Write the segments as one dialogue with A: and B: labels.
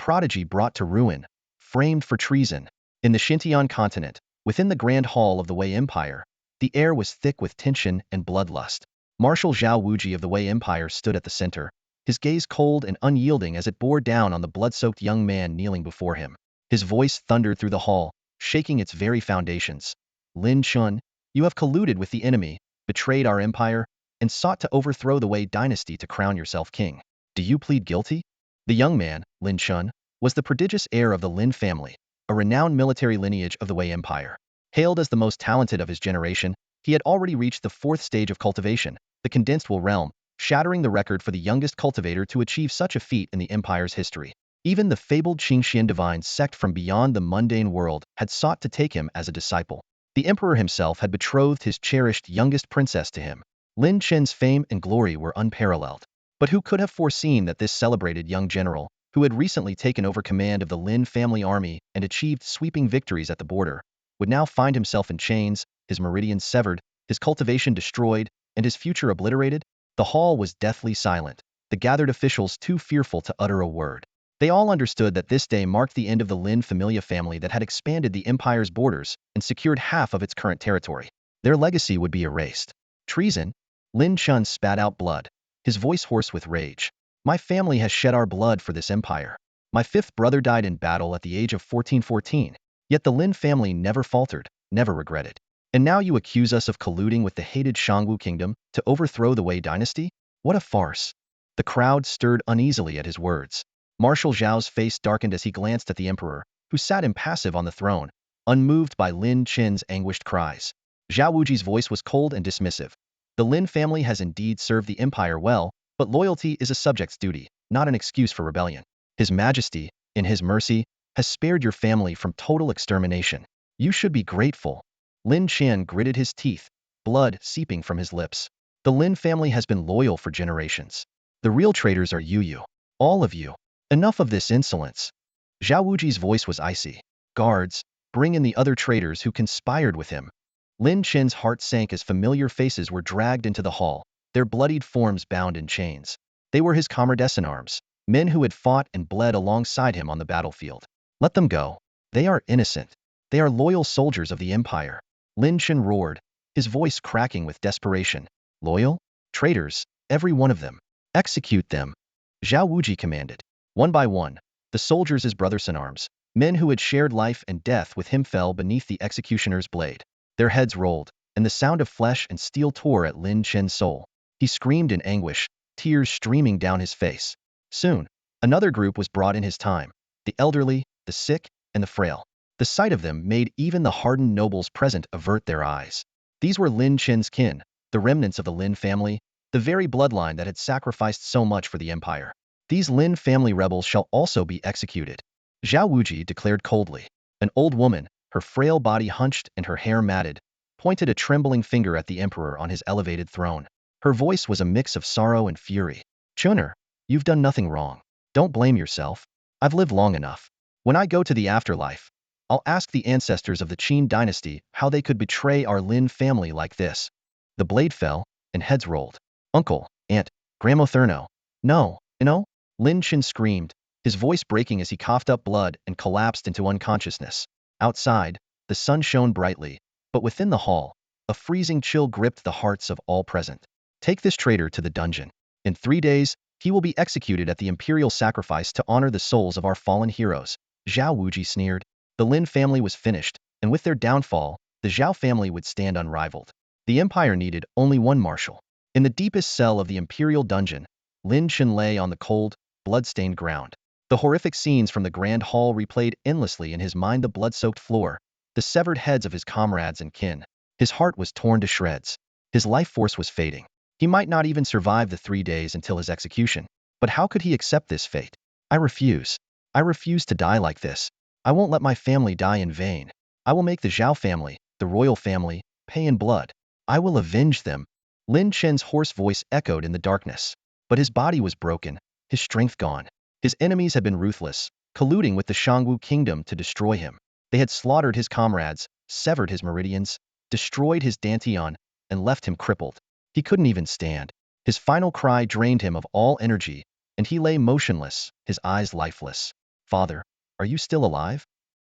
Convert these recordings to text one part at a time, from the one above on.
A: prodigy brought to ruin, framed for treason. In the Xintian continent, within the grand hall of the Wei Empire, the air was thick with tension and bloodlust. Marshal Zhao Wuji of the Wei Empire stood at the center, his gaze cold and unyielding as it bore down on the blood-soaked young man kneeling before him. His voice thundered through the hall, shaking its very foundations. Lin Chen, you have colluded with the enemy, betrayed our empire, and sought to overthrow the Wei dynasty to crown yourself king. Do you plead guilty? The young man, Lin Chen, was the prodigious heir of the Lin family, a renowned military lineage of the Wei Empire. Hailed as the most talented of his generation, he had already reached the 4th stage of cultivation, the condensed will realm, shattering the record for the youngest cultivator to achieve such a feat in the empire's history. Even the fabled Qingxian divine sect from beyond the mundane world had sought to take him as a disciple. The emperor himself had betrothed his cherished youngest princess to him. Lin Chen's fame and glory were unparalleled. But who could have foreseen that this celebrated young general, who had recently taken over command of the Lin family army and achieved sweeping victories at the border, would now find himself in chains, his meridians severed, his cultivation destroyed, and his future obliterated? The hall was deathly silent, the gathered officials too fearful to utter a word. They all understood that this day marked the end of the Lin familia family that had expanded the empire's borders and secured half of its current territory. Their legacy would be erased. Treason? Lin Chen spat out blood, his voice hoarse with rage. My family has shed our blood for this empire. My 5th brother died in battle at the age of 1414, yet the Lin family never faltered, never regretted. And now you accuse us of colluding with the hated Shangwu kingdom to overthrow the Wei dynasty? What a farce. The crowd stirred uneasily at his words. Marshal Zhao's face darkened as he glanced at the emperor, who sat impassive on the throne, unmoved by Lin Chen's anguished cries. Zhao Wuji's voice was cold and dismissive. The Lin family has indeed served the empire well, but loyalty is a subject's duty, not an excuse for rebellion. His Majesty, in his mercy, has spared your family from total extermination. You should be grateful. Lin Chen gritted his teeth, blood seeping from his lips. The Lin family has been loyal for generations. The real traitors are you. All of you. Enough of this insolence. Zhao Wuji's voice was icy. Guards, bring in the other traitors who conspired with him. Lin Chen's heart sank as familiar faces were dragged into the hall, their bloodied forms bound in chains. They were his comrades in arms, men who had fought and bled alongside him on the battlefield. Let them go. They are innocent. They are loyal soldiers of the empire. Lin Chen roared, his voice cracking with desperation. Loyal? Traitors, every one of them. Execute them. Zhao Wuji commanded. One by one, the soldiers as brothers in arms, men who had shared life and death with him, fell beneath the executioner's blade. Their heads rolled, and the sound of flesh and steel tore at Lin Chen's soul. He screamed in anguish, tears streaming down his face. Soon, another group was brought in his time, the elderly, the sick, and the frail. The sight of them made even the hardened nobles present avert their eyes. These were Lin Chen's kin, the remnants of the Lin family, the very bloodline that had sacrificed so much for the empire. These Lin family rebels shall also be executed. Zhao Wuji declared coldly. An old woman, her frail body hunched and her hair matted, pointed a trembling finger at the emperor on his elevated throne. Her voice was a mix of sorrow and fury. Chuner, you've done nothing wrong. Don't blame yourself. I've lived long enough. When I go to the afterlife, I'll ask the ancestors of the Qin dynasty how they could betray our Lin family like this. The blade fell, and heads rolled. Uncle, aunt, Gramotherno. No. Lin Chen screamed, his voice breaking as he coughed up blood and collapsed into unconsciousness. Outside, the sun shone brightly, but within the hall, a freezing chill gripped the hearts of all present. Take this traitor to the dungeon. In 3 days, he will be executed at the imperial sacrifice to honor the souls of our fallen heroes. Zhao Wuji sneered. The Lin family was finished, and with their downfall, the Zhao family would stand unrivaled. The empire needed only one marshal. In the deepest cell of the imperial dungeon, Lin Chen lay on the cold, blood-stained ground. The horrific scenes from the grand hall replayed endlessly in his mind, the blood-soaked floor, the severed heads of his comrades and kin. His heart was torn to shreds. His life force was fading. He might not even survive the 3 days until his execution. But how could he accept this fate? I refuse. I refuse to die like this. I won't let my family die in vain. I will make the Zhao family, the royal family, pay in blood. I will avenge them. Lin Chen's hoarse voice echoed in the darkness. But his body was broken, his strength gone. His enemies had been ruthless, colluding with the Shangwu kingdom to destroy him. They had slaughtered his comrades, severed his meridians, destroyed his dantian, and left him crippled. He couldn't even stand. His final cry drained him of all energy, and he lay motionless, his eyes lifeless. "Father, are you still alive?"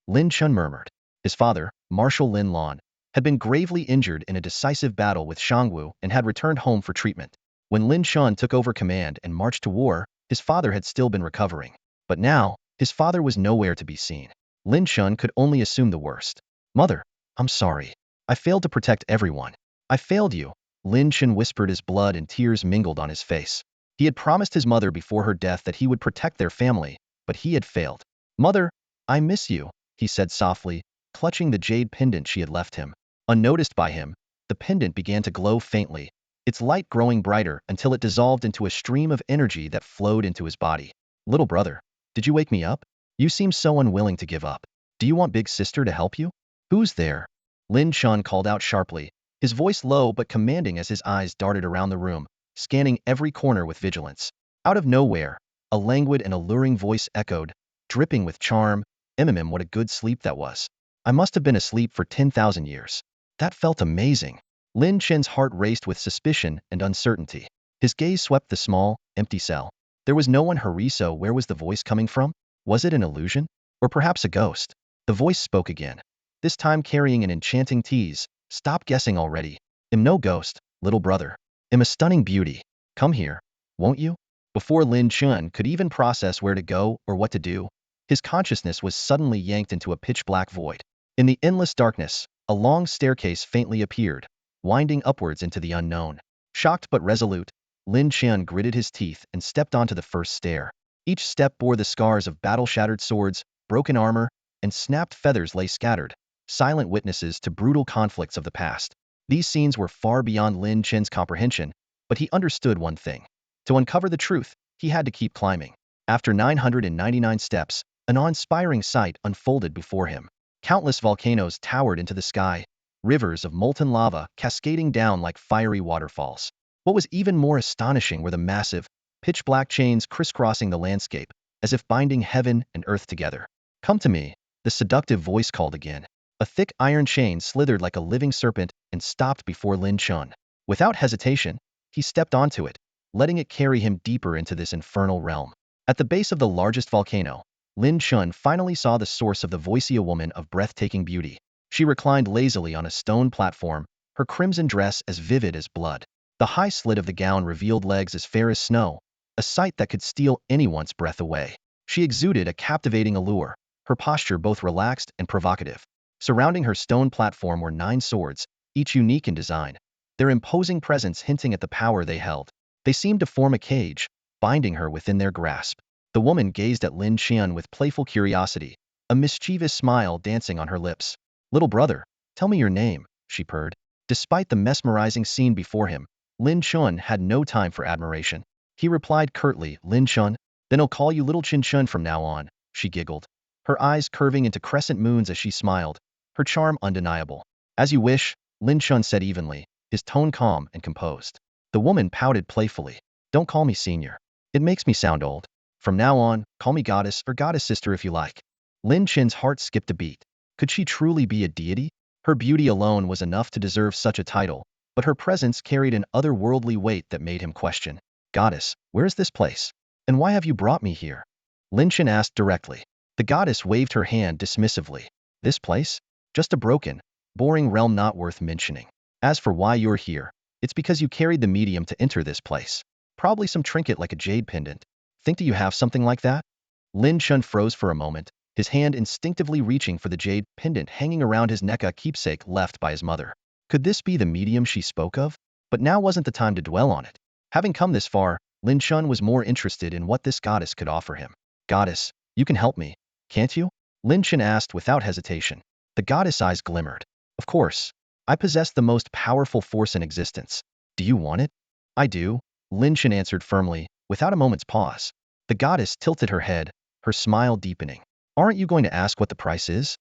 A: Lin Chen murmured. His father, Marshal Lin Lan, had been gravely injured in a decisive battle with Shangwu and had returned home for treatment. When Lin Chen took over command and marched to war, his father had still been recovering. But now, his father was nowhere to be seen. Lin Chen could only assume the worst. "Mother, I'm sorry. I failed to protect everyone. I failed you," Lin Chen whispered as blood and tears mingled on his face. He had promised his mother before her death that he would protect their family, but he had failed. "Mother, I miss you," he said softly, clutching the jade pendant she had left him. Unnoticed by him, the pendant began to glow faintly, its light growing brighter until it dissolved into a stream of energy that flowed into his body. "Little brother, did you wake me up? You seem so unwilling to give up. Do you want big sister to help you?" "Who's there?" Lin Chen called out sharply, his voice low but commanding as his eyes darted around the room, scanning every corner with vigilance. Out of nowhere, a languid and alluring voice echoed, dripping with charm. What a good sleep that was. I must have been asleep for 10,000 years. That felt amazing." Lin Chen's heart raced with suspicion and uncertainty. His gaze swept the small, empty cell. There was no one here, so where was the voice coming from? Was it an illusion? Or perhaps a ghost? The voice spoke again, this time carrying an enchanting tease. "Stop guessing already. I'm no ghost, little brother. I'm a stunning beauty. Come here, won't you?" Before Lin Chen could even process where to go or what to do, his consciousness was suddenly yanked into a pitch-black void. In the endless darkness, a long staircase faintly appeared, winding upwards into the unknown. Shocked but resolute, Lin Chen gritted his teeth and stepped onto the first stair. Each step bore the scars of battle-shattered swords, broken armor, and snapped feathers lay scattered, silent witnesses to brutal conflicts of the past. These scenes were far beyond Lin Chen's comprehension, but he understood one thing. To uncover the truth, he had to keep climbing. After 999 steps, an awe-inspiring sight unfolded before him. Countless volcanoes towered into the sky, rivers of molten lava cascading down like fiery waterfalls. What was even more astonishing were the massive, pitch-black chains crisscrossing the landscape, as if binding heaven and earth together. "Come to me," the seductive voice called again. A thick iron chain slithered like a living serpent and stopped before Lin Chen. Without hesitation, he stepped onto it, letting it carry him deeper into this infernal realm. At the base of the largest volcano, Lin Chen finally saw the source of the voice, a woman of breathtaking beauty. She reclined lazily on a stone platform, her crimson dress as vivid as blood. The high slit of the gown revealed legs as fair as snow, a sight that could steal anyone's breath away. She exuded a captivating allure, her posture both relaxed and provocative. Surrounding her stone platform were 9 swords, each unique in design, their imposing presence hinting at the power they held. They seemed to form a cage, binding her within their grasp. The woman gazed at Lin Chen with playful curiosity, a mischievous smile dancing on her lips. "Little brother, tell me your name," she purred. Despite the mesmerizing scene before him, Lin Chen had no time for admiration. He replied curtly, "Lin Chen, then I'll call you Little Chin Chun from now on," she giggled, her eyes curving into crescent moons as she smiled, her charm undeniable. "As you wish," Lin Chen said evenly, his tone calm and composed. The woman pouted playfully. "Don't call me senior. It makes me sound old. From now on, call me goddess or goddess sister if you like." Lin Chen's heart skipped a beat. Could she truly be a deity? Her beauty alone was enough to deserve such a title, but her presence carried an otherworldly weight that made him question. "Goddess, where is this place? And why have you brought me here?" Lin Chen asked directly. The goddess waved her hand dismissively. "This place? Just a broken, boring realm not worth mentioning. As for why you're here, it's because you carried the medium to enter this place. Probably some trinket like a jade pendant. Think do you have something like that?" Lin Chen froze for a moment, his hand instinctively reaching for the jade pendant hanging around his neck, a keepsake left by his mother. Could this be the medium she spoke of? But now wasn't the time to dwell on it. Having come this far, Lin Chen was more interested in what this goddess could offer him. "Goddess, you can help me, can't you?" Lin Chen asked without hesitation. The goddess' eyes glimmered. "Of course. I possess the most powerful force in existence. Do you want it?" "I do," Lin Chen answered firmly, without a moment's pause. The goddess tilted her head, her smile deepening. "Aren't you going to ask what the price is?"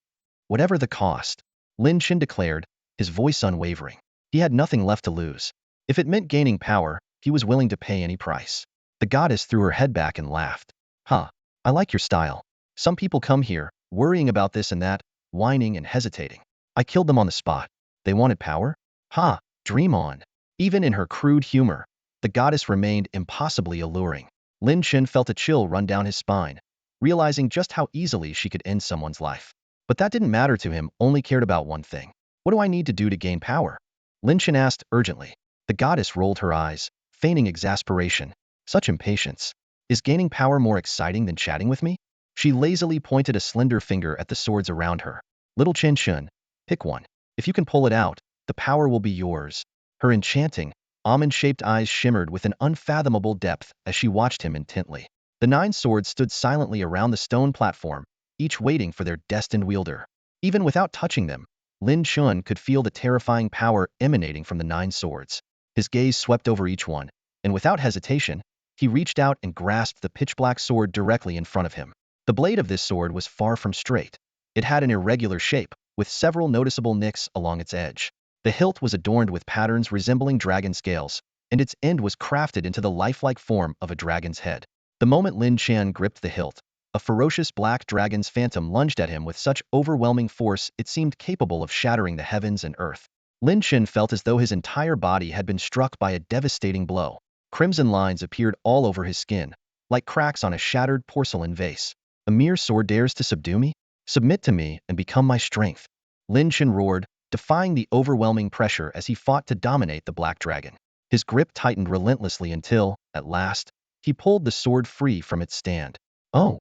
A: "Whatever the cost," Lin Chen declared, his voice unwavering. He had nothing left to lose. If it meant gaining power, he was willing to pay any price. The goddess threw her head back and laughed. "Huh, I like your style. Some people come here, worrying about this and that, whining and hesitating. I killed them on the spot. They wanted power? Ha, dream on." Even in her crude humor, the goddess remained impossibly alluring. Lin Chen felt a chill run down his spine. realizing just how easily she could end someone's life. But that didn't matter to him, only cared about one thing. What do I need to do to gain power? Lin Chen asked urgently. The goddess rolled her eyes, feigning exasperation. Such impatience. Is gaining power more exciting than chatting with me? She lazily pointed a slender finger at the swords around her. Little Chen Shun, pick one. If you can pull it out, the power will be yours. Her enchanting, almond-shaped eyes shimmered with an unfathomable depth as she watched him intently. The 9 swords stood silently around the stone platform, each waiting for their destined wielder. Even without touching them, Lin Chen could feel the terrifying power emanating from the 9 swords. His gaze swept over each one, and without hesitation, he reached out and grasped the pitch-black sword directly in front of him. The blade of this sword was far from straight. It had an irregular shape, with several noticeable nicks along its edge. The hilt was adorned with patterns resembling dragon scales, and its end was crafted into the lifelike form of a dragon's head. The moment Lin Chen gripped the hilt, a ferocious black dragon's phantom lunged at him with such overwhelming force it seemed capable of shattering the heavens and earth. Lin Chen felt as though his entire body had been struck by a devastating blow. Crimson lines appeared all over his skin, like cracks on a shattered porcelain vase. A mere sword dares to subdue me? Submit to me and become my strength. Lin Chen roared, defying the overwhelming pressure as he fought to dominate the black dragon. His grip tightened relentlessly until, at last, he pulled the sword free from its stand. Oh!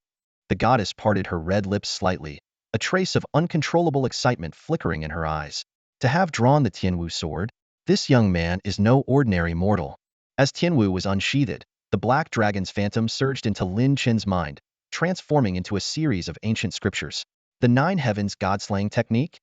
A: The goddess parted her red lips slightly, a trace of uncontrollable excitement flickering in her eyes. To have drawn the Tianwu sword, this young man is no ordinary mortal. As Tianwu was unsheathed, the black dragon's phantom surged into Lin Chen's mind, transforming into a series of ancient scriptures. The 9 heavens god-slaying technique?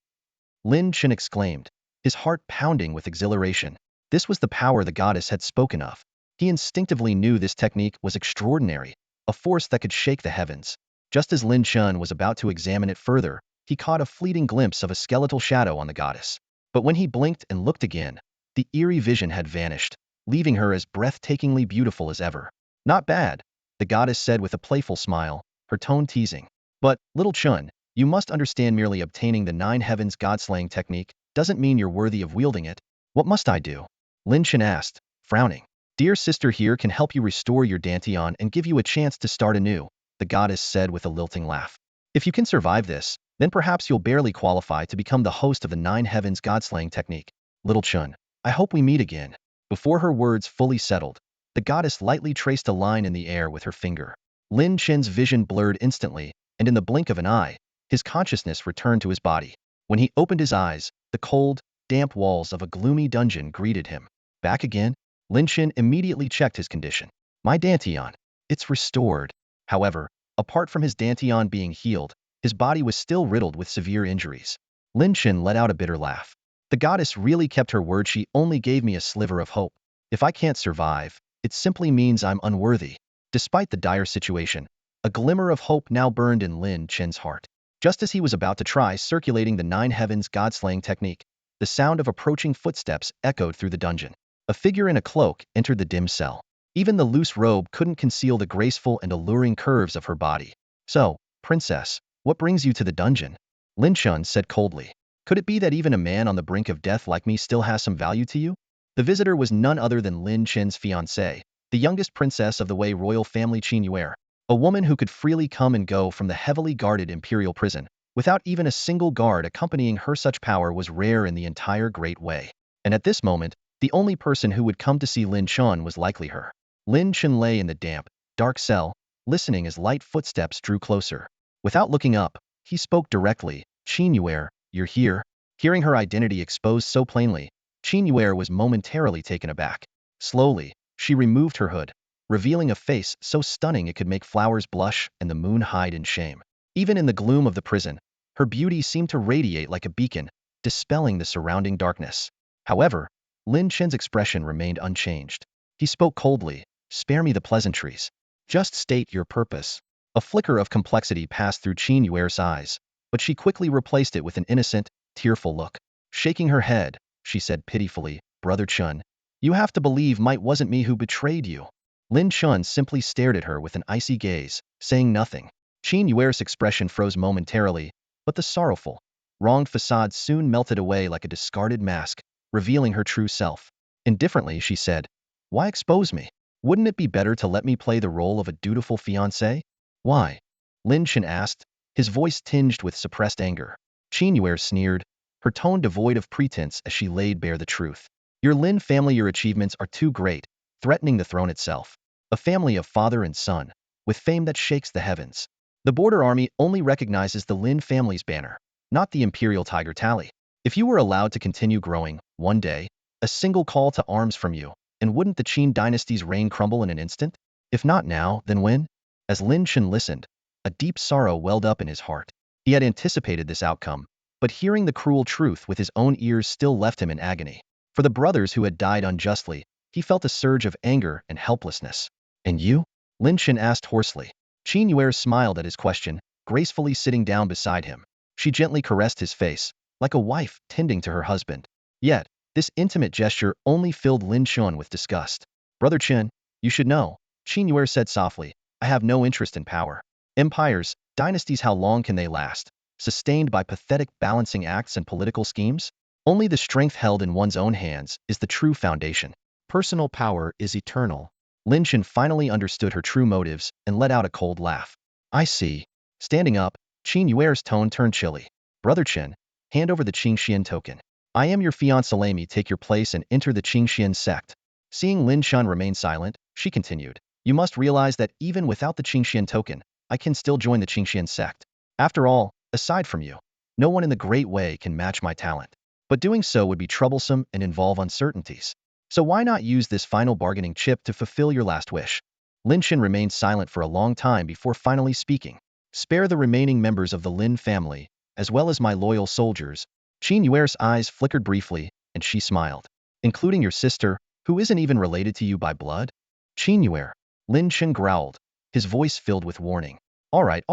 A: Lin Chen exclaimed, his heart pounding with exhilaration. This was the power the goddess had spoken of. He instinctively knew this technique was extraordinary, a force that could shake the heavens. Just as Lin Chen was about to examine it further, he caught a fleeting glimpse of a skeletal shadow on the goddess. But when he blinked and looked again, the eerie vision had vanished, leaving her as breathtakingly beautiful as ever. Not bad, the goddess said with a playful smile, her tone teasing. But, little Chun, you must understand merely obtaining the 9 heavens god-slaying technique doesn't mean you're worthy of wielding it. What must I do? Lin Chen asked, frowning. Dear sister here can help you restore your dantian and give you a chance to start anew, the goddess said with a lilting laugh. If you can survive this, then perhaps you'll barely qualify to become the host of the 9 heavens god-slaying technique. Little Chun, I hope we meet again. Before her words fully settled, the goddess lightly traced a line in the air with her finger. Lin Chen's vision blurred instantly, and in the blink of an eye, his consciousness returned to his body. When he opened his eyes, the cold, damp walls of a gloomy dungeon greeted him. Back again? Lin Chen immediately checked his condition. My dantian. It's restored. However, apart from his dantian being healed, his body was still riddled with severe injuries. Lin Chen let out a bitter laugh. The goddess really kept her word. She only gave me a sliver of hope. If I can't survive, it simply means I'm unworthy. Despite the dire situation, a glimmer of hope now burned in Lin Chen's heart. Just as he was about to try circulating the 9 heavens god-slaying technique, the sound of approaching footsteps echoed through the dungeon. A figure in a cloak entered the dim cell. Even the loose robe couldn't conceal the graceful and alluring curves of her body. So, princess, what brings you to the dungeon? Lin Chen said coldly. Could it be that even a man on the brink of death like me still has some value to you? The visitor was none other than Lin Chen's fiancée, the youngest princess of the Wei royal family Qin, a woman who could freely come and go from the heavily guarded imperial prison, without even a single guard accompanying her. Such power was rare in the entire Great Wei. And at this moment, the only person who would come to see Lin Chen was likely her. Lin Chen lay in the damp, dark cell, listening as light footsteps drew closer. Without looking up, he spoke directly. Qin, you're here? Hearing her identity exposed so plainly, Qin was momentarily taken aback. Slowly, she removed her hood, revealing a face so stunning it could make flowers blush and the moon hide in shame. Even in the gloom of the prison, her beauty seemed to radiate like a beacon, dispelling the surrounding darkness. However, Lin Chen's expression remained unchanged. He spoke coldly, spare me the pleasantries. Just state your purpose. A flicker of complexity passed through Qin eyes, but she quickly replaced it with an innocent, tearful look. Shaking her head, she said pitifully, Brother Chun, you have to believe might wasn't me who betrayed you. Lin Chen simply stared at her with an icy gaze, saying nothing. Qin expression froze momentarily, but the sorrowful, wronged facade soon melted away like a discarded mask, revealing her true self. Indifferently, she said, why expose me? Wouldn't it be better to let me play the role of a dutiful fiancé? Why? Lin Chen asked, his voice tinged with suppressed anger. Qin Yue sneered, her tone devoid of pretense as she laid bare the truth. Your Lin family, your achievements are too great, threatening the throne itself. A family of father and son, with fame that shakes the heavens. The border army only recognizes the Lin family's banner, not the imperial tiger tally. If you were allowed to continue growing, one day, a single call to arms from you, and wouldn't the Qin dynasty's reign crumble in an instant? If not now, then when? As Lin Chen listened, a deep sorrow welled up in his heart. He had anticipated this outcome, but hearing the cruel truth with his own ears still left him in agony. For the brothers who had died unjustly, he felt a surge of anger and helplessness. And you? Lin Chen asked hoarsely. Qin Yue smiled at his question, gracefully sitting down beside him. She gently caressed his face, like a wife tending to her husband. Yet, this intimate gesture only filled Lin Chen with disgust. Brother Chen, you should know, Qin Yue said softly, I have no interest in power. Empires, dynasties, how long can they last? Sustained by pathetic balancing acts and political schemes? Only the strength held in one's own hands is the true foundation. Personal power is eternal. Lin Chen finally understood her true motives and let out a cold laugh. I see. Standing up, Qin Yue's tone turned chilly. Brother Chen, hand over the Qingxian token. I am your fiancé. Let me take your place and enter the Qingxian sect. Seeing Lin Chen remain silent, she continued. You must realize that even without the Qingxian token, I can still join the Qingxian sect. After all, aside from you, no one in the Great Way can match my talent. But doing so would be troublesome and involve uncertainties. So why not use this final bargaining chip to fulfill your last wish? Lin Chen remained silent for a long time before finally speaking. Spare the remaining members of the Lin family, as well as my loyal soldiers. Qin Yue's eyes flickered briefly, and she smiled. Including your sister, who isn't even related to you by blood? Qin Yue. Lin Chen growled, his voice filled with warning. All right,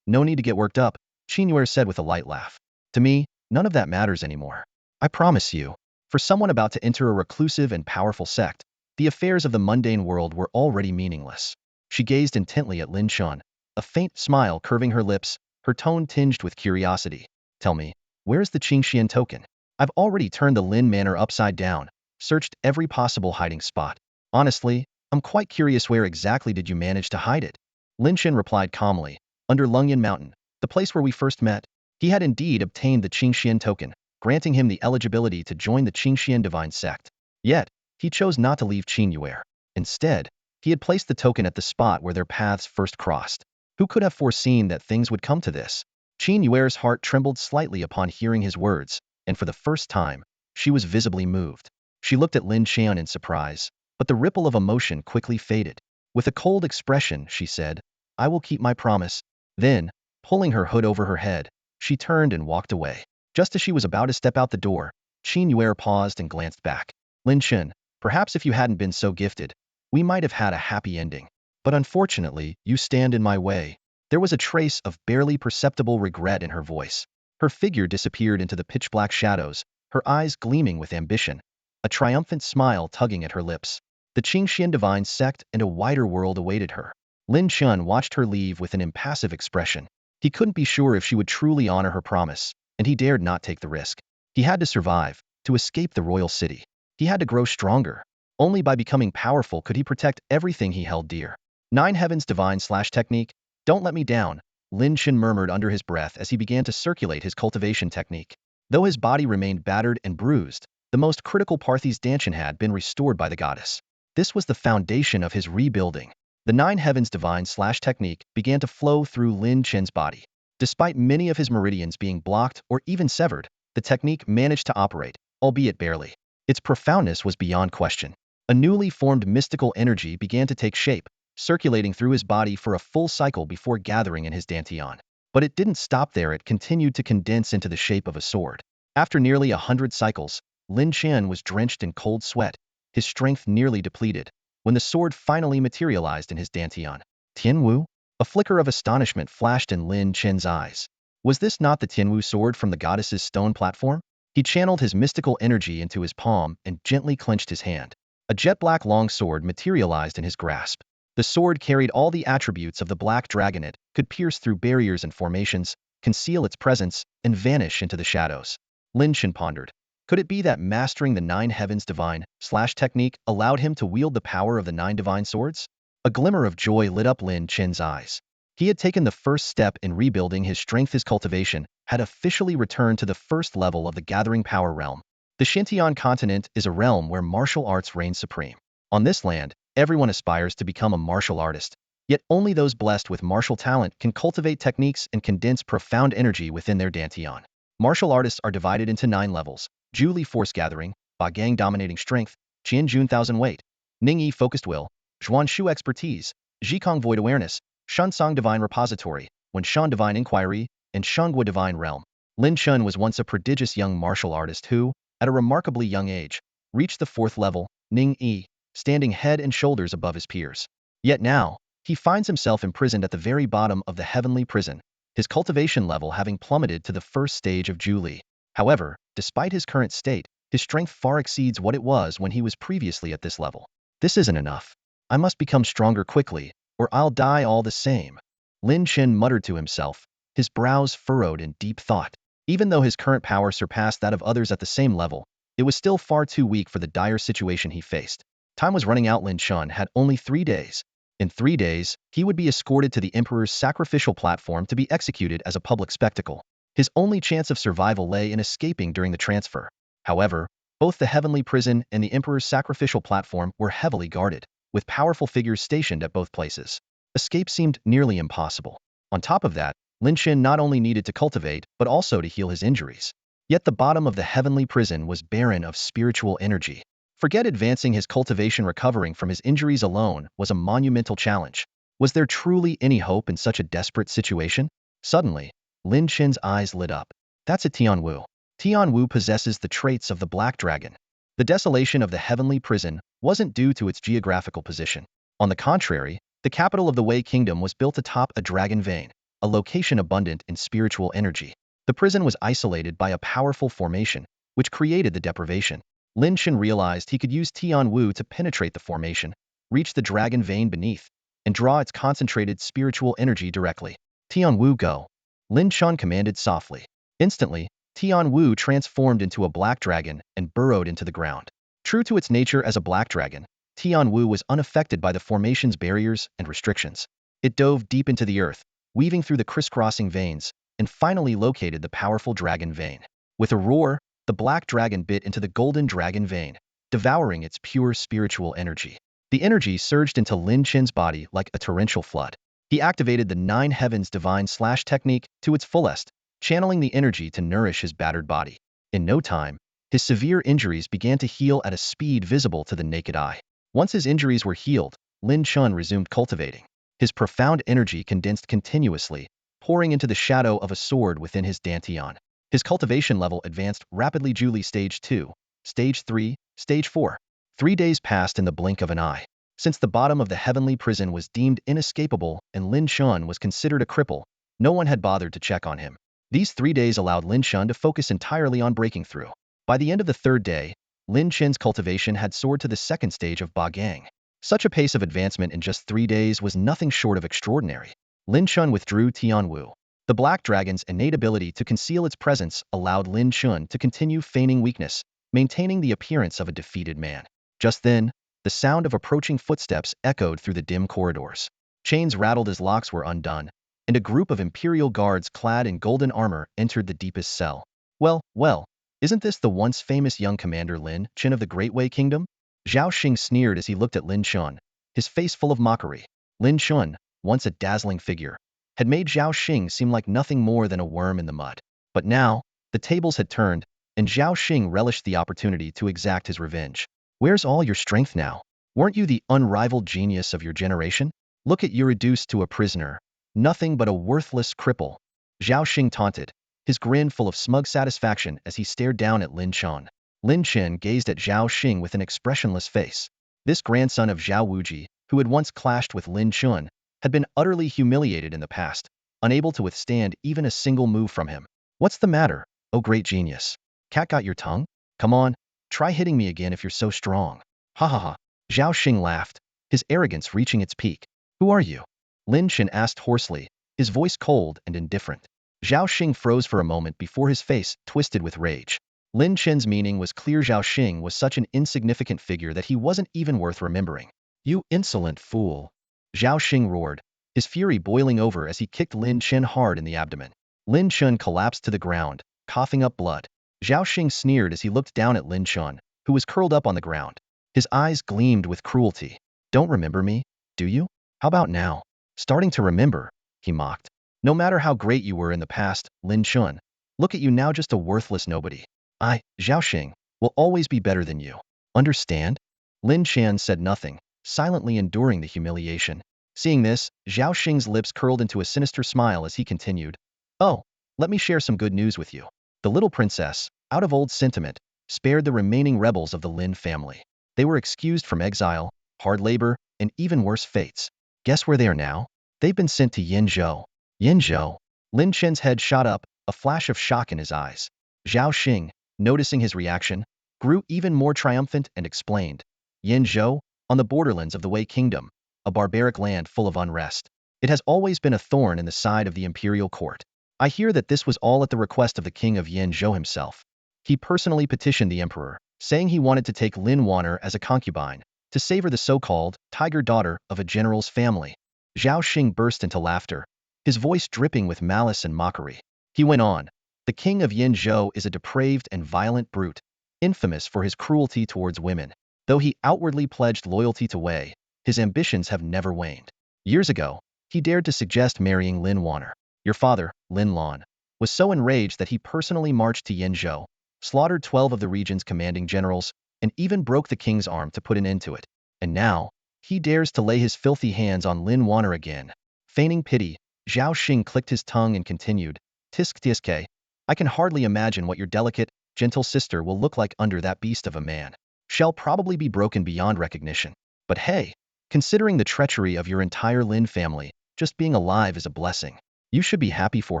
A: no need to get worked up, Qin Yue said with a light laugh. To me, none of that matters anymore. I promise you. For someone about to enter a reclusive and powerful sect, the affairs of the mundane world were already meaningless. She gazed intently at Lin Chen, a faint smile curving her lips, her tone tinged with curiosity. Tell me, where's the Qingxian token? I've already turned the Lin Manor upside down, searched every possible hiding spot. Honestly, I'm quite curious, where exactly did you manage to hide it? Lin Chen replied calmly. Under Lungyan Mountain, the place where we first met. He had indeed obtained the Qingxian token, granting him the eligibility to join the Qingxian divine sect. Yet, he chose not to leave Qin Yue. Instead, he had placed the token at the spot where their paths first crossed. Who could have foreseen that things would come to this? Qin Yue's heart trembled slightly upon hearing his words, and for the first time, she was visibly moved. She looked at Lin Chen in surprise, but the ripple of emotion quickly faded. With a cold expression, she said, I will keep my promise. Then, pulling her hood over her head, she turned and walked away. Just as she was about to step out the door, Qin Yue paused and glanced back. Lin Chen, perhaps if you hadn't been so gifted, we might have had a happy ending. But unfortunately, you stand in my way. There was a trace of barely perceptible regret in her voice. Her figure disappeared into the pitch-black shadows, her eyes gleaming with ambition, a triumphant smile tugging at her lips. The Qingxian divine sect and a wider world awaited her. Lin Chen watched her leave with an impassive expression. He couldn't be sure if she would truly honor her promise, and he dared not take the risk. He had to survive, to escape the royal city. He had to grow stronger. Only by becoming powerful could he protect everything he held dear. Nine Heavens Divine/Technique, don't let me down, Lin Chen murmured under his breath as he began to circulate his cultivation technique. Though his body remained battered and bruised, the most critical Parthi's Danshan had been restored by the goddess. This was the foundation of his rebuilding. The Nine Heavens Divine/Technique began to flow through Lin Chen's body. Despite many of his meridians being blocked or even severed, the technique managed to operate, albeit barely. Its profoundness was beyond question. A newly formed mystical energy began to take shape, circulating through his body for a full cycle before gathering in his dantian. But it didn't stop there, it continued to condense into the shape of a sword. After nearly 100 cycles, Lin Chen was drenched in cold sweat, his strength nearly depleted, when the sword finally materialized in his dantian. Tianwu? A flicker of astonishment flashed in Lin Chen's eyes. Was this not the Tianwu sword from the goddess's stone platform? He channeled his mystical energy into his palm and gently clenched his hand. A jet-black long sword materialized in his grasp. The sword carried all the attributes of the black dragon. It could pierce through barriers and formations, conceal its presence, and vanish into the shadows. Lin Chen pondered. Could it be that mastering the Nine Heavens Divine/Technique allowed him to wield the power of the Nine Divine Swords? A glimmer of joy lit up Lin Chen's eyes. He had taken the first step in rebuilding his strength. His cultivation had officially returned to the first level of the gathering power realm. The Xintian continent is a realm where martial arts reign supreme. On this land, everyone aspires to become a martial artist, yet only those blessed with martial talent can cultivate techniques and condense profound energy within their dantian. Martial artists are divided into 9 levels: Ju Li force gathering, Ba Gang dominating strength, Qian Jun thousand weight, Ning Yi focused will, Zhuan Shu expertise, Zhikong void awareness, Shun Song divine repository, Wen Shan divine inquiry, and Shangguo divine realm. Lin Chen was once a prodigious young martial artist who, at a remarkably young age, reached the 4th level, Ning Yi, standing head and shoulders above his peers. Yet now, he finds himself imprisoned at the very bottom of the heavenly prison, his cultivation level having plummeted to the first stage of Ju Li. However, despite his current state, his strength far exceeds what it was when he was previously at this level. This isn't enough. I must become stronger quickly, or I'll die all the same. Lin Chen muttered to himself, his brows furrowed in deep thought. Even though his current power surpassed that of others at the same level, it was still far too weak for the dire situation he faced. Time was running out. Lin Chen had only 3 days. In 3 days, he would be escorted to the Emperor's sacrificial platform to be executed as a public spectacle. His only chance of survival lay in escaping during the transfer. However, both the heavenly prison and the Emperor's sacrificial platform were heavily guarded, with powerful figures stationed at both places. Escape seemed nearly impossible. On top of that, Lin Chen not only needed to cultivate, but also to heal his injuries. Yet the bottom of the heavenly prison was barren of spiritual energy. Forget advancing his cultivation. Recovering from his injuries alone was a monumental challenge. Was there truly any hope in such a desperate situation? Suddenly, Lin Chen's eyes lit up. That's a Tianwu. Tianwu possesses the traits of the Black Dragon. The desolation of the heavenly prison wasn't due to its geographical position. On the contrary, the capital of the Wei Kingdom was built atop a dragon vein, a location abundant in spiritual energy. The prison was isolated by a powerful formation, which created the deprivation. Lin Chen realized he could use Tianwu to penetrate the formation, reach the dragon vein beneath, and draw its concentrated spiritual energy directly. Tianwu go! Lin Chen commanded softly. Instantly, Tianwu transformed into a black dragon and burrowed into the ground. True to its nature as a black dragon, Tianwu was unaffected by the formation's barriers and restrictions. It dove deep into the earth, weaving through the crisscrossing veins, and finally located the powerful dragon vein. With a roar, the black dragon bit into the golden dragon vein, devouring its pure spiritual energy. The energy surged into Lin Chen's body like a torrential flood. He activated the 9 Heavens Divine Slash technique to its fullest, channeling the energy to nourish his battered body. In no time, his severe injuries began to heal at a speed visible to the naked eye. Once his injuries were healed, Lin Chen resumed cultivating. His profound energy condensed continuously, pouring into the shadow of a sword within his dantian. His cultivation level advanced rapidly. Ju Li Stage 2, Stage 3, Stage 4. 3 days passed in the blink of an eye. Since the bottom of the heavenly prison was deemed inescapable and Lin Chen was considered a cripple, no one had bothered to check on him. These 3 days allowed Lin Chen to focus entirely on breaking through. By the end of the 3rd day, Lin Chen's cultivation had soared to the 2nd stage of Ba Gang. Such a pace of advancement in just 3 days was nothing short of extraordinary. Lin Chen withdrew Tianwu. The Black Dragon's innate ability to conceal its presence allowed Lin Chen to continue feigning weakness, maintaining the appearance of a defeated man. Just then, the sound of approaching footsteps echoed through the dim corridors. Chains rattled as locks were undone, and a group of Imperial guards clad in golden armor entered the deepest cell. Well, isn't this the once famous young commander Lin Chen of the Great Wei Kingdom? Zhao Xing sneered as he looked at Lin Chen, his face full of mockery. Lin Chen, once a dazzling figure, had made Zhao Xing seem like nothing more than a worm in the mud. But now, the tables had turned, and Zhao Xing relished the opportunity to exact his revenge. Where's all your strength now? Weren't you the unrivaled genius of your generation? Look at you reduced to a prisoner. Nothing but a worthless cripple. Zhao Xing taunted, his grin full of smug satisfaction as he stared down at Lin Chen. Lin Chen gazed at Zhao Xing with an expressionless face. This grandson of Zhao Wuji, who had once clashed with Lin Chen, had been utterly humiliated in the past, unable to withstand even a single move from him. What's the matter, oh great genius? Cat got your tongue? Come on, try hitting me again if you're so strong. Ha ha ha. Zhao Xing laughed, his arrogance reaching its peak. Who are you? Lin Chen asked hoarsely, his voice cold and indifferent. Zhao Xing froze for a moment before his face twisted with rage. Lin Chen's meaning was clear. Zhao Xing was such an insignificant figure that he wasn't even worth remembering. You insolent fool! Zhao Xing roared, his fury boiling over as he kicked Lin Chen hard in the abdomen. Lin Chen collapsed to the ground, coughing up blood. Zhao Xing sneered as he looked down at Lin Chen, who was curled up on the ground. His eyes gleamed with cruelty. Don't remember me, do you? How about now? Starting to remember, he mocked. No matter how great you were in the past, Lin Chen, look at you now, just a worthless nobody. I, Zhao Xing, will always be better than you. Understand? Lin Chen said nothing, silently enduring the humiliation. Seeing this, Zhao Xing's lips curled into a sinister smile as he continued. Oh, let me share some good news with you. The little princess, out of old sentiment, spared the remaining rebels of the Lin family. They were excused from exile, hard labor, and even worse fates. Guess where they are now? They've been sent to Yinzhou. Yinzhou? Lin Chen's head shot up, a flash of shock in his eyes. Zhao Xing, noticing his reaction, grew even more triumphant and explained. Yinzhou, on the borderlands of the Wei Kingdom, a barbaric land full of unrest. It has always been a thorn in the side of the imperial court. I hear that this was all at the request of the king of Yinzhou himself. He personally petitioned the emperor, saying he wanted to take Lin Wanner as a concubine, to savor the so-called tiger daughter of a general's family. Zhao Xing burst into laughter, his voice dripping with malice and mockery. He went on, the king of Yinzhou is a depraved and violent brute, infamous for his cruelty towards women. Though he outwardly pledged loyalty to Wei, his ambitions have never waned. Years ago, he dared to suggest marrying Lin Wanner. Your father, Lin Lan, was so enraged that he personally marched to Yinzhou, slaughtered 12 of the region's commanding generals, and even broke the king's arm to put an end to it. And now, he dares to lay his filthy hands on Lin Wanner again. Feigning pity, Zhao Xing clicked his tongue and continued, Tisk Tiske, I can hardly imagine what your delicate, gentle sister will look like under that beast of a man. Shall probably be broken beyond recognition. But hey, considering the treachery of your entire Lin family, just being alive is a blessing. You should be happy for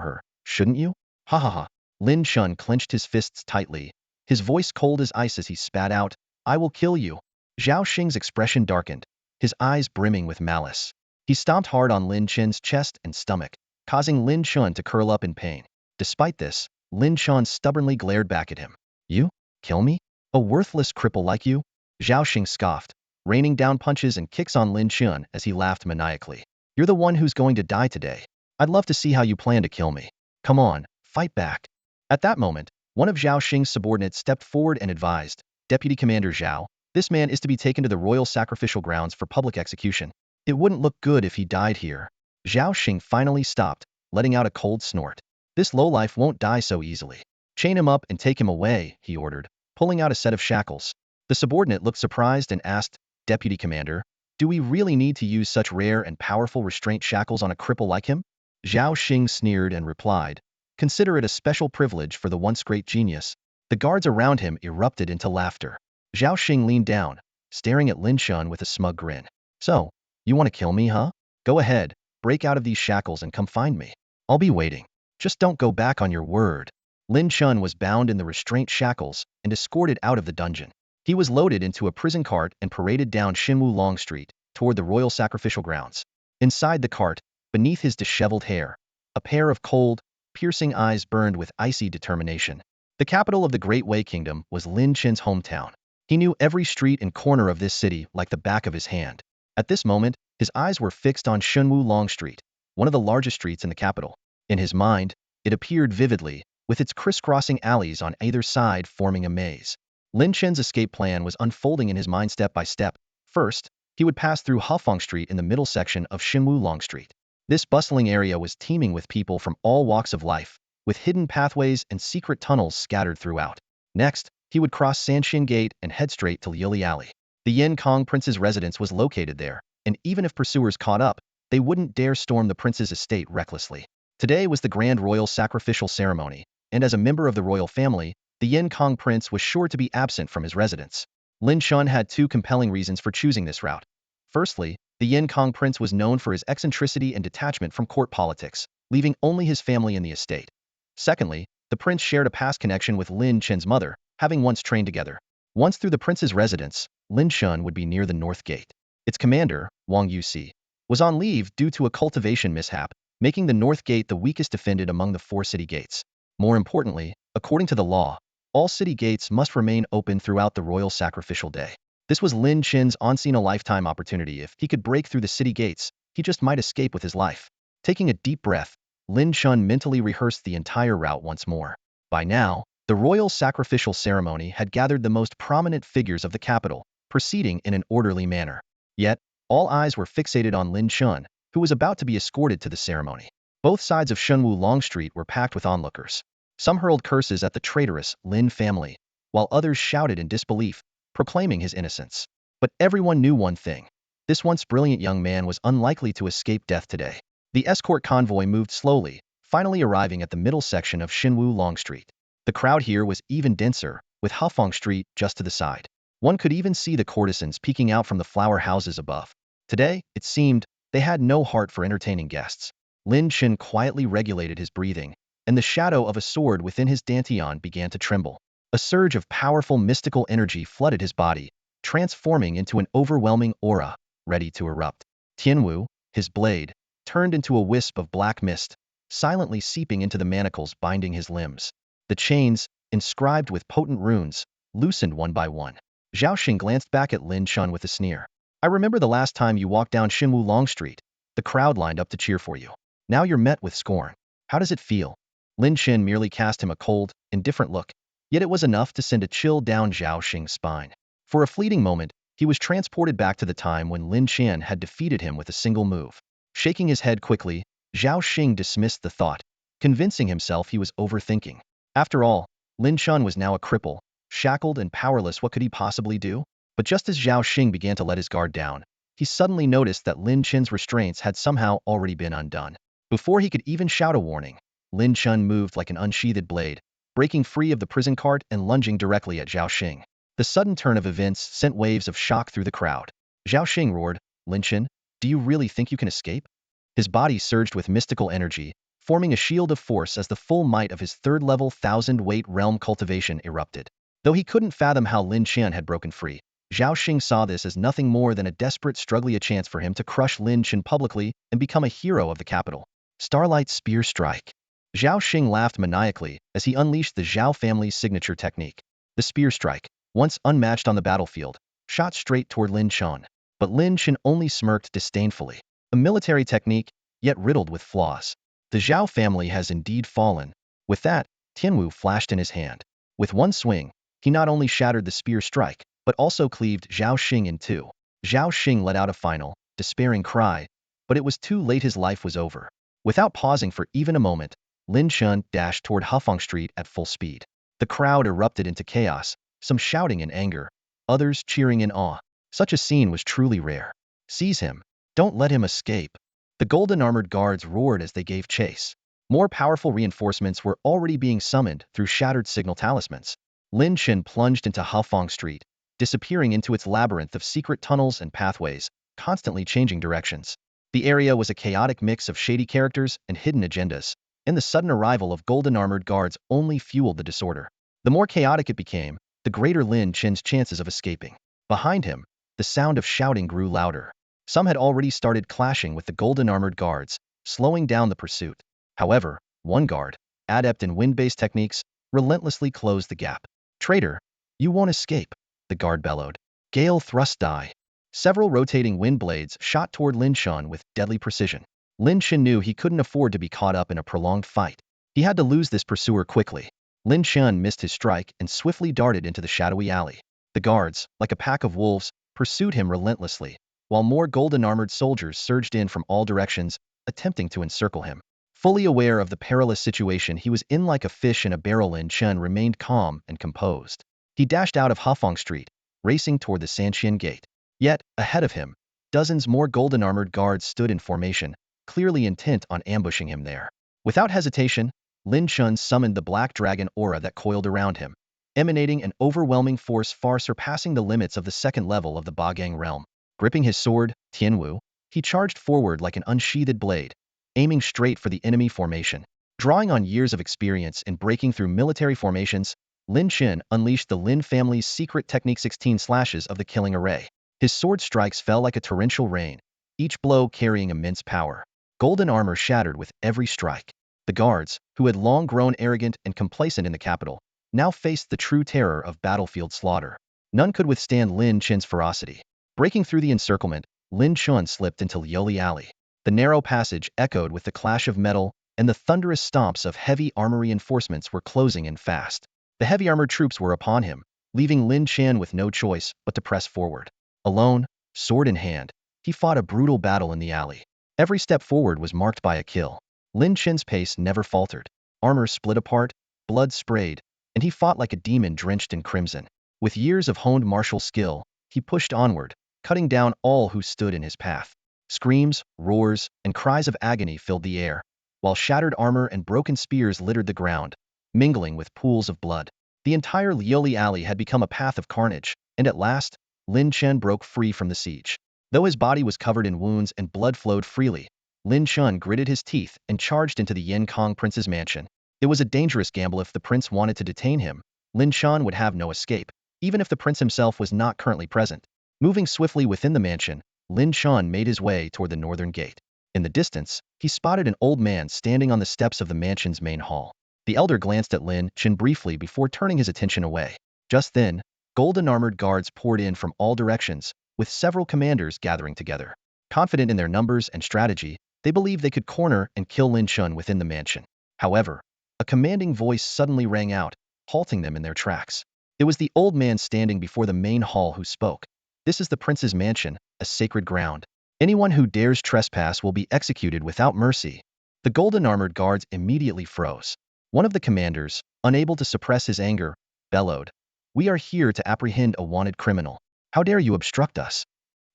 A: her, shouldn't you? Ha ha ha. Lin Chen clenched his fists tightly, his voice cold as ice as he spat out, I will kill you. Zhao Xing's expression darkened, his eyes brimming with malice. He stomped hard on Lin Chen's chest and stomach, causing Lin Chen to curl up in pain. Despite this, Lin Chen stubbornly glared back at him. You? Kill me? A worthless cripple like you? Zhao Xing scoffed, raining down punches and kicks on Lin Chen as he laughed maniacally. You're the one who's going to die today. I'd love to see how you plan to kill me. Come on, fight back. At that moment, one of Zhao Xing's subordinates stepped forward and advised, Deputy Commander Zhao, this man is to be taken to the royal sacrificial grounds for public execution. It wouldn't look good if he died here. Zhao Xing finally stopped, letting out a cold snort. This lowlife won't die so easily. Chain him up and take him away, he ordered, pulling out a set of shackles. The subordinate looked surprised and asked, Deputy Commander, do we really need to use such rare and powerful restraint shackles on a cripple like him? Zhao Xing sneered and replied, consider it a special privilege for the once great genius. The guards around him erupted into laughter. Zhao Xing leaned down, staring at Lin Chen with a smug grin. So, you want to kill me, huh? Go ahead, break out of these shackles and come find me. I'll be waiting. Just don't go back on your word. Lin Chen was bound in the restraint shackles and escorted out of the dungeon. He was loaded into a prison cart and paraded down Xinwu Long Street, toward the royal sacrificial grounds. Inside the cart, beneath his disheveled hair, a pair of cold, piercing eyes burned with icy determination. The capital of the Great Wei Kingdom was Lin Chen's hometown. He knew every street and corner of this city like the back of his hand. At this moment, his eyes were fixed on Xinwu Long Street, one of the largest streets in the capital. In his mind, it appeared vividly, with its crisscrossing alleys on either side forming a maze. Lin Chen's escape plan was unfolding in his mind step by step. First, he would pass through Hufeng Street in the middle section of Xinwu Long Street. This bustling area was teeming with people from all walks of life, with hidden pathways and secret tunnels scattered throughout. Next, he would cross Sanxin Gate and head straight to Yili Alley. The Yin Kong prince's residence was located there, and even if pursuers caught up, they wouldn't dare storm the prince's estate recklessly. Today was the grand royal sacrificial ceremony, and as a member of the royal family, the Yin Kong prince was sure to be absent from his residence. Lin Chen had two compelling reasons for choosing this route. Firstly, the Yin Kong prince was known for his eccentricity and detachment from court politics, leaving only his family in the estate. Secondly, the prince shared a past connection with Lin Chen's mother, having once trained together. Once through the prince's residence, Lin Chen would be near the north gate. Its commander, Wang Yuxi, was on leave due to a cultivation mishap, making the north gate the weakest defended among the 4 city gates. More importantly, according to the law, all city gates must remain open throughout the royal sacrificial day. This was Lin Chen's once-in-a-lifetime opportunity. If he could break through the city gates, he just might escape with his life. Taking a deep breath, Lin Chen mentally rehearsed the entire route once more. By now, the royal sacrificial ceremony had gathered the most prominent figures of the capital, proceeding in an orderly manner. Yet, all eyes were fixated on Lin Chen, who was about to be escorted to the ceremony. Both sides of Shenwu Long Street were packed with onlookers. Some hurled curses at the traitorous Lin family, while others shouted in disbelief, proclaiming his innocence. But everyone knew one thing. This once brilliant young man was unlikely to escape death today. The escort convoy moved slowly, finally arriving at the middle section of Shenwu Long Street. The crowd here was even denser, with Hafeng Street just to the side. One could even see the courtesans peeking out from the flower houses above. Today, it seemed, they had no heart for entertaining guests. Lin Chen quietly regulated his breathing, and the shadow of a sword within his dantian began to tremble. A surge of powerful mystical energy flooded his body, transforming into an overwhelming aura, ready to erupt. Tianwu, his blade, turned into a wisp of black mist, silently seeping into the manacles binding his limbs. The chains, inscribed with potent runes, loosened one by one. Zhao Xing glanced back at Lin Chen with a sneer. I remember the last time you walked down Shenwu Long Street. The crowd lined up to cheer for you. Now you're met with scorn. How does it feel? Lin Chen merely cast him a cold, indifferent look, yet it was enough to send a chill down Zhao Xing's spine. For a fleeting moment, he was transported back to the time when Lin Chen had defeated him with a single move. Shaking his head quickly, Zhao Xing dismissed the thought, convincing himself he was overthinking. After all, Lin Chen was now a cripple, shackled and powerless. What could he possibly do? But just as Zhao Xing began to let his guard down, he suddenly noticed that Lin Chen's restraints had somehow already been undone. Before he could even shout a warning, Lin Chen moved like an unsheathed blade, breaking free of the prison cart and lunging directly at Zhao Xing. The sudden turn of events sent waves of shock through the crowd. Zhao Xing roared, Lin Chen, do you really think you can escape? His body surged with mystical energy, forming a shield of force as the full might of his third-level 1000-weight realm cultivation erupted. Though he couldn't fathom how Lin Chen had broken free, Zhao Xing saw this as nothing more than a desperate a chance for him to crush Lin Chen publicly and become a hero of the capital. Starlight Spear Strike. Zhao Xing laughed maniacally as he unleashed the Zhao family's signature technique. The Spear Strike, once unmatched on the battlefield, shot straight toward Lin Chen. But Lin Chen only smirked disdainfully. A military technique, yet riddled with flaws. The Zhao family has indeed fallen. With that, Tianwu flashed in his hand. With one swing, he not only shattered the spear strike, but also cleaved Zhao Xing in two. Zhao Xing let out a final, despairing cry, but it was too late. His life was over. Without pausing for even a moment, Lin Chen dashed toward Hafeng Street at full speed. The crowd erupted into chaos, some shouting in anger, others cheering in awe. Such a scene was truly rare. Seize him. Don't let him escape. The golden-armored guards roared as they gave chase. More powerful reinforcements were already being summoned through shattered signal talismans. Lin Chen plunged into Hafeng Street, disappearing into its labyrinth of secret tunnels and pathways, constantly changing directions. The area was a chaotic mix of shady characters and hidden agendas, and the sudden arrival of golden-armored guards only fueled the disorder. The more chaotic it became, the greater Lin Chen's chances of escaping. Behind him, the sound of shouting grew louder. Some had already started clashing with the golden-armored guards, slowing down the pursuit. However, one guard, adept in wind-based techniques, relentlessly closed the gap. Traitor, you won't escape, the guard bellowed. Gale thrust die. Several rotating wind blades shot toward Lin Chen with deadly precision. Lin Chen knew he couldn't afford to be caught up in a prolonged fight. He had to lose this pursuer quickly. Lin Chen missed his strike and swiftly darted into the shadowy alley. The guards, like a pack of wolves, pursued him relentlessly, while more golden-armored soldiers surged in from all directions, attempting to encircle him. Fully aware of the perilous situation he was in like a fish in a barrel, Lin Chen remained calm and composed. He dashed out of Hafeng Street, racing toward the Sanqian Gate. Yet, ahead of him, dozens more golden-armored guards stood in formation, clearly intent on ambushing him there. Without hesitation, Lin Chen summoned the black dragon aura that coiled around him, emanating an overwhelming force far surpassing the limits of the second level of the Bagang realm. Gripping his sword, Tianwu, he charged forward like an unsheathed blade, aiming straight for the enemy formation. Drawing on years of experience in breaking through military formations, Lin Chen unleashed the Lin family's secret technique 16 slashes of the killing array. His sword strikes fell like a torrential rain, each blow carrying immense power. Golden armor shattered with every strike. The guards, who had long grown arrogant and complacent in the capital, now faced the true terror of battlefield slaughter. None could withstand Lin Chen's ferocity. Breaking through the encirclement, Lin Chen slipped into Lioli Alley. The narrow passage echoed with the clash of metal, and the thunderous stomps of heavy armor reinforcements were closing in fast. The heavy armored troops were upon him, leaving Lin Chen with no choice but to press forward. Alone, sword in hand, he fought a brutal battle in the alley. Every step forward was marked by a kill. Lin Chen's pace never faltered. Armor split apart, blood sprayed, and he fought like a demon drenched in crimson. With years of honed martial skill, he pushed onward, cutting down all who stood in his path. Screams, roars, and cries of agony filled the air, while shattered armor and broken spears littered the ground, mingling with pools of blood. The entire Lioli Alley had become a path of carnage, and at last, Lin Chen broke free from the siege. Though his body was covered in wounds and blood flowed freely, Lin Chen gritted his teeth and charged into the Yin Kong prince's mansion. It was a dangerous gamble. If the prince wanted to detain him, Lin Chen would have no escape, even if the prince himself was not currently present. Moving swiftly within the mansion, Lin Chen made his way toward the northern gate. In the distance, he spotted an old man standing on the steps of the mansion's main hall. The elder glanced at Lin Chen briefly before turning his attention away. Just then, golden armored guards poured in from all directions, with several commanders gathering together. Confident in their numbers and strategy, they believed they could corner and kill Lin Chen within the mansion. However, a commanding voice suddenly rang out, halting them in their tracks. It was the old man standing before the main hall who spoke. This is the prince's mansion, a sacred ground. Anyone who dares trespass will be executed without mercy. The golden armored guards immediately froze. One of the commanders, unable to suppress his anger, bellowed, "We are here to apprehend a wanted criminal. How dare you obstruct us?"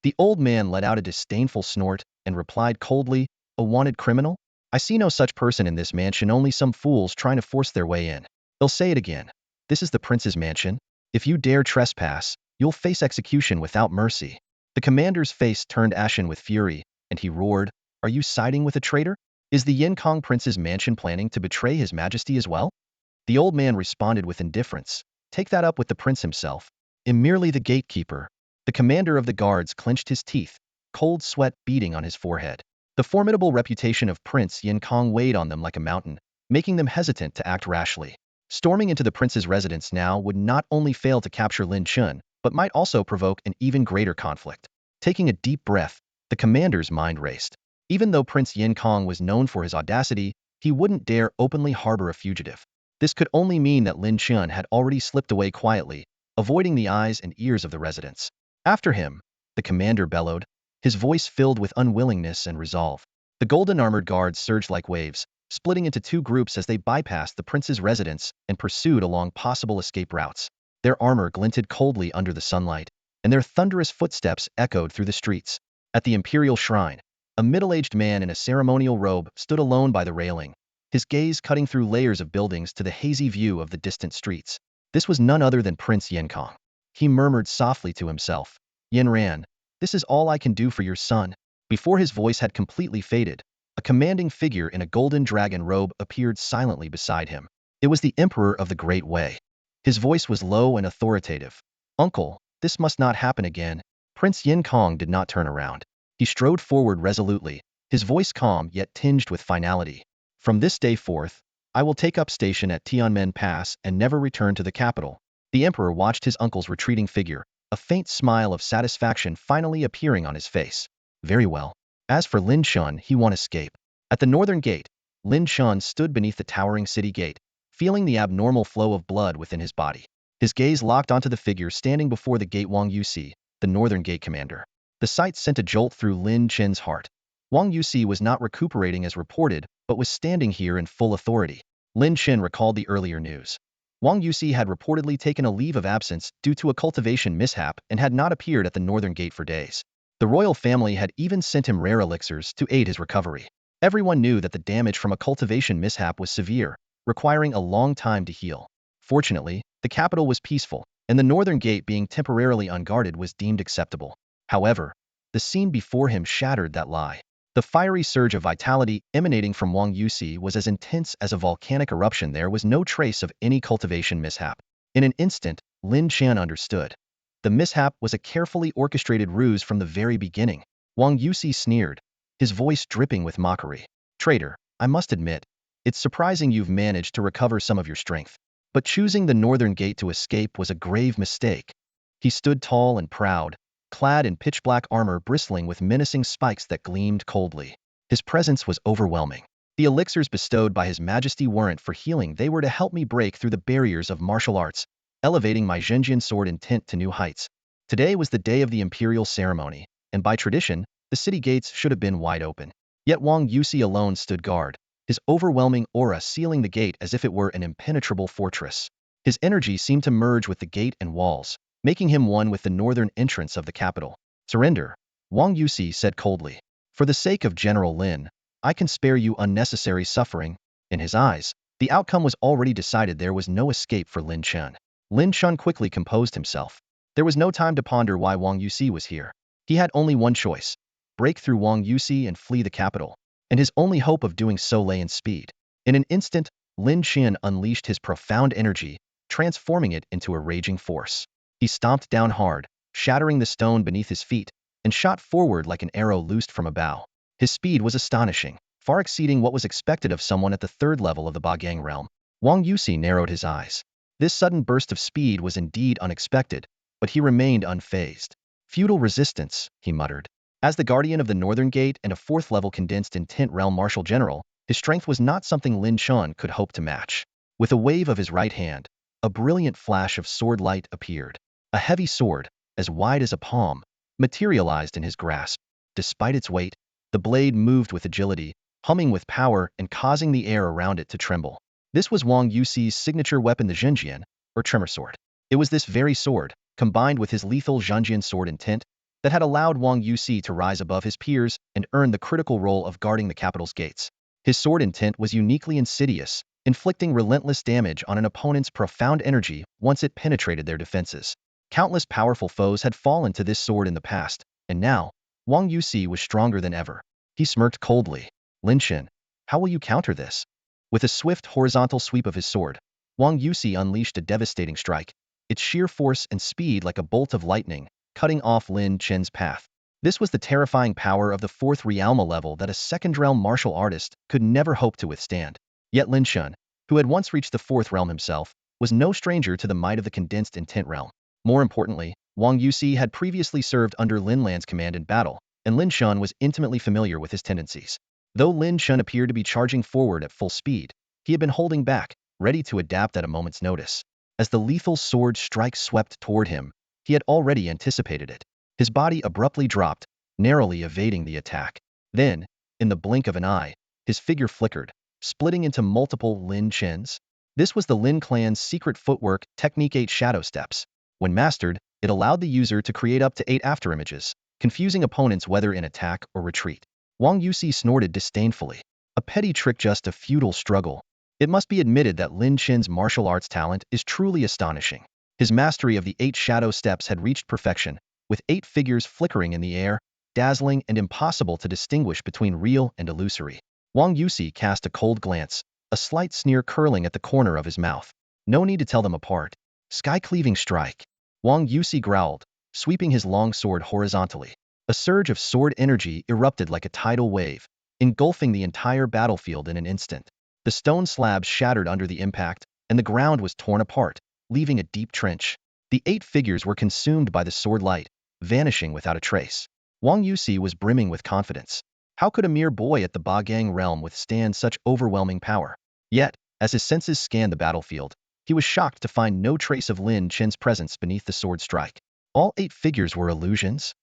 A: The old man let out a disdainful snort and replied coldly, "A wanted criminal? I see no such person in this mansion, only some fools trying to force their way in." "I'll say it again. This is the prince's mansion. If you dare trespass, you'll face execution without mercy." The commander's face turned ashen with fury, and he roared, "Are you siding with a traitor? Is the Yin Kong prince's mansion planning to betray his majesty as well?" The old man responded with indifference, "Take that up with the prince himself. I'm merely the gatekeeper." The commander of the guards clenched his teeth, cold sweat beading on his forehead. The formidable reputation of Prince Yin Kong weighed on them like a mountain, making them hesitant to act rashly. Storming into the prince's residence now would not only fail to capture Lin Chen, but might also provoke an even greater conflict. Taking a deep breath, the commander's mind raced. Even though Prince Yin Kong was known for his audacity, he wouldn't dare openly harbor a fugitive. This could only mean that Lin Chen had already slipped away quietly, avoiding the eyes and ears of the residents. "After him," the commander bellowed, his voice filled with unwillingness and resolve. The golden armored guards surged like waves, splitting into two groups as they bypassed the prince's residence and pursued along possible escape routes. Their armor glinted coldly under the sunlight, and their thunderous footsteps echoed through the streets. At the imperial shrine, a middle-aged man in a ceremonial robe stood alone by the railing, his gaze cutting through layers of buildings to the hazy view of the distant streets. This was none other than Prince Yin Kong. He murmured softly to himself, "Yin Ran, this is all I can do for your son." Before his voice had completely faded, a commanding figure in a golden dragon robe appeared silently beside him. It was the Emperor of the Great Way. His voice was low and authoritative. "Uncle, this must not happen again." Prince Yin Kong did not turn around. He strode forward resolutely, his voice calm yet tinged with finality. "From this day forth, I will take up station at Tianmen Pass and never return to the capital." The Emperor watched his uncle's retreating figure, a faint smile of satisfaction finally appearing on his face. "Very well. As for Lin Chen, he won't escape." At the northern gate, Lin Chen stood beneath the towering city gate, feeling the abnormal flow of blood within his body. His gaze locked onto the figure standing before the gate, Wang Yusi, the northern gate commander. The sight sent a jolt through Lin Chen's heart. Wang Yusi was not recuperating as reported, but was standing here in full authority. Lin Chen recalled the earlier news. Wang Yusi had reportedly taken a leave of absence due to a cultivation mishap and had not appeared at the northern gate for days. The royal family had even sent him rare elixirs to aid his recovery. Everyone knew that the damage from a cultivation mishap was severe, requiring a long time to heal. Fortunately, the capital was peaceful, and the northern gate being temporarily unguarded was deemed acceptable. However, the scene before him shattered that lie. The fiery surge of vitality emanating from Wang Yusi was as intense as a volcanic eruption. There was no trace of any cultivation mishap. In an instant, Lin Chen understood. The mishap was a carefully orchestrated ruse from the very beginning. Wang Yusi sneered, his voice dripping with mockery. "Traitor, I must admit, it's surprising you've managed to recover some of your strength. But choosing the northern gate to escape was a grave mistake." He stood tall and proud, clad in pitch-black armor bristling with menacing spikes that gleamed coldly. His presence was overwhelming. The elixirs bestowed by His Majesty weren't for healing, they were to help me break through the barriers of martial arts, elevating my Zhenjian sword intent to new heights. Today was the day of the imperial ceremony, and by tradition, the city gates should have been wide open. Yet Wang Yusi alone stood guard, his overwhelming aura sealing the gate as if it were an impenetrable fortress. His energy seemed to merge with the gate and walls, making him one with the northern entrance of the capital. Surrender, Wang Yusi said coldly. For the sake of General Lin, I can spare you unnecessary suffering. In his eyes, the outcome was already decided. There was no escape for Lin Chen. Lin Chen quickly composed himself. There was no time to ponder why Wang Yusi was here. He had only one choice: break through Wang Yusi and flee the capital. And his only hope of doing so lay in speed. In an instant, Lin Chen unleashed his profound energy, transforming it into a raging force. He stomped down hard, shattering the stone beneath his feet, and shot forward like an arrow loosed from a bow. His speed was astonishing, far exceeding what was expected of someone at the third level of the Bagang realm. Wang Yusi narrowed his eyes. This sudden burst of speed was indeed unexpected, but he remained unfazed. Futile resistance, he muttered. As the guardian of the northern gate and a fourth-level condensed intent realm martial general, his strength was not something Lin Chen could hope to match. With a wave of his right hand, a brilliant flash of sword light appeared. A heavy sword, as wide as a palm, materialized in his grasp. Despite its weight, the blade moved with agility, humming with power and causing the air around it to tremble. This was Wang Yusi's signature weapon, the Zhenjian, or Tremor Sword. It was this very sword, combined with his lethal Zhenjian sword intent, that had allowed Wang Yusi to rise above his peers and earn the critical role of guarding the capital's gates. His sword intent was uniquely insidious, inflicting relentless damage on an opponent's profound energy once it penetrated their defenses. Countless powerful foes had fallen to this sword in the past, and now, Wang Yusi was stronger than ever. He smirked coldly. Lin Chen, how will you counter this? With a swift horizontal sweep of his sword, Wang Yusi unleashed a devastating strike, its sheer force and speed like a bolt of lightning, cutting off Lin Chen's path. This was the terrifying power of the fourth realm level that a second-realm martial artist could never hope to withstand. Yet Lin Chen, who had once reached the fourth realm himself, was no stranger to the might of the condensed intent realm. More importantly, Wang Yusi had previously served under Lin Lan's command in battle, and Lin Chen was intimately familiar with his tendencies. Though Lin Chen appeared to be charging forward at full speed, he had been holding back, ready to adapt at a moment's notice. As the lethal sword strike swept toward him, he had already anticipated it. His body abruptly dropped, narrowly evading the attack. Then, in the blink of an eye, his figure flickered, splitting into multiple Lin Chens. This was the Lin clan's secret footwork technique, 8 shadow steps. When mastered, it allowed the user to create up to 8 afterimages, confusing opponents whether in attack or retreat. Wang Yusi snorted disdainfully. A petty trick, just a futile struggle. It must be admitted that Lin Chen's martial arts talent is truly astonishing. His mastery of the 8 shadow steps had reached perfection, with 8 figures flickering in the air, dazzling and impossible to distinguish between real and illusory. Wang Yusi cast a cold glance, a slight sneer curling at the corner of his mouth. No need to tell them apart. Sky-cleaving strike. Wang Yusi growled, sweeping his long sword horizontally. A surge of sword energy erupted like a tidal wave, engulfing the entire battlefield in an instant. The stone slabs shattered under the impact, and the ground was torn apart, leaving a deep trench. The 8 figures were consumed by the sword light, vanishing without a trace. Wang Yusi was brimming with confidence. How could a mere boy at the Bagang realm withstand such overwhelming power? Yet, as his senses scanned the battlefield, he was shocked to find no trace of Lin Chen's presence beneath the sword strike. All 8 figures were illusions?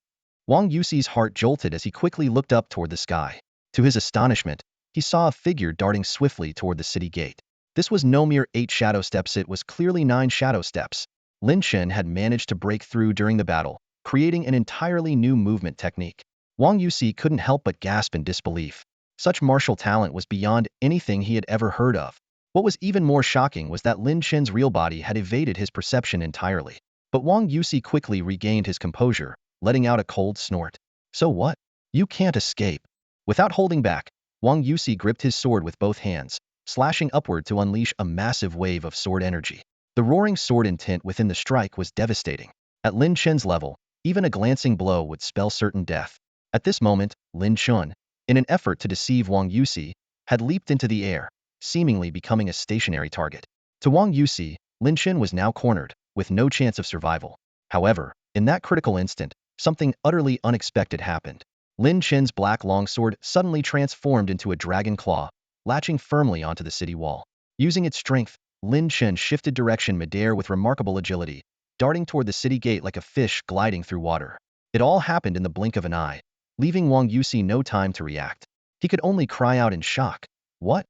A: Wang Yusi's heart jolted as he quickly looked up toward the sky. To his astonishment, he saw a figure darting swiftly toward the city gate. This was no mere 8 shadow steps, it was clearly 9 shadow steps. Lin Chen had managed to break through during the battle, creating an entirely new movement technique. Wang Yusi couldn't help but gasp in disbelief. Such martial talent was beyond anything he had ever heard of. What was even more shocking was that Lin Chen's real body had evaded his perception entirely. But Wang Yusi quickly regained his composure, letting out a cold snort. So what? You can't escape. Without holding back, Wang Yusi gripped his sword with both hands, slashing upward to unleash a massive wave of sword energy. The roaring sword intent within the strike was devastating. At Lin Chen's level, even a glancing blow would spell certain death. At this moment, Lin Chen, in an effort to deceive Wang Yusi, had leaped into the air, seemingly becoming a stationary target. To Wang Yusi, Lin Chen was now cornered, with no chance of survival. However, in that critical instant, something utterly unexpected happened. Lin Chen's black longsword suddenly transformed into a dragon claw, latching firmly onto the city wall. Using its strength, Lin Chen shifted direction midair with remarkable agility, darting toward the city gate like a fish gliding through water. It all happened in the blink of an eye, leaving Wang Yusi no time to react. He could only cry out in shock. What?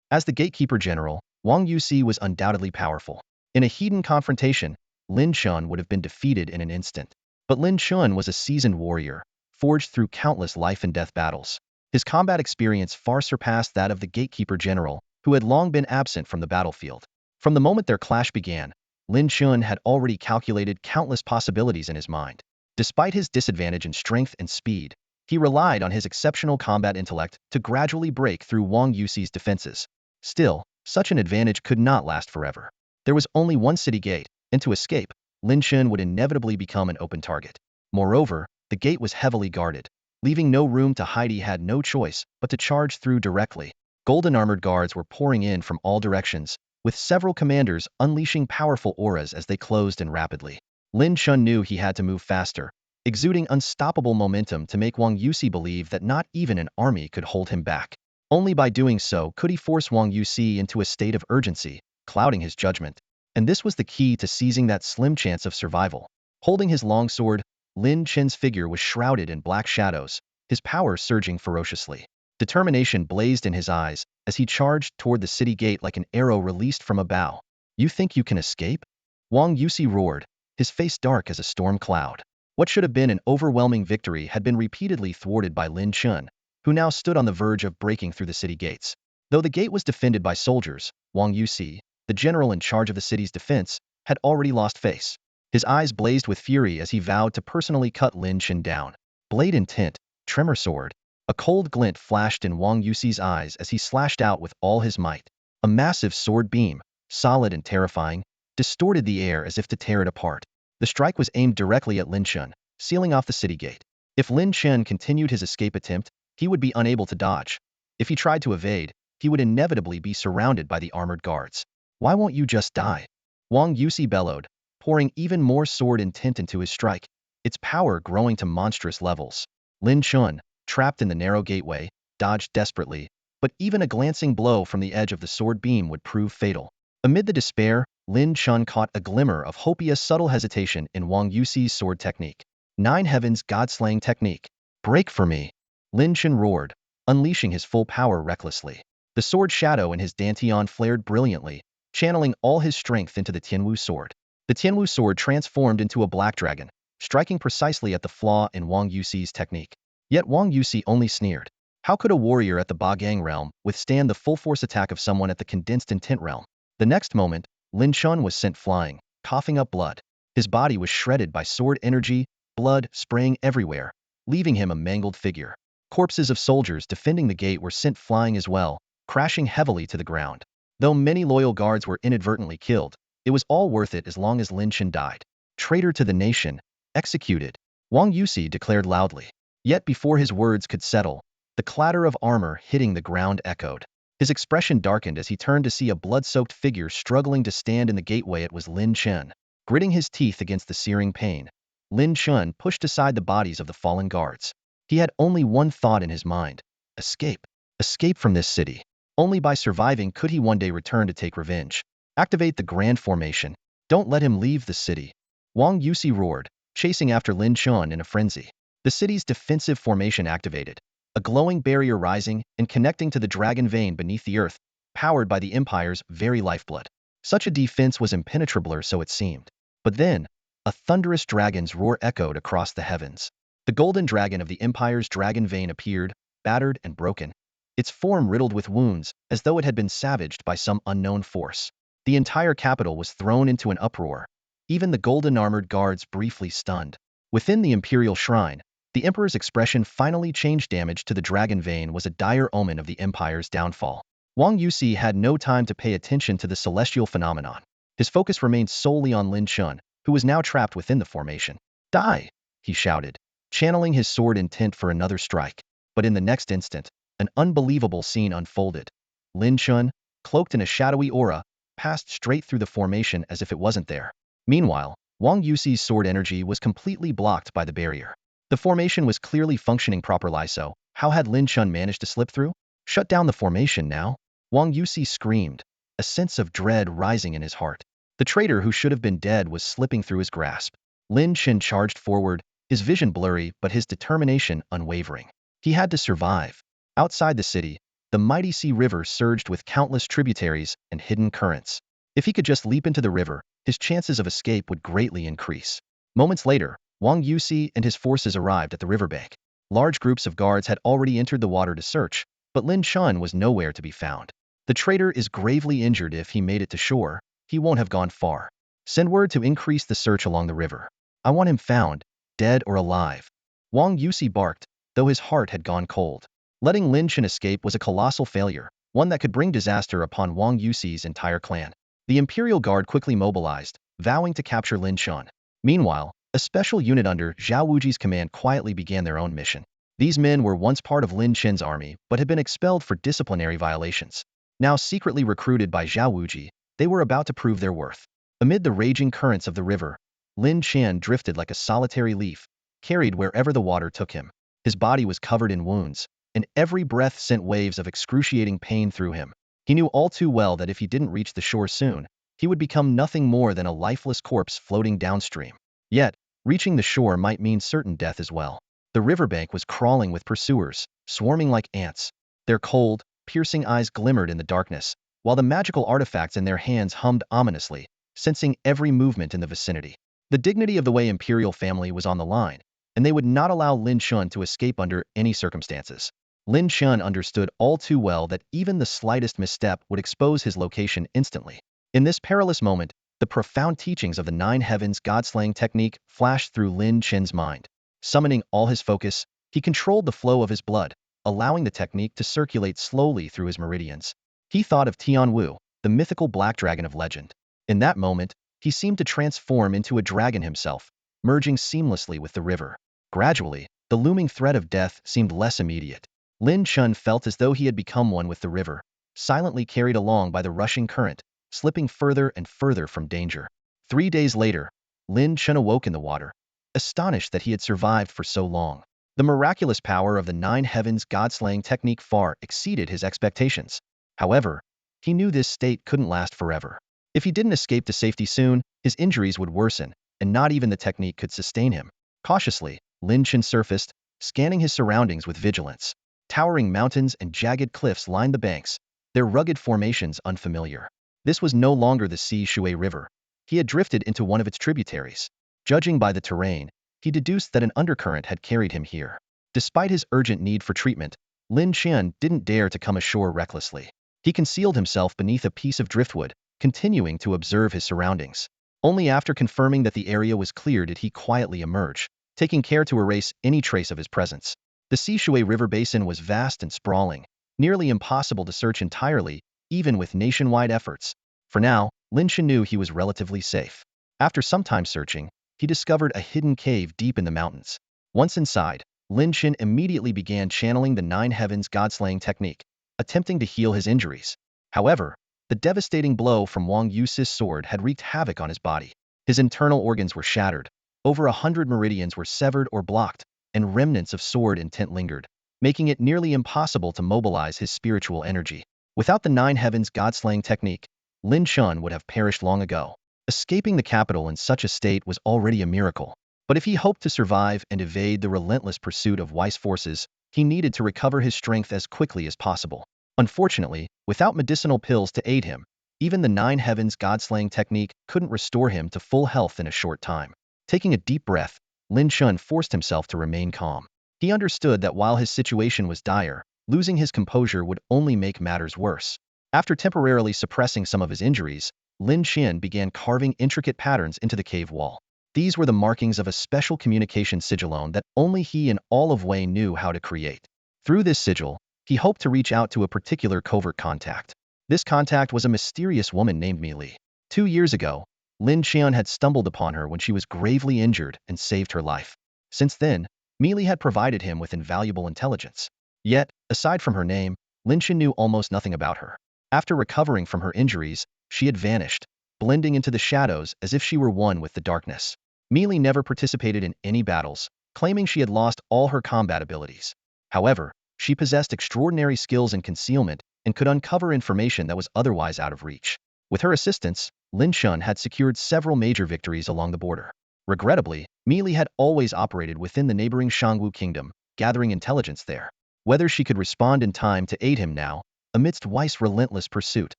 A: As the gatekeeper general, Wang Yusi was undoubtedly powerful. In a heated confrontation, Lin Chen would have been defeated in an instant. But Lin Chen was a seasoned warrior, forged through countless life-and-death battles. His combat experience far surpassed that of the gatekeeper general, who had long been absent from the battlefield. From the moment their clash began, Lin Chen had already calculated countless possibilities in his mind. Despite his disadvantage in strength and speed, he relied on his exceptional combat intellect to gradually break through Wang Yusi's defenses. Still, such an advantage could not last forever. There was only one city gate, and to escape, Lin Chen would inevitably become an open target. Moreover, the gate was heavily guarded, leaving no room to hide. He had no choice but to charge through directly. Golden armored guards were pouring in from all directions, with several commanders unleashing powerful auras as they closed in rapidly. Lin Chen knew he had to move faster, exuding unstoppable momentum to make Wang Yusi believe that not even an army could hold him back. Only by doing so could he force Wang Yusi into a state of urgency, clouding his judgment. And this was the key to seizing that slim chance of survival. Holding his longsword, Lin Chen's figure was shrouded in black shadows, his power surging ferociously. Determination blazed in his eyes as he charged toward the city gate like an arrow released from a bow. You think you can escape? Wang Yusi roared, his face dark as a storm cloud. What should have been an overwhelming victory had been repeatedly thwarted by Lin Chen, who now stood on the verge of breaking through the city gates. Though the gate was defended by soldiers, Wang Yusi, the general in charge of the city's defense, had already lost face. His eyes blazed with fury as he vowed to personally cut Lin Chen down. Blade intent, tremor sword. A cold glint flashed in Wang Yusi's eyes as he slashed out with all his might. A massive sword beam, solid and terrifying, distorted the air as if to tear it apart. The strike was aimed directly at Lin Chen, sealing off the city gate. If Lin Chen continued his escape attempt, he would be unable to dodge. If he tried to evade, he would inevitably be surrounded by the armored guards. Why won't you just die? Wang Yusi bellowed, pouring even more sword intent into his strike, its power growing to monstrous levels. Lin Chen, trapped in the narrow gateway, dodged desperately, but even a glancing blow from the edge of the sword beam would prove fatal. Amid the despair, Lin Chen caught a glimmer of hope, a subtle hesitation in Wang Yusi's sword technique. Nine Heavens God-slaying technique. Break for me! Lin Chen roared, unleashing his full power recklessly. The sword shadow in his dantian flared brilliantly, channeling all his strength into the Tianwu sword. The Tianwu sword transformed into a black dragon, striking precisely at the flaw in Wang Yusi's technique. Yet Wang Yusi only sneered. How could a warrior at the Bagang realm withstand the full-force attack of someone at the condensed intent realm? The next moment, Lin Chen was sent flying, coughing up blood. His body was shredded by sword energy, blood spraying everywhere, leaving him a mangled figure. Corpses of soldiers defending the gate were sent flying as well, crashing heavily to the ground. Though many loyal guards were inadvertently killed, it was all worth it as long as Lin Chen died. Traitor to the nation, executed, Wang Yusi declared loudly. Yet before his words could settle, the clatter of armor hitting the ground echoed. His expression darkened as he turned to see a blood-soaked figure struggling to stand in the gateway. It was Lin Chen. Gritting his teeth against the searing pain, Lin Chen pushed aside the bodies of the fallen guards. He had only one thought in his mind: escape. Escape from this city. Only by surviving could he one day return to take revenge. Activate the Grand Formation. Don't let him leave the city. Wang Yusi roared, chasing after Lin Chen in a frenzy. The city's defensive formation activated, a glowing barrier rising and connecting to the dragon vein beneath the earth, powered by the Empire's very lifeblood. Such a defense was impenetrable, or so it seemed. But then, a thunderous dragon's roar echoed across the heavens. The golden dragon of the Empire's dragon vein appeared, battered and broken, its form riddled with wounds, as though it had been savaged by some unknown force. The entire capital was thrown into an uproar, even the golden armored guards briefly stunned. Within the Imperial Shrine, the Emperor's expression finally changed. Damage to the dragon vein was a dire omen of the Empire's downfall. Wang Yusi had no time to pay attention to the celestial phenomenon. His focus remained solely on Lin Chen, who was now trapped within the formation. Die! He shouted, channeling his sword intent for another strike. But in the next instant, an unbelievable scene unfolded. Lin Chen, cloaked in a shadowy aura, passed straight through the formation as if it wasn't there. Meanwhile, Wang Yusi's sword energy was completely blocked by the barrier. The formation was clearly functioning properly, so how had Lin Chen managed to slip through? Shut down the formation now? Wang Yusi screamed, a sense of dread rising in his heart. The traitor who should have been dead was slipping through his grasp. Lin Chen charged forward, his vision blurry but his determination unwavering. He had to survive. Outside the city, the mighty sea river surged with countless tributaries and hidden currents. If he could just leap into the river, his chances of escape would greatly increase. Moments later, Wang Yusi and his forces arrived at the riverbank. Large groups of guards had already entered the water to search, but Lin Chen was nowhere to be found. The traitor is gravely injured. If he made it to shore, he won't have gone far. Send word to increase the search along the river. I want him found, dead or alive. Wang Yusi barked, though his heart had gone cold. Letting Lin Chen escape was a colossal failure, one that could bring disaster upon Wang Yusi's entire clan. The Imperial Guard quickly mobilized, vowing to capture Lin Chen. Meanwhile, a special unit under Zhao Wuji's command quietly began their own mission. These men were once part of Lin Chen's army but had been expelled for disciplinary violations. Now secretly recruited by Zhao Wuji, they were about to prove their worth. Amid the raging currents of the river, Lin Chen drifted like a solitary leaf, carried wherever the water took him. His body was covered in wounds, and every breath sent waves of excruciating pain through him. He knew all too well that if he didn't reach the shore soon, he would become nothing more than a lifeless corpse floating downstream. Yet, reaching the shore might mean certain death as well. The riverbank was crawling with pursuers, swarming like ants. Their cold, piercing eyes glimmered in the darkness, while the magical artifacts in their hands hummed ominously, sensing every movement in the vicinity. The dignity of the Wei imperial family was on the line, and they would not allow Lin Chen to escape under any circumstances. Lin Chen understood all too well that even the slightest misstep would expose his location instantly. In this perilous moment, the profound teachings of the Nine Heavens God-slaying technique flashed through Lin Chen's mind. Summoning all his focus, he controlled the flow of his blood, allowing the technique to circulate slowly through his meridians. He thought of Tianwu, the mythical black dragon of legend. In that moment, he seemed to transform into a dragon himself, merging seamlessly with the river. Gradually, the looming threat of death seemed less immediate. Lin Chen felt as though he had become one with the river, silently carried along by the rushing current, slipping further and further from danger. 3 days later, Lin Chen awoke in the water, astonished that he had survived for so long. The miraculous power of the Nine Heavens God-slaying technique far exceeded his expectations. However, he knew this state couldn't last forever. If he didn't escape to safety soon, his injuries would worsen, and not even the technique could sustain him. Cautiously, Lin Chen surfaced, scanning his surroundings with vigilance. Towering mountains and jagged cliffs lined the banks, their rugged formations unfamiliar. This was no longer the Xi Shui River. He had drifted into one of its tributaries. Judging by the terrain, he deduced that an undercurrent had carried him here. Despite his urgent need for treatment, Lin Chen didn't dare to come ashore recklessly. He concealed himself beneath a piece of driftwood, continuing to observe his surroundings. Only after confirming that the area was clear did he quietly emerge, taking care to erase any trace of his presence. The Xi Shui River basin was vast and sprawling, nearly impossible to search entirely, even with nationwide efforts. For now, Lin Chen knew he was relatively safe. After some time searching, he discovered a hidden cave deep in the mountains. Once inside, Lin Chen immediately began channeling the Nine Heavens God-slaying technique, attempting to heal his injuries. However, the devastating blow from Wang Yusi's sword had wreaked havoc on his body. His internal organs were shattered, over 100 meridians were severed or blocked, and remnants of sword intent lingered, making it nearly impossible to mobilize his spiritual energy. Without the Nine Heavens God-slaying technique, Lin Chen would have perished long ago. Escaping the capital in such a state was already a miracle. But if he hoped to survive and evade the relentless pursuit of Weiss forces, he needed to recover his strength as quickly as possible. Unfortunately, without medicinal pills to aid him, even the Nine Heavens God-slaying technique couldn't restore him to full health in a short time. Taking a deep breath, Lin Chen forced himself to remain calm. He understood that while his situation was dire, losing his composure would only make matters worse. After temporarily suppressing some of his injuries, Lin Chen began carving intricate patterns into the cave wall. These were the markings of a special communication sigillone that only he and all of Wei knew how to create. Through this sigil, he hoped to reach out to a particular covert contact. This contact was a mysterious woman named Mi Li. 2 years ago, Lin Chen had stumbled upon her when she was gravely injured and saved her life. Since then, Mi Li had provided him with invaluable intelligence. Yet, aside from her name, Lin Chen knew almost nothing about her. After recovering from her injuries, she had vanished, blending into the shadows as if she were one with the darkness. Mi Li never participated in any battles, claiming she had lost all her combat abilities. However, she possessed extraordinary skills in concealment and could uncover information that was otherwise out of reach. With her assistance, Lin Chen had secured several major victories along the border. Regrettably, Meili had always operated within the neighboring Shangwu kingdom, gathering intelligence there. Whether she could respond in time to aid him now, amidst Weiss' relentless pursuit,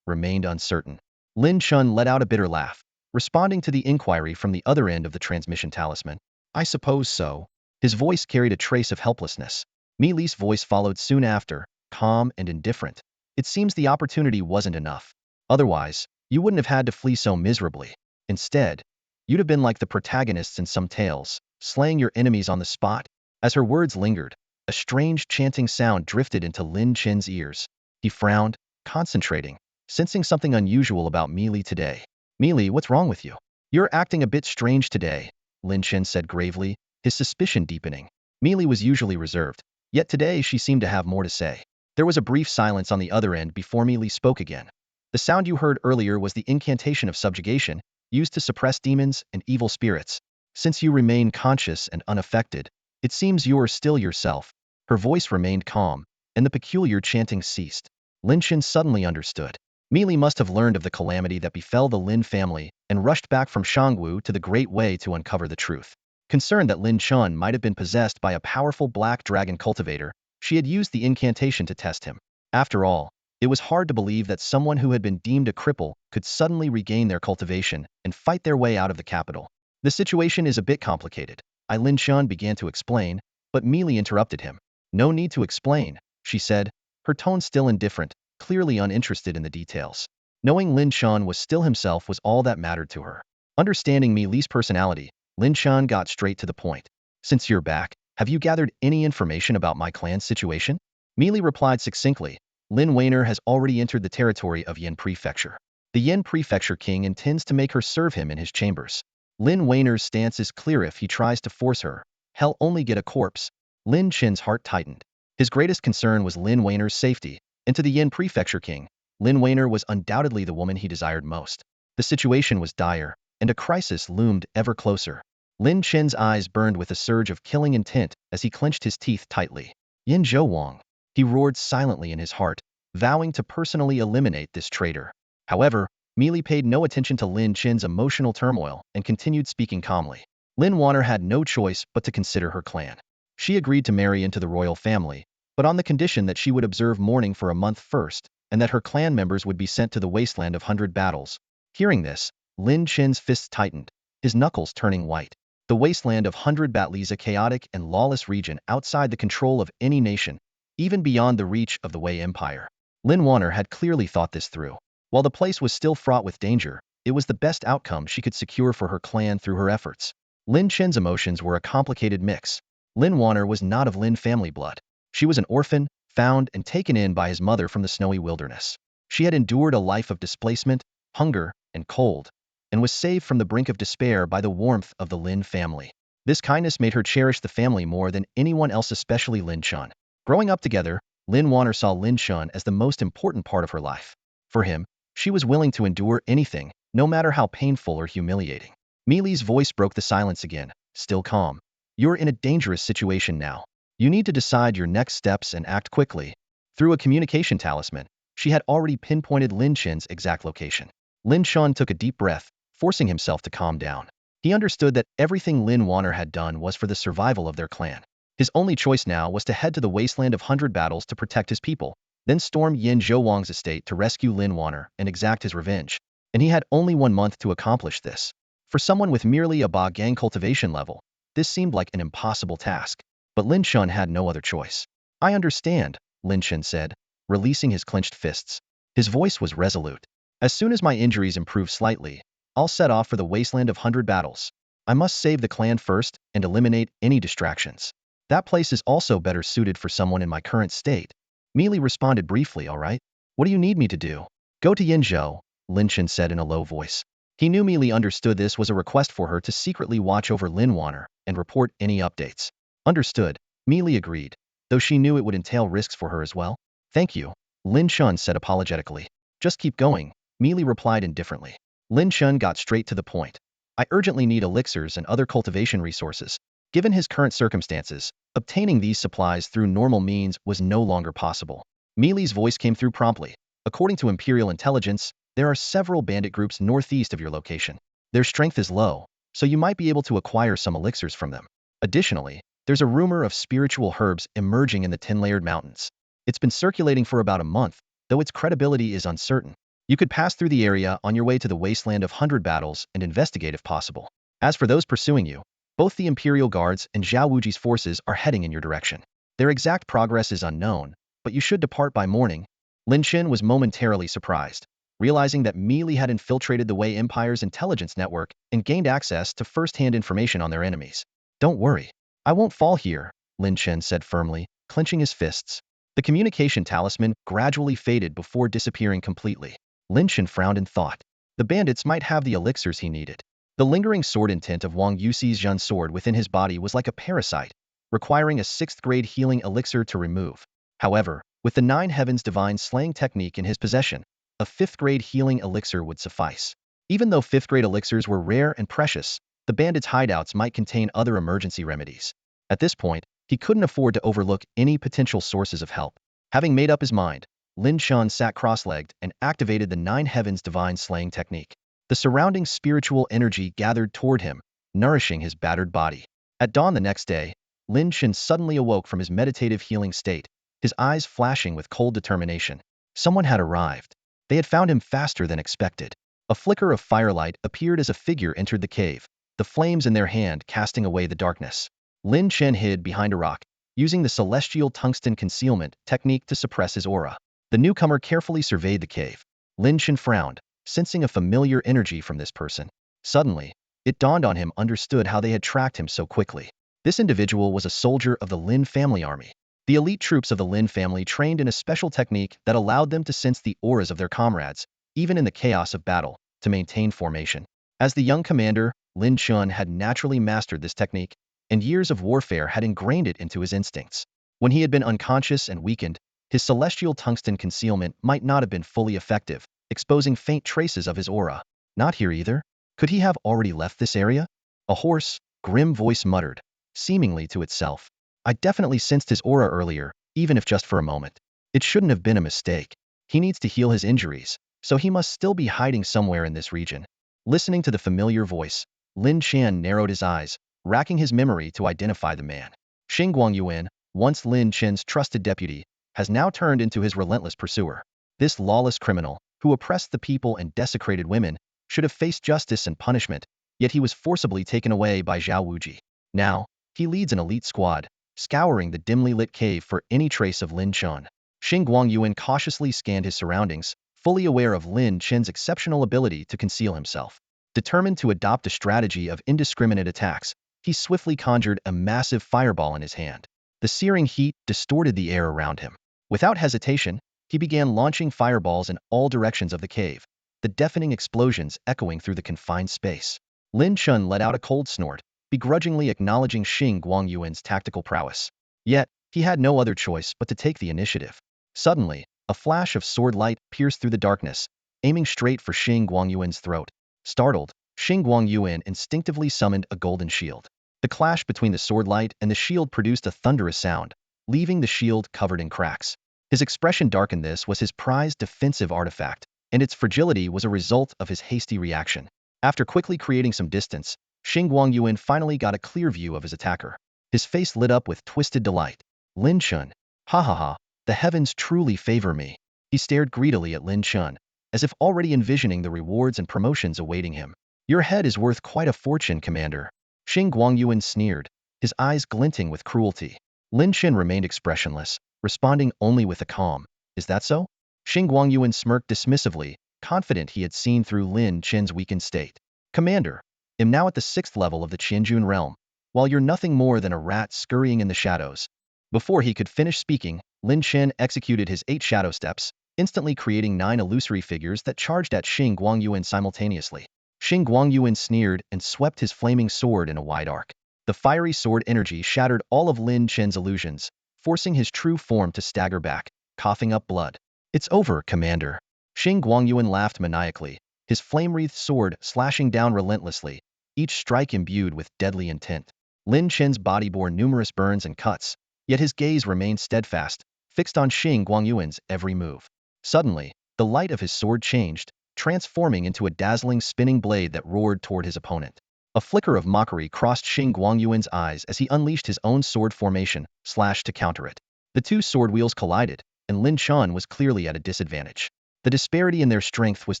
A: remained uncertain. Lin Chen let out a bitter laugh, responding to the inquiry from the other end of the transmission talisman. I suppose so. His voice carried a trace of helplessness. Meili's voice followed soon after, calm and indifferent. It seems the opportunity wasn't enough. Otherwise, you wouldn't have had to flee so miserably. Instead, you'd have been like the protagonists in some tales, slaying your enemies on the spot. As her words lingered, a strange chanting sound drifted into Lin Chen's ears. He frowned, concentrating, sensing something unusual about Meili today. Meili, what's wrong with you? You're acting a bit strange today, Lin Chen said gravely, his suspicion deepening. Meili was usually reserved, yet today she seemed to have more to say. There was a brief silence on the other end before Meili spoke again. The sound you heard earlier was the incantation of subjugation, used to suppress demons and evil spirits. Since you remain conscious and unaffected, it seems you are still yourself. Her voice remained calm, and the peculiar chanting ceased. Lin Chen suddenly understood. Meili must have learned of the calamity that befell the Lin family and rushed back from Shangwu to the Great Way to uncover the truth. Concerned that Lin Chen might have been possessed by a powerful black dragon cultivator, she had used the incantation to test him. After all, it was hard to believe that someone who had been deemed a cripple could suddenly regain their cultivation and fight their way out of the capital. The situation is a bit complicated, Lin Chen began to explain, but Meili interrupted him. No need to explain, she said, her tone still indifferent, clearly uninterested in the details. Knowing Lin Chen was still himself was all that mattered to her. Understanding Meili's personality, Lin Chen got straight to the point. Since you're back, have you gathered any information about my clan's situation? Meili replied succinctly. Lin Weiner has already entered the territory of Yin Prefecture. The Yin Prefecture king intends to make her serve him in his chambers. Lin Weiner's stance is clear. If he tries to force her, he'll only get a corpse. Lin Chen's heart tightened. His greatest concern was Lin Weiner's safety, and to the Yin Prefecture king, Lin Weiner was undoubtedly the woman he desired most. The situation was dire, and a crisis loomed ever closer. Lin Chen's eyes burned with a surge of killing intent as he clenched his teeth tightly. Yin Zhouwang. He roared silently in his heart, vowing to personally eliminate this traitor. However, Meili paid no attention to Lin Chen's emotional turmoil and continued speaking calmly. Lin Weiner had no choice but to consider her clan. She agreed to marry into the royal family, but on the condition that she would observe mourning for a month first, and that her clan members would be sent to the wasteland of 100 battles. Hearing this, Lin Chen's fists tightened, his knuckles turning white. The wasteland of 100 battles, a chaotic and lawless region outside the control of any nation, even beyond the reach of the Wei Empire. Lin Weiner had clearly thought this through. While the place was still fraught with danger, it was the best outcome she could secure for her clan through her efforts. Lin Chen's emotions were a complicated mix. Lin Weiner was not of Lin family blood. She was an orphan, found and taken in by his mother from the snowy wilderness. She had endured a life of displacement, hunger, and cold, and was saved from the brink of despair by the warmth of the Lin family. This kindness made her cherish the family more than anyone else, especially Lin Chen. Growing up together, Lin Weiner saw Lin Chen as the most important part of her life. For him, she was willing to endure anything, no matter how painful or humiliating. Meili's voice broke the silence again, still calm. You're in a dangerous situation now. You need to decide your next steps and act quickly. Through a communication talisman, she had already pinpointed Lin Chen's exact location. Lin Chen took a deep breath, forcing himself to calm down. He understood that everything Lin Weiner had done was for the survival of their clan. His only choice now was to head to the wasteland of 100 battles to protect his people, then storm Yin Zhouwang's estate to rescue Lin Weiner and exact his revenge. And he had only 1 month to accomplish this. For someone with merely a Ba Gang cultivation level, this seemed like an impossible task. But Lin Chen had no other choice. I understand, Lin Chen said, releasing his clenched fists. His voice was resolute. As soon as my injuries improve slightly, I'll set off for the wasteland of 100 battles. I must save the clan first and eliminate any distractions. That place is also better suited for someone in my current state. Meili responded briefly. All right. What do you need me to do? Go to Yinzhou, Lin Chen said in a low voice. He knew Meili understood this was a request for her to secretly watch over Lin Weiner and report any updates. Understood, Meili agreed, though she knew it would entail risks for her as well. Thank you, Lin Chen said apologetically. Just keep going, Meili replied indifferently. Lin Chen got straight to the point. I urgently need elixirs and other cultivation resources. Given his current circumstances, obtaining these supplies through normal means was no longer possible. Meili's voice came through promptly. According to Imperial intelligence, there are several bandit groups northeast of your location. Their strength is low, so you might be able to acquire some elixirs from them. Additionally, there's a rumor of spiritual herbs emerging in the Tin-Layered Mountains. It's been circulating for about a month, though its credibility is uncertain. You could pass through the area on your way to the Wasteland of 100 Battles and investigate if possible. As for those pursuing you, both the Imperial Guards and Zhao Wuji's forces are heading in your direction. Their exact progress is unknown, but you should depart by morning. Lin Chen was momentarily surprised, realizing that Meili had infiltrated the Wei Empire's intelligence network and gained access to first-hand information on their enemies. Don't worry, I won't fall here, Lin Chen said firmly, clenching his fists. The communication talisman gradually faded before disappearing completely. Lin Chen frowned in thought. The bandits might have the elixirs he needed. The lingering sword intent of Wang Yuxi's Zhen sword within his body was like a parasite, requiring a 6th-grade healing elixir to remove. However, with the 9 Heavens Divine Slaying technique in his possession, a 5th-grade healing elixir would suffice. Even though 5th-grade elixirs were rare and precious, the bandits' hideouts might contain other emergency remedies. At this point, he couldn't afford to overlook any potential sources of help. Having made up his mind, Lin Chen sat cross-legged and activated the 9 Heavens Divine Slaying technique. The surrounding spiritual energy gathered toward him, nourishing his battered body. At dawn the next day, Lin Chen suddenly awoke from his meditative healing state, his eyes flashing with cold determination. Someone had arrived. They had found him faster than expected. A flicker of firelight appeared as a figure entered the cave, the flames in their hand casting away the darkness. Lin Chen hid behind a rock, using the celestial tungsten concealment technique to suppress his aura. The newcomer carefully surveyed the cave. Lin Chen frowned, sensing a familiar energy from this person. Suddenly, it dawned on him understood how they had tracked him so quickly. This individual was a soldier of the Lin family army. The elite troops of the Lin family trained in a special technique that allowed them to sense the auras of their comrades, even in the chaos of battle, to maintain formation. As the young commander, Lin Chen had naturally mastered this technique, and years of warfare had ingrained it into his instincts. When he had been unconscious and weakened, his celestial tungsten concealment might not have been fully effective, exposing faint traces of his aura. Not here either. Could he have already left this area? A hoarse, grim voice muttered, seemingly to itself. I definitely sensed his aura earlier, even if just for a moment. It shouldn't have been a mistake. He needs to heal his injuries, so he must still be hiding somewhere in this region. Listening to the familiar voice, Lin Chen narrowed his eyes, racking his memory to identify the man. Xing Guangyuan, once Lin Chen's trusted deputy, has now turned into his relentless pursuer. This lawless criminal, who oppressed the people and desecrated women, should have faced justice and punishment, yet he was forcibly taken away by Zhao Wuji. Now, he leads an elite squad, scouring the dimly lit cave for any trace of Lin Chen. Xing Guangyuan cautiously scanned his surroundings, fully aware of Lin Chen's exceptional ability to conceal himself. Determined to adopt a strategy of indiscriminate attacks, he swiftly conjured a massive fireball in his hand. The searing heat distorted the air around him. Without hesitation, he began launching fireballs in all directions of the cave, the deafening explosions echoing through the confined space. Lin Chen let out a cold snort, begrudgingly acknowledging Xing Guangyuan's tactical prowess. Yet, he had no other choice but to take the initiative. Suddenly, a flash of sword light pierced through the darkness, aiming straight for Xing Guangyuan's throat. Startled, Xing Guangyuan instinctively summoned a golden shield. The clash between the sword light and the shield produced a thunderous sound, leaving the shield covered in cracks. His expression darkened. This was his prized defensive artifact, and its fragility was a result of his hasty reaction. After quickly creating some distance, Xing Guangyuan finally got a clear view of his attacker. His face lit up with twisted delight. Lin Chen. Ha ha ha, the heavens truly favor me. He stared greedily at Lin Chen, as if already envisioning the rewards and promotions awaiting him. Your head is worth quite a fortune, Commander. Xing Guangyuan sneered, his eyes glinting with cruelty. Lin Chen remained expressionless, responding only with a calm, "Is that so?" Xing Guangyuan smirked dismissively, confident he had seen through Lin Chen's weakened state. "Commander, am now at the 6th level of the Qianjun realm, while you're nothing more than a rat scurrying in the shadows." Before he could finish speaking, Lin Chen executed his 8 shadow steps, instantly creating 9 illusory figures that charged at Xing Guangyuan simultaneously. Xing Guangyuan sneered and swept his flaming sword in a wide arc. The fiery sword energy shattered all of Lin Chen's illusions, forcing his true form to stagger back, coughing up blood. "It's over, Commander." Xing Guangyuan laughed maniacally, his flame-wreathed sword slashing down relentlessly, each strike imbued with deadly intent. Lin Chen's body bore numerous burns and cuts, yet his gaze remained steadfast, fixed on Xing Guangyuan's every move. Suddenly, the light of his sword changed, transforming into a dazzling spinning blade that roared toward his opponent. A flicker of mockery crossed Xing Guangyuan's eyes as he unleashed his own sword formation, slash to counter it. The two sword wheels collided, and Lin Chen was clearly at a disadvantage. The disparity in their strength was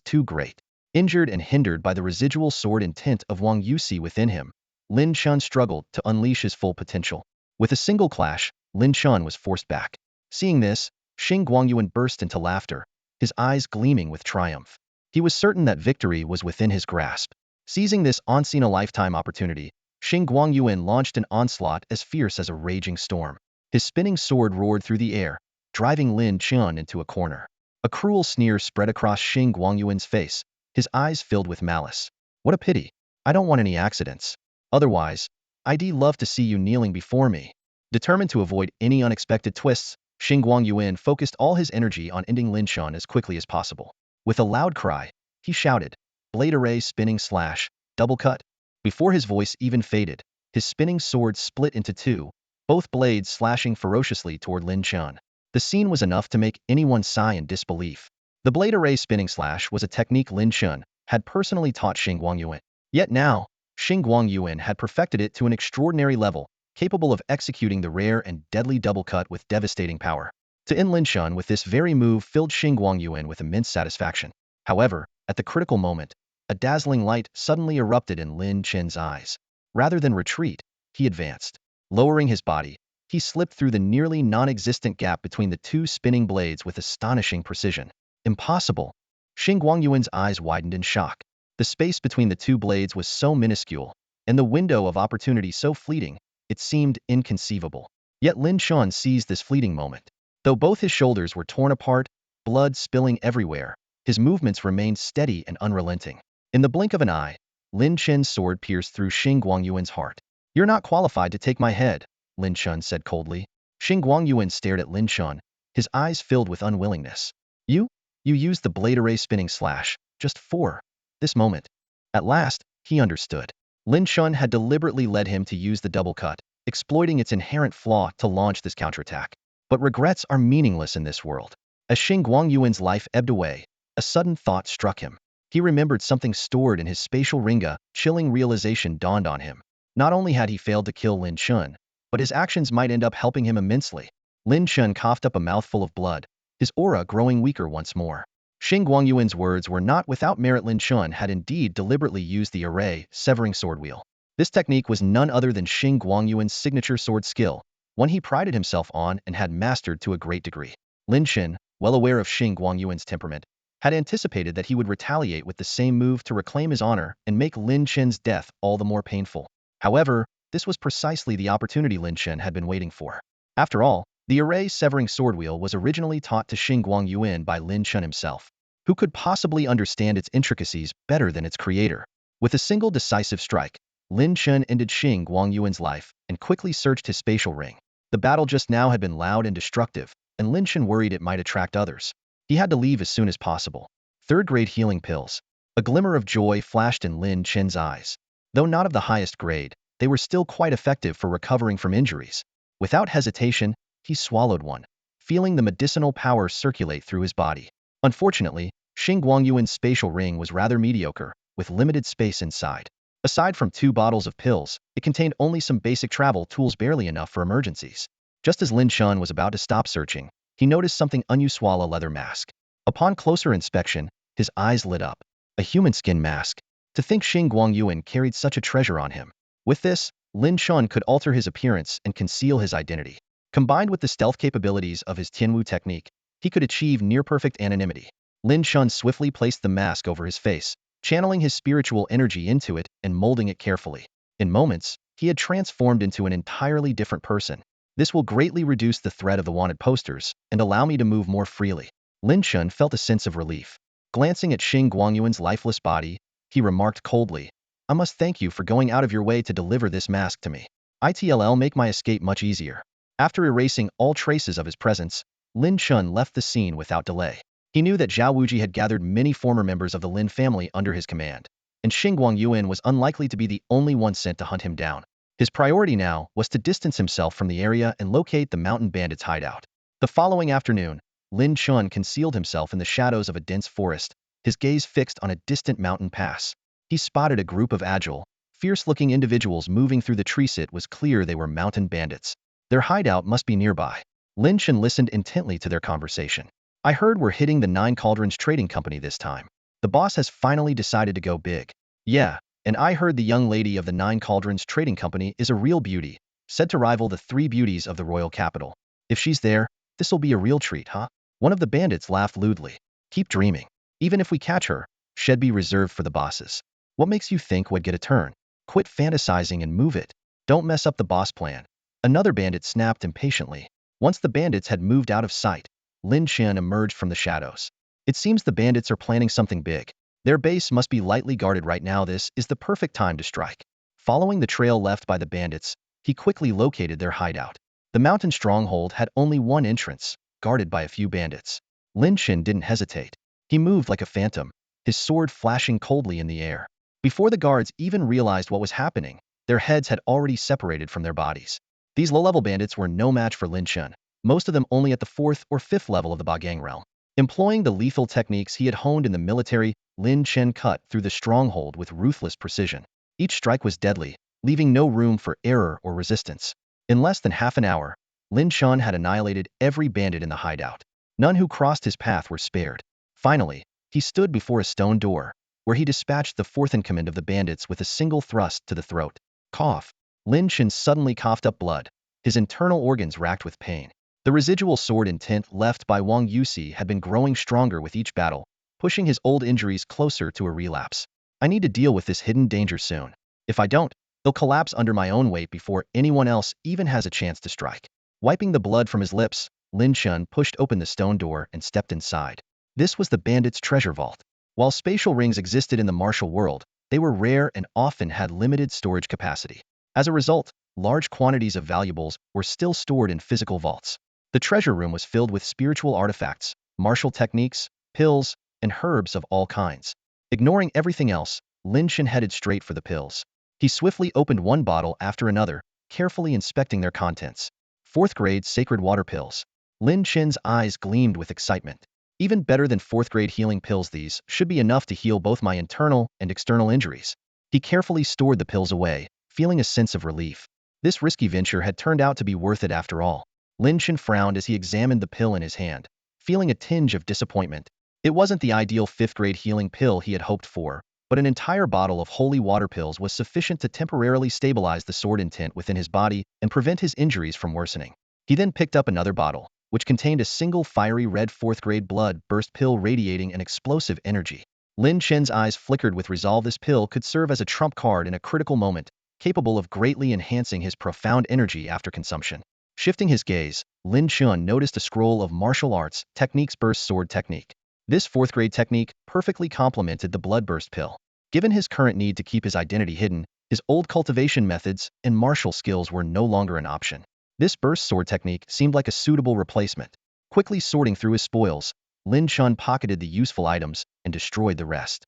A: too great. Injured and hindered by the residual sword intent of Wang Yusi within him, Lin Chen struggled to unleash his full potential. With a single clash, Lin Chen was forced back. Seeing this, Xing Guangyuan burst into laughter, his eyes gleaming with triumph. He was certain that victory was within his grasp. Seizing this once-in-a-lifetime opportunity, Xing Guangyuan launched an onslaught as fierce as a raging storm. His spinning sword roared through the air, driving Lin Chen into a corner. A cruel sneer spread across Xing Guangyuan's face, his eyes filled with malice. What a pity. I don't want any accidents. Otherwise, I'd love to see you kneeling before me. Determined to avoid any unexpected twists, Xing Guangyuan focused all his energy on ending Lin Chen as quickly as possible. With a loud cry, he shouted, "Blade array spinning slash, double cut." Before his voice even faded, his spinning sword split into two, both blades slashing ferociously toward Lin Chen. The scene was enough to make anyone sigh in disbelief. The blade array spinning slash was a technique Lin Chen had personally taught Xing Guangyuan. Yet now, Xing Guangyuan had perfected it to an extraordinary level, capable of executing the rare and deadly double cut with devastating power. To end Lin Chen with this very move filled Xing Guangyuan with immense satisfaction. However, at the critical moment, a dazzling light suddenly erupted in Lin Chen's eyes. Rather than retreat, he advanced. Lowering his body, he slipped through the nearly non-existent gap between the two spinning blades with astonishing precision. Impossible! Xing Guangyuan's eyes widened in shock. The space between the two blades was so minuscule, and the window of opportunity so fleeting, it seemed inconceivable. Yet Lin Chen seized this fleeting moment. Though both his shoulders were torn apart, blood spilling everywhere, his movements remained steady and unrelenting. In the blink of an eye, Lin Chen's sword pierced through Xing Guangyuan's heart. "You're not qualified to take my head," Lin Chen said coldly. Xing Guangyuan stared at Lin Chen, his eyes filled with unwillingness. You used the blade array spinning slash, just for this moment." At last, he understood. Lin Chen had deliberately led him to use the double cut, exploiting its inherent flaw to launch this counterattack. But regrets are meaningless in this world. As Xing Guangyuan's life ebbed away, a sudden thought struck him. He remembered something stored in his spatial ringa. Chilling realization dawned on him. Not only had he failed to kill Lin Chen, but his actions might end up helping him immensely. Lin Chen coughed up a mouthful of blood, his aura growing weaker once more. Xing Guangyuan's words were not without merit. Lin Chen had indeed deliberately used the array severing sword wheel. This technique was none other than Xing Guangyuan's signature sword skill, one he prided himself on and had mastered to a great degree. Lin Chen, well aware of Xing Guangyuan's temperament, had anticipated that he would retaliate with the same move to reclaim his honor and make Lin Chen's death all the more painful. However, this was precisely the opportunity Lin Chen had been waiting for. After all, the array severing sword wheel was originally taught to Xing Guangyuan by Lin Chen himself. Who could possibly understand its intricacies better than its creator? With a single decisive strike, Lin Chen ended Xing Guangyuan's life and quickly searched his spatial ring. The battle just now had been loud and destructive, and Lin Chen worried it might attract others. He had to leave as soon as possible. Third-grade healing pills. A glimmer of joy flashed in Lin Chen's eyes. Though not of the highest grade, they were still quite effective for recovering from injuries. Without hesitation, he swallowed one, feeling the medicinal power circulate through his body. Unfortunately, Xing Guangyuan's spatial ring was rather mediocre, with limited space inside. Aside from 2 bottles of pills, it contained only some basic travel tools, barely enough for emergencies. Just as Lin Chen was about to stop searching, he noticed something unusual: a leather mask. Upon closer inspection, his eyes lit up. A human skin mask. To think Xing Guangyuan carried such a treasure on him. With this, Lin Chen could alter his appearance and conceal his identity. Combined with the stealth capabilities of his Tianwu technique, he could achieve near-perfect anonymity. Lin Chen swiftly placed the mask over his face, channeling his spiritual energy into it and molding it carefully. In moments, he had transformed into an entirely different person. This will greatly reduce the threat of the wanted posters and allow me to move more freely. Lin Chen felt a sense of relief. Glancing at Xing Guangyuan's lifeless body, he remarked coldly, "I must thank you for going out of your way to deliver this mask to me. It'll make my escape much easier." After erasing all traces of his presence, Lin Chen left the scene without delay. He knew that Zhao Wuji had gathered many former members of the Lin family under his command, and Xing Guangyuan was unlikely to be the only one sent to hunt him down. His priority now was to distance himself from the area and locate the mountain bandits' hideout. The following afternoon, Lin Chen concealed himself in the shadows of a dense forest, his gaze fixed on a distant mountain pass. He spotted a group of agile, fierce-looking individuals moving through the trees. It was clear they were mountain bandits. Their hideout must be nearby. Lin Chen listened intently to their conversation. I heard we're hitting the Nine Cauldrons Trading Company this time. The boss has finally decided to go big. Yeah, and I heard the young lady of the Nine Cauldrons Trading Company is a real beauty, said to rival the three beauties of the royal capital. If she's there, this'll be a real treat, huh? One of the bandits laughed lewdly. Keep dreaming. Even if we catch her, she'd be reserved for the bosses. What makes you think we'd get a turn? Quit fantasizing and move it. Don't mess up the boss plan. Another bandit snapped impatiently. Once the bandits had moved out of sight, Lin Chen emerged from the shadows. It seems the bandits are planning something big. Their base must be lightly guarded right now. This is the perfect time to strike. Following the trail left by the bandits, he quickly located their hideout. The mountain stronghold had only one entrance, guarded by a few bandits. Lin Chen didn't hesitate. He moved like a phantom, his sword flashing coldly in the air. Before the guards even realized what was happening, their heads had already separated from their bodies. These low-level bandits were no match for Lin Chen, most of them only at the 4th or 5th level of the Bagang realm. Employing the lethal techniques he had honed in the military, Lin Chen cut through the stronghold with ruthless precision. Each strike was deadly, leaving no room for error or resistance. In less than half an hour, Lin Chen had annihilated every bandit in the hideout. None who crossed his path were spared. Finally, he stood before a stone door, where he dispatched the fourth in command of the bandits with a single thrust to the throat. Cough. Lin Chen suddenly coughed up blood, his internal organs racked with pain. The residual sword intent left by Wang Yusi had been growing stronger with each battle, pushing his old injuries closer to a relapse. I need to deal with this hidden danger soon. If I don't, they'll collapse under my own weight before anyone else even has a chance to strike. Wiping the blood from his lips, Lin Chen pushed open the stone door and stepped inside. This was the bandits' treasure vault. While spatial rings existed in the martial world, they were rare and often had limited storage capacity. As a result, large quantities of valuables were still stored in physical vaults. The treasure room was filled with spiritual artifacts, martial techniques, pills, and herbs of all kinds. Ignoring everything else, Lin Chen headed straight for the pills. He swiftly opened one bottle after another, carefully inspecting their contents. 4th-grade sacred water pills. Lin Chen's eyes gleamed with excitement. Even better than 4th-grade healing pills, these should be enough to heal both my internal and external injuries. He carefully stored the pills away, feeling a sense of relief. This risky venture had turned out to be worth it after all. Lin Chen frowned as he examined the pill in his hand, feeling a tinge of disappointment. It wasn't the ideal 5th-grade healing pill he had hoped for, but an entire bottle of holy water pills was sufficient to temporarily stabilize the sword intent within his body and prevent his injuries from worsening. He then picked up another bottle, which contained a single fiery red 4th-grade blood burst pill radiating an explosive energy. Lin Chen's eyes flickered with resolve. This pill could serve as a trump card in a critical moment, capable of greatly enhancing his profound energy after consumption. Shifting his gaze, Lin Chen noticed a scroll of martial arts techniques burst sword technique. This 4th-grade technique perfectly complemented the bloodburst pill. Given his current need to keep his identity hidden, his old cultivation methods and martial skills were no longer an option. This burst sword technique seemed like a suitable replacement. Quickly sorting through his spoils, Lin Chen pocketed the useful items and destroyed the rest.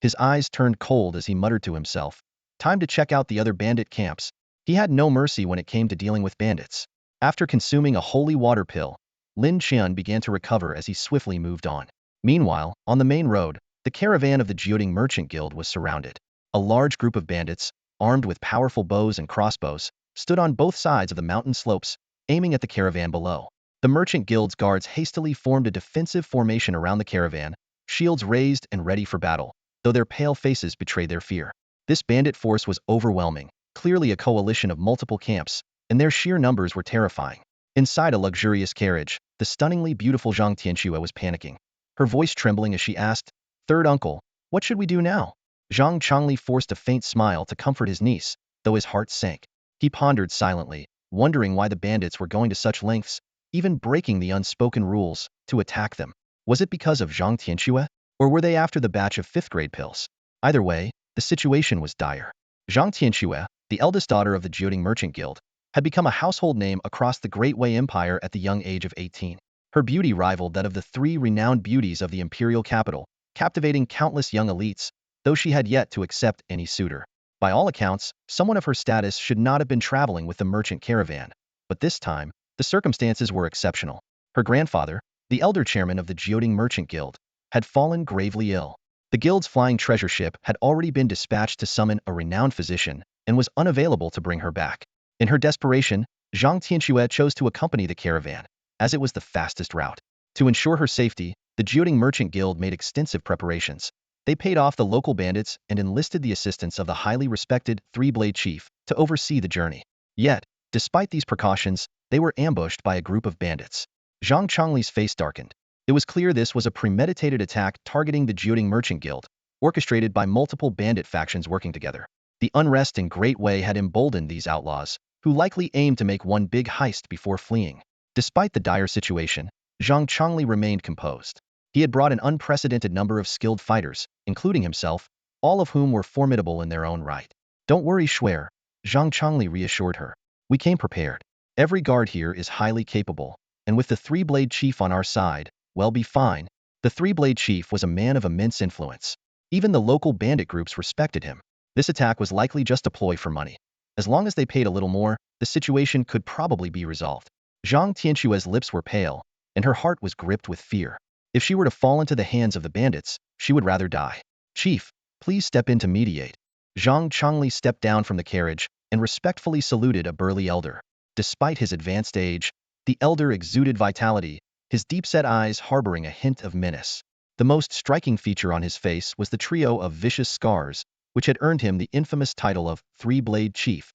A: His eyes turned cold as he muttered to himself, "Time to check out the other bandit camps." He had no mercy when it came to dealing with bandits. After consuming a holy water pill, Lin Chen began to recover as he swiftly moved on. Meanwhile, on the main road, the caravan of the Jioding Merchant Guild was surrounded. A large group of bandits, armed with powerful bows and crossbows, stood on both sides of the mountain slopes, aiming at the caravan below. The Merchant Guild's guards hastily formed a defensive formation around the caravan, shields raised and ready for battle, though their pale faces betrayed their fear. This bandit force was overwhelming, clearly a coalition of multiple camps, and their sheer numbers were terrifying. Inside a luxurious carriage, the stunningly beautiful Zhang Tianxue was panicking, her voice trembling as she asked, "Third uncle, what should we do now?" Zhang Chongli forced a faint smile to comfort his niece, though his heart sank. He pondered silently, wondering why the bandits were going to such lengths, even breaking the unspoken rules, to attack them. Was it because of Zhang Tianxue, or were they after the batch of 5th-grade pills? Either way, the situation was dire. Zhang Tianxue, the eldest daughter of the Jioding Merchant Guild, had become a household name across the Great Wei Empire at the young age of 18. Her beauty rivaled that of the 3 renowned beauties of the imperial capital, captivating countless young elites, though she had yet to accept any suitor. By all accounts, someone of her status should not have been traveling with the merchant caravan. But this time, the circumstances were exceptional. Her grandfather, the elder chairman of the Jioding Merchant Guild, had fallen gravely ill. The guild's flying treasure ship had already been dispatched to summon a renowned physician and was unavailable to bring her back. In her desperation, Zhang Tianxue chose to accompany the caravan, as it was the fastest route. To ensure her safety, the Jioding Merchant Guild made extensive preparations. They paid off the local bandits and enlisted the assistance of the highly respected Three-Blade Chief to oversee the journey. Yet, despite these precautions, they were ambushed by a group of bandits. Zhang Chongli's face darkened. It was clear this was a premeditated attack targeting the Jioding Merchant Guild, orchestrated by multiple bandit factions working together. The unrest in Great Wei had emboldened these outlaws, who likely aimed to make one big heist before fleeing. Despite the dire situation, Zhang Chongli remained composed. He had brought an unprecedented number of skilled fighters, including himself, all of whom were formidable in their own right. Don't worry, Schwer, Zhang Chongli reassured her. We came prepared. Every guard here is highly capable, and with the Three-Blade Chief on our side, we'll be fine. The Three-Blade Chief was a man of immense influence. Even the local bandit groups respected him. This attack was likely just a ploy for money. As long as they paid a little more, the situation could probably be resolved. Zhang Tianxue's lips were pale, and her heart was gripped with fear. If she were to fall into the hands of the bandits, she would rather die. Chief, please step in to mediate. Zhang Chongli stepped down from the carriage and respectfully saluted a burly elder. Despite his advanced age, the elder exuded vitality, his deep-set eyes harboring a hint of menace. The most striking feature on his face was the trio of vicious scars, which had earned him the infamous title of Three-Blade Chief.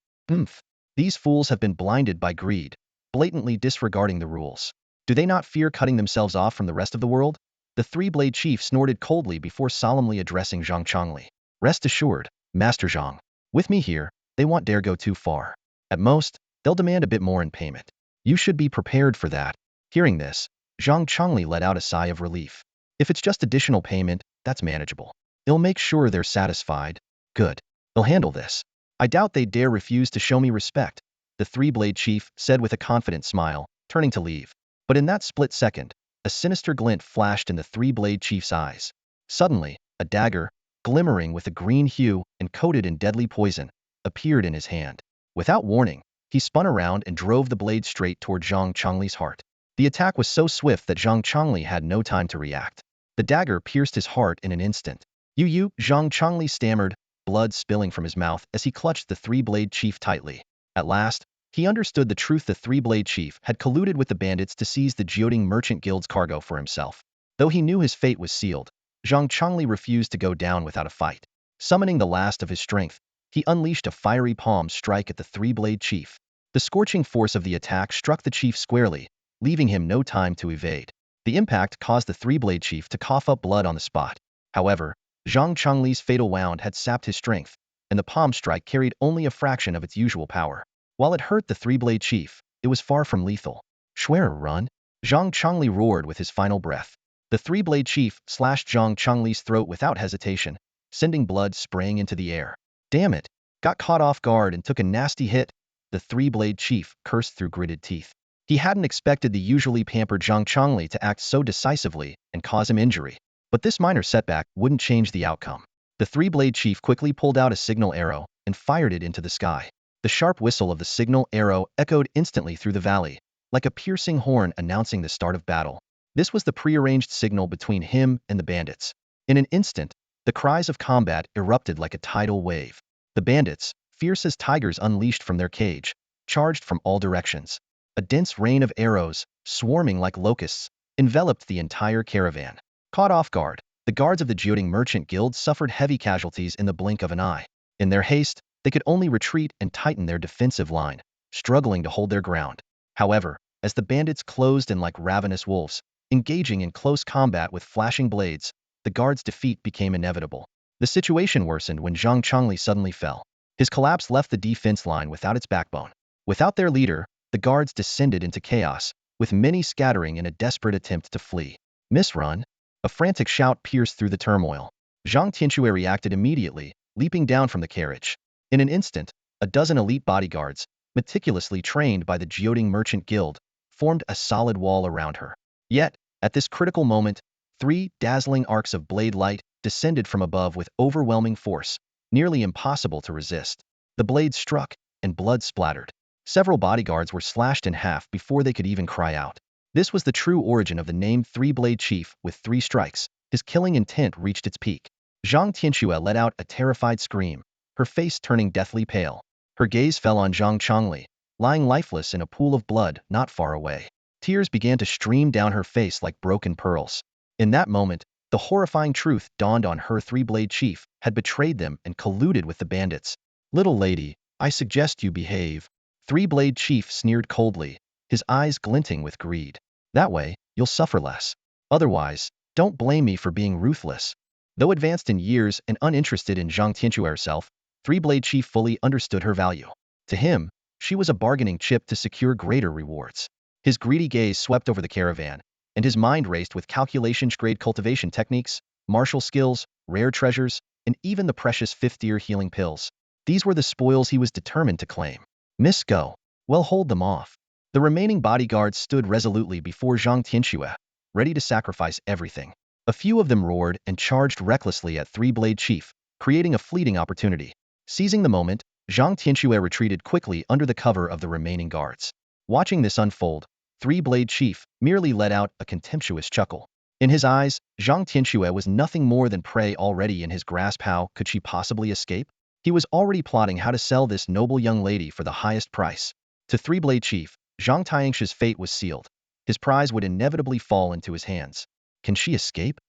A: These fools have been blinded by greed, blatantly disregarding the rules. Do they not fear cutting themselves off from the rest of the world? The Three-Blade Chief snorted coldly before solemnly addressing Zhang Chongli. Rest assured, Master Zhang. With me here, they won't dare go too far. At most, they'll demand a bit more in payment. You should be prepared for that. Hearing this, Zhang Chongli let out a sigh of relief. If it's just additional payment, that's manageable. It'll make sure they're satisfied. Good. They'll handle this. I doubt they dare refuse to show me respect, the Three-Blade Chief said with a confident smile, turning to leave. But in that split second, a sinister glint flashed in the Three-Blade Chief's eyes. Suddenly, a dagger, glimmering with a green hue and coated in deadly poison, appeared in his hand. Without warning, he spun around and drove the blade straight toward Zhang Chongli's heart. The attack was so swift that Zhang Chongli had no time to react. The dagger pierced his heart in an instant. You, Zhang Chongli stammered, blood spilling from his mouth as he clutched the Three-Blade Chief tightly. At last, he understood the truth. The Three-Blade Chief had colluded with the bandits to seize the Jioding Merchant Guild's cargo for himself. Though he knew his fate was sealed, Zhang Chongli refused to go down without a fight. Summoning the last of his strength, he unleashed a fiery palm strike at the Three-Blade Chief. The scorching force of the attack struck the chief squarely, leaving him no time to evade. The impact caused the Three-Blade Chief to cough up blood on the spot. However, Zhang Chongli's fatal wound had sapped his strength, and the palm strike carried only a fraction of its usual power. While it hurt the Three-Blade Chief, it was far from lethal. Schwer, run! Zhang Chongli roared with his final breath. The Three-Blade Chief slashed Zhang Chongli's throat without hesitation, sending blood spraying into the air. Damn it! Got caught off guard and took a nasty hit, the Three-Blade Chief cursed through gritted teeth. He hadn't expected the usually pampered Zhang Chongli to act so decisively and cause him injury. But this minor setback wouldn't change the outcome. The Three-Blade Chief quickly pulled out a signal arrow and fired it into the sky. The sharp whistle of the signal arrow echoed instantly through the valley, like a piercing horn announcing the start of battle. This was the prearranged signal between him and the bandits. In an instant, the cries of combat erupted like a tidal wave. The bandits, fierce as tigers unleashed from their cage, charged from all directions. A dense rain of arrows, swarming like locusts, enveloped the entire caravan. Caught off guard, the guards of the Jioding Merchant Guild suffered heavy casualties in the blink of an eye. In their haste, they could only retreat and tighten their defensive line, struggling to hold their ground. However, as the bandits closed in like ravenous wolves, engaging in close combat with flashing blades, the guards' defeat became inevitable. The situation worsened when Zhang Chongli suddenly fell. His collapse left the defense line without its backbone. Without their leader, the guards descended into chaos, with many scattering in a desperate attempt to flee. Misrun! A frantic shout pierced through the turmoil. Zhang Tianxue reacted immediately, leaping down from the carriage. In an instant, a dozen elite bodyguards, meticulously trained by the Jioding Merchant Guild, formed a solid wall around her. Yet, at this critical moment, 3 dazzling arcs of blade light descended from above with overwhelming force, nearly impossible to resist. The blade struck, and blood splattered. Several bodyguards were slashed in half before they could even cry out. This was the true origin of the name Three-Blade Chief with 3 strikes. His killing intent reached its peak. Zhang Tianxue let out a terrified scream, her face turning deathly pale. Her gaze fell on Zhang Chongli, lying lifeless in a pool of blood not far away. Tears began to stream down her face like broken pearls. In that moment, the horrifying truth dawned on her. Three-Blade Chief had betrayed them and colluded with the bandits. Little lady, I suggest you behave. Three-Blade Chief sneered coldly, his eyes glinting with greed. That way, you'll suffer less. Otherwise, don't blame me for being ruthless. Though advanced in years and uninterested in Zhang Tianxue herself, Three-Blade Chief fully understood her value. To him, she was a bargaining chip to secure greater rewards. His greedy gaze swept over the caravan, and his mind raced with calculation-grade cultivation techniques, martial skills, rare treasures, and even the precious fifth-year healing pills. These were the spoils he was determined to claim. Miss Go. Well, hold them off. The remaining bodyguards stood resolutely before Zhang Tianxue, ready to sacrifice everything. A few of them roared and charged recklessly at Three-Blade Chief, creating a fleeting opportunity. Seizing the moment, Zhang Tianxue retreated quickly under the cover of the remaining guards. Watching this unfold, Three-Blade Chief merely let out a contemptuous chuckle. In his eyes, Zhang Tianxue was nothing more than prey already in his grasp. How could she possibly escape? He was already plotting how to sell this noble young lady for the highest price. To Three-Blade Chief, Zhang Tianxue's fate was sealed. His prize would inevitably fall into his hands. Can she escape?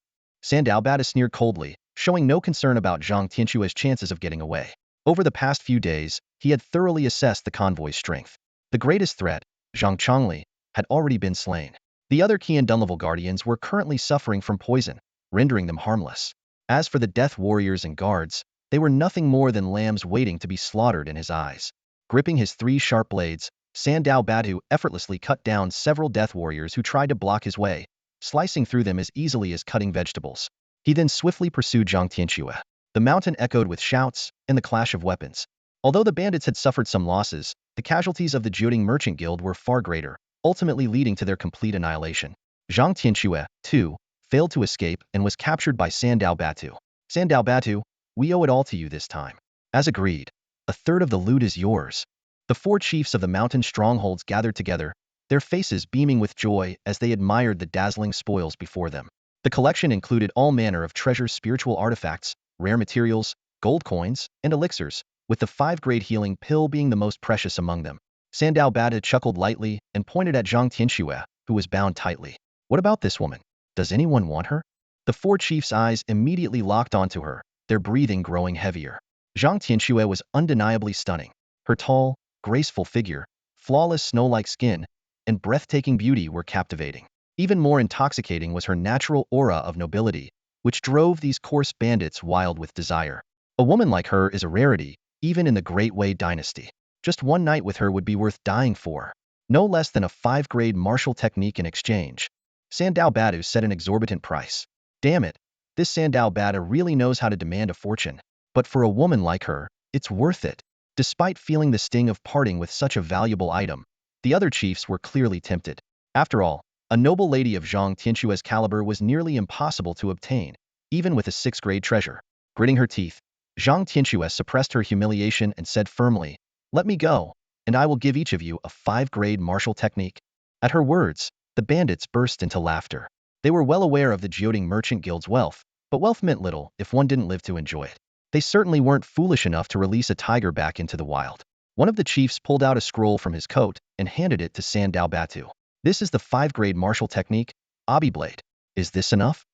A: Sandao Bata sneered coldly, showing no concern about Zhang Tianxue's chances of getting away. Over the past few days, he had thoroughly assessed the convoy's strength. The greatest threat, Zhang Chongli, had already been slain. The other Qian Dunlevel guardians were currently suffering from poison, rendering them harmless. As for the death warriors and guards, they were nothing more than lambs waiting to be slaughtered in his eyes. Gripping his 3 sharp blades, Sandao Batu effortlessly cut down several death warriors who tried to block his way, slicing through them as easily as cutting vegetables. He then swiftly pursued Zhang Tianxue. The mountain echoed with shouts and the clash of weapons. Although the bandits had suffered some losses, the casualties of the Jiuding Merchant Guild were far greater, ultimately leading to their complete annihilation. Zhang Tianxue, too, failed to escape and was captured by Sandao Batu. Sandao Batu, we owe it all to you this time. As agreed, a third of the loot is yours. The 4 chiefs of the mountain strongholds gathered together, their faces beaming with joy as they admired the dazzling spoils before them. The collection included all manner of treasures, spiritual artifacts, rare materials, gold coins, and elixirs, with the 5-grade healing pill being the most precious among them. Sandao Bata chuckled lightly and pointed at Zhang Tianxue, who was bound tightly. What about this woman? Does anyone want her? The 4 chiefs' eyes immediately locked onto her, their breathing growing heavier. Zhang Tianxue was undeniably stunning. Her tall, graceful figure, flawless snow-like skin, and breathtaking beauty were captivating. Even more intoxicating was her natural aura of nobility, which drove these coarse bandits wild with desire. A woman like her is a rarity, even in the Great Wei dynasty. Just one night with her would be worth dying for. No less than a 5-grade martial technique in exchange. Sandao Batu set an exorbitant price. Damn it, this Sandao Bata really knows how to demand a fortune. But for a woman like her, it's worth it. Despite feeling the sting of parting with such a valuable item, the other chiefs were clearly tempted. After all, a noble lady of Zhang Tianxue's caliber was nearly impossible to obtain, even with a 6th-grade treasure. Gritting her teeth, Zhang Tianxue suppressed her humiliation and said firmly, "Let me go, and I will give each of you a 5-grade martial technique." At her words, the bandits burst into laughter. They were well aware of the Jiuding Merchant Guild's wealth, but wealth meant little if one didn't live to enjoy it. They certainly weren't foolish enough to release a tiger back into the wild. One of the chiefs pulled out a scroll from his coat and handed it to Sandao Batu. This is the 5-grade martial technique, Abi Blade. Is this enough?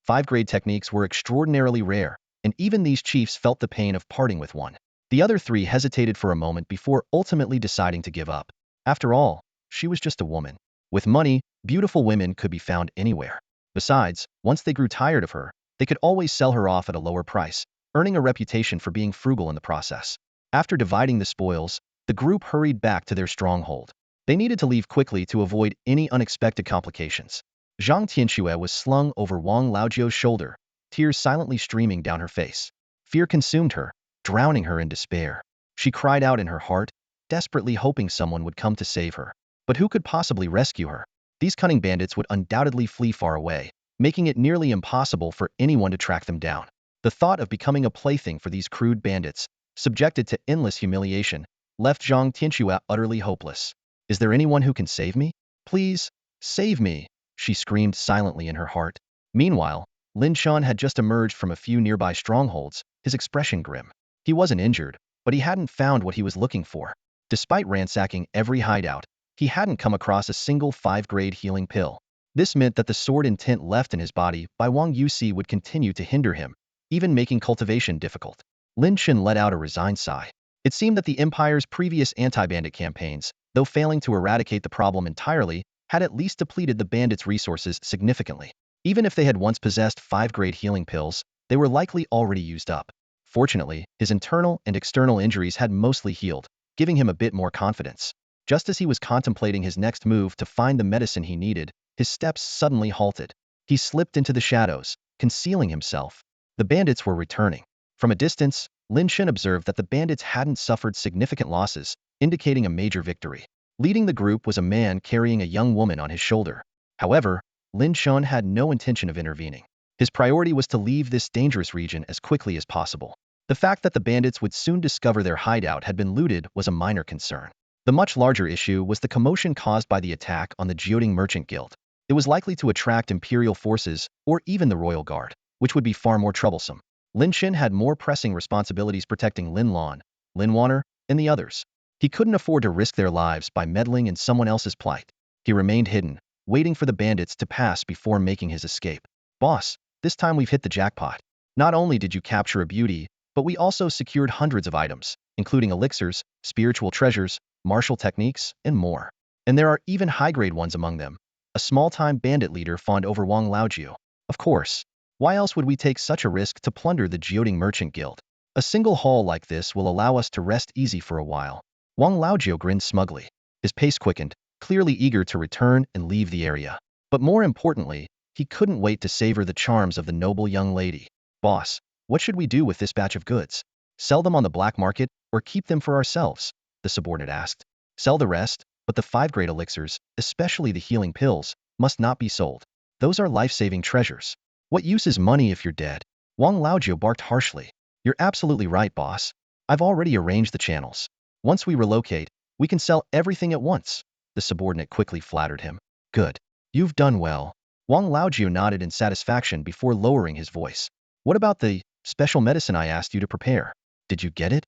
A: 5-grade techniques were extraordinarily rare, and even these chiefs felt the pain of parting with one. The other 3 hesitated for a moment before ultimately deciding to give up. After all, she was just a woman. With money, beautiful women could be found anywhere. Besides, once they grew tired of her, they could always sell her off at a lower price, earning a reputation for being frugal in the process. After dividing the spoils, the group hurried back to their stronghold. They needed to leave quickly to avoid any unexpected complications. Zhang Tianxue was slung over Wang Laojiu's shoulder, tears silently streaming down her face. Fear consumed her, drowning her in despair. She cried out in her heart, desperately hoping someone would come to save her. But who could possibly rescue her? These cunning bandits would undoubtedly flee far away, making it nearly impossible for anyone to track them down. The thought of becoming a plaything for these crude bandits, subjected to endless humiliation, left Zhang Tianxue utterly hopeless. Is there anyone who can save me? Please, save me, she screamed silently in her heart. Meanwhile, Lin Chen had just emerged from a few nearby strongholds, his expression grim. He wasn't injured, but he hadn't found what he was looking for. Despite ransacking every hideout, he hadn't come across a single 5-grade healing pill. This meant that the sword intent left in his body by Wang Yusi would continue to hinder him, even making cultivation difficult. Lin Chen let out a resigned sigh. It seemed that the Empire's previous anti-bandit campaigns, though failing to eradicate the problem entirely, had at least depleted the bandits' resources significantly. Even if they had once possessed 5-grade healing pills, they were likely already used up. Fortunately, his internal and external injuries had mostly healed, giving him a bit more confidence. Just as he was contemplating his next move to find the medicine he needed, his steps suddenly halted. He slipped into the shadows, concealing himself. The bandits were returning. From a distance, Lin Chen observed that the bandits hadn't suffered significant losses, indicating a major victory. Leading the group was a man carrying a young woman on his shoulder. However, Lin Chen had no intention of intervening. His priority was to leave this dangerous region as quickly as possible. The fact that the bandits would soon discover their hideout had been looted was a minor concern. The much larger issue was the commotion caused by the attack on the Jioding Merchant Guild. It was likely to attract imperial forces or even the royal guard, which would be far more troublesome. Lin Chen had more pressing responsibilities protecting Lin Lan, Lin Wanner, and the others. He couldn't afford to risk their lives by meddling in someone else's plight. He remained hidden, waiting for the bandits to pass before making his escape. Boss, this time we've hit the jackpot. Not only did you capture a beauty, but we also secured hundreds of items, including elixirs, spiritual treasures, martial techniques, and more. And there are even high-grade ones among them. A small-time bandit leader fawned over Wang Laojiu. Of course. Why else would we take such a risk to plunder the Jioding Merchant Guild? A single haul like this will allow us to rest easy for a while. Wang Laojiu grinned smugly. His pace quickened, clearly eager to return and leave the area. But more importantly, he couldn't wait to savor the charms of the noble young lady. Boss, what should we do with this batch of goods? Sell them on the black market, or keep them for ourselves? The subordinate asked. Sell the rest, but the 5-grade elixirs, especially the healing pills, must not be sold. Those are life-saving treasures. What use is money if you're dead? Wang Laojiu barked harshly. You're absolutely right, boss. I've already arranged the channels. Once we relocate, we can sell everything at once. The subordinate quickly flattered him. Good. You've done well. Wang Laojiu nodded in satisfaction before lowering his voice. What about the special medicine I asked you to prepare? Did you get it?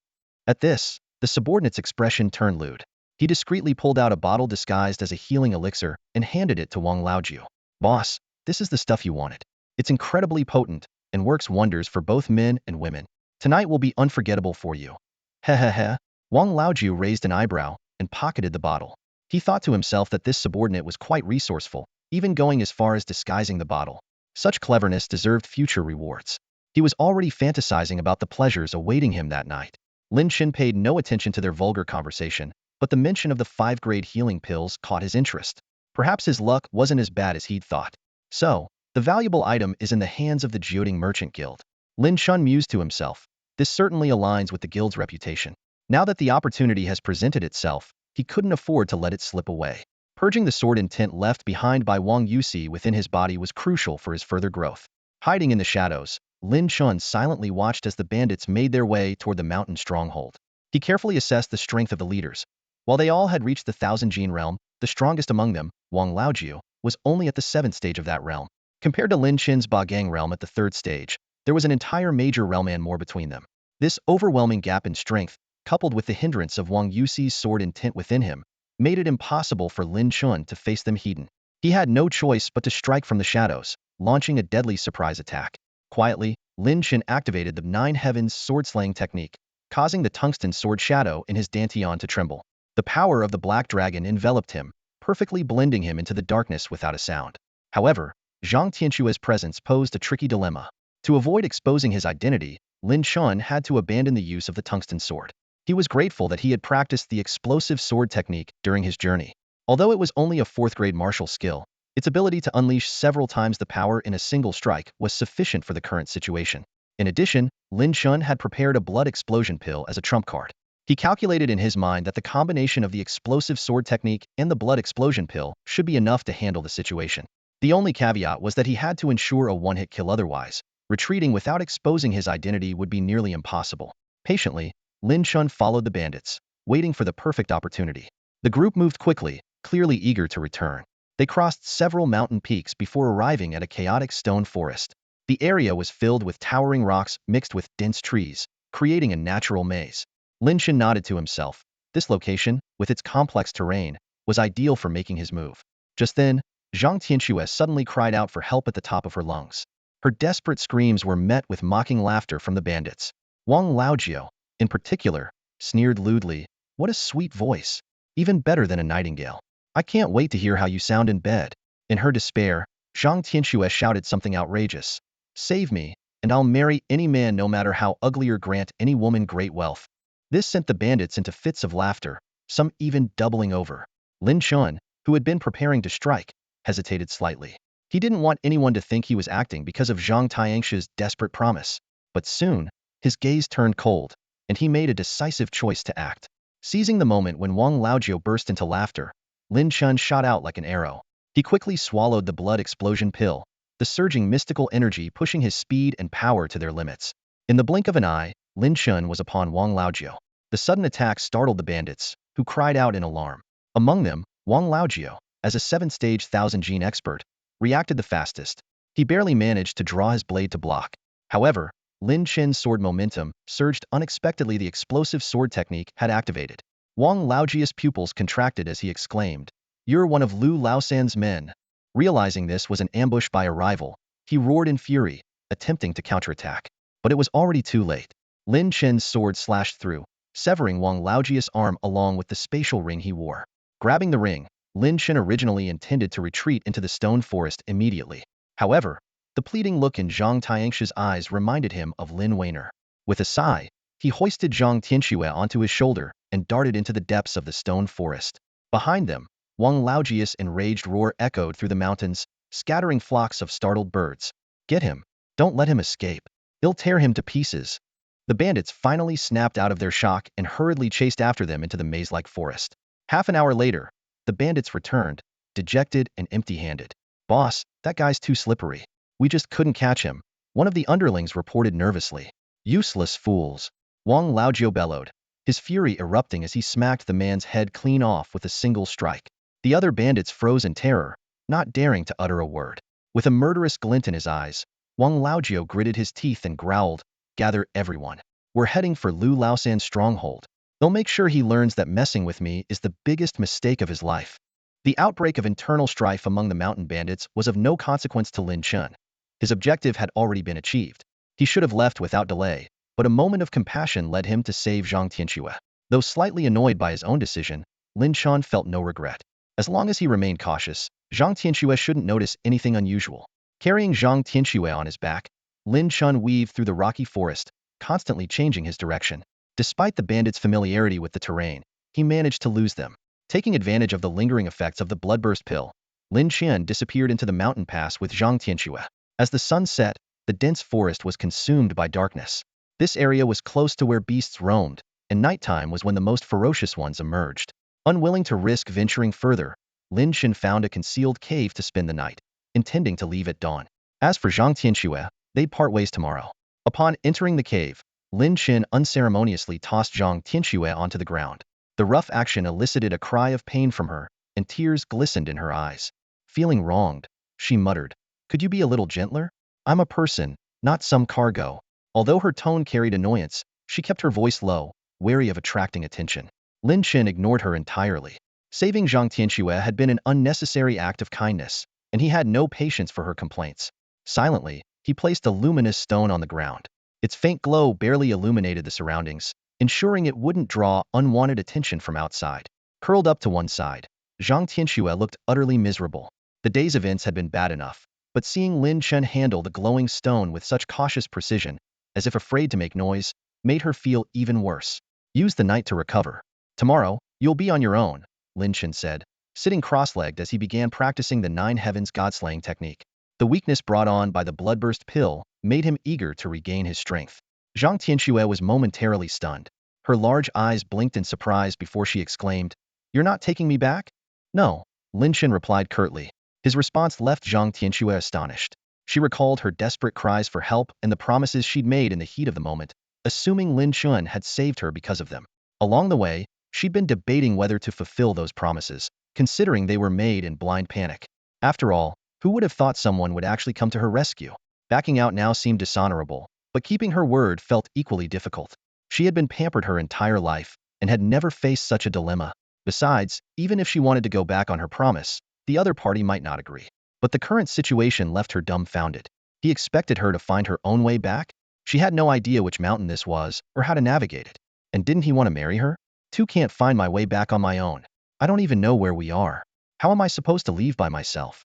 A: At this, the subordinate's expression turned lewd. He discreetly pulled out a bottle disguised as a healing elixir and handed it to Wang Laojiu. Boss, this is the stuff you wanted. It's incredibly potent and works wonders for both men and women. Tonight will be unforgettable for you. Heh heh heh. Wang Laojiu raised an eyebrow and pocketed the bottle. He thought to himself that this subordinate was quite resourceful, even going as far as disguising the bottle. Such cleverness deserved future rewards. He was already fantasizing about the pleasures awaiting him that night. Lin Chen paid no attention to their vulgar conversation, but the mention of the 5-grade healing pills caught his interest. Perhaps his luck wasn't as bad as he'd thought. So, the valuable item is in the hands of the Jioding Merchant Guild. Lin Chen mused to himself. This certainly aligns with the guild's reputation. Now that the opportunity has presented itself, he couldn't afford to let it slip away. Purging the sword intent left behind by Wang Yusi within his body was crucial for his further growth. Hiding in the shadows, Lin Chen silently watched as the bandits made their way toward the mountain stronghold. He carefully assessed the strength of the leaders. While they all had reached the 1000-gene realm, the strongest among them, Wang Laojiu, was only at the 7th stage of that realm. Compared to Lin Chen's Bagang realm at the 3rd stage, there was an entire major realm and more between them. This overwhelming gap in strength, coupled with the hindrance of Wang Yusi's sword intent within him, made it impossible for Lin Chen to face them heat. He had no choice but to strike from the shadows, launching a deadly surprise attack. Quietly, Lin Chen activated the 9 Heavens sword-slaying technique, causing the tungsten sword shadow in his dantian to tremble. The power of the black dragon enveloped him, perfectly blending him into the darkness without a sound. However, Zhang Tianxue's presence posed a tricky dilemma. To avoid exposing his identity, Lin Chen had to abandon the use of the tungsten sword. He was grateful that he had practiced the explosive sword technique during his journey. Although it was only a 4th-grade martial skill, its ability to unleash several times the power in a single strike was sufficient for the current situation. In addition, Lin Chen had prepared a blood explosion pill as a trump card. He calculated in his mind that the combination of the explosive sword technique and the blood explosion pill should be enough to handle the situation. The only caveat was that he had to ensure a one-hit kill otherwise, Retreating without exposing his identity would be nearly impossible. Patiently, Lin Chen followed the bandits, waiting for the perfect opportunity. The group moved quickly, clearly eager to return. They crossed several mountain peaks before arriving at a chaotic stone forest. The area was filled with towering rocks mixed with dense trees, creating a natural maze. Lin Chen nodded to himself. This location, with its complex terrain, was ideal for making his move. Just then, Zhang Tianxue suddenly cried out for help at the top of her lungs. Her desperate screams were met with mocking laughter from the bandits. Wang Laojiu, in particular, sneered lewdly, "What a sweet voice! Even better than a nightingale. I can't wait to hear how you sound in bed." In her despair, Zhang Tianxue shouted something outrageous. "Save me, and I'll marry any man no matter how ugly, or grant any woman great wealth." This sent the bandits into fits of laughter, some even doubling over. Lin Chen, who had been preparing to strike, hesitated slightly. He didn't want anyone to think he was acting because of Zhang Tianxi's desperate promise. But soon, his gaze turned cold, and he made a decisive choice to act. Seizing the moment when Wang Laojiu burst into laughter, Lin Chen shot out like an arrow. He quickly swallowed the blood explosion pill, the surging mystical energy pushing his speed and power to their limits. In the blink of an eye, Lin Chen was upon Wang Laojiu. The sudden attack startled the bandits, who cried out in alarm. Among them, Wang Laojiu, as a 7-stage 1000-gene expert, reacted the fastest. He barely managed to draw his blade to block. However, Lin Chen's sword momentum surged unexpectedly. The explosive sword technique had activated. Wang Laojiu's pupils contracted as he exclaimed, "You're one of Lu Laosan's men." Realizing this was an ambush by a rival, he roared in fury, attempting to counterattack. But it was already too late. Lin Chen's sword slashed through, severing Wang Laojiu's arm along with the spatial ring he wore. Grabbing the ring, Lin Chen originally intended to retreat into the stone forest immediately. However, the pleading look in Zhang Tianxi's eyes reminded him of Lin Weiner. With a sigh, he hoisted Zhang Tianxue onto his shoulder and darted into the depths of the stone forest. Behind them, Wang Laojiu's enraged roar echoed through the mountains, scattering flocks of startled birds. "Get him! Don't let him escape! He'll tear him to pieces!" The bandits finally snapped out of their shock and hurriedly chased after them into the maze-like forest. Half an hour later, the bandits returned, dejected and empty-handed. "Boss, that guy's too slippery. We just couldn't catch him," one of the underlings reported nervously. "Useless fools," Wang Laojiu bellowed, his fury erupting as he smacked the man's head clean off with a single strike. The other bandits froze in terror, not daring to utter a word. With a murderous glint in his eyes, Wang Laojiu gritted his teeth and growled, "Gather everyone. We're heading for Lu Laosan's stronghold. They'll make sure he learns that messing with me is the biggest mistake of his life." The outbreak of internal strife among the mountain bandits was of no consequence to Lin Chen. His objective had already been achieved. He should have left without delay, but a moment of compassion led him to save Zhang Tianxue. Though slightly annoyed by his own decision, Lin Chen felt no regret. As long as he remained cautious, Zhang Tianxue shouldn't notice anything unusual. Carrying Zhang Tianxue on his back, Lin Chen weaved through the rocky forest, constantly changing his direction. Despite the bandits' familiarity with the terrain, he managed to lose them. Taking advantage of the lingering effects of the bloodburst pill, Lin Chen disappeared into the mountain pass with Zhang Tianxue. As the sun set, the dense forest was consumed by darkness. This area was close to where beasts roamed, and nighttime was when the most ferocious ones emerged. Unwilling to risk venturing further, Lin Chen found a concealed cave to spend the night, intending to leave at dawn. As for Zhang Tianxue, they'd part ways tomorrow. Upon entering the cave, Lin Chen unceremoniously tossed Zhang Tianxue onto the ground. The rough action elicited a cry of pain from her, and tears glistened in her eyes. Feeling wronged, she muttered, "Could you be a little gentler? I'm a person, not some cargo." Although her tone carried annoyance, she kept her voice low, wary of attracting attention. Lin Chen ignored her entirely. Saving Zhang Tianxue had been an unnecessary act of kindness, and he had no patience for her complaints. Silently, he placed a luminous stone on the ground. Its faint glow barely illuminated the surroundings, ensuring it wouldn't draw unwanted attention from outside. Curled up to one side, Zhang Tianxue looked utterly miserable. The day's events had been bad enough, but seeing Lin Chen handle the glowing stone with such cautious precision, as if afraid to make noise, made her feel even worse. "Use the night to recover. Tomorrow, you'll be on your own," Lin Chen said, sitting cross-legged as he began practicing the Nine Heavens God-slaying technique. The weakness brought on by the bloodburst pill made him eager to regain his strength. Zhang Tianxue was momentarily stunned. Her large eyes blinked in surprise before she exclaimed, "You're not taking me back?" "No," Lin Chen replied curtly. His response left Zhang Tianxue astonished. She recalled her desperate cries for help and the promises she'd made in the heat of the moment, assuming Lin Chen had saved her because of them. Along the way, she'd been debating whether to fulfill those promises, considering they were made in blind panic. After all, who would have thought someone would actually come to her rescue? Backing out now seemed dishonorable, but keeping her word felt equally difficult. She had been pampered her entire life and had never faced such a dilemma. Besides, even if she wanted to go back on her promise, the other party might not agree. But the current situation left her dumbfounded. He expected her to find her own way back? She had no idea which mountain this was or how to navigate it. And didn't he want to marry her? Two can't find my way back on my own. I don't even know where we are. How am I supposed to leave by myself?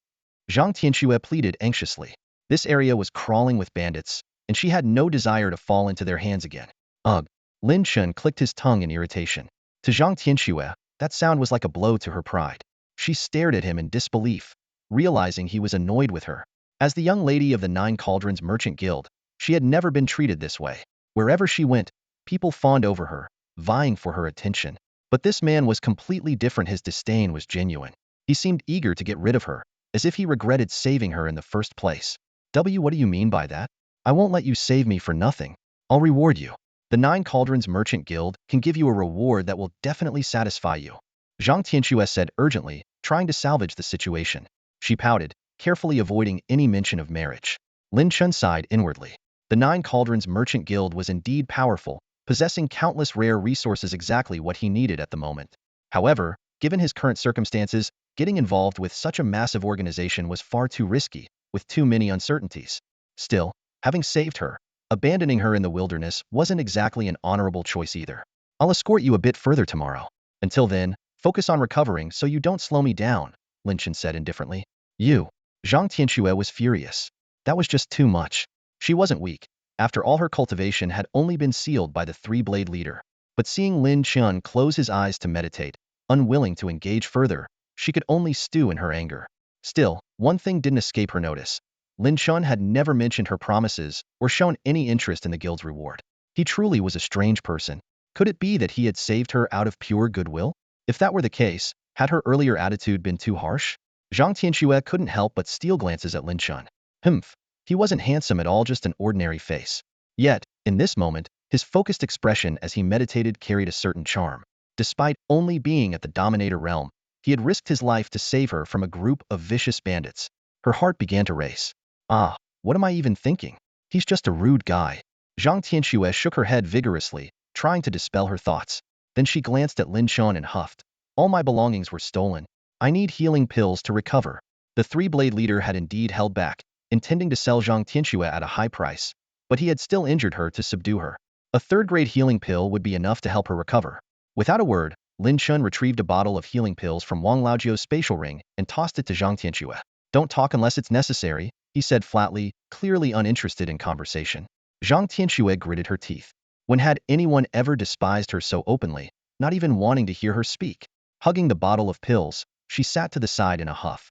A: Zhang Tianxue pleaded anxiously. This area was crawling with bandits, and she had no desire to fall into their hands again. Ugh. Lin Chen clicked his tongue in irritation. To Zhang Tianxue, that sound was like a blow to her pride. She stared at him in disbelief, realizing he was annoyed with her. As the young lady of the Nine Cauldrons Merchant Guild, she had never been treated this way. Wherever she went, people fawned over her, vying for her attention. But this man was completely different. His disdain was genuine. He seemed eager to get rid of her, as if he regretted saving her in the first place. What do you mean by that? I won't let you save me for nothing. I'll reward you. The Nine Cauldrons Merchant Guild can give you a reward that will definitely satisfy you. Zhang Tianxue said urgently, trying to salvage the situation. She pouted, carefully avoiding any mention of marriage. Lin Chen sighed inwardly. The Nine Cauldrons Merchant Guild was indeed powerful, possessing countless rare resources, exactly what he needed at the moment. However, given his current circumstances, getting involved with such a massive organization was far too risky, with too many uncertainties. Still, having saved her, abandoning her in the wilderness wasn't exactly an honorable choice either. I'll escort you a bit further tomorrow. Until then, focus on recovering so you don't slow me down, Lin Chen said indifferently. You. Zhang Tianxue was furious. That was just too much. She wasn't weak. After all, her cultivation had only been sealed by the three-blade leader. But seeing Lin Chen close his eyes to meditate, unwilling to engage further, she could only stew in her anger. Still, one thing didn't escape her notice. Lin Chen had never mentioned her promises or shown any interest in the guild's reward. He truly was a strange person. Could it be that he had saved her out of pure goodwill? If that were the case, had her earlier attitude been too harsh? Zhang Tianxue couldn't help but steal glances at Lin Chen. Humph. He wasn't handsome at all, just an ordinary face. Yet, in this moment, his focused expression as he meditated carried a certain charm. Despite only being at the Dominator realm, he had risked his life to save her from a group of vicious bandits. Her heart began to race. Ah, what am I even thinking? He's just a rude guy. Zhang Tianxue shook her head vigorously, trying to dispel her thoughts. Then she glanced at Lin Chen and huffed. All my belongings were stolen. I need healing pills to recover. The three-blade leader had indeed held back, intending to sell Zhang Tianxue at a high price, but he had still injured her to subdue her. A third-grade healing pill would be enough to help her recover. Without a word, Lin Chen retrieved a bottle of healing pills from Wang Laojiu's spatial ring and tossed it to Zhang Tianxue. Don't talk unless it's necessary, he said flatly, clearly uninterested in conversation. Zhang Tianxue gritted her teeth. When had anyone ever despised her so openly, not even wanting to hear her speak? Hugging the bottle of pills, she sat to the side in a huff.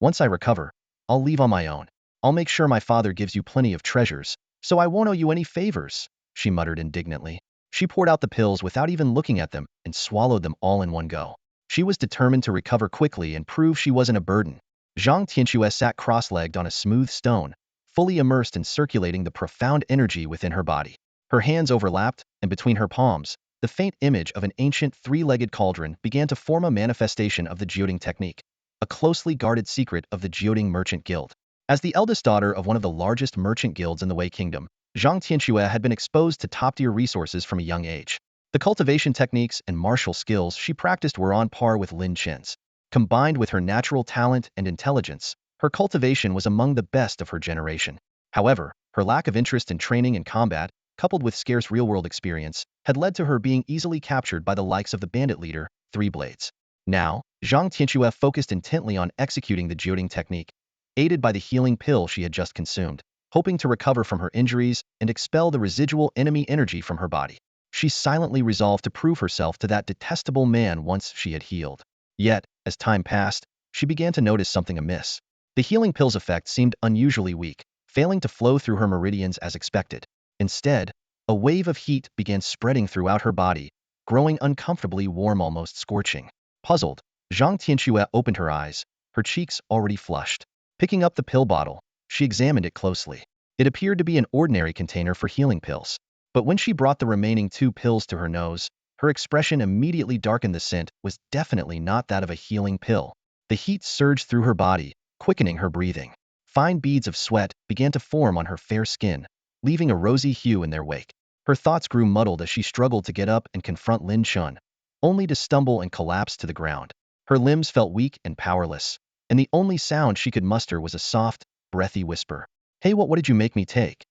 A: Once I recover, I'll leave on my own. I'll make sure my father gives you plenty of treasures, so I won't owe you any favors, she muttered indignantly. She poured out the pills without even looking at them and swallowed them all in one go. She was determined to recover quickly and prove she wasn't a burden. Zhang Tianxue sat cross-legged on a smooth stone, fully immersed in circulating the profound energy within her body. Her hands overlapped, and between her palms, the faint image of an ancient three-legged cauldron began to form a manifestation of the geoding technique, a closely guarded secret of the Geoding Merchant Guild. As the eldest daughter of one of the largest merchant guilds in the Wei Kingdom, Zhang Tianxue had been exposed to top-tier resources from a young age. The cultivation techniques and martial skills she practiced were on par with Lin Chen's. Combined with her natural talent and intelligence, her cultivation was among the best of her generation. However, her lack of interest in training and combat, coupled with scarce real-world experience, had led to her being easily captured by the likes of the bandit leader, Three Blades. Now, Zhang Tianxue focused intently on executing the geoding technique, aided by the healing pill she had just consumed, hoping to recover from her injuries and expel the residual enemy energy from her body. She silently resolved to prove herself to that detestable man once she had healed. Yet, as time passed, she began to notice something amiss. The healing pill's effect seemed unusually weak, failing to flow through her meridians as expected. Instead, a wave of heat began spreading throughout her body, growing uncomfortably warm, almost scorching. Puzzled, Zhang Tianxue opened her eyes, her cheeks already flushed. Picking up the pill bottle, She examined it closely. It appeared to be an ordinary container for healing pills. But when she brought the remaining 2 pills to her nose, her expression immediately darkened. The scent was definitely not that of a healing pill. The heat surged through her body, quickening her breathing. Fine beads of sweat began to form on her fair skin, leaving a rosy hue in their wake. Her thoughts grew muddled as she struggled to get up and confront Lin Chen, only to stumble and collapse to the ground. Her limbs felt weak and powerless, and the only sound she could muster was a soft, breathy whisper. Hey, what did you make me take?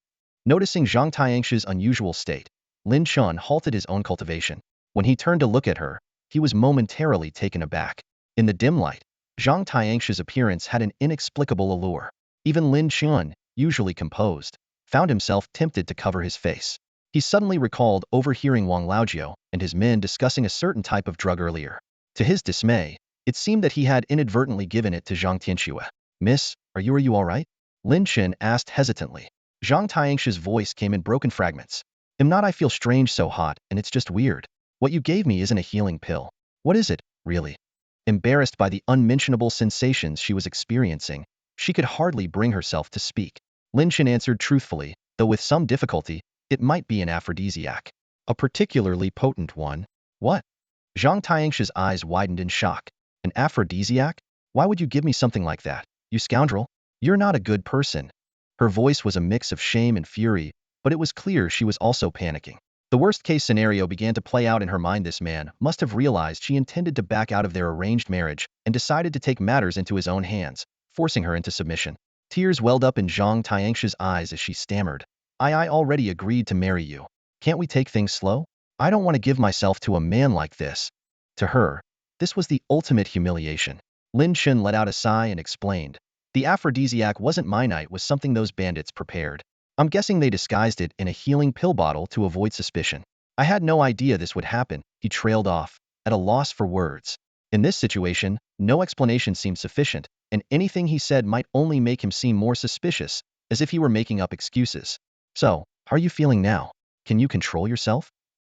A: Noticing Zhang Tianxi's unusual state, Lin Chen halted his own cultivation. When he turned to look at her, he was momentarily taken aback. In the dim light, Zhang Tianxi's appearance had an inexplicable allure. Even Lin Chen, usually composed, found himself tempted to cover his face. He suddenly recalled overhearing Wang Laojiao and his men discussing a certain type of drug earlier. To his dismay, it seemed that he had inadvertently given it to Zhang Tianxue. Miss, are you all right? Lin Chen asked hesitantly. Zhang Tianxi's voice came in broken fragments. Am not I feel strange so hot, and it's just weird. What you gave me isn't a healing pill. What is it, really? Embarrassed by the unmentionable sensations she was experiencing, she could hardly bring herself to speak. Lin Chen answered truthfully, though with some difficulty, it might be an aphrodisiac. A particularly potent one. What? Zhang Tianxi's eyes widened in shock. An aphrodisiac? Why would you give me something like that, you scoundrel? You're not a good person. Her voice was a mix of shame and fury, but it was clear she was also panicking. The worst-case scenario began to play out in her mind. This man must have realized she intended to back out of their arranged marriage and decided to take matters into his own hands, forcing her into submission. Tears welled up in Zhang Tianxi's eyes as she stammered. I already agreed to marry you. Can't we take things slow? I don't want to give myself to a man like this. To her, this was the ultimate humiliation. Lin Chen let out a sigh and explained. The aphrodisiac wasn't mine, it was something those bandits prepared. I'm guessing they disguised it in a healing pill bottle to avoid suspicion. I had no idea this would happen, he trailed off, at a loss for words. In this situation, no explanation seemed sufficient, and anything he said might only make him seem more suspicious, as if he were making up excuses. So, how are you feeling now? Can you control yourself?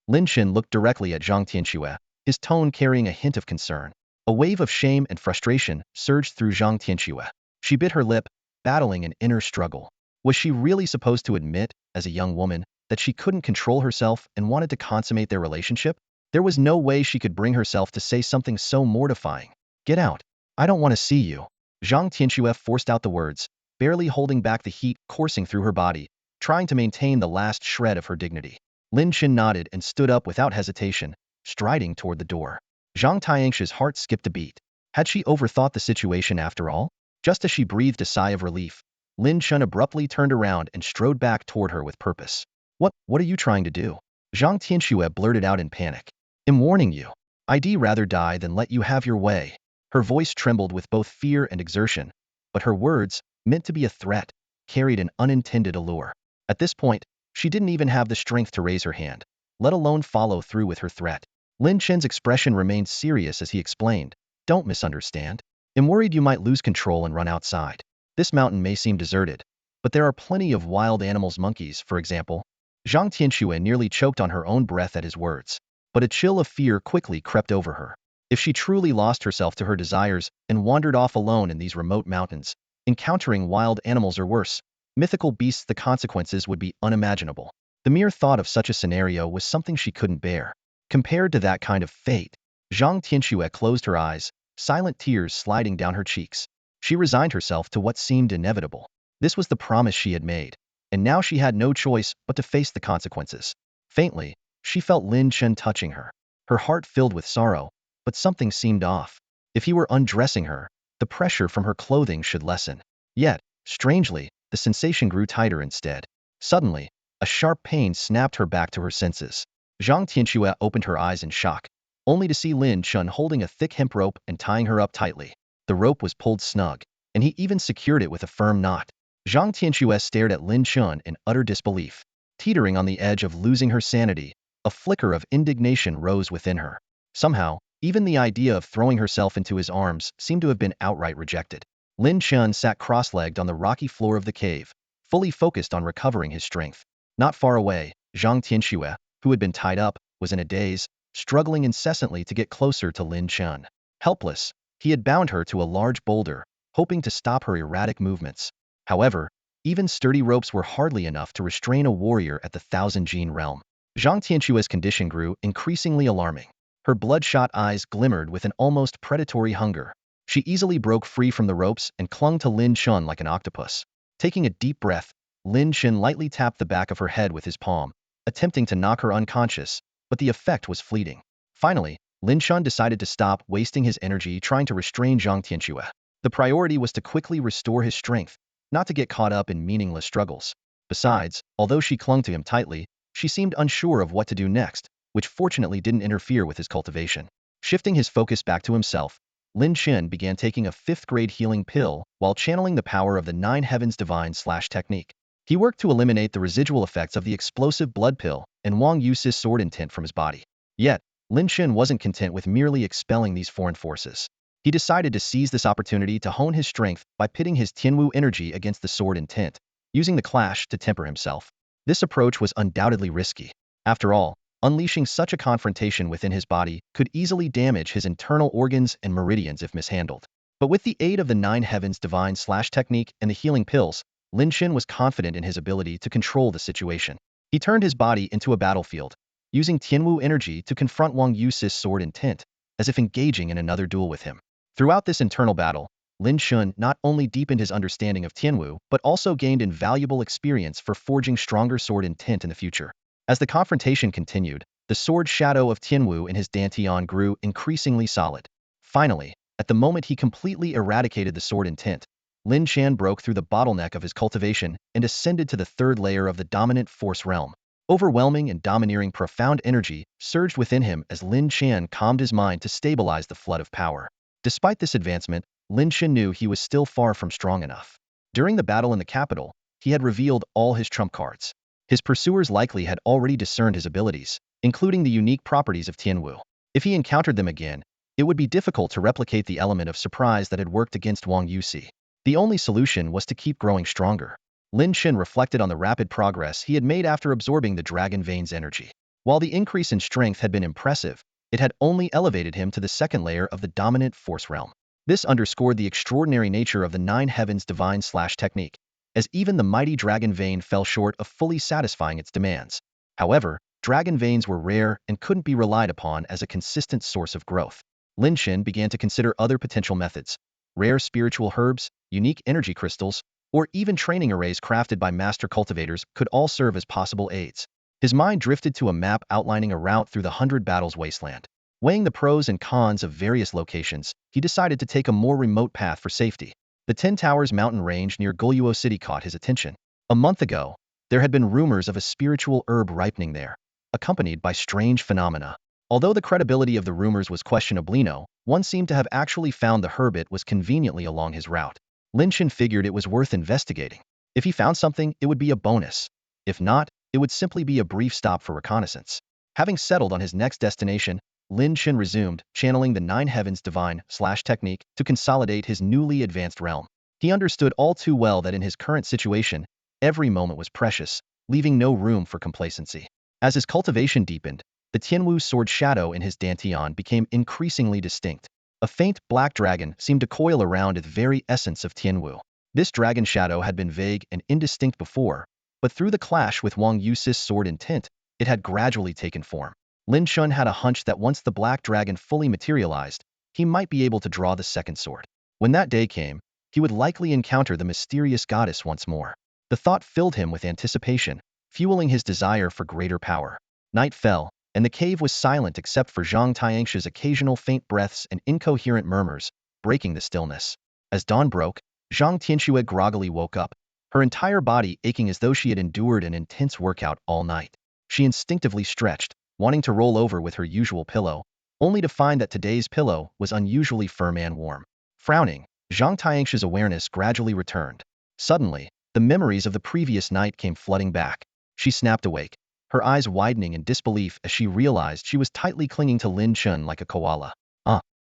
A: Lin Chen looked directly at Zhang Tianxue, his tone carrying a hint of concern. A wave of shame and frustration surged through Zhang Tianxue. She bit her lip, battling an inner struggle. Was she really supposed to admit, as a young woman, that she couldn't control herself and wanted to consummate their relationship? There was no way she could bring herself to say something so mortifying. Get out. I don't want to see you. Zhang Tianxue forced out the words, barely holding back the heat coursing through her body, trying to maintain the last shred of her dignity. Lin Chen nodded and stood up without hesitation, striding toward the door. Zhang Tianxi's heart skipped a beat. Had she overthought the situation after all? Just as she breathed a sigh of relief, Lin Chen abruptly turned around and strode back toward her with purpose. What are you trying to do? Zhang Tianxue blurted out in panic. I'm warning you. I'd rather die than let you have your way. Her voice trembled with both fear and exertion, but her words, meant to be a threat, carried an unintended allure. At this point, she didn't even have the strength to raise her hand, let alone follow through with her threat. Lin Chen's expression remained serious as he explained. Don't misunderstand. I'm worried you might lose control and run outside. This mountain may seem deserted, but there are plenty of wild animals, monkeys, for example. Zhang Tianxue nearly choked on her own breath at his words, but a chill of fear quickly crept over her. If she truly lost herself to her desires and wandered off alone in these remote mountains, encountering wild animals or worse, mythical beasts, the consequences would be unimaginable. The mere thought of such a scenario was something she couldn't bear. Compared to that kind of fate, Zhang Tianxue closed her eyes, silent tears sliding down her cheeks. She resigned herself to what seemed inevitable. This was the promise she had made, and now she had no choice but to face the consequences. Faintly, she felt Lin Chen touching her. Her heart filled with sorrow, but something seemed off. If he were undressing her, the pressure from her clothing should lessen. Yet, strangely, the sensation grew tighter instead. Suddenly, a sharp pain snapped her back to her senses. Zhang Tianxue opened her eyes in shock, only to see Lin Chen holding a thick hemp rope and tying her up tightly. The rope was pulled snug, and he even secured it with a firm knot. Zhang Tianxue stared at Lin Chen in utter disbelief. Teetering on the edge of losing her sanity, a flicker of indignation rose within her. Somehow, even the idea of throwing herself into his arms seemed to have been outright rejected. Lin Chen sat cross-legged on the rocky floor of the cave, fully focused on recovering his strength. Not far away, Zhang Tianxue, who had been tied up, was in a daze, struggling incessantly to get closer to Lin Chen. Helpless, he had bound her to a large boulder, hoping to stop her erratic movements. However, Even sturdy ropes were hardly enough to restrain a warrior at the thousand-gene realm. Zhang Tianquo's condition grew increasingly alarming. Her bloodshot eyes glimmered with an almost predatory hunger. She easily broke free from the ropes and clung to Lin Chen like an octopus. Taking a deep breath, Lin Chen lightly tapped the back of her head with his palm, attempting to knock her unconscious, but the effect was fleeting. Finally, Lin Chen decided to stop wasting his energy trying to restrain Zhang Tianquo. The priority was to quickly restore his strength, not to get caught up in meaningless struggles. Besides, although she clung to him tightly, she seemed unsure of what to do next, which fortunately didn't interfere with his cultivation. Shifting his focus back to himself, Lin Chen began taking a 5th-grade healing pill while channeling the power of the Nine Heavens Divine/technique. He worked to eliminate the residual effects of the explosive blood pill and Wang Yu's sword intent from his body. Yet, Lin Chen wasn't content with merely expelling these foreign forces. He decided to seize this opportunity to hone his strength by pitting his Tianwu energy against the sword intent, using the clash to temper himself. This approach was undoubtedly risky. After all, unleashing such a confrontation within his body could easily damage his internal organs and meridians if mishandled. But with the aid of the Nine Heavens Divine/technique and the healing pills, Lin Chen was confident in his ability to control the situation. He turned his body into a battlefield, using Tianwu energy to confront Wang Yu's sword intent, as if engaging in another duel with him. Throughout this internal battle, Lin Chen not only deepened his understanding of Tianwu, but also gained invaluable experience for forging stronger sword intent in the future. As the confrontation continued, the sword shadow of Tianwu in his dantian grew increasingly solid. Finally, at the moment he completely eradicated the sword intent, Lin Chen broke through the bottleneck of his cultivation and ascended to the 3rd layer of the dominant force realm. Overwhelming and domineering profound energy surged within him as Lin Chen calmed his mind to stabilize the flood of power. Despite this advancement, Lin Chen knew he was still far from strong enough. During the battle in the capital, he had revealed all his trump cards. His pursuers likely had already discerned his abilities, including the unique properties of Tianwu. If he encountered them again, it would be difficult to replicate the element of surprise that had worked against Wang Yusi. The only solution was to keep growing stronger. Lin Chen reflected on the rapid progress he had made after absorbing the dragon vein's energy. While the increase in strength had been impressive, it had only elevated him to the 2nd layer of the dominant force realm. This underscored the extraordinary nature of the Nine Heavens Divine/technique, as even the mighty dragon vein fell short of fully satisfying its demands. However, dragon veins were rare and couldn't be relied upon as a consistent source of growth. Lin Chen began to consider other potential methods. Rare spiritual herbs, unique energy crystals, or even training arrays crafted by master cultivators could all serve as possible aids. His mind drifted to a map outlining a route through the 100 Battles wasteland. Weighing the pros and cons of various locations, he decided to take a more remote path for safety. The 10 Towers mountain range near Goryeo City caught his attention. A month ago, there had been rumors of a spiritual herb ripening there, accompanied by strange phenomena. Although the credibility of the rumors was questionable, one seemed to have actually found the herbit was conveniently along his route. Lin Chen figured it was worth investigating. If he found something, it would be a bonus. If not, it would simply be a brief stop for reconnaissance. Having settled on his next destination, Lin Chen resumed, channeling the Nine Heavens Divine/technique to consolidate his newly advanced realm. He understood all too well that in his current situation, every moment was precious, leaving no room for complacency. As his cultivation deepened, the Tianwu sword shadow in his dantian became increasingly distinct. A faint black dragon seemed to coil around the very essence of Tianwu. This dragon shadow had been vague and indistinct before, but through the clash with Wang Yu's sword intent, it had gradually taken form. Lin Chen had a hunch that once the black dragon fully materialized, he might be able to draw the 2nd sword. When that day came, he would likely encounter the mysterious goddess once more. The thought filled him with anticipation, fueling his desire for greater power. Night fell, and the cave was silent except for Zhang Tianquo's occasional faint breaths and incoherent murmurs, breaking the stillness. As dawn broke, Zhang Tianquo groggily woke up, her entire body aching as though she had endured an intense workout all night. She instinctively stretched, wanting to roll over with her usual pillow, only to find that today's pillow was unusually firm and warm. Frowning, Zhang Tianquo's awareness gradually returned. Suddenly, the memories of the previous night came flooding back. She snapped awake, her eyes widening in disbelief as she realized she was tightly clinging to Lin Chen like a koala.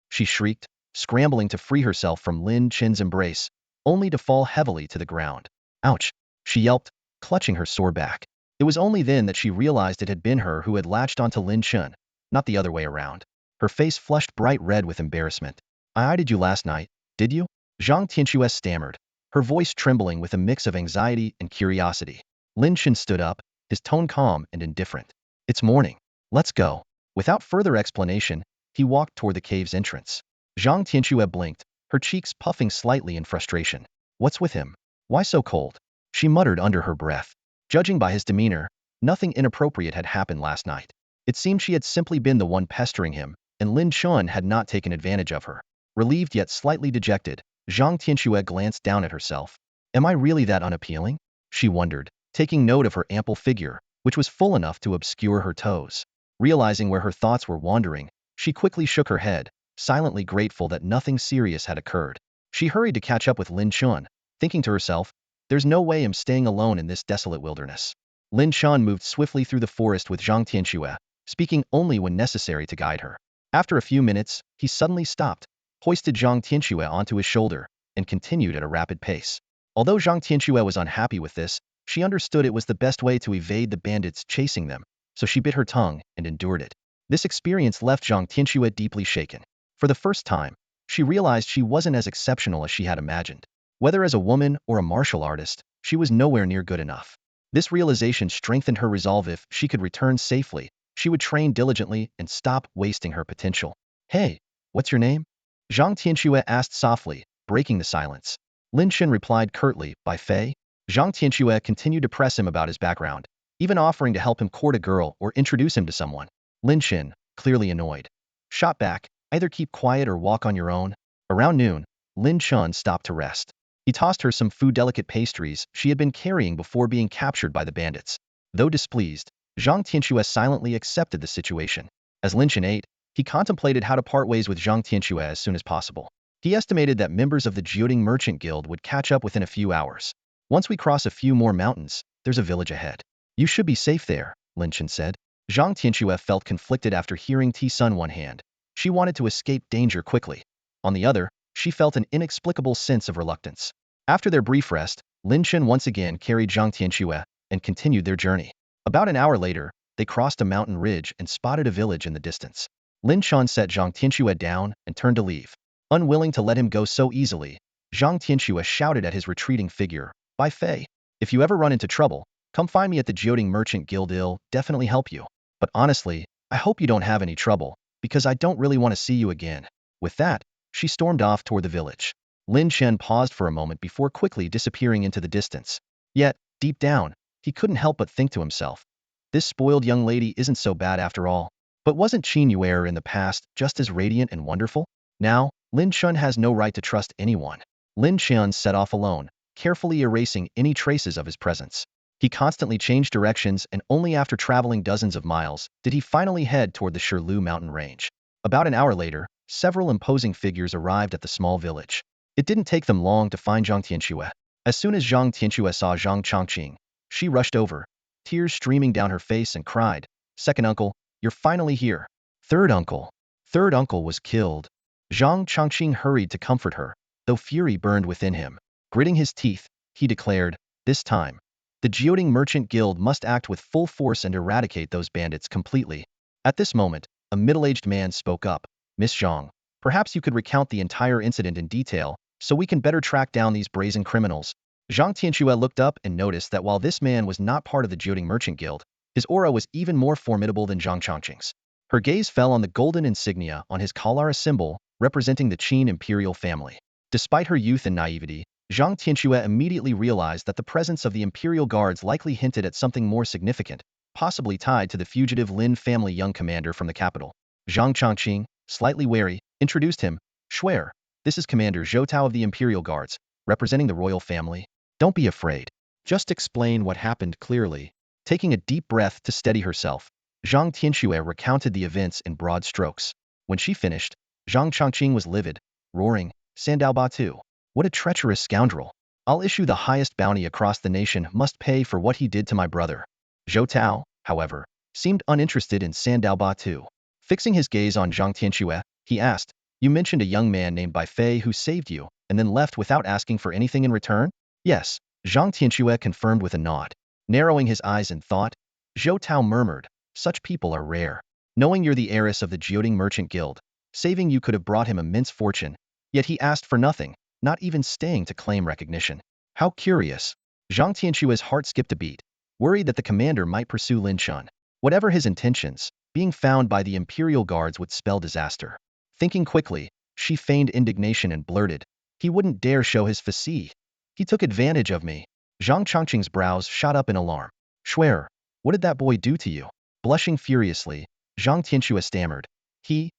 A: She shrieked, scrambling to free herself from Lin Chen's embrace, only to fall heavily to the ground. Ouch! She yelped, clutching her sore back. It was only then that she realized it had been her who had latched onto Lin Chen, not the other way around. Her face flushed bright red with embarrassment. I eyed you last night, did you? Zhang Tianquo stammered, her voice trembling with a mix of anxiety and curiosity. Lin Chen stood up, his tone calm and indifferent. It's morning. Let's go. Without further explanation, he walked toward the cave's entrance. Zhang Tianxue blinked, her cheeks puffing slightly in frustration. What's with him? Why so cold? She muttered under her breath. Judging by his demeanor, nothing inappropriate had happened last night. It seemed she had simply been the one pestering him, and Lin Chen had not taken advantage of her. Relieved yet slightly dejected, Zhang Tianxue glanced down at herself. Am I really that unappealing? She wondered, taking note of her ample figure, which was full enough to obscure her toes. Realizing where her thoughts were wandering, she quickly shook her head, silently grateful that nothing serious had occurred. She hurried to catch up with Lin Chen, thinking to herself, there's no way I'm staying alone in this desolate wilderness. Lin Chen moved swiftly through the forest with Zhang Tianxue, speaking only when necessary to guide her. After a few minutes, he suddenly stopped, hoisted Zhang Tianxue onto his shoulder, and continued at a rapid pace. Although Zhang Tianxue was unhappy with this, she understood it was the best way to evade the bandits chasing them, so she bit her tongue and endured it. This experience left Zhang Tianxue deeply shaken. For the first time, she realized she wasn't as exceptional as she had imagined. Whether as a woman or a martial artist, she was nowhere near good enough. This realization strengthened her resolve. If she could return safely, she would train diligently and stop wasting her potential. Hey, what's your name? Zhang Tianxue asked softly, breaking the silence. Lin Chen replied curtly, by Fei. Zhang Tianxue continued to press him about his background, even offering to help him court a girl or introduce him to someone. Lin Chen, clearly annoyed, shot back, either keep quiet or walk on your own. Around noon, Lin Chen stopped to rest. He tossed her some food-delicate pastries she had been carrying before being captured by the bandits. Though displeased, Zhang Tianxue silently accepted the situation. As Lin Chen ate, he contemplated how to part ways with Zhang Tianxue as soon as possible. He estimated that members of the Jioding Merchant Guild would catch up within a few hours. Once we cross a few more mountains, there's a village ahead. You should be safe there, Lin Chen said. Zhang Tianxue felt conflicted after hearing Ti Sun one hand. She wanted to escape danger quickly. On the other, she felt an inexplicable sense of reluctance. After their brief rest, Lin Chen once again carried Zhang Tianxue and continued their journey. About an hour later, they crossed a mountain ridge and spotted a village in the distance. Lin Chen set Zhang Tianxue down and turned to leave. Unwilling to let him go so easily, Zhang Tianxue shouted at his retreating figure, by Fei, if you ever run into trouble, come find me at the Jioding Merchant Guild. I'll definitely help you. But honestly, I hope you don't have any trouble, because I don't really want to see you again. With that, she stormed off toward the village. Lin Chen paused for a moment before quickly disappearing into the distance. Yet, deep down, he couldn't help but think to himself, this spoiled young lady isn't so bad after all. But wasn't Qin Yuer in the past just as radiant and wonderful? Now, Lin Chen has no right to trust anyone. Lin Chen set off alone, carefully erasing any traces of his presence. He constantly changed directions, and only after traveling dozens of miles did he finally head toward the Shirlu mountain range. About an hour later, several imposing figures arrived at the small village. It didn't take them long to find Zhang Tianxue. As soon as Zhang Tianxue saw Zhang Chongqing, she rushed over, tears streaming down her face, and cried, "Second uncle, you're finally here." Third uncle was killed. Zhang Chongqing hurried to comfort her, though fury burned within him. Gritting his teeth, he declared, this time, the Jioding Merchant Guild must act with full force and eradicate those bandits completely. At this moment, a middle-aged man spoke up, Miss Zhang, perhaps you could recount the entire incident in detail, so we can better track down these brazen criminals. Zhang Tianxue looked up and noticed that while this man was not part of the Jioding Merchant Guild, his aura was even more formidable than Zhang Chongqing's. Her gaze fell on the golden insignia on his collar, a symbol representing the Qin imperial family. Despite her youth and naivety, Zhang Tianxue immediately realized that the presence of the imperial guards likely hinted at something more significant, possibly tied to the fugitive Lin family young commander from the capital. Zhang Chongqing, slightly wary, introduced him, Shuer, this is Commander Zhou Tao of the Imperial Guards, representing the royal family. Don't be afraid. Just explain what happened clearly. Taking a deep breath to steady herself, Zhang Tianxue recounted the events in broad strokes. When she finished, Zhang Chongqing was livid, roaring, Sandao Batu. What a treacherous scoundrel. I'll issue the highest bounty across the nation must pay for what he did to my brother. Zhou Tao, however, seemed uninterested in Sandao Batu. Fixing his gaze on Zhang Tianxue, he asked, you mentioned a young man named Bai Fei who saved you, and then left without asking for anything in return? Yes, Zhang Tianxue confirmed with a nod. Narrowing his eyes in thought, Zhou Tao murmured, such people are rare. Knowing you're the heiress of the Jioding Merchant Guild, saving you could have brought him immense fortune, yet he asked for nothing, not even staying to claim recognition. How curious. Zhang Tianqua's heart skipped a beat, worried that the commander might pursue Lin Chen. Whatever his intentions, being found by the Imperial Guards would spell disaster. Thinking quickly, she feigned indignation and blurted, "He wouldn't dare show his physique. He took advantage of me." Zhang Chongqing's brows shot up in alarm. "Swear, what did that boy do to you?" Blushing furiously, Zhang Tianqua stammered, He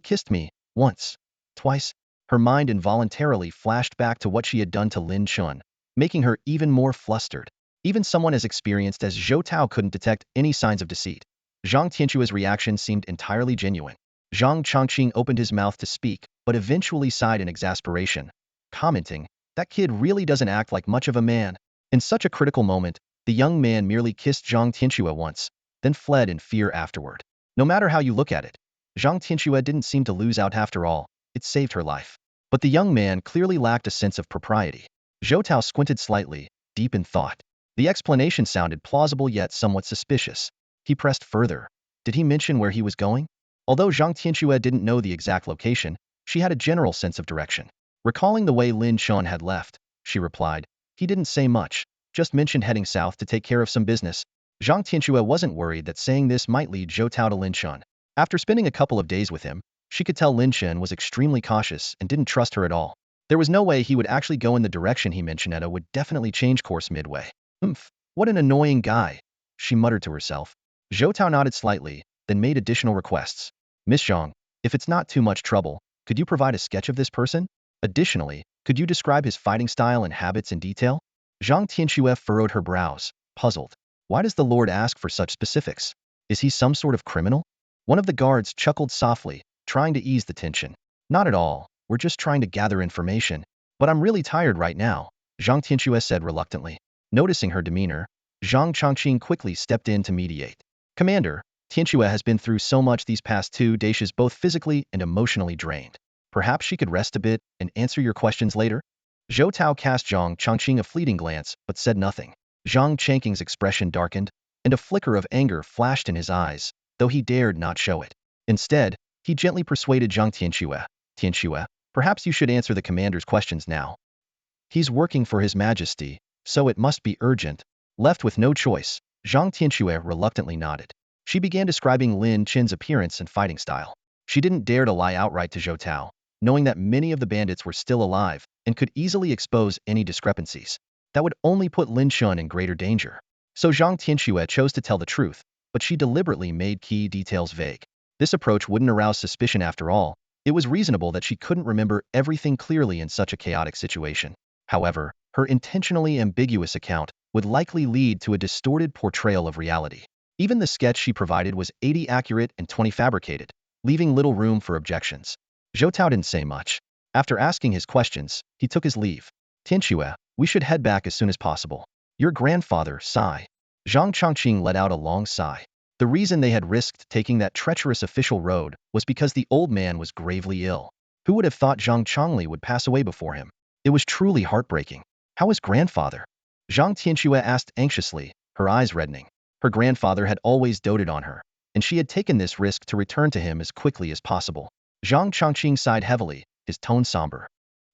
A: kissed me, once, twice." Her mind involuntarily flashed back to what she had done to Lin Chen, making her even more flustered. Even someone as experienced as Zhou Tao couldn't detect any signs of deceit. Zhang Tianqua's reaction seemed entirely genuine. Zhang Chongqing opened his mouth to speak, but eventually sighed in exasperation, commenting, "That kid really doesn't act like much of a man." In such a critical moment, the young man merely kissed Zhang Tianqua once, then fled in fear afterward. No matter how you look at it, Zhang Tianqua didn't seem to lose out after all. It saved her life. But the young man clearly lacked a sense of propriety. Zhou Tao squinted slightly, deep in thought. The explanation sounded plausible yet somewhat suspicious. He pressed further. Did he mention where he was going? Although Zhang Tianqua didn't know the exact location, she had a general sense of direction. Recalling the way Lin Chen had left, she replied, "He didn't say much, just mentioned heading south to take care of some business." Zhang Tianqua wasn't worried that saying this might lead Zhou Tao to Lin Chen. After spending a couple of days with him, she could tell Lin Chen was extremely cautious and didn't trust her at all. There was no way he would actually go in the direction he mentioned. Etta would definitely change course midway. What an annoying guy," she muttered to herself. Zhou Tao nodded slightly, then made additional requests. "Miss Zhang, if it's not too much trouble, could you provide a sketch of this person? Additionally, could you describe his fighting style and habits in detail?" Zhang Tianqua furrowed her brows, puzzled. Why does the Lord ask for such specifics? Is he some sort of criminal? One of the guards chuckled softly, trying to ease the tension. "Not at all, we're just trying to gather information. But I'm really tired right now," Zhang Tianqua said reluctantly. Noticing her demeanor, Zhang Chongqing quickly stepped in to mediate. "Commander, Tianqua has been through so much these past 2 days, both physically and emotionally drained. Perhaps she could rest a bit and answer your questions later?" Zhou Tao cast Zhang Chongqing a fleeting glance, but said nothing. Zhang Chongqing's expression darkened, and a flicker of anger flashed in his eyes, though he dared not show it. Instead, he gently persuaded Zhang Tianqua, "Tianqua, perhaps you should answer the commander's questions now. He's working for His Majesty, so it must be urgent." Left with no choice, Zhang Tianqua reluctantly nodded. She began describing Lin Chen's appearance and fighting style. She didn't dare to lie outright to Zhou Tao, knowing that many of the bandits were still alive and could easily expose any discrepancies. That would only put Lin Chen in greater danger. So Zhang Tianqua chose to tell the truth, but she deliberately made key details vague. This approach wouldn't arouse suspicion after all. It was reasonable that she couldn't remember everything clearly in such a chaotic situation. However, her intentionally ambiguous account would likely lead to a distorted portrayal of reality. Even the sketch she provided was 80 accurate and 20 fabricated, leaving little room for objections. Zhou Tao didn't say much. After asking his questions, he took his leave. "Tianqua, we should head back as soon as possible. Your grandfather, sigh." Zhang Chongqing let out a long sigh. The reason they had risked taking that treacherous official road was because the old man was gravely ill. Who would have thought Zhang Chongli would pass away before him? It was truly heartbreaking. How was grandfather? Zhang Tianqua asked anxiously, her eyes reddening. Her grandfather had always doted on her, and she had taken this risk to return to him as quickly as possible. Zhang Chongqing sighed heavily, his tone somber.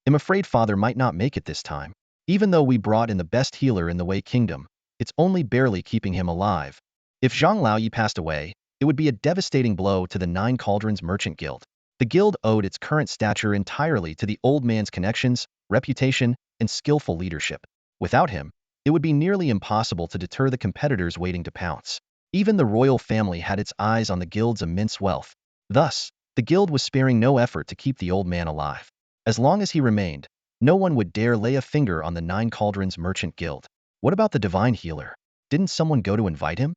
A: "I'm afraid father might not make it this time. Even though we brought in the best healer in the Wei Kingdom, it's only barely keeping him alive. If Zhang Laoyi passed away, it would be a devastating blow to the Nine Cauldrons Merchant Guild. The guild owed its current stature entirely to the old man's connections, reputation, and skillful leadership. Without him, it would be nearly impossible to deter the competitors waiting to pounce. Even the royal family had its eyes on the guild's immense wealth. Thus, the guild was sparing no effort to keep the old man alive. As long as he remained, no one would dare lay a finger on the Nine Cauldrons Merchant Guild. What about the divine healer? Didn't someone go to invite him?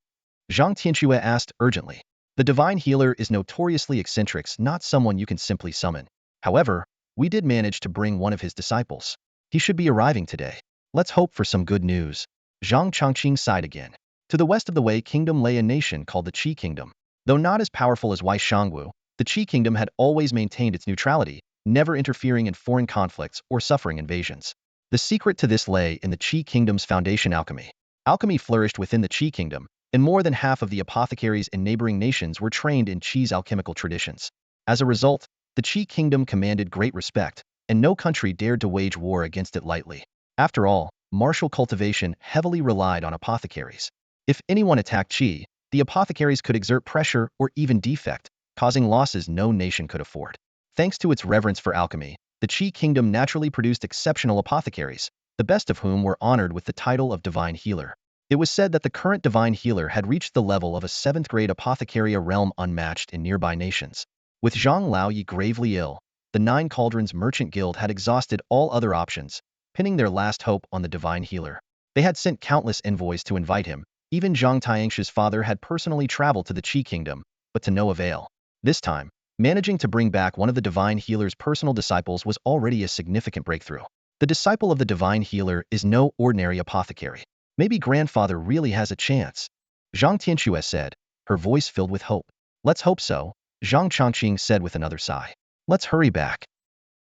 A: Zhang Tianqua asked urgently. The divine healer is notoriously eccentric, not someone you can simply summon. However, we did manage to bring one of his disciples. He should be arriving today. Let's hope for some good news. Zhang Chongqing sighed again. To the west of the Wei Kingdom lay a nation called the Qi Kingdom. Though not as powerful as Wei Shangwu, the Qi Kingdom had always maintained its neutrality, never interfering in foreign conflicts or suffering invasions. The secret to this lay in the Qi Kingdom's foundation alchemy. Alchemy flourished within the Qi Kingdom, and more than half of the apothecaries in neighboring nations were trained in Qi's alchemical traditions. As a result, the Qi Kingdom commanded great respect, and no country dared to wage war against it lightly. After all, martial cultivation heavily relied on apothecaries. If anyone attacked qi, the apothecaries could exert pressure or even defect, causing losses no nation could afford. Thanks to its reverence for alchemy, the Qi kingdom naturally produced exceptional apothecaries, the best of whom were honored with the title of divine healer. It was said that the current divine healer had reached the level of a 7th-grade apothecary, a realm unmatched in nearby nations. With Zhang Laoyi gravely ill, the Nine Cauldrons Merchant Guild had exhausted all other options, pinning their last hope on the divine healer. They had sent countless envoys to invite him. Even Zhang Tiangshi's father had personally traveled to the Qi kingdom, but to no avail. This time, managing to bring back one of the divine healer's personal disciples was already a significant breakthrough. The disciple of the divine healer is no ordinary apothecary. Maybe grandfather really has a chance, Zhang Tianxue said, her voice filled with hope. Let's hope so, Zhang Chongqing said with another sigh. Let's hurry back.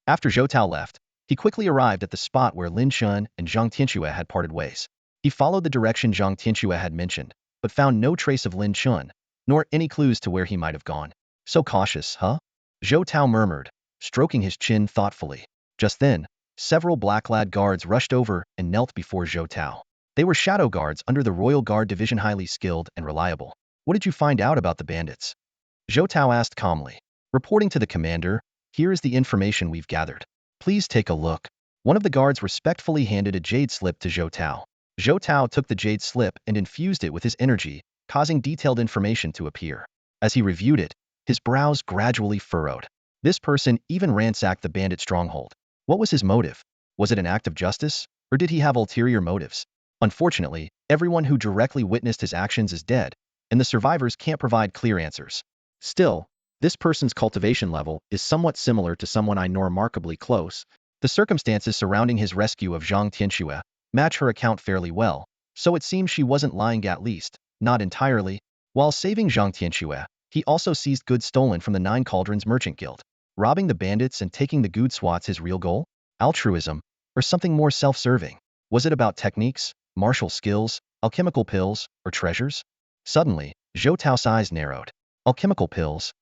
A: After Zhou Tao left, he quickly arrived at the spot where Lin Chen and Zhang Tianxue had parted ways. He followed the direction Zhang Tianxue had mentioned, but found no trace of Lin Chen, nor any clues to where he might have gone. So cautious, huh? Zhou Tao murmured, stroking his chin thoughtfully. Just then, several black-clad guards rushed over and knelt before Zhou Tao. They were shadow guards under the Royal Guard Division, highly skilled and reliable. What did you find out about the bandits? Zhou Tao asked calmly. Reporting to the commander, here is the information we've gathered. Please take a look. One of the guards respectfully handed a jade slip to Zhou Tao. Zhou Tao took the jade slip and infused it with his energy, causing detailed information to appear. As he reviewed it, his brows gradually furrowed. This person even ransacked the bandit stronghold. What was his motive? Was it an act of justice, or did he have ulterior motives? Unfortunately, everyone who directly witnessed his actions is dead, and the survivors can't provide clear answers. Still, this person's cultivation level is somewhat similar to someone I know remarkably close. The circumstances surrounding his rescue of Zhang Tianxue match her account fairly well, so it seems she wasn't lying, at least, not entirely. While saving Zhang Tianxue, he also seized goods stolen from the Nine Cauldrons Merchant Guild. Robbing the bandits and taking the good swats his real goal? Altruism, or something more self-serving? Was it about techniques, martial skills, alchemical pills, or treasures? Suddenly, Zhou Tao's eyes narrowed. Alchemical pills.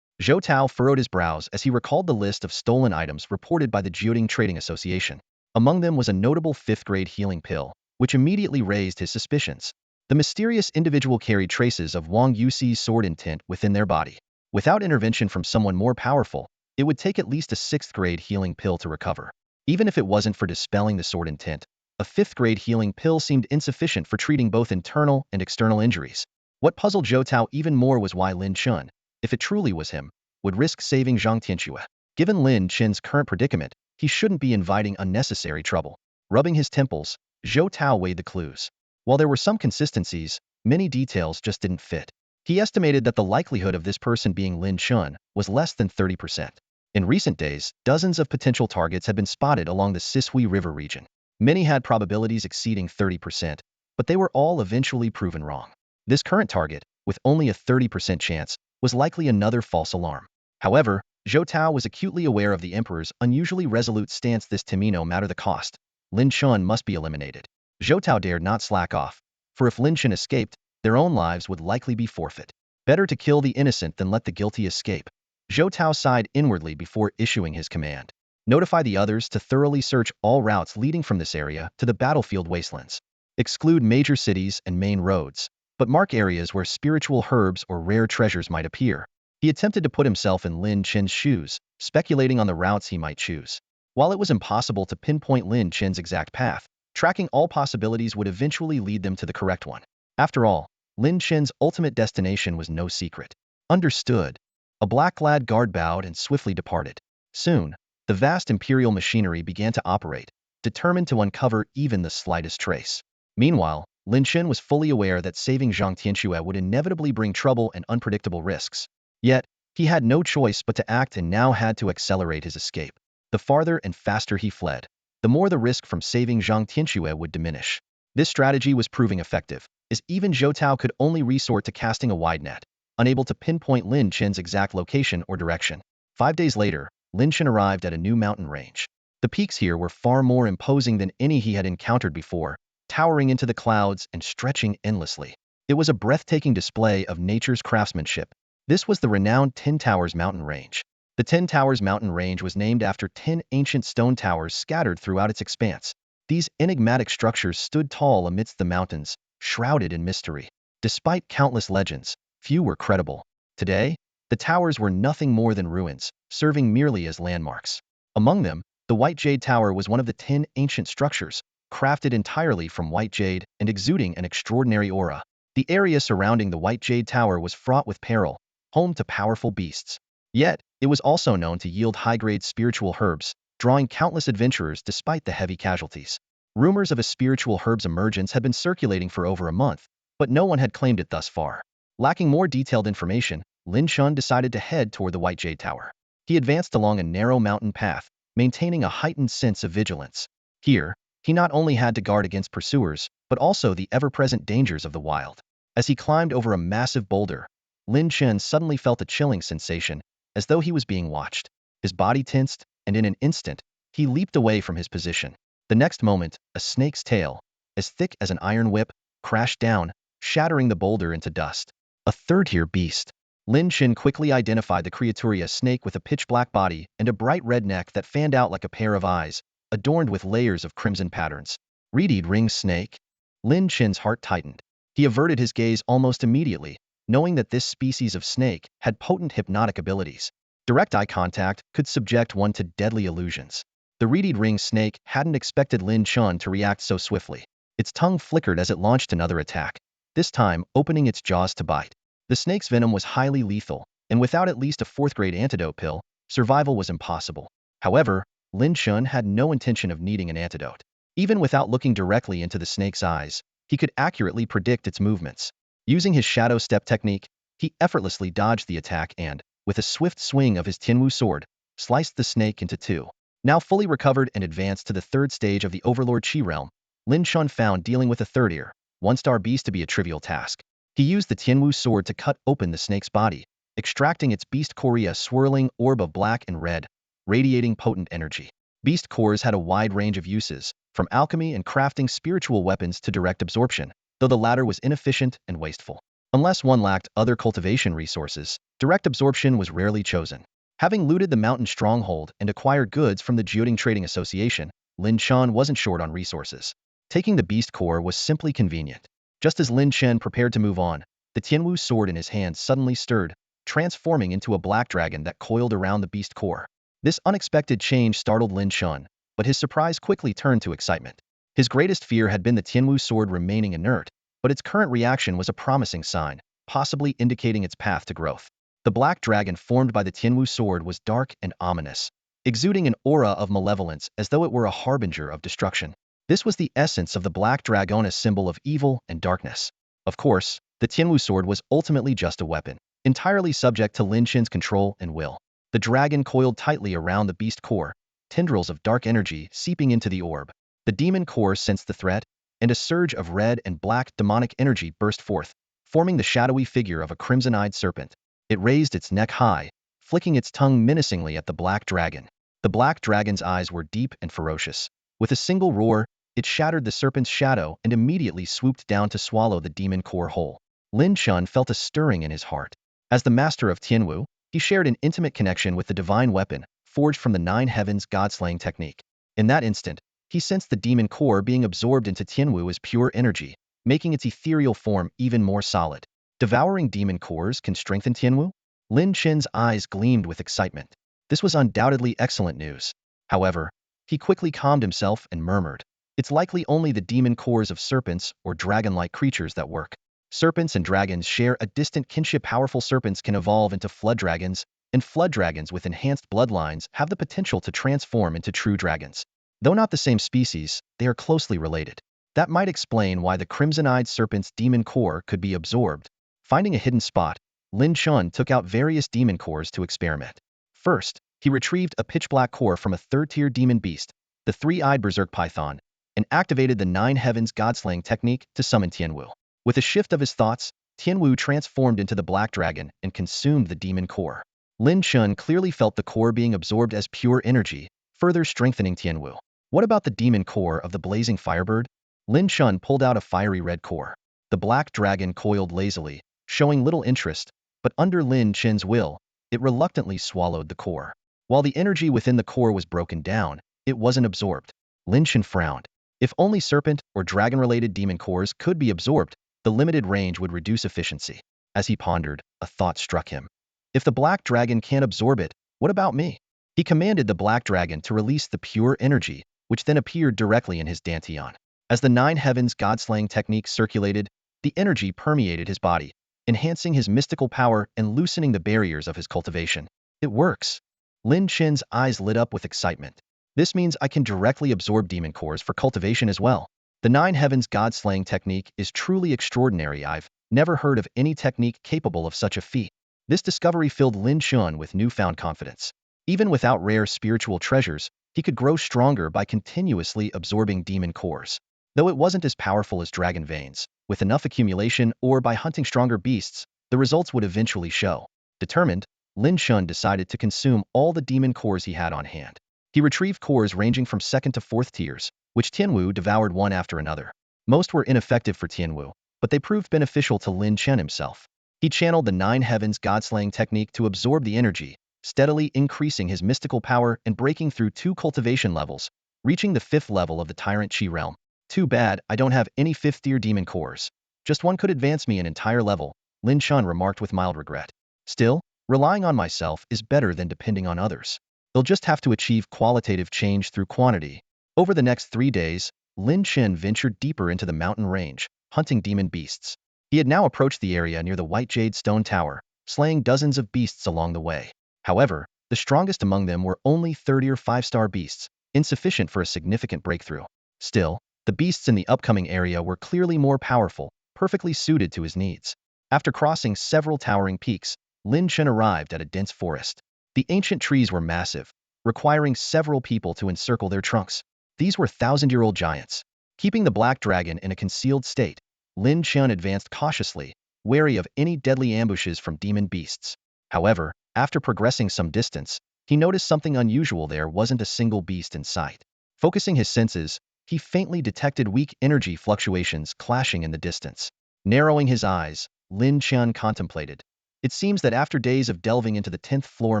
A: Zhou Tao furrowed his brows as he recalled the list of stolen items reported by the Jioding Trading Association. Among them was a notable 5th-grade healing pill, which immediately raised his suspicions. The mysterious individual carried traces of Wang Yuxi's sword intent within their body. Without intervention from someone more powerful, it would take at least a 6th-grade healing pill to recover. Even if it wasn't for dispelling the sword intent, a 5th-grade healing pill seemed insufficient for treating both internal and external injuries. What puzzled Zhou Tao even more was why Lin Chen, if it truly was him, would risk saving Zhang Tianxue. Given Lin Chen's current predicament, he shouldn't be inviting unnecessary trouble. Rubbing his temples, Zhou Tao weighed the clues. While there were some consistencies, many details just didn't fit. He estimated that the likelihood of this person being Lin Chen was less than 30%. In recent days, dozens of potential targets had been spotted along the Sisui River region. Many had probabilities exceeding 30%, but they were all eventually proven wrong. This current target, with only a 30% chance, was likely another false alarm. However, Zhou Tao was acutely aware of the Emperor's unusually resolute stance. This time, no matter the cost, Lin Chen must be eliminated. Zhou Tao dared not slack off, for if Lin Chen escaped, their own lives would likely be forfeit. Better to kill the innocent than let the guilty escape. Zhou Tao sighed inwardly before issuing his command. Notify the others to thoroughly search all routes leading from this area to the battlefield wastelands. Exclude major cities and main roads, but mark areas where spiritual herbs or rare treasures might appear. He attempted to put himself in Lin Chen's shoes, speculating on the routes he might choose. While it was impossible to pinpoint Lin Chen's exact path, tracking all possibilities would eventually lead them to the correct one. After all, Lin Chen's ultimate destination was no secret. Understood. A black-clad guard bowed and swiftly departed. Soon, the vast imperial machinery began to operate, determined to uncover even the slightest trace. Meanwhile, Lin Chen was fully aware that saving Zhang Tianxue would inevitably bring trouble and unpredictable risks. Yet, he had no choice but to act and now had to accelerate his escape. The farther and faster he fled, the more the risk from saving Zhang Tianxue would diminish. This strategy was proving effective, as even Zhou Tao could only resort to casting a wide net, unable to pinpoint Lin Chen's exact location or direction. 5 days later, Lin Chen arrived at a new mountain range. The peaks here were far more imposing than any he had encountered before, towering into the clouds and stretching endlessly. It was a breathtaking display of nature's craftsmanship. This was the renowned Ten Towers mountain range. The 10 Towers mountain range was named after 10 ancient stone towers scattered throughout its expanse. These enigmatic structures stood tall amidst the mountains, shrouded in mystery. Despite countless legends, few were credible. Today, the towers were nothing more than ruins, serving merely as landmarks. Among them, the White Jade Tower was one of the 10 ancient structures, crafted entirely from white jade and exuding an extraordinary aura. The area surrounding the White Jade Tower was fraught with peril, home to powerful beasts. Yet, it was also known to yield high-grade spiritual herbs, drawing countless adventurers despite the heavy casualties. Rumors of a spiritual herb's emergence had been circulating for over a month, but no one had claimed it thus far. Lacking more detailed information, Lin Chen decided to head toward the White Jade Tower. He advanced along a narrow mountain path, maintaining a heightened sense of vigilance. Here, he not only had to guard against pursuers, but also the ever-present dangers of the wild. As he climbed over a massive boulder, Lin Chen suddenly felt a chilling sensation, as though he was being watched. His body tensed, and in an instant, he leaped away from his position. The next moment, a snake's tail, as thick as an iron whip, crashed down, shattering the boulder into dust. A third-tier beast. Lin Chen quickly identified the creature, a snake with a pitch-black body and a bright red neck that fanned out like a pair of eyes, adorned with layers of crimson patterns. Reed ring snake? Lin Chen's heart tightened. He averted his gaze almost immediately, knowing that this species of snake had potent hypnotic abilities. Direct eye contact could subject one to deadly illusions. The reed ring snake hadn't expected Lin Chen to react so swiftly. Its tongue flickered as it launched another attack, this time opening its jaws to bite. The snake's venom was highly lethal, and without at least a fourth-grade antidote pill, survival was impossible. However, Lin Chen had no intention of needing an antidote. Even without looking directly into the snake's eyes, he could accurately predict its movements. Using his shadow step technique, he effortlessly dodged the attack and, with a swift swing of his Tinu sword, sliced the snake into two. Now fully recovered and advanced to the third stage of the Overlord Qi realm, Lin Chen found dealing with a third-tier, one-star beast to be a trivial task. He used the Tinu sword to cut open the snake's body, extracting its beast core, a swirling orb of black and red, radiating potent energy. Beast cores had a wide range of uses, from alchemy and crafting spiritual weapons to direct absorption, though the latter was inefficient and wasteful. Unless one lacked other cultivation resources, direct absorption was rarely chosen. Having looted the mountain stronghold and acquired goods from the Jioding Trading Association, Lin Chen wasn't short on resources. Taking the beast core was simply convenient. Just as Lin Chen prepared to move on, the Tianwu sword in his hand suddenly stirred, transforming into a black dragon that coiled around the beast core. This unexpected change startled Lin Chen, but his surprise quickly turned to excitement. His greatest fear had been the Tianwu sword remaining inert, but its current reaction was a promising sign, possibly indicating its path to growth. The black dragon formed by the Tianwu sword was dark and ominous, exuding an aura of malevolence as though it were a harbinger of destruction. This was the essence of the black dragon, a symbol of evil and darkness. Of course, the Tianwu sword was ultimately just a weapon, entirely subject to Lin Chen's control and will. The dragon coiled tightly around the beast core, tendrils of dark energy seeping into the orb. The demon core sensed the threat, and a surge of red and black demonic energy burst forth, forming the shadowy figure of a crimson-eyed serpent. It raised its neck high, flicking its tongue menacingly at the black dragon. The black dragon's eyes were deep and ferocious. With a single roar, it shattered the serpent's shadow and immediately swooped down to swallow the demon core whole. Lin Chen felt a stirring in his heart. As the master of Tianwu, he shared an intimate connection with the divine weapon, forged from the Nine Heavens god-slaying technique. In that instant, he sensed the demon core being absorbed into Tianwu as pure energy, making its ethereal form even more solid. Devouring demon cores can strengthen Tianwu? Lin Chen's eyes gleamed with excitement. This was undoubtedly excellent news. However, he quickly calmed himself and murmured, "It's likely only the demon cores of serpents or dragon-like creatures that work. Serpents and dragons share a distant kinship. Powerful serpents can evolve into flood dragons, and flood dragons with enhanced bloodlines have the potential to transform into true dragons. Though not the same species, they are closely related. That might explain why the crimson-eyed serpent's demon core could be absorbed." Finding a hidden spot, Lin Chen took out various demon cores to experiment. First, he retrieved a pitch-black core from a third-tier demon beast, the three-eyed berserk python, and activated the Nine Heavens god-slaying technique to summon Tianwu. With a shift of his thoughts, Tianwu transformed into the black dragon and consumed the demon core. Lin Chen clearly felt the core being absorbed as pure energy, further strengthening Tianwu. What about the demon core of the blazing firebird? Lin Chen pulled out a fiery red core. The black dragon coiled lazily, showing little interest, but under Lin Chen's will, it reluctantly swallowed the core. While the energy within the core was broken down, it wasn't absorbed. Lin Chen frowned. If only serpent or dragon-related demon cores could be absorbed, the limited range would reduce efficiency. As he pondered, a thought struck him. If the black dragon can't absorb it, what about me? He commanded the black dragon to release the pure energy, which then appeared directly in his dantian. As the nine heavens god-slaying technique circulated, the energy permeated his body, enhancing his mystical power and loosening the barriers of his cultivation. It works. Lin Chen's eyes lit up with excitement. This means I can directly absorb demon cores for cultivation as well. The nine heavens god-slaying technique is truly extraordinary. I've never heard of any technique capable of such a feat. This discovery filled Lin Chen with newfound confidence. Even without rare spiritual treasures, he could grow stronger by continuously absorbing demon cores. Though it wasn't as powerful as dragon veins, with enough accumulation or by hunting stronger beasts, the results would eventually show. Determined, Lin Chen decided to consume all the demon cores he had on hand. He retrieved cores ranging from 2nd to 4th tiers, which Tianwu devoured one after another. Most were ineffective for Tianwu, but they proved beneficial to Lin Chen himself. He channeled the nine heavens god-slaying technique to absorb the energy, steadily increasing his mystical power and breaking through 2 cultivation levels, reaching the 5th level of the Tyrant Chi realm. Too bad I don't have any 5th-tier demon cores. Just one could advance me an entire level, Lin Chen remarked with mild regret. Still, relying on myself is better than depending on others. They'll just have to achieve qualitative change through quantity. Over the next 3 days, Lin Chen ventured deeper into the mountain range, hunting demon beasts. He had now approached the area near the White Jade Stone Tower, slaying dozens of beasts along the way. However, the strongest among them were only 30 or 5-star beasts, insufficient for a significant breakthrough. Still, the beasts in the upcoming area were clearly more powerful, perfectly suited to his needs. After crossing several towering peaks, Lin Chen arrived at a dense forest. The ancient trees were massive, requiring several people to encircle their trunks. These were 1,000-year-old giants. Keeping the black dragon in a concealed state, Lin Chen advanced cautiously, wary of any deadly ambushes from demon beasts. However, after progressing some distance, he noticed something unusual. There wasn't a single beast in sight. Focusing his senses, he faintly detected weak energy fluctuations clashing in the distance. Narrowing his eyes, Lin Chen contemplated. It seems that after days of delving into the 10th floor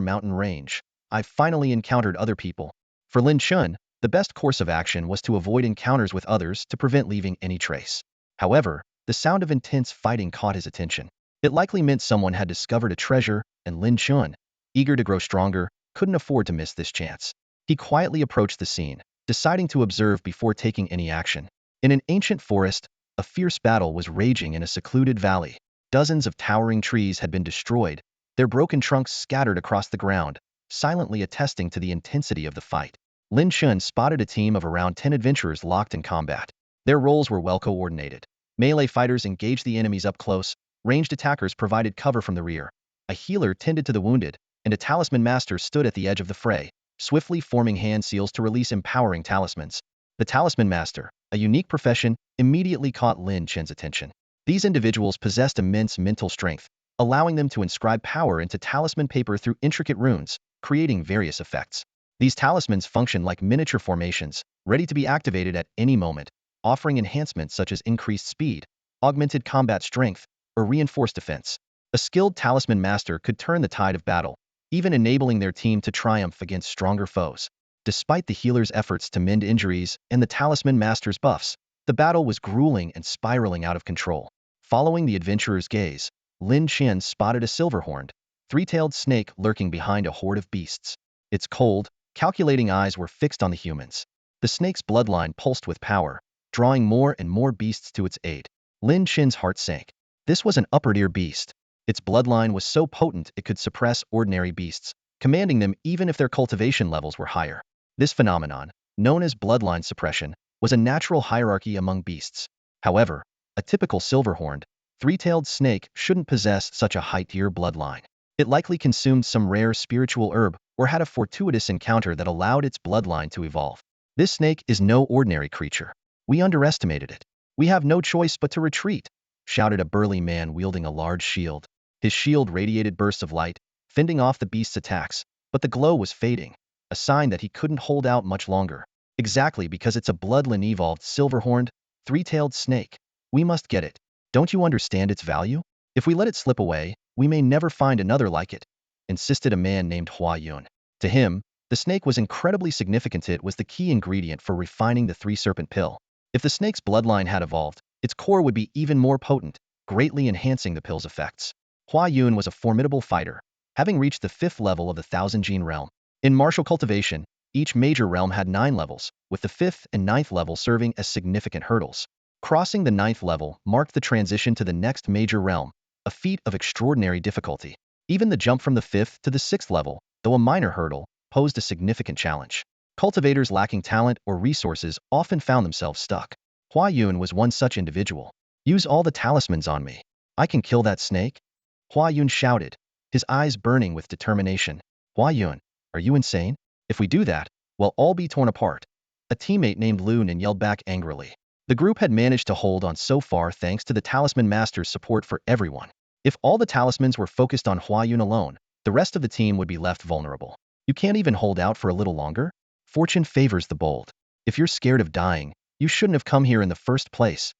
A: mountain range, I've finally encountered other people. For Lin Chen, the best course of action was to avoid encounters with others to prevent leaving any trace. However, the sound of intense fighting caught his attention. It likely meant someone had discovered a treasure, and Lin Chen, eager to grow stronger, couldn't afford to miss this chance. He quietly approached the scene, deciding to observe before taking any action. In an ancient forest, a fierce battle was raging in a secluded valley. Dozens of towering trees had been destroyed, their broken trunks scattered across the ground, silently attesting to the intensity of the fight. Lin Chen spotted a team of around 10 adventurers locked in combat. Their roles were well coordinated. Melee fighters engaged the enemies up close, ranged attackers provided cover from the rear. A healer tended to the wounded, and a talisman master stood at the edge of the fray, swiftly forming hand seals to release empowering talismans. The talisman master, a unique profession, immediately caught Lin Chen's attention. These individuals possessed immense mental strength, allowing them to inscribe power into talisman paper through intricate runes, creating various effects. These talismans function like miniature formations, ready to be activated at any moment, offering enhancements such as increased speed, augmented combat strength, or reinforced defense. A skilled talisman master could turn the tide of battle, even enabling their team to triumph against stronger foes. Despite the healer's efforts to mend injuries and the talisman master's buffs, the battle was grueling and spiraling out of control. Following the adventurer's gaze, Lin Chen spotted a silver-horned, three-tailed snake lurking behind a horde of beasts. Its cold, calculating eyes were fixed on the humans. The snake's bloodline pulsed with power, drawing more and more beasts to its aid. Lin Chen's heart sank. This was an upper-tier beast. Its bloodline was so potent it could suppress ordinary beasts, commanding them even if their cultivation levels were higher. This phenomenon, known as bloodline suppression, was a natural hierarchy among beasts. However, a typical silver-horned, three-tailed snake shouldn't possess such a high-tier bloodline. It likely consumed some rare spiritual herb or had a fortuitous encounter that allowed its bloodline to evolve. This snake is no ordinary creature. We underestimated it. We have no choice but to retreat, shouted a burly man wielding a large shield. His shield radiated bursts of light, fending off the beast's attacks, but the glow was fading, a sign that he couldn't hold out much longer. Exactly because it's a bloodline evolved silver-horned, three-tailed snake. We must get it. Don't you understand its value? If we let it slip away, we may never find another like it. insisted a man named Hua Yun. To him, the snake was incredibly significant. It was the key ingredient for refining the three-serpent pill. If the snake's bloodline had evolved, its core would be even more potent, greatly enhancing the pill's effects. Hua Yun was a formidable fighter, having reached the 5th level of the Thousand-Gene realm. In martial cultivation, each major realm had 9 levels, with the 5th and 9th level serving as significant hurdles. Crossing the 9th level marked the transition to the next major realm, a feat of extraordinary difficulty. Even the jump from the 5th to the 6th level, though a minor hurdle, posed a significant challenge. Cultivators lacking talent or resources often found themselves stuck. Hua Yun was one such individual. Use all the talismans on me. I can kill that snake? Hua Yun shouted, his eyes burning with determination. Hua Yun, are you insane? If we do that, we'll all be torn apart. A teammate named Lin Chen yelled back angrily. The group had managed to hold on so far thanks to the Talisman Master's support for everyone. If all the talismans were focused on Hua Yun alone, the rest of the team would be left vulnerable. You can't even hold out for a little longer? Fortune favors the bold. If you're scared of dying, you shouldn't have come here in the first place.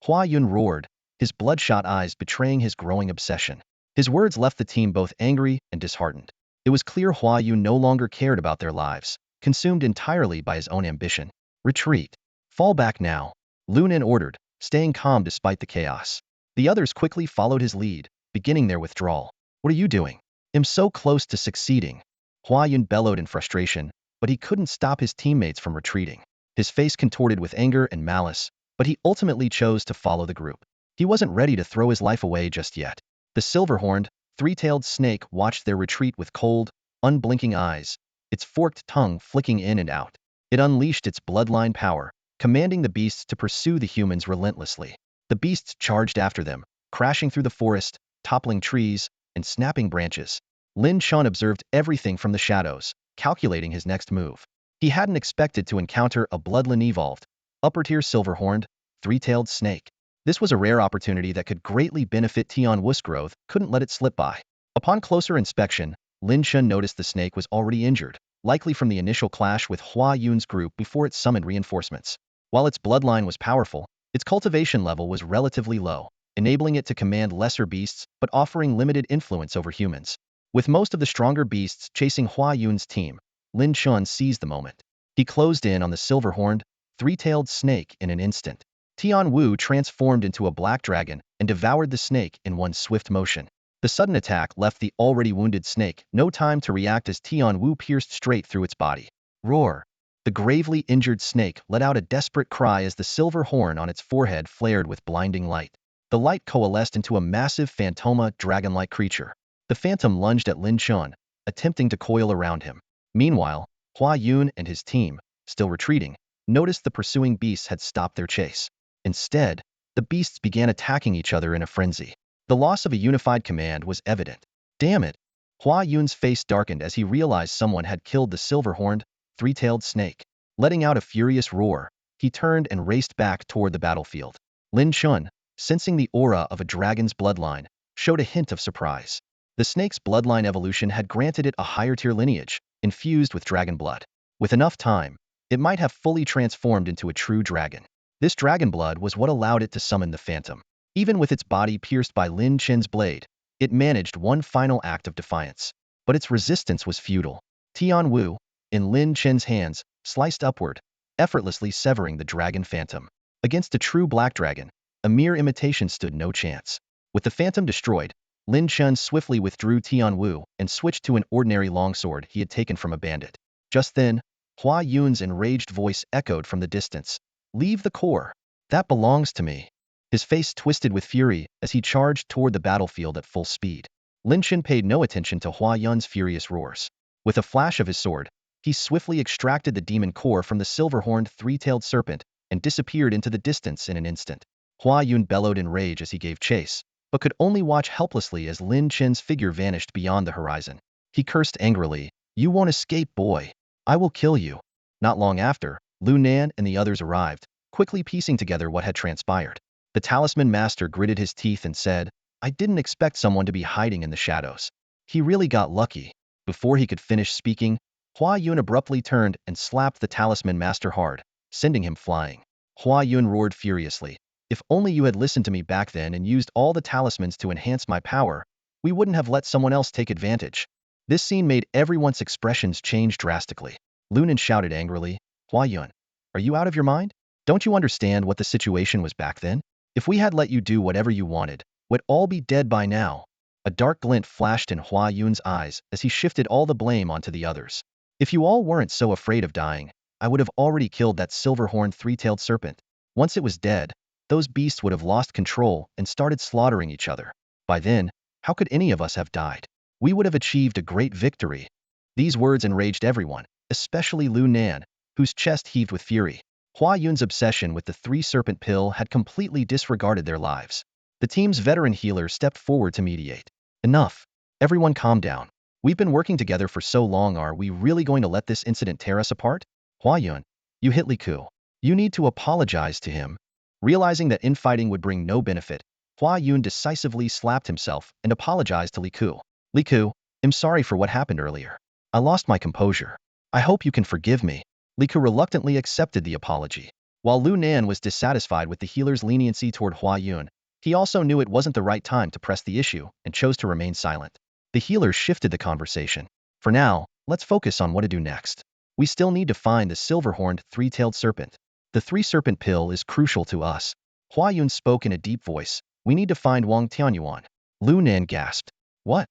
A: Hua Yun roared, his bloodshot eyes betraying his growing obsession. His words left the team both angry and disheartened. It was clear Hua Yun no longer cared about their lives, consumed entirely by his own ambition. Retreat. Fall back now. Lin Chen ordered, staying calm despite the chaos. The others quickly followed his lead, beginning their withdrawal. What are you doing? I'm so close to succeeding. Hua Yun bellowed in frustration, but he couldn't stop his teammates from retreating. His face contorted with anger and malice, but he ultimately chose to follow the group. He wasn't ready to throw his life away just yet. The silver-horned, three-tailed snake watched their retreat with cold, unblinking eyes, its forked tongue flicking in and out. It unleashed its bloodline power, commanding the beasts to pursue the humans relentlessly. The beasts charged after them, crashing through the forest, toppling trees, and snapping branches. Lin Chen observed everything from the shadows, calculating his next move. He hadn't expected to encounter a bloodline evolved, upper-tier silver-horned, three-tailed snake. This was a rare opportunity that could greatly benefit Tian Wu's growth, couldn't let it slip by. Upon closer inspection, Lin Chen noticed the snake was already injured, likely from the initial clash with Hua Yun's group before it summoned reinforcements. While its bloodline was powerful, its cultivation level was relatively low, enabling it to command lesser beasts but offering limited influence over humans. With most of the stronger beasts chasing Hua Yun's team, Lin Chen seized the moment. He closed in on the silver-horned, three-tailed snake in an instant. Tian Wu transformed into a black dragon and devoured the snake in one swift motion. The sudden attack left the already wounded snake no time to react as Tian Wu pierced straight through its body. Roar! The gravely injured snake let out a desperate cry as the silver horn on its forehead flared with blinding light. The light coalesced into a massive phantoma dragon-like creature. The phantom lunged at Lin Chen, attempting to coil around him. Meanwhile, Hua Yun and his team, still retreating, noticed the pursuing beasts had stopped their chase. Instead, the beasts began attacking each other in a frenzy. The loss of a unified command was evident. Damn it! Hua Yun's face darkened as he realized someone had killed the silver-horned, three-tailed snake. Letting out a furious roar, he turned and raced back toward the battlefield. Lin Chen, sensing the aura of a dragon's bloodline, showed a hint of surprise. The snake's bloodline evolution had granted it a higher-tier lineage, infused with dragon blood. With enough time, it might have fully transformed into a true dragon. This dragon blood was what allowed it to summon the phantom. Even with its body pierced by Lin Chen's blade, it managed one final act of defiance. But its resistance was futile. Tian Wu, in Lin Chen's hands, sliced upward, effortlessly severing the dragon phantom. Against a true black dragon, a mere imitation stood no chance. With the phantom destroyed, Lin Chen swiftly withdrew Tian Wu and switched to an ordinary longsword he had taken from a bandit. Just then, Hua Yun's enraged voice echoed from the distance. Leave the core. That belongs to me. His face twisted with fury as he charged toward the battlefield at full speed. Lin Chen paid no attention to Hua Yun's furious roars. With a flash of his sword, he swiftly extracted the demon core from the silver-horned three-tailed serpent and disappeared into the distance in an instant. Hua Yun bellowed in rage as he gave chase, but could only watch helplessly as Lin Chen's figure vanished beyond the horizon. He cursed angrily, "You won't escape, boy. I will kill you." Not long after, Lu Nan and the others arrived, quickly piecing together what had transpired. The Talisman Master gritted his teeth and said, "I didn't expect someone to be hiding in the shadows. He really got lucky." Before he could finish speaking, Hua Yun abruptly turned and slapped the Talisman Master hard, sending him flying. Hua Yun roared furiously, "If only you had listened to me back then and used all the talismans to enhance my power, we wouldn't have let someone else take advantage." This scene made everyone's expressions change drastically. Lunan shouted angrily, Hua Yun, are you out of your mind? Don't you understand what the situation was back then? If we had let you do whatever you wanted, we'd all be dead by now. A dark glint flashed in Hua Yun's eyes as he shifted all the blame onto the others. If you all weren't so afraid of dying, I would have already killed that silver-horned three-tailed serpent. Once it was dead, those beasts would have lost control and started slaughtering each other. By then, how could any of us have died? We would have achieved a great victory. These words enraged everyone, especially Lu Nan, whose chest heaved with fury. Hua Yun's obsession with the three-serpent pill had completely disregarded their lives. The team's veteran healer stepped forward to mediate. Enough. Everyone calm down. We've been working together for so long, are we really going to let this incident tear us apart? Hua Yun, you hit Li Ku. You need to apologize to him. Realizing that infighting would bring no benefit, Hua Yun decisively slapped himself and apologized to Li Ku. Li Ku, I'm sorry for what happened earlier. I lost my composure. I hope you can forgive me. Li Ku reluctantly accepted the apology. While Lu Nan was dissatisfied with the healer's leniency toward Hua Yun, he also knew it wasn't the right time to press the issue and chose to remain silent. The healer shifted the conversation. For now, let's focus on what to do next. We still need to find the silver-horned three-tailed serpent. The three-serpent pill is crucial to us. Hua Yun spoke in a deep voice. We need to find Wang Tianyuan. Lu Nan gasped. What?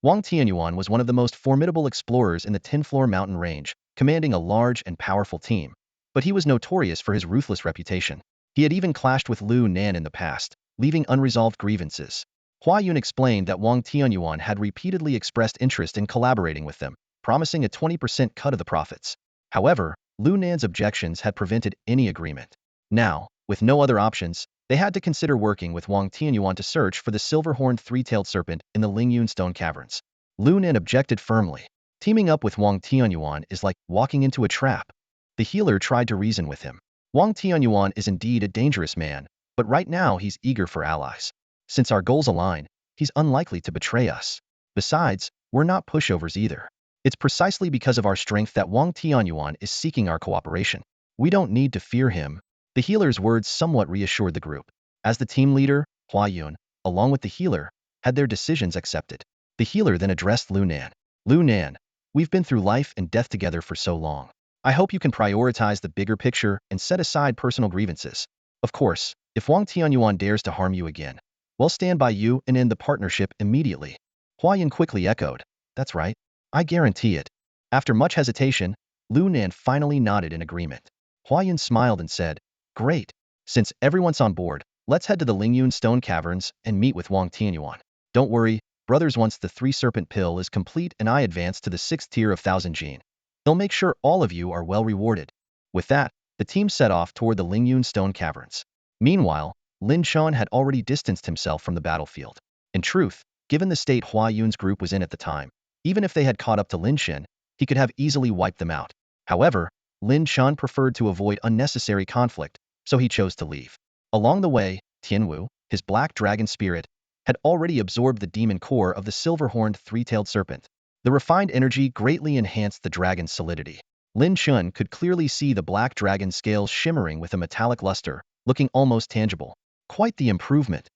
A: Wang Tianyuan was one of the most formidable explorers in the Tin-Floor Mountain Range, commanding a large and powerful team. But he was notorious for his ruthless reputation. He had even clashed with Lu Nan in the past, leaving unresolved grievances. Hua Yun explained that Wang Tianyuan had repeatedly expressed interest in collaborating with them, promising a 20% cut of the profits. However, Lu Nan's objections had prevented any agreement. Now, with no other options, they had to consider working with Wang Tianyuan to search for the silver-horned three-tailed serpent in the Lingyun stone caverns. Lu Nan objected firmly. Teaming up with Wang Tianyuan is like walking into a trap. The healer tried to reason with him. Wang Tianyuan is indeed a dangerous man, but right now he's eager for allies. Since our goals align, he's unlikely to betray us. Besides, we're not pushovers either. It's precisely because of our strength that Wang Tianyuan is seeking our cooperation. We don't need to fear him. The healer's words somewhat reassured the group. As the team leader, Hua Yun, along with the healer, had their decisions accepted. The healer then addressed Lu Nan. Lu Nan, we've been through life and death together for so long. I hope you can prioritize the bigger picture and set aside personal grievances. Of course, if Wang Tianyuan dares to harm you again, we'll stand by you and end the partnership immediately. Hua Yun quickly echoed. That's right. I guarantee it. After much hesitation, Lu Nan finally nodded in agreement. Hua Yun smiled and said, Great. Since everyone's on board, let's head to the Lingyun stone caverns and meet with Wang Tianyuan. Don't worry, brothers, once the three-serpent pill is complete and I advance to the 6th tier of 1000 gene, they'll make sure all of you are well rewarded. With that, the team set off toward the Lingyun stone caverns. Meanwhile, Lin Chen had already distanced himself from the battlefield. In truth, given the state Hua Yun's group was in at the time, even if they had caught up to Lin Chen, he could have easily wiped them out. However, Lin Chen preferred to avoid unnecessary conflict, so he chose to leave. Along the way, Tianwu, his black dragon spirit, had already absorbed the demon core of the silver-horned three-tailed serpent. The refined energy greatly enhanced the dragon's solidity. Lin Chen could clearly see the black dragon's scales shimmering with a metallic luster, looking almost tangible. Quite the improvement.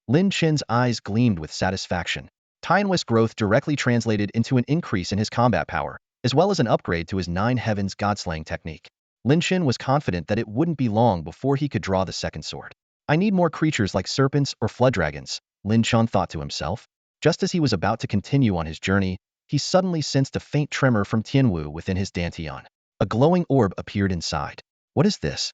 A: Lin Chen's eyes gleamed with satisfaction. Tianwu's growth directly translated into an increase in his combat power, as well as an upgrade to his 9 Heavens godslaying technique. Lin Chen was confident that it wouldn't be long before he could draw the second sword. I need more creatures like serpents or flood dragons, Lin Chen thought to himself. Just as he was about to continue on his journey, he suddenly sensed a faint tremor from Tianwu within his dantian. A glowing orb appeared inside. What is this?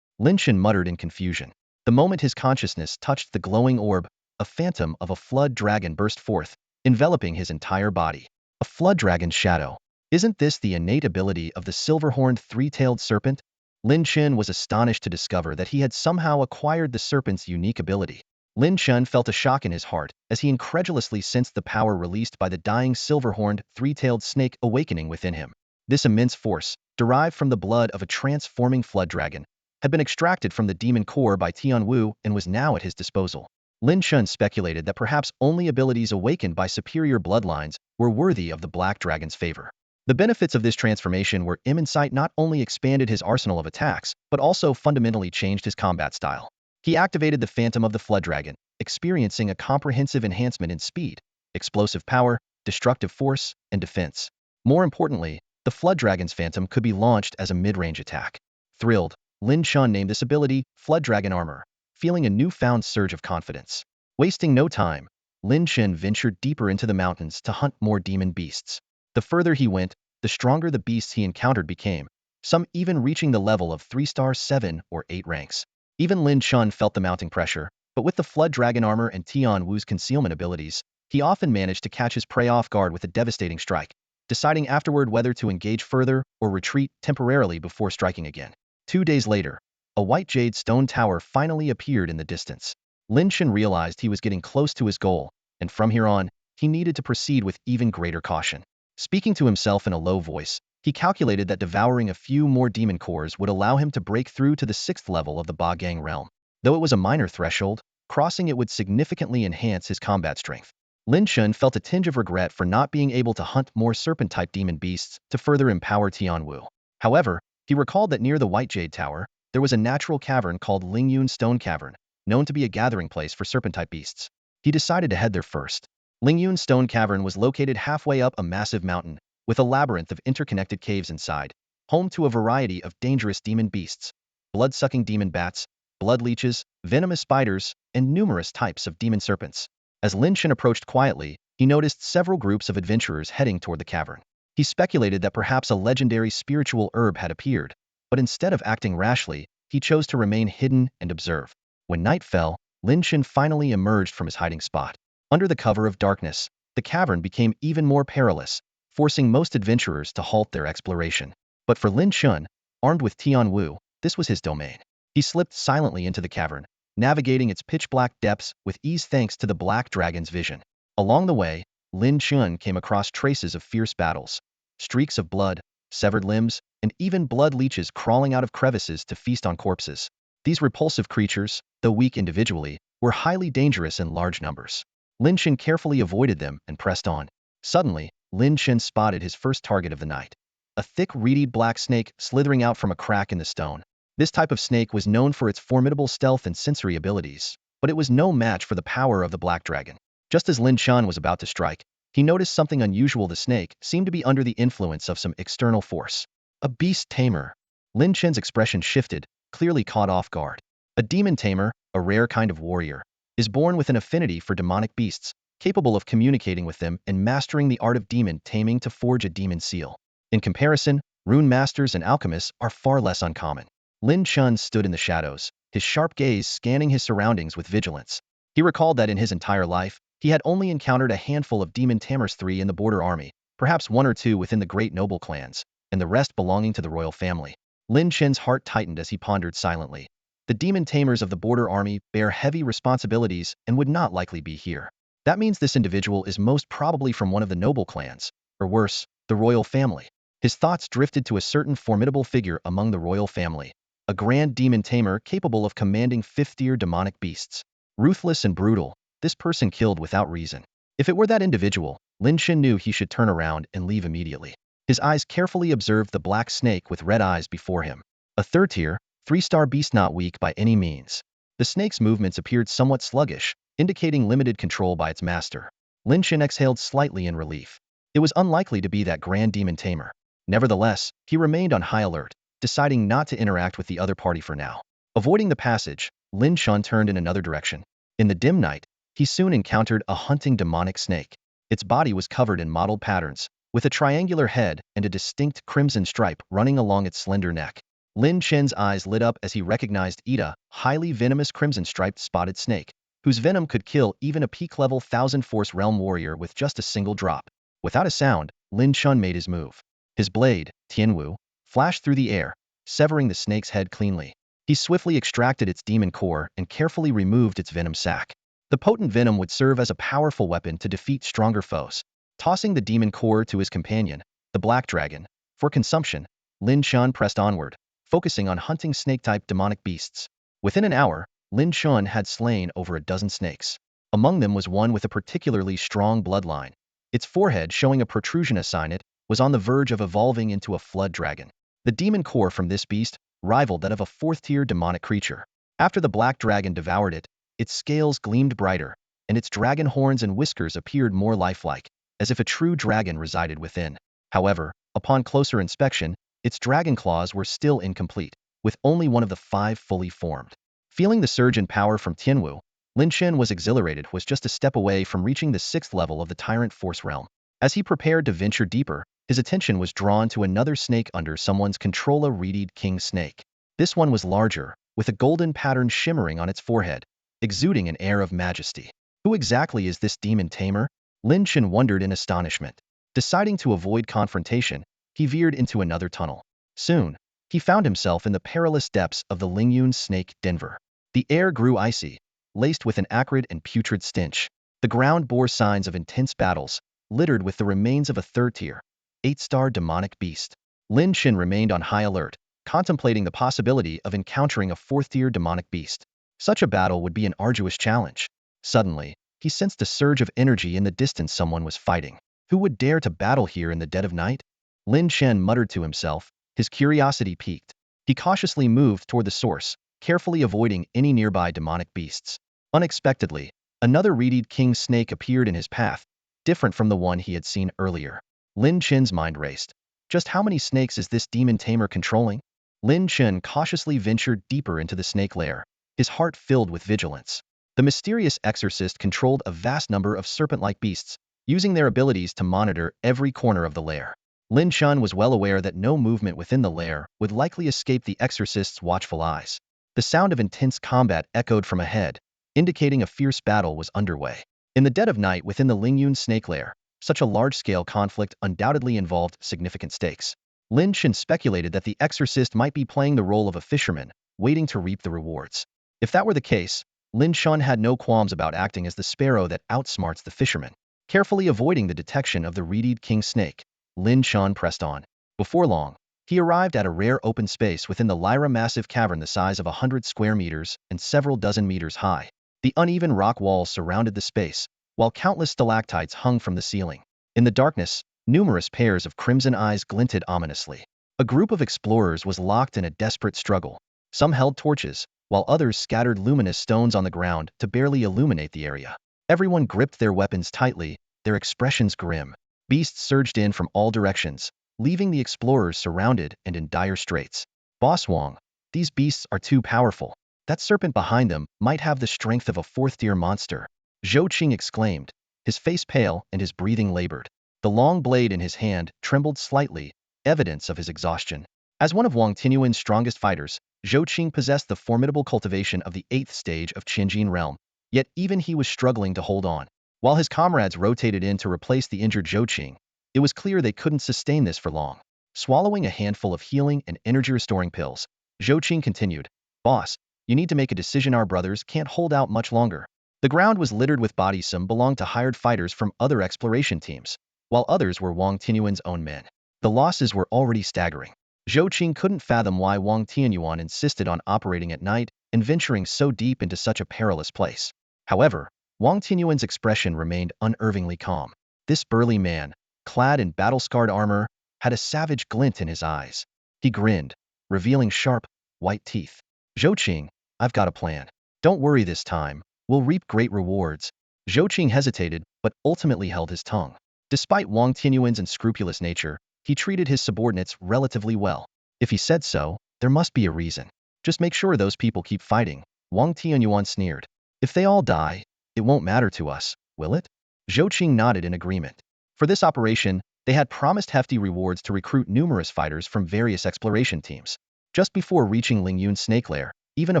A: Lin Chen muttered in confusion. The moment his consciousness touched the glowing orb, a phantom of a flood dragon burst forth, enveloping his entire body. A flood dragon's shadow. Isn't this the innate ability of the silver-horned three-tailed serpent? Lin Chen was astonished to discover that he had somehow acquired the serpent's unique ability. Lin Chen felt a shock in his heart as he incredulously sensed the power released by the dying silver-horned three-tailed snake awakening within him. This immense force, derived from the blood of a transforming flood dragon, had been extracted from the demon core by Tianwu and was now at his disposal. Lin Chen speculated that perhaps only abilities awakened by superior bloodlines were worthy of the black dragon's favor. The benefits of this transformation were immense. Not only expanded his arsenal of attacks, but also fundamentally changed his combat style. He activated the Phantom of the Flood Dragon, experiencing a comprehensive enhancement in speed, explosive power, destructive force, and defense. More importantly, the Flood Dragon's Phantom could be launched as a mid-range attack. Thrilled, Lin Chen named this ability Flood Dragon Armor, feeling a newfound surge of confidence. Wasting no time, Lin Chen ventured deeper into the mountains to hunt more demon beasts. The further he went, the stronger the beasts he encountered became, some even reaching the level of 3-star 7 or 8 ranks. Even Lin Chen felt the mounting pressure, but with the Flood Dragon Armor and Tian Wu's concealment abilities, he often managed to catch his prey off guard with a devastating strike, deciding afterward whether to engage further or retreat temporarily before striking again. 2 days later, a white jade stone tower finally appeared in the distance. Lin Chen realized he was getting close to his goal, and from here on, he needed to proceed with even greater caution. Speaking to himself in a low voice, he calculated that devouring a few more demon cores would allow him to break through to the 6th level of the Ba Gang realm. Though it was a minor threshold, crossing it would significantly enhance his combat strength. Lin Chen felt a tinge of regret for not being able to hunt more serpent-type demon beasts to further empower Tian Wu. However, he recalled that near the White Jade Tower, there was a natural cavern called Lingyun Stone Cavern, known to be a gathering place for serpent-type beasts. He decided to head there first. Lingyun Stone Cavern was located halfway up a massive mountain, with a labyrinth of interconnected caves inside, home to a variety of dangerous demon beasts, blood-sucking demon bats, blood leeches, venomous spiders, and numerous types of demon serpents. As Lin Chen approached quietly, he noticed several groups of adventurers heading toward the cavern. He speculated that perhaps a legendary spiritual herb had appeared, but instead of acting rashly, he chose to remain hidden and observe. When night fell, Lin Chen finally emerged from his hiding spot. Under the cover of darkness, the cavern became even more perilous, forcing most adventurers to halt their exploration. But for Lin Chen, armed with Tian Wu, this was his domain. He slipped silently into the cavern, navigating its pitch-black depths with ease thanks to the Black Dragon's vision. Along the way, Lin Chen came across traces of fierce battles, streaks of blood, severed limbs, and even blood leeches crawling out of crevices to feast on corpses. These repulsive creatures, though weak individually, were highly dangerous in large numbers. Lin Chen carefully avoided them and pressed on. Suddenly, Lin Chen spotted his first target of the night. A thick, reedy black snake slithering out from a crack in the stone. This type of snake was known for its formidable stealth and sensory abilities, but it was no match for the power of the Black Dragon. Just as Lin Chen was about to strike, he noticed something unusual. The snake seemed to be under the influence of some external force. A beast tamer. Lin Chen's expression shifted, clearly caught off guard. A demon tamer, a rare kind of warrior, is born with an affinity for demonic beasts, capable of communicating with them and mastering the art of demon taming to forge a demon seal. In comparison, rune masters and alchemists are far less uncommon. Lin Chen stood in the shadows, his sharp gaze scanning his surroundings with vigilance. He recalled that in his entire life, he had only encountered a handful of demon tamers, 3 in the border army, perhaps 1 or 2 within the great noble clans, and the rest belonging to the royal family. Lin Chen's heart tightened as he pondered silently. The demon tamers of the border army bear heavy responsibilities and would not likely be here. That means this individual is most probably from one of the noble clans, or worse, the royal family. His thoughts drifted to a certain formidable figure among the royal family, a grand demon tamer capable of commanding 5th-tier demonic beasts. Ruthless and brutal, this person killed without reason. If it were that individual, Lin Chen knew he should turn around and leave immediately. His eyes carefully observed the black snake with red eyes before him. A 3rd-tier, 3-star beast, not weak by any means. The snake's movements appeared somewhat sluggish, indicating limited control by its master. Lin Chen exhaled slightly in relief. It was unlikely to be that grand demon tamer. Nevertheless, he remained on high alert, deciding not to interact with the other party for now. Avoiding the passage, Lin Chen turned in another direction. In the dim night, he soon encountered a hunting demonic snake. Its body was covered in mottled patterns, with a triangular head and a distinct crimson stripe running along its slender neck. Lin Chen's eyes lit up as he recognized Ida, highly venomous crimson-striped spotted snake, whose venom could kill even a peak-level 1000-force realm warrior with just a single drop. Without a sound, Lin Chen made his move. His blade, Tianwu, flashed through the air, severing the snake's head cleanly. He swiftly extracted its demon core and carefully removed its venom sac. The potent venom would serve as a powerful weapon to defeat stronger foes. Tossing the demon core to his companion, the Black Dragon, for consumption, Lin Chen pressed onward, focusing on hunting snake-type demonic beasts. Within an hour, Lin Chen had slain over a dozen snakes. Among them was one with a particularly strong bloodline. Its forehead, showing a protrusion a sign it, was on the verge of evolving into a flood dragon. The demon core from this beast rivaled that of a 4th-tier demonic creature. After the Black Dragon devoured it, its scales gleamed brighter, and its dragon horns and whiskers appeared more lifelike, as if a true dragon resided within. However, upon closer inspection, its dragon claws were still incomplete, with only one of the 5 fully formed. Feeling the surge in power from Tinu, Lin Chen was exhilarated, was just a step away from reaching the 6th level of the Tyrant Force realm. As he prepared to venture deeper, his attention was drawn to another snake under someone's control, a reeded king snake. This one was larger, with a golden pattern shimmering on its forehead, exuding an air of majesty. Who exactly is this demon tamer? Lin Chen wondered in astonishment. Deciding to avoid confrontation, he veered into another tunnel. Soon, he found himself in the perilous depths of the Lingyun snake Denver. The air grew icy, laced with an acrid and putrid stench. The ground bore signs of intense battles, littered with the remains of a 3rd-tier, 8-star demonic beast. Lin Chen remained on high alert, contemplating the possibility of encountering a 4th-tier demonic beast. Such a battle would be an arduous challenge. Suddenly, he sensed a surge of energy in the distance. Someone was fighting. Who would dare to battle here in the dead of night? Lin Chen muttered to himself, his curiosity piqued. He cautiously moved toward the source, carefully avoiding any nearby demonic beasts. Unexpectedly, another reeded king snake appeared in his path, different from the one he had seen earlier. Lin Chen's mind raced. Just how many snakes is this demon tamer controlling? Lin Chen cautiously ventured deeper into the snake lair, his heart filled with vigilance. The mysterious exorcist controlled a vast number of serpent-like beasts, using their abilities to monitor every corner of the lair. Lin Chen was well aware that no movement within the lair would likely escape the exorcist's watchful eyes. The sound of intense combat echoed from ahead, indicating a fierce battle was underway. In the dead of night within the Lingyun snake lair, such a large-scale conflict undoubtedly involved significant stakes. Lin Chen speculated that the exorcist might be playing the role of a fisherman, waiting to reap the rewards. If that were the case, Lin Chen had no qualms about acting as the sparrow that outsmarts the fisherman. Carefully avoiding the detection of the reeded king snake, Lin Chen pressed on. Before long, he arrived at a rare open space within the Lyra massive cavern the size of 100 square meters and several dozen meters high. The uneven rock walls surrounded the space, while countless stalactites hung from the ceiling. In the darkness, numerous pairs of crimson eyes glinted ominously. A group of explorers was locked in a desperate struggle. Some held torches, while others scattered luminous stones on the ground to barely illuminate the area. Everyone gripped their weapons tightly, their expressions grim. Beasts surged in from all directions, leaving the explorers surrounded and in dire straits. Boss Wang, these beasts are too powerful. That serpent behind them might have the strength of a 4th-tier monster. Zhou Qing exclaimed, his face pale and his breathing labored. The long blade in his hand trembled slightly, evidence of his exhaustion. As one of Wang Tinyuan's strongest fighters, Zhou Qing possessed the formidable cultivation of the 8th stage of Qinjin realm, yet even he was struggling to hold on. While his comrades rotated in to replace the injured Zhou Qing, it was clear they couldn't sustain this for long. Swallowing a handful of healing and energy-restoring pills, Zhou Qing continued, Boss, you need to make a decision. Our brothers can't hold out much longer. The ground was littered with bodies. Some belonged to hired fighters from other exploration teams, while others were Wang Tinyuan's own men. The losses were already staggering. Zhou Qing couldn't fathom why Wang Tianyuan insisted on operating at night and venturing so deep into such a perilous place. However, Wang Tianyuan's expression remained unervingly calm. This burly man, clad in battle-scarred armor, had a savage glint in his eyes. He grinned, revealing sharp, white teeth. Zhou Qing, I've got a plan. Don't worry this time, we'll reap great rewards. Zhou Qing hesitated, but ultimately held his tongue. Despite Wang Tianyuan's unscrupulous nature, he treated his subordinates relatively well. If he said so, there must be a reason. Just make sure those people keep fighting, Wang Tianyuan sneered. If they all die, it won't matter to us, will it? Zhou Qing nodded in agreement. For this operation, they had promised hefty rewards to recruit numerous fighters from various exploration teams. Just before reaching Lingyun Snake Lair, even a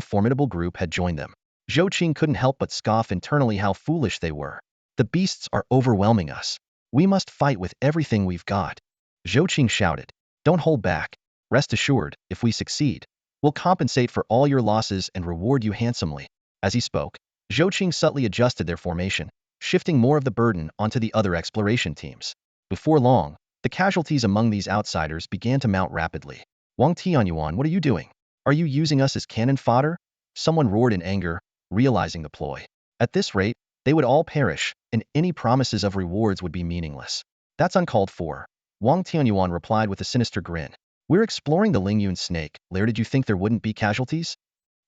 A: formidable group had joined them. Zhou Qing couldn't help but scoff internally how foolish they were. The beasts are overwhelming us. We must fight with everything we've got. Zhou Qing shouted. Don't hold back. Rest assured, if we succeed, we'll compensate for all your losses and reward you handsomely. As he spoke, Zhou Qing subtly adjusted their formation, shifting more of the burden onto the other exploration teams. Before long, the casualties among these outsiders began to mount rapidly. Wang Tianyuan, what are you doing? Are you using us as cannon fodder? Someone roared in anger, realizing the ploy. At this rate, they would all perish, and any promises of rewards would be meaningless. That's uncalled for. Wang Tianyuan replied with a sinister grin. We're exploring the Lingyun snake lair. Did you think there wouldn't be casualties?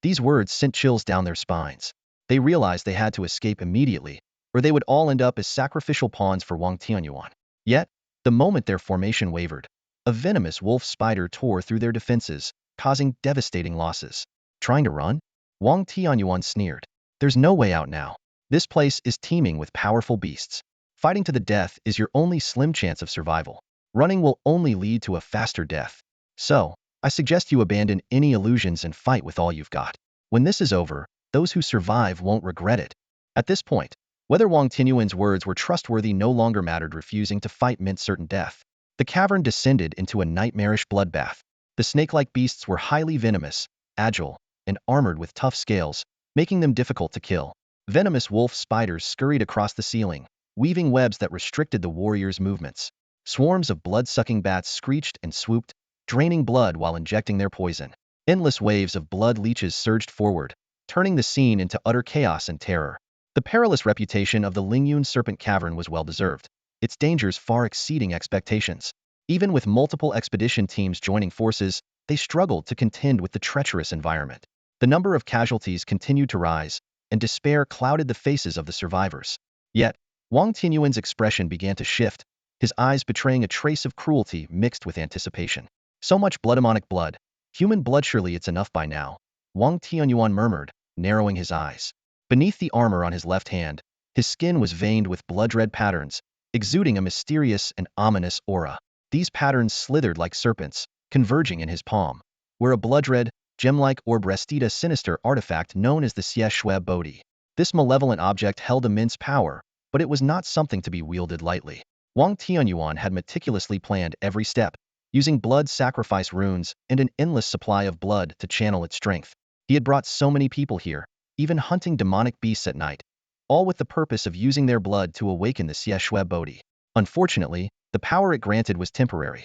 A: These words sent chills down their spines. They realized they had to escape immediately, or they would all end up as sacrificial pawns for Wang Tianyuan. Yet, the moment their formation wavered, a venomous wolf spider tore through their defenses, causing devastating losses. Trying to run? Wang Tianyuan sneered. There's no way out now. This place is teeming with powerful beasts. Fighting to the death is your only slim chance of survival. Running will only lead to a faster death. So, I suggest you abandon any illusions and fight with all you've got. When this is over, those who survive won't regret it. At this point, whether Wang Tianyuan's words were trustworthy no longer mattered. Refusing to fight meant certain death. The cavern descended into a nightmarish bloodbath. The snake-like beasts were highly venomous, agile, and armored with tough scales, making them difficult to kill. Venomous wolf spiders scurried across the ceiling, weaving webs that restricted the warriors' movements. Swarms of blood-sucking bats screeched and swooped, draining blood while injecting their poison. Endless waves of blood leeches surged forward, turning the scene into utter chaos and terror. The perilous reputation of the Lingyun Serpent Cavern was well-deserved, its dangers far exceeding expectations. Even with multiple expedition teams joining forces, they struggled to contend with the treacherous environment. The number of casualties continued to rise, and despair clouded the faces of the survivors. Yet, Wang Tianyuan's expression began to shift, his eyes betraying a trace of cruelty mixed with anticipation. So much demonic blood. Human blood, surely it's enough by now, Wang Tianyuan murmured, narrowing his eyes. Beneath the armor on his left hand, his skin was veined with blood-red patterns, exuding a mysterious and ominous aura. These patterns slithered like serpents, converging in his palm, where a blood-red, gem-like orb rested a sinister artifact known as the Xie Bodhi. This malevolent object held immense power, but it was not something to be wielded lightly. Wang Tianyuan had meticulously planned every step, using blood sacrifice runes and an endless supply of blood to channel its strength. He had brought so many people here, even hunting demonic beasts at night, all with the purpose of using their blood to awaken the Xie Bodhi. Unfortunately, the power it granted was temporary.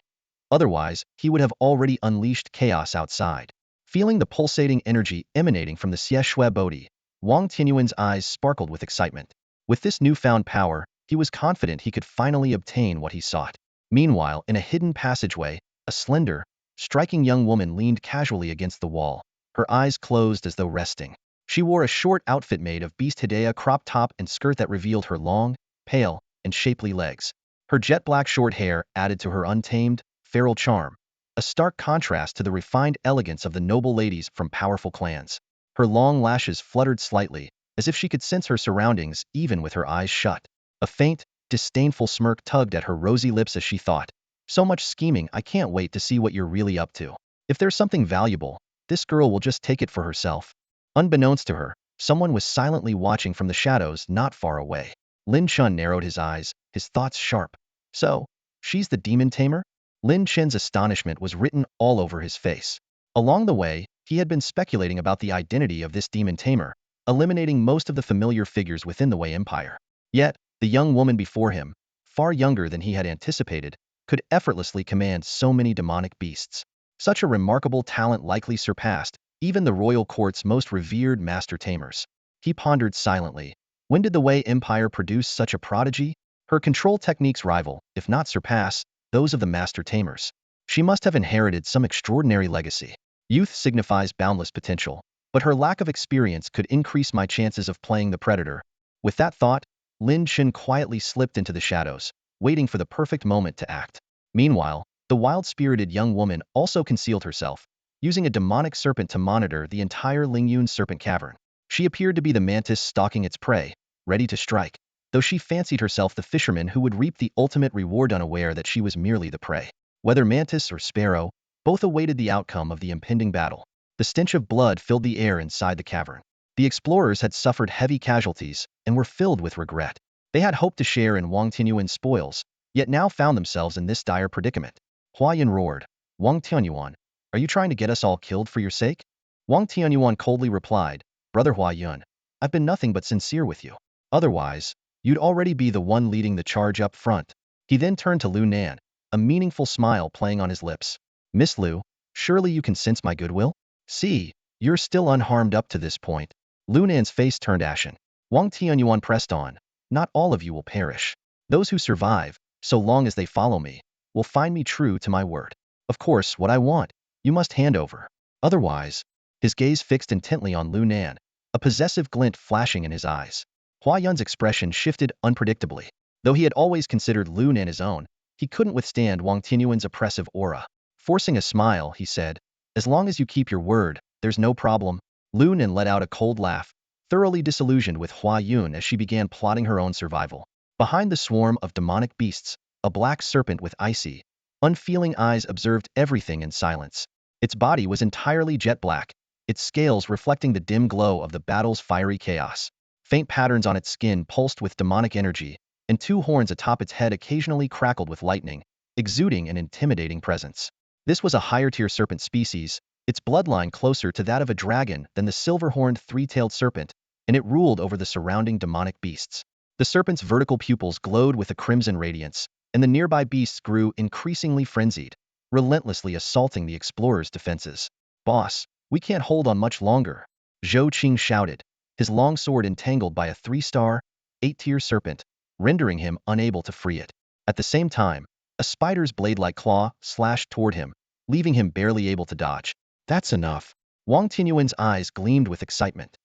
A: Otherwise, he would have already unleashed chaos outside. Feeling the pulsating energy emanating from the Xie Bodhi, Wang Tianyuan's eyes sparkled with excitement. With this newfound power, he was confident he could finally obtain what he sought. Meanwhile, in a hidden passageway, a slender, striking young woman leaned casually against the wall, her eyes closed as though resting. She wore a short outfit made of beast hidaya crop top and skirt that revealed her long, pale, and shapely legs. Her jet-black short hair added to her untamed, feral charm, a stark contrast to the refined elegance of the noble ladies from powerful clans. Her long lashes fluttered slightly, as if she could sense her surroundings even with her eyes shut. A faint, disdainful smirk tugged at her rosy lips as she thought, "So much scheming, I can't wait to see what you're really up to. If there's something valuable, this girl will just take it for herself." Unbeknownst to her, someone was silently watching from the shadows not far away. Lin Chen narrowed his eyes, his thoughts sharp. So, she's the demon tamer? Lin Chen's astonishment was written all over his face. Along the way, he had been speculating about the identity of this demon tamer, eliminating most of the familiar figures within the Wei Empire. Yet, the young woman before him, far younger than he had anticipated, could effortlessly command so many demonic beasts. Such a remarkable talent likely surpassed even the royal court's most revered master tamers. He pondered silently. When did the Wei Empire produce such a prodigy? Her control techniques rival, if not surpass, those of the master tamers. She must have inherited some extraordinary legacy. Youth signifies boundless potential, but her lack of experience could increase my chances of playing the predator. With that thought, Lin Chen quietly slipped into the shadows, waiting for the perfect moment to act. Meanwhile, the wild-spirited young woman also concealed herself, using a demonic serpent to monitor the entire Lingyun Serpent Cavern. She appeared to be the mantis stalking its prey, ready to strike, though she fancied herself the fisherman who would reap the ultimate reward, unaware that she was merely the prey. Whether mantis or sparrow, both awaited the outcome of the impending battle. The stench of blood filled the air inside the cavern. The explorers had suffered heavy casualties and were filled with regret. They had hoped to share in Wang Tianyuan's spoils, yet now found themselves in this dire predicament. Hua Yun roared, "Wang Tianyuan, are you trying to get us all killed for your sake?" Wang Tianyuan coldly replied, "Brother Hua Yun, I've been nothing but sincere with you. Otherwise, you'd already be the one leading the charge up front." He then turned to Lu Nan, a meaningful smile playing on his lips. "Miss Lu, surely you can sense my goodwill? See, you're still unharmed up to this point." Lu Nan's face turned ashen. Wang Tianyuan pressed on, "Not all of you will perish. Those who survive, so long as they follow me, will find me true to my word. Of course, what I want, you must hand over. Otherwise," his gaze fixed intently on Lu Nan, a possessive glint flashing in his eyes. Hua Yun's expression shifted unpredictably. Though he had always considered Lin Chen his own, he couldn't withstand Wang Tianyuan's oppressive aura. Forcing a smile, he said, "As long as you keep your word, there's no problem." Lin Chen let out a cold laugh, thoroughly disillusioned with Hua Yun as she began plotting her own survival. Behind the swarm of demonic beasts, a black serpent with icy, unfeeling eyes observed everything in silence. Its body was entirely jet black, its scales reflecting the dim glow of the battle's fiery chaos. Faint patterns on its skin pulsed with demonic energy, and two horns atop its head occasionally crackled with lightning, exuding an intimidating presence. This was a higher-tier serpent species, its bloodline closer to that of a dragon than the silver-horned three-tailed serpent, and it ruled over the surrounding demonic beasts. The serpent's vertical pupils glowed with a crimson radiance, and the nearby beasts grew increasingly frenzied, relentlessly assaulting the explorer's defenses. "Boss, we can't hold on much longer," Zhou Qing shouted, his long sword entangled by a 3-star, 8-tier serpent, rendering him unable to free it. At the same time, a spider's blade-like claw slashed toward him, leaving him barely able to dodge. "That's enough." Wang Tianyuan's eyes gleamed with excitement.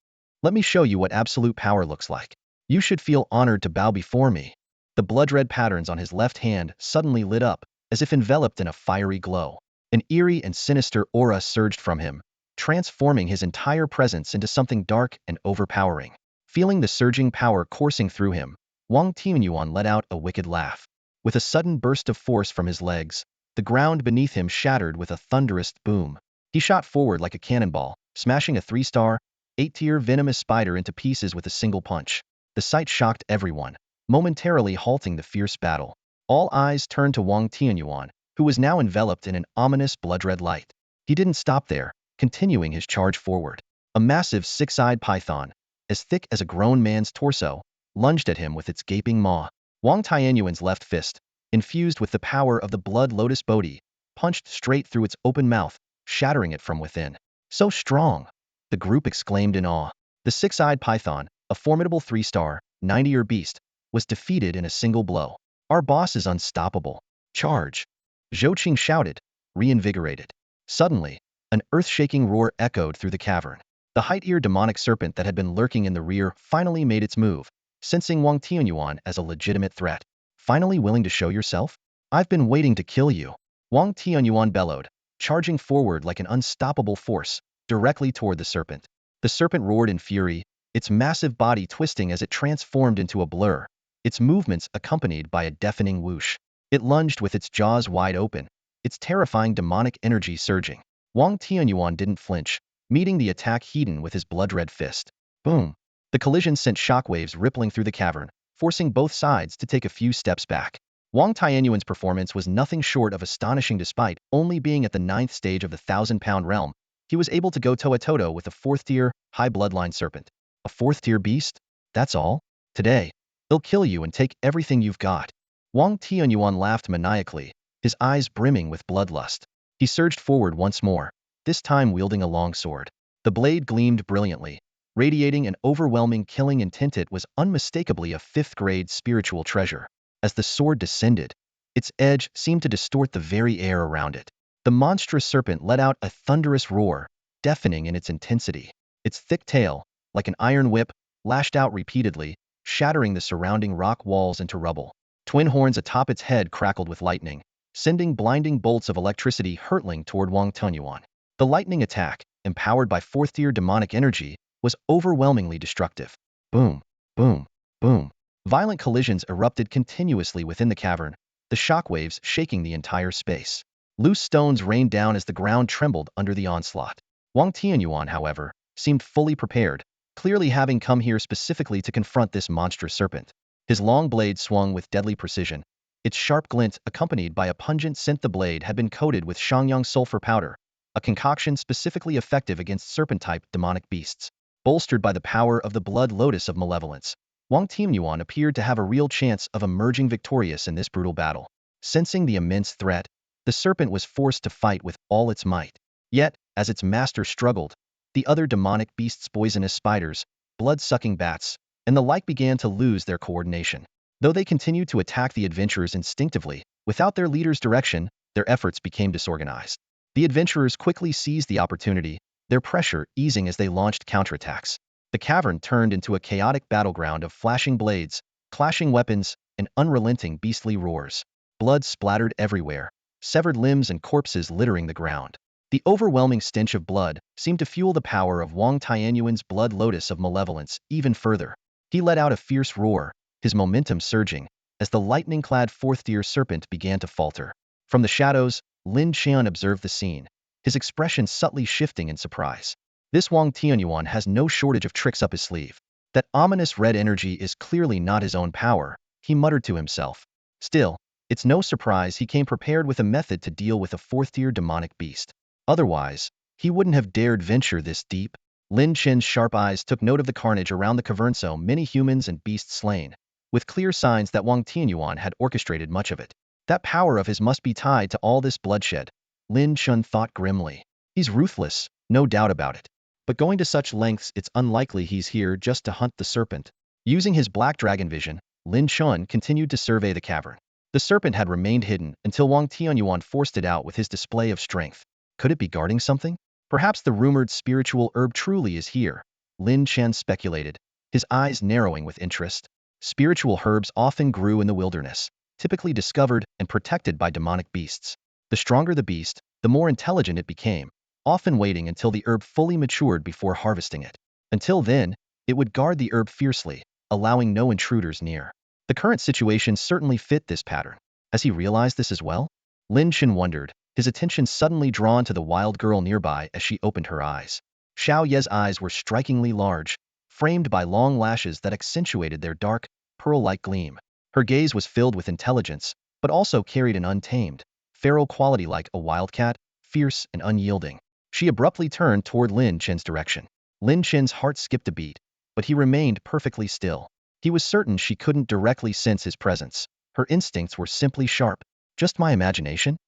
A: "Let me show you what absolute power looks like. You should feel honored to bow before me." The blood-red patterns on his left hand suddenly lit up, as if enveloped in a fiery glow. An eerie and sinister aura surged from him, transforming his entire presence into something dark and overpowering. Feeling the surging power coursing through him, Wang Tianyuan let out a wicked laugh. With a sudden burst of force from his legs, the ground beneath him shattered with a thunderous boom. He shot forward like a cannonball, smashing a 3-star, 8-tier venomous spider into pieces with a single punch. The sight shocked everyone, momentarily halting the fierce battle. All eyes turned to Wang Tianyuan, who was now enveloped in an ominous blood-red light. He didn't stop there, continuing his charge forward. A massive 6-eyed python, as thick as a grown man's torso, lunged at him with its gaping maw. Wang Tianyuan's left fist, infused with the power of the blood lotus Bodhi, punched straight through its open mouth, shattering it from within. "So strong!" the group exclaimed in awe. The 6-eyed python, a formidable 3-star, 90-year beast, was defeated in a single blow. "Our boss is unstoppable. Charge!" Zhou Qing shouted, reinvigorated. Suddenly, an earth-shaking roar echoed through the cavern. The height-ear demonic serpent that had been lurking in the rear finally made its move, sensing Wang Tianyuan as a legitimate threat. "Finally willing to show yourself? I've been waiting to kill you." Wang Tianyuan bellowed, charging forward like an unstoppable force, directly toward the serpent. The serpent roared in fury, its massive body twisting as it transformed into a blur, its movements accompanied by a deafening whoosh. It lunged with its jaws wide open, its terrifying demonic energy surging. Wang Tianyuan didn't flinch, meeting the attack head-on with his blood-red fist. Boom! The collision sent shockwaves rippling through the cavern, forcing both sides to take a few steps back. Wang Tianyuan's performance was nothing short of astonishing. Despite only being at the 9th stage of the 1,000-pound realm, he was able to go toe-to-toe with a 4th-tier, high bloodline serpent. A 4th-tier beast? That's all? Today, he'll kill you and take everything you've got. Wang Tianyuan laughed maniacally, his eyes brimming with bloodlust. He surged forward once more, this time wielding a long sword. The blade gleamed brilliantly, radiating an overwhelming killing intent. It was unmistakably a 5th-grade spiritual treasure. As the sword descended, its edge seemed to distort the very air around it. The monstrous serpent let out a thunderous roar, deafening in its intensity. Its thick tail, like an iron whip, lashed out repeatedly, shattering the surrounding rock walls into rubble. Twin horns atop its head crackled with lightning, sending blinding bolts of electricity hurtling toward Wang Tianyuan. The lightning attack, empowered by 4th-tier demonic energy, was overwhelmingly destructive. Boom, boom, boom. Violent collisions erupted continuously within the cavern, the shockwaves shaking the entire space. Loose stones rained down as the ground trembled under the onslaught. Wang Tianyuan, however, seemed fully prepared, clearly having come here specifically to confront this monstrous serpent. His long blade swung with deadly precision, its sharp glint accompanied by a pungent scent. The blade had been coated with Shangyang sulfur powder, a concoction specifically effective against serpent-type demonic beasts. Bolstered by the power of the blood lotus of malevolence, Wang Tianyuan appeared to have a real chance of emerging victorious in this brutal battle. Sensing the immense threat, the serpent was forced to fight with all its might. Yet, as its master struggled, the other demonic beasts, poisonous spiders, blood-sucking bats, and the like began to lose their coordination. Though they continued to attack the adventurers instinctively, without their leader's direction, their efforts became disorganized. The adventurers quickly seized the opportunity, their pressure easing as they launched counterattacks. The cavern turned into a chaotic battleground of flashing blades, clashing weapons, and unrelenting beastly roars. Blood splattered everywhere, severed limbs and corpses littering the ground. The overwhelming stench of blood seemed to fuel the power of Wang Tianyuan's blood lotus of malevolence even further. He let out a fierce roar, his momentum surging, as the lightning-clad fourth-tier serpent began to falter. From the shadows, Lin Chen observed the scene, his expression subtly shifting in surprise. This Wang Tianyuan has no shortage of tricks up his sleeve. That ominous red energy is clearly not his own power, he muttered to himself. Still, it's no surprise he came prepared with a method to deal with a fourth-tier demonic beast. Otherwise, he wouldn't have dared venture this deep. Lin Chen's sharp eyes took note of the carnage around the cavern, so many humans and beasts slain, with clear signs that Wang Tianyuan had orchestrated much of it. That power of his must be tied to all this bloodshed, Lin Chen thought grimly. He's ruthless, no doubt about it. But going to such lengths, it's unlikely he's here just to hunt the serpent. Using his black dragon vision, Lin Chen continued to survey the cavern. The serpent had remained hidden until Wang Tianyuan forced it out with his display of strength. Could it be guarding something? Perhaps the rumored spiritual herb truly is here, Lin Chen speculated, his eyes narrowing with interest. Spiritual herbs often grew in the wilderness, typically discovered and protected by demonic beasts. The stronger the beast, the more intelligent it became, often waiting until the herb fully matured before harvesting it. Until then, it would guard the herb fiercely, allowing no intruders near. The current situation certainly fit this pattern. Has he realized this as well? Lin Chen wondered, his attention suddenly drawn to the wild girl nearby as she opened her eyes. Xiao Ye's eyes were strikingly large, framed by long lashes that accentuated their dark, pearl-like gleam. Her gaze was filled with intelligence, but also carried an untamed, feral quality like a wildcat, fierce and unyielding. She abruptly turned toward Lin Chen's direction. Lin Chen's heart skipped a beat, but he remained perfectly still. He was certain she couldn't directly sense his presence. Her instincts were simply sharp. Just my imagination?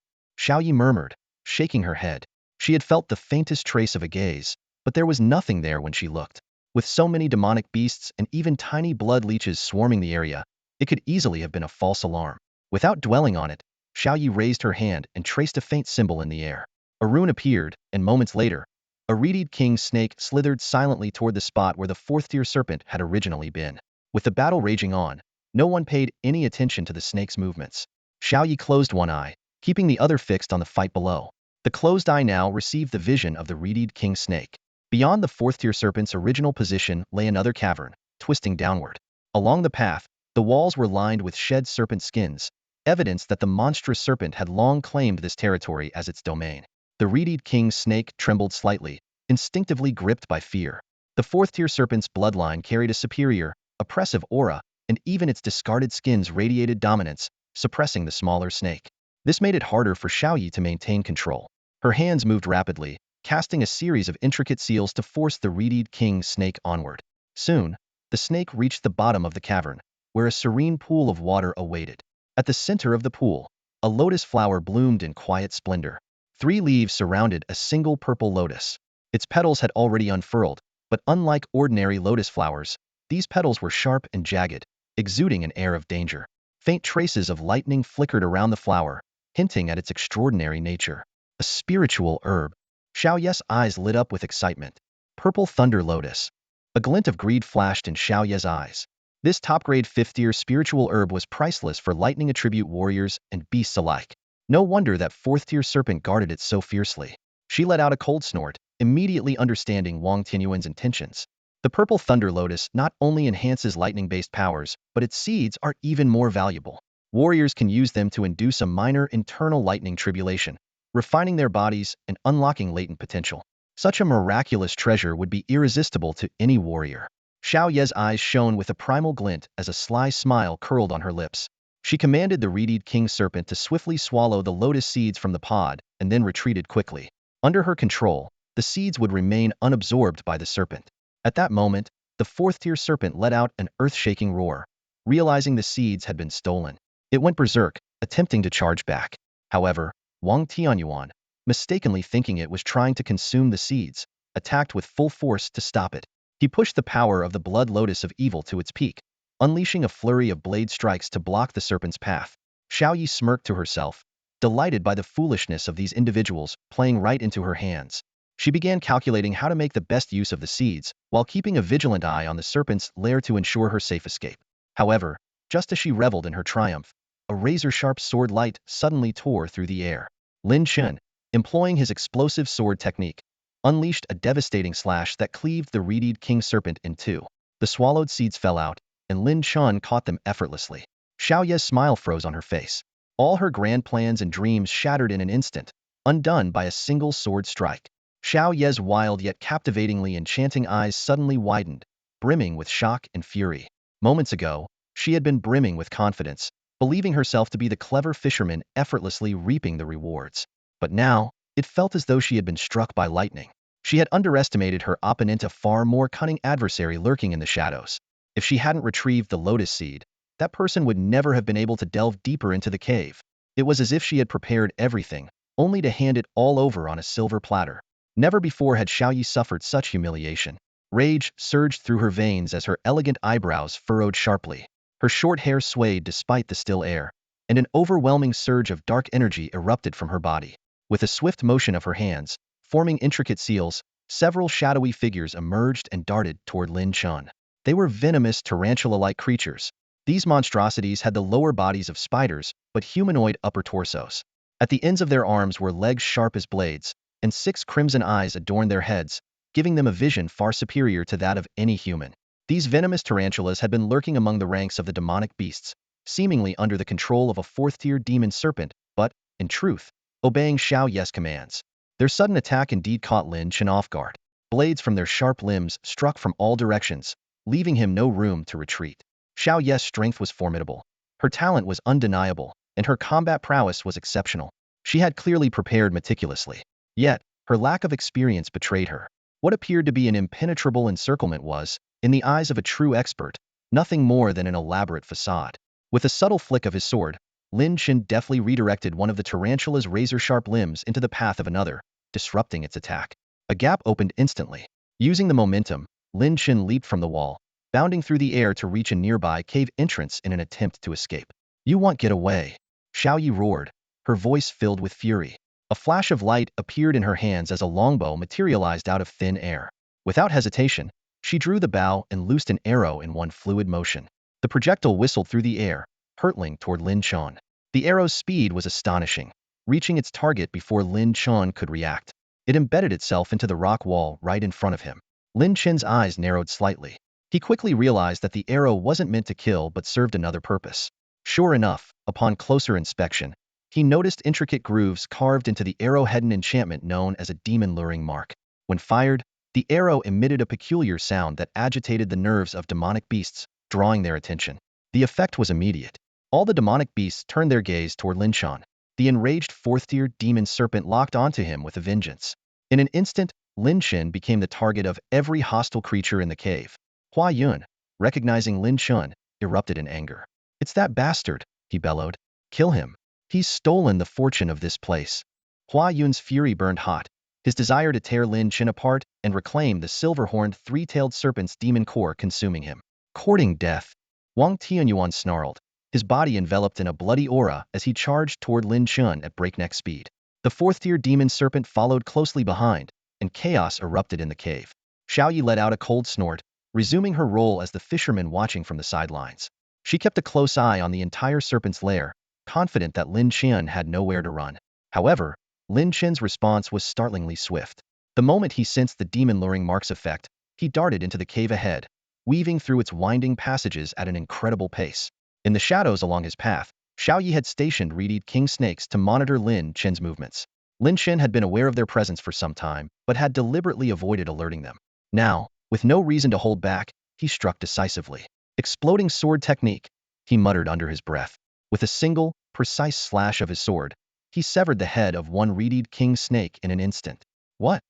A: Xiao Yi murmured, shaking her head. She had felt the faintest trace of a gaze, but there was nothing there when she looked. With so many demonic beasts and even tiny blood leeches swarming the area, it could easily have been a false alarm. Without dwelling on it, Xiao Yi raised her hand and traced a faint symbol in the air. A rune appeared, and moments later, a reedied king snake slithered silently toward the spot where the fourth-tier serpent had originally been. With the battle raging on, no one paid any attention to the snake's movements. Xiao Yi closed one eye, keeping the other fixed on the fight below. The closed eye now received the vision of the reedied king snake. Beyond the fourth-tier serpent's original position lay another cavern, twisting downward. Along the path, the walls were lined with shed serpent skins, evidence that the monstrous serpent had long claimed this territory as its domain. The reedied king snake trembled slightly, instinctively gripped by fear. The fourth-tier serpent's bloodline carried a superior, oppressive aura, and even its discarded skins radiated dominance, suppressing the smaller snake. This made it harder for Xiao Yi to maintain control. Her hands moved rapidly, casting a series of intricate seals to force the reedied king snake onward. Soon, the snake reached the bottom of the cavern, where a serene pool of water awaited. At the center of the pool, a lotus flower bloomed in quiet splendor. 3 leaves surrounded a single purple lotus. Its petals had already unfurled, but unlike ordinary lotus flowers, these petals were sharp and jagged, exuding an air of danger. Faint traces of lightning flickered around the flower, hinting at its extraordinary nature. A spiritual herb. Xiao Ye's eyes lit up with excitement. Purple thunder lotus. A glint of greed flashed in Xiao Ye's eyes. This top-grade 5th-tier spiritual herb was priceless for lightning attribute warriors and beasts alike. No wonder that 4th-tier serpent guarded it so fiercely. She let out a cold snort, immediately understanding Wang Tianyuan's intentions. The purple thunder lotus not only enhances lightning-based powers, but its seeds are even more valuable. Warriors can use them to induce a minor internal lightning tribulation, refining their bodies and unlocking latent potential. Such a miraculous treasure would be irresistible to any warrior. Xiao Ye's eyes shone with a primal glint as a sly smile curled on her lips. She commanded the reedied king serpent to swiftly swallow the lotus seeds from the pod and then retreated quickly. Under her control, the seeds would remain unabsorbed by the serpent. At that moment, the 4th-tier serpent let out an earth-shaking roar, realizing the seeds had been stolen. It went berserk, attempting to charge back. However, Wang Tianyuan, mistakenly thinking it was trying to consume the seeds, attacked with full force to stop it. He pushed the power of the blood lotus of evil to its peak, unleashing a flurry of blade strikes to block the serpent's path. Xiao Yi smirked to herself, delighted by the foolishness of these individuals playing right into her hands. She began calculating how to make the best use of the seeds, while keeping a vigilant eye on the serpent's lair to ensure her safe escape. However, just as she reveled in her triumph, a razor-sharp sword light suddenly tore through the air. Lin Chen, employing his explosive sword technique, unleashed a devastating slash that cleaved the reedied king serpent in two. The swallowed seeds fell out, and Lin Chen caught them effortlessly. Xiao Ye's smile froze on her face. All her grand plans and dreams shattered in an instant, undone by a single sword strike. Xiao Ye's wild yet captivatingly enchanting eyes suddenly widened, brimming with shock and fury. Moments ago, she had been brimming with confidence, believing herself to be the clever fisherman effortlessly reaping the rewards. But now, it felt as though she had been struck by lightning. She had underestimated her opponent, a far more cunning adversary lurking in the shadows. If she hadn't retrieved the lotus seed, that person would never have been able to delve deeper into the cave. It was as if she had prepared everything, only to hand it all over on a silver platter. Never before had Xiao Yi suffered such humiliation. Rage surged through her veins as her elegant eyebrows furrowed sharply. Her short hair swayed despite the still air, and an overwhelming surge of dark energy erupted from her body. With a swift motion of her hands, forming intricate seals, several shadowy figures emerged and darted toward Lin Chen. They were venomous, tarantula-like creatures. These monstrosities had the lower bodies of spiders, but humanoid upper torsos. At the ends of their arms were legs sharp as blades, and 6 crimson eyes adorned their heads, giving them a vision far superior to that of any human. These venomous tarantulas had been lurking among the ranks of the demonic beasts, seemingly under the control of a 4th-tier demon serpent, but, in truth, obeying Xiao Ye's commands. Their sudden attack indeed caught Lin Chen off guard. Blades from their sharp limbs struck from all directions, leaving him no room to retreat. Xiao Ye's strength was formidable. Her talent was undeniable, and her combat prowess was exceptional. She had clearly prepared meticulously. Yet, her lack of experience betrayed her. What appeared to be an impenetrable encirclement was, in the eyes of a true expert, nothing more than an elaborate facade. With a subtle flick of his sword, Lin Chen deftly redirected one of the tarantula's razor-sharp limbs into the path of another, disrupting its attack. A gap opened instantly. Using the momentum, Lin Chen leaped from the wall, bounding through the air to reach a nearby cave entrance in an attempt to escape. "You won't get away," Xiao Yi roared, her voice filled with fury. A flash of light appeared in her hands as a longbow materialized out of thin air. Without hesitation, she drew the bow and loosed an arrow in one fluid motion. The projectile whistled through the air, hurtling toward Lin Chen. The arrow's speed was astonishing, reaching its target before Lin Chen could react. It embedded itself into the rock wall right in front of him. Lin Chen's eyes narrowed slightly. He quickly realized that the arrow wasn't meant to kill but served another purpose. Sure enough, upon closer inspection, he noticed intricate grooves carved into the arrowhead, an enchantment known as a demon luring mark. When fired, the arrow emitted a peculiar sound that agitated the nerves of demonic beasts, drawing their attention. The effect was immediate. All the demonic beasts turned their gaze toward Lin Chen. The enraged 4th-tier demon serpent locked onto him with a vengeance. In an instant, Lin Chen became the target of every hostile creature in the cave. Hua Yun, recognizing Lin Chen, erupted in anger. "It's that bastard," he bellowed. "Kill him. He's stolen the fortune of this place." Hua Yun's fury burned hot, his desire to tear Lin Chen apart and reclaim the silver-horned 3-tailed serpent's demon core consuming him. "Courting death," Wang Tianyuan snarled, his body enveloped in a bloody aura as he charged toward Lin Chen at breakneck speed. The 4th-tier demon serpent followed closely behind, and chaos erupted in the cave. Xiao Yi let out a cold snort, resuming her role as the fisherman watching from the sidelines. She kept a close eye on the entire serpent's lair, confident that Lin Chen had nowhere to run. However, Lin Chen's response was startlingly swift. The moment he sensed the demon luring mark's effect, he darted into the cave ahead, weaving through its winding passages at an incredible pace. In the shadows along his path, Xiao Yi had stationed reedied king snakes to monitor Lin Chen's movements. Lin Chen had been aware of their presence for some time, but had deliberately avoided alerting them. Now, with no reason to hold back, he struck decisively. "Exploding sword technique," he muttered under his breath. With a single, precise slash of his sword, he severed the head of one reedied king snake in an instant. What?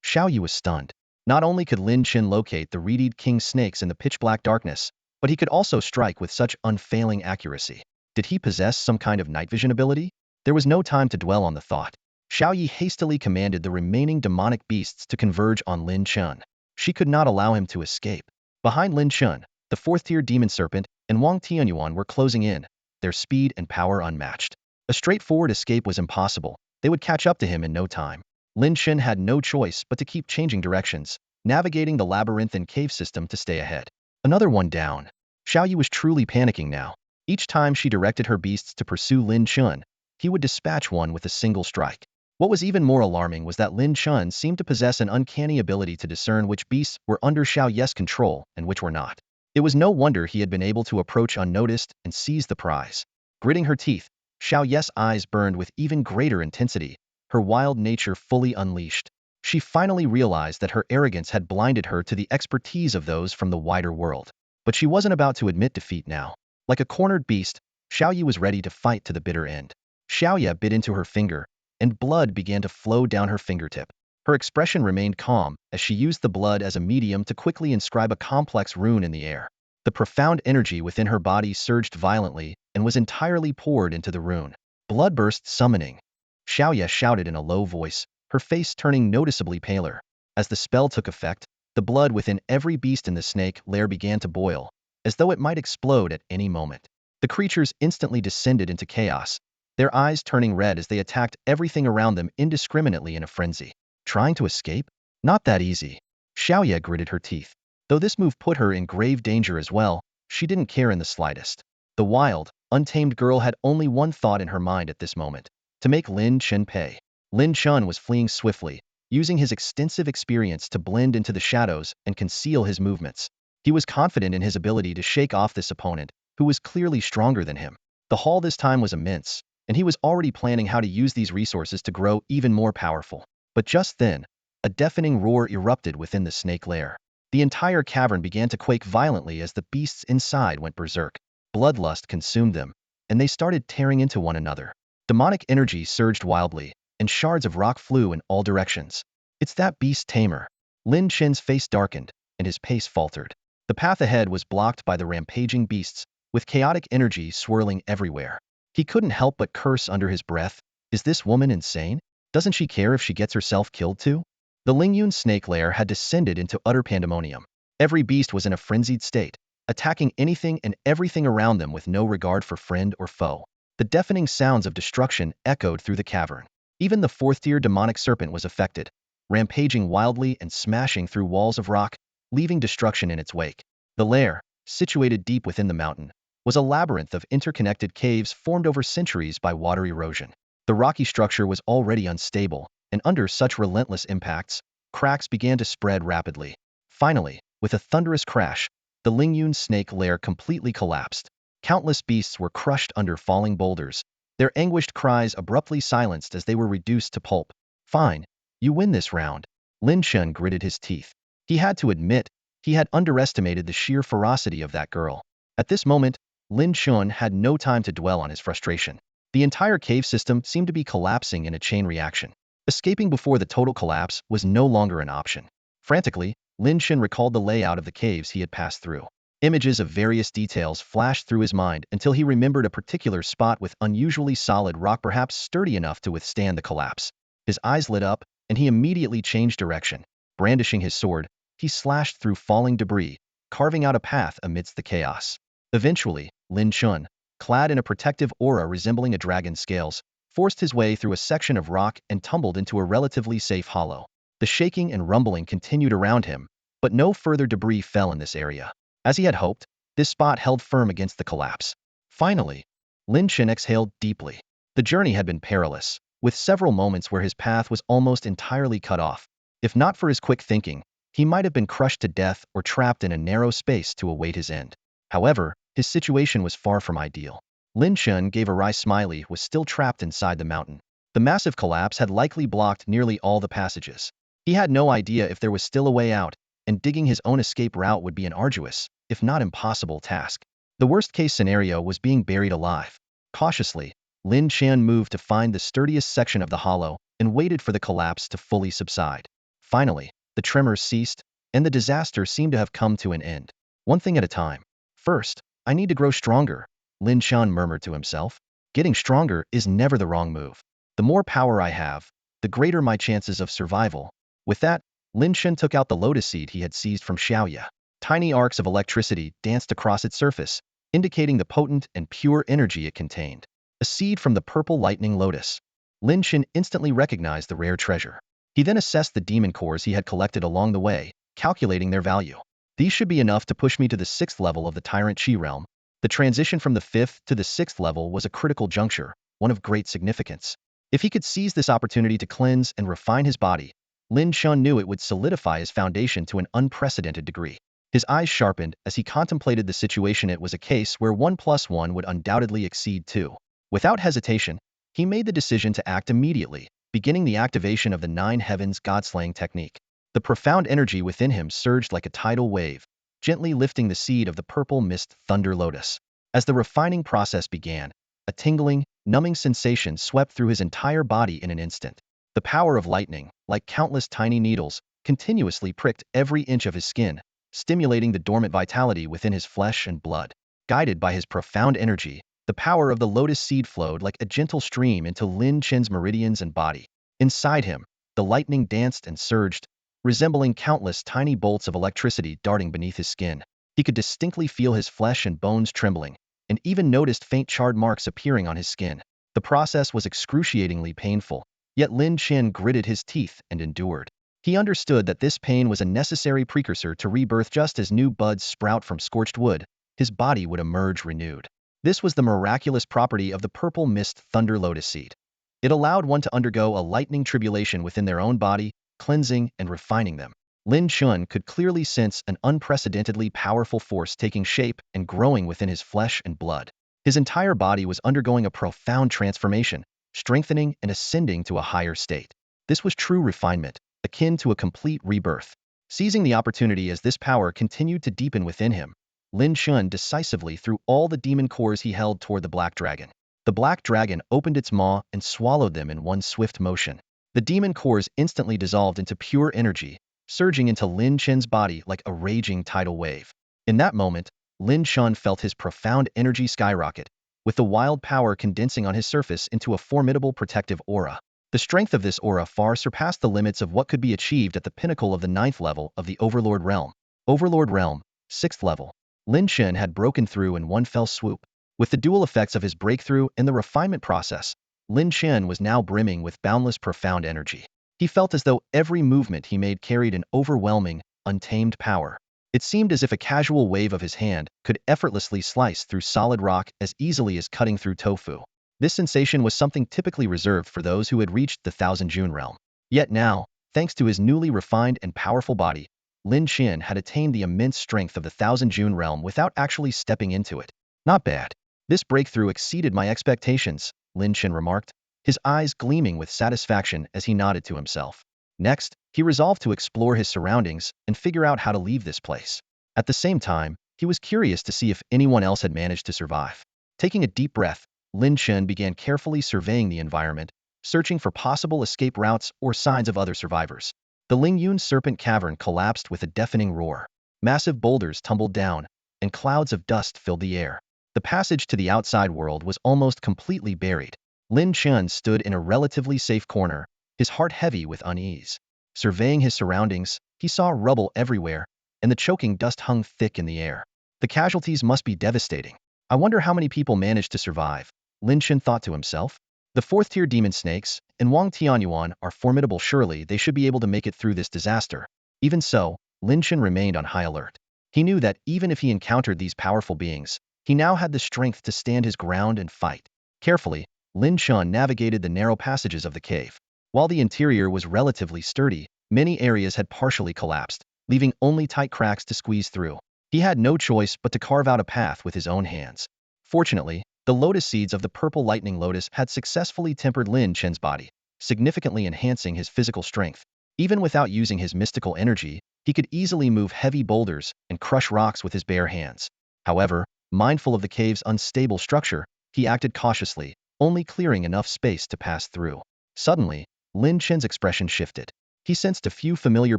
A: Xiao Yi was stunned. Not only could Lin Chen locate the reedied king snakes in the pitch-black darkness, but he could also strike with such unfailing accuracy. Did he possess some kind of night vision ability? There was no time to dwell on the thought. Xiao Yi hastily commanded the remaining demonic beasts to converge on Lin Chen. She could not allow him to escape. Behind Lin Chen, the 4th-tier demon serpent and Wang Tianyuan were closing in, their speed and power unmatched. A straightforward escape was impossible. They would catch up to him in no time. Lin Chen had no choice but to keep changing directions, navigating the labyrinthine cave system to stay ahead. Another one down. Xiaoyu was truly panicking now. Each time she directed her beasts to pursue Lin Chen, he would dispatch one with a single strike. What was even more alarming was that Lin Chen seemed to possess an uncanny ability to discern which beasts were under Xiaoyu's control and which were not. It was no wonder he had been able to approach unnoticed and seize the prize. Gritting her teeth, Xiaoyu's eyes burned with even greater intensity, her wild nature fully unleashed. She finally realized that her arrogance had blinded her to the expertise of those from the wider world. But she wasn't about to admit defeat now. Like a cornered beast, Xiaoyu was ready to fight to the bitter end. Xiaoyu bit into her finger, and blood began to flow down her fingertip. Her expression remained calm as she used the blood as a medium to quickly inscribe a complex rune in the air. The profound energy within her body surged violently and was entirely poured into the rune. Bloodburst summoning. Xiaoyu shouted in a low voice, her face turning noticeably paler. As the spell took effect, the blood within every beast in the snake lair began to boil, as though it might explode at any moment. The creatures instantly descended into chaos, their eyes turning red as they attacked everything around them indiscriminately in a frenzy. Trying to escape? Not that easy. Xiaoyu gritted her teeth. Though this move put her in grave danger as well, she didn't care in the slightest. The wild, untamed girl had only one thought in her mind at this moment: to make Lin Chen pay. Lin Chen was fleeing swiftly, using his extensive experience to blend into the shadows and conceal his movements. He was confident in his ability to shake off this opponent, who was clearly stronger than him. The haul this time was immense, and he was already planning how to use these resources to grow even more powerful. But just then, a deafening roar erupted within the snake lair. The entire cavern began to quake violently as the beasts inside went berserk. Bloodlust consumed them, and they started tearing into one another. Demonic energy surged wildly, and shards of rock flew in all directions. It's that beast tamer. Lin Chen's face darkened, and his pace faltered. The path ahead was blocked by the rampaging beasts, with chaotic energy swirling everywhere. He couldn't help but curse under his breath. Is this woman insane? Doesn't she care if she gets herself killed too? The Lingyun snake lair had descended into utter pandemonium. Every beast was in a frenzied state, attacking anything and everything around them with no regard for friend or foe. The deafening sounds of destruction echoed through the cavern. Even the fourth-tier demonic serpent was affected, rampaging wildly and smashing through walls of rock, leaving destruction in its wake. The lair, situated deep within the mountain, was a labyrinth of interconnected caves formed over centuries by water erosion. The rocky structure was already unstable, and under such relentless impacts, cracks began to spread rapidly. Finally, with a thunderous crash, the Lingyun snake lair completely collapsed. Countless beasts were crushed under falling boulders, their anguished cries abruptly silenced as they were reduced to pulp. Fine, you win this round. Lin Chen gritted his teeth. He had to admit, he had underestimated the sheer ferocity of that girl. At this moment, Lin Chen had no time to dwell on his frustration. The entire cave system seemed to be collapsing in a chain reaction. Escaping before the total collapse was no longer an option. Frantically, Lin Chen recalled the layout of the caves he had passed through. Images of various details flashed through his mind until he remembered a particular spot with unusually solid rock, perhaps sturdy enough to withstand the collapse. His eyes lit up, and he immediately changed direction. Brandishing his sword, he slashed through falling debris, carving out a path amidst the chaos. Eventually, Lin Chen, clad in a protective aura resembling a dragon's scales, forced his way through a section of rock and tumbled into a relatively safe hollow. The shaking and rumbling continued around him, but no further debris fell in this area. As he had hoped, this spot held firm against the collapse. Finally, Lin Chen exhaled deeply. The journey had been perilous, with several moments where his path was almost entirely cut off. If not for his quick thinking, he might have been crushed to death or trapped in a narrow space to await his end. However, his situation was far from ideal. Lin Chen gave a wry smiley, was still trapped inside the mountain. The massive collapse had likely blocked nearly all the passages. He had no idea if there was still a way out, and digging his own escape route would be an arduous, if not impossible, task. The worst-case scenario was being buried alive. Cautiously, Lin Chen moved to find the sturdiest section of the hollow and waited for the collapse to fully subside. Finally, the tremors ceased, and the disaster seemed to have come to an end. One thing at a time. First, I need to grow stronger, Lin Chen murmured to himself. Getting stronger is never the wrong move. The more power I have, the greater my chances of survival. With that, Lin Chen took out the lotus seed he had seized from Xiaoyu. Tiny arcs of electricity danced across its surface, indicating the potent and pure energy it contained. A seed from the purple lightning lotus. Lin Chen instantly recognized the rare treasure. He then assessed the demon cores he had collected along the way, calculating their value. These should be enough to push me to the 6th level of the Tyrant Chi realm. The transition from the 5th to the 6th level was a critical juncture, one of great significance. If he could seize this opportunity to cleanse and refine his body, Lin Chen knew it would solidify his foundation to an unprecedented degree. His eyes sharpened as he contemplated the situation. It was a case where 1 plus 1 would undoubtedly exceed 2. Without hesitation, he made the decision to act immediately, beginning the activation of the 9 Heavens God-slaying technique. The profound energy within him surged like a tidal wave, gently lifting the seed of the purple mist thunder lotus. As the refining process began, a tingling, numbing sensation swept through his entire body in an instant. The power of lightning, like countless tiny needles, continuously pricked every inch of his skin, stimulating the dormant vitality within his flesh and blood. Guided by his profound energy, the power of the lotus seed flowed like a gentle stream into Lin Chen's meridians and body. Inside him, the lightning danced and surged, resembling countless tiny bolts of electricity darting beneath his skin. He could distinctly feel his flesh and bones trembling, and even noticed faint charred marks appearing on his skin. The process was excruciatingly painful, yet Lin Chen gritted his teeth and endured. He understood that this pain was a necessary precursor to rebirth. Just as new buds sprout from scorched wood, his body would emerge renewed. This was the miraculous property of the purple mist thunder lotus seed. It allowed one to undergo a lightning tribulation within their own body, cleansing and refining them. Lin Chen could clearly sense an unprecedentedly powerful force taking shape and growing within his flesh and blood. His entire body was undergoing a profound transformation, strengthening and ascending to a higher state. This was true refinement, akin to a complete rebirth. Seizing the opportunity as this power continued to deepen within him, Lin Chen decisively threw all the demon cores he held toward the black dragon. The black dragon opened its maw and swallowed them in one swift motion. The demon cores instantly dissolved into pure energy, surging into Lin Chen's body like a raging tidal wave. In that moment, Lin Chen felt his profound energy skyrocket, with the wild power condensing on his surface into a formidable protective aura. The strength of this aura far surpassed the limits of what could be achieved at the pinnacle of the 9th level of the Overlord Realm. Overlord Realm, 6th level. Lin Chen had broken through in one fell swoop. With the dual effects of his breakthrough and the refinement process, Lin Chen was now brimming with boundless profound energy. He felt as though every movement he made carried an overwhelming, untamed power. It seemed as if a casual wave of his hand could effortlessly slice through solid rock as easily as cutting through tofu. This sensation was something typically reserved for those who had reached the Thousand June realm. Yet now, thanks to his newly refined and powerful body, Lin Chen had attained the immense strength of the Thousand June realm without actually stepping into it. Not bad. This breakthrough exceeded my expectations, Lin Chen remarked, his eyes gleaming with satisfaction as he nodded to himself. Next, he resolved to explore his surroundings and figure out how to leave this place. At the same time, he was curious to see if anyone else had managed to survive. Taking a deep breath, Lin Chen began carefully surveying the environment, searching for possible escape routes or signs of other survivors. The Lingyun Serpent Cavern collapsed with a deafening roar. Massive boulders tumbled down, and clouds of dust filled the air. The passage to the outside world was almost completely buried. Lin Chen stood in a relatively safe corner, his heart heavy with unease. Surveying his surroundings, he saw rubble everywhere, and the choking dust hung thick in the air. The casualties must be devastating. I wonder how many people managed to survive, Lin Chen thought to himself. The 4th-tier demon snakes and Wang Tianyuan are formidable. Surely they should be able to make it through this disaster. Even so, Lin Chen remained on high alert. He knew that even if he encountered these powerful beings, he now had the strength to stand his ground and fight. Carefully, Lin Chen navigated the narrow passages of the cave. While the interior was relatively sturdy, many areas had partially collapsed, leaving only tight cracks to squeeze through. He had no choice but to carve out a path with his own hands. Fortunately, the lotus seeds of the purple lightning lotus had successfully tempered Lin Chen's body, significantly enhancing his physical strength. Even without using his mystical energy, he could easily move heavy boulders and crush rocks with his bare hands. However, mindful of the cave's unstable structure, he acted cautiously, only clearing enough space to pass through. Suddenly, Lin Chen's expression shifted. He sensed a few familiar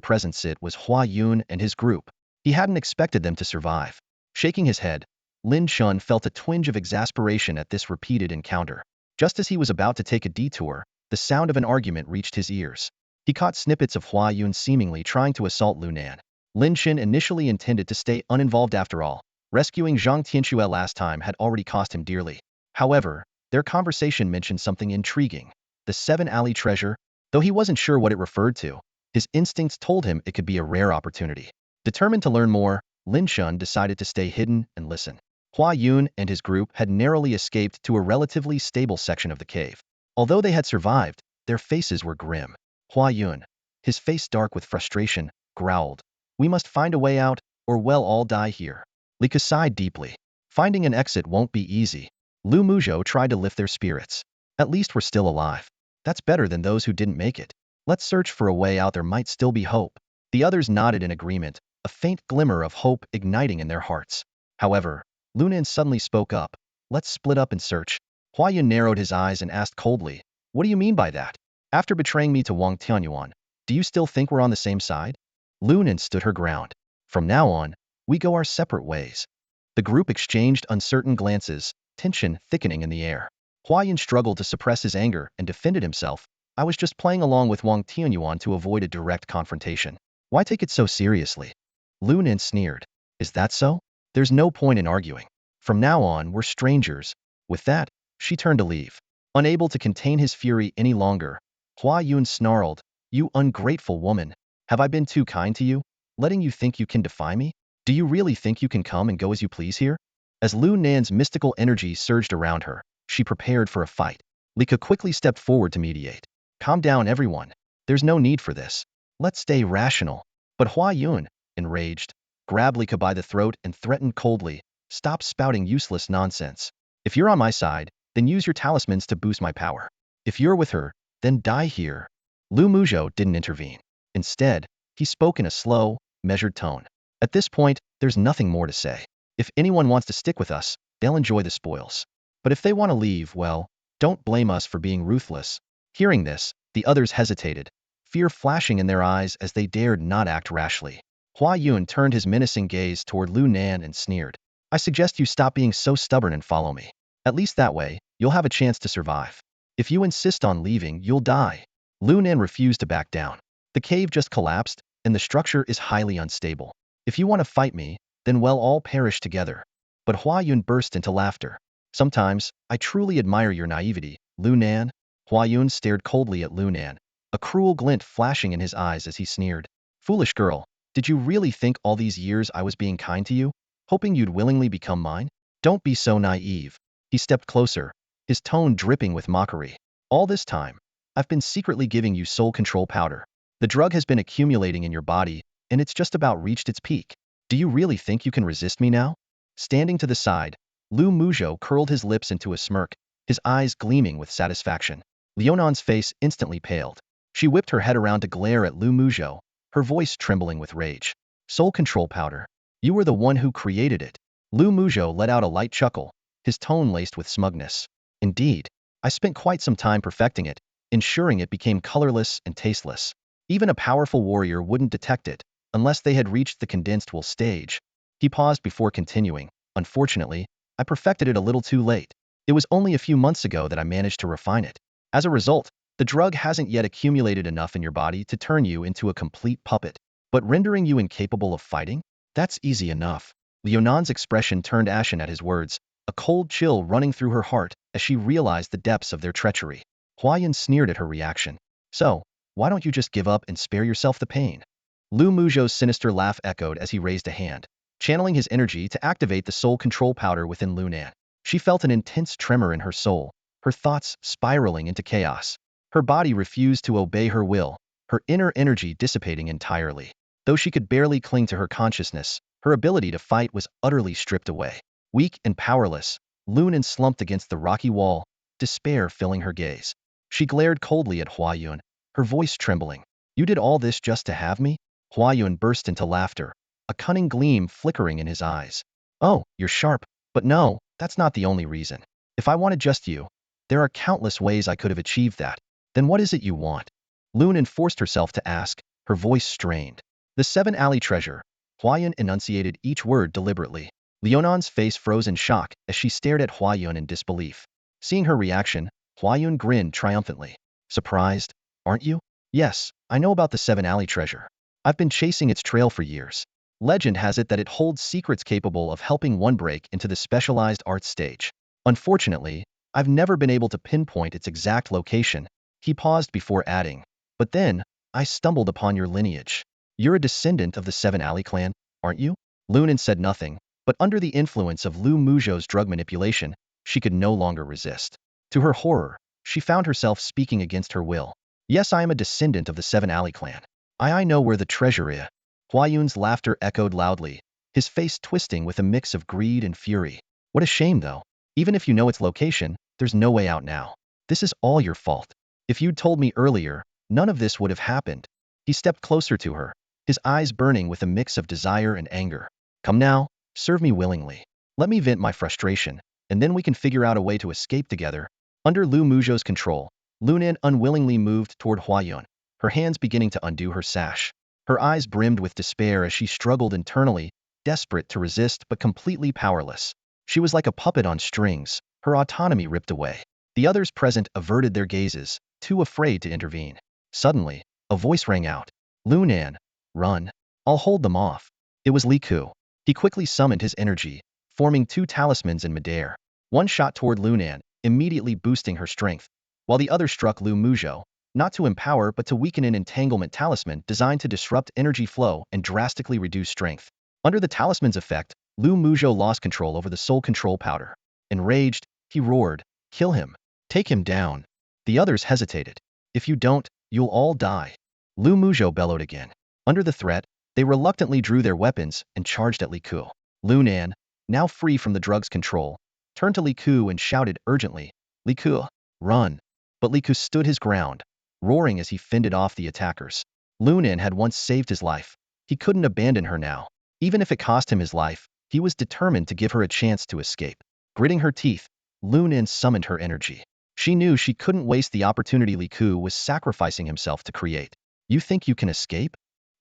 A: presence. It was Hua Yun and his group. He hadn't expected them to survive. Shaking his head, Lin Chen felt a twinge of exasperation at this repeated encounter. Just as he was about to take a detour, the sound of an argument reached his ears. He caught snippets of Hua Yun seemingly trying to assault Lunan. Lin Chen initially intended to stay uninvolved after all. Rescuing Zhang Tianxue last time had already cost him dearly. However, their conversation mentioned something intriguing. The 7 alley treasure. Though he wasn't sure what it referred to, his instincts told him it could be a rare opportunity. Determined to learn more, Lin Chen decided to stay hidden and listen. Hua Yun and his group had narrowly escaped to a relatively stable section of the cave. Although they had survived, their faces were grim. Hua Yun, his face dark with frustration, growled, "We must find a way out, or we'll all die here." Li Ke sighed deeply. Finding an exit won't be easy. Lu Muzhou tried to lift their spirits. At least we're still alive. That's better than those who didn't make it. Let's search for a way out, there might still be hope. The others nodded in agreement, a faint glimmer of hope igniting in their hearts. However, Lunan suddenly spoke up. "Let's split up and search." Hua Yun narrowed his eyes and asked coldly, "What do you mean by that? After betraying me to Wang Tianyuan, do you still think we're on the same side?" Lunan stood her ground. "From now on, we go our separate ways." The group exchanged uncertain glances, tension thickening in the air. Hua Yun struggled to suppress his anger and defended himself. "I was just playing along with Wang Tianyuan to avoid a direct confrontation. Why take it so seriously?" Lunan sneered. "Is that so? There's no point in arguing. From now on, we're strangers." With that, she turned to leave. Unable to contain his fury any longer, Hua Yun snarled, "You ungrateful woman. Have I been too kind to you, letting you think you can defy me? Do you really think you can come and go as you please here?" As Lu Nan's mystical energy surged around her, she prepared for a fight. Li Ke quickly stepped forward to mediate. "Calm down, everyone. There's no need for this. Let's stay rational." But Hua Yun, enraged, grabbed Li Ke by the throat and threatened coldly, "Stop spouting useless nonsense. If you're on my side, then use your talismans to boost my power. If you're with her, then die here." Lu Muzhou didn't intervene. Instead, he spoke in a slow, measured tone. "At this point, there's nothing more to say. If anyone wants to stick with us, they'll enjoy the spoils. But if they want to leave, well, don't blame us for being ruthless." Hearing this, the others hesitated, fear flashing in their eyes as they dared not act rashly. Hua Yun turned his menacing gaze toward Lu Nan and sneered. "I suggest you stop being so stubborn and follow me. At least that way, you'll have a chance to survive. If you insist on leaving, you'll die." Lu Nan refused to back down. "The cave just collapsed, and the structure is highly unstable. If you want to fight me, then we'll all perish together." But Hua Yun burst into laughter. "Sometimes, I truly admire your naivety, Lu Nan." Hua Yun stared coldly at Lu Nan, a cruel glint flashing in his eyes as he sneered. "Foolish girl, did you really think all these years I was being kind to you, hoping you'd willingly become mine? Don't be so naive." He stepped closer, his tone dripping with mockery. "All this time, I've been secretly giving you soul control powder. The drug has been accumulating in your body, and it's just about reached its peak. Do you really think you can resist me now?" Standing to the side, Lu Muzhou curled his lips into a smirk, his eyes gleaming with satisfaction. Leonon's face instantly paled. She whipped her head around to glare at Lu Muzhou, her voice trembling with rage. "Soul control powder. You were the one who created it." Lu Muzhou let out a light chuckle, his tone laced with smugness. "Indeed, I spent quite some time perfecting it, ensuring it became colorless and tasteless. Even a powerful warrior wouldn't detect it, unless they had reached the condensed wool stage." He paused before continuing. "Unfortunately, I perfected it a little too late. It was only a few months ago that I managed to refine it. As a result, the drug hasn't yet accumulated enough in your body to turn you into a complete puppet. But rendering you incapable of fighting? That's easy enough." Leonon's expression turned ashen at his words, a cold chill running through her heart as she realized the depths of their treachery. Hua Yun sneered at her reaction. "So, why don't you just give up and spare yourself the pain?" Lu Muzhou's sinister laugh echoed as he raised a hand, channeling his energy to activate the soul control powder within Lu Nan. She felt an intense tremor in her soul, her thoughts spiraling into chaos. Her body refused to obey her will, her inner energy dissipating entirely. Though she could barely cling to her consciousness, her ability to fight was utterly stripped away. Weak and powerless, Lu Nan slumped against the rocky wall, despair filling her gaze. She glared coldly at Hua Yun, her voice trembling. "You did all this just to have me?" Hua Yun burst into laughter, a cunning gleam flickering in his eyes. "Oh, you're sharp, but no, that's not the only reason. If I wanted just you, there are countless ways I could have achieved that. Then what is it you want?" Lu Nan forced herself to ask, her voice strained. "The 7 alley treasure." Hua Yun enunciated each word deliberately. Leonon's face froze in shock as she stared at Hua Yun in disbelief. Seeing her reaction, Hua Yun grinned triumphantly. "Surprised, aren't you? Yes, I know about the 7 alley treasure. I've been chasing its trail for years. Legend has it that it holds secrets capable of helping one break into the specialized arts stage. Unfortunately, I've never been able to pinpoint its exact location." He paused before adding, But then, I stumbled upon your lineage. You're a descendant of the Seven Alley clan, aren't you? Lunan said nothing, but under the influence of Lu Muzhou's drug manipulation, she could no longer resist. To her horror, she found herself speaking against her will. Yes, I am a descendant of the Seven Alley clan. I know where the treasure is. Hua Yun's laughter echoed loudly, his face twisting with a mix of greed and fury. What a shame, though. Even if you know its location, there's no way out now. This is all your fault. If you'd told me earlier, none of this would have happened. He stepped closer to her, his eyes burning with a mix of desire and anger. Come now, serve me willingly. Let me vent my frustration, and then we can figure out a way to escape together. Under Lu Muzhou's control, Lunan unwillingly moved toward Hua Yun, her hands beginning to undo her sash. Her eyes brimmed with despair as she struggled internally, desperate to resist but completely powerless. She was like a puppet on strings, her autonomy ripped away. The others present averted their gazes, too afraid to intervene. Suddenly, a voice rang out. Lunan, run. I'll hold them off. It was Li Ku. He quickly summoned his energy, forming two talismans in midair. One shot toward Lunan, immediately boosting her strength, while the other struck Lu Muzhou, not to empower but to weaken an entanglement talisman designed to disrupt energy flow and drastically reduce strength. Under the talisman's effect, Lu Muzhou lost control over the soul control powder. Enraged, he roared, "Kill him! Take him down!" The others hesitated. "If you don't, you'll all die." Lu Muzhou bellowed again. Under the threat, they reluctantly drew their weapons and charged at Li Ku. Lunan, now free from the drug's control, turned to Li Ku and shouted urgently, "Li Ku, run!" But Li Ku stood his ground, roaring as he fended off the attackers. Lunan had once saved his life. He couldn't abandon her now. Even if it cost him his life, he was determined to give her a chance to escape. Gritting her teeth, Lunan summoned her energy. She knew she couldn't waste the opportunity Li Ku was sacrificing himself to create. You think you can escape?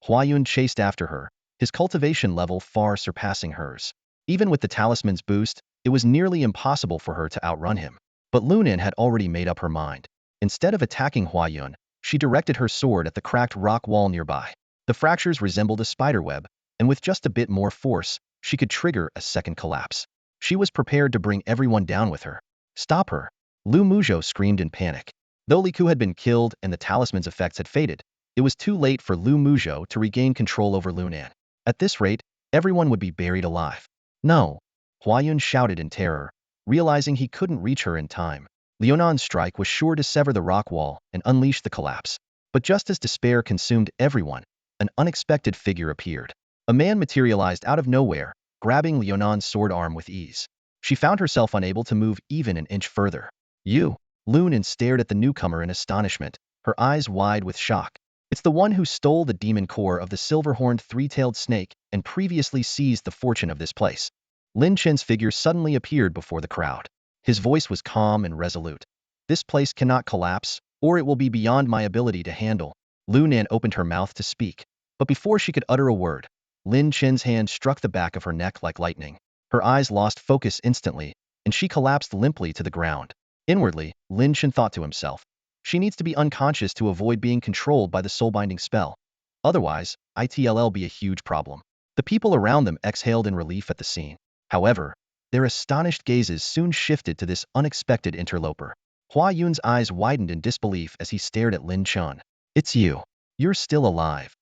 A: Hua Yun chased after her, his cultivation level far surpassing hers. Even with the talisman's boost, it was nearly impossible for her to outrun him. But Lunan had already made up her mind. Instead of attacking Hua Yun, she directed her sword at the cracked rock wall nearby. The fractures resembled a spiderweb, and with just a bit more force, she could trigger a second collapse. She was prepared to bring everyone down with her. Stop her! Lu Muzhou screamed in panic. Though Li Ku had been killed and the talisman's effects had faded, it was too late for Lu Muzhou to regain control over Lunan. At this rate, everyone would be buried alive. No! Hua Yun shouted in terror, realizing he couldn't reach her in time. Lianon's strike was sure to sever the rock wall and unleash the collapse. But just as despair consumed everyone, an unexpected figure appeared. A man materialized out of nowhere, grabbing Lianon's sword arm with ease. She found herself unable to move even an inch further. You! Lunan stared at the newcomer in astonishment, her eyes wide with shock. It's the one who stole the demon core of the silver-horned three-tailed snake and previously seized the fortune of this place. Lin Chen's figure suddenly appeared before the crowd. His voice was calm and resolute. This place cannot collapse, or it will be beyond my ability to handle. Lunan opened her mouth to speak, but before she could utter a word, Lin Chen's hand struck the back of her neck like lightning. Her eyes lost focus instantly, and she collapsed limply to the ground. Inwardly, Lin Chen thought to himself, she needs to be unconscious to avoid being controlled by the soul-binding spell. Otherwise, it'll be a huge problem. The people around them exhaled in relief at the scene. However, their astonished gazes soon shifted to this unexpected interloper. Hua Yun's eyes widened in disbelief as he stared at Lin Chen. It's you. You're still alive.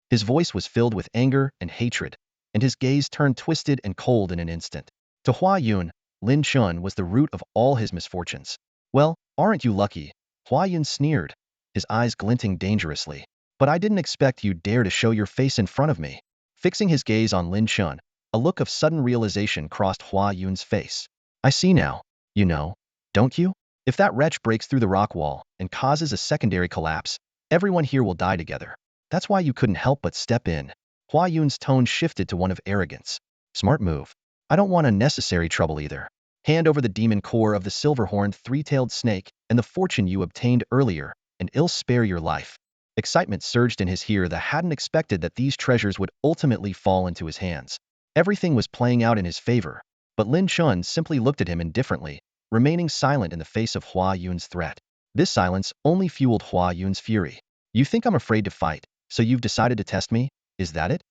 A: His voice was filled with anger and hatred, and his gaze turned twisted and cold in an instant. To Hua Yun, Lin Chen was the root of all his misfortunes. Well, aren't you lucky? Hua Yun sneered, his eyes glinting dangerously. But I didn't expect you'd dare to show your face in front of me. Fixing his gaze on Lin Chen, a look of sudden realization crossed Hua Yun's face. I see now, you know, don't you? If that wretch breaks through the rock wall and causes a secondary collapse, everyone here will die together. That's why you couldn't help but step in. Hua Yun's tone shifted to one of arrogance. Smart move. I don't want unnecessary trouble either. Hand over the demon core of the silver-horned three-tailed snake and the fortune you obtained earlier, and I'll spare your life. Excitement surged in his ear that hadn't expected that these treasures would ultimately fall into his hands. Everything was playing out in his favor, but Lin Chen simply looked at him indifferently, remaining silent in the face of Hua Yun's threat. This silence only fueled Hua Yun's fury. You think I'm afraid to fight, so you've decided to test me? Is that it?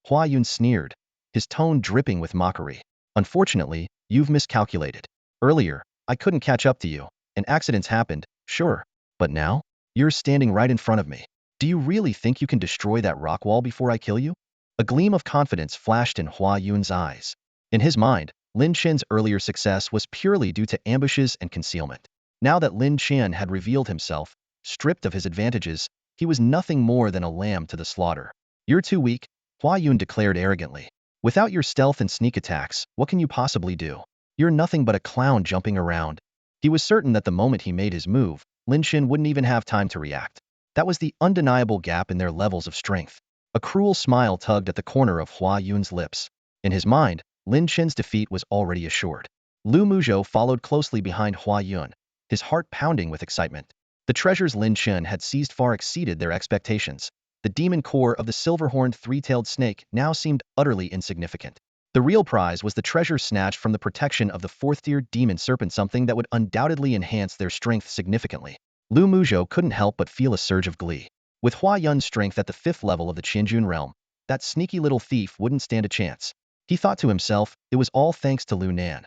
A: Hua Yun sneered, his tone dripping with mockery. Unfortunately, you've miscalculated. Earlier, I couldn't catch up to you, and accidents happened, sure. But now? You're standing right in front of me. Do you really think you can destroy that rock wall before I kill you? A gleam of confidence flashed in Hua Yun's eyes. In his mind, Lin Chen's earlier success was purely due to ambushes and concealment. Now that Lin Chen had revealed himself, stripped of his advantages, he was nothing more than a lamb to the slaughter. You're too weak, Hua Yun declared arrogantly. Without your stealth and sneak attacks, what can you possibly do? You're nothing but a clown jumping around. He was certain that the moment he made his move, Lin Chen wouldn't even have time to react. That was the undeniable gap in their levels of strength. A cruel smile tugged at the corner of Hua Yun's lips. In his mind, Lin Chen's defeat was already assured. Lu Muzhou followed closely behind Hua Yun, his heart pounding with excitement. The treasures Lin Chen had seized far exceeded their expectations. The demon core of the silver-horned three-tailed snake now seemed utterly insignificant. The real prize was the treasure snatched from the protection of the fourth-tier demon serpent, something that would undoubtedly enhance their strength significantly. Lu Muzhou couldn't help but feel a surge of glee. With Hua Yun's strength at the 5th level of the Qianjun realm, that sneaky little thief wouldn't stand a chance. He thought to himself, it was all thanks to Lu Nan.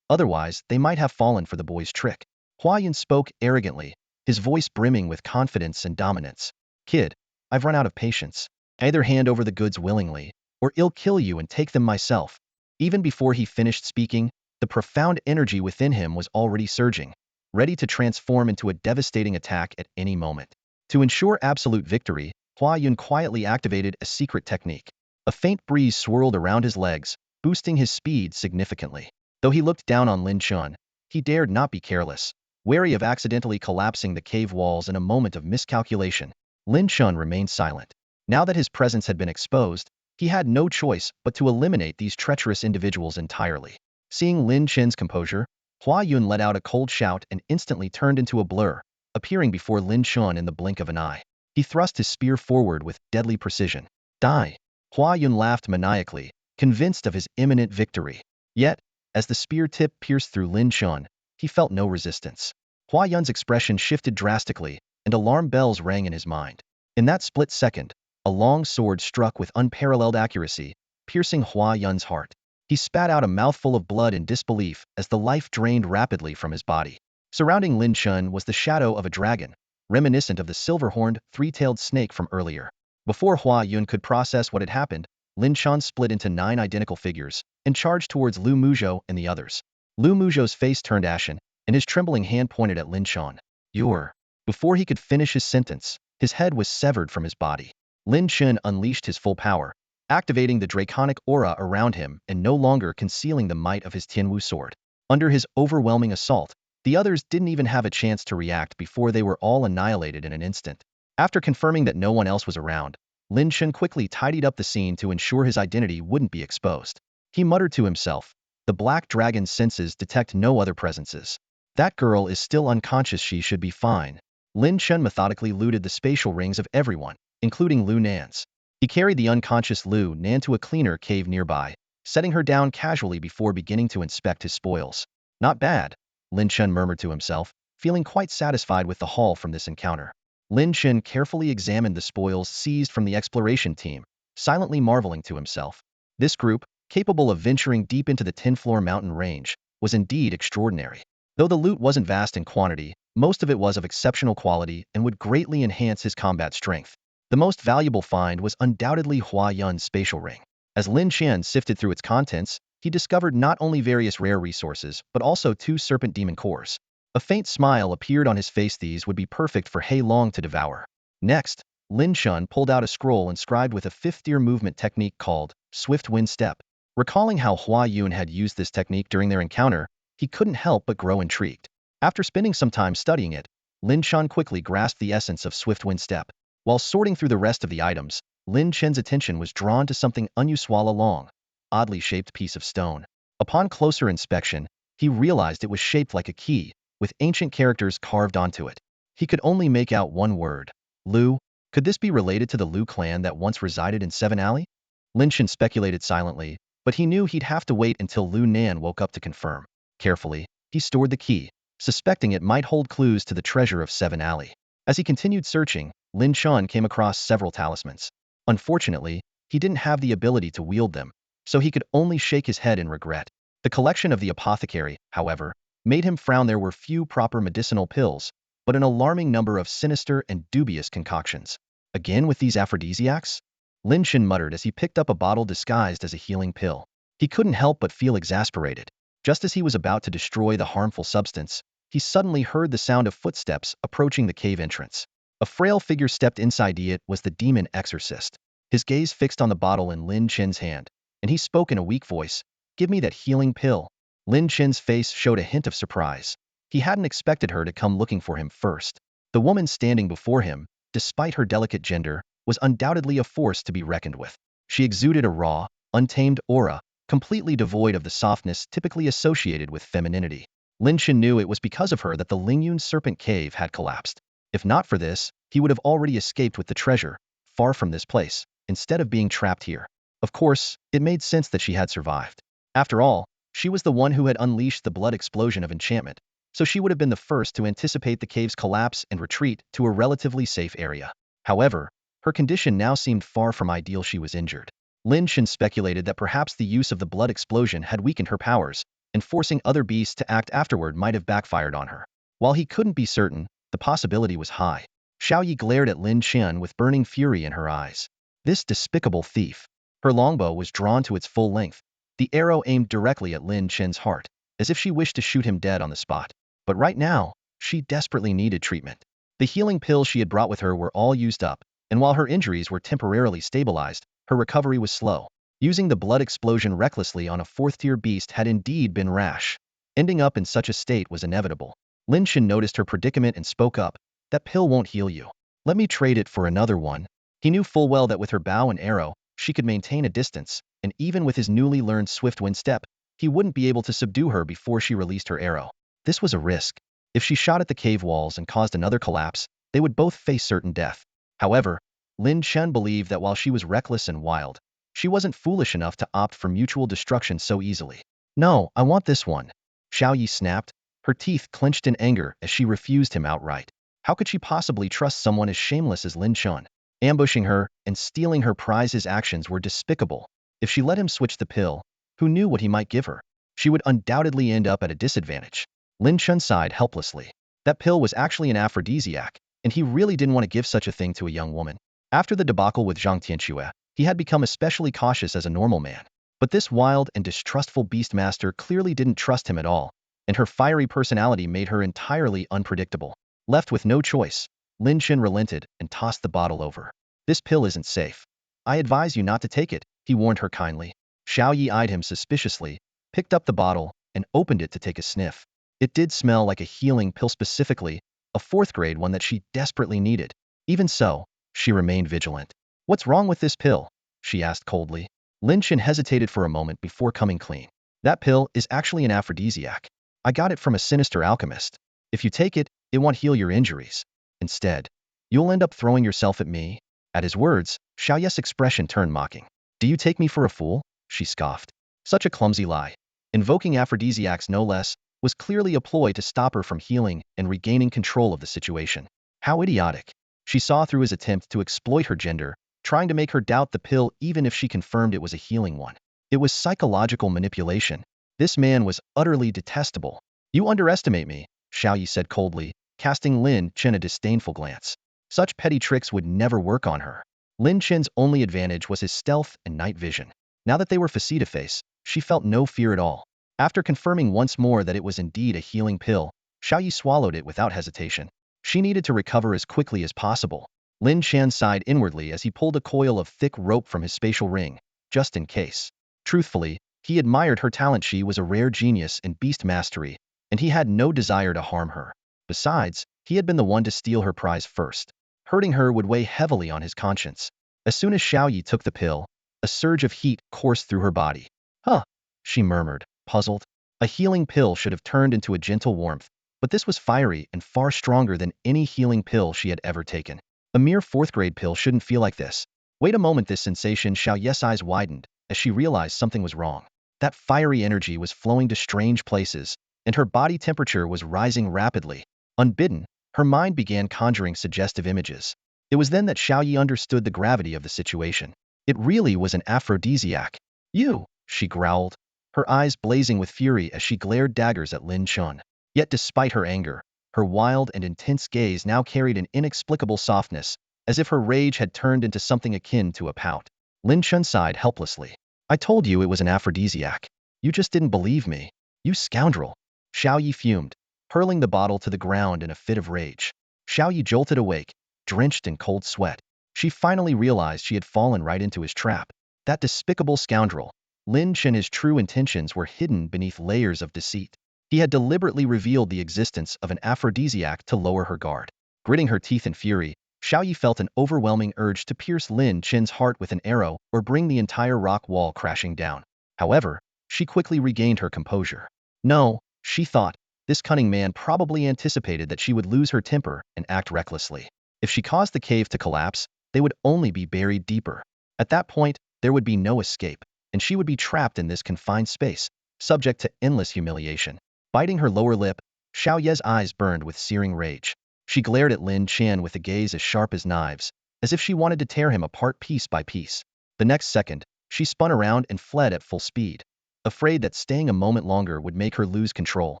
A: Otherwise, they might have fallen for the boy's trick. Hua Yun spoke arrogantly, his voice brimming with confidence and dominance. Kid, I've run out of patience. I either hand over the goods willingly, or I'll kill you and take them myself. Even before he finished speaking, the profound energy within him was already surging, ready to transform into a devastating attack at any moment. To ensure absolute victory, Hua Yun quietly activated a secret technique. A faint breeze swirled around his legs, boosting his speed significantly. Though he looked down on Lin Chen, he dared not be careless. Wary of accidentally collapsing the cave walls in a moment of miscalculation, Lin Chen remained silent. Now that his presence had been exposed, he had no choice but to eliminate these treacherous individuals entirely. Seeing Lin Chen's composure, Hua Yun let out a cold shout and instantly turned into a blur, appearing before Lin Chen in the blink of an eye. He thrust his spear forward with deadly precision. Die! Hua Yun laughed maniacally, convinced of his imminent victory. Yet, as the spear tip pierced through Lin Chen, he felt no resistance. Hua Yun's expression shifted drastically, and alarm bells rang in his mind. In that split second, a long sword struck with unparalleled accuracy, piercing Hua Yun's heart. He spat out a mouthful of blood in disbelief as the life drained rapidly from his body. Surrounding Lin Chen was the shadow of a dragon, reminiscent of the silver-horned, three-tailed snake from earlier. Before Hua Yun could process what had happened, Lin Chen split into 9 identical figures and charged towards Lu Muzhou and the others. Lu Muzhou's face turned ashen, and his trembling hand pointed at Lin Chen. You're... Before he could finish his sentence, his head was severed from his body. Lin Chen unleashed his full power, activating the draconic aura around him and no longer concealing the might of his Tianwu sword. Under his overwhelming assault, the others didn't even have a chance to react before they were all annihilated in an instant. After confirming that no one else was around, Lin Chen quickly tidied up the scene to ensure his identity wouldn't be exposed. He muttered to himself, the black dragon's senses detect no other presences. That girl is still unconscious, she should be fine. Lin Chen methodically looted the spatial rings of everyone, including Lu Nan's. He carried the unconscious Lu Nan to a cleaner cave nearby, setting her down casually before beginning to inspect his spoils. Not bad, Lin Chen murmured to himself, feeling quite satisfied with the haul from this encounter. Lin Chen carefully examined the spoils seized from the exploration team, silently marveling to himself. This group, capable of venturing deep into the 10th-floor mountain range, was indeed extraordinary. Though the loot wasn't vast in quantity, most of it was of exceptional quality and would greatly enhance his combat strength. The most valuable find was undoubtedly Hua Yun's spatial ring. As Lin Chen sifted through its contents, he discovered not only various rare resources, but also 2 serpent demon cores. A faint smile appeared on his face. These would be perfect for Hei Long to devour. Next, Lin Chen pulled out a scroll inscribed with a 5th-tier movement technique called Swift Wind Step. Recalling how Hua Yun had used this technique during their encounter, he couldn't help but grow intrigued. After spending some time studying it, Lin Chen quickly grasped the essence of Swift Wind Step. While sorting through the rest of the items, Lin Chen's attention was drawn to something unusual, a long, oddly shaped piece of stone. Upon closer inspection, he realized it was shaped like a key, with ancient characters carved onto it. He could only make out one word. Lu. Could this be related to the Lu clan that once resided in Seven Alley? Lin Chen speculated silently, but he knew he'd have to wait until Lu Nan woke up to confirm. Carefully, he stored the key, suspecting it might hold clues to the treasure of Seven Alley. As he continued searching, Lin Chen came across several talismans. Unfortunately, he didn't have the ability to wield them, so he could only shake his head in regret. The collection of the apothecary, however, made him frown. There were few proper medicinal pills, but an alarming number of sinister and dubious concoctions. Again with these aphrodisiacs? Lin Chen muttered as he picked up a bottle disguised as a healing pill. He couldn't help but feel exasperated. Just as he was about to destroy the harmful substance, he suddenly heard the sound of footsteps approaching the cave entrance. A frail figure stepped inside. It was the demon exorcist. His gaze fixed on the bottle in Lin Chen's hand, and he spoke in a weak voice, "Give me that healing pill." Lin Chen's face showed a hint of surprise. He hadn't expected her to come looking for him first. The woman standing before him, despite her delicate gender, was undoubtedly a force to be reckoned with. She exuded a raw, untamed aura, completely devoid of the softness typically associated with femininity. Lin Chen knew it was because of her that the Lingyun serpent cave had collapsed. If not for this, he would have already escaped with the treasure, far from this place, instead of being trapped here. Of course, it made sense that she had survived. After all, she was the one who had unleashed the blood explosion of enchantment, so she would have been the first to anticipate the cave's collapse and retreat to a relatively safe area. However, her condition now seemed far from ideal. She was injured. Lin Chen speculated that perhaps the use of the blood explosion had weakened her powers, and forcing other beasts to act afterward might have backfired on her. While he couldn't be certain, the possibility was high. Xiaoyi glared at Lin Chen with burning fury in her eyes. This despicable thief. Her longbow was drawn to its full length, the arrow aimed directly at Lin Chen's heart, as if she wished to shoot him dead on the spot. But right now, she desperately needed treatment. The healing pills she had brought with her were all used up, and while her injuries were temporarily stabilized, her recovery was slow. Using the blood explosion recklessly on a fourth-tier beast had indeed been rash. Ending up in such a state was inevitable. Lin Chen noticed her predicament and spoke up, "That pill won't heal you. Let me trade it for another one." He knew full well that with her bow and arrow, she could maintain a distance, and even with his newly learned swift wind step, he wouldn't be able to subdue her before she released her arrow. This was a risk. If she shot at the cave walls and caused another collapse, they would both face certain death. However, Lin Chen believed that while she was reckless and wild, she wasn't foolish enough to opt for mutual destruction so easily. "No, I want this one," Xiaoyi snapped, her teeth clenched in anger as she refused him outright. How could she possibly trust someone as shameless as Lin Chen? Ambushing her and stealing her prize, his actions were despicable. If she let him switch the pill, who knew what he might give her? She would undoubtedly end up at a disadvantage. Lin Chen sighed helplessly. That pill was actually an aphrodisiac, and he really didn't want to give such a thing to a young woman. After the debacle with Zhang Tianxue, he had become especially cautious as a normal man. But this wild and distrustful beastmaster clearly didn't trust him at all, and her fiery personality made her entirely unpredictable. Left with no choice, Lin Chen relented and tossed the bottle over. "This pill isn't safe. I advise you not to take it," he warned her kindly. Xiaoyi eyed him suspiciously, picked up the bottle, and opened it to take a sniff. It did smell like a healing pill, specifically a fourth-grade one that she desperately needed. Even so, she remained vigilant. "What's wrong with this pill?" she asked coldly. Lin Chen hesitated for a moment before coming clean. "That pill is actually an aphrodisiac. I got it from a sinister alchemist. If you take it, it won't heal your injuries. Instead, you'll end up throwing yourself at me." At his words, Xiaoye's expression turned mocking. "Do you take me for a fool?" she scoffed. Such a clumsy lie. Invoking aphrodisiacs no less, was clearly a ploy to stop her from healing and regaining control of the situation. How idiotic. She saw through his attempt to exploit her gender, trying to make her doubt the pill even if she confirmed it was a healing one. It was psychological manipulation. This man was utterly detestable. "You underestimate me," Xiaoyi said coldly, casting Lin Chen a disdainful glance. Such petty tricks would never work on her. Lin Chen's only advantage was his stealth and night vision. Now that they were face-to-face, she felt no fear at all. After confirming once more that it was indeed a healing pill, Xiaoyi swallowed it without hesitation. She needed to recover as quickly as possible. Lin Chen sighed inwardly as he pulled a coil of thick rope from his spatial ring, just in case. Truthfully, he admired her talent. She was a rare genius in beast mastery, and he had no desire to harm her. Besides, he had been the one to steal her prize first. Hurting her would weigh heavily on his conscience. As soon as Xiaoyi took the pill, a surge of heat coursed through her body. "Huh," she murmured, puzzled. A healing pill should have turned into a gentle warmth, but this was fiery and far stronger than any healing pill she had ever taken. A mere fourth-grade pill shouldn't feel like this. Wait a moment. This sensation. Xiaoye's eyes widened as she realized something was wrong. That fiery energy was flowing to strange places, and her body temperature was rising rapidly. Unbidden, her mind began conjuring suggestive images. It was then that Xiaoyi understood the gravity of the situation. It really was an aphrodisiac. "You!" she growled, her eyes blazing with fury as she glared daggers at Lin Chen. Yet despite her anger, her wild and intense gaze now carried an inexplicable softness, as if her rage had turned into something akin to a pout. Lin Chen sighed helplessly. I told you it was an aphrodisiac. You just didn't believe me. You scoundrel. Xiao Yi fumed, hurling the bottle to the ground in a fit of rage. Xiao Yi jolted awake, drenched in cold sweat. She finally realized she had fallen right into his trap. That despicable scoundrel. Lin Chen, his true intentions were hidden beneath layers of deceit. He had deliberately revealed the existence of an aphrodisiac to lower her guard. Gritting her teeth in fury, Xiao Yi felt an overwhelming urge to pierce Lin Chen's heart with an arrow or bring the entire rock wall crashing down. However, she quickly regained her composure. No, she thought, this cunning man probably anticipated that she would lose her temper and act recklessly. If she caused the cave to collapse, they would only be buried deeper. At that point, there would be no escape, and she would be trapped in this confined space, subject to endless humiliation. Biting her lower lip, Xiao Ye's eyes burned with searing rage. She glared at Lin Chen with a gaze as sharp as knives, as if she wanted to tear him apart piece by piece. The next second, she spun around and fled at full speed. Afraid that staying a moment longer would make her lose control,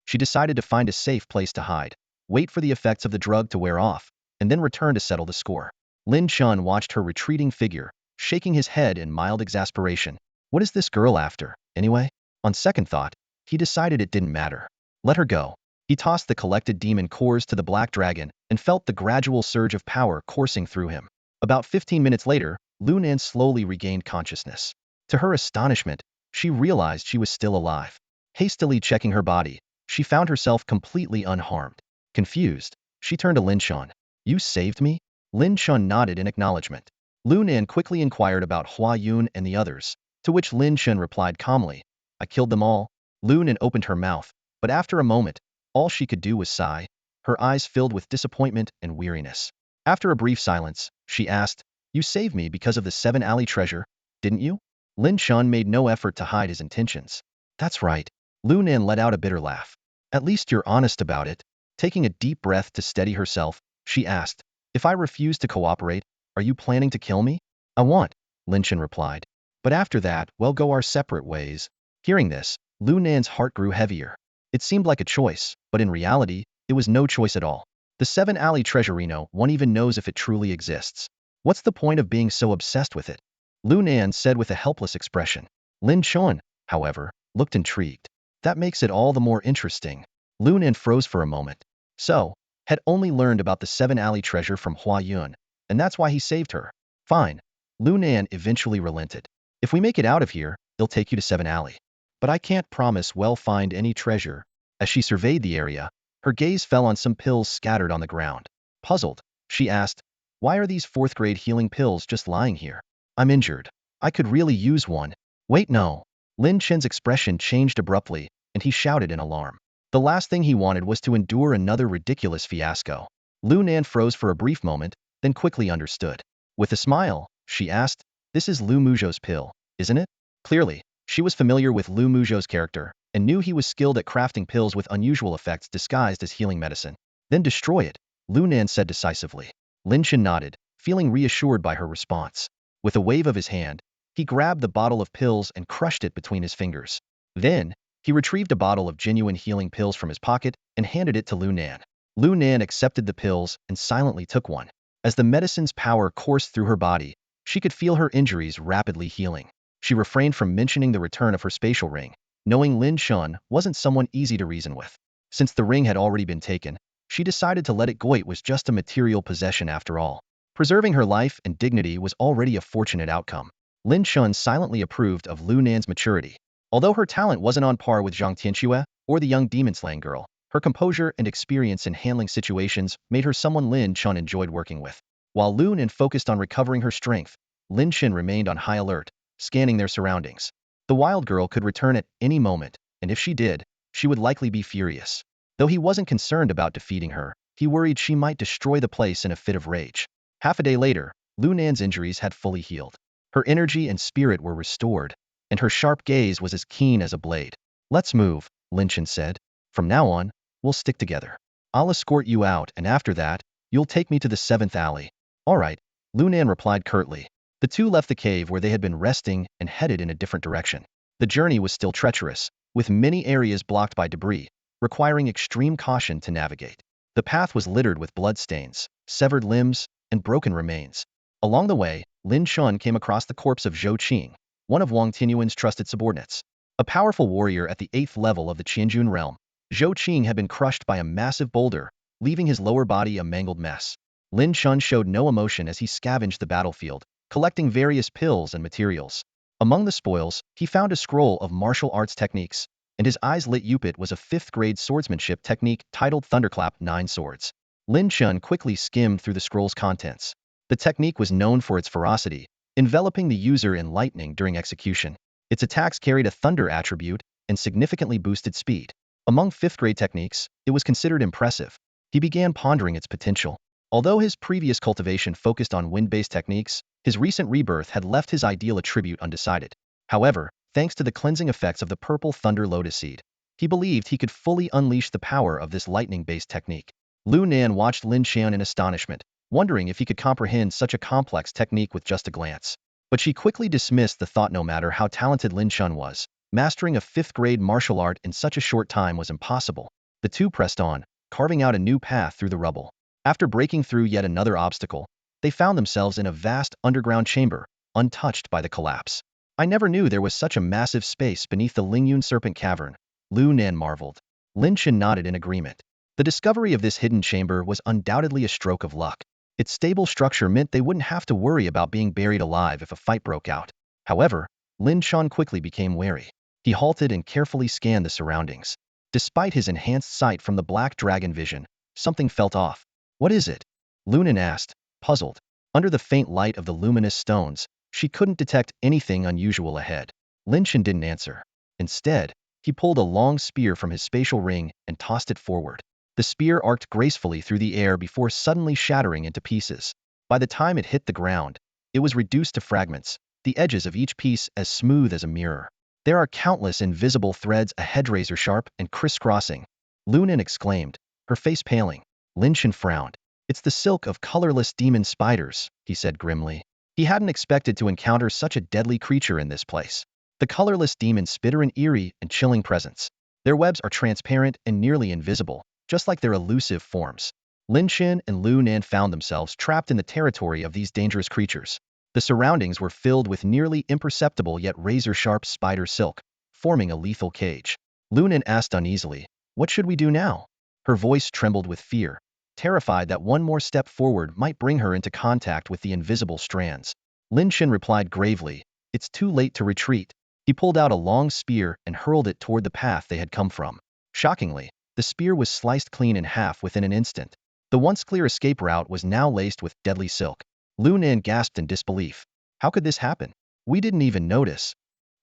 A: she decided to find a safe place to hide, wait for the effects of the drug to wear off, and then return to settle the score. Lin Chen watched her retreating figure, shaking his head in mild exasperation. What is this girl after, anyway? On second thought, he decided it didn't matter. Let her go. He tossed the collected demon cores to the black dragon and felt the gradual surge of power coursing through him. About 15 minutes later, Lin Chen slowly regained consciousness. To her astonishment, she realized she was still alive. Hastily checking her body, she found herself completely unharmed. Confused, she turned to Lin Chen. You saved me? Lin Chen nodded in acknowledgement. Lin Chen quickly inquired about Hua Yun and the others, to which Lin Chen replied calmly, I killed them all. Lin Chen opened her mouth, but after a moment, all she could do was sigh, her eyes filled with disappointment and weariness. After a brief silence, she asked, You saved me because of the 7 alley treasure, didn't you? Lin Chen made no effort to hide his intentions. That's right. Lin Chen let out a bitter laugh. At least you're honest about it. Taking a deep breath to steady herself, she asked, If I refuse to cooperate, are you planning to kill me? I won't, Lin Chen replied. But after that, we'll go our separate ways. Hearing this, Lin Nan's heart grew heavier. It seemed like a choice, but in reality, it was no choice at all. The 7 alley treasurino one even knows if it truly exists. What's the point of being so obsessed with it? Lin Nan said with a helpless expression. Lin Chen, however, looked intrigued. That makes it all the more interesting. Lin Nan froze for a moment. So, had only learned about the 7 alley treasure from Hua Yun, and that's why he saved her. Fine. Lin Nan eventually relented. If we make it out of here, they'll take you to 7 alley. But I can't promise we'll find any treasure. As she surveyed the area, her gaze fell on some pills scattered on the ground. Puzzled, she asked, Why are these 4th grade healing pills just lying here? I'm injured. I could really use one. Wait, no. Lin Chen's expression changed abruptly, and he shouted in alarm. The last thing he wanted was to endure another ridiculous fiasco. Lin Nan froze for a brief moment, then quickly understood. With a smile, she asked, This is Lu Muzhou's pill, isn't it? Clearly, she was familiar with Lu Muzhou's character and knew he was skilled at crafting pills with unusual effects disguised as healing medicine. Then destroy it, Lin Nan said decisively. Lin Chen nodded, feeling reassured by her response. With a wave of his hand, he grabbed the bottle of pills and crushed it between his fingers. Then, he retrieved a bottle of genuine healing pills from his pocket and handed it to Lin Nan. Lin Nan accepted the pills and silently took one. As the medicine's power coursed through her body, she could feel her injuries rapidly healing. She refrained from mentioning the return of her spatial ring, knowing Lin Chen wasn't someone easy to reason with. Since the ring had already been taken, she decided to let it go. It was just a material possession after all. Preserving her life and dignity was already a fortunate outcome. Lin Chen silently approved of Lin Nan's maturity. Although her talent wasn't on par with Zhang Tianxue or the young demon-slaying girl, her composure and experience in handling situations made her someone Lin Chen enjoyed working with. While Lin Nan focused on recovering her strength, Lin Chen remained on high alert, scanning their surroundings. The wild girl could return at any moment, and if she did, she would likely be furious. Though he wasn't concerned about defeating her, he worried she might destroy the place in a fit of rage. Half a day later, Lin Nan's injuries had fully healed. Her energy and spirit were restored, and her sharp gaze was as keen as a blade. Let's move, Lin Chen said. From now on, we'll stick together. I'll escort you out, and after that, you'll take me to the 7th alley. All right, Lin Nan replied curtly. The two left the cave where they had been resting and headed in a different direction. The journey was still treacherous, with many areas blocked by debris, requiring extreme caution to navigate. The path was littered with bloodstains, severed limbs, and broken remains. Along the way, Lin Chen came across the corpse of Zhou Qing, one of Wang Tianyuan's trusted subordinates. A powerful warrior at the 8th level of the Qianjun realm, Zhou Qing had been crushed by a massive boulder, leaving his lower body a mangled mess. Lin Chen showed no emotion as he scavenged the battlefield, collecting various pills and materials. Among the spoils, he found a scroll of martial arts techniques, and his eyes lit up. It was a 5th-grade swordsmanship technique titled Thunderclap 9 Swords. Lin Chen quickly skimmed through the scroll's contents. The technique was known for its ferocity, enveloping the user in lightning during execution. Its attacks carried a thunder attribute and significantly boosted speed. Among 5th-grade techniques, it was considered impressive. He began pondering its potential. Although his previous cultivation focused on wind-based techniques, his recent rebirth had left his ideal attribute undecided. However, thanks to the cleansing effects of the purple thunder lotus seed, he believed he could fully unleash the power of this lightning-based technique. Lu Nan watched Lin Chen in astonishment, wondering if he could comprehend such a complex technique with just a glance. But she quickly dismissed the thought. No matter how talented Lin Chen was, mastering a 5th-grade martial art in such a short time was impossible. The two pressed on, carving out a new path through the rubble. After breaking through yet another obstacle, they found themselves in a vast underground chamber, untouched by the collapse. I never knew there was such a massive space beneath the Lingyun Serpent Cavern, Lu Nan marveled. Lin Chen nodded in agreement. The discovery of this hidden chamber was undoubtedly a stroke of luck. Its stable structure meant they wouldn't have to worry about being buried alive if a fight broke out. However, Lin Chen quickly became wary. He halted and carefully scanned the surroundings. Despite his enhanced sight from the Black Dragon vision, something felt off. What is it? Lu Nan asked, puzzled. Under the faint light of the luminous stones, she couldn't detect anything unusual ahead. Lin Chen didn't answer. Instead, he pulled a long spear from his spatial ring and tossed it forward. The spear arced gracefully through the air before suddenly shattering into pieces. By the time it hit the ground, it was reduced to fragments, the edges of each piece as smooth as a mirror. There are countless invisible threads ahead, razor sharp and crisscrossing. Lu Nan exclaimed, her face paling. Lin Chen frowned. It's the silk of colorless demon spiders, he said grimly. He hadn't expected to encounter such a deadly creature in this place. The colorless demons are an eerie and chilling presence. Their webs are transparent and nearly invisible, just like their elusive forms. Lin Chen and Lu Nan found themselves trapped in the territory of these dangerous creatures. The surroundings were filled with nearly imperceptible yet razor-sharp spider silk, forming a lethal cage. Lu Nan asked uneasily, what should we do now? Her voice trembled with fear, terrified that one more step forward might bring her into contact with the invisible strands. Lin Chen replied gravely, it's too late to retreat. He pulled out a long spear and hurled it toward the path they had come from. Shockingly, the spear was sliced clean in half within an instant. The once clear escape route was now laced with deadly silk. Lu Nan gasped in disbelief. How could this happen? We didn't even notice.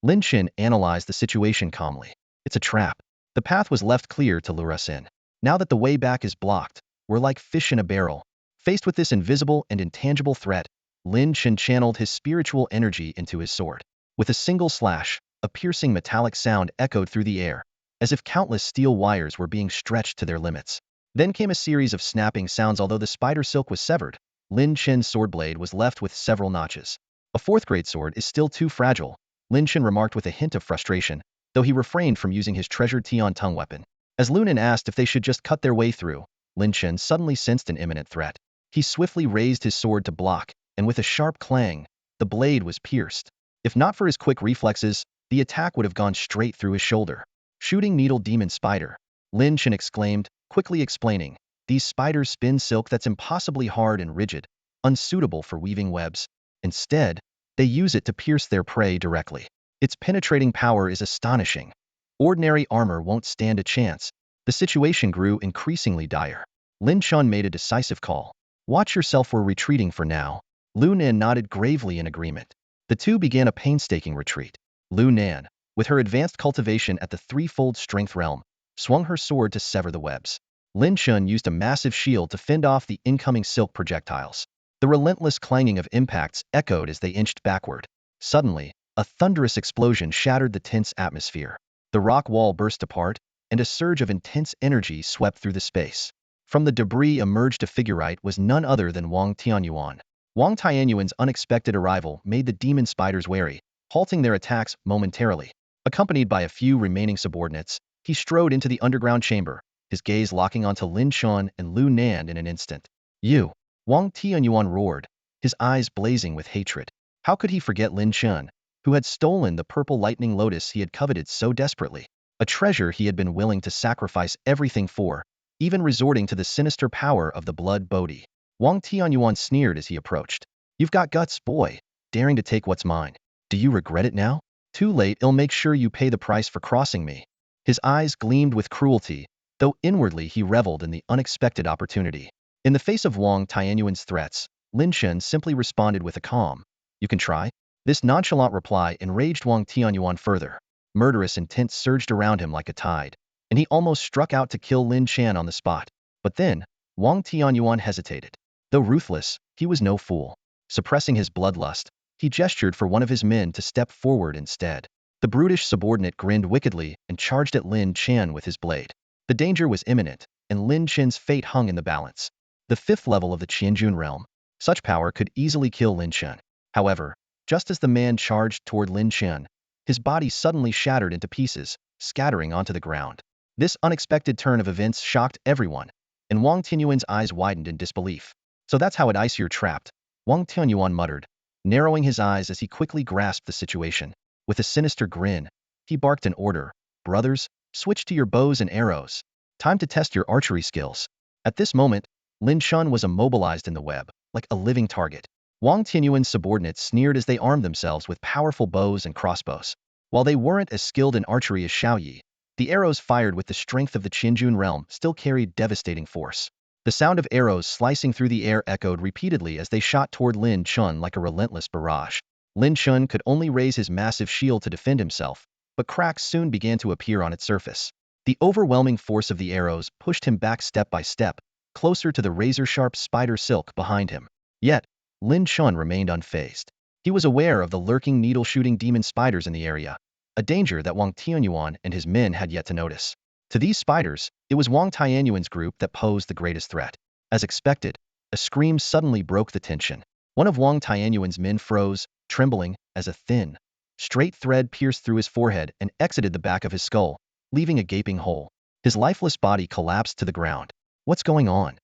A: Lin Chen analyzed the situation calmly. It's a trap. The path was left clear to lure us in. Now that the way back is blocked, we're like fish in a barrel. Faced with this invisible and intangible threat, Lin Chen channeled his spiritual energy into his sword. With a single slash, a piercing metallic sound echoed through the air, as if countless steel wires were being stretched to their limits. Then came a series of snapping sounds. Although the spider silk was severed, Lin Chen's sword blade was left with several notches. A 4th-grade sword is still too fragile, Lin Chen remarked with a hint of frustration, though he refrained from using his treasured Tian tongue weapon. As Lu Nan asked if they should just cut their way through, Lin Chen suddenly sensed an imminent threat. He swiftly raised his sword to block, and with a sharp clang, the blade was pierced. If not for his quick reflexes, the attack would have gone straight through his shoulder. Shooting needle demon spider, Lin Chen exclaimed, quickly explaining, these spiders spin silk that's impossibly hard and rigid, unsuitable for weaving webs. Instead, they use it to pierce their prey directly. Its penetrating power is astonishing. Ordinary armor won't stand a chance. The situation grew increasingly dire. Lin Chen made a decisive call. Watch yourself, we're retreating for now. Lu Nan nodded gravely in agreement. The two began a painstaking retreat. Lu Nan, with her advanced cultivation at the 3-fold strength realm, swung her sword to sever the webs. Lin Chen used a massive shield to fend off the incoming silk projectiles. The relentless clanging of impacts echoed as they inched backward. Suddenly, a thunderous explosion shattered the tense atmosphere. The rock wall burst apart, and a surge of intense energy swept through the space. From the debris emerged a figurite was none other than Wang Tianyuan. Wang Tianyuan's unexpected arrival made the demon spiders wary, halting their attacks momentarily. Accompanied by a few remaining subordinates, he strode into the underground chamber, his gaze locking onto Lin Chen and Lu Nan in an instant. You. Wang Tianyuan roared, his eyes blazing with hatred. How could he forget Lin Chen, who had stolen the purple lightning lotus he had coveted so desperately? A treasure he had been willing to sacrifice everything for, even resorting to the sinister power of the blood bodhi. Wang Tianyuan sneered as he approached. You've got guts, boy, daring to take what's mine. Do you regret it now? Too late, I'll make sure you pay the price for crossing me. His eyes gleamed with cruelty, though inwardly he reveled in the unexpected opportunity. In the face of Wang Tianyuan's threats, Lin Chen simply responded with a calm, "You can try." This nonchalant reply enraged Wang Tianyuan further. Murderous intent surged around him like a tide, and he almost struck out to kill Lin Chen on the spot. But then, Wang Tianyuan hesitated. Though ruthless, he was no fool. Suppressing his bloodlust, he gestured for one of his men to step forward instead. The brutish subordinate grinned wickedly and charged at Lin Chen with his blade. The danger was imminent, and Lin Chen's fate hung in the balance. The fifth level of the Qianjun realm. Such power could easily kill Lin Chen. However, just as the man charged toward Lin Chen, his body suddenly shattered into pieces, scattering onto the ground. This unexpected turn of events shocked everyone, and Wang Tianyuan's eyes widened in disbelief. So that's how it is you're trapped, Wang Tianyuan muttered, narrowing his eyes as he quickly grasped the situation. With a sinister grin, he barked an order, "Brothers, switch to your bows and arrows. Time to test your archery skills." At this moment, Lin Chen was immobilized in the web, like a living target. Wang Tianyuan's subordinates sneered as they armed themselves with powerful bows and crossbows. While they weren't as skilled in archery as Xiaoyi, the arrows fired with the strength of the Qianjun realm still carried devastating force. The sound of arrows slicing through the air echoed repeatedly as they shot toward Lin Chen like a relentless barrage. Lin Chen could only raise his massive shield to defend himself, but cracks soon began to appear on its surface. The overwhelming force of the arrows pushed him back step by step, closer to the razor-sharp spider silk behind him. Yet, Lin Chen remained unfazed. He was aware of the lurking needle-shooting demon spiders in the area, a danger that Wang Tianyuan and his men had yet to notice. To these spiders, it was Wang Tianyuan's group that posed the greatest threat. As expected, a scream suddenly broke the tension. One of Wang Tianyuan's men froze, trembling, as a thin, straight thread pierced through his forehead and exited the back of his skull, leaving a gaping hole. His lifeless body collapsed to the ground. "What's going on?"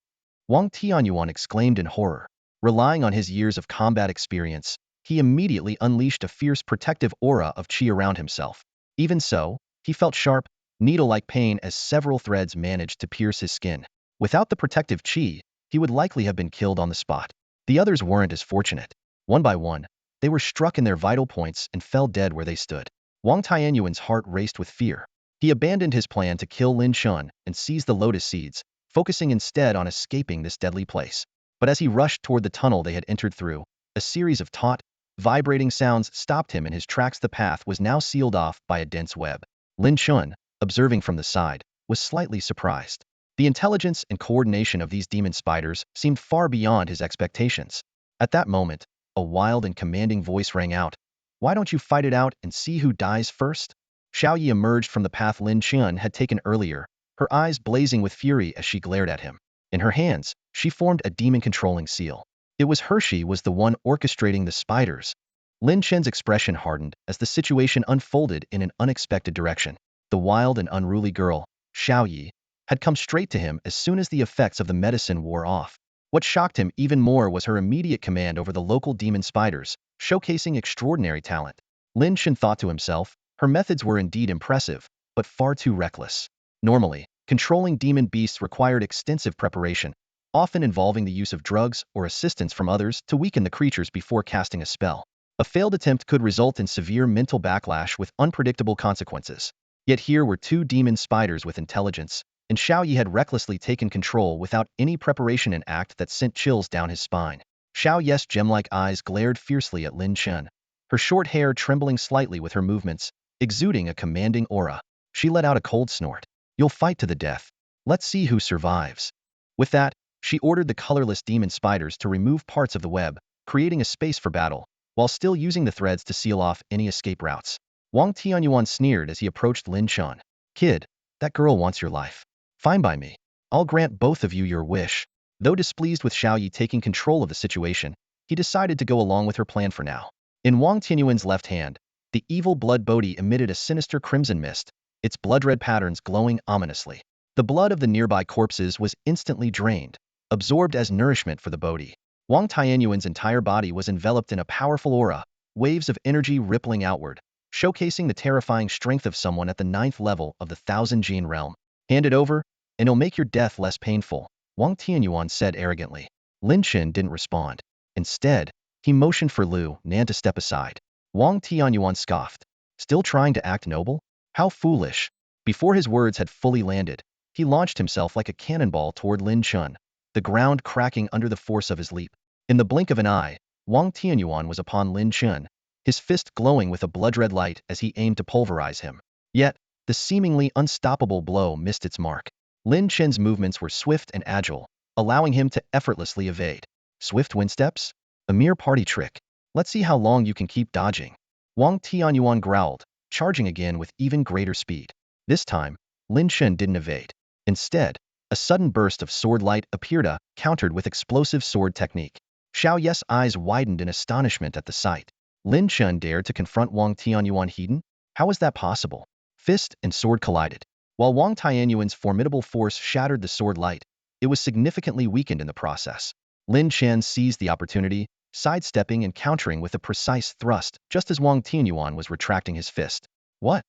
A: Wang Tianyuan exclaimed in horror. Relying on his years of combat experience, he immediately unleashed a fierce protective aura of qi around himself. Even so, he felt sharp, needle-like pain as several threads managed to pierce his skin. Without the protective qi, he would likely have been killed on the spot. The others weren't as fortunate. One by one, they were struck in their vital points and fell dead where they stood. Wang Tianyuan's heart raced with fear. He abandoned his plan to kill Lin Chen and seize the lotus seeds, focusing instead on escaping this deadly place. But as he rushed toward the tunnel they had entered through, a series of taut, vibrating sounds stopped him in his tracks. The path was now sealed off by a dense web. Lin Chen, observing from the side, was slightly surprised. The intelligence and coordination of these demon spiders seemed far beyond his expectations. At that moment, a wild and commanding voice rang out, "Why don't you fight it out and see who dies first?" Xiaoyi emerged from the path Lin Chen had taken earlier, her eyes blazing with fury as she glared at him. In her hands, she formed a demon-controlling seal. It was Hershey was the one orchestrating the spiders. Lin Chen's expression hardened as the situation unfolded in an unexpected direction. The wild and unruly girl, Xiaoyi, had come straight to him as soon as the effects of the medicine wore off. What shocked him even more was her immediate command over the local demon spiders, showcasing extraordinary talent. Lin Chen thought to himself, her methods were indeed impressive, but far too reckless. Normally, controlling demon beasts required extensive preparation, often involving the use of drugs or assistance from others to weaken the creatures before casting a spell. A failed attempt could result in severe mental backlash with unpredictable consequences. Yet here were two demon spiders with intelligence, and Xiaoyi had recklessly taken control without any preparation, an act that sent chills down his spine. Xiaoyi's gem-like eyes glared fiercely at Lin Chen, her short hair trembling slightly with her movements, exuding a commanding aura. She let out a cold snort. "You'll fight to the death. Let's see who survives." With that, she ordered the colorless demon spiders to remove parts of the web, creating a space for battle, while still using the threads to seal off any escape routes. Wang Tianyuan sneered as he approached Lin Chen. "Kid, that girl wants your life. Fine by me. I'll grant both of you your wish." Though displeased with Xiaoyi taking control of the situation, he decided to go along with her plan for now. In Wang Tianyuan's left hand, the evil blood bodhi emitted a sinister crimson mist, its blood-red patterns glowing ominously. The blood of the nearby corpses was instantly drained, absorbed as nourishment for the Bodhi. Wang Tianyuan's entire body was enveloped in a powerful aura, waves of energy rippling outward, showcasing the terrifying strength of someone at the 9th level of the Thousand Gene realm. Hand it over, and it'll make your death less painful, Wang Tianyuan said arrogantly. Lin Chen didn't respond. Instead, he motioned for Lu Nan to step aside. Wang Tianyuan scoffed. Still trying to act noble? How foolish. Before his words had fully landed, he launched himself like a cannonball toward Lin Chen, the ground cracking under the force of his leap. In the blink of an eye, Wang Tianyuan was upon Lin Chen, his fist glowing with a blood-red light as he aimed to pulverize him. Yet, the seemingly unstoppable blow missed its mark. Lin Chen's movements were swift and agile, allowing him to effortlessly evade. Swift wind steps? A mere party trick. Let's see how long you can keep dodging. Wang Tianyuan growled, charging again with even greater speed. This time, Lin Chen didn't evade. Instead, a sudden burst of sword light appeared, countered with explosive sword technique. Xiao Ye's eyes widened in astonishment at the sight. Lin Chen dared to confront Wang Tianyuan hidden? How was that possible? Fist and sword collided. While Wang Tianyuan's formidable force shattered the sword light, it was significantly weakened in the process. Lin Chen seized the opportunity, sidestepping and countering with a precise thrust just as Wang Tianyuan was retracting his fist. What?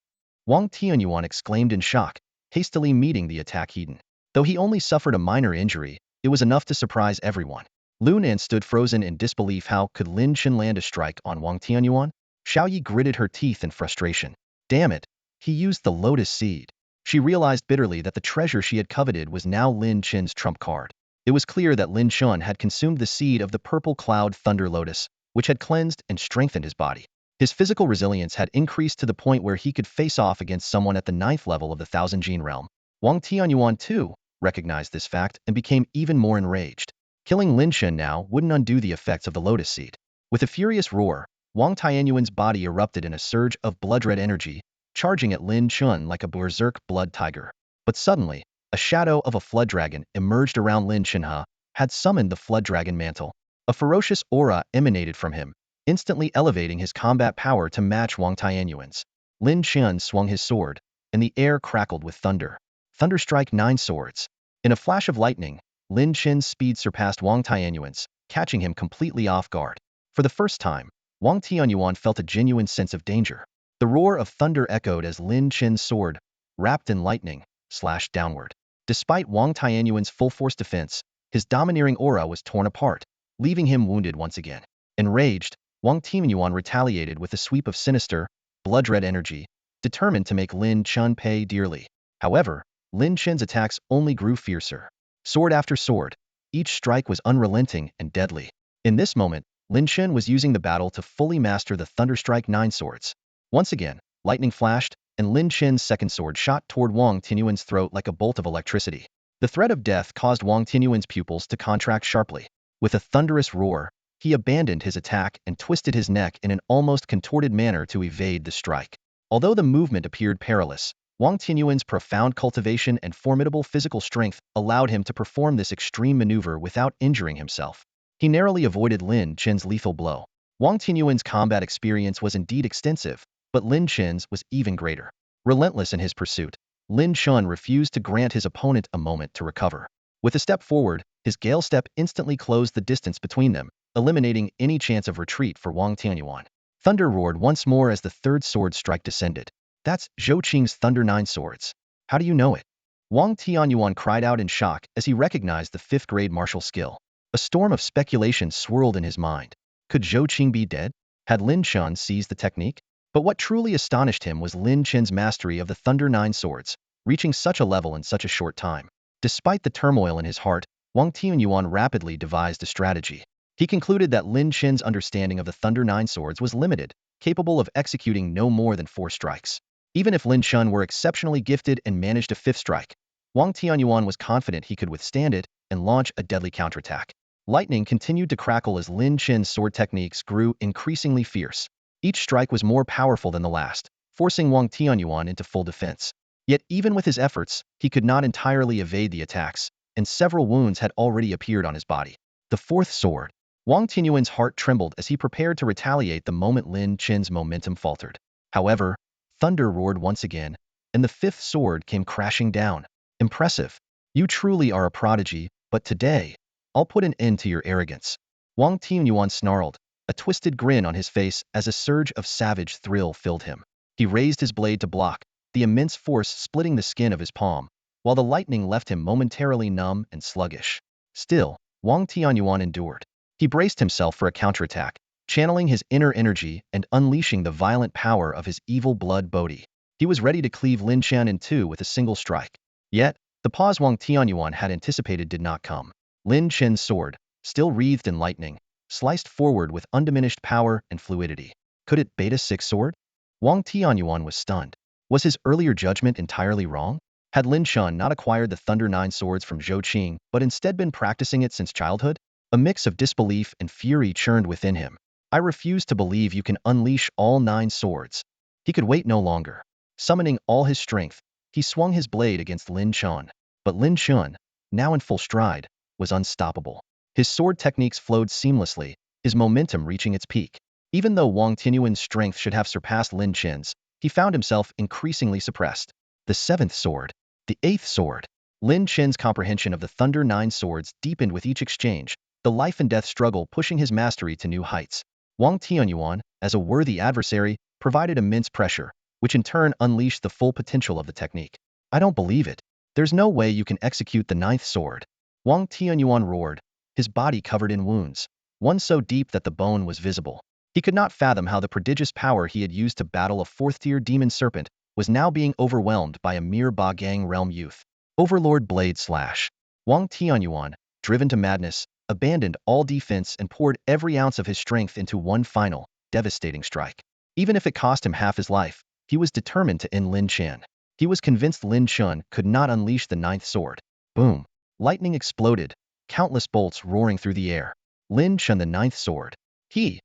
A: Wang Tianyuan exclaimed in shock, hastily meeting the attack hidden. Though he only suffered a minor injury, it was enough to surprise everyone. Lu Nan stood frozen in disbelief. How could Lin Chen land a strike on Wang Tianyuan? Xiao Yi gritted her teeth in frustration. Damn it, he used the lotus seed. She realized bitterly that the treasure she had coveted was now Lin Chen's trump card. It was clear that Lin Chen had consumed the seed of the purple cloud thunder lotus, which had cleansed and strengthened his body. His physical resilience had increased to the point where he could face off against someone at the 9th level of the Thousand Gene realm. Wang Tianyuan, too, recognized this fact and became even more enraged. Killing Lin Chen now wouldn't undo the effects of the lotus seed. With a furious roar, Wang Tianyuan's body erupted in a surge of blood-red energy, charging at Lin Chen like a berserk blood tiger. But suddenly, a shadow of a flood dragon emerged around Lin Chen, had summoned the flood dragon mantle. A ferocious aura emanated from him, instantly elevating his combat power to match Wang Tianyuan's. Lin Chen swung his sword, and the air crackled with thunder. Thunderstrike 9 swords. In a flash of lightning, Lin Chen's speed surpassed Wang Tianyuan's, catching him completely off guard. For the first time, Wang Tianyuan felt a genuine sense of danger. The roar of thunder echoed as Lin Chen's sword, wrapped in lightning, slashed downward. Despite Wang Tianyuan's full-force defense, his domineering aura was torn apart, leaving him wounded once again. Enraged, Wang Tianyuan retaliated with a sweep of sinister, blood-red energy, determined to make Lin Chen pay dearly. However, Lin Chen's attacks only grew fiercer. Sword after sword, each strike was unrelenting and deadly. In this moment, Lin Chen was using the battle to fully master the Thunderstrike 9 swords. Once again, lightning flashed, and Lin Chen's second sword shot toward Wang Tianyuan's throat like a bolt of electricity. The threat of death caused Wang Tianyuan's pupils to contract sharply. With a thunderous roar, he abandoned his attack and twisted his neck in an almost contorted manner to evade the strike. Although the movement appeared perilous, Wang Tianyuan's profound cultivation and formidable physical strength allowed him to perform this extreme maneuver without injuring himself. He narrowly avoided Lin Chen's lethal blow. Wang Tianyuan's combat experience was indeed extensive, but Lin Chen's was even greater. Relentless in his pursuit, Lin Chen refused to grant his opponent a moment to recover. With a step forward, his gale step instantly closed the distance between them, eliminating any chance of retreat for Wang Tianyuan. Thunder roared once more as the third sword strike descended. That's Zhou Qing's Thunder 9 swords. How do you know it? Wang Tianyuan cried out in shock as he recognized the 5th-grade martial skill. A storm of speculation swirled in his mind. Could Zhou Qing be dead? Had Lin Chen seized the technique? But what truly astonished him was Lin Chen's mastery of the Thunder 9 swords, reaching such a level in such a short time. Despite the turmoil in his heart, Wang Tianyuan rapidly devised a strategy. He concluded that Lin Chen's understanding of the Thunder 9 swords was limited, capable of executing no more than 4 strikes. Even if Lin Chen were exceptionally gifted and managed a 5th strike, Wang Tianyuan was confident he could withstand it and launch a deadly counterattack. Lightning continued to crackle as Lin Chen's sword techniques grew increasingly fierce. Each strike was more powerful than the last, forcing Wang Tianyuan into full defense. Yet even with his efforts, he could not entirely evade the attacks, and several wounds had already appeared on his body. The 4th sword. Wang Tianyuan's heart trembled as he prepared to retaliate the moment Lin Chen's momentum faltered. However, thunder roared once again, and the 5th sword came crashing down. Impressive. You truly are a prodigy, but today, I'll put an end to your arrogance." Wang Tianyuan snarled, a twisted grin on his face as a surge of savage thrill filled him. He raised his blade to block, the immense force splitting the skin of his palm, while the lightning left him momentarily numb and sluggish. Still, Wang Tianyuan endured. He braced himself for a counterattack, channeling his inner energy and unleashing the violent power of his evil blood bodhi. He was ready to cleave Lin Chen in two with a single strike. Yet, the pause Wang Tianyuan had anticipated did not come. Lin Chen's sword, still wreathed in lightning, sliced forward with undiminished power and fluidity. Could it bait a sixth sword? Wang Tianyuan was stunned. Was his earlier judgment entirely wrong? Had Lin Chen not acquired the Thunder Nine Swords from Zhou Qing, but instead been practicing it since childhood? A mix of disbelief and fury churned within him. I refuse to believe you can unleash all 9 swords. He could wait no longer. Summoning all his strength, he swung his blade against Lin Chen. But Lin Chen, now in full stride, was unstoppable. His sword techniques flowed seamlessly, his momentum reaching its peak. Even though Wang Tianyuan's strength should have surpassed Lin Chen's, he found himself increasingly suppressed. The 7th sword. The 8th sword. Lin Chen's comprehension of the Thunder Nine Swords deepened with each exchange, the life and death struggle pushing his mastery to new heights. Wang Tianyuan, as a worthy adversary, provided immense pressure, which in turn unleashed the full potential of the technique. I don't believe it. There's no way you can execute the 9th sword. Wang Tianyuan roared, his body covered in wounds, one so deep that the bone was visible. He could not fathom how the prodigious power he had used to battle a 4th-tier demon serpent was now being overwhelmed by a mere Ba Gang realm youth. Overlord Blade Slash. Wang Tianyuan, driven to madness, abandoned all defense and poured every ounce of his strength into one final, devastating strike. Even if it cost him half his life, he was determined to end Lin Chen. He was convinced Lin Chen could not unleash the 9th sword. Boom. Lightning exploded, countless bolts roaring through the air. Lin Chen, the 9th sword. He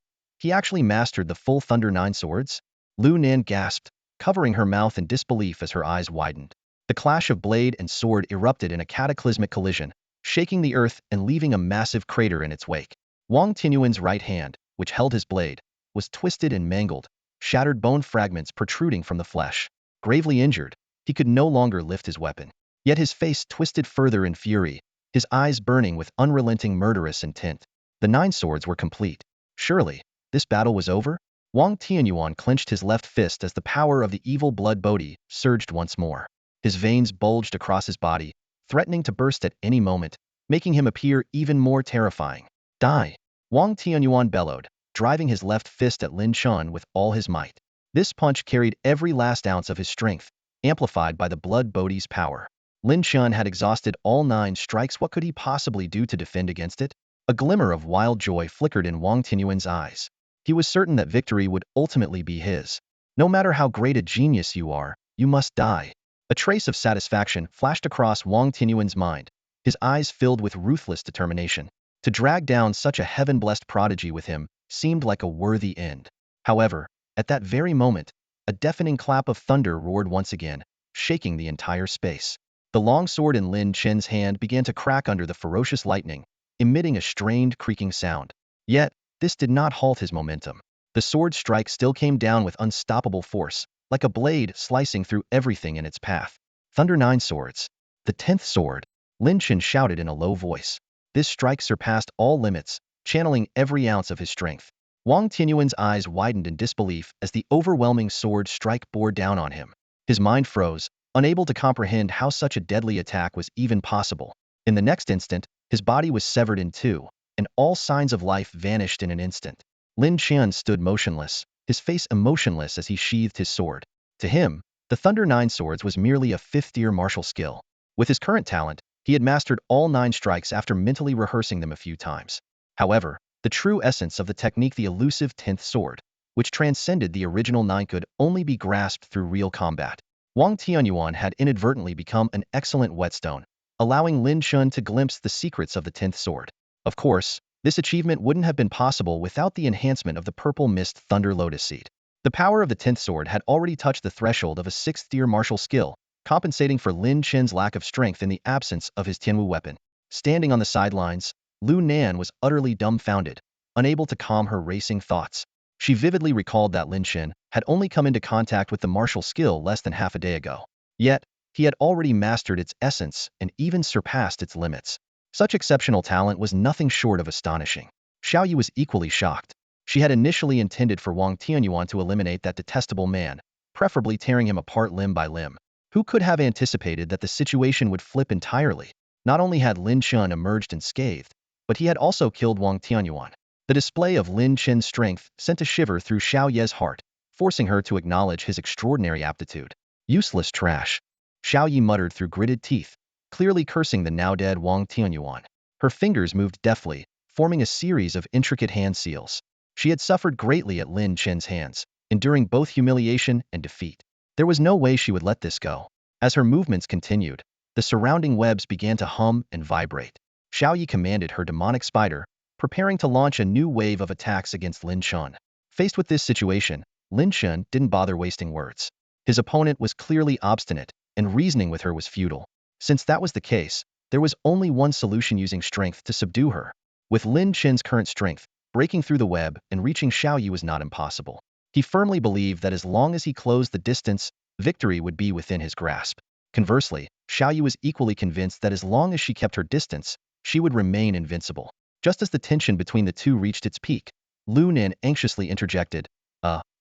A: actually mastered the full Thunder Nine Swords? Lu Nan gasped, covering her mouth in disbelief as her eyes widened. The clash of blade and sword erupted in a cataclysmic collision, shaking the earth and leaving a massive crater in its wake. Wang Tianyuan's right hand, which held his blade, was twisted and mangled, shattered bone fragments protruding from the flesh. Gravely injured, he could no longer lift his weapon. Yet his face twisted further in fury, his eyes burning with unrelenting murderous intent. The 9 swords were complete. Surely, this battle was over? Wang Tianyuan clenched his left fist as the power of the evil blood bodhi surged once more. His veins bulged across his body, threatening to burst at any moment, making him appear even more terrifying. Die! Wang Tianyuan bellowed, driving his left fist at Lin Chen with all his might. This punch carried every last ounce of his strength, amplified by the blood bodhi's power. Lin Chen had exhausted all 9 strikes. What could he possibly do to defend against it? A glimmer of wild joy flickered in Wang Tianyuan's eyes. He was certain that victory would ultimately be his. No matter how great a genius you are, you must die. A trace of satisfaction flashed across Wang Tianyuan's mind, his eyes filled with ruthless determination. To drag down such a heaven-blessed prodigy with him seemed like a worthy end. However, at that very moment, a deafening clap of thunder roared once again, shaking the entire space. The long sword in Lin Chen's hand began to crack under the ferocious lightning, emitting a strained creaking sound. Yet, this did not halt his momentum. The sword strike still came down with unstoppable force, like a blade slicing through everything in its path. Thunder Nine Swords. The 10th sword. Lin Chen shouted in a low voice. This strike surpassed all limits, channeling every ounce of his strength. Wang Tianyuan's eyes widened in disbelief as the overwhelming sword strike bore down on him. His mind froze, unable to comprehend how such a deadly attack was even possible. In the next instant, his body was severed in two, and all signs of life vanished in an instant. Lin Chen stood motionless, his face emotionless as he sheathed his sword. To him, the Thunder Nine Swords was merely a 5th-tier martial skill. With his current talent, he had mastered all 9 strikes after mentally rehearsing them a few times. However, the true essence of the technique, the elusive 10th sword, which transcended the original 9, could only be grasped through real combat. Wang Tianyuan had inadvertently become an excellent whetstone, allowing Lin Chen to glimpse the secrets of the 10th sword. Of course, this achievement wouldn't have been possible without the enhancement of the Purple Mist Thunder Lotus Seed. The power of the 10th sword had already touched the threshold of a 6th-tier martial skill, compensating for Lin Chen's lack of strength in the absence of his Tianwu weapon. Standing on the sidelines, Lu Nan was utterly dumbfounded, unable to calm her racing thoughts. She vividly recalled that Lin Chen had only come into contact with the martial skill less than half a day ago. Yet, he had already mastered its essence and even surpassed its limits. Such exceptional talent was nothing short of astonishing. Xiaoyi was equally shocked. She had initially intended for Wang Tianyuan to eliminate that detestable man, preferably tearing him apart limb by limb. Who could have anticipated that the situation would flip entirely? Not only had Lin Chen emerged unscathed, but he had also killed Wang Tianyuan. The display of Lin Chen's strength sent a shiver through Xiao Ye's heart, forcing her to acknowledge his extraordinary aptitude. Useless trash. Xiao Yi muttered through gritted teeth, clearly cursing the now-dead Wang Tianyuan. Her fingers moved deftly, forming a series of intricate hand seals. She had suffered greatly at Lin Chen's hands, enduring both humiliation and defeat. There was no way she would let this go. As her movements continued, the surrounding webs began to hum and vibrate. Xiao Yi commanded her demonic spider, preparing to launch a new wave of attacks against Lin Chen. Faced with this situation, Lin Chen didn't bother wasting words. His opponent was clearly obstinate, and reasoning with her was futile. Since that was the case, there was only one solution: using strength to subdue her. With Lin Chen's current strength, breaking through the web and reaching Xiao Yi was not impossible. He firmly believed that as long as he closed the distance, victory would be within his grasp. Conversely, Xiao Yi was equally convinced that as long as she kept her distance, she would remain invincible. Just as the tension between the two reached its peak, Lu Nin anxiously interjected,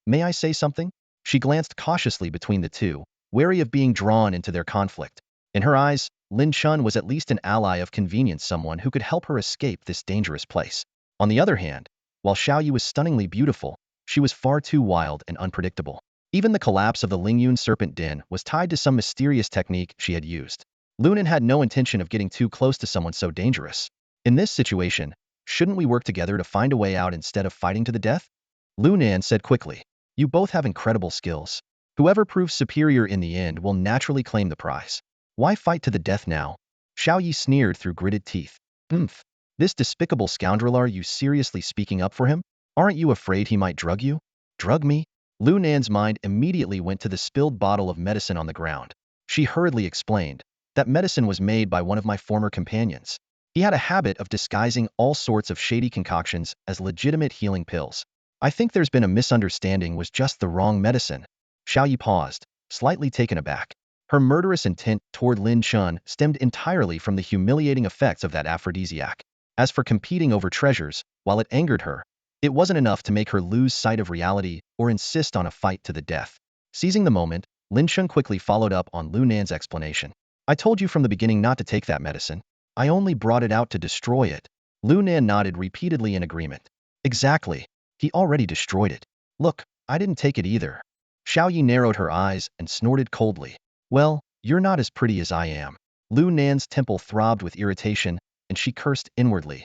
A: may I say something? She glanced cautiously between the two, wary of being drawn into their conflict. In her eyes, Lin Chen was at least an ally of convenience, someone who could help her escape this dangerous place. On the other hand, while Xiao Yi was stunningly beautiful, she was far too wild and unpredictable. Even the collapse of the Lingyun serpent den was tied to some mysterious technique she had used. Lu Nin had no intention of getting too close to someone so dangerous. In this situation, shouldn't we work together to find a way out instead of fighting to the death? Lu Nin said quickly. You both have incredible skills. Whoever proves superior in the end will naturally claim the prize. Why fight to the death now? Xiao Yi sneered through gritted teeth. Oomph. This despicable scoundrel, are you seriously speaking up for him? Aren't you afraid he might drug you? Drug me? Lu Nan's mind immediately went to the spilled bottle of medicine on the ground. She hurriedly explained. That medicine was made by one of my former companions. He had a habit of disguising all sorts of shady concoctions as legitimate healing pills. I think there's been a misunderstanding, was just the wrong medicine. Xiao Yi paused, slightly taken aback. Her murderous intent toward Lin Chen stemmed entirely from the humiliating effects of that aphrodisiac. As for competing over treasures, while it angered her, it wasn't enough to make her lose sight of reality or insist on a fight to the death. Seizing the moment, Lin Chen quickly followed up on Lu Nan's explanation. I told you from the beginning not to take that medicine. I only brought it out to destroy it. Lu Nan nodded repeatedly in agreement. Exactly. He already destroyed it. Look, I didn't take it either. Xiao Yi narrowed her eyes and snorted coldly. Well, you're not as pretty as I am. Lu Nan's temple throbbed with irritation, and she cursed inwardly.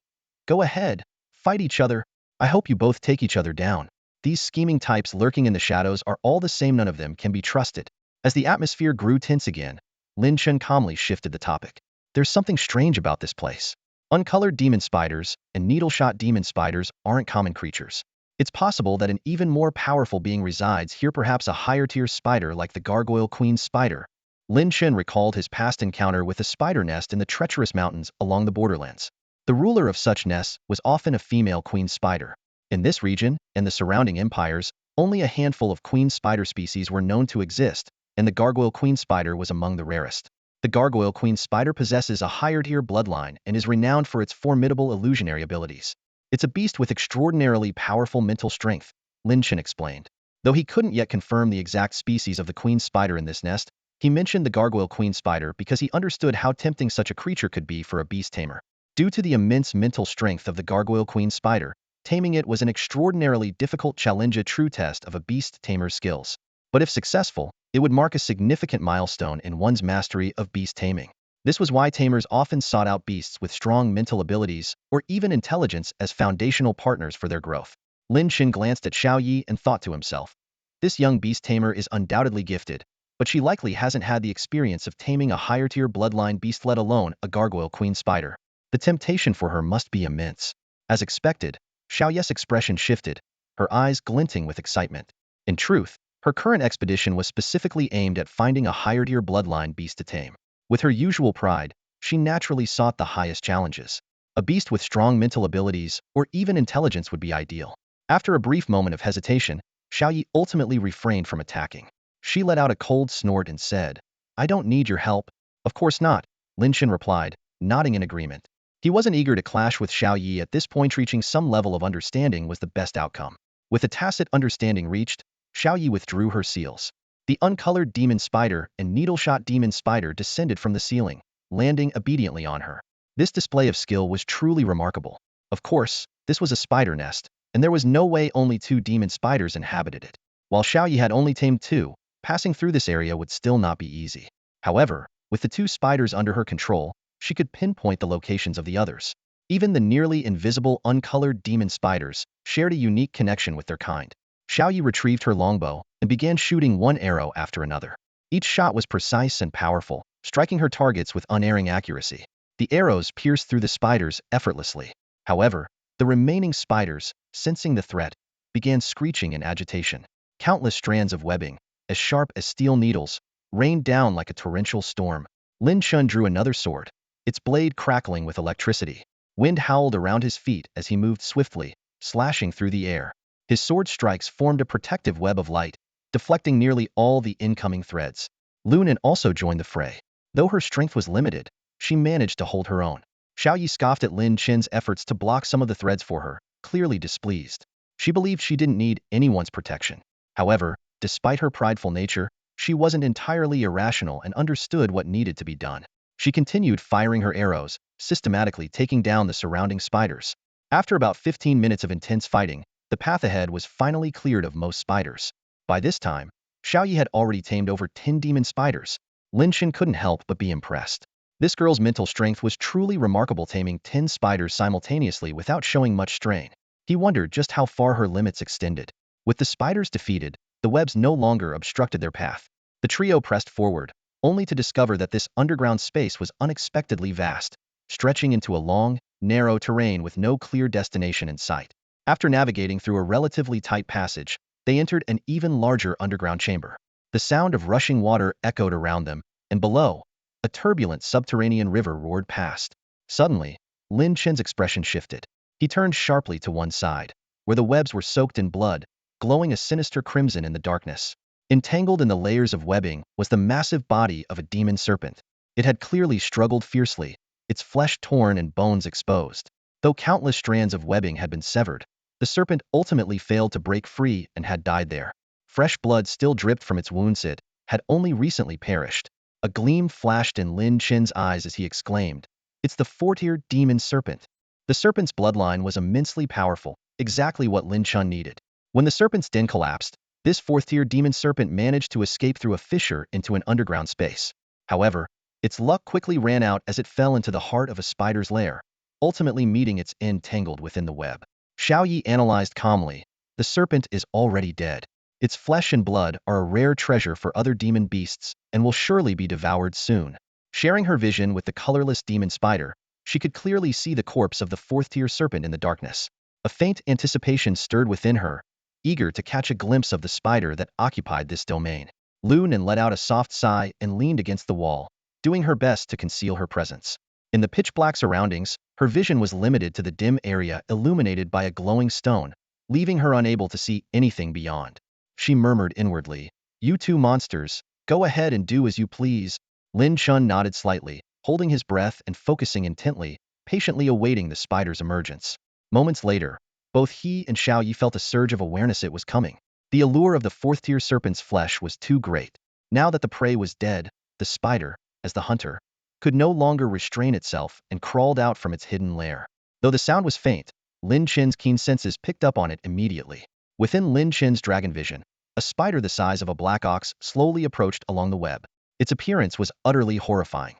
A: Go ahead, fight each other. I hope you both take each other down. These scheming types lurking in the shadows are all the same, none of them can be trusted. As the atmosphere grew tense again, Lin Chen calmly shifted the topic. There's something strange about this place. Uncolored demon spiders and needle-shot demon spiders aren't common creatures. It's possible that an even more powerful being resides here, perhaps a higher-tier spider like the gargoyle queen spider. Lin Chen recalled his past encounter with a spider nest in the treacherous mountains along the borderlands. The ruler of such nests was often a female queen spider. In this region and the surrounding empires, only a handful of queen spider species were known to exist, and the gargoyle queen spider was among the rarest. The gargoyle queen spider possesses a higher-tier bloodline and is renowned for its formidable illusionary abilities. It's a beast with extraordinarily powerful mental strength, Lin Chen explained. Though he couldn't yet confirm the exact species of the queen spider in this nest, he mentioned the gargoyle queen spider because he understood how tempting such a creature could be for a beast tamer. Due to the immense mental strength of the gargoyle queen spider, taming it was an extraordinarily difficult challenge, a true test of a beast tamer's skills. But if successful, it would mark a significant milestone in one's mastery of beast taming. This was why tamers often sought out beasts with strong mental abilities or even intelligence as foundational partners for their growth. Lin Chen glanced at Xiao Yi and thought to himself, this young beast tamer is undoubtedly gifted, but she likely hasn't had the experience of taming a higher-tier bloodline beast, let alone a gargoyle queen spider. The temptation for her must be immense. As expected, Xiao Yi's expression shifted, her eyes glinting with excitement. In truth, her current expedition was specifically aimed at finding a higher-tier bloodline beast to tame. With her usual pride, she naturally sought the highest challenges. A beast with strong mental abilities or even intelligence would be ideal. After a brief moment of hesitation, Xiao Yi ultimately refrained from attacking. She let out a cold snort and said, I don't need your help. Of course not, Lin Chen replied, nodding in agreement. He wasn't eager to clash with Xiao Yi at this point. Reaching some level of understanding was the best outcome. With a tacit understanding reached, Xiao Yi withdrew her seals. The uncolored demon spider and needle-shot demon spider descended from the ceiling, landing obediently on her. This display of skill was truly remarkable. Of course, this was a spider nest, and there was no way only 2 demon spiders inhabited it. While Xiao Yi had only tamed 2, passing through this area would still not be easy. However, with the 2 spiders under her control, she could pinpoint the locations of the others. Even the nearly invisible uncolored demon spiders shared a unique connection with their kind. Xiao Yi retrieved her longbow and began shooting one arrow after another. Each shot was precise and powerful, striking her targets with unerring accuracy. The arrows pierced through the spiders effortlessly. However, the remaining spiders, sensing the threat, began screeching in agitation. Countless strands of webbing, as sharp as steel needles, rained down like a torrential storm. Lin Chen drew another sword, its blade crackling with electricity. Wind howled around his feet as he moved swiftly, slashing through the air. His sword strikes formed a protective web of light, deflecting nearly all the incoming threads. Lunan also joined the fray. Though her strength was limited, she managed to hold her own. Xiao Yi scoffed at Lin Chen's efforts to block some of the threads for her, clearly displeased. She believed she didn't need anyone's protection. However, despite her prideful nature, she wasn't entirely irrational and understood what needed to be done. She continued firing her arrows, systematically taking down the surrounding spiders. After about 15 minutes of intense fighting, the path ahead was finally cleared of most spiders. By this time, Xiao Yi had already tamed over 10 demon spiders. Lin Chen couldn't help but be impressed. This girl's mental strength was truly remarkable, taming 10 spiders simultaneously without showing much strain. He wondered just how far her limits extended. With the spiders defeated, the webs no longer obstructed their path. The trio pressed forward, only to discover that this underground space was unexpectedly vast, stretching into a long, narrow terrain with no clear destination in sight. After navigating through a relatively tight passage, they entered an even larger underground chamber. The sound of rushing water echoed around them, and below, a turbulent subterranean river roared past. Suddenly, Lin Chen's expression shifted. He turned sharply to one side, where the webs were soaked in blood, glowing a sinister crimson in the darkness. Entangled in the layers of webbing was the massive body of a demon serpent. It had clearly struggled fiercely, its flesh torn and bones exposed. Though countless strands of webbing had been severed, the serpent ultimately failed to break free and had died there. Fresh blood still dripped from its wounds. It had only recently perished. A gleam flashed in Lin Chen's eyes as he exclaimed, "It's the 4th-tier demon serpent." The serpent's bloodline was immensely powerful, exactly what Lin Chen needed. When the serpent's den collapsed, this 4th-tier demon serpent managed to escape through a fissure into an underground space. However, its luck quickly ran out as it fell into the heart of a spider's lair, ultimately meeting its end tangled within the web. Xiao Yi analyzed calmly, "The serpent is already dead. Its flesh and blood are a rare treasure for other demon beasts and will surely be devoured soon." Sharing her vision with the colorless demon spider, she could clearly see the corpse of the 4th-tier serpent in the darkness. A faint anticipation stirred within her, eager to catch a glimpse of the spider that occupied this domain. Lunan let out a soft sigh and leaned against the wall, doing her best to conceal her presence. In the pitch-black surroundings, her vision was limited to the dim area illuminated by a glowing stone, leaving her unable to see anything beyond. She murmured inwardly, "You 2 monsters, go ahead and do as you please." Lin Chen nodded slightly, holding his breath and focusing intently, patiently awaiting the spider's emergence. Moments later, both he and Xiao Yi felt a surge of awareness. It was coming. The allure of the 4th-tier serpent's flesh was too great. Now that the prey was dead, the spider, as the hunter, could no longer restrain itself and crawled out from its hidden lair. Though the sound was faint, Lin Chen's keen senses picked up on it immediately. Within Lin Chen's dragon vision, a spider the size of a black ox slowly approached along the web. Its appearance was utterly horrifying.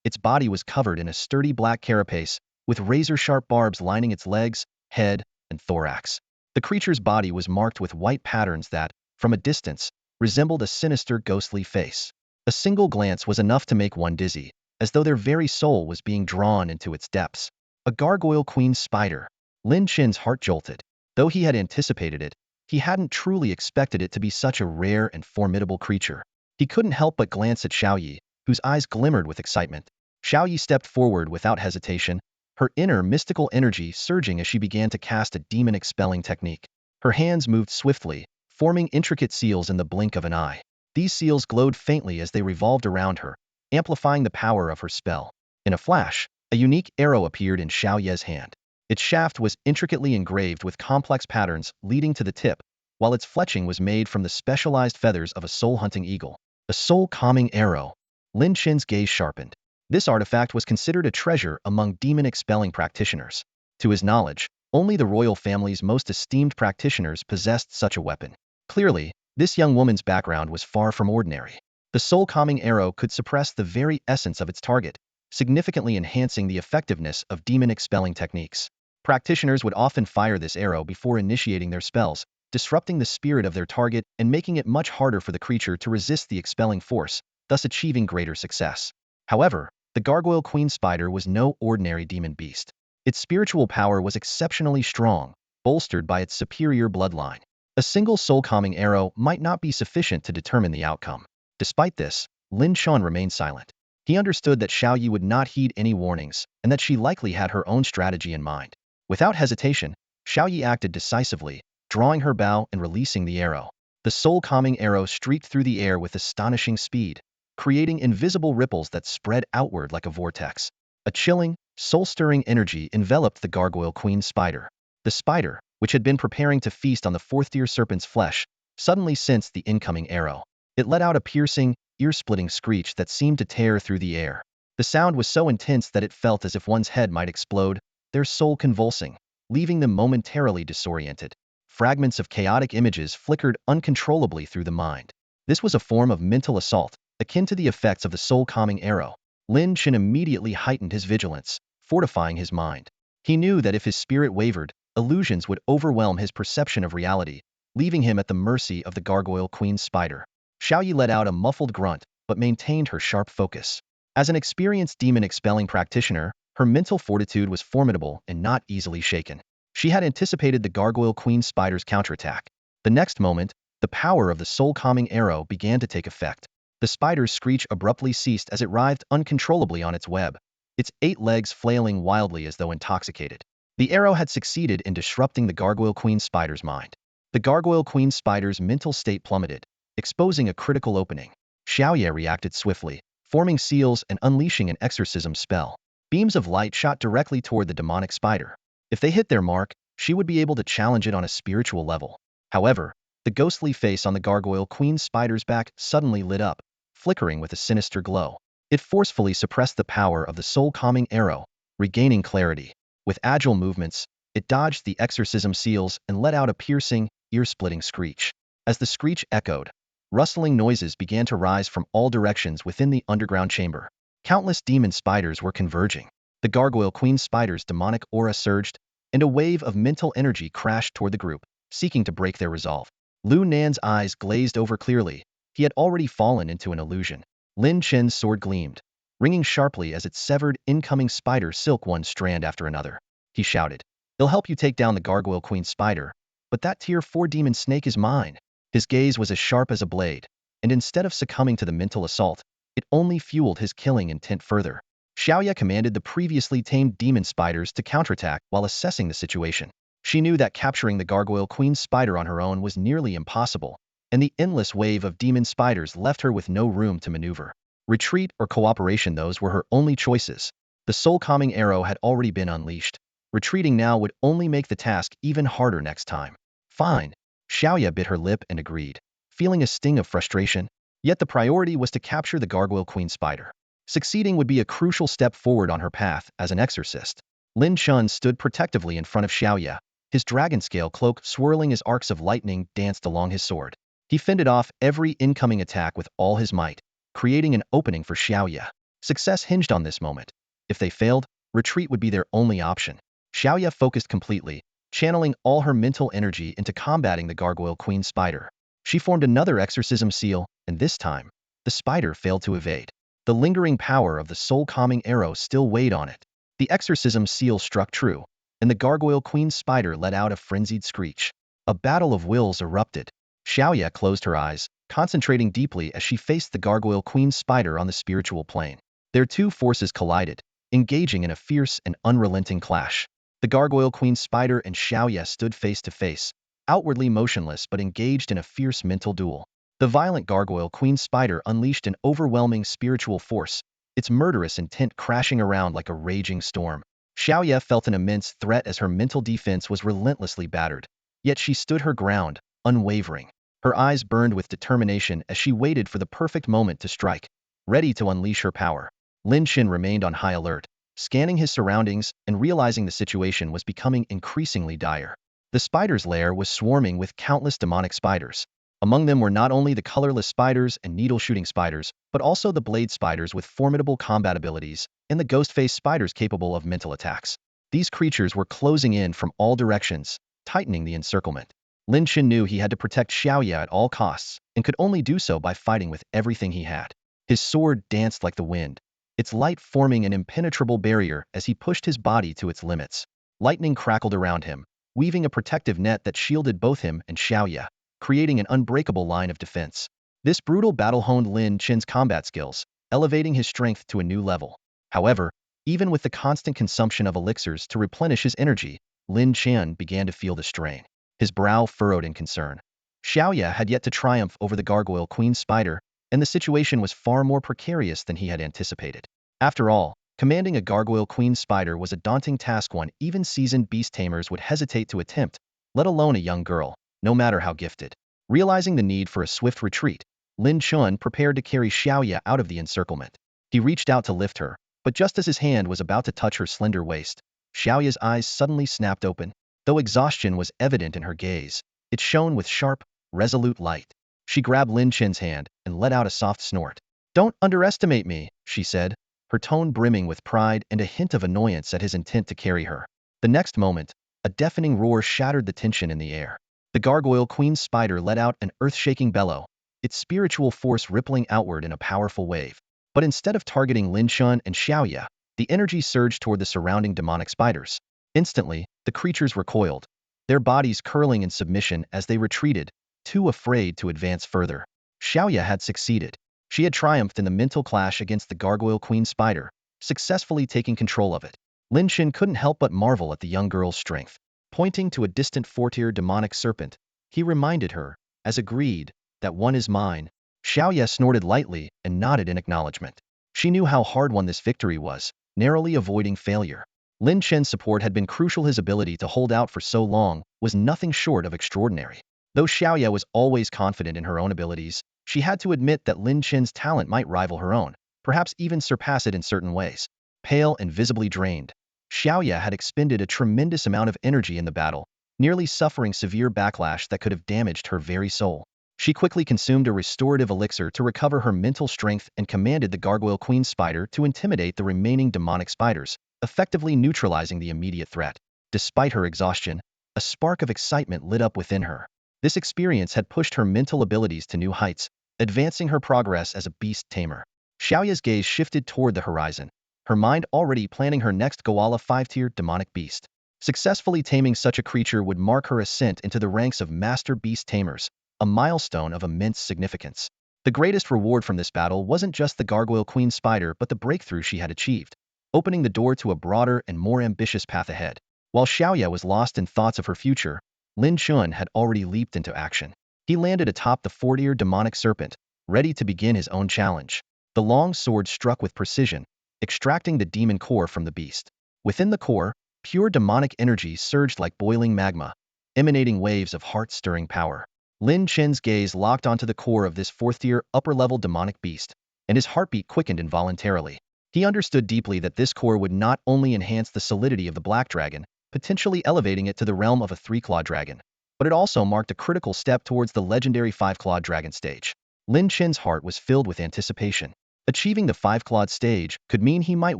A: Its body was covered in a sturdy black carapace, with razor-sharp barbs lining its legs, head, and thorax. The creature's body was marked with white patterns that, from a distance, resembled a sinister ghostly face. A single glance was enough to make one dizzy, as though their very soul was being drawn into its depths. A gargoyle queen spider. Lin Chen's heart jolted. Though he had anticipated it, he hadn't truly expected it to be such a rare and formidable creature. He couldn't help but glance at Xiao Yi, whose eyes glimmered with excitement. Xiao Yi stepped forward without hesitation, her inner mystical energy surging as she began to cast a demon-expelling technique. Her hands moved swiftly, forming intricate seals in the blink of an eye. These seals glowed faintly as they revolved around her, amplifying the power of her spell. In a flash, A unique arrow appeared in Xiao Ye's hand. Its shaft was intricately engraved with complex patterns leading to the tip, while its fletching was made from the specialized feathers of a soul-hunting eagle. A soul-calming arrow. Lin Chen's gaze sharpened. This artifact was considered a treasure among demon-expelling practitioners. To his knowledge, only the royal family's most esteemed practitioners possessed such a weapon. Clearly, this young woman's background was far from ordinary. The soul-calming arrow could suppress the very essence of its target, significantly enhancing the effectiveness of demon-expelling techniques. Practitioners would often fire this arrow before initiating their spells, disrupting the spirit of their target and making it much harder for the creature to resist the expelling force, thus achieving greater success. However, the gargoyle queen spider was no ordinary demon beast. Its spiritual power was exceptionally strong, bolstered by its superior bloodline. A single soul-calming arrow might not be sufficient to determine the outcome. Despite this, Lin Chen remained silent. He understood that Xiao Yi would not heed any warnings, and that she likely had her own strategy in mind. Without hesitation, Xiao Yi acted decisively, drawing her bow and releasing the arrow. The soul-calming arrow streaked through the air with astonishing speed, creating invisible ripples that spread outward like a vortex. A chilling, soul-stirring energy enveloped the gargoyle queen spider. The spider, which had been preparing to feast on the fourth-tier serpent's flesh, suddenly sensed the incoming arrow. It let out a piercing, ear-splitting screech that seemed to tear through the air. The sound was so intense that it felt as if one's head might explode, their soul convulsing, leaving them momentarily disoriented. Fragments of chaotic images flickered uncontrollably through the mind. This was a form of mental assault, akin to the effects of the soul-calming arrow. Lin Chen immediately heightened his vigilance, fortifying his mind. He knew that if his spirit wavered, illusions would overwhelm his perception of reality, leaving him at the mercy of the gargoyle queen spider. Xiao Yi let out a muffled grunt, but maintained her sharp focus. As an experienced demon-expelling practitioner, her mental fortitude was formidable and not easily shaken. She had anticipated the gargoyle queen spider's counterattack. The next moment, the power of the soul-calming arrow began to take effect. The spider's screech abruptly ceased as it writhed uncontrollably on its web, its 8 legs flailing wildly as though intoxicated. The arrow had succeeded in disrupting the gargoyle queen spider's mind. The gargoyle queen spider's mental state plummeted, exposing a critical opening. Xiao Ye reacted swiftly, forming seals and unleashing an exorcism spell. Beams of light shot directly toward the demonic spider. If they hit their mark, she would be able to challenge it on a spiritual level. However, the ghostly face on the gargoyle queen spider's back suddenly lit up, flickering with a sinister glow. It forcefully suppressed the power of the soul-calming arrow, regaining clarity. With agile movements, it dodged the exorcism seals and let out a piercing, ear-splitting screech. As the screech echoed, rustling noises began to rise from all directions within the underground chamber. Countless demon spiders were converging. The gargoyle queen spider's demonic aura surged, and a wave of mental energy crashed toward the group, seeking to break their resolve. Lu Nan's eyes glazed over clearly. He had already fallen into an illusion. Lin Chen's sword gleamed, ringing sharply as it severed incoming spider silk one strand after another. He shouted, "They'll help you take down the gargoyle queen spider, but that tier 4 demon snake is mine." His gaze was as sharp as a blade, and instead of succumbing to the mental assault, it only fueled his killing intent further. Xiaoya commanded the previously tamed demon spiders to counterattack while assessing the situation. She knew that capturing the gargoyle queen spider on her own was nearly impossible, and the endless wave of demon spiders left her with no room to maneuver. Retreat or cooperation, those were her only choices. The soul-calming arrow had already been unleashed. Retreating now would only make the task even harder next time. Fine. Xiaoya bit her lip and agreed, feeling a sting of frustration. Yet the priority was to capture the gargoyle queen spider. Succeeding would be a crucial step forward on her path as an exorcist. Lin Chen stood protectively in front of Xiaoya. His dragon-scale cloak swirling as arcs of lightning danced along his sword. He fended off every incoming attack with all his might, creating an opening for Xiaoya. Success hinged on this moment. If they failed, retreat would be their only option. Xiaoya focused completely, channeling all her mental energy into combating the gargoyle queen spider. She formed another exorcism seal, and this time, the spider failed to evade. The lingering power of the soul-calming arrow still weighed on it. The exorcism seal struck true, and the gargoyle queen spider let out a frenzied screech. A battle of wills erupted. Xiaoya closed her eyes, concentrating deeply as she faced the gargoyle queen spider on the spiritual plane. Their two forces collided, engaging in a fierce and unrelenting clash. The gargoyle queen spider and Xiaoya stood face to face, outwardly motionless but engaged in a fierce mental duel. The violent gargoyle queen spider unleashed an overwhelming spiritual force, its murderous intent crashing around like a raging storm. Xiaoye felt an immense threat as her mental defense was relentlessly battered. Yet she stood her ground, unwavering. Her eyes burned with determination as she waited for the perfect moment to strike, ready to unleash her power. Lin Chen remained on high alert, scanning his surroundings and realizing the situation was becoming increasingly dire. The spider's lair was swarming with countless demonic spiders. Among them were not only the colorless spiders and needle-shooting spiders, but also the blade spiders with formidable combat abilities, and the ghost-faced spiders capable of mental attacks. These creatures were closing in from all directions, tightening the encirclement. Lin Chen knew he had to protect Xiaoye at all costs, and could only do so by fighting with everything he had. His sword danced like the wind, its light forming an impenetrable barrier as he pushed his body to its limits. Lightning crackled around him, weaving a protective net that shielded both him and Xiaoye, creating an unbreakable line of defense. This brutal battle honed Lin Chen's combat skills, elevating his strength to a new level. However, even with the constant consumption of elixirs to replenish his energy, Lin Chen began to feel the strain. His brow furrowed in concern. Xiaoye had yet to triumph over the gargoyle queen spider, and the situation was far more precarious than he had anticipated. After all, commanding a gargoyle queen spider was a daunting task one even seasoned beast tamers would hesitate to attempt, let alone a young girl, no matter how gifted. Realizing the need for a swift retreat, Lin Chen prepared to carry Xiaoye out of the encirclement. He reached out to lift her, but just as his hand was about to touch her slender waist, Xiaoye's eyes suddenly snapped open. Though exhaustion was evident in her gaze, it shone with sharp, resolute light. She grabbed Lin Chen's hand and let out a soft snort. "Don't underestimate me," she said, her tone brimming with pride and a hint of annoyance at his intent to carry her. The next moment, a deafening roar shattered the tension in the air. The gargoyle queen spider let out an earth-shaking bellow, its spiritual force rippling outward in a powerful wave. But instead of targeting Lin Chen and Xiaoye, the energy surged toward the surrounding demonic spiders. Instantly, the creatures recoiled, their bodies curling in submission as they retreated, too afraid to advance further. Xiaoye had succeeded. She had triumphed in the mental clash against the gargoyle queen spider, successfully taking control of it. Lin Chen couldn't help but marvel at the young girl's strength. Pointing to a distant four-tiered demonic serpent, he reminded her, as agreed, that one is mine. Xiaoye snorted lightly and nodded in acknowledgement. She knew how hard-won this victory was, narrowly avoiding failure. Lin Chen's support had been crucial. His ability to hold out for so long was nothing short of extraordinary. Though Xiaoye was always confident in her own abilities, she had to admit that Lin Chen's talent might rival her own, perhaps even surpass it in certain ways. Pale and visibly drained, Xiaoye had expended a tremendous amount of energy in the battle, nearly suffering severe backlash that could have damaged her very soul. She quickly consumed a restorative elixir to recover her mental strength and commanded the gargoyle queen spider to intimidate the remaining demonic spiders, effectively neutralizing the immediate threat. Despite her exhaustion, a spark of excitement lit up within her. This experience had pushed her mental abilities to new heights, advancing her progress as a beast tamer. Xiaoye's gaze shifted toward the horizon, her mind already planning her next Goala 5-tier demonic beast. Successfully taming such a creature would mark her ascent into the ranks of master beast tamers, a milestone of immense significance. The greatest reward from this battle wasn't just the gargoyle queen spider but the breakthrough she had achieved, opening the door to a broader and more ambitious path ahead. While Xiaoye was lost in thoughts of her future, Lin Chen had already leaped into action. He landed atop the 4-tiered demonic serpent, ready to begin his own challenge. The long sword struck with precision, extracting the demon core from the beast. Within the core, pure demonic energy surged like boiling magma, emanating waves of heart-stirring power. Lin Chen's gaze locked onto the core of this 4th-tier, upper-level demonic beast, and his heartbeat quickened involuntarily. He understood deeply that this core would not only enhance the solidity of the black dragon, potentially elevating it to the realm of a 3-clawed dragon, but it also marked a critical step towards the legendary 5-clawed dragon stage. Lin Chen's heart was filled with anticipation. Achieving the 5-clawed stage could mean he might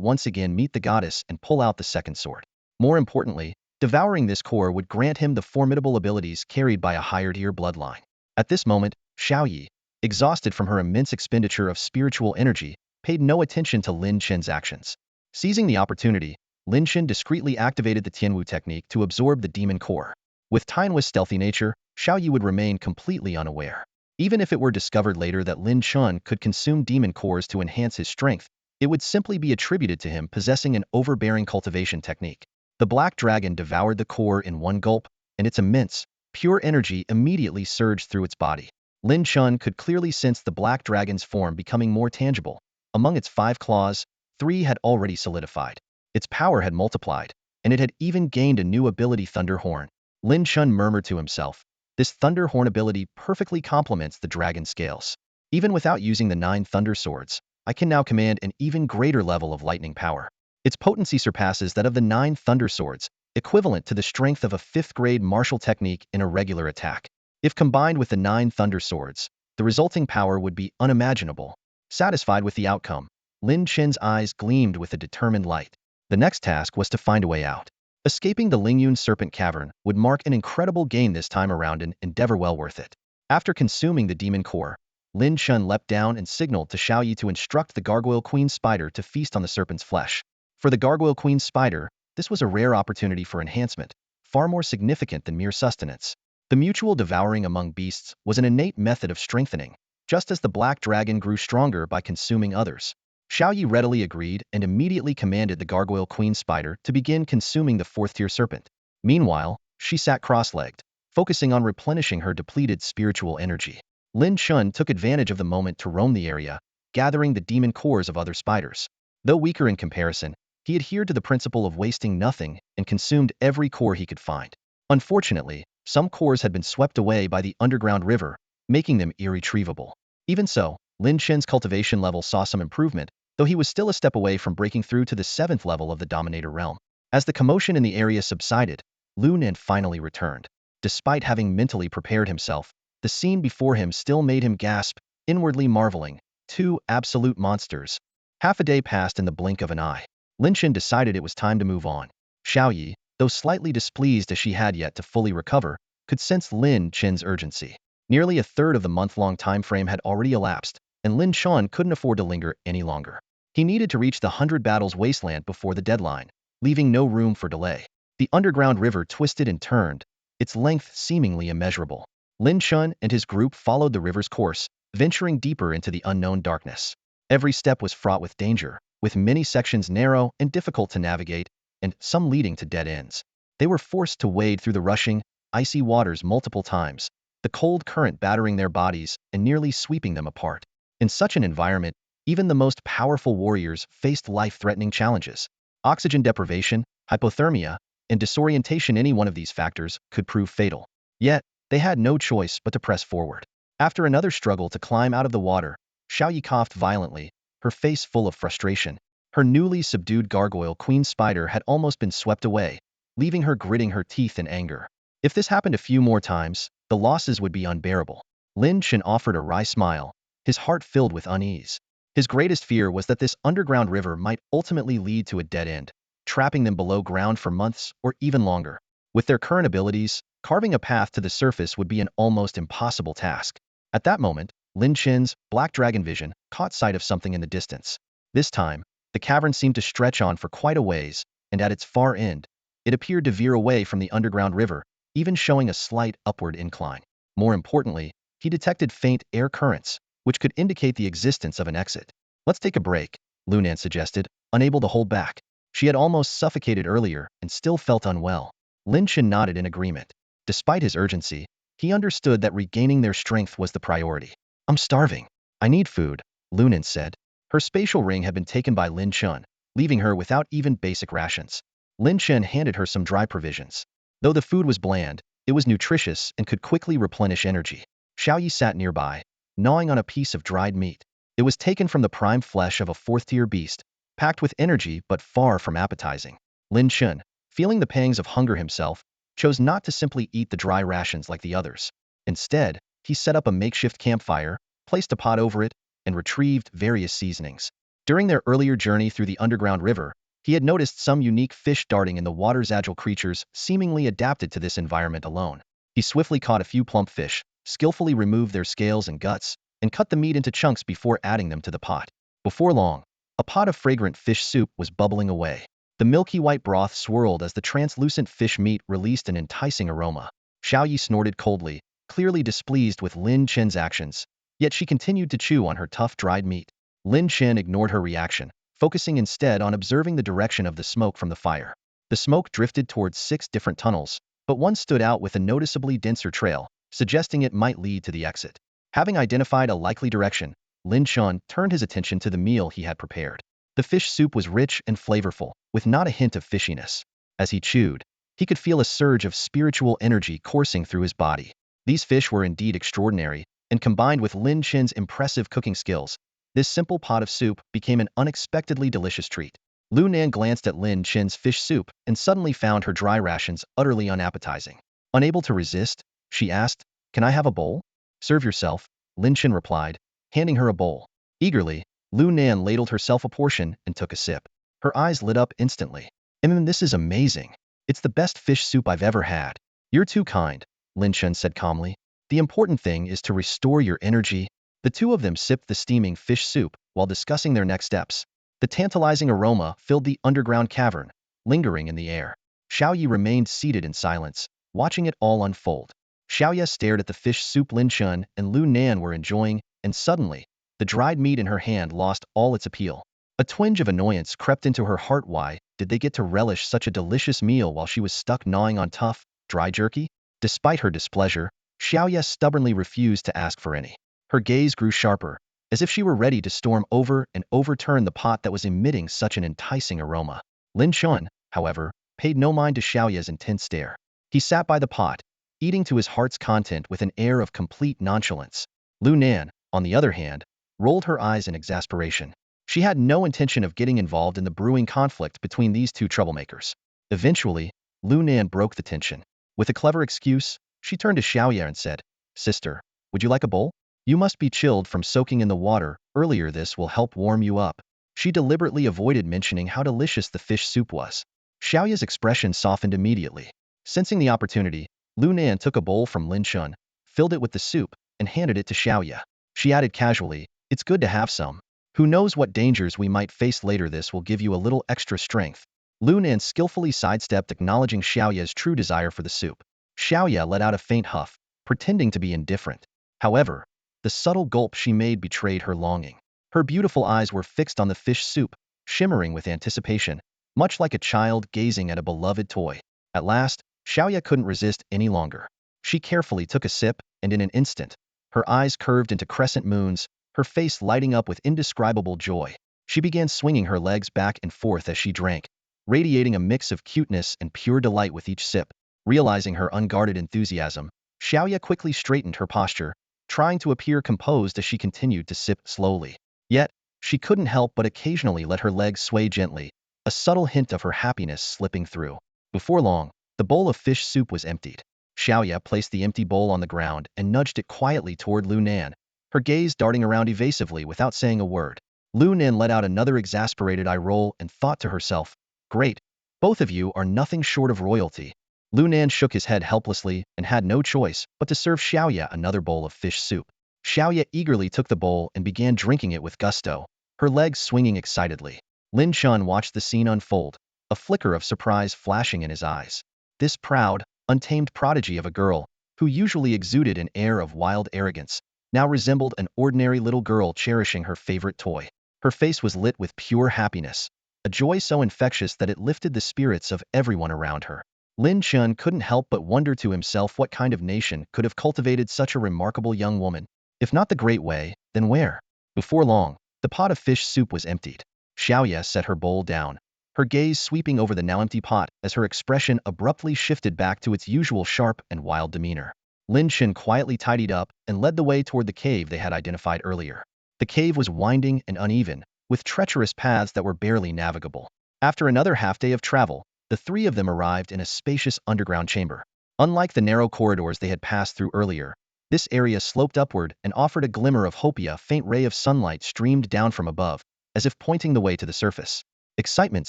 A: once again meet the goddess and pull out the second sword. More importantly, devouring this core would grant him the formidable abilities carried by a higher-tier bloodline. At this moment, Xiaoye, exhausted from her immense expenditure of spiritual energy, paid no attention to Lin Chen's actions. Seizing the opportunity, Lin Chen discreetly activated the Tianwu technique to absorb the demon core. With Tinu's stealthy nature, Xiaoye would remain completely unaware. Even if it were discovered later that Lin Chen could consume demon cores to enhance his strength, it would simply be attributed to him possessing an overbearing cultivation technique. The black dragon devoured the core in one gulp, and its immense, pure energy immediately surged through its body. Lin Chen could clearly sense the black dragon's form becoming more tangible. Among its 5 claws, 3 had already solidified. Its power had multiplied, and it had even gained a new ability, Thunder Horn. Lin Chen murmured to himself, this Thunder Horn ability perfectly complements the dragon scales. Even without using the 9 Thunder Swords, I can now command an even greater level of lightning power. Its potency surpasses that of the 9 Thunder Swords, equivalent to the strength of a 5th-grade martial technique in a regular attack. If combined with the 9 Thunder Swords, the resulting power would be unimaginable. Satisfied with the outcome, Lin Chen's eyes gleamed with a determined light. The next task was to find a way out. Escaping the Lingyun Serpent Cavern would mark an incredible gain this time around, an endeavor well worth it. After consuming the demon core, Lin Chen leapt down and signaled to Xiaoyi to instruct the Gargoyle Queen Spider to feast on the serpent's flesh. For the Gargoyle Queen Spider, this was a rare opportunity for enhancement, far more significant than mere sustenance. The mutual devouring among beasts was an innate method of strengthening, just as the black dragon grew stronger by consuming others. Xiaoyi readily agreed and immediately commanded the Gargoyle Queen Spider to begin consuming the 4th-tier serpent. Meanwhile, she sat cross-legged, focusing on replenishing her depleted spiritual energy. Lin Chen took advantage of the moment to roam the area, gathering the demon cores of other spiders. Though weaker in comparison, he adhered to the principle of wasting nothing and consumed every core he could find. Unfortunately, some cores had been swept away by the underground river, making them irretrievable. Even so, Lin Chen's cultivation level saw some improvement, though he was still a step away from breaking through to the 7th level of the Dominator realm. As the commotion in the area subsided, Lin Chen finally returned. Despite having mentally prepared himself, the scene before him still made him gasp, inwardly marveling. 2 absolute monsters. Half a day passed in the blink of an eye. Lin Chen decided it was time to move on. Xiaoyi, though slightly displeased as she had yet to fully recover, could sense Lin Chen's urgency. Nearly a third of the month-long time frame had already elapsed, and Lin Chen couldn't afford to linger any longer. He needed to reach the 100 Battles Wasteland before the deadline, leaving no room for delay. The underground river twisted and turned, its length seemingly immeasurable. Lin Chen and his group followed the river's course, venturing deeper into the unknown darkness. Every step was fraught with danger, with many sections narrow and difficult to navigate, and some leading to dead ends. They were forced to wade through the rushing, icy waters multiple times, the cold current battering their bodies and nearly sweeping them apart. In such an environment, even the most powerful warriors faced life-threatening challenges. Oxygen deprivation, hypothermia, and disorientation, any one of these factors could prove fatal. Yet, they had no choice but to press forward. After another struggle to climb out of the water, Xiaoyi coughed violently, her face full of frustration. Her newly subdued Gargoyle Queen Spider had almost been swept away, leaving her gritting her teeth in anger. If this happened a few more times, the losses would be unbearable. Lin Chen offered a wry smile, his heart filled with unease. His greatest fear was that this underground river might ultimately lead to a dead end, trapping them below ground for months or even longer. With their current abilities, carving a path to the surface would be an almost impossible task. At that moment, Lin Chen's black dragon vision caught sight of something in the distance. This time, the cavern seemed to stretch on for quite a ways, and at its far end, it appeared to veer away from the underground river, even showing a slight upward incline. More importantly, he detected faint air currents, which could indicate the existence of an exit. Let's take a break, Lin Chen suggested, unable to hold back. She had almost suffocated earlier and still felt unwell. Lin Chen nodded in agreement. Despite his urgency, he understood that regaining their strength was the priority. I'm starving. I need food, Lin Chen said. Her spatial ring had been taken by Lin Chen, leaving her without even basic rations. Lin Chen handed her some dry provisions. Though the food was bland, it was nutritious and could quickly replenish energy. Xiaoyi sat nearby, gnawing on a piece of dried meat. It was taken from the prime flesh of a 4th-tier beast, packed with energy but far from appetizing. Lin Chen, feeling the pangs of hunger himself, chose not to simply eat the dry rations like the others. Instead, he set up a makeshift campfire, placed a pot over it, and retrieved various seasonings. During their earlier journey through the underground river, he had noticed some unique fish darting in the water's agile creatures seemingly adapted to this environment alone. He swiftly caught a few plump fish, skillfully removed their scales and guts, and cut the meat into chunks before adding them to the pot. Before long, a pot of fragrant fish soup was bubbling away. The milky white broth swirled as the translucent fish meat released an enticing aroma. Xiaoyi snorted coldly, clearly displeased with Lin Chen's actions, yet she continued to chew on her tough dried meat. Lin Chen ignored her reaction, focusing instead on observing the direction of the smoke from the fire. The smoke drifted towards 6 different tunnels, but one stood out with a noticeably denser trail, suggesting it might lead to the exit. Having identified a likely direction, Lin Chen turned his attention to the meal he had prepared. The fish soup was rich and flavorful, with not a hint of fishiness. As he chewed, he could feel a surge of spiritual energy coursing through his body. These fish were indeed extraordinary, and combined with Lin Chen's impressive cooking skills, this simple pot of soup became an unexpectedly delicious treat. Lu Nan glanced at Lin Chen's fish soup and suddenly found her dry rations utterly unappetizing. Unable to resist, she asked, "Can I have a bowl?" "Serve yourself," Lin Chen replied, handing her a bowl. Eagerly, Lu Nan ladled herself a portion and took a sip. Her eyes lit up instantly. This is amazing. It's the best fish soup I've ever had." "You're too kind," Lin Chen said calmly. "The important thing is to restore your energy." The two of them sipped the steaming fish soup while discussing their next steps. The tantalizing aroma filled the underground cavern, lingering in the air. Xiaoyi remained seated in silence, watching it all unfold. Xiaoya stared at the fish soup Lin Chen and Lu Nan were enjoying, and suddenly, the dried meat in her hand lost all its appeal. A twinge of annoyance crept into her heart. Why did they get to relish such a delicious meal while she was stuck gnawing on tough, dry jerky? Despite her displeasure, Xiaoya stubbornly refused to ask for any. Her gaze grew sharper, as if she were ready to storm over and overturn the pot that was emitting such an enticing aroma. Lin Chen, however, paid no mind to Xiaoya's intense stare. He sat by the pot, eating to his heart's content with an air of complete nonchalance. Lu Nan, on the other hand, rolled her eyes in exasperation. She had no intention of getting involved in the brewing conflict between these two troublemakers. Eventually, Lu Nan broke the tension. With a clever excuse, she turned to Xiaoya and said, "Sister, would you like a bowl? You must be chilled from soaking in the water earlier. This will help warm you up." She deliberately avoided mentioning how delicious the fish soup was. Xiaoya's expression softened immediately. Sensing the opportunity, Lu Nan took a bowl from Lin Chen, filled it with the soup, and handed it to Xiaoya. She added casually, "It's good to have some. Who knows what dangers we might face later. This will give you a little extra strength." Lu Nan skillfully sidestepped, acknowledging Xiaoya's true desire for the soup. Xiaoya let out a faint huff, pretending to be indifferent. However, the subtle gulp she made betrayed her longing. Her beautiful eyes were fixed on the fish soup, shimmering with anticipation, much like a child gazing at a beloved toy. At last, Xiaoya couldn't resist any longer. She carefully took a sip, and in an instant, her eyes curved into crescent moons, her face lighting up with indescribable joy. She began swinging her legs back and forth as she drank, radiating a mix of cuteness and pure delight with each sip. Realizing her unguarded enthusiasm, Xiaoya quickly straightened her posture, trying to appear composed as she continued to sip slowly. Yet, she couldn't help but occasionally let her legs sway gently, a subtle hint of her happiness slipping through. Before long, the bowl of fish soup was emptied. Xiaoya placed the empty bowl on the ground and nudged it quietly toward Lu Nan, her gaze darting around evasively without saying a word. Lu Nan let out another exasperated eye roll and thought to herself, "Great, both of you are nothing short of royalty." Lu Nan shook his head helplessly and had no choice but to serve Xiaoya another bowl of fish soup. Xiaoya eagerly took the bowl and began drinking it with gusto, her legs swinging excitedly. Lin Chen watched the scene unfold, a flicker of surprise flashing in his eyes. This proud, untamed prodigy of a girl, who usually exuded an air of wild arrogance, now resembled an ordinary little girl cherishing her favorite toy. Her face was lit with pure happiness, a joy so infectious that it lifted the spirits of everyone around her. Lin Chen couldn't help but wonder to himself what kind of nation could have cultivated such a remarkable young woman. If not the Great Way, then where? Before long, the pot of fish soup was emptied. Xiaoya set her bowl down, her gaze sweeping over the now empty pot as her expression abruptly shifted back to its usual sharp and wild demeanor. Lin Chen quietly tidied up and led the way toward the cave they had identified earlier. The cave was winding and uneven, with treacherous paths that were barely navigable. After another half-day of travel, the three of them arrived in a spacious underground chamber. Unlike the narrow corridors they had passed through earlier, this area sloped upward and offered a glimmer of hope. A faint ray of sunlight streamed down from above, as if pointing the way to the surface. Excitement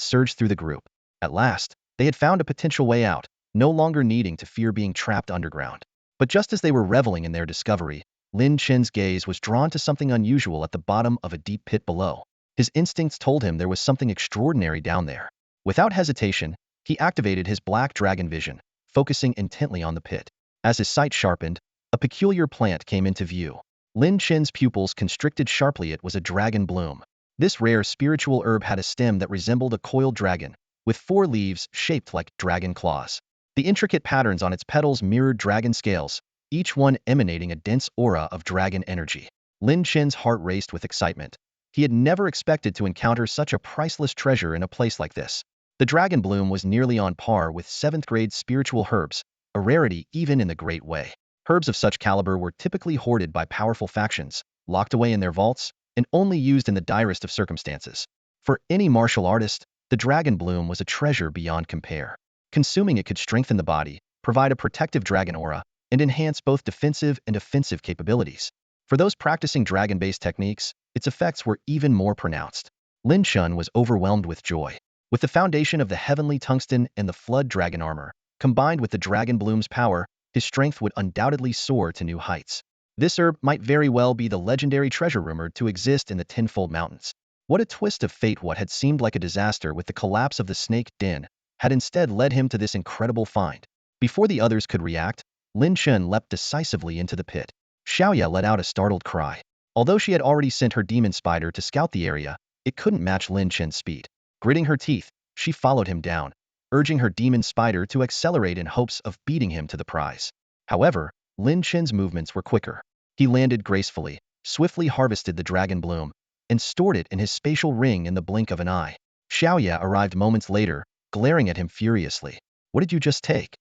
A: surged through the group. At last, they had found a potential way out, no longer needing to fear being trapped underground. But just as they were reveling in their discovery, Lin Chen's gaze was drawn to something unusual at the bottom of a deep pit below. His instincts told him there was something extraordinary down there. Without hesitation, he activated his black dragon vision, focusing intently on the pit. As his sight sharpened, a peculiar plant came into view. Lin Chen's pupils constricted sharply. It was a dragon bloom. This rare spiritual herb had a stem that resembled a coiled dragon, with 4 leaves shaped like dragon claws. The intricate patterns on its petals mirrored dragon scales, each one emanating a dense aura of dragon energy. Lin Chen's heart raced with excitement. He had never expected to encounter such a priceless treasure in a place like this. The dragon bloom was nearly on par with 7th-grade spiritual herbs, a rarity even in the Great Way. Herbs of such caliber were typically hoarded by powerful factions, locked away in their vaults, and only used in the direst of circumstances. For any martial artist, the dragon bloom was a treasure beyond compare. Consuming it could strengthen the body, provide a protective dragon aura, and enhance both defensive and offensive capabilities. For those practicing dragon-based techniques, its effects were even more pronounced. Lin Chen was overwhelmed with joy. With the foundation of the heavenly tungsten and the flood dragon armor, combined with the dragon bloom's power, his strength would undoubtedly soar to new heights. This herb might very well be the legendary treasure rumored to exist in the Tenfold Mountains. What a twist of fate! What had seemed like a disaster with the collapse of the snake den had instead led him to this incredible find. Before the others could react, Lin Chen leapt decisively into the pit. Xiaoya let out a startled cry. Although she had already sent her demon spider to scout the area, it couldn't match Lin Chen's speed. Gritting her teeth, she followed him down, urging her demon spider to accelerate in hopes of beating him to the prize. However, Lin Chen's movements were quicker. He landed gracefully, swiftly harvested the dragon bloom, and stored it in his spatial ring in the blink of an eye. Xiaoya arrived moments later, glaring at him furiously. "What did you just take?"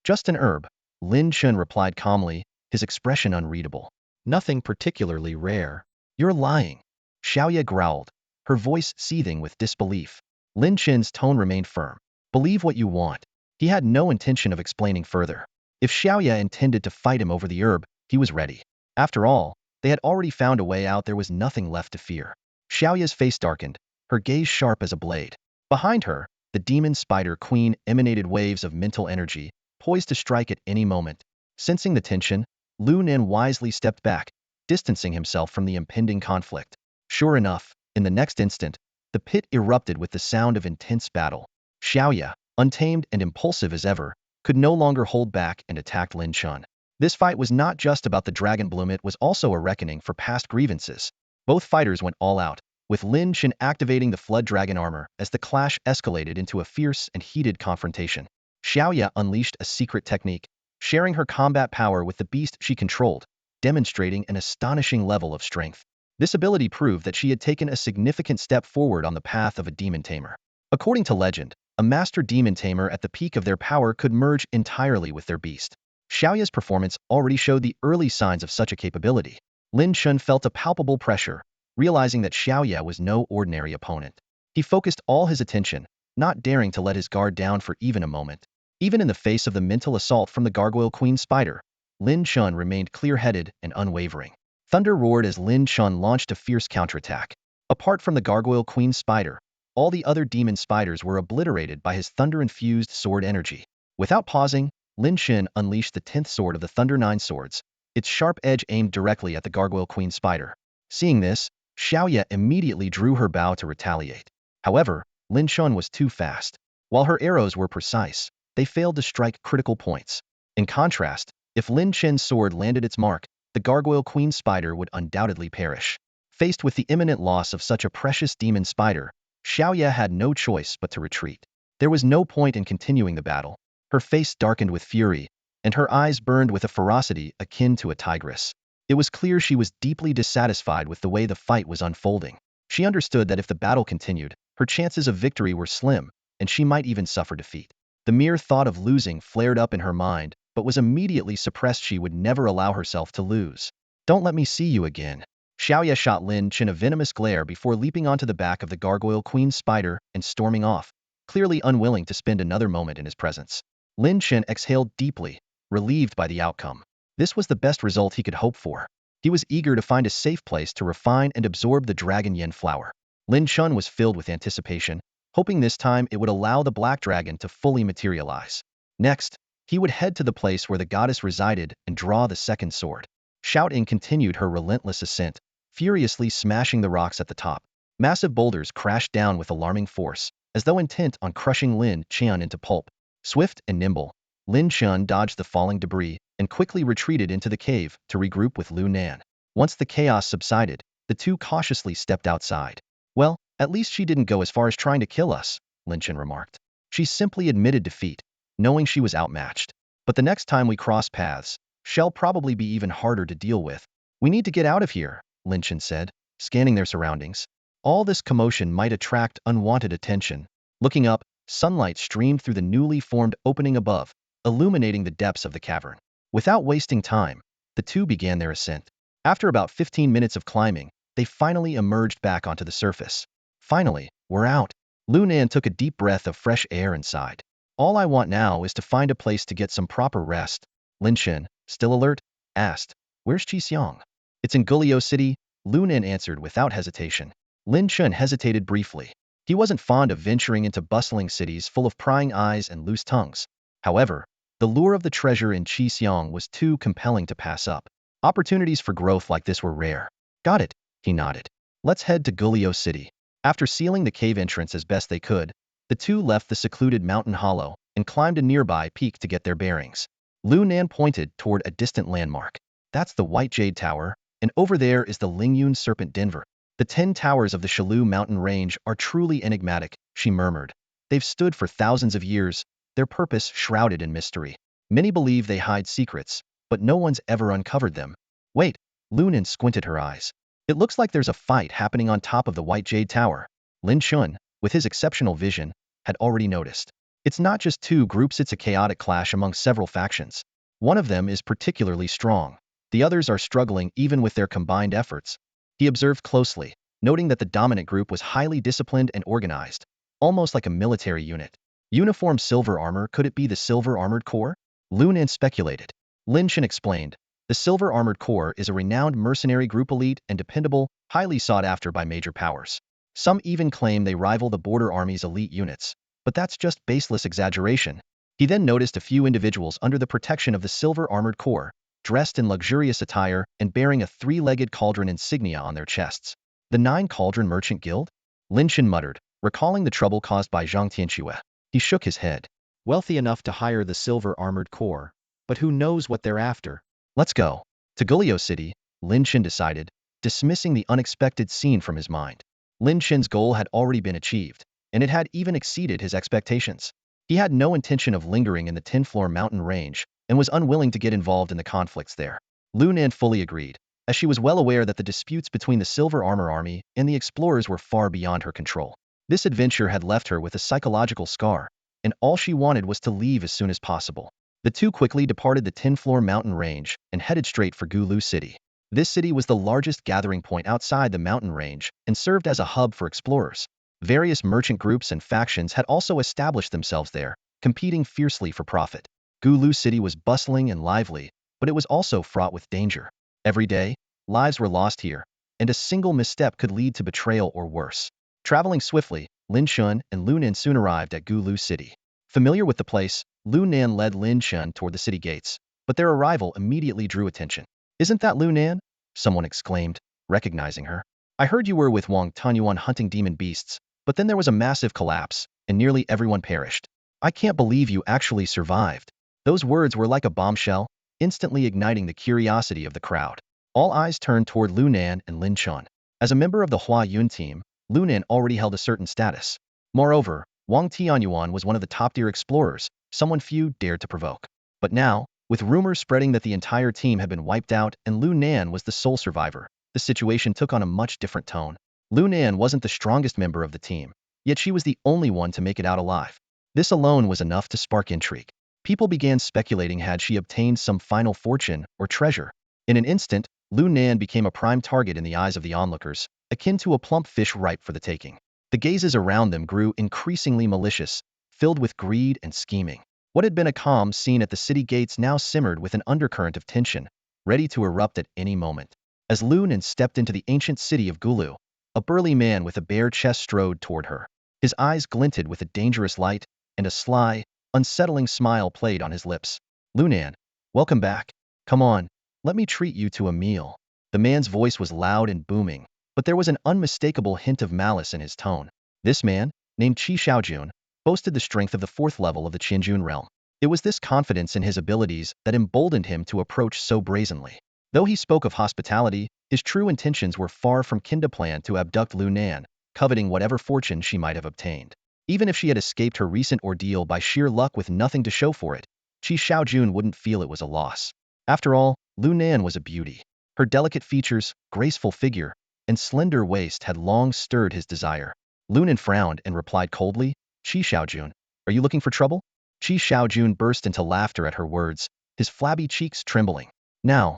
A: "Just an herb," Lin Chen replied calmly, his expression unreadable. "Nothing particularly rare." "You're lying," Xiaoya growled, her voice seething with disbelief. Lin Chen's tone remained firm. "Believe what you want." He had no intention of explaining further. If Xiaoya intended to fight him over the herb, he was ready. After all, they had already found a way out. There was nothing left to fear. Xiaoya's face darkened, her gaze sharp as a blade. Behind her, the demon spider queen emanated waves of mental energy, poised to strike at any moment. Sensing the tension, Lu Nen wisely stepped back, distancing himself from the impending conflict. Sure enough, in the next instant, the pit erupted with the sound of intense battle. Xiaoya, untamed and impulsive as ever, could no longer hold back and attacked Lin Chen. This fight was not just about the dragon bloom, it was also a reckoning for past grievances. Both fighters went all out, with Lin Chen activating the flood dragon armor as the clash escalated into a fierce and heated confrontation. Xiaoya unleashed a secret technique, sharing her combat power with the beast she controlled, demonstrating an astonishing level of strength. This ability proved that she had taken a significant step forward on the path of a demon tamer. According to legend, a master demon tamer at the peak of their power could merge entirely with their beast. Xiaoya's performance already showed the early signs of such a capability. Lin Chen felt a palpable pressure, realizing that Xiaoya was no ordinary opponent. He focused all his attention, not daring to let his guard down for even a moment. Even in the face of the mental assault from the gargoyle queen spider, Lin Chen remained clear-headed and unwavering. Thunder roared as Lin Chen launched a fierce counterattack. Apart from the gargoyle queen spider, all the other demon spiders were obliterated by his thunder-infused sword energy. Without pausing, Lin Chen unleashed the 10th sword of the Thunder Nine Swords, its sharp edge aimed directly at the gargoyle queen spider. Seeing this, Xiaoya immediately drew her bow to retaliate. However, Lin Chen was too fast. While her arrows were precise, they failed to strike critical points. In contrast, if Lin Chen's sword landed its mark, the gargoyle queen spider would undoubtedly perish. Faced with the imminent loss of such a precious demon spider, Xiaoya had no choice but to retreat. There was no point in continuing the battle. Her face darkened with fury, and her eyes burned with a ferocity akin to a tigress. It was clear she was deeply dissatisfied with the way the fight was unfolding. She understood that if the battle continued, her chances of victory were slim, and she might even suffer defeat. The mere thought of losing flared up in her mind, but was immediately suppressed. She would never allow herself to lose. "Don't let me see you again." Xiaoya shot Lin Chen a venomous glare before leaping onto the back of the gargoyle queen spider and storming off, clearly unwilling to spend another moment in his presence. Lin Chen exhaled deeply, relieved by the outcome. This was the best result he could hope for. He was eager to find a safe place to refine and absorb the dragon yen flower. Lin Chen was filled with anticipation, hoping this time it would allow the black dragon to fully materialize. Next, he would head to the place where the goddess resided and draw the second sword. Shouting continued her relentless ascent, furiously smashing the rocks at the top. Massive boulders crashed down with alarming force, as though intent on crushing Lin Chen into pulp. Swift and nimble, Lin Chen dodged the falling debris and quickly retreated into the cave to regroup with Lu Nan. Once the chaos subsided, the two cautiously stepped outside. "Well, at least she didn't go as far as trying to kill us," Lin Chen remarked. She simply admitted defeat, knowing she was outmatched. "But the next time we cross paths, she'll probably be even harder to deal with." "We need to get out of here," Lin Chen said, scanning their surroundings. All this commotion might attract unwanted attention. Looking up, sunlight streamed through the newly formed opening above, illuminating the depths of the cavern. Without wasting time, the two began their ascent. After about 15 minutes of climbing, they finally emerged back onto the surface. Finally, we're out. Lin Chen took a deep breath of fresh air and sighed. All I want now is to find a place to get some proper rest. Lin Chen, still alert, asked, "Where's Xiong?" "It's in Guliu City," Lin Chen answered without hesitation. Lin Chen hesitated briefly. He wasn't fond of venturing into bustling cities full of prying eyes and loose tongues. However, the lure of the treasure in Xiong was too compelling to pass up. Opportunities for growth like this were rare. "Got it," he nodded. "Let's head to Guliu City." After sealing the cave entrance as best they could, the two left the secluded mountain hollow and climbed a nearby peak to get their bearings. Lin Chen pointed toward a distant landmark. "That's the White Jade Tower, and over there is the Lingyun Serpent Denver. The 10 towers of the Shalu mountain range are truly enigmatic," she murmured. "They've stood for thousands of years, their purpose shrouded in mystery. Many believe they hide secrets, but no one's ever uncovered them." "Wait," Lin Chen squinted her eyes. "It looks like there's a fight happening on top of the White Jade Tower." Lin Chen, with his exceptional vision, had already noticed. It's not just two groups, it's a chaotic clash among several factions. One of them is particularly strong. The others are struggling even with their combined efforts. He observed closely, noting that the dominant group was highly disciplined and organized, almost like a military unit. Uniform silver armor, could it be the Silver Armored Corps? Lin Chen speculated. Lin Chen explained, "The Silver Armored Corps is a renowned mercenary group, elite and dependable, highly sought after by major powers. Some even claim they rival the Border Army's elite units, but that's just baseless exaggeration." He then noticed a few individuals under the protection of the Silver Armored Corps, dressed in luxurious attire and bearing a 3-legged cauldron insignia on their chests. "The 9 Cauldron Merchant Guild?" Lin Chen muttered, recalling the trouble caused by Zhang Tianxue. He shook his head. "Wealthy enough to hire the Silver Armored Corps, but who knows what they're after." "Let's go." To Guliu City, Lin Chen decided, dismissing the unexpected scene from his mind. Lin Chen's goal had already been achieved, and it had even exceeded his expectations. He had no intention of lingering in the 10th-floor mountain range, and was unwilling to get involved in the conflicts there. Lin Chen fully agreed, as she was well aware that the disputes between the Silver Armor Army and the explorers were far beyond her control. This adventure had left her with a psychological scar, and all she wanted was to leave as soon as possible. The two quickly departed the 10th-floor mountain range and headed straight for Guliu City. This city was the largest gathering point outside the mountain range and served as a hub for explorers. Various merchant groups and factions had also established themselves there, competing fiercely for profit. Guliu City was bustling and lively, but it was also fraught with danger. Every day, lives were lost here, and a single misstep could lead to betrayal or worse. Traveling swiftly, Lin Chen and Lin Chen soon arrived at Guliu City. Familiar with the place, Lin Chen led Lin Chen toward the city gates, but their arrival immediately drew attention. "Isn't that Lin Chen?" someone exclaimed, recognizing her. "I heard you were with Wang Tanyuan hunting demon beasts, but then there was a massive collapse, and nearly everyone perished. I can't believe you actually survived." Those words were like a bombshell, instantly igniting the curiosity of the crowd. All eyes turned toward Lin Chen and Lin Chen. As a member of the Hua Yun team, Lin Chen already held a certain status. Moreover, Wang Tianyuan was one of the top-tier explorers, someone few dared to provoke. But now, with rumors spreading that the entire team had been wiped out and Lin Chen was the sole survivor, the situation took on a much different tone. Lin Chen wasn't the strongest member of the team, yet she was the only one to make it out alive. This alone was enough to spark intrigue. People began speculating had she obtained some final fortune or treasure. In an instant, Lin Chen became a prime target in the eyes of the onlookers, akin to a plump fish ripe for the taking. The gazes around them grew increasingly malicious, filled with greed and scheming. What had been a calm scene at the city gates now simmered with an undercurrent of tension, ready to erupt at any moment. As Lin Chen stepped into the ancient city of Guliu, a burly man with a bare chest strode toward her. His eyes glinted with a dangerous light, and a sly, unsettling smile played on his lips. "Lin Chen, welcome back. Come on, let me treat you to a meal." The man's voice was loud and booming, but there was an unmistakable hint of malice in his tone. This man, named Qi Xiaojun, boasted the strength of the 4th level of the Qianjun realm. It was this confidence in his abilities that emboldened him to approach so brazenly. Though he spoke of hospitality, his true intentions were far from keen to plan to abduct Lin Chen, coveting whatever fortune she might have obtained. Even if she had escaped her recent ordeal by sheer luck with nothing to show for it, Qi Xiaojun wouldn't feel it was a loss. After all, Lin Chen was a beauty. Her delicate features, graceful figure, and slender waist had long stirred his desire. Lunan frowned and replied coldly, "Qi Xiaojun, are you looking for trouble?" Qi Xiaojun burst into laughter at her words, his flabby cheeks trembling. Now,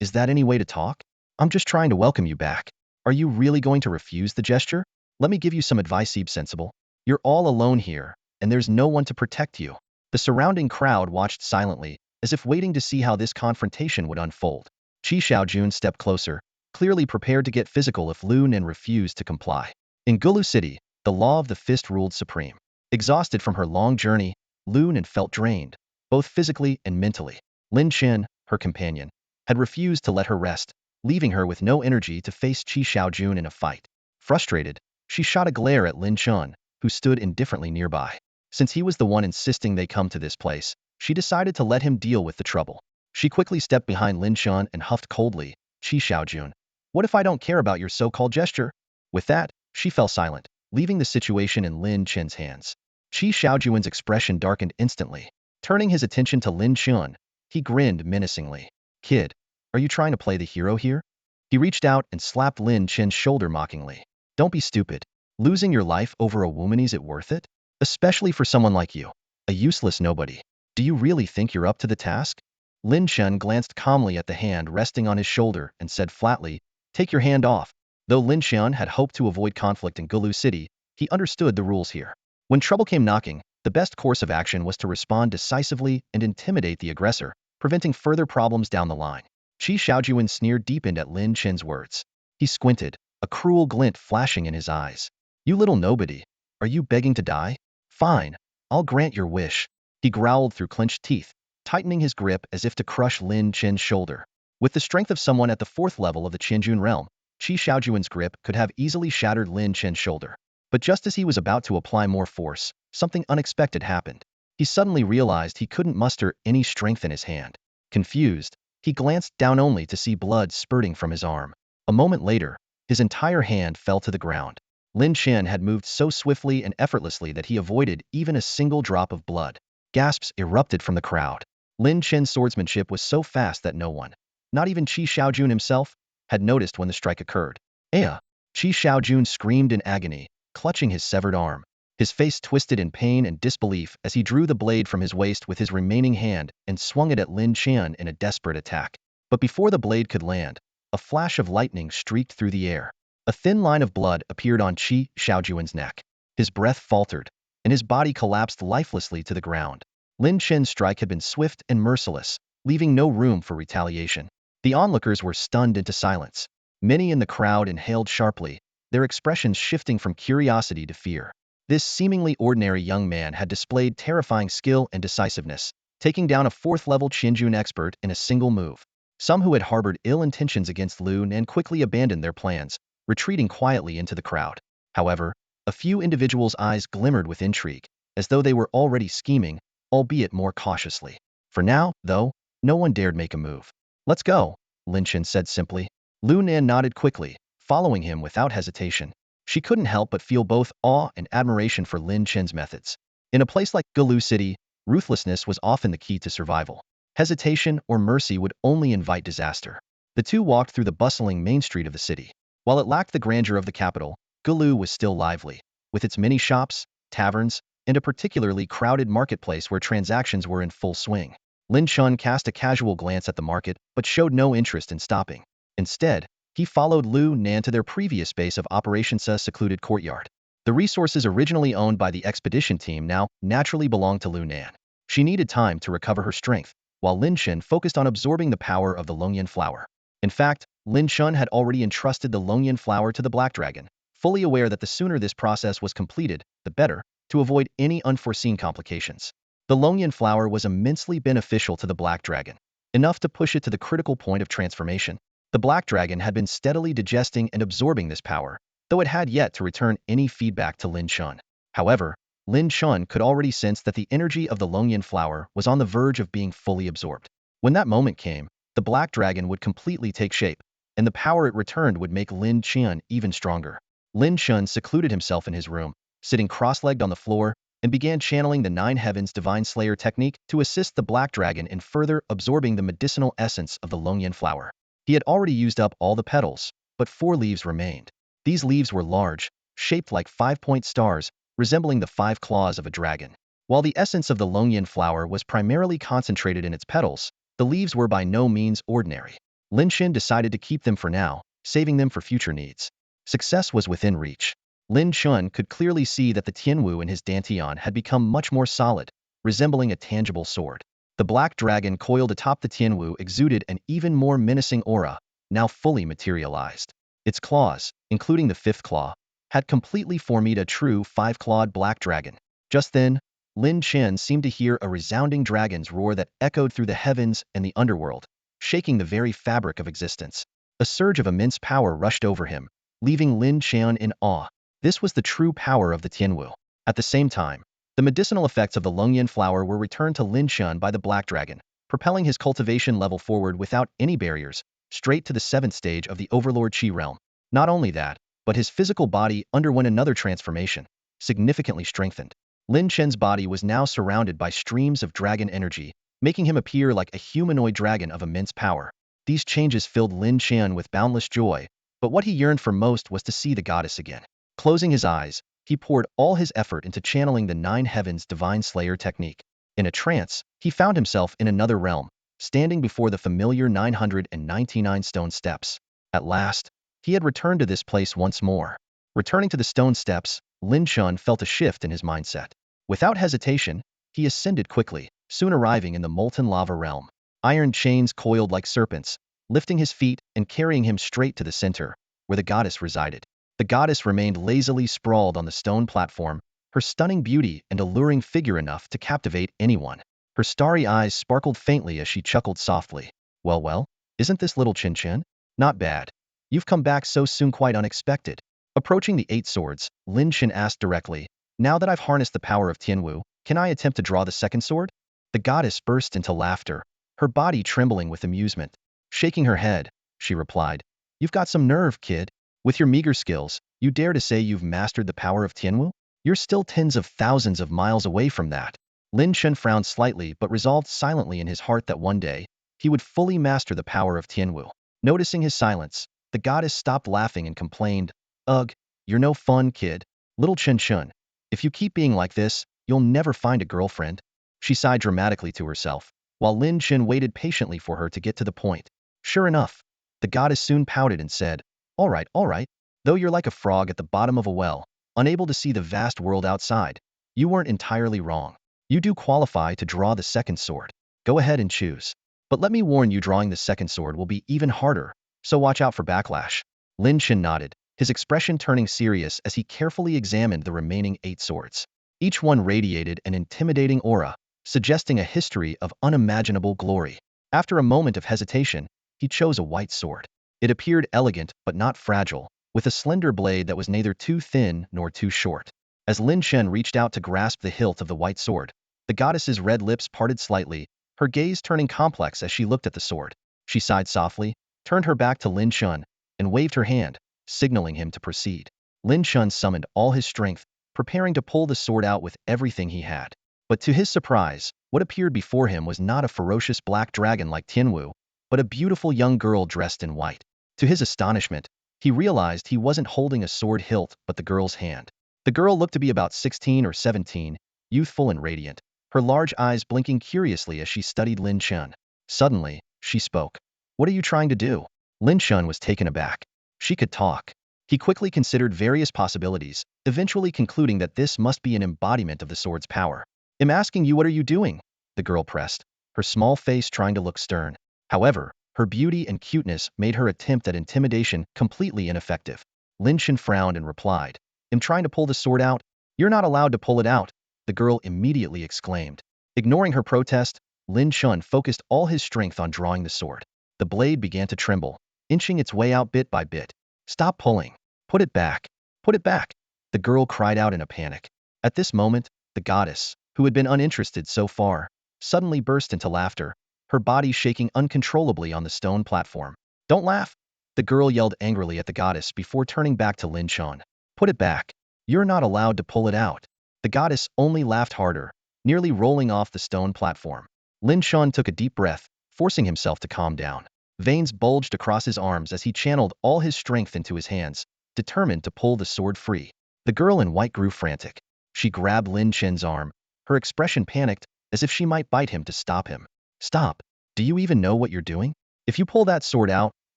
A: is that any way to talk? I'm just trying to welcome you back. Are you really going to refuse the gesture? Let me give you some advice, sensible. You're all alone here, and there's no one to protect you. The surrounding crowd watched silently, as if waiting to see how this confrontation would unfold. Qi Xiaojun stepped closer, clearly prepared to get physical if Lu Nen refused to comply. In Gulu City, the law of the fist ruled supreme. Exhausted from her long journey, Lu Nen felt drained, both physically and mentally. Lin Chen, her companion, had refused to let her rest, leaving her with no energy to face Qi Xiaojun in a fight. Frustrated, she shot a glare at Lin Chen, who stood indifferently nearby. Since he was the one insisting they come to this place, she decided to let him deal with the trouble. She quickly stepped behind Lin Chen and huffed coldly, "Qi Xiaojun, what if I don't care about your so-called gesture?" With that, she fell silent, leaving the situation in Lin Chen's hands. Qi Xiaojun's expression darkened instantly. Turning his attention to Lin Chen, he grinned menacingly. "Kid, are you trying to play the hero here?" He reached out and slapped Lin Chen's shoulder mockingly. "Don't be stupid. Losing your life over a woman, is it worth it? Especially for someone like you, a useless nobody. Do you really think you're up to the task?" Lin Chen glanced calmly at the hand resting on his shoulder and said flatly, "Take your hand off." Though Lin Chen had hoped to avoid conflict in Gulu City, he understood the rules here. When trouble came knocking, the best course of action was to respond decisively and intimidate the aggressor, preventing further problems down the line. Qi Xiaojun's sneer deepened at Lin Chen's words. He squinted, a cruel glint flashing in his eyes. "You little nobody, are you begging to die? Fine, I'll grant your wish." He growled through clenched teeth, tightening his grip as if to crush Lin Chen's shoulder. With the strength of someone at the 4th level of the Qianjun realm, Qi Xiaojun's grip could have easily shattered Lin Chen's shoulder. But just as he was about to apply more force, something unexpected happened. He suddenly realized he couldn't muster any strength in his hand. Confused, he glanced down only to see blood spurting from his arm. A moment later, his entire hand fell to the ground. Lin Chen had moved so swiftly and effortlessly that he avoided even a single drop of blood. Gasps erupted from the crowd. Lin Chen's swordsmanship was so fast that no one, not even Qi Xiaojun himself, had noticed when the strike occurred. "Aya!" Qi Xiaojun screamed in agony, clutching his severed arm. His face twisted in pain and disbelief as he drew the blade from his waist with his remaining hand and swung it at Lin Chen in a desperate attack. But before the blade could land, a flash of lightning streaked through the air. A thin line of blood appeared on Qi Xiaojun's neck. His breath faltered, and his body collapsed lifelessly to the ground. Lin Chen's strike had been swift and merciless, leaving no room for retaliation. The onlookers were stunned into silence. Many in the crowd inhaled sharply, their expressions shifting from curiosity to fear. This seemingly ordinary young man had displayed terrifying skill and decisiveness, taking down a 4th-level Qianjun expert in a single move. Some who had harbored ill intentions against Lu Nen quickly abandoned their plans, retreating quietly into the crowd. However, a few individuals' eyes glimmered with intrigue, as though they were already scheming, albeit more cautiously. For now, though, no one dared make a move. "Let's go," Lin Chen said simply. Lu Nen nodded quickly, following him without hesitation. She couldn't help but feel both awe and admiration for Lin Chen's methods. In a place like Gulu City, ruthlessness was often the key to survival. Hesitation or mercy would only invite disaster. The two walked through the bustling main street of the city. While it lacked the grandeur of the capital, Gulu was still lively, with its many shops, taverns, and a particularly crowded marketplace where transactions were in full swing. Lin Chen cast a casual glance at the market but showed no interest in stopping. Instead, he followed Lu Nan to their previous base of operations, a secluded courtyard. The resources originally owned by the expedition team now naturally belonged to Lu Nan. She needed time to recover her strength, while Lin Chen focused on absorbing the power of the Longyan flower. In fact, Lin Chen had already entrusted the Longyan flower to the Black Dragon, fully aware that the sooner this process was completed, the better, to avoid any unforeseen complications. The Longyan flower was immensely beneficial to the Black Dragon, enough to push it to the critical point of transformation. The Black Dragon had been steadily digesting and absorbing this power, though it had yet to return any feedback to Lin Chen. However, Lin Chen could already sense that the energy of the Longyan flower was on the verge of being fully absorbed. When that moment came, the Black Dragon would completely take shape, and the power it returned would make Lin Chen even stronger. Lin Chen secluded himself in his room, sitting cross-legged on the floor, and began channeling the Nine Heavens Divine Slayer technique to assist the Black Dragon in further absorbing the medicinal essence of the Longyan flower. He had already used up all the petals, but 4 leaves remained. These leaves were large, shaped like 5-point stars, resembling the 5 claws of a dragon. While the essence of the Longyan flower was primarily concentrated in its petals, the leaves were by no means ordinary. Lin Chen decided to keep them for now, saving them for future needs. Success was within reach. Lin Chen could clearly see that the Tianwu in his dantian had become much more solid, resembling a tangible sword. The black dragon coiled atop the Tianwu exuded an even more menacing aura, now fully materialized. Its claws, including the 5th claw, had completely formed a true 5-clawed black dragon. Just then, Lin Chen seemed to hear a resounding dragon's roar that echoed through the heavens and the underworld, shaking the very fabric of existence. A surge of immense power rushed over him, leaving Lin Chen in awe. This was the true power of the Tianwu. At the same time, the medicinal effects of the Longyan flower were returned to Lin Chen by the black dragon, propelling his cultivation level forward without any barriers, straight to the 7th stage of the Overlord Qi realm. Not only that, but his physical body underwent another transformation, significantly strengthened. Lin Chen's body was now surrounded by streams of dragon energy, making him appear like a humanoid dragon of immense power. These changes filled Lin Chen with boundless joy, but what he yearned for most was to see the goddess again. Closing his eyes, he poured all his effort into channeling the 9 Heavens Divine Slayer technique. In a trance, he found himself in another realm, standing before the familiar 999 stone steps. At last, he had returned to this place once more. Returning to the stone steps, Lin Chen felt a shift in his mindset. Without hesitation, he ascended quickly, soon arriving in the molten lava realm. Iron chains coiled like serpents, lifting his feet and carrying him straight to the center, where the goddess resided. The goddess remained lazily sprawled on the stone platform, her stunning beauty and alluring figure enough to captivate anyone. Her starry eyes sparkled faintly as she chuckled softly. Well, isn't this little Chen Chen? Not bad. You've come back so soon, quite unexpected. Approaching the 8 swords, Lin Chen asked directly, now that I've harnessed the power of Tianwu, can I attempt to draw the 2nd sword? The goddess burst into laughter, her body trembling with amusement. Shaking her head, she replied, you've got some nerve, kid. With your meager skills, you dare to say you've mastered the power of Tianwu? You're still tens of thousands of miles away from that. Lin Chen frowned slightly but resolved silently in his heart that one day, he would fully master the power of Tianwu. Noticing his silence, the goddess stopped laughing and complained, ugh, you're no fun, kid. Little Chen Chen, if you keep being like this, you'll never find a girlfriend. She sighed dramatically to herself, while Lin Chen waited patiently for her to get to the point. Sure enough, the goddess soon pouted and said, all right, though you're like a frog at the bottom of a well, unable to see the vast world outside, you weren't entirely wrong. You do qualify to draw the 2nd sword. Go ahead and choose. But let me warn you, drawing the 2nd sword will be even harder, so watch out for backlash. Lin Chen nodded, his expression turning serious as he carefully examined the remaining 8 swords. Each one radiated an intimidating aura, suggesting a history of unimaginable glory. After a moment of hesitation, he chose a white sword. It appeared elegant but not fragile, with a slender blade that was neither too thin nor too short. As Lin Chen reached out to grasp the hilt of the white sword, the goddess's red lips parted slightly, her gaze turning complex as she looked at the sword. She sighed softly, turned her back to Lin Chen, and waved her hand, signaling him to proceed. Lin Chen summoned all his strength, preparing to pull the sword out with everything he had. But to his surprise, what appeared before him was not a ferocious black dragon like Tianwu, but a beautiful young girl dressed in white. To his astonishment, he realized he wasn't holding a sword hilt but the girl's hand. The girl looked to be about 16 or 17, youthful and radiant, her large eyes blinking curiously as she studied Lin Chen. Suddenly, she spoke. What are you trying to do? Lin Chen was taken aback. She could talk. He quickly considered various possibilities, eventually concluding that this must be an embodiment of the sword's power. I'm asking you, what are you doing? The girl pressed, her small face trying to look stern. However, her beauty and cuteness made her attempt at intimidation completely ineffective. Lin Chen frowned and replied, I'm trying to pull the sword out. You're not allowed to pull it out, the girl immediately exclaimed. Ignoring her protest, Lin Chen focused all his strength on drawing the sword. The blade began to tremble, inching its way out bit by bit. Stop pulling. Put it back. Put it back, the girl cried out in a panic. At this moment, the goddess, who had been uninterested so far, suddenly burst into laughter, her body shaking uncontrollably on the stone platform. Don't laugh, the girl yelled angrily at the goddess before turning back to Lin Chen. Put it back. You're not allowed to pull it out. The goddess only laughed harder, nearly rolling off the stone platform. Lin Chen took a deep breath, forcing himself to calm down. Veins bulged across his arms as he channeled all his strength into his hands, determined to pull the sword free. The girl in white grew frantic. She grabbed Lin Chen's arm, her expression panicked, as if she might bite him to stop him. Stop. Do you even know what you're doing? If you pull that sword out,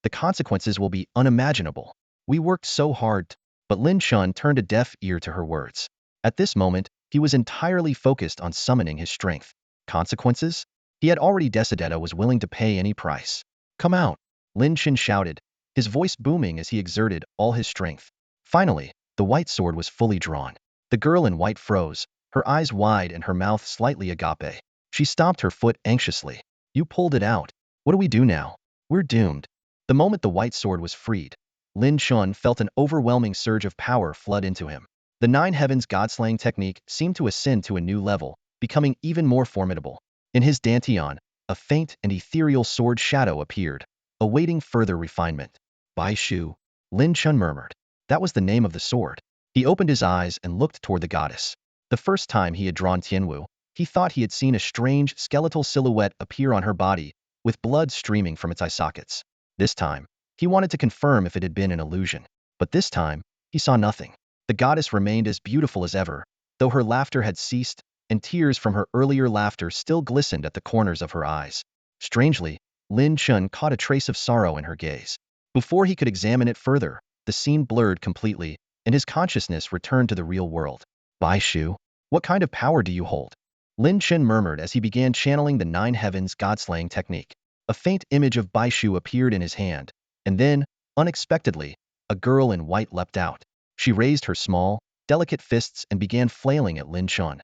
A: the consequences will be unimaginable. We worked so hard. But Lin Chen turned a deaf ear to her words. At this moment, he was entirely focused on summoning his strength. Consequences? He had already decided was willing to pay any price. Come out, Lin Chen shouted, his voice booming as he exerted all his strength. Finally, the white sword was fully drawn. The girl in white froze, her eyes wide and her mouth slightly agape. She stomped her foot anxiously. You pulled it out. What do we do now? We're doomed. The moment the white sword was freed, Lin Chen felt an overwhelming surge of power flood into him. The Nine Heavens God-slaying technique seemed to ascend to a new level, becoming even more formidable. In his dantian, a faint and ethereal sword shadow appeared, awaiting further refinement. Bai Shu, Lin Chen murmured. That was the name of the sword. He opened his eyes and looked toward the goddess. The first time he had drawn Tianwu, he thought he had seen a strange, skeletal silhouette appear on her body, with blood streaming from its eye sockets. This time, he wanted to confirm if it had been an illusion. But this time, he saw nothing. The goddess remained as beautiful as ever, though her laughter had ceased, and tears from her earlier laughter still glistened at the corners of her eyes. Strangely, Lin Chen caught a trace of sorrow in her gaze. Before he could examine it further, the scene blurred completely, and his consciousness returned to the real world. Bai Shu, what kind of power do you hold? Lin Chen murmured as he began channeling the Nine Heavens God-slaying technique. A faint image of Bai Shu appeared in his hand, and then, unexpectedly, a girl in white leapt out. She raised her small, delicate fists and began flailing at Lin Chen.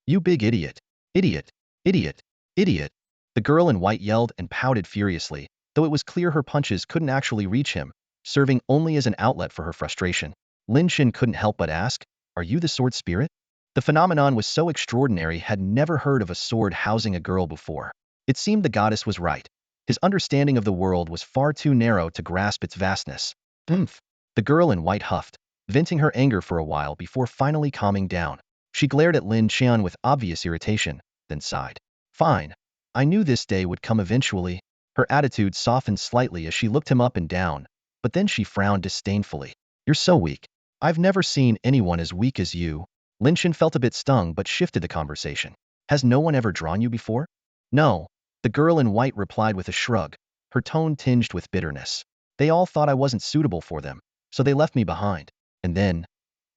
A: You big idiot! Idiot! Idiot! Idiot! The girl in white yelled and pouted furiously, though it was clear her punches couldn't actually reach him, serving only as an outlet for her frustration. Lin Chen couldn't help but ask, are you the sword spirit? The phenomenon was so extraordinary had never heard of a sword housing a girl before. It seemed the goddess was right. His understanding of the world was far too narrow to grasp its vastness. Humph! The girl in white huffed, venting her anger for a while before finally calming down. She glared at Lin Chen with obvious irritation, then sighed. Fine. I knew this day would come eventually. Her attitude softened slightly as she looked him up and down, but then she frowned disdainfully. You're so weak. I've never seen anyone as weak as you. Lin Chen felt a bit stung but shifted the conversation. Has no one ever drawn you before? No. The girl in white replied with a shrug, her tone tinged with bitterness. They all thought I wasn't suitable for them, so they left me behind. And then,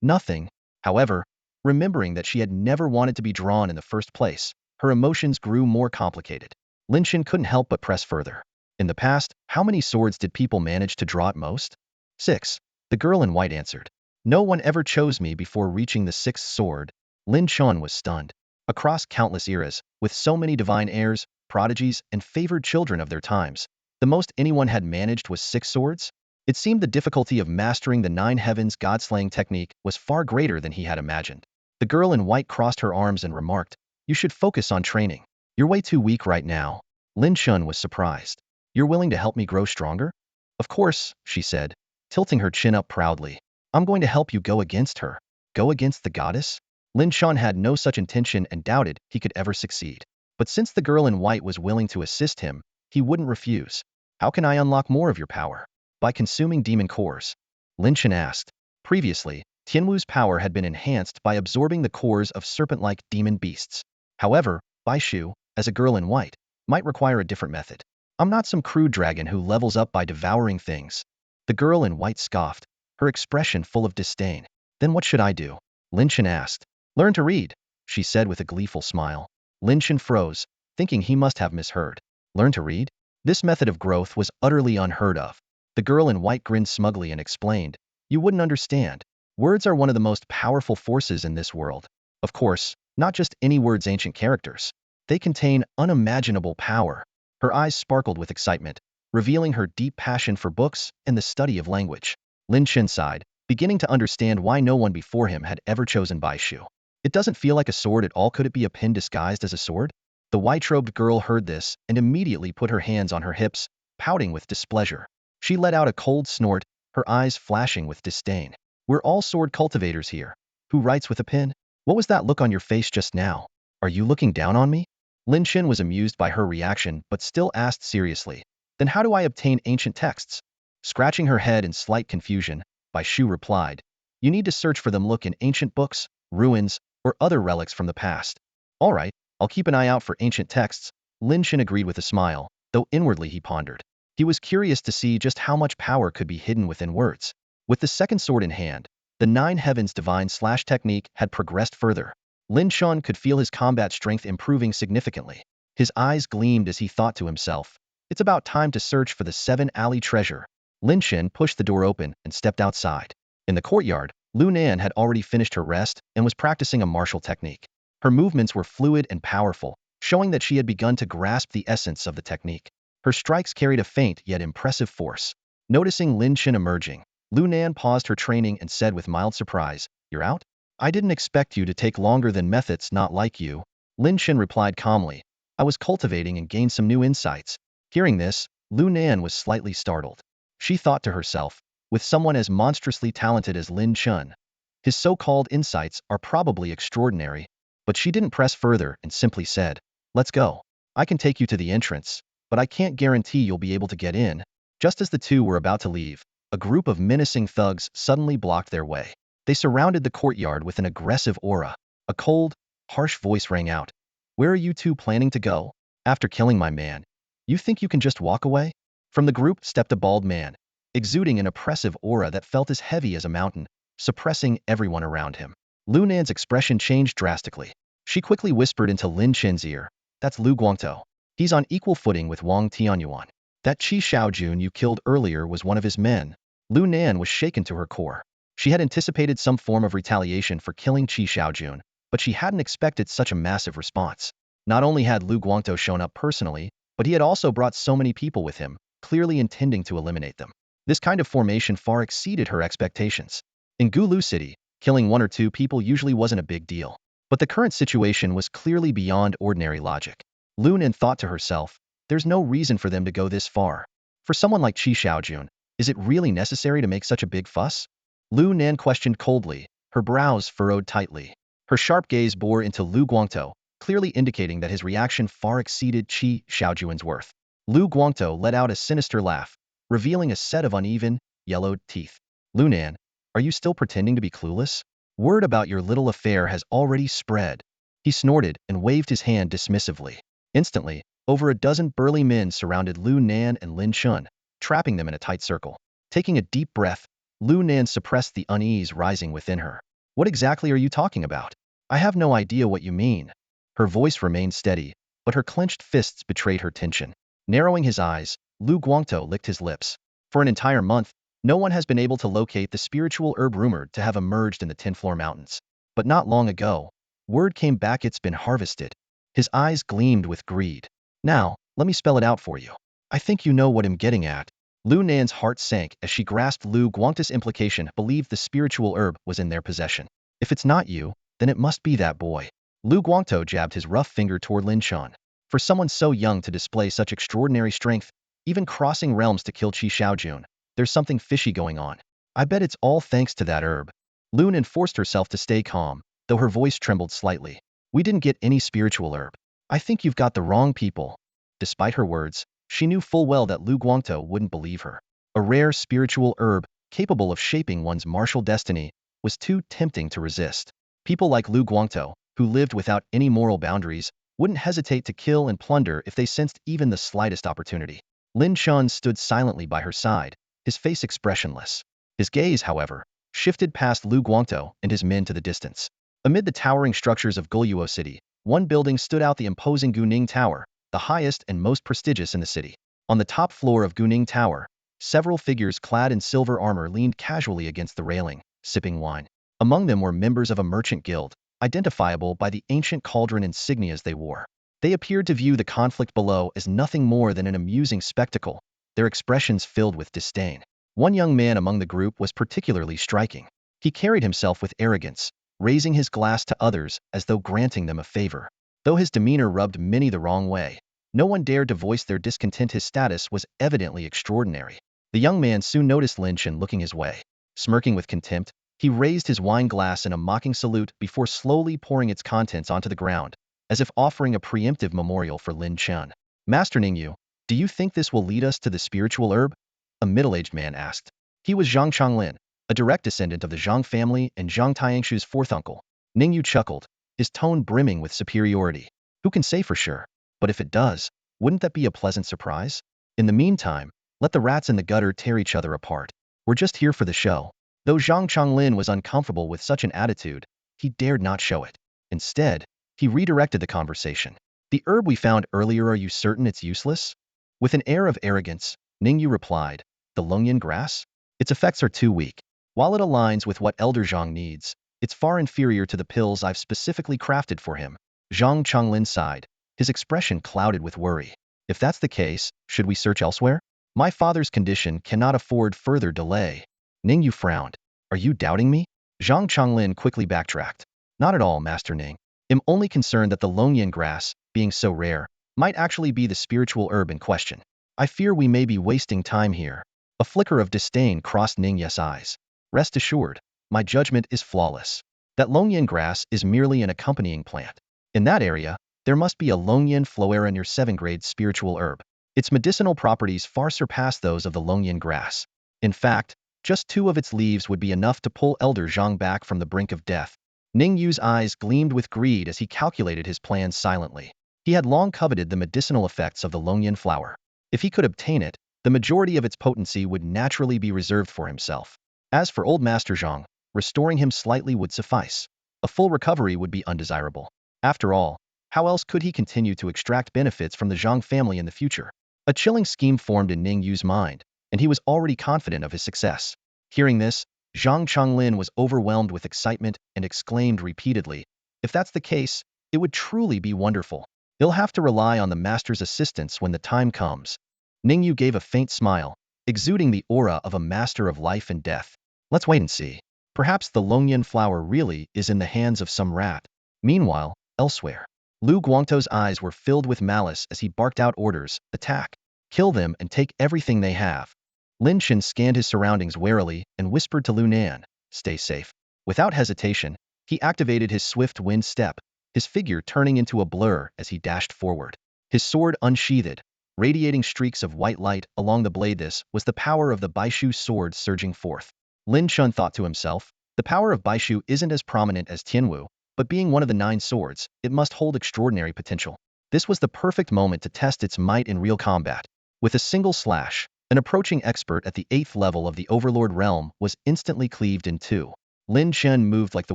A: nothing. However, remembering that she had never wanted to be drawn in the first place, her emotions grew more complicated. Lin Chen couldn't help but press further. In the past, how many swords did people manage to draw at most? 6. The girl in white answered. No one ever chose me before reaching the 6th sword. Lin Chen was stunned. Across countless eras, with so many divine heirs, prodigies, and favored children of their times, the most anyone had managed was 6 swords? It seemed the difficulty of mastering the Nine Heavens God-slaying technique was far greater than he had imagined. The girl in white crossed her arms and remarked, you should focus on training. You're way too weak right now. Lin Chen was surprised. You're willing to help me grow stronger? Of course, she said, tilting her chin up proudly. I'm going to help you go against her. Go against the goddess? Lin Chen had no such intention and doubted he could ever succeed. But since the girl in white was willing to assist him, he wouldn't refuse. How can I unlock more of your power? By consuming demon cores. Lin Chen asked. Previously, Tianwu's power had been enhanced by absorbing the cores of serpent-like demon beasts. However, Bai Shu, as a girl in white, might require a different method. I'm not some crude dragon who levels up by devouring things. The girl in white scoffed, her expression full of disdain. Then what should I do? Lin Chen asked. Learn to read, she said with a gleeful smile. Lin Chen froze, thinking he must have misheard. Learn to read? This method of growth was utterly unheard of. The girl in white grinned smugly and explained, you wouldn't understand. Words are one of the most powerful forces in this world. Of course, not just any words, ancient characters. They contain unimaginable power. Her eyes sparkled with excitement, revealing her deep passion for books and the study of language. Lin Chen sighed, beginning to understand why no one before him had ever chosen Bai Shu. It doesn't feel like a sword at all. Could it be a pin disguised as a sword? The white-robed girl heard this and immediately put her hands on her hips, pouting with displeasure. She let out a cold snort, her eyes flashing with disdain. We're all sword cultivators here. Who writes with a pen? What was that look on your face just now? Are you looking down on me? Lin Chen was amused by her reaction but still asked seriously. Then how do I obtain ancient texts? Scratching her head in slight confusion, Bai Shu replied, you need to search for them. Look in ancient books, ruins, or other relics from the past. All right, I'll keep an eye out for ancient texts. Lin Chen agreed with a smile, though inwardly he pondered. He was curious to see just how much power could be hidden within words. With the second sword in hand, the Nine Heavens divine slash technique had progressed further. Lin Chen could feel his combat strength improving significantly. His eyes gleamed as he thought to himself, it's about time to search for the 7-alley treasure. Lin Chen pushed the door open and stepped outside. In the courtyard, Lu Nan had already finished her rest and was practicing a martial technique. Her movements were fluid and powerful, showing that she had begun to grasp the essence of the technique. Her strikes carried a faint yet impressive force. Noticing Lin Chen emerging, Lu Nan paused her training and said with mild surprise, you're out? I didn't expect you to take longer than methods not like you. Lin Chen replied calmly, I was cultivating and gained some new insights. Hearing this, Lu Nan was slightly startled. She thought to herself, with someone as monstrously talented as Lin Chen, his so-called insights are probably extraordinary, but she didn't press further and simply said, let's go. I can take you to the entrance, but I can't guarantee you'll be able to get in. Just as the two were about to leave, a group of menacing thugs suddenly blocked their way. They surrounded the courtyard with an aggressive aura. A cold, harsh voice rang out. Where are you two planning to go? After killing my man, you think you can just walk away? From the group stepped a bald man, exuding an oppressive aura that felt as heavy as a mountain, suppressing everyone around him. Lu Nan's expression changed drastically. She quickly whispered into Lin Chen's ear, that's Lu Guangtou. He's on equal footing with Wang Tianyuan. That Qi Shaojun you killed earlier was one of his men. Lu Nan was shaken to her core. She had anticipated some form of retaliation for killing Qi Shaojun, but she hadn't expected such a massive response. Not only had Lu Guangtou shown up personally, but he had also brought so many people with him, clearly intending to eliminate them. This kind of formation far exceeded her expectations. In Gulu City, killing one or two people usually wasn't a big deal. But the current situation was clearly beyond ordinary logic. Lu Nan thought to herself, there's no reason for them to go this far. For someone like Qi Shaojun, is it really necessary to make such a big fuss? Lu Nan questioned coldly, her brows furrowed tightly. Her sharp gaze bore into Lu Guangtou, clearly indicating that his reaction far exceeded Qi Shaojun's worth. Lu Guangtou let out a sinister laugh, revealing a set of uneven, yellowed teeth. Lu Nan, are you still pretending to be clueless? Word about your little affair has already spread. He snorted and waved his hand dismissively. Instantly, over a dozen burly men surrounded Lu Nan and Lin Chen, trapping them in a tight circle. Taking a deep breath, Lu Nan suppressed the unease rising within her. What exactly are you talking about? I have no idea what you mean. Her voice remained steady, but her clenched fists betrayed her tension. Narrowing his eyes, Lu Guangtou licked his lips. For an entire month, no one has been able to locate the spiritual herb rumored to have emerged in the Tinfloor Mountains. But not long ago, word came back it's been harvested. His eyes gleamed with greed. Now, let me spell it out for you. I think you know what I'm getting at. Lu Nan's heart sank as she grasped Lu Guangtou's implication, believed the spiritual herb was in their possession. If it's not you, then it must be that boy. Lu Guangtou jabbed his rough finger toward Lin Chen. For someone so young to display such extraordinary strength, even crossing realms to kill Qi Shaojun, there's something fishy going on. I bet it's all thanks to that herb. Lu Nan forced herself to stay calm, though her voice trembled slightly. We didn't get any spiritual herb. I think you've got the wrong people. Despite her words, she knew full well that Lu Guangtou wouldn't believe her. A rare spiritual herb, capable of shaping one's martial destiny, was too tempting to resist. People like Lu Guangtou, who lived without any moral boundaries, wouldn't hesitate to kill and plunder if they sensed even the slightest opportunity. Lin Chen stood silently by her side, his face expressionless. His gaze, however, shifted past Lu Guangtou and his men to the distance. Amid the towering structures of Guluo City, one building stood out, the imposing Guning Tower, the highest and most prestigious in the city. On the top floor of Guning Tower, several figures clad in silver armor leaned casually against the railing, sipping wine. Among them were members of a merchant guild, identifiable by the ancient cauldron insignias they wore. They appeared to view the conflict below as nothing more than an amusing spectacle, their expressions filled with disdain. One young man among the group was particularly striking. He carried himself with arrogance, raising his glass to others as though granting them a favor. Though his demeanor rubbed many the wrong way, no one dared to voice their discontent. His status was evidently extraordinary. The young man soon noticed Lin Chen looking his way. Smirking with contempt, he raised his wine glass in a mocking salute before slowly pouring its contents onto the ground, as if offering a preemptive memorial for Lin Chen. Master Ningyu, Do you think this will lead us to the spiritual herb? A middle-aged man asked. He was Zhang Changlin, a direct descendant of the Zhang family and Zhang Taiangshu's fourth uncle. Ningyu chuckled, his tone brimming with superiority. Who can say for sure? But if it does, wouldn't that be a pleasant surprise? In the meantime, let the rats in the gutter tear each other apart. We're just here for the show. Though Zhang Changlin was uncomfortable with such an attitude, he dared not show it. Instead, he redirected the conversation. The herb we found earlier, are you certain it's useless? With an air of arrogance, Ningyu replied, the Longyan grass? Its effects are too weak. While it aligns with what Elder Zhang needs, it's far inferior to the pills I've specifically crafted for him. Zhang Changlin sighed, his expression clouded with worry. If that's the case, should we search elsewhere? My father's condition cannot afford further delay. Ningyu frowned. Are you doubting me? Zhang Changlin quickly backtracked. Not at all, Master Ning. I'm only concerned that the Longyan grass, being so rare, might actually be the spiritual herb in question. I fear we may be wasting time here. A flicker of disdain crossed Ningyu's eyes. Rest assured, my judgment is flawless. That Longyan grass is merely an accompanying plant. In that area, there must be a Longyan floera near 7th grade spiritual herb. Its medicinal properties far surpass those of the Longyan grass. In fact, just 2 of its leaves would be enough to pull Elder Zhang back from the brink of death. Ningyu's eyes gleamed with greed as he calculated his plans silently. He had long coveted the medicinal effects of the Longyan flower. If he could obtain it, the majority of its potency would naturally be reserved for himself. As for old Master Zhang, restoring him slightly would suffice. A full recovery would be undesirable. After all, how else could he continue to extract benefits from the Zhang family in the future? A chilling scheme formed in Ningyu's mind, and he was already confident of his success. Hearing this, Zhang Changlin was overwhelmed with excitement and exclaimed repeatedly, if that's the case, it would truly be wonderful. He'll have to rely on the master's assistance when the time comes. Ningyu gave a faint smile, exuding the aura of a master of life and death. Let's wait and see. Perhaps the Longyan flower really is in the hands of some rat. Meanwhile, elsewhere, Lu Guangtou's eyes were filled with malice as he barked out orders, attack, kill them and take everything they have. Lin Chen scanned his surroundings warily and whispered to Lu Nan, stay safe. Without hesitation, he activated his swift wind step, his figure turning into a blur as he dashed forward. His sword unsheathed, radiating streaks of white light along the blade. This was the power of the Baishu sword surging forth. Lin Chen thought to himself, the power of Baishu isn't as prominent as Tianwu, but being one of the 9 swords, it must hold extraordinary potential. This was the perfect moment to test its might in real combat. With a single slash, an approaching expert at the 8th level of the Overlord realm was instantly cleaved in 2. Lin Chen moved like the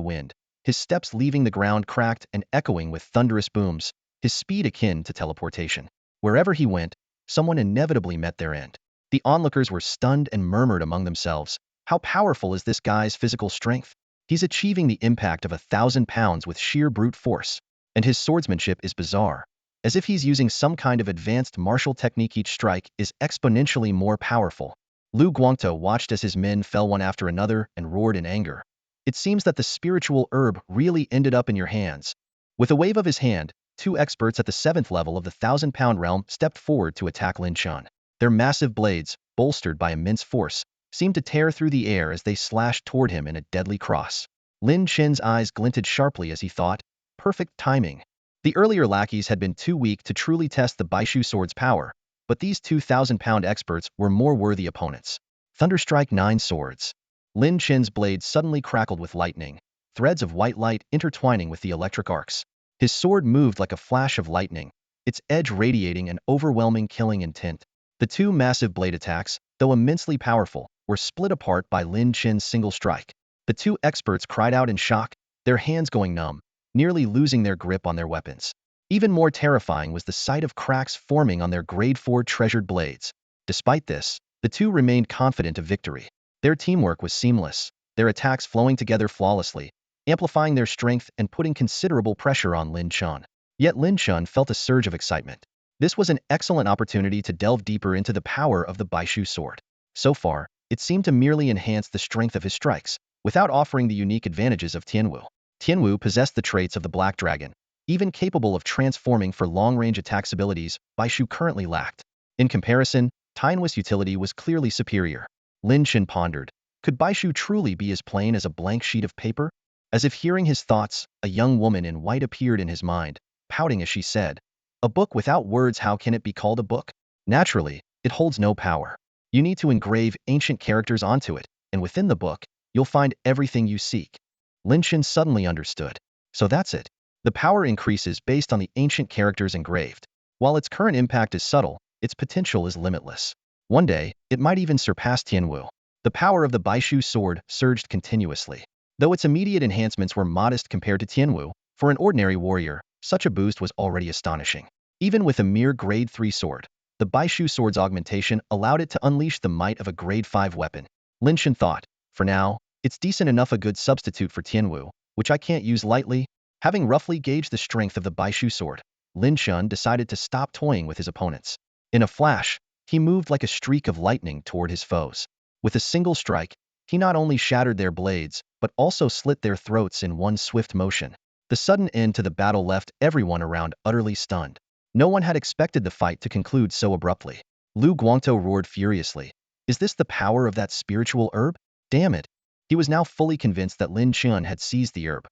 A: wind, his steps leaving the ground cracked and echoing with thunderous booms, his speed akin to teleportation. Wherever he went, someone inevitably met their end. The onlookers were stunned and murmured among themselves, how powerful is this guy's physical strength? He's achieving the impact of 1,000 pounds with sheer brute force, and his swordsmanship is bizarre. As if he's using some kind of advanced martial technique. Each strike is exponentially more powerful. Lu Guangtou watched as his men fell one after another and roared in anger. It seems that the spiritual herb really ended up in your hands. With a wave of his hand, 2 experts at the 7th level of the 1,000-pound realm stepped forward to attack Lin Chen. Their massive blades, bolstered by immense force, seemed to tear through the air as they slashed toward him in a deadly cross. Lin Chen's eyes glinted sharply as he thought, perfect timing. The earlier lackeys had been too weak to truly test the Baishu sword's power, but these 2,000-pound experts were more worthy opponents. Thunderstrike 9 swords. Lin Chen's blade suddenly crackled with lightning, threads of white light intertwining with the electric arcs. His sword moved like a flash of lightning, its edge radiating an overwhelming killing intent. The 2 massive blade attacks, though immensely powerful, were split apart by Lin Chen's single strike. The 2 experts cried out in shock, their hands going numb, nearly losing their grip on their weapons. Even more terrifying was the sight of cracks forming on their grade 4 treasured blades. Despite this, the 2 remained confident of victory. Their teamwork was seamless, their attacks flowing together flawlessly, amplifying their strength and putting considerable pressure on Lin Chen. Yet Lin Chen felt a surge of excitement. This was an excellent opportunity to delve deeper into the power of the Baishu sword. So far, it seemed to merely enhance the strength of his strikes, without offering the unique advantages of Tianwu. Tianwu possessed the traits of the Black Dragon, even capable of transforming for long-range attacks abilities Baishu currently lacked. In comparison, Tianwu's utility was clearly superior. Lin Chen pondered, could Baishu truly be as plain as a blank sheet of paper? As if hearing his thoughts, a young woman in white appeared in his mind, pouting as she said, a book without words, how can it be called a book? Naturally, it holds no power. You need to engrave ancient characters onto it, and within the book, you'll find everything you seek. Lin Chen suddenly understood. So that's it. The power increases based on the ancient characters engraved. While its current impact is subtle, its potential is limitless. One day, it might even surpass Tianwu. The power of the Baishu sword surged continuously. Though its immediate enhancements were modest compared to Tianwu, for an ordinary warrior, such a boost was already astonishing. Even with a mere grade 3 sword, the Baishu sword's augmentation allowed it to unleash the might of a grade 5 weapon. Lin Chen thought, for now, it's decent enough a good substitute for Tianwu, which I can't use lightly. Having roughly gauged the strength of the Baishu sword, Lin Chen decided to stop toying with his opponents. In a flash, he moved like a streak of lightning toward his foes. With a single strike, he not only shattered their blades, but also slit their throats in one swift motion. The sudden end to the battle left everyone around utterly stunned. No one had expected the fight to conclude so abruptly. Lu Guangtou roared furiously. Is this the power of that spiritual herb? Damn it! He was now fully convinced that Lin Chen had seized the herb.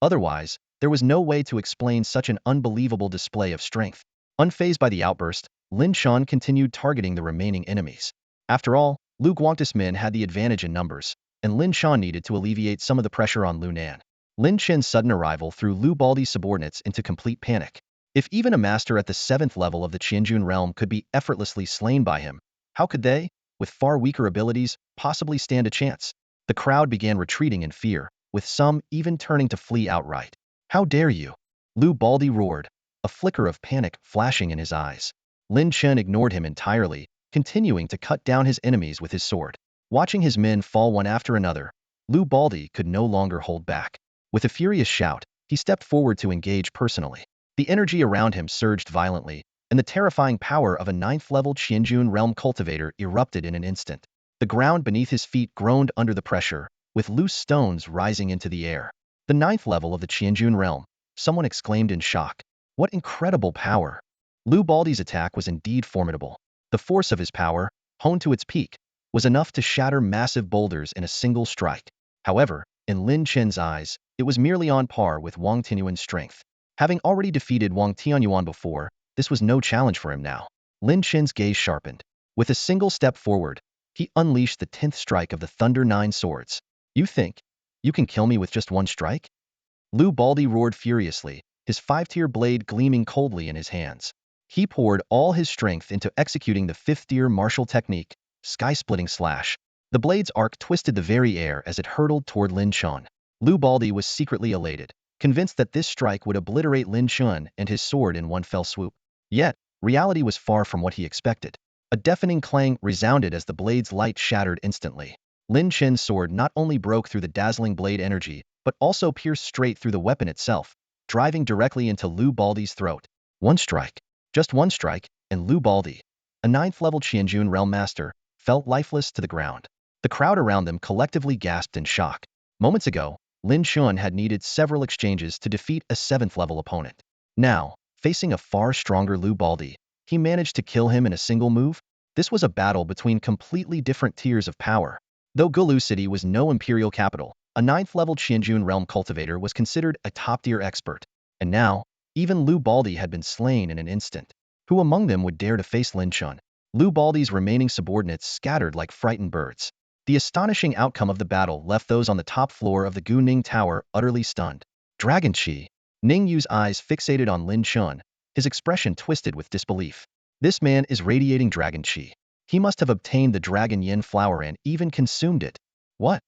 A: Otherwise, there was no way to explain such an unbelievable display of strength. Unfazed by the outburst, Lin Chen continued targeting the remaining enemies. After all, Lu Guangtou's men had the advantage in numbers, and Lin Chen needed to alleviate some of the pressure on Lu Nan. Lin Chen's sudden arrival threw Lu Baldi's subordinates into complete panic. If even a master at the 7th level of the Qianjun realm could be effortlessly slain by him, how could they, with far weaker abilities, possibly stand a chance? The crowd began retreating in fear, with some even turning to flee outright. How dare you? Lu Baldi roared, a flicker of panic flashing in his eyes. Lin Chen ignored him entirely, continuing to cut down his enemies with his sword. Watching his men fall one after another, Lu Baldi could no longer hold back. With a furious shout, he stepped forward to engage personally. The energy around him surged violently, and the terrifying power of a 9th-level Qianjun realm cultivator erupted in an instant. The ground beneath his feet groaned under the pressure, with loose stones rising into the air. The 9th level of the Qianjun realm, someone exclaimed in shock. What incredible power! Lu Baldi's attack was indeed formidable. The force of his power, honed to its peak, was enough to shatter massive boulders in a single strike. However, in Lin Chen's eyes, it was merely on par with Wang Tianyuan's strength. Having already defeated Wang Tianyuan before, this was no challenge for him now. Lin Chen's gaze sharpened. With a single step forward, he unleashed the 10th strike of the Thunder 9 swords. You think you can kill me with just one strike? Lu Baldi roared furiously, his 5-tier blade gleaming coldly in his hands. He poured all his strength into executing the 5th-tier martial technique, sky-splitting slash. The blade's arc twisted the very air as it hurtled toward Lin Chen. Lu Baldi was secretly elated, convinced that this strike would obliterate Lin Chen and his sword in one fell swoop. Yet, reality was far from what he expected. A deafening clang resounded as the blade's light shattered instantly. Lin Chen's sword not only broke through the dazzling blade energy, but also pierced straight through the weapon itself, driving directly into Lu Baldi's throat. One strike. Just one strike, and Lu Baldi, a 9th-level Qianjun realm master, fell lifeless to the ground. The crowd around them collectively gasped in shock. Moments ago, Lin Chen had needed several exchanges to defeat a 7th-level opponent. Now, facing a far stronger Lu Baldi, he managed to kill him in a single move? This was a battle between completely different tiers of power. Though Gulu City was no imperial capital, a 9th-level Qianjun realm cultivator was considered a top-tier expert. And now, even Lu Baldi had been slain in an instant. Who among them would dare to face Lin Chen? Lu Baldi's remaining subordinates scattered like frightened birds. The astonishing outcome of the battle left those on the top floor of the Gu Ning Tower utterly stunned. Dragon Qi. Ning Yu's eyes fixated on Lin Chen, his expression twisted with disbelief. This man is radiating Dragon Qi. He must have obtained the Dragon Yin flower and even consumed it. What?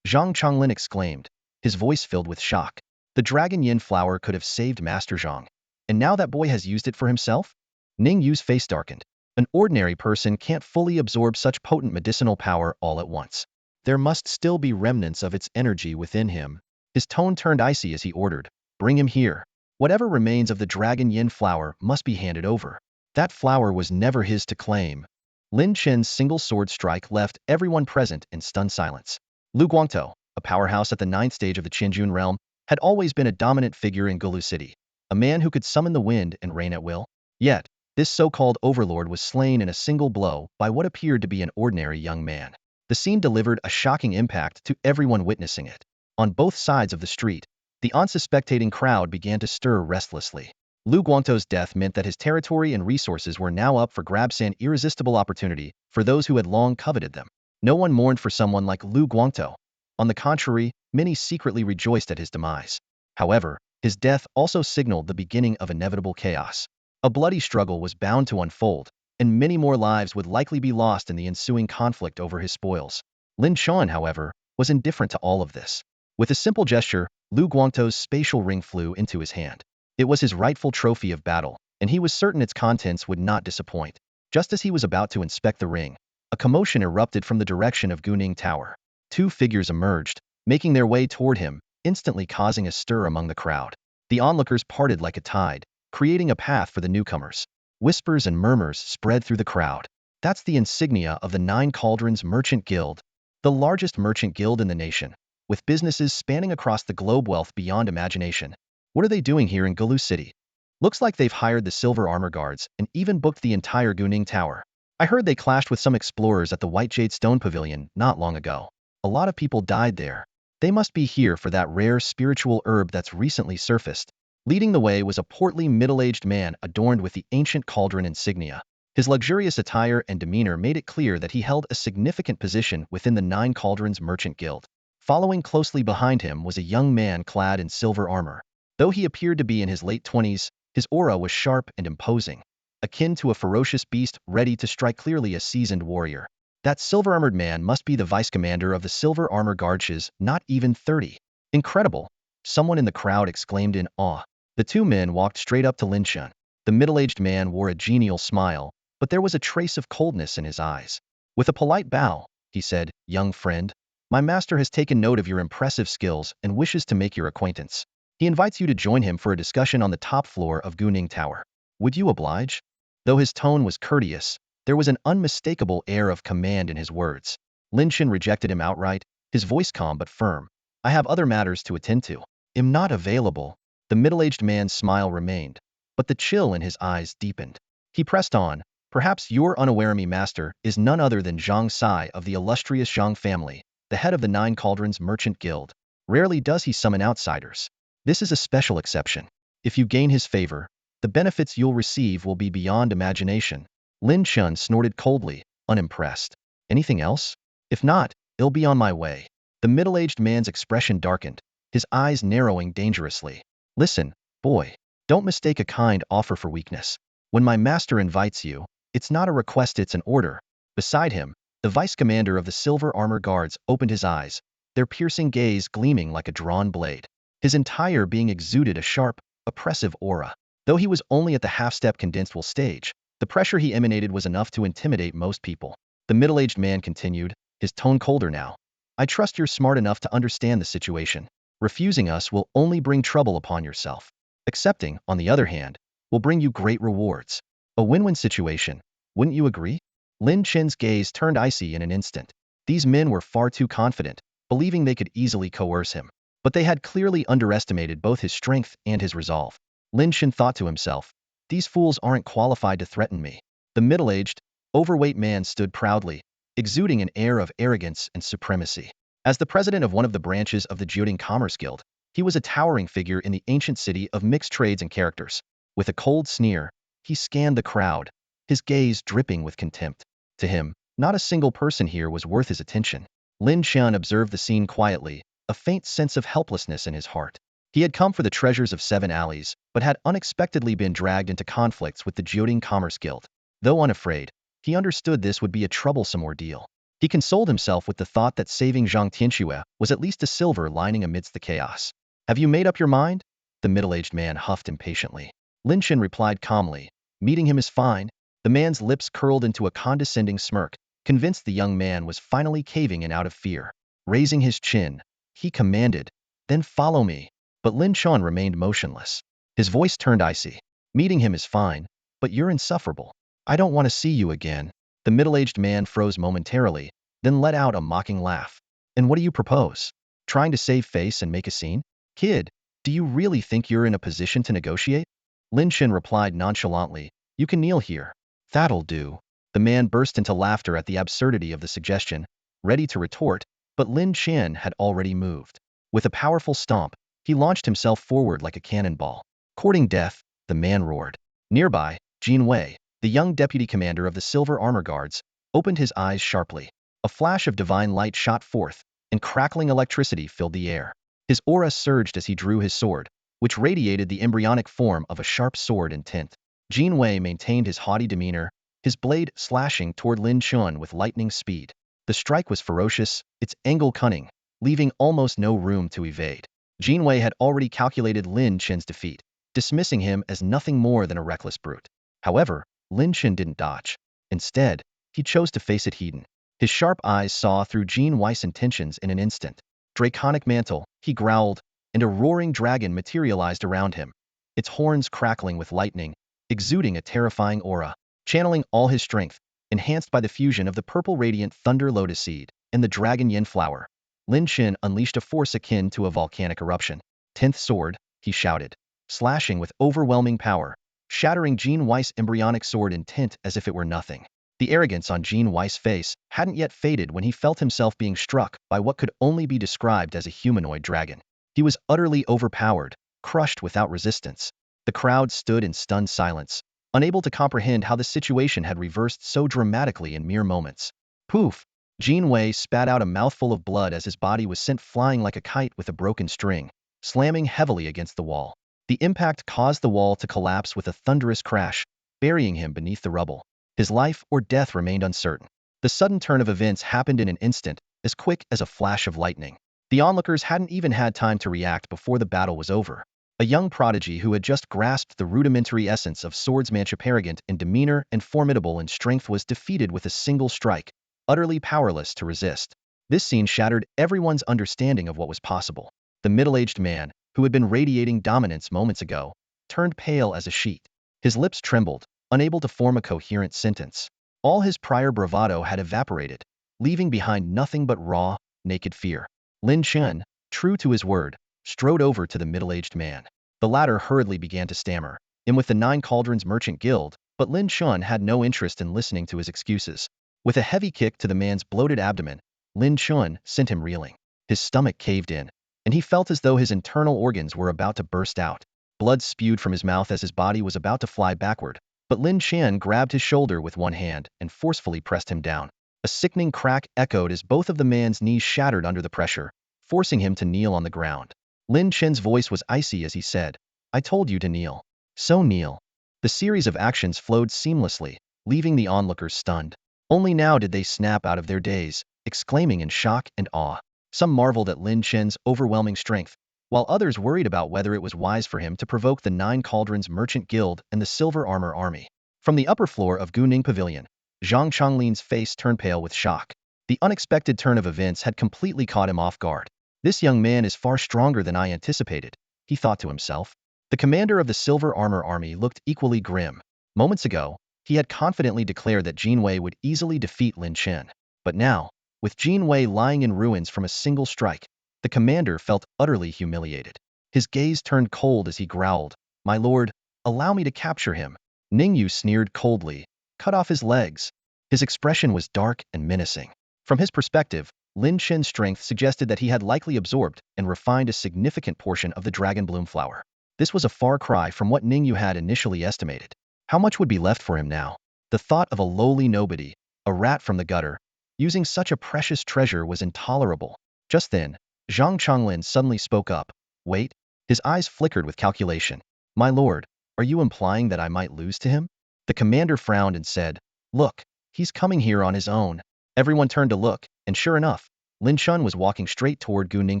A: Zhang Chonglin exclaimed, his voice filled with shock. The Dragon Yin flower could have saved Master Zhang. And now that boy has used it for himself? Ning Yu's face darkened. An ordinary person can't fully absorb such potent medicinal power all at once. There must still be remnants of its energy within him. His tone turned icy as he ordered, "Bring him here. Whatever remains of the Dragon Yin flower must be handed over." That flower was never his to claim. Lin Chen's single sword strike left everyone present in stunned silence. Lu Guangtou, a powerhouse at the 9th stage of the Qianjun realm, had always been a dominant figure in Gulu City, a man who could summon the wind and rain at will. Yet, this so-called overlord was slain in a single blow by what appeared to be an ordinary young man. The scene delivered a shocking impact to everyone witnessing it. On both sides of the street, the unsuspecting crowd began to stir restlessly. Lu Guangto's death meant that his territory and resources were now up for grabs, an irresistible opportunity for those who had long coveted them. No one mourned for someone like Lu Guangto. On the contrary, many secretly rejoiced at his demise. However, his death also signaled the beginning of inevitable chaos. A bloody struggle was bound to unfold, and many more lives would likely be lost in the ensuing conflict over his spoils. Lin Chen, however, was indifferent to all of this. With a simple gesture, Lu Guangto's spatial ring flew into his hand. It was his rightful trophy of battle, and he was certain its contents would not disappoint. Just as he was about to inspect the ring, a commotion erupted from the direction of Guning Tower. Two figures emerged, making their way toward him, instantly causing a stir among the crowd. The onlookers parted like a tide, creating a path for the newcomers. Whispers and murmurs spread through the crowd. That's the insignia of the Nine Cauldrons Merchant Guild, the largest merchant guild in the nation, with businesses spanning across the globe, wealth beyond imagination. What are they doing here in Galu City? Looks like they've hired the silver armor guards and even booked the entire Guning Tower. I heard they clashed with some explorers at the White Jade Stone Pavilion not long ago. A lot of people died there. They must be here for that rare spiritual herb that's recently surfaced. Leading the way was a portly middle-aged man adorned with the ancient cauldron insignia. His luxurious attire and demeanor made it clear that he held a significant position within the Nine Cauldrons Merchant Guild. Following closely behind him was a young man clad in silver armor. Though he appeared to be in his late 20s, his aura was sharp and imposing, akin to a ferocious beast ready to strike, clearly a seasoned warrior. That silver-armored man must be the vice commander of the Silver Armor Guards, not even 30. Incredible! Someone in the crowd exclaimed in awe. The two men walked straight up to Lin Chen. The middle-aged man wore a genial smile, but there was a trace of coldness in his eyes. With a polite bow, he said, "Young friend, my master has taken note of your impressive skills and wishes to make your acquaintance. He invites you to join him for a discussion on the top floor of Guning Tower. Would you oblige?" Though his tone was courteous, there was an unmistakable air of command in his words. Lin Chen rejected him outright, his voice calm but firm. "I have other matters to attend to. Am not available." The middle-aged man's smile remained, but the chill in his eyes deepened. He pressed on, "Perhaps you're unaware me master is none other than Zhang Sai of the illustrious Zhang family, the head of the Nine Cauldrons Merchant Guild. Rarely does he summon outsiders. This is a special exception. If you gain his favor, the benefits you'll receive will be beyond imagination." Lin Chen snorted coldly, unimpressed. "Anything else? If not, it'll be on my way." The middle-aged man's expression darkened, his eyes narrowing dangerously. "Listen, boy, don't mistake a kind offer for weakness. When my master invites you, it's not a request, it's an order." Beside him, the vice commander of the Silver Armor Guards opened his eyes, their piercing gaze gleaming like a drawn blade. His entire being exuded a sharp, oppressive aura. Though he was only at the half-step condensed stage, the pressure he emanated was enough to intimidate most people. The middle-aged man continued, his tone colder now. "I trust you're smart enough to understand the situation. Refusing us will only bring trouble upon yourself. Accepting, on the other hand, will bring you great rewards. A win-win situation, wouldn't you agree?" Lin Chen's gaze turned icy in an instant. These men were far too confident, believing they could easily coerce him. But they had clearly underestimated both his strength and his resolve. Lin Chen thought to himself, "These fools aren't qualified to threaten me." The middle-aged, overweight man stood proudly, exuding an air of arrogance and supremacy. As the president of one of the branches of the Jiuding Commerce Guild, he was a towering figure in the ancient city of mixed trades and characters. With a cold sneer, he scanned the crowd, his gaze dripping with contempt. To him, not a single person here was worth his attention. Lin Chen observed the scene quietly, a faint sense of helplessness in his heart. He had come for the treasures of 7 alleys, but had unexpectedly been dragged into conflicts with the Jiuding Commerce Guild. Though unafraid, he understood this would be a troublesome ordeal. He consoled himself with the thought that saving Zhang Tianxue was at least a silver lining amidst the chaos. "Have you made up your mind?" The middle-aged man huffed impatiently. Lin Chen replied calmly, "Meeting him is fine." The man's lips curled into a condescending smirk, convinced the young man was finally caving in out of fear. Raising his chin, he commanded, "Then follow me." But Lin Chen remained motionless. His voice turned icy. "Meeting him is fine, but you're insufferable. I don't want to see you again." The middle-aged man froze momentarily, then let out a mocking laugh. "And what do you propose? Trying to save face and make a scene? Kid, do you really think you're in a position to negotiate?" Lin Chen replied nonchalantly, "You can kneel here." "That'll do." The man burst into laughter at the absurdity of the suggestion, ready to retort, but Lin Chen had already moved. With a powerful stomp, he launched himself forward like a cannonball. Courting death, the man roared. Nearby, Jin Wei, the young deputy commander of the Silver Armor Guards, opened his eyes sharply. A flash of divine light shot forth, and crackling electricity filled the air. His aura surged as he drew his sword, which radiated the embryonic form of a sharp sword in tint. Jin Wei maintained his haughty demeanor, his blade slashing toward Lin Chen with lightning speed. The strike was ferocious, its angle cunning, leaving almost no room to evade. Jin Wei had already calculated Lin Chen's defeat, dismissing him as nothing more than a reckless brute. However, Lin Chen didn't dodge. Instead, he chose to face it head-on. His sharp eyes saw through Jin Wei's intentions in an instant. Draconic mantle, he growled, and a roaring dragon materialized around him, its horns crackling with lightning, exuding a terrifying aura. Channeling all his strength, enhanced by the fusion of the purple radiant thunder lotus seed and the dragon yin flower, Lin Chen unleashed a force akin to a volcanic eruption. "10th sword," he shouted, slashing with overwhelming power, shattering Jin Wei's embryonic sword in tint as if it were nothing. The arrogance on Jin Wei's face hadn't yet faded when he felt himself being struck by what could only be described as a humanoid dragon. He was utterly overpowered, crushed without resistance. The crowd stood in stunned silence, unable to comprehend how the situation had reversed so dramatically in mere moments. Poof! Jin Wei spat out a mouthful of blood as his body was sent flying like a kite with a broken string, slamming heavily against the wall. The impact caused the wall to collapse with a thunderous crash, burying him beneath the rubble. His life or death remained uncertain. The sudden turn of events happened in an instant, as quick as a flash of lightning. The onlookers hadn't even had time to react before the battle was over. A young prodigy who had just grasped the rudimentary essence of swordsmanship, arrogant in demeanor and formidable in strength, was defeated with a single strike, utterly powerless to resist. This scene shattered everyone's understanding of what was possible. The middle-aged man, who had been radiating dominance moments ago, turned pale as a sheet. His lips trembled, unable to form a coherent sentence. All his prior bravado had evaporated, leaving behind nothing but raw, naked fear. Lin Chen, true to his word, strode over to the middle-aged man. The latter hurriedly began to stammer, "I'm with the Nine Cauldrons Merchant Guild," but Lin Chen had no interest in listening to his excuses. With a heavy kick to the man's bloated abdomen, Lin Chen sent him reeling. His stomach caved in, and he felt as though his internal organs were about to burst out. Blood spewed from his mouth as his body was about to fly backward, but Lin Chen grabbed his shoulder with one hand and forcefully pressed him down. A sickening crack echoed as both of the man's knees shattered under the pressure, forcing him to kneel on the ground. Lin Chen's voice was icy as he said, "I told you to kneel. So kneel." The series of actions flowed seamlessly, leaving the onlookers stunned. Only now did they snap out of their daze, exclaiming in shock and awe. Some marveled at Lin Chen's overwhelming strength, while others worried about whether it was wise for him to provoke the Nine Cauldrons Merchant Guild and the Silver Armor Army. From the upper floor of Guning Pavilion, Zhang Chonglin's face turned pale with shock. The unexpected turn of events had completely caught him off guard. "This young man is far stronger than I anticipated," he thought to himself. The commander of the Silver Armor Army looked equally grim. Moments ago, he had confidently declared that Jin Wei would easily defeat Lin Chen. But now, with Jin Wei lying in ruins from a single strike, the commander felt utterly humiliated. His gaze turned cold as he growled, "My lord, allow me to capture him." Ning Yu sneered coldly, "Cut off his legs." His expression was dark and menacing. From his perspective, Lin Chen's strength suggested that he had likely absorbed and refined a significant portion of the dragon bloom flower. This was a far cry from what Ning Yu had initially estimated. How much would be left for him now? The thought of a lowly nobody, a rat from the gutter, using such a precious treasure was intolerable. Just then, Zhang Chonglin suddenly spoke up. "Wait." His eyes flickered with calculation. "My lord, are you implying that I might lose to him?" The commander frowned and said, "Look, he's coming here on his own." Everyone turned to look, and sure enough, Lin Chen was walking straight toward Guning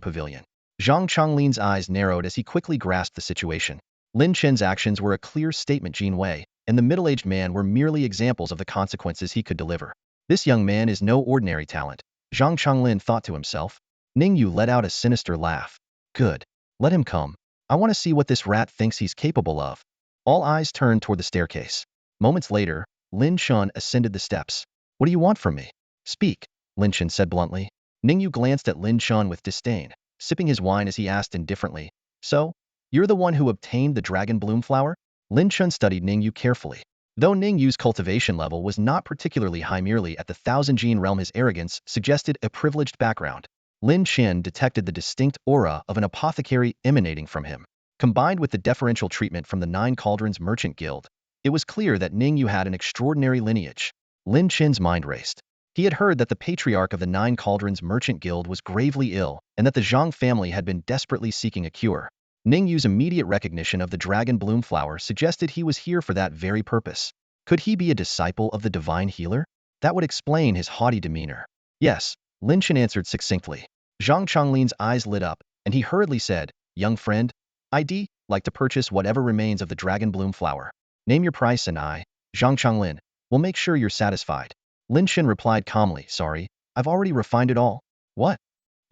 A: Pavilion. Zhang Chonglin's eyes narrowed as he quickly grasped the situation. Lin Chen's actions were a clear statement. Jin Wei and the middle-aged man were merely examples of the consequences he could deliver. This young man is no ordinary talent, Zhang Chonglin thought to himself. Ning Yu let out a sinister laugh. "Good. Let him come. I want to see what this rat thinks he's capable of." All eyes turned toward the staircase. Moments later, Lin Chen ascended the steps. "What do you want from me?" "Speak," Lin Chen said bluntly. Ning Yu glanced at Lin Chen with disdain, sipping his wine as he asked indifferently, "So, you're the one who obtained the dragon bloom flower?" Lin Chen studied Ning Yu carefully. Though Ning Yu's cultivation level was not particularly high, merely at the Thousand Gene realm, his arrogance suggested a privileged background. Lin Chen detected the distinct aura of an apothecary emanating from him. Combined with the deferential treatment from the Nine Cauldrons Merchant Guild, it was clear that Ning Yu had an extraordinary lineage. Lin Chen's mind raced. He had heard that the patriarch of the Nine Cauldrons Merchant Guild was gravely ill and that the Zhang family had been desperately seeking a cure. Ning Yu's immediate recognition of the dragon bloom flower suggested he was here for that very purpose. Could he be a disciple of the divine healer? That would explain his haughty demeanor. Yes, Lin Chen answered succinctly. Zhang Chonglin's eyes lit up, and he hurriedly said, "Young friend, I'd like to purchase whatever remains of the dragon bloom flower. Name your price and I, Zhang Chonglin, will make sure you're satisfied." Lin Chen replied calmly, "Sorry, I've already refined it all." "What?"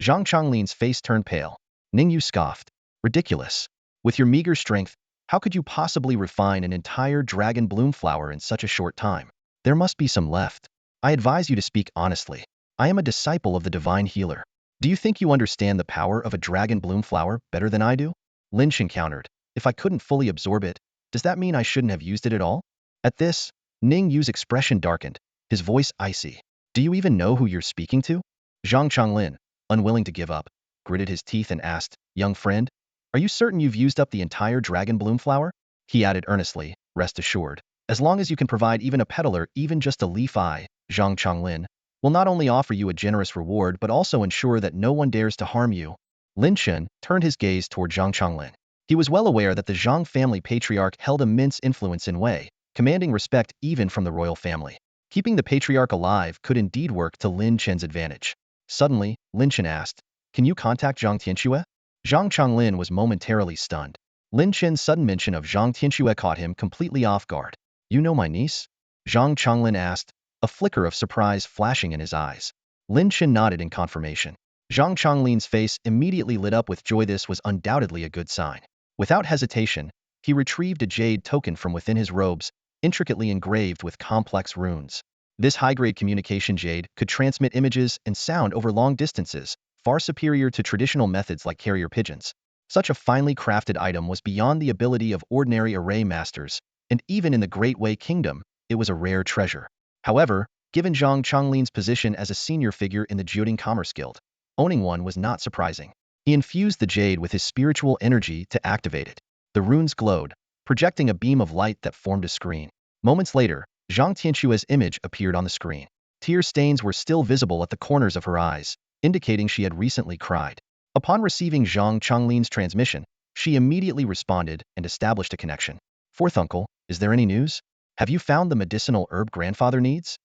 A: Zhang Chonglin's face turned pale. Ning Yu scoffed. "Ridiculous. With your meager strength, how could you possibly refine an entire dragon bloom flower in such a short time? There must be some left. I advise you to speak honestly. I am a disciple of the divine healer. Do you think you understand the power of a dragon bloom flower better than I do?" Lin Chen countered. "If I couldn't fully absorb it, does that mean I shouldn't have used it at all?" At this, Ning Yu's expression darkened, his voice icy. "Do you even know who you're speaking to?" Zhang Chonglin, unwilling to give up, gritted his teeth and asked, "Young friend, are you certain you've used up the entire dragon bloom flower?" He added earnestly, "Rest assured, as long as you can provide even a petal or even just a leaf, I, Zhang Chonglin, will not only offer you a generous reward but also ensure that no one dares to harm you." Lin Chen turned his gaze toward Zhang Chonglin. He was well aware that the Zhang family patriarch held immense influence in Wei, commanding respect even from the royal family. Keeping the patriarch alive could indeed work to Lin Chen's advantage. Suddenly, Lin Chen asked, "Can you contact Zhang Tianxue?" Zhang Chonglin was momentarily stunned. Lin Chen's sudden mention of Zhang Tianxue caught him completely off guard. "You know my niece?" Zhang Chonglin asked, a flicker of surprise flashing in his eyes. Lin Chen nodded in confirmation. Zhang Chonglin's face immediately lit up with joy. This was undoubtedly a good sign. Without hesitation, he retrieved a jade token from within his robes, intricately engraved with complex runes. This high-grade communication jade could transmit images and sound over long distances, far superior to traditional methods like carrier pigeons. Such a finely crafted item was beyond the ability of ordinary array masters, and even in the Great Wei Kingdom, it was a rare treasure. However, given Zhang Chonglin's position as a senior figure in the Jiuding Commerce Guild, owning one was not surprising. He infused the jade with his spiritual energy to activate it. The runes glowed, projecting a beam of light that formed a screen. Moments later, Zhang Tianxue's image appeared on the screen. Tear stains were still visible at the corners of her eyes, indicating she had recently cried. Upon receiving Zhang Chonglin's transmission, she immediately responded and established a connection. "Fourth uncle, is there any news? Have you found the medicinal herb grandfather needs?"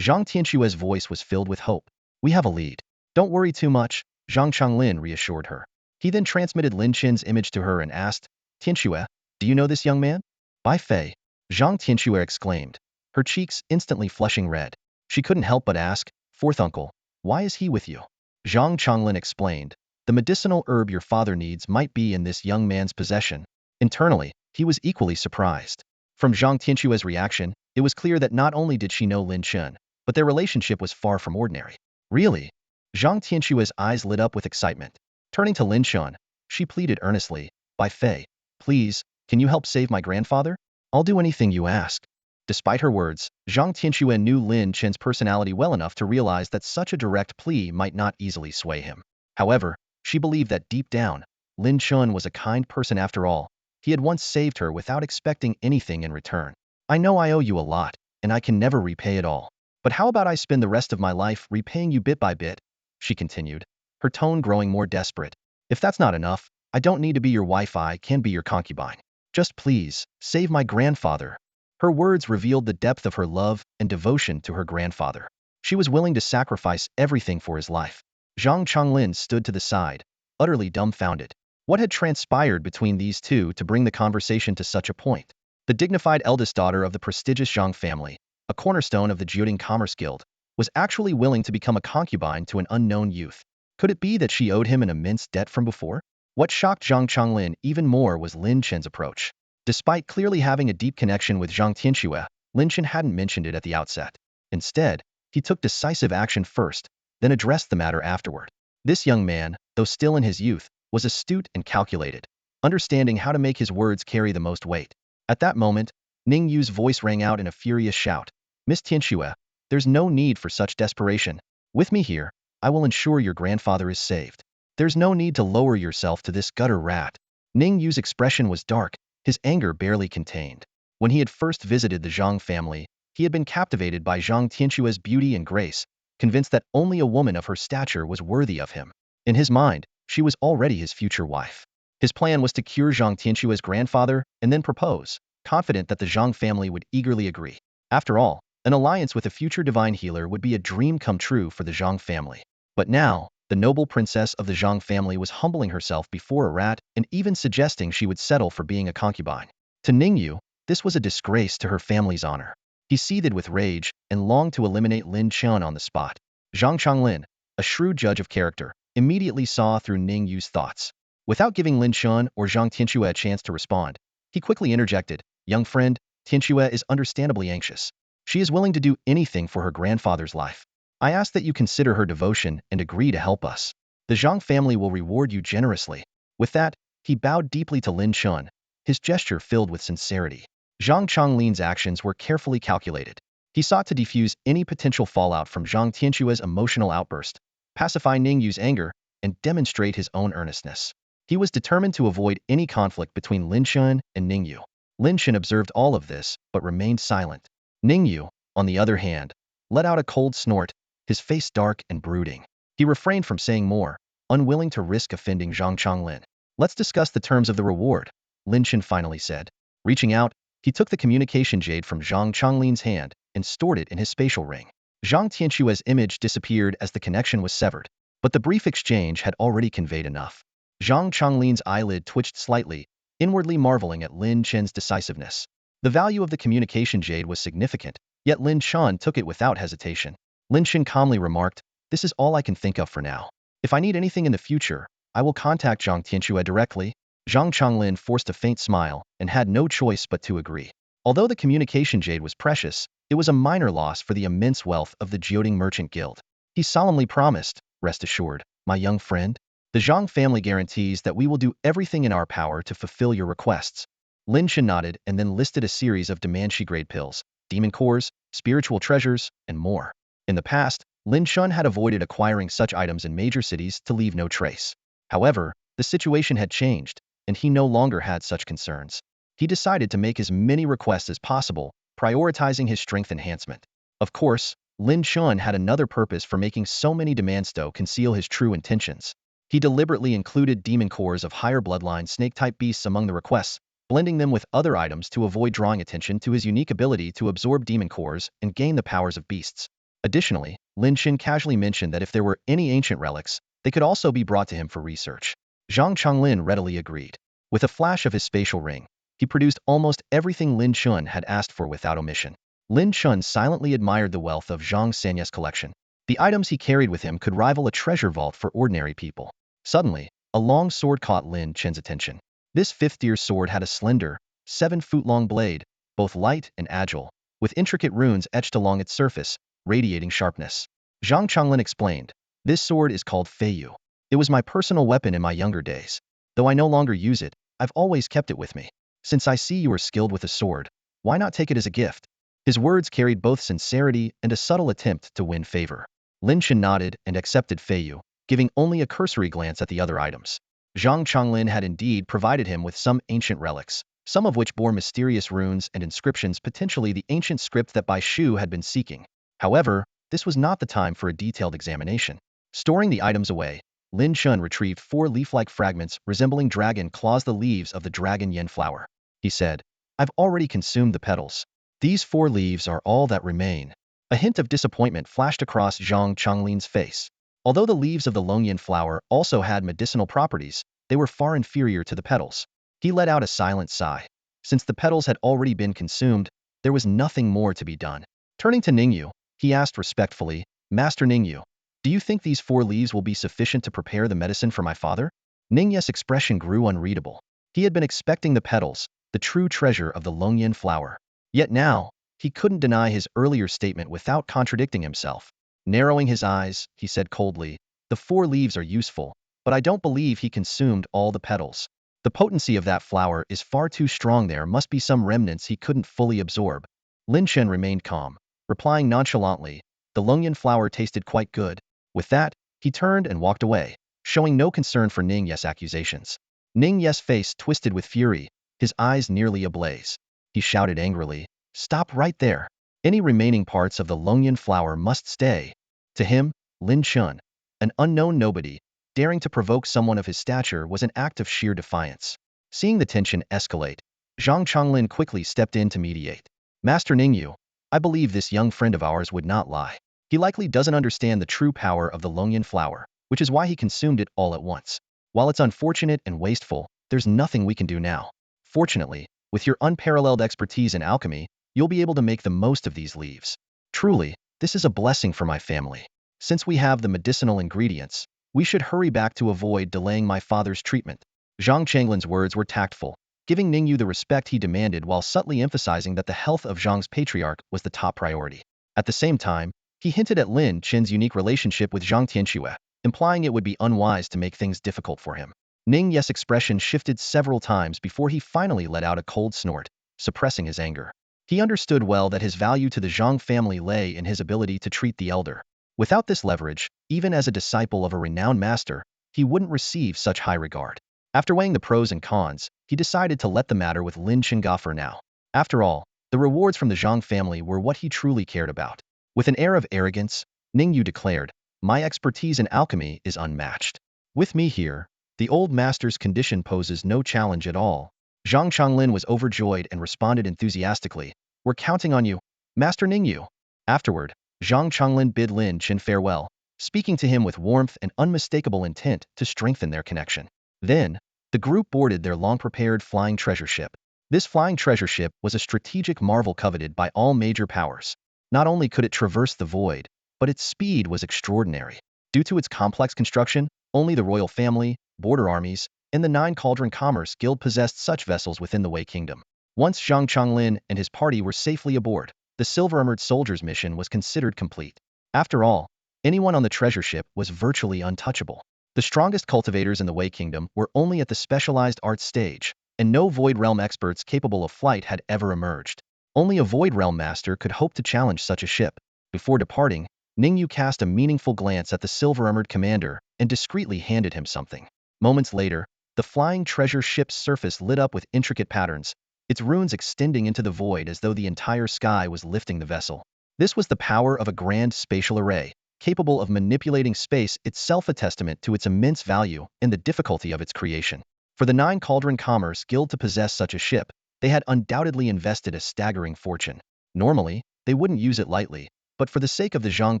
A: Zhang Tianxue's voice was filled with hope. "We have a lead. Don't worry too much," Zhang Chonglin reassured her. He then transmitted Lin Chen's image to her and asked, "Tianxue, do you know this young man?" "By Fei," Zhang Tianxue exclaimed, her cheeks instantly flushing red. She couldn't help but ask, "Fourth uncle, why is he with you?" Zhang Chonglin explained, "The medicinal herb your father needs might be in this young man's possession." Internally, he was equally surprised. From Zhang Tianxue's reaction, it was clear that not only did she know Lin Chen, but their relationship was far from ordinary. "Really?" Zhang Tianxue's eyes lit up with excitement. Turning to Lin Chen, she pleaded earnestly, "By Fei, please, can you help save my grandfather? I'll do anything you ask." Despite her words, Zhang Tianxue knew Lin Chen's personality well enough to realize that such a direct plea might not easily sway him. However, she believed that deep down, Lin Chen was a kind person after all. He had once saved her without expecting anything in return. "I know I owe you a lot, and I can never repay it all. But how about I spend the rest of my life repaying you bit by bit?" she continued, her tone growing more desperate. "If that's not enough, I don't need to be your wife, I can be your concubine. Just please, save my grandfather." Her words revealed the depth of her love and devotion to her grandfather. She was willing to sacrifice everything for his life. Zhang Chonglin stood to the side, utterly dumbfounded. What had transpired between these two to bring the conversation to such a point? The dignified eldest daughter of the prestigious Zhang family, a cornerstone of the Jiuding Commerce Guild, was actually willing to become a concubine to an unknown youth. Could it be that she owed him an immense debt from before? What shocked Zhang Chonglin even more was Lin Chen's approach. Despite clearly having a deep connection with Zhang Tianxue, Lin Chen hadn't mentioned it at the outset. Instead, he took decisive action first, then addressed the matter afterward. This young man, though still in his youth, was astute and calculated, understanding how to make his words carry the most weight. At that moment, Ning Yu's voice rang out in a furious shout. "Miss Tianxue, there's no need for such desperation. With me here, I will ensure your grandfather is saved. There's no need to lower yourself to this gutter rat." Ning Yu's expression was dark, his anger barely contained. When he had first visited the Zhang family, he had been captivated by Zhang Tianxue's beauty and grace, convinced that only a woman of her stature was worthy of him. In his mind, she was already his future wife. His plan was to cure Zhang Tianxue's grandfather and then propose, confident that the Zhang family would eagerly agree. After all, an alliance with a future divine healer would be a dream come true for the Zhang family. But now, the noble princess of the Zhang family was humbling herself before a rat and even suggesting she would settle for being a concubine. To Ningyu, this was a disgrace to her family's honor. He seethed with rage and longed to eliminate Lin Chen on the spot. Zhang Changlin, a shrewd judge of character, immediately saw through Ningyu's thoughts. Without giving Lin Chen or Zhang Tianxue a chance to respond, he quickly interjected, "Young friend, Tianxue is understandably anxious. She is willing to do anything for her grandfather's life. I ask that you consider her devotion and agree to help us. The Zhang family will reward you generously." With that, he bowed deeply to Lin Chen, his gesture filled with sincerity. Zhang Chonglin's actions were carefully calculated. He sought to defuse any potential fallout from Zhang Tianxue's emotional outburst, pacify Ningyu's anger, and demonstrate his own earnestness. He was determined to avoid any conflict between Lin Chen and Ningyu. Lin Chen observed all of this, but remained silent. Ningyu, on the other hand, let out a cold snort, his face dark and brooding. He refrained from saying more, unwilling to risk offending Zhang Chonglin. "Let's discuss the terms of the reward," Lin Chen finally said. Reaching out, he took the communication jade from Zhang Chonglin's hand and stored it in his spatial ring. Zhang Tianxue's image disappeared as the connection was severed, but the brief exchange had already conveyed enough. Zhang Chonglin's eyelid twitched slightly, inwardly marveling at Lin Chen's decisiveness. The value of the communication jade was significant, yet Lin Chen took it without hesitation. Lin Chen calmly remarked, "This is all I can think of for now. If I need anything in the future, I will contact Zhang Tianxue directly." Zhang Chonglin forced a faint smile and had no choice but to agree. Although the communication jade was precious, it was a minor loss for the immense wealth of the Jioding Merchant Guild. He solemnly promised, "Rest assured, my young friend, the Zhang family guarantees that we will do everything in our power to fulfill your requests." Lin Chen nodded and then listed a series of Demanshi-grade pills, demon cores, spiritual treasures, and more. In the past, Lin Chen had avoided acquiring such items in major cities to leave no trace. However, the situation had changed, and he no longer had such concerns. He decided to make as many requests as possible, prioritizing his strength enhancement. Of course, Lin Chen had another purpose for making so many demands to conceal his true intentions. He deliberately included demon cores of higher bloodline snake-type beasts among the requests, blending them with other items to avoid drawing attention to his unique ability to absorb demon cores and gain the powers of beasts. Additionally, Lin Chen casually mentioned that if there were any ancient relics, they could also be brought to him for research. Zhang Chonglin readily agreed. With a flash of his spatial ring, he produced almost everything Lin Chen had asked for without omission. Lin Chen silently admired the wealth of Zhang Sanya's collection. The items he carried with him could rival a treasure vault for ordinary people. Suddenly, a long sword caught Lin Chen's attention. This fifth-tier sword had a slender, 7-foot-long blade, both light and agile, with intricate runes etched along its surface, radiating sharpness. Zhang Chonglin explained, "This sword is called Feiyu. It was my personal weapon in my younger days. Though I no longer use it, I've always kept it with me. Since I see you are skilled with a sword, why not take it as a gift?" His words carried both sincerity and a subtle attempt to win favor. Lin Chen nodded and accepted Feiyu, giving only a cursory glance at the other items. Zhang Chonglin had indeed provided him with some ancient relics, some of which bore mysterious runes and inscriptions, potentially the ancient script that Bai Shu had been seeking. However, this was not the time for a detailed examination. Storing the items away, Lin Chen retrieved 4 leaf-like fragments resembling dragon claws, the leaves of the dragon yen flower. He said, "I've already consumed the petals. These 4 leaves are all that remain." A hint of disappointment flashed across Zhang Chonglin's face. Although the leaves of the longyan flower also had medicinal properties, they were far inferior to the petals. He let out a silent sigh. Since the petals had already been consumed, there was nothing more to be done. Turning to Ningyu, he asked respectfully, "Master Ningyu, do you think these 4 leaves will be sufficient to prepare the medicine for my father?" Ningyu's expression grew unreadable. He had been expecting the petals, the true treasure of the longyan flower. Yet now, he couldn't deny his earlier statement without contradicting himself. Narrowing his eyes, he said coldly, "The 4 leaves are useful, but I don't believe he consumed all the petals. The potency of that flower is far too strong. There must be some remnants he couldn't fully absorb." Lin Chen remained calm, replying nonchalantly, "The longyan flower tasted quite good." With that, he turned and walked away, showing no concern for Ningyu's accusations. Ning Ye's face twisted with fury, his eyes nearly ablaze. He shouted angrily, "Stop right there. Any remaining parts of the Longyan flower must stay." To him, Lin Chen, an unknown nobody, daring to provoke someone of his stature was an act of sheer defiance. Seeing the tension escalate, Zhang Chonglin quickly stepped in to mediate. "Master Ningyu, I believe this young friend of ours would not lie. He likely doesn't understand the true power of the Longyan flower, which is why he consumed it all at once. While it's unfortunate and wasteful, there's nothing we can do now. Fortunately, with your unparalleled expertise in alchemy, you'll be able to make the most of these leaves. Truly, this is a blessing for my family. Since we have the medicinal ingredients, we should hurry back to avoid delaying my father's treatment." Zhang Changlin's words were tactful, giving Ningyu the respect he demanded while subtly emphasizing that the health of Zhang's patriarch was the top priority. At the same time, he hinted at Lin Chen's unique relationship with Zhang Tianxue, implying it would be unwise to make things difficult for him. Ning Ye's expression shifted several times before he finally let out a cold snort, suppressing his anger. He understood well that his value to the Zhang family lay in his ability to treat the elder. Without this leverage, even as a disciple of a renowned master, he wouldn't receive such high regard. After weighing the pros and cons, he decided to let the matter with Lin Chen go for now. After all, the rewards from the Zhang family were what he truly cared about. With an air of arrogance, Ningyu declared, "My expertise in alchemy is unmatched. With me here, the old master's condition poses no challenge at all." Zhang Chonglin was overjoyed and responded enthusiastically, "We're counting on you, Master Ningyu." Afterward, Zhang Chonglin bid Lin Chen farewell, speaking to him with warmth and unmistakable intent to strengthen their connection. Then, the group boarded their long-prepared flying treasure ship. This flying treasure ship was a strategic marvel coveted by all major powers. Not only could it traverse the void, but its speed was extraordinary. Due to its complex construction, only the royal family, border armies, and the Nine Cauldron Commerce Guild possessed such vessels within the Wei Kingdom. Once Zhang Chonglin and his party were safely aboard, the silver-armored soldier's mission was considered complete. After all, anyone on the treasure ship was virtually untouchable. The strongest cultivators in the Wei Kingdom were only at the specialized arts stage, and no Void Realm experts capable of flight had ever emerged. Only a Void Realm master could hope to challenge such a ship. Before departing, Ningyu cast a meaningful glance at the silver-armored commander and discreetly handed him something. Moments later, the flying treasure ship's surface lit up with intricate patterns, its runes extending into the void as though the entire sky was lifting the vessel. This was the power of a grand spatial array, capable of manipulating space, itself a testament to its immense value and the difficulty of its creation. For the Nine Cauldron Commerce Guild to possess such a ship, they had undoubtedly invested a staggering fortune. Normally, they wouldn't use it lightly, but for the sake of the Zhang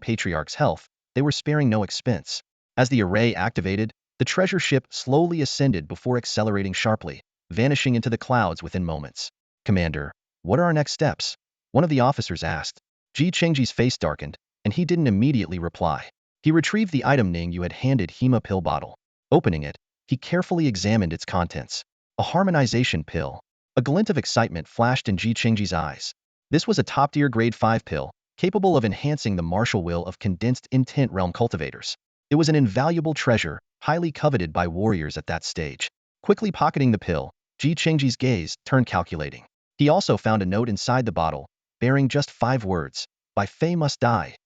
A: Patriarch's health, they were sparing no expense. As the array activated, the treasure ship slowly ascended before accelerating sharply, vanishing into the clouds within moments. "Commander, what are our next steps?" one of the officers asked. Ji Chengji's face darkened, and he didn't immediately reply. He retrieved the item Ningyu had handed him, a pill bottle. Opening it, he carefully examined its contents. A harmonization pill. A glint of excitement flashed in Ji Chengji's eyes. This was a top-tier grade 5 pill, capable of enhancing the martial will of condensed intent realm cultivators. It was an invaluable treasure, highly coveted by warriors at that stage. Quickly pocketing the pill, Ji Chengji's gaze turned calculating. He also found a note inside the bottle, bearing just 5 words, "By Fei must die."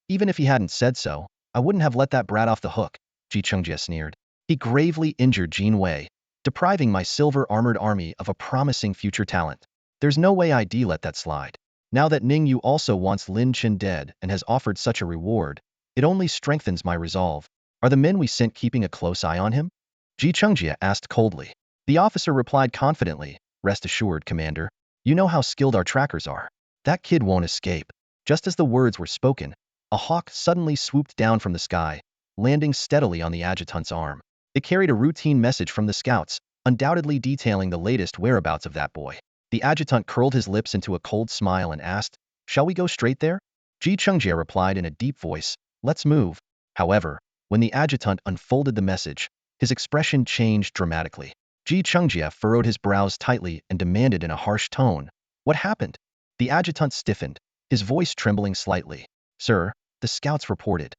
A: Even if he hadn't said so, I wouldn't have let that brat off the hook, Ji Chengji sneered. "He gravely injured Jin Wei, depriving my silver-armored army of a promising future talent. There's no way I'd let that slide. Now that Ningyu also wants Lin Chen dead and has offered such a reward, it only strengthens my resolve." "Are the men we sent keeping a close eye on him?" Ji Chengji asked coldly. The officer replied confidently, "Rest assured, Commander. You know how skilled our trackers are. That kid won't escape." Just as the words were spoken, a hawk suddenly swooped down from the sky, landing steadily on the adjutant's arm. It carried a routine message from the scouts, undoubtedly detailing the latest whereabouts of that boy. The adjutant curled his lips into a cold smile and asked, "Shall we go straight there?" Ji Chengji replied in a deep voice, "Let's move." However, when the adjutant unfolded the message, his expression changed dramatically. Ji Chengji furrowed his brows tightly and demanded in a harsh tone, "What happened?" The adjutant stiffened, his voice trembling slightly. "Sir, the scouts reported.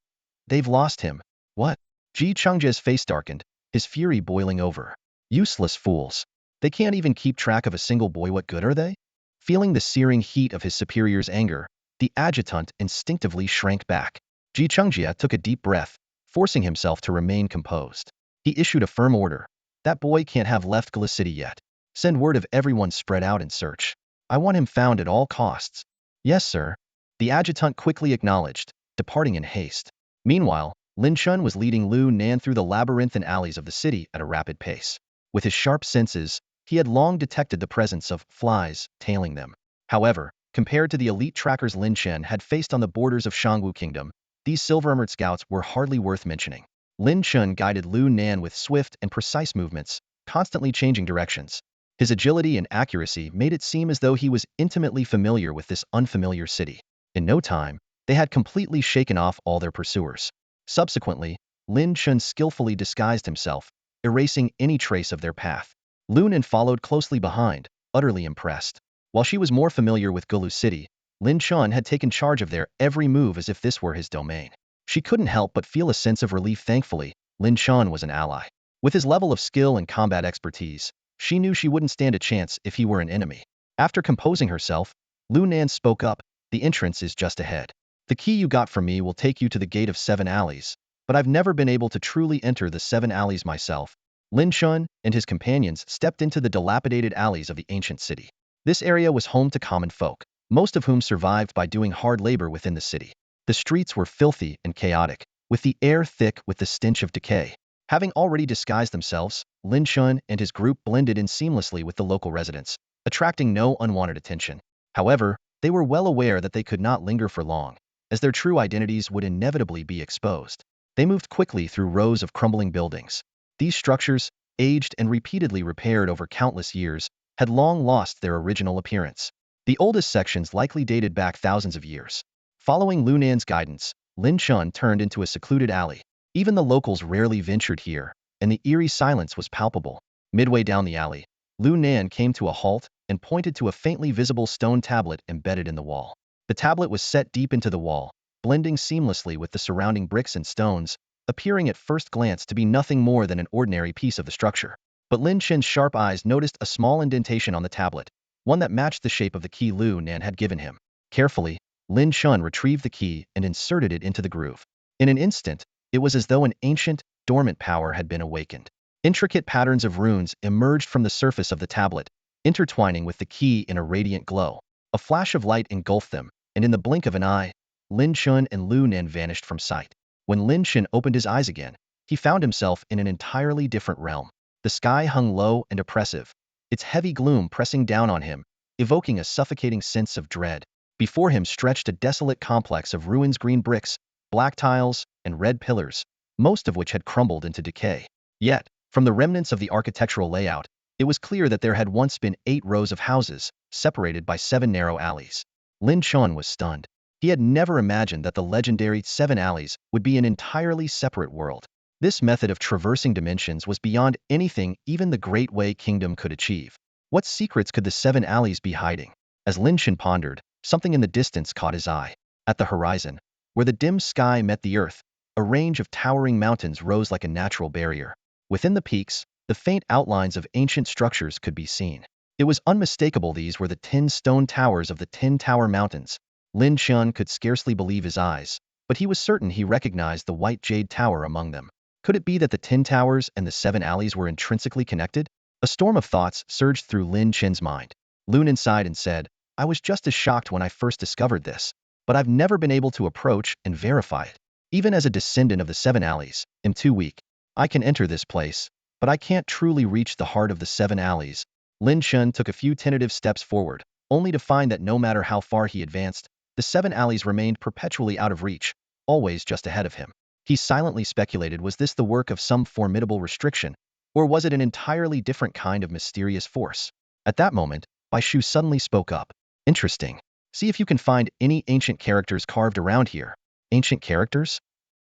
A: They've lost him." "What?" Ji Chengji's face darkened, his fury boiling over. "Useless fools. They can't even keep track of a single boy. What good are they?" Feeling the searing heat of his superior's anger, the adjutant instinctively shrank back. Ji Chengji took a deep breath, forcing himself to remain composed. He issued a firm order, That boy can't have left Gala City yet. Send word of everyone spread out in search. I want him found at all costs. Yes, sir. The adjutant quickly acknowledged, departing in haste. Meanwhile, Lin Chen was leading Lu Nan through the labyrinthine alleys of the city at a rapid pace. With his sharp senses, he had long detected the presence of flies tailing them. However, compared to the elite trackers Lin Chen had faced on the borders of Shangwu Kingdom, these silver-armored scouts were hardly worth mentioning. Lin Chen guided Lu Nan with swift and precise movements, constantly changing directions. His agility and accuracy made it seem as though he was intimately familiar with this unfamiliar city. In no time, they had completely shaken off all their pursuers. Subsequently, Lin Chen skillfully disguised himself, erasing any trace of their path. Lu Nan followed closely behind, utterly impressed. While she was more familiar with Gulu City, Lin Chen had taken charge of their every move as if this were his domain. She couldn't help but feel a sense of relief. Thankfully, Lin Chen was an ally. With his level of skill and combat expertise, she knew she wouldn't stand a chance if he were an enemy. After composing herself, Lu Nan spoke up, "The entrance is just ahead. The key you got from me will take you to the Gate of Seven Alleys, but I've never been able to truly enter the Seven Alleys myself." Lin Chen and his companions stepped into the dilapidated alleys of the ancient city. This area was home to common folk, most of whom survived by doing hard labor within the city. The streets were filthy and chaotic, with the air thick with the stench of decay. Having already disguised themselves, Lin Chen and his group blended in seamlessly with the local residents, attracting no unwanted attention. However, they were well aware that they could not linger for long, as their true identities would inevitably be exposed. They moved quickly through rows of crumbling buildings. These structures, aged and repeatedly repaired over countless years, had long lost their original appearance. The oldest sections likely dated back thousands of years. Following Lu Nan's guidance, Lin Chen turned into a secluded alley. Even the locals rarely ventured here, and the eerie silence was palpable. Midway down the alley, Lu Nan came to a halt and pointed to a faintly visible stone tablet embedded in the wall. The tablet was set deep into the wall, blending seamlessly with the surrounding bricks and stones, appearing at first glance to be nothing more than an ordinary piece of the structure. But Lin Chen's sharp eyes noticed a small indentation on the tablet, one that matched the shape of the key Lu Nan had given him. Carefully, Lin Chen retrieved the key and inserted it into the groove. In an instant, it was as though an ancient, dormant power had been awakened. Intricate patterns of runes emerged from the surface of the tablet, intertwining with the key in a radiant glow. A flash of light engulfed them, and in the blink of an eye, Lin Chen and Lu Nan vanished from sight. When Lin Chen opened his eyes again, he found himself in an entirely different realm. The sky hung low and oppressive, its heavy gloom pressing down on him, evoking a suffocating sense of dread. Before him stretched a desolate complex of ruins, green bricks, black tiles, and red pillars, most of which had crumbled into decay. Yet, from the remnants of the architectural layout, it was clear that there had once been 8 rows of houses, separated by 7 narrow alleys. Lin Chen was stunned. He had never imagined that the legendary 7 alleys would be an entirely separate world. This method of traversing dimensions was beyond anything even the Great Way Kingdom could achieve. What secrets could the 7 alleys be hiding? As Lin Chen pondered, something in the distance caught his eye. At the horizon, where the dim sky met the earth, a range of towering mountains rose like a natural barrier. Within the peaks, the faint outlines of ancient structures could be seen. It was unmistakable these were the 10 stone towers of the 10 Tower Mountains. Lin Chen could scarcely believe his eyes, but he was certain he recognized the white jade tower among them. Could it be that the 10 towers and the 7 alleys were intrinsically connected? A storm of thoughts surged through Lin Chen's mind. Lu Nan sighed and said, "I was just as shocked when I first discovered this, but I've never been able to approach and verify it. Even as a descendant of the 7 alleys, I'm too weak. I can enter this place, but I can't truly reach the heart of the 7 alleys." Lin Chen took a few tentative steps forward, only to find that no matter how far he advanced, the 7 alleys remained perpetually out of reach, always just ahead of him. He silently speculated, was this the work of some formidable restriction, or was it an entirely different kind of mysterious force? At that moment, Bai Shu suddenly spoke up. "Interesting. See if you can find any ancient characters carved around here." "Ancient characters?"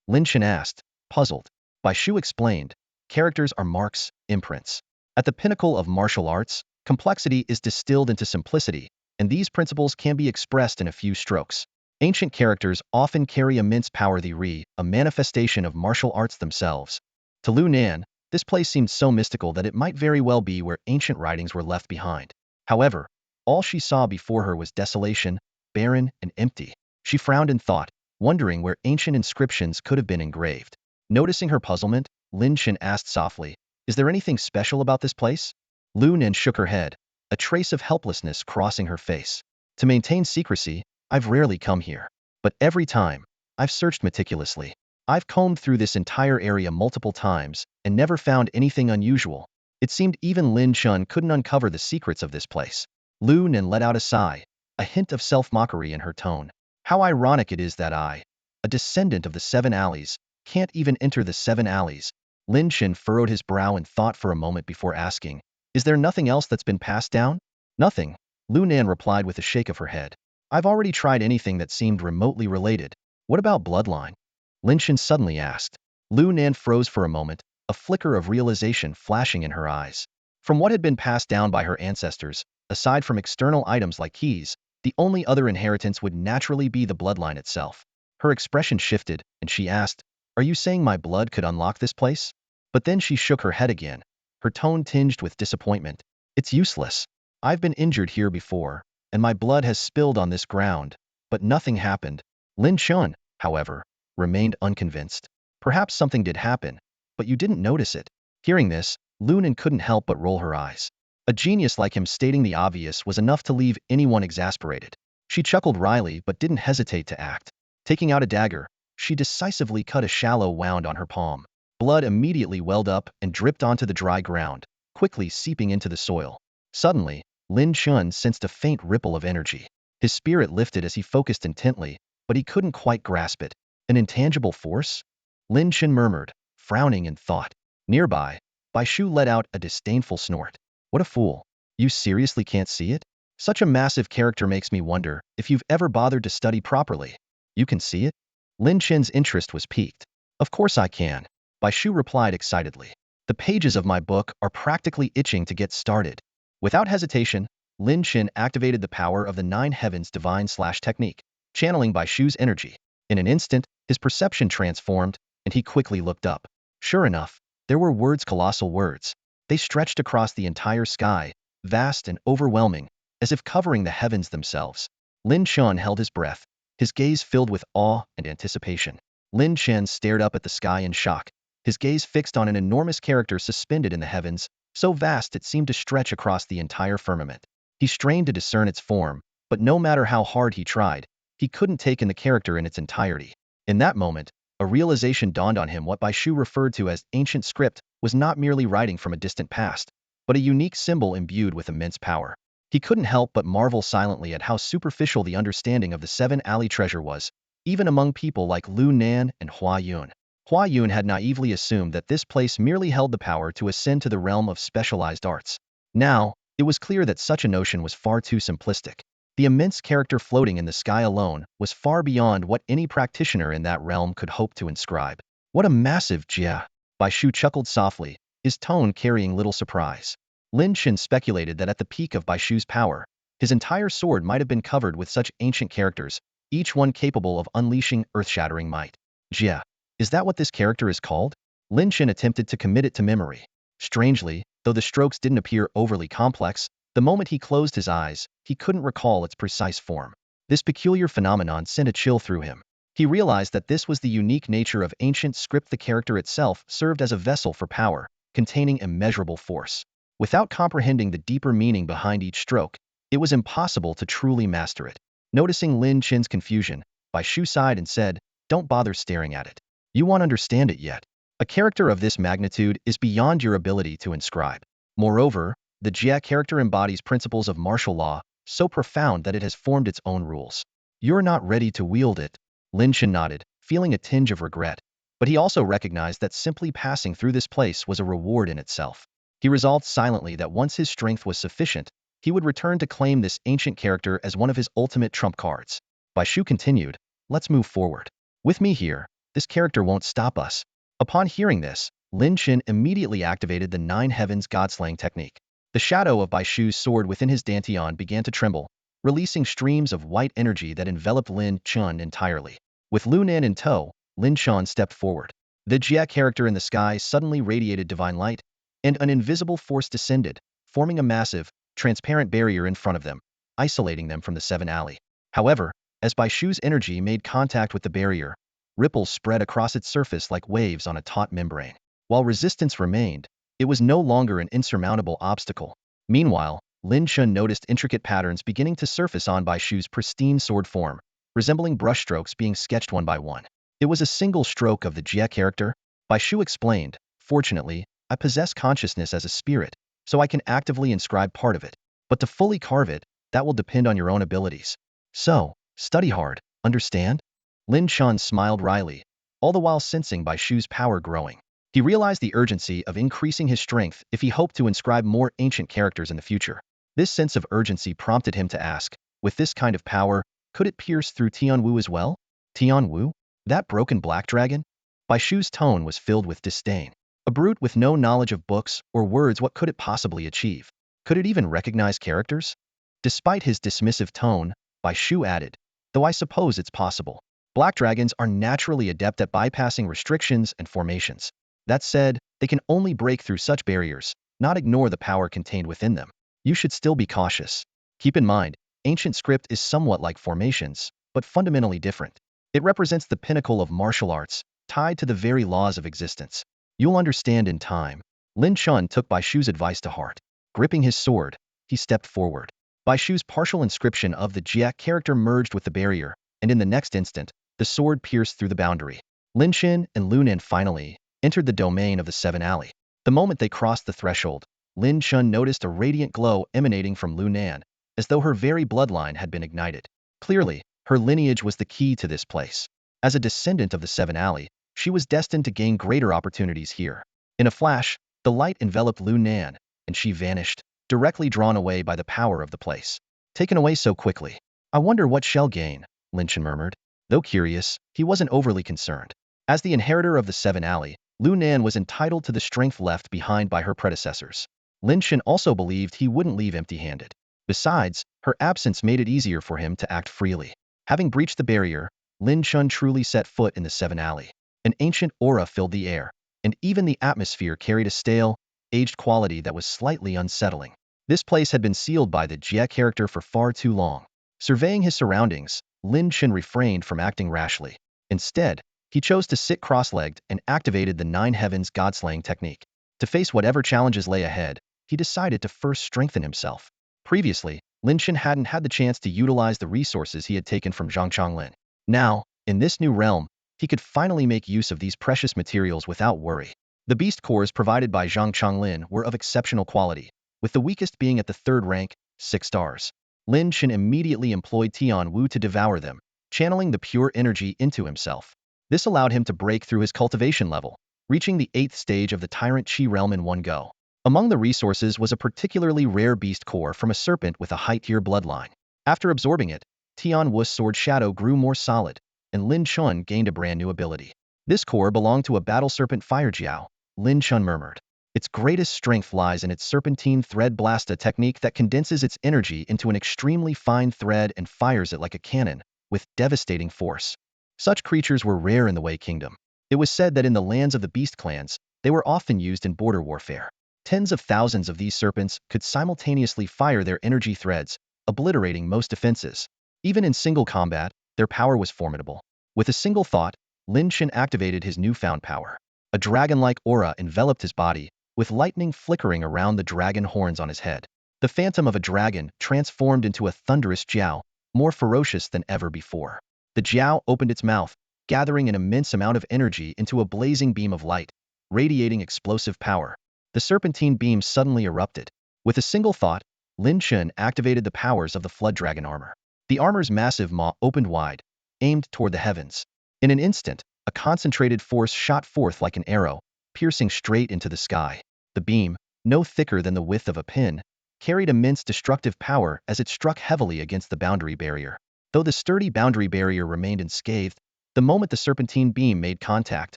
A: Lin Chen asked, puzzled. Bai Shu explained, "Characters are marks, imprints. At the pinnacle of martial arts, complexity is distilled into simplicity, and these principles can be expressed in a few strokes. Ancient characters often carry immense power, a manifestation of martial arts themselves." To Lu Nan, this place seemed so mystical that it might very well be where ancient writings were left behind. However, all she saw before her was desolation, barren and empty. She frowned in thought, wondering where ancient inscriptions could have been engraved. Noticing her puzzlement, Lin Chen asked softly, Is there anything special about this place? Lin Chen shook her head, a trace of helplessness crossing her face. To maintain secrecy, I've rarely come here. But every time, I've searched meticulously. I've combed through this entire area multiple times and never found anything unusual. It seemed even Lin Chen couldn't uncover the secrets of this place. Lin Chen let out a sigh, a hint of self-mockery in her tone. How ironic it is that I, a descendant of the Seven Alleys, can't even enter the Seven Alleys. Lin Chen furrowed his brow in thought for a moment before asking, is there nothing else that's been passed down? Nothing, Lin Chen replied with a shake of her head. I've already tried anything that seemed remotely related. What about bloodline? Lin Chen suddenly asked. Lin Chen froze for a moment, a flicker of realization flashing in her eyes. From what had been passed down by her ancestors, aside from external items like keys, the only other inheritance would naturally be the bloodline itself. Her expression shifted, and she asked, are you saying my blood could unlock this place? But then she shook her head again, her tone tinged with disappointment. It's useless. I've been injured here before, and my blood has spilled on this ground, but nothing happened. Lin Chen, however, remained unconvinced. Perhaps something did happen, but you didn't notice it. Hearing this, Lin Chen couldn't help but roll her eyes. A genius like him stating the obvious was enough to leave anyone exasperated. She chuckled wryly but didn't hesitate to act. Taking out a dagger, she decisively cut a shallow wound on her palm. Blood immediately welled up and dripped onto the dry ground, quickly seeping into the soil. Suddenly, Lin Chen sensed a faint ripple of energy. His spirit lifted as he focused intently, but he couldn't quite grasp it. An intangible force? Lin Chen murmured, frowning in thought. Nearby, Bai Shu let out a disdainful snort. What a fool. You seriously can't see it? Such a massive character makes me wonder if you've ever bothered to study properly. You can see it? Lin Chen's interest was piqued. Of course I can. Bai Shu replied excitedly. The pages of my book are practically itching to get started. Without hesitation, Lin Chen activated the power of the Nine Heavens divine/technique, channeling Bai Shu's energy. In an instant, his perception transformed, and he quickly looked up. Sure enough, there were words, colossal words. They stretched across the entire sky, vast and overwhelming, as if covering the heavens themselves. Lin Chen held his breath, his gaze filled with awe and anticipation. Lin Chen stared up at the sky in shock, his gaze fixed on an enormous character suspended in the heavens, so vast it seemed to stretch across the entire firmament. He strained to discern its form, but no matter how hard he tried, he couldn't take in the character in its entirety. In that moment, a realization dawned on him. What Bai Shu referred to as ancient script was not merely writing from a distant past, but a unique symbol imbued with immense power. He couldn't help but marvel silently at how superficial the understanding of the Seven Alley treasure was, even among people like Lu Nan and Hua Yun. Hua Yun had naively assumed that this place merely held the power to ascend to the realm of specialized arts. Now, it was clear that such a notion was far too simplistic. The immense character floating in the sky alone was far beyond what any practitioner in that realm could hope to inscribe. What a massive jia! Bai Shu chuckled softly, his tone carrying little surprise. Lin Chen speculated that at the peak of Bai Shu's power, his entire sword might have been covered with such ancient characters, each one capable of unleashing earth-shattering might. Jia. Is that what this character is called? Lin Chen attempted to commit it to memory. Strangely, though the strokes didn't appear overly complex, the moment he closed his eyes, he couldn't recall its precise form. This peculiar phenomenon sent a chill through him. He realized that this was the unique nature of ancient script. The character itself served as a vessel for power, containing immeasurable force. Without comprehending the deeper meaning behind each stroke, it was impossible to truly master it. Noticing Lin Chen's confusion, Bai Shu sighed and said, "Don't bother staring at it. You won't understand it yet. A character of this magnitude is beyond your ability to inscribe. Moreover, the Jia character embodies principles of martial law, so profound that it has formed its own rules. You're not ready to wield it." Lin Chen nodded, feeling a tinge of regret. But he also recognized that simply passing through this place was a reward in itself. He resolved silently that once his strength was sufficient, he would return to claim this ancient character as one of his ultimate trump cards. Bai Shu continued, "Let's move forward. With me here, this character won't stop us." Upon hearing this, Lin Chen immediately activated the Nine Heavens God-slaying technique. The shadow of Bai Shu's sword within his dantian began to tremble, releasing streams of white energy that enveloped Lin Chen entirely. With Lu Nan in tow, Lin Chen stepped forward. The Jia character in the sky suddenly radiated divine light, and an invisible force descended, forming a massive, transparent barrier in front of them, isolating them from the Seven Alley. However, as Bai Shu's energy made contact with the barrier, ripples spread across its surface like waves on a taut membrane. While resistance remained, It was no longer an insurmountable obstacle. Meanwhile, Lin Chen noticed intricate patterns beginning to surface on Bai Shu's pristine sword form, resembling brushstrokes being sketched one by one. It was a single stroke of the Jie character, Bai Shu explained. Fortunately, I possess consciousness as a spirit, so I can actively inscribe part of it. But to fully carve it, that will depend on your own abilities. So, study hard, understand? Lin Chen smiled wryly, all the while sensing Bai Shu's power growing. He realized the urgency of increasing his strength if he hoped to inscribe more ancient characters in the future. This sense of urgency prompted him to ask, with this kind of power, could it pierce through Tianwu as well? Tianwu? That broken black dragon? Bai Shu's tone was filled with disdain. A brute with no knowledge of books or words, what could it possibly achieve? Could it even recognize characters? Despite his dismissive tone, Bai Shu added, though I suppose it's possible. Black dragons are naturally adept at bypassing restrictions and formations. That said, they can only break through such barriers, not ignore the power contained within them. You should still be cautious. Keep in mind, ancient script is somewhat like formations, but fundamentally different. It represents the pinnacle of martial arts, tied to the very laws of existence. You'll understand in time. Lin Chen took Bai Shu's advice to heart. Gripping his sword, he stepped forward. Bai Shu's partial inscription of the Jia character merged with the barrier, and in the next instant, the sword pierced through the boundary. Lin Chen and Lu Nan finally entered the domain of the Seven Alley. The moment they crossed the threshold, Lin Chen noticed a radiant glow emanating from Lu Nan, as though her very bloodline had been ignited. Clearly, her lineage was the key to this place. As a descendant of the Seven Alley, she was destined to gain greater opportunities here. In a flash, the light enveloped Lu Nan, and she vanished, directly drawn away by the power of the place. Taken away so quickly. I wonder what she'll gain, Lin Chen murmured. Though curious, he wasn't overly concerned. As the inheritor of the Seven Alley, Lu Nan was entitled to the strength left behind by her predecessors. Lin Chen also believed he wouldn't leave empty-handed. Besides, her absence made it easier for him to act freely. Having breached the barrier, Lin Chen truly set foot in the Seven Alley. An ancient aura filled the air, and even the atmosphere carried a stale, aged quality that was slightly unsettling. This place had been sealed by the Jie character for far too long. Surveying his surroundings, Lin Chen refrained from acting rashly. Instead, he chose to sit cross-legged and activated the Nine Heavens God-slaying technique. To face whatever challenges lay ahead, he decided to first strengthen himself. Previously, Lin Chen hadn't had the chance to utilize the resources he had taken from Zhang Changlin. Now, in this new realm, he could finally make use of these precious materials without worry. The beast cores provided by Zhang Changlin were of exceptional quality, with the weakest being at the third rank, 6 stars. Lin Chen immediately employed Tianwu to devour them, channeling the pure energy into himself. This allowed him to break through his cultivation level, reaching the 8th stage of the Tyrant Qi realm in one go. Among the resources was a particularly rare beast core from a serpent with a high-tier bloodline. After absorbing it, Tianwu's sword shadow grew more solid, and Lin Chen gained a brand new ability. This core belonged to a battle serpent fire jiao, Lin Chen murmured. Its greatest strength lies in its serpentine thread blasta technique that condenses its energy into an extremely fine thread and fires it like a cannon, with devastating force. Such creatures were rare in the Wei Kingdom. It was said that in the lands of the beast clans, they were often used in border warfare. Tens of thousands of these serpents could simultaneously fire their energy threads, obliterating most defenses. Even in single combat, their power was formidable. With a single thought, Lin Chen activated his newfound power. A dragon-like aura enveloped his body, with lightning flickering around the dragon horns on his head. The phantom of a dragon transformed into a thunderous jiao, more ferocious than ever before. The jiao opened its mouth, gathering an immense amount of energy into a blazing beam of light, radiating explosive power. The serpentine beam suddenly erupted. With a single thought, Lin Chen activated the powers of the flood dragon armor. The armor's massive maw opened wide, aimed toward the heavens. In an instant, a concentrated force shot forth like an arrow, piercing straight into the sky. The beam, no thicker than the width of a pin, carried immense destructive power as it struck heavily against the boundary barrier. Though the sturdy boundary barrier remained unscathed, the moment the serpentine beam made contact,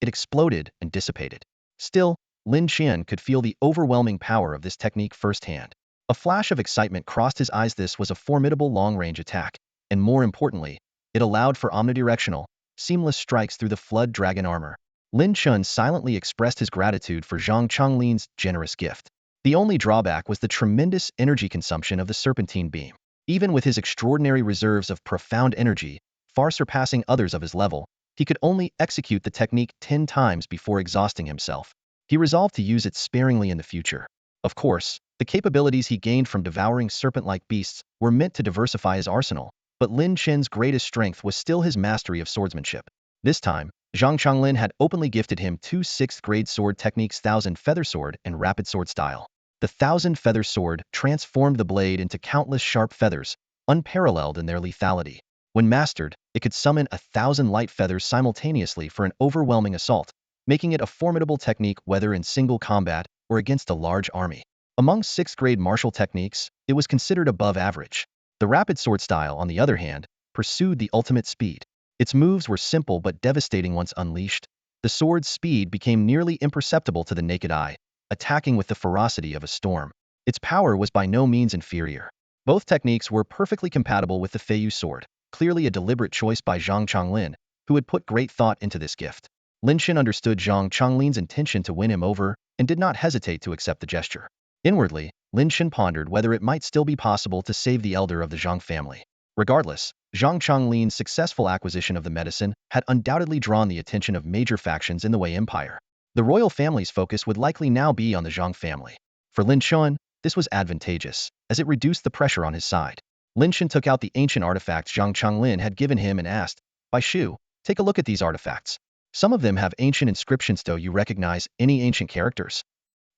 A: it exploded and dissipated. Still, Lin Chen could feel the overwhelming power of this technique firsthand. A flash of excitement crossed his eyes. This was a formidable long-range attack, and more importantly, it allowed for omnidirectional, seamless strikes through the flood dragon armor. Lin Chen silently expressed his gratitude for Zhang Chonglin's generous gift. The only drawback was the tremendous energy consumption of the serpentine beam. Even with his extraordinary reserves of profound energy, far surpassing others of his level, he could only execute the technique 10 times before exhausting himself. He resolved to use it sparingly in the future. Of course, the capabilities he gained from devouring serpent-like beasts were meant to diversify his arsenal, but Lin Chen's greatest strength was still his mastery of swordsmanship. This time, Zhang Changlin had openly gifted him two 6th-grade sword techniques: Thousand Feather Sword and Rapid Sword Style. The Thousand Feather Sword transformed the blade into countless sharp feathers, unparalleled in their lethality. When mastered, it could summon 1,000 light feathers simultaneously for an overwhelming assault, making it a formidable technique whether in single combat or against a large army. Among 6th-grade martial techniques, it was considered above average. The Rapid Sword Style, on the other hand, pursued the ultimate speed. Its moves were simple but devastating once unleashed. The sword's speed became nearly imperceptible to the naked eye, attacking with the ferocity of a storm. Its power was by no means inferior. Both techniques were perfectly compatible with the Feiyu sword, clearly a deliberate choice by Zhang Changlin, who had put great thought into this gift. Lin Chen understood Zhang Changlin's intention to win him over and did not hesitate to accept the gesture. Inwardly, Lin Chen pondered whether it might still be possible to save the elder of the Zhang family. Regardless, Zhang Changlin's successful acquisition of the medicine had undoubtedly drawn the attention of major factions in the Wei Empire. The royal family's focus would likely now be on the Zhang family. For Lin Chen, this was advantageous, as it reduced the pressure on his side. Lin Chen took out the ancient artifacts Zhang Changlin had given him and asked, "Bai Shu, take a look at these artifacts. Some of them have ancient inscriptions. Do you recognize any ancient characters?"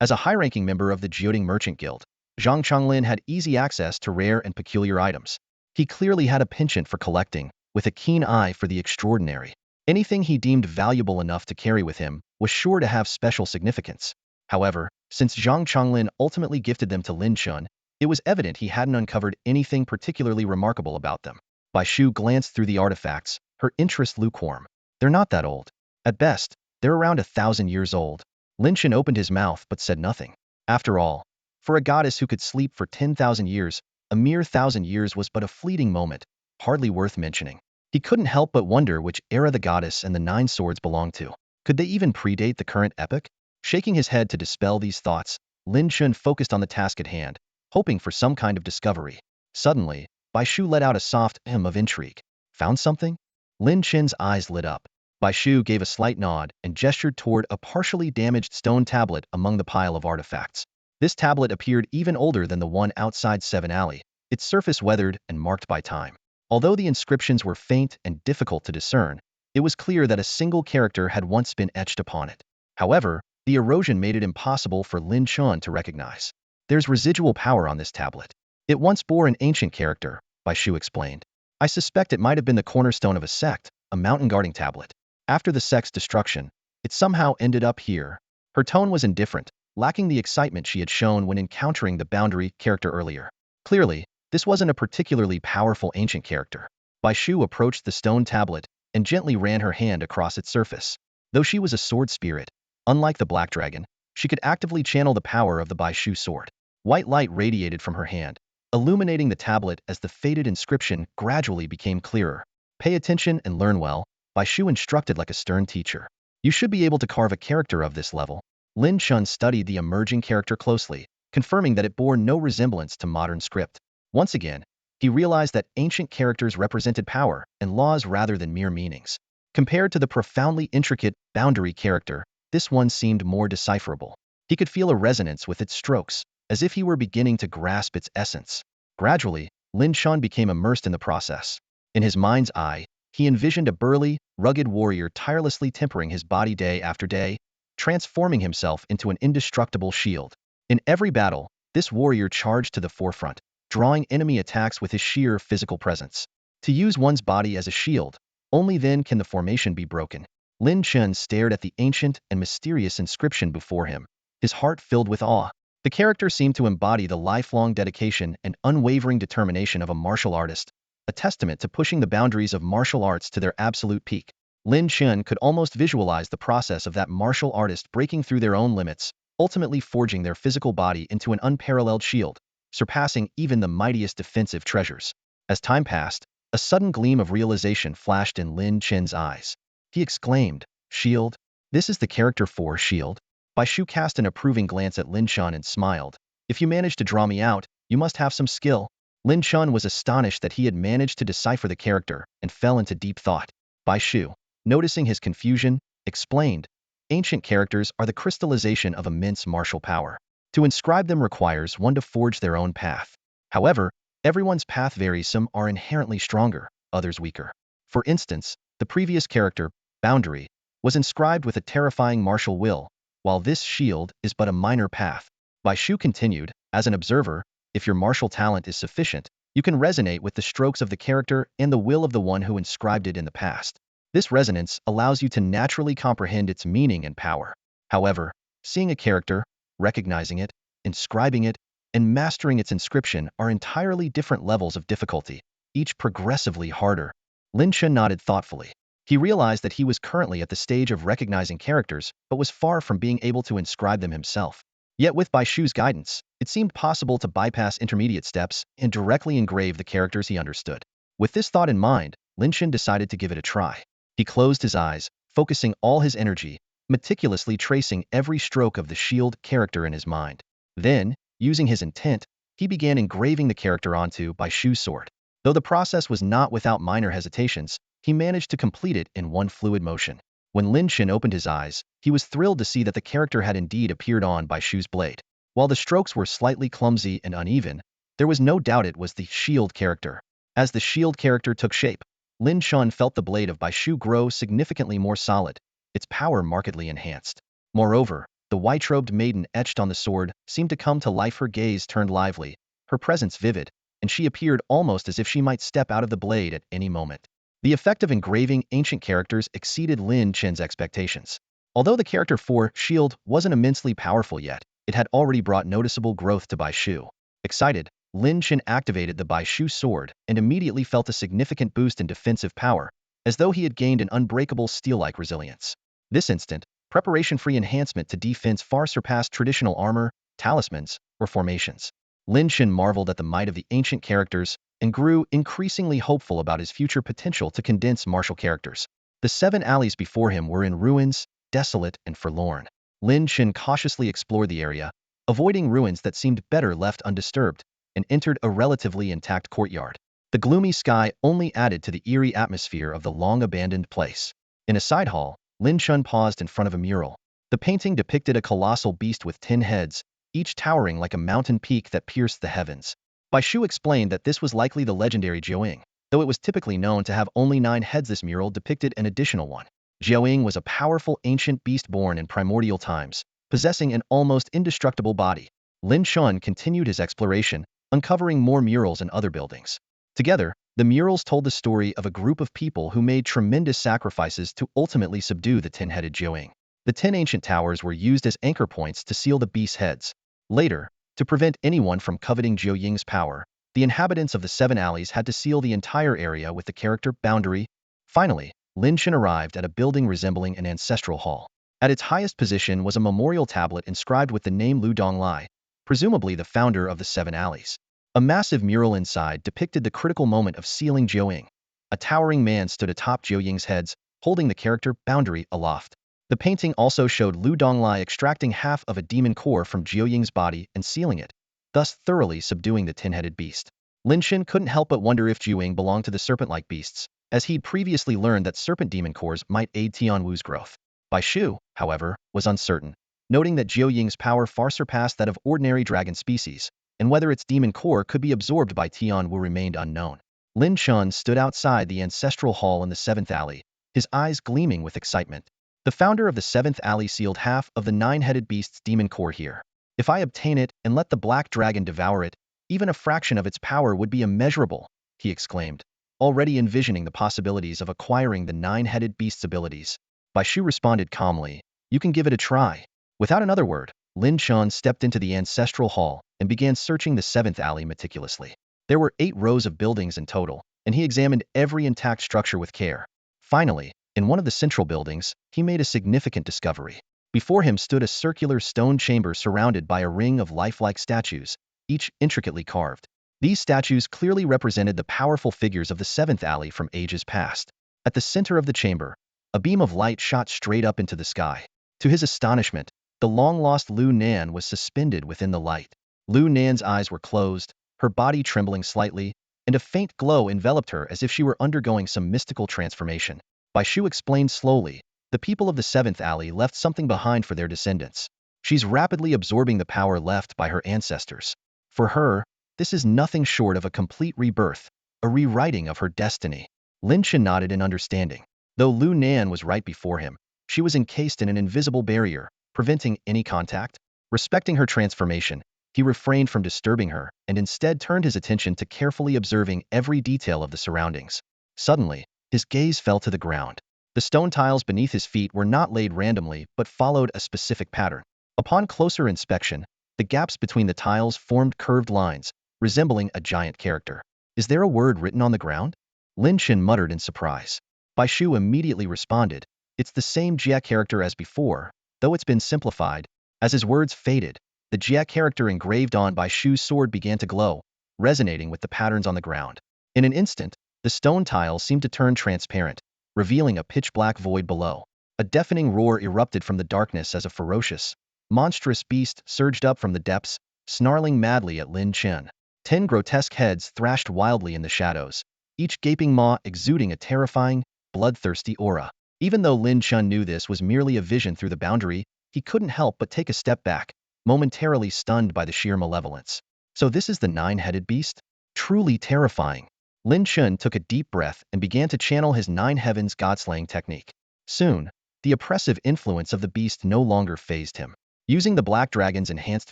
A: As a high-ranking member of the Jioding Merchant Guild, Zhang Changlin had easy access to rare and peculiar items. He clearly had a penchant for collecting, with a keen eye for the extraordinary. Anything he deemed valuable enough to carry with him was sure to have special significance. However, since Zhang Changlin ultimately gifted them to Lin Chen, it was evident he hadn't uncovered anything particularly remarkable about them. Bai Shu glanced through the artifacts, her interest lukewarm. "They're not that old. At best, they're around 1,000 years old." Lin Chen opened his mouth but said nothing. After all, for a goddess who could sleep for 10,000 years, a mere 1,000 years was but a fleeting moment, hardly worth mentioning. He couldn't help but wonder which era the goddess and the 9 swords belonged to. Could they even predate the current epoch? Shaking his head to dispel these thoughts, Lin Chen focused on the task at hand, hoping for some kind of discovery. Suddenly, Bai Shu let out a soft hem of intrigue. "Found something?" Lin Chen's eyes lit up. Bai Shu gave a slight nod and gestured toward a partially damaged stone tablet among the pile of artifacts. This tablet appeared even older than the one outside Seven Alley, its surface weathered and marked by time. Although the inscriptions were faint and difficult to discern, it was clear that a single character had once been etched upon it. However, the erosion made it impossible for Lin Chen to recognize. "There's residual power on this tablet. It once bore an ancient character," Bai Shu explained. "I suspect it might have been the cornerstone of a sect, a mountain guarding tablet. After the sect's destruction, it somehow ended up here." Her tone was indifferent, lacking the excitement she had shown when encountering the boundary character earlier. Clearly, this wasn't a particularly powerful ancient character. Bai Shu approached the stone tablet and gently ran her hand across its surface. Though she was a sword spirit, unlike the Black Dragon, she could actively channel the power of the Bai Shu sword. White light radiated from her hand, illuminating the tablet as the faded inscription gradually became clearer. "Pay attention and learn well," Bai Shu instructed like a stern teacher. "You should be able to carve a character of this level." Lin Chen studied the emerging character closely, confirming that it bore no resemblance to modern script. Once again, he realized that ancient characters represented power and laws rather than mere meanings. Compared to the profoundly intricate boundary character, this one seemed more decipherable. He could feel a resonance with its strokes, as if he were beginning to grasp its essence. Gradually, Lin Chen became immersed in the process. In his mind's eye, he envisioned a burly, rugged warrior tirelessly tempering his body day after day, transforming himself into an indestructible shield. In every battle, this warrior charged to the forefront, drawing enemy attacks with his sheer physical presence. To use one's body as a shield, only then can the formation be broken. Lin Chen stared at the ancient and mysterious inscription before him, his heart filled with awe. The character seemed to embody the lifelong dedication and unwavering determination of a martial artist, a testament to pushing the boundaries of martial arts to their absolute peak. Lin Chen could almost visualize the process of that martial artist breaking through their own limits, ultimately forging their physical body into an unparalleled shield, surpassing even the mightiest defensive treasures. As time passed, a sudden gleam of realization flashed in Lin Chen's eyes. He exclaimed, "Shield? This is the character for Shield?" Bai Shu cast an approving glance at Lin Chen and smiled. "If you manage to draw me out, you must have some skill." Lin Chen was astonished that he had managed to decipher the character and fell into deep thought. Bai Shu, noticing his confusion, explained, ancient characters are the crystallization of immense martial power. To inscribe them requires one to forge their own path. However, everyone's path varies. Some are inherently stronger, others weaker. For instance, the previous character, Boundary, was inscribed with a terrifying martial will, while this shield is but a minor path. Bai Shu continued, as an observer, if your martial talent is sufficient, you can resonate with the strokes of the character and the will of the one who inscribed it in the past. This resonance allows you to naturally comprehend its meaning and power. However, seeing a character, recognizing it, inscribing it, and mastering its inscription are entirely different levels of difficulty, each progressively harder. Lin Chen nodded thoughtfully. He realized that he was currently at the stage of recognizing characters, but was far from being able to inscribe them himself. Yet with Bai Shu's guidance, it seemed possible to bypass intermediate steps and directly engrave the characters he understood. With this thought in mind, Lin Chen decided to give it a try. He closed his eyes, focusing all his energy, meticulously tracing every stroke of the shield character in his mind. Then, using his intent, he began engraving the character onto Bai Shu's sword. Though the process was not without minor hesitations, he managed to complete it in one fluid motion. When Lin Chen opened his eyes, he was thrilled to see that the character had indeed appeared on Bai Shu's blade. While the strokes were slightly clumsy and uneven, there was no doubt it was the shield character. As the shield character took shape, Lin Chen felt the blade of Bai Shu grow significantly more solid, its power markedly enhanced. Moreover, the white-robed maiden etched on the sword seemed to come to life. Her gaze turned lively, her presence vivid, and she appeared almost as if she might step out of the blade at any moment. The effect of engraving ancient characters exceeded Lin Chen's expectations. Although the character for Shield wasn't immensely powerful yet, it had already brought noticeable growth to Bai Shu. Excited, Lin Chen activated the Bai Shu sword and immediately felt a significant boost in defensive power, as though he had gained an unbreakable steel-like resilience. This instant, preparation-free enhancement to defense far surpassed traditional armor, talismans, or formations. Lin Chen marveled at the might of the ancient characters and grew increasingly hopeful about his future potential to condense martial characters. The 7 alleys before him were in ruins, desolate and forlorn. Lin Chen cautiously explored the area, avoiding ruins that seemed better left undisturbed, and entered a relatively intact courtyard. The gloomy sky only added to the eerie atmosphere of the long-abandoned place. In a side hall, Lin Chen paused in front of a mural. The painting depicted a colossal beast with 10 heads, each towering like a mountain peak that pierced the heavens. Bai Shu explained that this was likely the legendary Jiaoying, though it was typically known to have only 9 heads. This mural depicted an additional one. Jiaoying was a powerful ancient beast born in primordial times, possessing an almost indestructible body. Lin Chen continued his exploration, uncovering more murals and other buildings. Together, the murals told the story of a group of people who made tremendous sacrifices to ultimately subdue the 10-headed Jiaoying. The 10 ancient towers were used as anchor points to seal the beast's heads. Later, to prevent anyone from coveting Jiaoying's power, the inhabitants of the 7 alleys had to seal the entire area with the character Boundary. Finally, Lin Chen arrived at a building resembling an ancestral hall. At its highest position was a memorial tablet inscribed with the name Lu Donglai, presumably the founder of the 7 alleys. A massive mural inside depicted the critical moment of sealing Jiaoying. A towering man stood atop Jiaoying's heads, holding the character Boundary aloft. The painting also showed Lu Donglai extracting half of a demon core from Jiaoying's body and sealing it, thus thoroughly subduing the 10-headed beast. Lin Chen couldn't help but wonder if Jiaoying belonged to the serpent-like beasts, as he'd previously learned that serpent demon cores might aid Tianwu's growth. Bai Shu, however, was uncertain, noting that Jiaoying's power far surpassed that of ordinary dragon species, and whether its demon core could be absorbed by Tianwu remained unknown. Lin Chen stood outside the ancestral hall in the 7th alley, his eyes gleaming with excitement. The founder of the 7th alley sealed half of the 9-headed beast's demon core here. If I obtain it and let the black dragon devour it, even a fraction of its power would be immeasurable, he exclaimed, already envisioning the possibilities of acquiring the 9-headed beast's abilities. Bai Shu responded calmly, "You can give it a try." Without another word, Lin Chen stepped into the ancestral hall and began searching the 7th alley meticulously. There were 8 rows of buildings in total, and he examined every intact structure with care. Finally, in one of the central buildings, he made a significant discovery. Before him stood a circular stone chamber surrounded by a ring of lifelike statues, each intricately carved. These statues clearly represented the powerful figures of the 7th alley from ages past. At the center of the chamber, a beam of light shot straight up into the sky. To his astonishment, the long-lost Lu Nan was suspended within the light. Lu Nan's eyes were closed, her body trembling slightly, and a faint glow enveloped her as if she were undergoing some mystical transformation. Bai Shu explained slowly, The people of the Seventh Alley left something behind for their descendants. She's rapidly absorbing the power left by her ancestors. For her, this is nothing short of a complete rebirth, a rewriting of her destiny. Lin Chen nodded in understanding. Though Lu Nan was right before him, she was encased in an invisible barrier, preventing any contact. Respecting her transformation, he refrained from disturbing her and instead turned his attention to carefully observing every detail of the surroundings. Suddenly, his gaze fell to the ground. The stone tiles beneath his feet were not laid randomly but followed a specific pattern. Upon closer inspection, the gaps between the tiles formed curved lines, resembling a giant character. Is there a word written on the ground? Lin Chen muttered in surprise. Bai Shu immediately responded, it's the same Jia character as before, though it's been simplified. As his words faded, the Jia character engraved on Bai Shu's sword began to glow, resonating with the patterns on the ground. In an instant, the stone tiles seemed to turn transparent, revealing a pitch-black void below. A deafening roar erupted from the darkness as a ferocious, monstrous beast surged up from the depths, snarling madly at Lin Chen. 10 grotesque heads thrashed wildly in the shadows, each gaping maw exuding a terrifying, bloodthirsty aura. Even though Lin Chen knew this was merely a vision through the boundary, he couldn't help but take a step back, momentarily stunned by the sheer malevolence. So this is the nine-headed beast? Truly terrifying. Lin Chen took a deep breath and began to channel his nine heavens god-slaying technique. Soon, the oppressive influence of the beast no longer fazed him. Using the black dragon's enhanced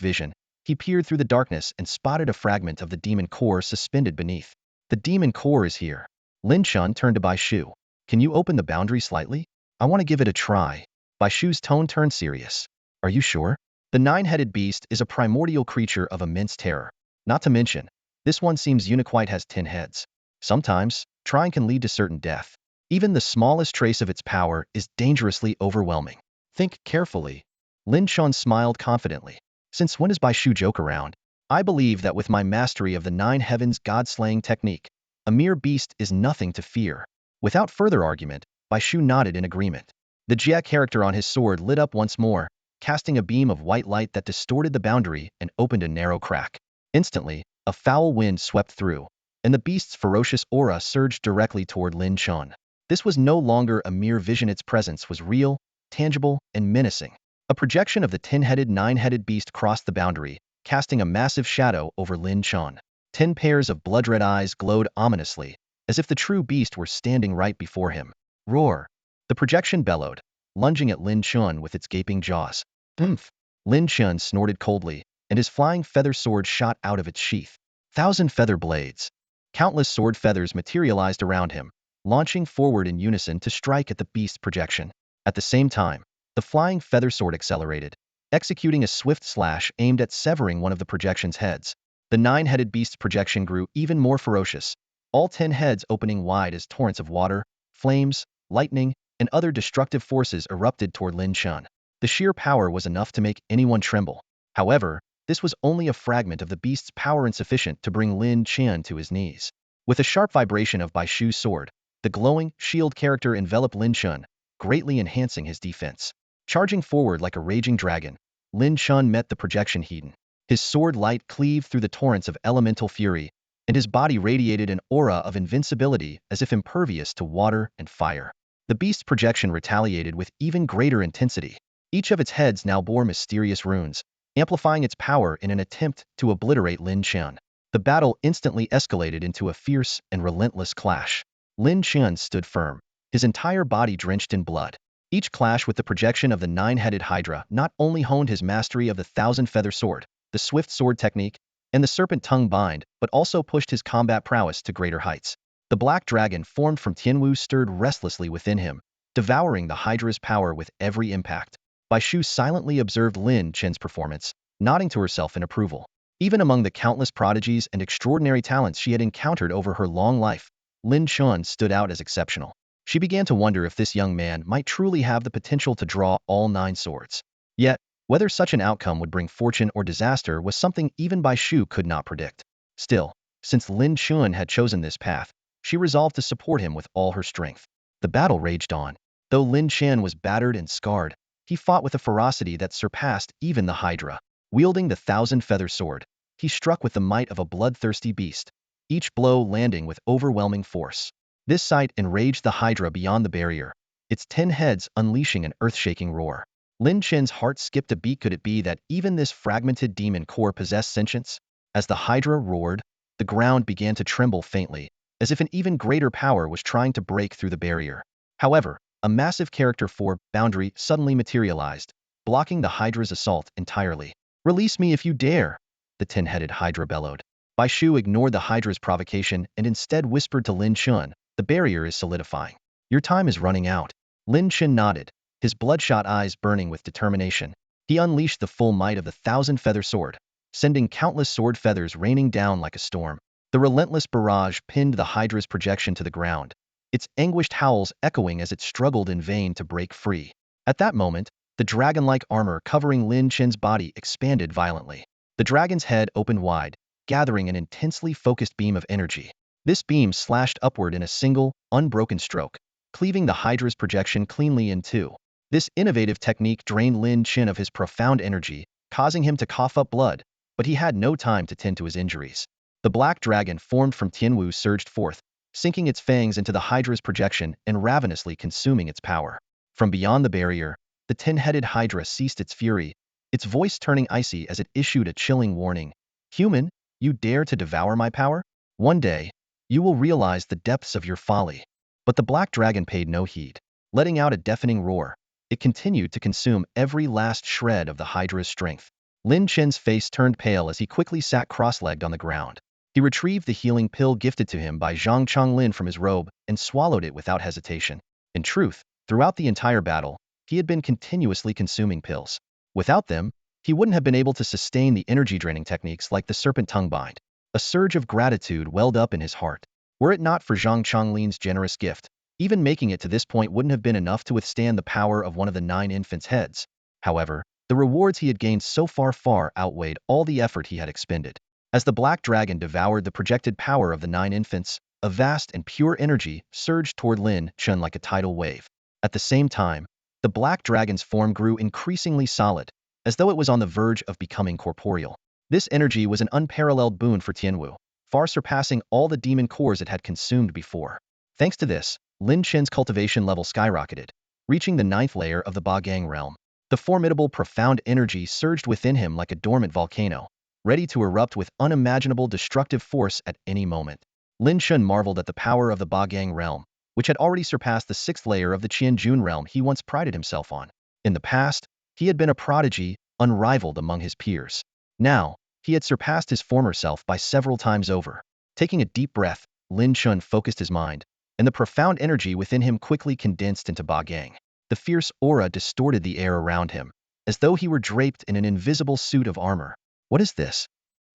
A: vision, he peered through the darkness and spotted a fragment of the demon core suspended beneath. The demon core is here. Lin Chen turned to Bai Shu. Can you open the boundary slightly? I want to give it a try. Bai Shu's tone turned serious. Are you sure? The nine-headed beast is a primordial creature of immense terror. Not to mention, this one seems uniquite has 10 heads. Sometimes, trying can lead to certain death. Even the smallest trace of its power is dangerously overwhelming. Think carefully. Lin Chen smiled confidently. Since when does Bai Shu joke around? I believe that with my mastery of the nine heavens god-slaying technique, a mere beast is nothing to fear. Without further argument, Bai Shu nodded in agreement. The Jia character on his sword lit up once more, casting a beam of white light that distorted the boundary and opened a narrow crack. Instantly, a foul wind swept through, and the beast's ferocious aura surged directly toward Lin Chen. This was no longer a mere vision, its presence was real, tangible, and menacing. A projection of the 10-headed, nine-headed beast crossed the boundary, casting a massive shadow over Lin Chen. 10 pairs of blood-red eyes glowed ominously, as if the true beast were standing right before him. Roar! The projection bellowed, lunging at Lin Chen with its gaping jaws. Oomph! Lin Chen snorted coldly, and his flying feather sword shot out of its sheath. 1,000 feather blades. Countless sword feathers materialized around him, launching forward in unison to strike at the beast's projection. At the same time, the flying feather sword accelerated, executing a swift slash aimed at severing one of the projection's heads. The nine-headed beast's projection grew even more ferocious, all 10 heads opening wide as torrents of water, flames, lightning, and other destructive forces erupted toward Lin Chen. The sheer power was enough to make anyone tremble. However, this was only a fragment of the beast's power insufficient to bring Lin Chen to his knees. With a sharp vibration of Bai Shu's sword, the glowing, shield character enveloped Lin Chen, greatly enhancing his defense. Charging forward like a raging dragon, Lin Chen met the projection heat. His sword light cleaved through the torrents of elemental fury, and his body radiated an aura of invincibility as if impervious to water and fire. The beast's projection retaliated with even greater intensity. Each of its heads now bore mysterious runes, amplifying its power in an attempt to obliterate Lin Chen. The battle instantly escalated into a fierce and relentless clash. Lin Chen stood firm, his entire body drenched in blood. Each clash with the projection of the nine-headed hydra not only honed his mastery of the 1,000-feather sword, the swift sword technique, and the serpent tongue bind, but also pushed his combat prowess to greater heights. The black dragon formed from Tinu stirred restlessly within him, devouring the hydra's power with every impact. Bai Shu silently observed Lin Chen's performance, nodding to herself in approval. Even among the countless prodigies and extraordinary talents she had encountered over her long life, Lin Chen stood out as exceptional. She began to wonder if this young man might truly have the potential to draw all 9 swords. Yet, whether such an outcome would bring fortune or disaster was something even Bai Shu could not predict. Still, since Lin Chen had chosen this path, she resolved to support him with all her strength. The battle raged on. Though Lin Chen was battered and scarred, he fought with a ferocity that surpassed even the hydra. Wielding the 1,000-feather sword, he struck with the might of a bloodthirsty beast, each blow landing with overwhelming force. This sight enraged the hydra beyond the barrier, its 10 heads unleashing an earth-shaking roar. Lin Chen's heart skipped a beat. Could it be that even this fragmented demon core possessed sentience? As the Hydra roared, the ground began to tremble faintly, as if an even greater power was trying to break through the barrier. However, a massive character 4 boundary suddenly materialized, blocking the Hydra's assault entirely. Release me if you dare, the 10-headed Hydra bellowed. Bai Shu ignored the Hydra's provocation and instead whispered to Lin Chen, the barrier is solidifying. Your time is running out. Lin Chen nodded, his bloodshot eyes burning with determination. He unleashed the full might of the 1,000-feather sword, sending countless sword feathers raining down like a storm. The relentless barrage pinned the Hydra's projection to the ground, its anguished howls echoing as it struggled in vain to break free. At that moment, the dragon-like armor covering Lin Chen's body expanded violently. The dragon's head opened wide, gathering an intensely focused beam of energy. This beam slashed upward in a single, unbroken stroke, cleaving the Hydra's projection cleanly in two. This innovative technique drained Lin Chen of his profound energy, causing him to cough up blood, but he had no time to tend to his injuries. The black dragon formed from Tianwu surged forth, sinking its fangs into the Hydra's projection and ravenously consuming its power. From beyond the barrier, the 10-headed Hydra ceased its fury, its voice turning icy as it issued a chilling warning. Human, you dare to devour my power? One day, you will realize the depths of your folly. But the black dragon paid no heed. Letting out a deafening roar, it continued to consume every last shred of the Hydra's strength. Lin Chen's face turned pale as he quickly sat cross-legged on the ground. He retrieved the healing pill gifted to him by Zhang Chonglin from his robe and swallowed it without hesitation. In truth, throughout the entire battle, he had been continuously consuming pills. Without them, he wouldn't have been able to sustain the energy-draining techniques like the serpent tongue bind. A surge of gratitude welled up in his heart. Were it not for Zhang Chonglin's generous gift, even making it to this point wouldn't have been enough to withstand the power of one of the 9 infants' heads. However, the rewards he had gained so far outweighed all the effort he had expended. As the black dragon devoured the projected power of the 9 infants, a vast and pure energy surged toward Lin Chen like a tidal wave. At the same time, the black dragon's form grew increasingly solid, as though it was on the verge of becoming corporeal. This energy was an unparalleled boon for Tianwu, far surpassing all the demon cores it had consumed before. Thanks to this, Lin Chen's cultivation level skyrocketed, reaching the 9th layer of the Bagang realm. The formidable, profound energy surged within him like a dormant volcano, ready to erupt with unimaginable destructive force at any moment. Lin Chen marveled at the power of the Bagang realm, which had already surpassed the 6th layer of the Qianjun realm he once prided himself on. In the past, he had been a prodigy, unrivaled among his peers. Now, he had surpassed his former self by several times over. Taking a deep breath, Lin Chen focused his mind, and the profound energy within him quickly condensed into Bagang. The fierce aura distorted the air around him, as though he were draped in an invisible suit of armor. What is this?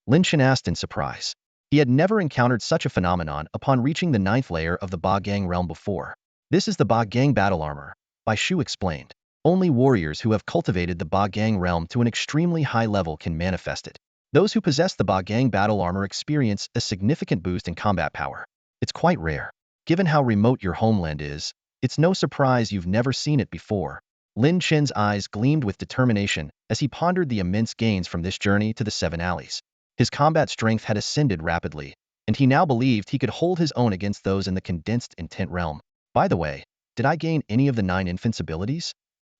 A: Lin Chen asked in surprise. He had never encountered such a phenomenon upon reaching the 9th layer of the Bagang realm before. This is the Bagang battle armor, Bai Shu explained. Only warriors who have cultivated the Bagang realm to an extremely high level can manifest it. Those who possess the Bagang battle armor experience a significant boost in combat power. It's quite rare. Given how remote your homeland is, it's no surprise you've never seen it before. Lin Chen's eyes gleamed with determination as he pondered the immense gains from this journey to the 7 alleys. His combat strength had ascended rapidly, and he now believed he could hold his own against those in the condensed intent realm. By the way, did I gain any of the 9 infants' abilities?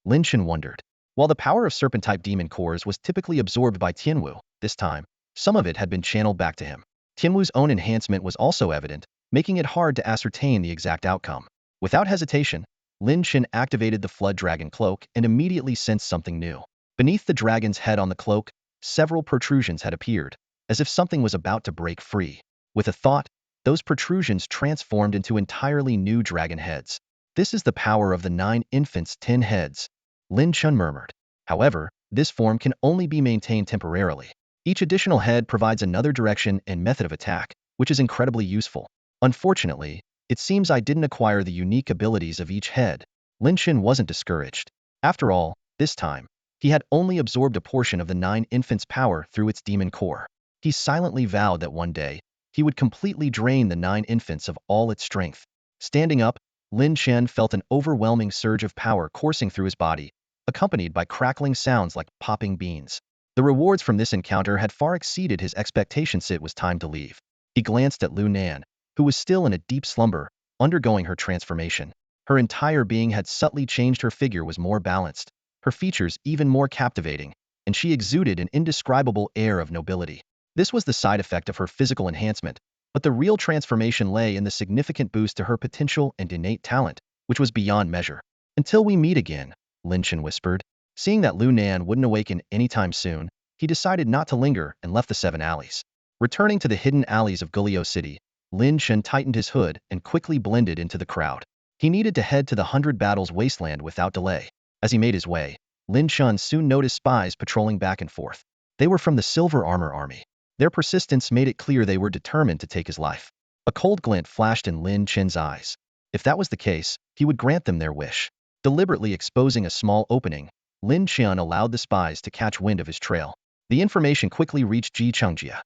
A: Lin Chen wondered. While the power of serpent-type demon cores was typically absorbed by Tianwu, this time, some of it had been channeled back to him. Tianwu's own enhancement was also evident, making it hard to ascertain the exact outcome. Without hesitation, Lin Chen activated the Flood Dragon Cloak and immediately sensed something new. Beneath the dragon's head on the cloak, several protrusions had appeared, as if something was about to break free. With a thought, those protrusions transformed into entirely new dragon heads. This is the power of the 9 infants' 10 heads, Lin Chen murmured. However, this form can only be maintained temporarily. Each additional head provides another direction and method of attack, which is incredibly useful. Unfortunately, it seems I didn't acquire the unique abilities of each head. Lin Chen wasn't discouraged. After all, this time, he had only absorbed a portion of the 9 infants' power through its demon core. He silently vowed that one day, he would completely drain the 9 infants of all its strength. Standing up, Lin Chen felt an overwhelming surge of power coursing through his body, accompanied by crackling sounds like popping beans. The rewards from this encounter had far exceeded his expectations. It was time to leave. He glanced at Lu Nan, who was still in a deep slumber, undergoing her transformation. Her entire being had subtly changed. Her figure was more balanced, her features even more captivating, and she exuded an indescribable air of nobility. This was the side effect of her physical enhancement, but the real transformation lay in the significant boost to her potential and innate talent, which was beyond measure. Until we meet again, Lin Chen whispered. Seeing that Lu Nan wouldn't awaken anytime soon, he decided not to linger and left the 7 alleys. Returning to the hidden alleys of Guilio City, Lin Chen tightened his hood and quickly blended into the crowd. He needed to head to the 100 Battles wasteland without delay. As he made his way, Lin Chen soon noticed spies patrolling back and forth. They were from the Silver Armor Army. Their persistence made it clear they were determined to take his life. A cold glint flashed in Lin Chen's eyes. If that was the case, he would grant them their wish. Deliberately exposing a small opening, Lin Chen allowed the spies to catch wind of his trail. The information quickly reached Ji Chengjia.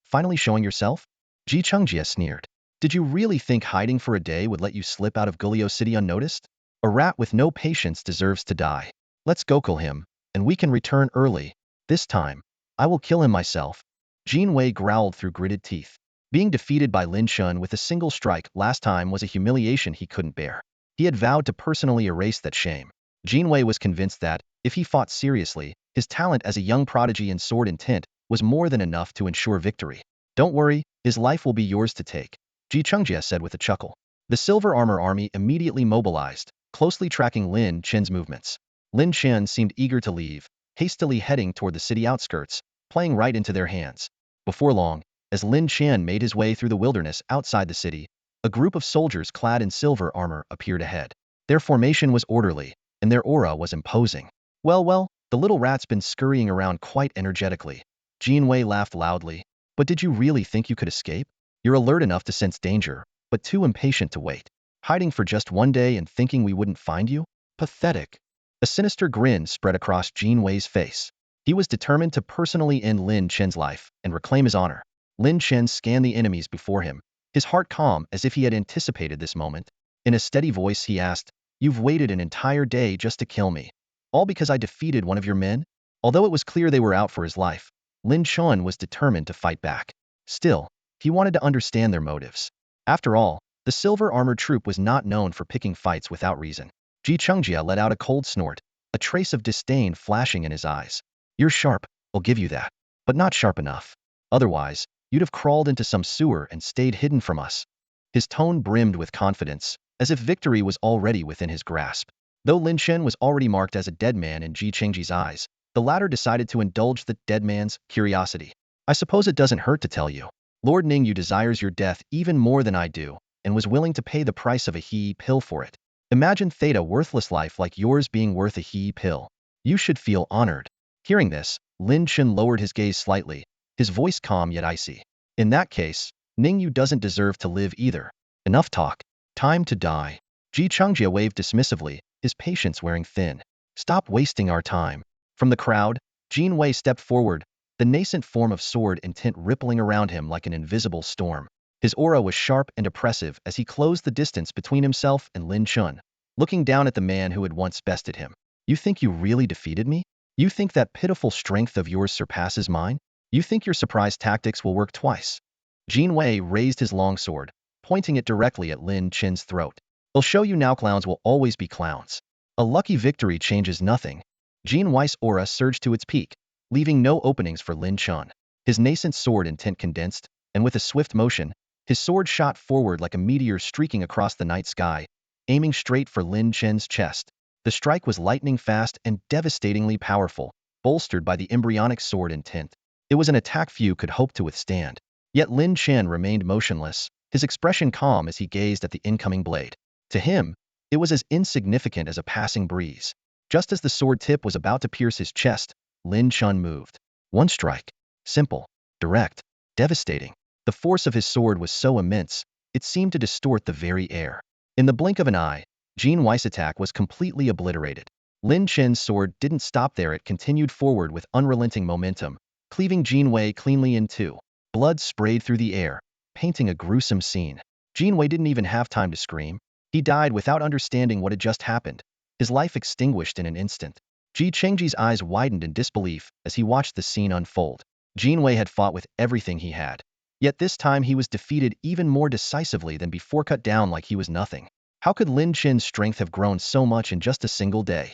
A: Finally showing yourself? Ji Chengjia sneered. Did you really think hiding for a day would let you slip out of Guilio City unnoticed? A rat with no patience deserves to die. Let's go kill him, and we can return early. This time, I will kill him myself. Jin Wei growled through gritted teeth. Being defeated by Lin Chen with a single strike last time was a humiliation he couldn't bear. He had vowed to personally erase that shame. Jin Wei was convinced that, if he fought seriously, his talent as a young prodigy in sword intent was more than enough to ensure victory. Don't worry, his life will be yours to take, Ji Chengjia said with a chuckle. The Silver Armor Army immediately mobilized, closely tracking Lin Chen's movements. Lin Chen seemed eager to leave, hastily heading toward the city outskirts, playing right into their hands. Before long, as Lin Chen made his way through the wilderness outside the city, a group of soldiers clad in silver armor appeared ahead. Their formation was orderly, and their aura was imposing. Well, the little rat's been scurrying around quite energetically. Jin Wei laughed loudly. But did you really think you could escape? You're alert enough to sense danger, but too impatient to wait. Hiding for just one day and thinking we wouldn't find you? Pathetic. A sinister grin spread across Jin Wei's face. He was determined to personally end Lin Chen's life and reclaim his honor. Lin Chen scanned the enemies before him, his heart calm as if he had anticipated this moment. In a steady voice he asked, "You've waited an entire day just to kill me. All because I defeated one of your men?" Although it was clear they were out for his life, Lin Chen was determined to fight back. Still, he wanted to understand their motives. After all, the silver armored troop was not known for picking fights without reason. Ji Chengjia let out a cold snort, a trace of disdain flashing in his eyes. You're sharp, I'll give you that. But not sharp enough. Otherwise, you'd have crawled into some sewer and stayed hidden from us. His tone brimmed with confidence, as if victory was already within his grasp. Though Lin Chen was already marked as a dead man in Ji Chengjie's eyes, the latter decided to indulge the dead man's curiosity. I suppose it doesn't hurt to tell you. Lord Ningyu desires your death even more than I do, and was willing to pay the price of a he pill for it. Imagine Theta worthless life like yours being worth a he pill. You should feel honored. Hearing this, Lin Chen lowered his gaze slightly, his voice calm yet icy. In that case, Ningyu doesn't deserve to live either. Enough talk. Time to die. Ji Chengjia waved dismissively, his patience wearing thin. Stop wasting our time. From the crowd, Jin Wei stepped forward, the nascent form of sword intent rippling around him like an invisible storm. His aura was sharp and oppressive as he closed the distance between himself and Lin Chen, looking down at the man who had once bested him. You think you really defeated me? You think that pitiful strength of yours surpasses mine? You think your surprise tactics will work twice? Jin Wei raised his long sword, pointing it directly at Lin Chen's throat. I'll show you now clowns will always be clowns. A lucky victory changes nothing. Jin Wei's aura surged to its peak, leaving no openings for Lin Chen. His nascent sword intent condensed, and with a swift motion, his sword shot forward like a meteor streaking across the night sky, aiming straight for Lin Chen's chest. The strike was lightning fast and devastatingly powerful, bolstered by the embryonic sword intent. It was an attack few could hope to withstand. Yet Lin Chen remained motionless, his expression calm as he gazed at the incoming blade. To him, it was as insignificant as a passing breeze. Just as the sword tip was about to pierce his chest, Lin Chen moved. One strike. Simple, direct, devastating. The force of his sword was so immense, it seemed to distort the very air. In the blink of an eye, Jin Wei's attack was completely obliterated. Lin Chen's sword didn't stop there, it continued forward with unrelenting momentum, cleaving Jin Wei cleanly in two. Blood sprayed through the air, painting a gruesome scene. Jin Wei didn't even have time to scream. He died without understanding what had just happened. His life extinguished in an instant. Ji Chengjie's eyes widened in disbelief as he watched the scene unfold. Jin Wei had fought with everything he had. Yet this time he was defeated even more decisively than before, cut down like he was nothing. How could Lin Chen's strength have grown so much in just a single day?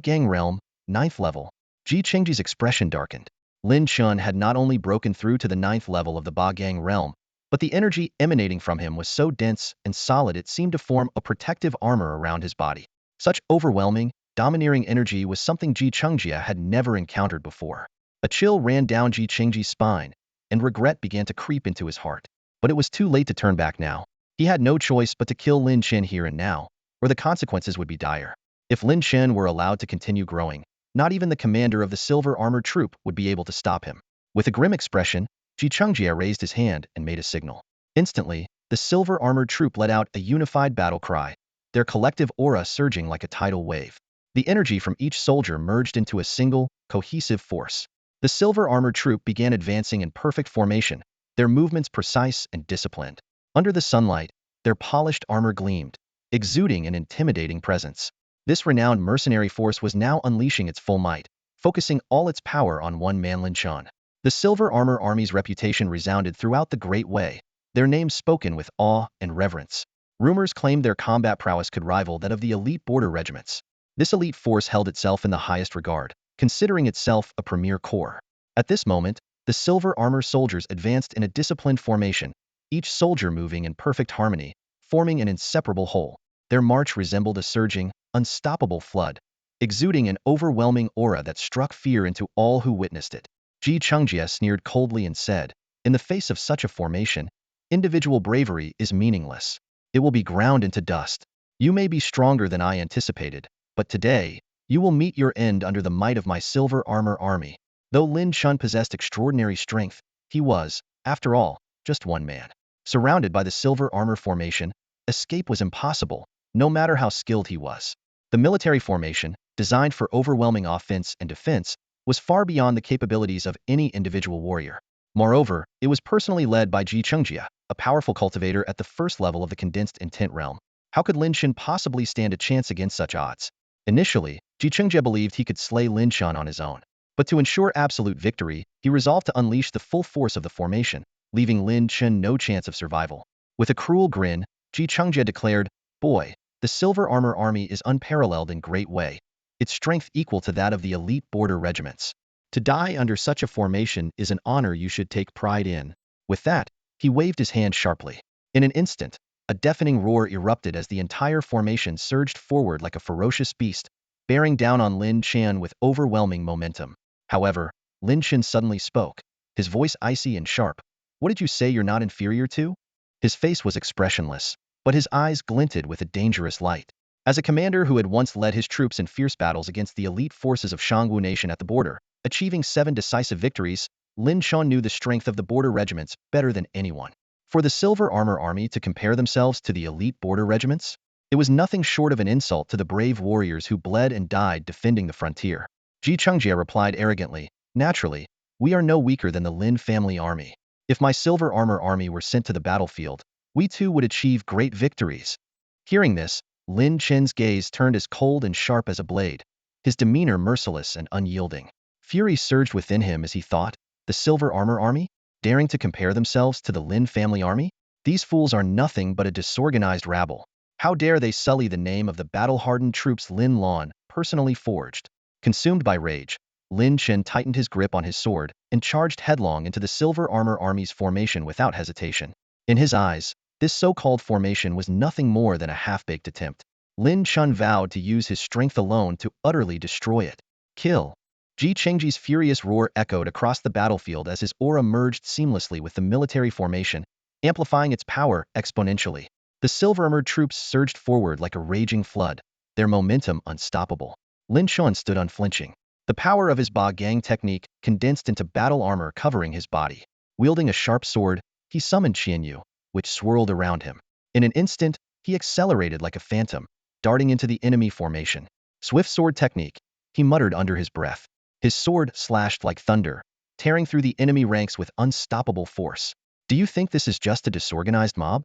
A: Gang Realm, 9th level. Ji Chengji's expression darkened. Lin Chen had not only broken through to the 9th level of the Gang Realm, but the energy emanating from him was so dense and solid it seemed to form a protective armor around his body. Such overwhelming, domineering energy was something Ji Chengjia had never encountered before. A chill ran down Ji Chengji's spine, and regret began to creep into his heart. But it was too late to turn back now. He had no choice but to kill Lin Chen here and now, or the consequences would be dire. If Lin Chen were allowed to continue growing, not even the commander of the silver armored troop would be able to stop him. With a grim expression, Ji Chengjia raised his hand and made a signal. Instantly, the silver armored troop let out a unified battle cry, their collective aura surging like a tidal wave. The energy from each soldier merged into a single, cohesive force. The silver armored troop began advancing in perfect formation, their movements precise and disciplined. Under the sunlight, their polished armor gleamed, exuding an intimidating presence. This renowned mercenary force was now unleashing its full might, focusing all its power on one man, Lin Chen. The Silver Armor Army's reputation resounded throughout the Great Way, their names spoken with awe and reverence. Rumors claimed their combat prowess could rival that of the elite border regiments. This elite force held itself in the highest regard, considering itself a premier corps. At this moment, the Silver Armor soldiers advanced in a disciplined formation, each soldier moving in perfect harmony, forming an inseparable whole. Their march resembled a surging, unstoppable flood, exuding an overwhelming aura that struck fear into all who witnessed it. Ji Chengjia sneered coldly and said, "In the face of such a formation, individual bravery is meaningless. It will be ground into dust. You may be stronger than I anticipated, but today, you will meet your end under the might of my Silver Armor Army." Though Lin Chen possessed extraordinary strength, he was, after all, just one man. Surrounded by the Silver Armor formation, escape was impossible, no matter how skilled he was. The military formation, designed for overwhelming offense and defense, was far beyond the capabilities of any individual warrior. Moreover, it was personally led by Ji Chengjia, a powerful cultivator at the first level of the condensed intent realm. How could Lin Chen possibly stand a chance against such odds? Initially, Ji Chengjia believed he could slay Lin Chen on his own. But to ensure absolute victory, he resolved to unleash the full force of the formation, leaving Lin Chen no chance of survival. With a cruel grin, Ji Chengjia declared, "Boy, the Silver Armor Army is unparalleled in great way, its strength equal to that of the elite border regiments. To die under such a formation is an honor you should take pride in." With that, he waved his hand sharply. In an instant, a deafening roar erupted as the entire formation surged forward like a ferocious beast, bearing down on Lin Chen with overwhelming momentum. However, Lin Chen suddenly spoke, his voice icy and sharp. "What did you say you're not inferior to?" His face was expressionless, but his eyes glinted with a dangerous light. As a commander who had once led his troops in fierce battles against the elite forces of Shangwu Nation at the border, achieving 7 decisive victories, Lin Chen knew the strength of the border regiments better than anyone. For the Silver Armor Army to compare themselves to the elite border regiments? It was nothing short of an insult to the brave warriors who bled and died defending the frontier. Ji Chengjia replied arrogantly, "Naturally, we are no weaker than the Lin family army. If my Silver Armor Army were sent to the battlefield, we too would achieve great victories." Hearing this, Lin Chen's gaze turned as cold and sharp as a blade, his demeanor merciless and unyielding. Fury surged within him as he thought, the Silver Armor Army? Daring to compare themselves to the Lin family army? These fools are nothing but a disorganized rabble. How dare they sully the name of the battle-hardened troops Lin Lan personally forged? Consumed by rage, Lin Chen tightened his grip on his sword and charged headlong into the Silver Armor Army's formation without hesitation. In his eyes, this so-called formation was nothing more than a half-baked attempt. Lin Chen vowed to use his strength alone to utterly destroy it. Kill! Ji Chengji's furious roar echoed across the battlefield as his aura merged seamlessly with the military formation, amplifying its power exponentially. The silver-armored troops surged forward like a raging flood, their momentum unstoppable. Lin Chen stood unflinching, the power of his Gang technique condensed into battle armor covering his body. Wielding a sharp sword, he summoned Qianyu, which swirled around him. In an instant, he accelerated like a phantom, darting into the enemy formation. Swift sword technique, he muttered under his breath. His sword slashed like thunder, tearing through the enemy ranks with unstoppable force. "Do you think this is just a disorganized mob?"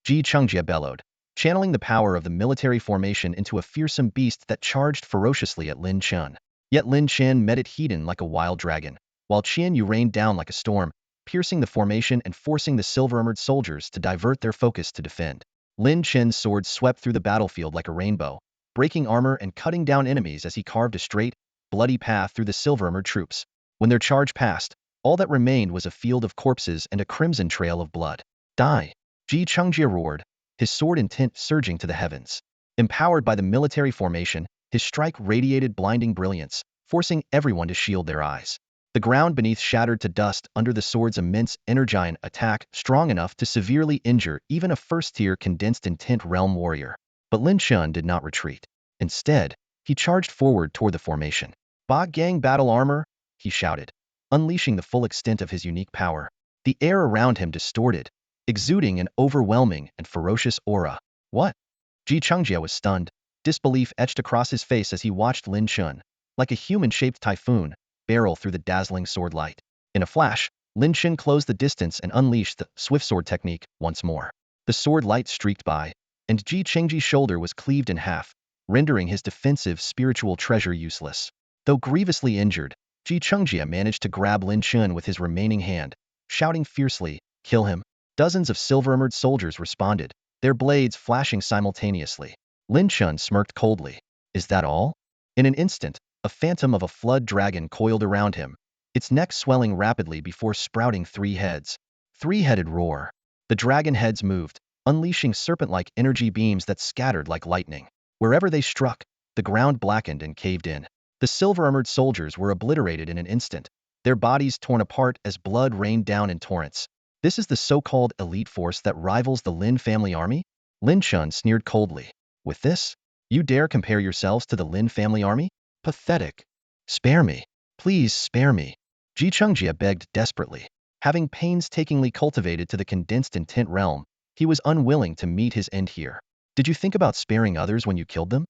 A: Ji Chengjia bellowed, channeling the power of the military formation into a fearsome beast that charged ferociously at Lin Chen. Yet Lin Chen met it heated like a wild dragon, while Qianyu rained down like a storm, piercing the formation and forcing the silver-armored soldiers to divert their focus to defend. Lin Chen's sword swept through the battlefield like a rainbow, breaking armor and cutting down enemies as he carved a straight, bloody path through the silver-armored troops. When their charge passed, all that remained was a field of corpses and a crimson trail of blood. Die! Ji Chungjie roared, his sword intent surging to the heavens. Empowered by the military formation, his strike radiated blinding brilliance, forcing everyone to shield their eyes. The ground beneath shattered to dust under the sword's immense energying attack, strong enough to severely injure even a first-tier condensed intent realm warrior. But Lin Chen did not retreat. Instead, he charged forward toward the formation. Ba Gang battle armor, he shouted, unleashing the full extent of his unique power. The air around him distorted, exuding an overwhelming and ferocious aura. What? Ji Chungjie was stunned, disbelief etched across his face as he watched Lin Chen, like a human-shaped typhoon, barrel through the dazzling sword light. In a flash, Lin Chen closed the distance and unleashed the swift sword technique once more. The sword light streaked by, and Ji Chengji's shoulder was cleaved in half, rendering his defensive spiritual treasure useless. Though grievously injured, Ji Chungjie managed to grab Lin Chen with his remaining hand, shouting fiercely, "Kill him!" Dozens of silver-armored soldiers responded, their blades flashing simultaneously. Lin Chen smirked coldly. Is that all? In an instant, a phantom of a flood dragon coiled around him, its neck swelling rapidly before sprouting three heads. Three-headed roar. The dragon heads moved, unleashing serpent-like energy beams that scattered like lightning. Wherever they struck, the ground blackened and caved in. The silver-armored soldiers were obliterated in an instant, their bodies torn apart as blood rained down in torrents. This is the so-called elite force that rivals the Lin family army? Lin Chen sneered coldly. With this, you dare compare yourselves to the Lin family army? Pathetic. Spare me. Please spare me. Ji Chungjie begged desperately. Having painstakingly cultivated to the condensed intent realm, he was unwilling to meet his end here. Did you think about sparing others when you killed them?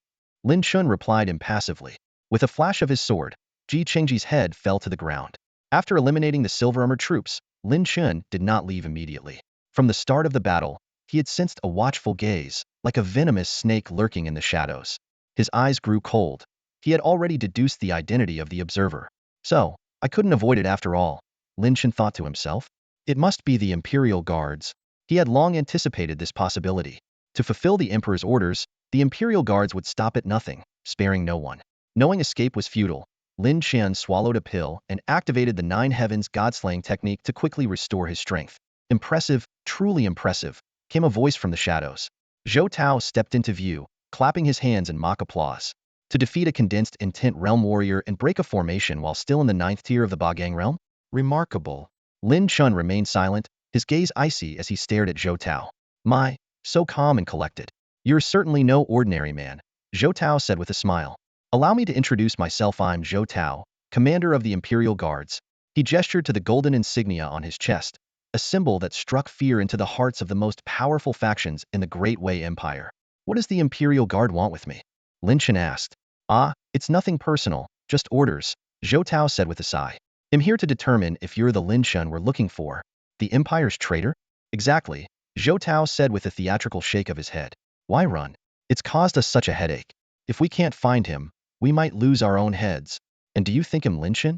A: Lin Chen replied impassively. With a flash of his sword, Ji Chengji's head fell to the ground. After eliminating the silver-armored troops, Lin Chen did not leave immediately. From the start of the battle, he had sensed a watchful gaze, like a venomous snake lurking in the shadows. His eyes grew cold. He had already deduced the identity of the observer. So, I couldn't avoid it after all, Lin Chen thought to himself. It must be the Imperial Guards. He had long anticipated this possibility. To fulfill the Emperor's orders, the Imperial Guards would stop at nothing, sparing no one. Knowing escape was futile, Lin Chen swallowed a pill and activated the Nine Heavens God-slaying technique to quickly restore his strength. Impressive, truly impressive, came a voice from the shadows. Zhou Tao stepped into view, clapping his hands in mock applause. To defeat a condensed intent realm warrior and break a formation while still in the 9th tier of the Bagang realm? Remarkable. Lin Chen remained silent, his gaze icy as he stared at Zhou Tao. My, so calm and collected. You're certainly no ordinary man, Zhou Tao said with a smile. Allow me to introduce myself. I'm Zhou Tao, commander of the Imperial Guards. He gestured to the golden insignia on his chest, a symbol that struck fear into the hearts of the most powerful factions in the Great Wei Empire. What does the Imperial Guard want with me? Lin Chen asked. Ah, it's nothing personal, just orders, Zhou Tao said with a sigh. I'm here to determine if you're the Lin Chen we're looking for. The Empire's traitor? Exactly, Zhou Tao said with a theatrical shake of his head. Why run? It's caused us such a headache. If we can't find him, we might lose our own heads. And do you think him Lin Chen?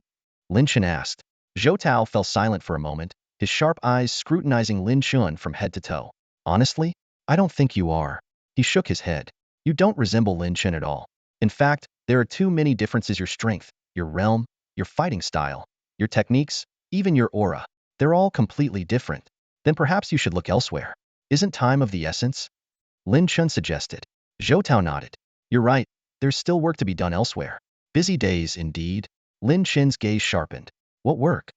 A: Lin Chen asked. Zhou Tao fell silent for a moment, his sharp eyes scrutinizing Lin Chen from head to toe. Honestly, I don't think you are. He shook his head. You don't resemble Lin Chen at all. In fact, there are too many differences: your strength, your realm, your fighting style, your techniques, even your aura. They're all completely different. Then perhaps you should look elsewhere. Isn't time of the essence? Lin Chen suggested. Zhou Tao nodded. You're right, there's still work to be done elsewhere. Busy days indeed. Lin Chen's gaze sharpened. What work?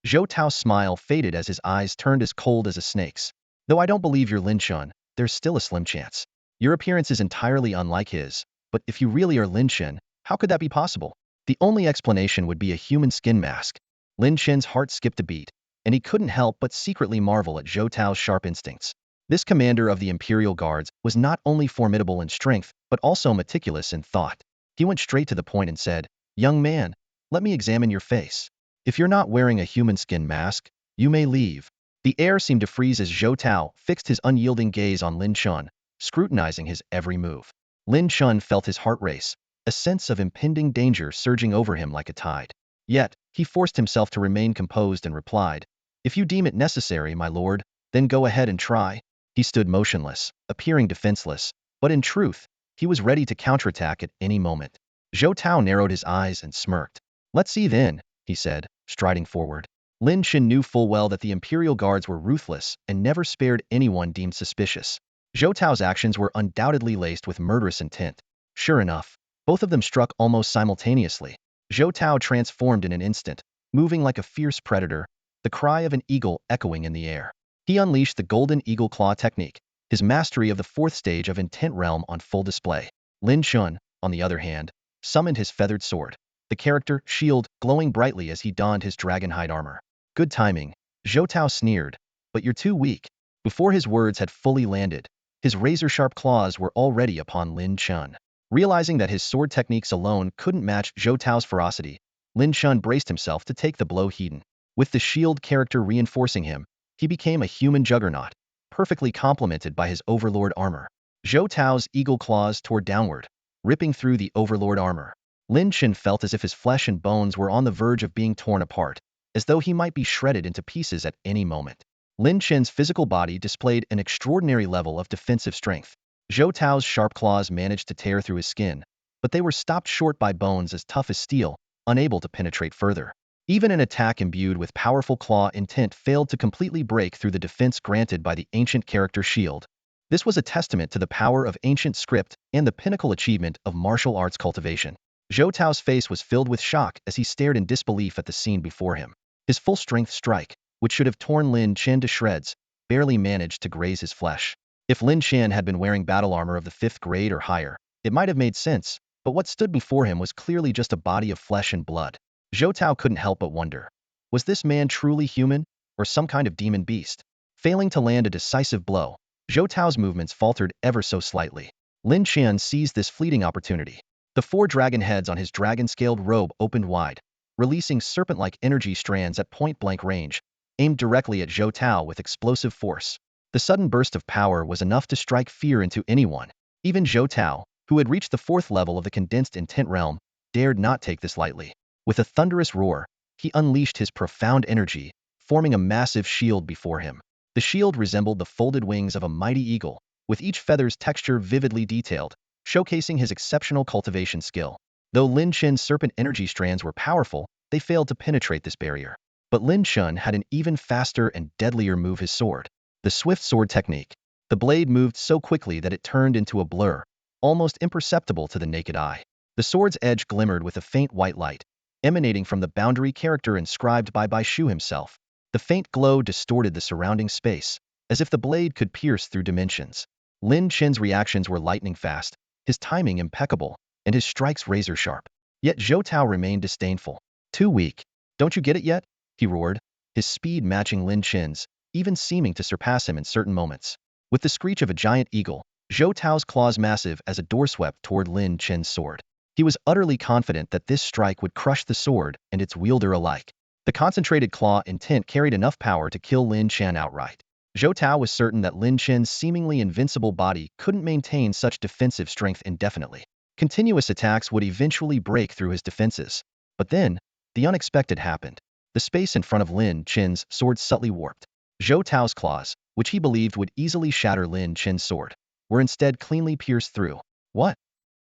A: Zhou Tao's smile faded as his eyes turned as cold as a snake's. Though I don't believe you're Lin Chen, there's still a slim chance. Your appearance is entirely unlike his, but if you really are Lin Chen, how could that be possible? The only explanation would be a human skin mask. Lin Chen's heart skipped a beat, and he couldn't help but secretly marvel at Zhou Tao's sharp instincts. This commander of the Imperial Guards was not only formidable in strength, but also meticulous in thought. He went straight to the point and said, Young man, let me examine your face. If you're not wearing a human skin mask, you may leave. The air seemed to freeze as Zhou Tao fixed his unyielding gaze on Lin Chen, scrutinizing his every move. Lin Chen felt his heart race, a sense of impending danger surging over him like a tide. Yet, he forced himself to remain composed and replied, If you deem it necessary, my lord, then go ahead and try. He stood motionless, appearing defenseless, but in truth, he was ready to counterattack at any moment. Zhou Tao narrowed his eyes and smirked. "Let's see then," he said, striding forward. Lin Chen knew full well that the Imperial Guards were ruthless and never spared anyone deemed suspicious. Zhou Tao's actions were undoubtedly laced with murderous intent. Sure enough, both of them struck almost simultaneously. Zhou Tao transformed in an instant, moving like a fierce predator, the cry of an eagle echoing in the air. He unleashed the golden eagle claw technique, his mastery of the fourth stage of Intent Realm on full display. Lin Chen, on the other hand, summoned his feathered sword, the character shield glowing brightly as he donned his dragonhide armor. "Good timing," Zhou Tao sneered, "but you're too weak." Before his words had fully landed, his razor-sharp claws were already upon Lin Chen. Realizing that his sword techniques alone couldn't match Zhou Tao's ferocity, Lin Chen braced himself to take the blow heeding. With the shield character reinforcing him, he became a human juggernaut, perfectly complemented by his overlord armor. Zhou Tao's eagle claws tore downward, ripping through the overlord armor. Lin Chen felt as if his flesh and bones were on the verge of being torn apart, as though he might be shredded into pieces at any moment. Lin Chen's physical body displayed an extraordinary level of defensive strength. Zhou Tao's sharp claws managed to tear through his skin, but they were stopped short by bones as tough as steel, unable to penetrate further. Even an attack imbued with powerful claw intent failed to completely break through the defense granted by the ancient character shield. This was a testament to the power of ancient script and the pinnacle achievement of martial arts cultivation. Zhou Tao's face was filled with shock as he stared in disbelief at the scene before him. His full-strength strike, which should have torn Lin Chen to shreds, barely managed to graze his flesh. If Lin Chen had been wearing battle armor of the 5th grade or higher, it might have made sense, but what stood before him was clearly just a body of flesh and blood. Zhou Tao couldn't help but wonder, was this man truly human, or some kind of demon beast? Failing to land a decisive blow, Zhou Tao's movements faltered ever so slightly. Lin Chen seized this fleeting opportunity. The 4 dragon heads on his dragon-scaled robe opened wide, releasing serpent-like energy strands at point-blank range, aimed directly at Zhou Tao with explosive force. The sudden burst of power was enough to strike fear into anyone. Even Zhou Tao, who had reached the 4th level of the condensed intent realm, dared not take this lightly. With a thunderous roar, he unleashed his profound energy, forming a massive shield before him. The shield resembled the folded wings of a mighty eagle, with each feather's texture vividly detailed, showcasing his exceptional cultivation skill. Though Lin Chen's serpent energy strands were powerful, they failed to penetrate this barrier. But Lin Chen had an even faster and deadlier move: his sword. The swift sword technique. The blade moved so quickly that it turned into a blur, almost imperceptible to the naked eye. The sword's edge glimmered with a faint white light, emanating from the boundary character inscribed by Bai Shu himself. The faint glow distorted the surrounding space, as if the blade could pierce through dimensions. Lin Chen's reactions were lightning fast, his timing impeccable, and his strikes razor-sharp. Yet Zhou Tao remained disdainful. "Too weak. Don't you get it yet?" he roared, his speed matching Lin Chen's, even seeming to surpass him in certain moments. With the screech of a giant eagle, Zhou Tao's claws massive as a door swept toward Lin Chen's sword. He was utterly confident that this strike would crush the sword and its wielder alike. The concentrated claw intent carried enough power to kill Lin Chen outright. Zhou Tao was certain that Lin Chen's seemingly invincible body couldn't maintain such defensive strength indefinitely. Continuous attacks would eventually break through his defenses. But then, the unexpected happened. The space in front of Lin Chen's sword subtly warped. Zhou Tao's claws, which he believed would easily shatter Lin Chen's sword, were instead cleanly pierced through. What?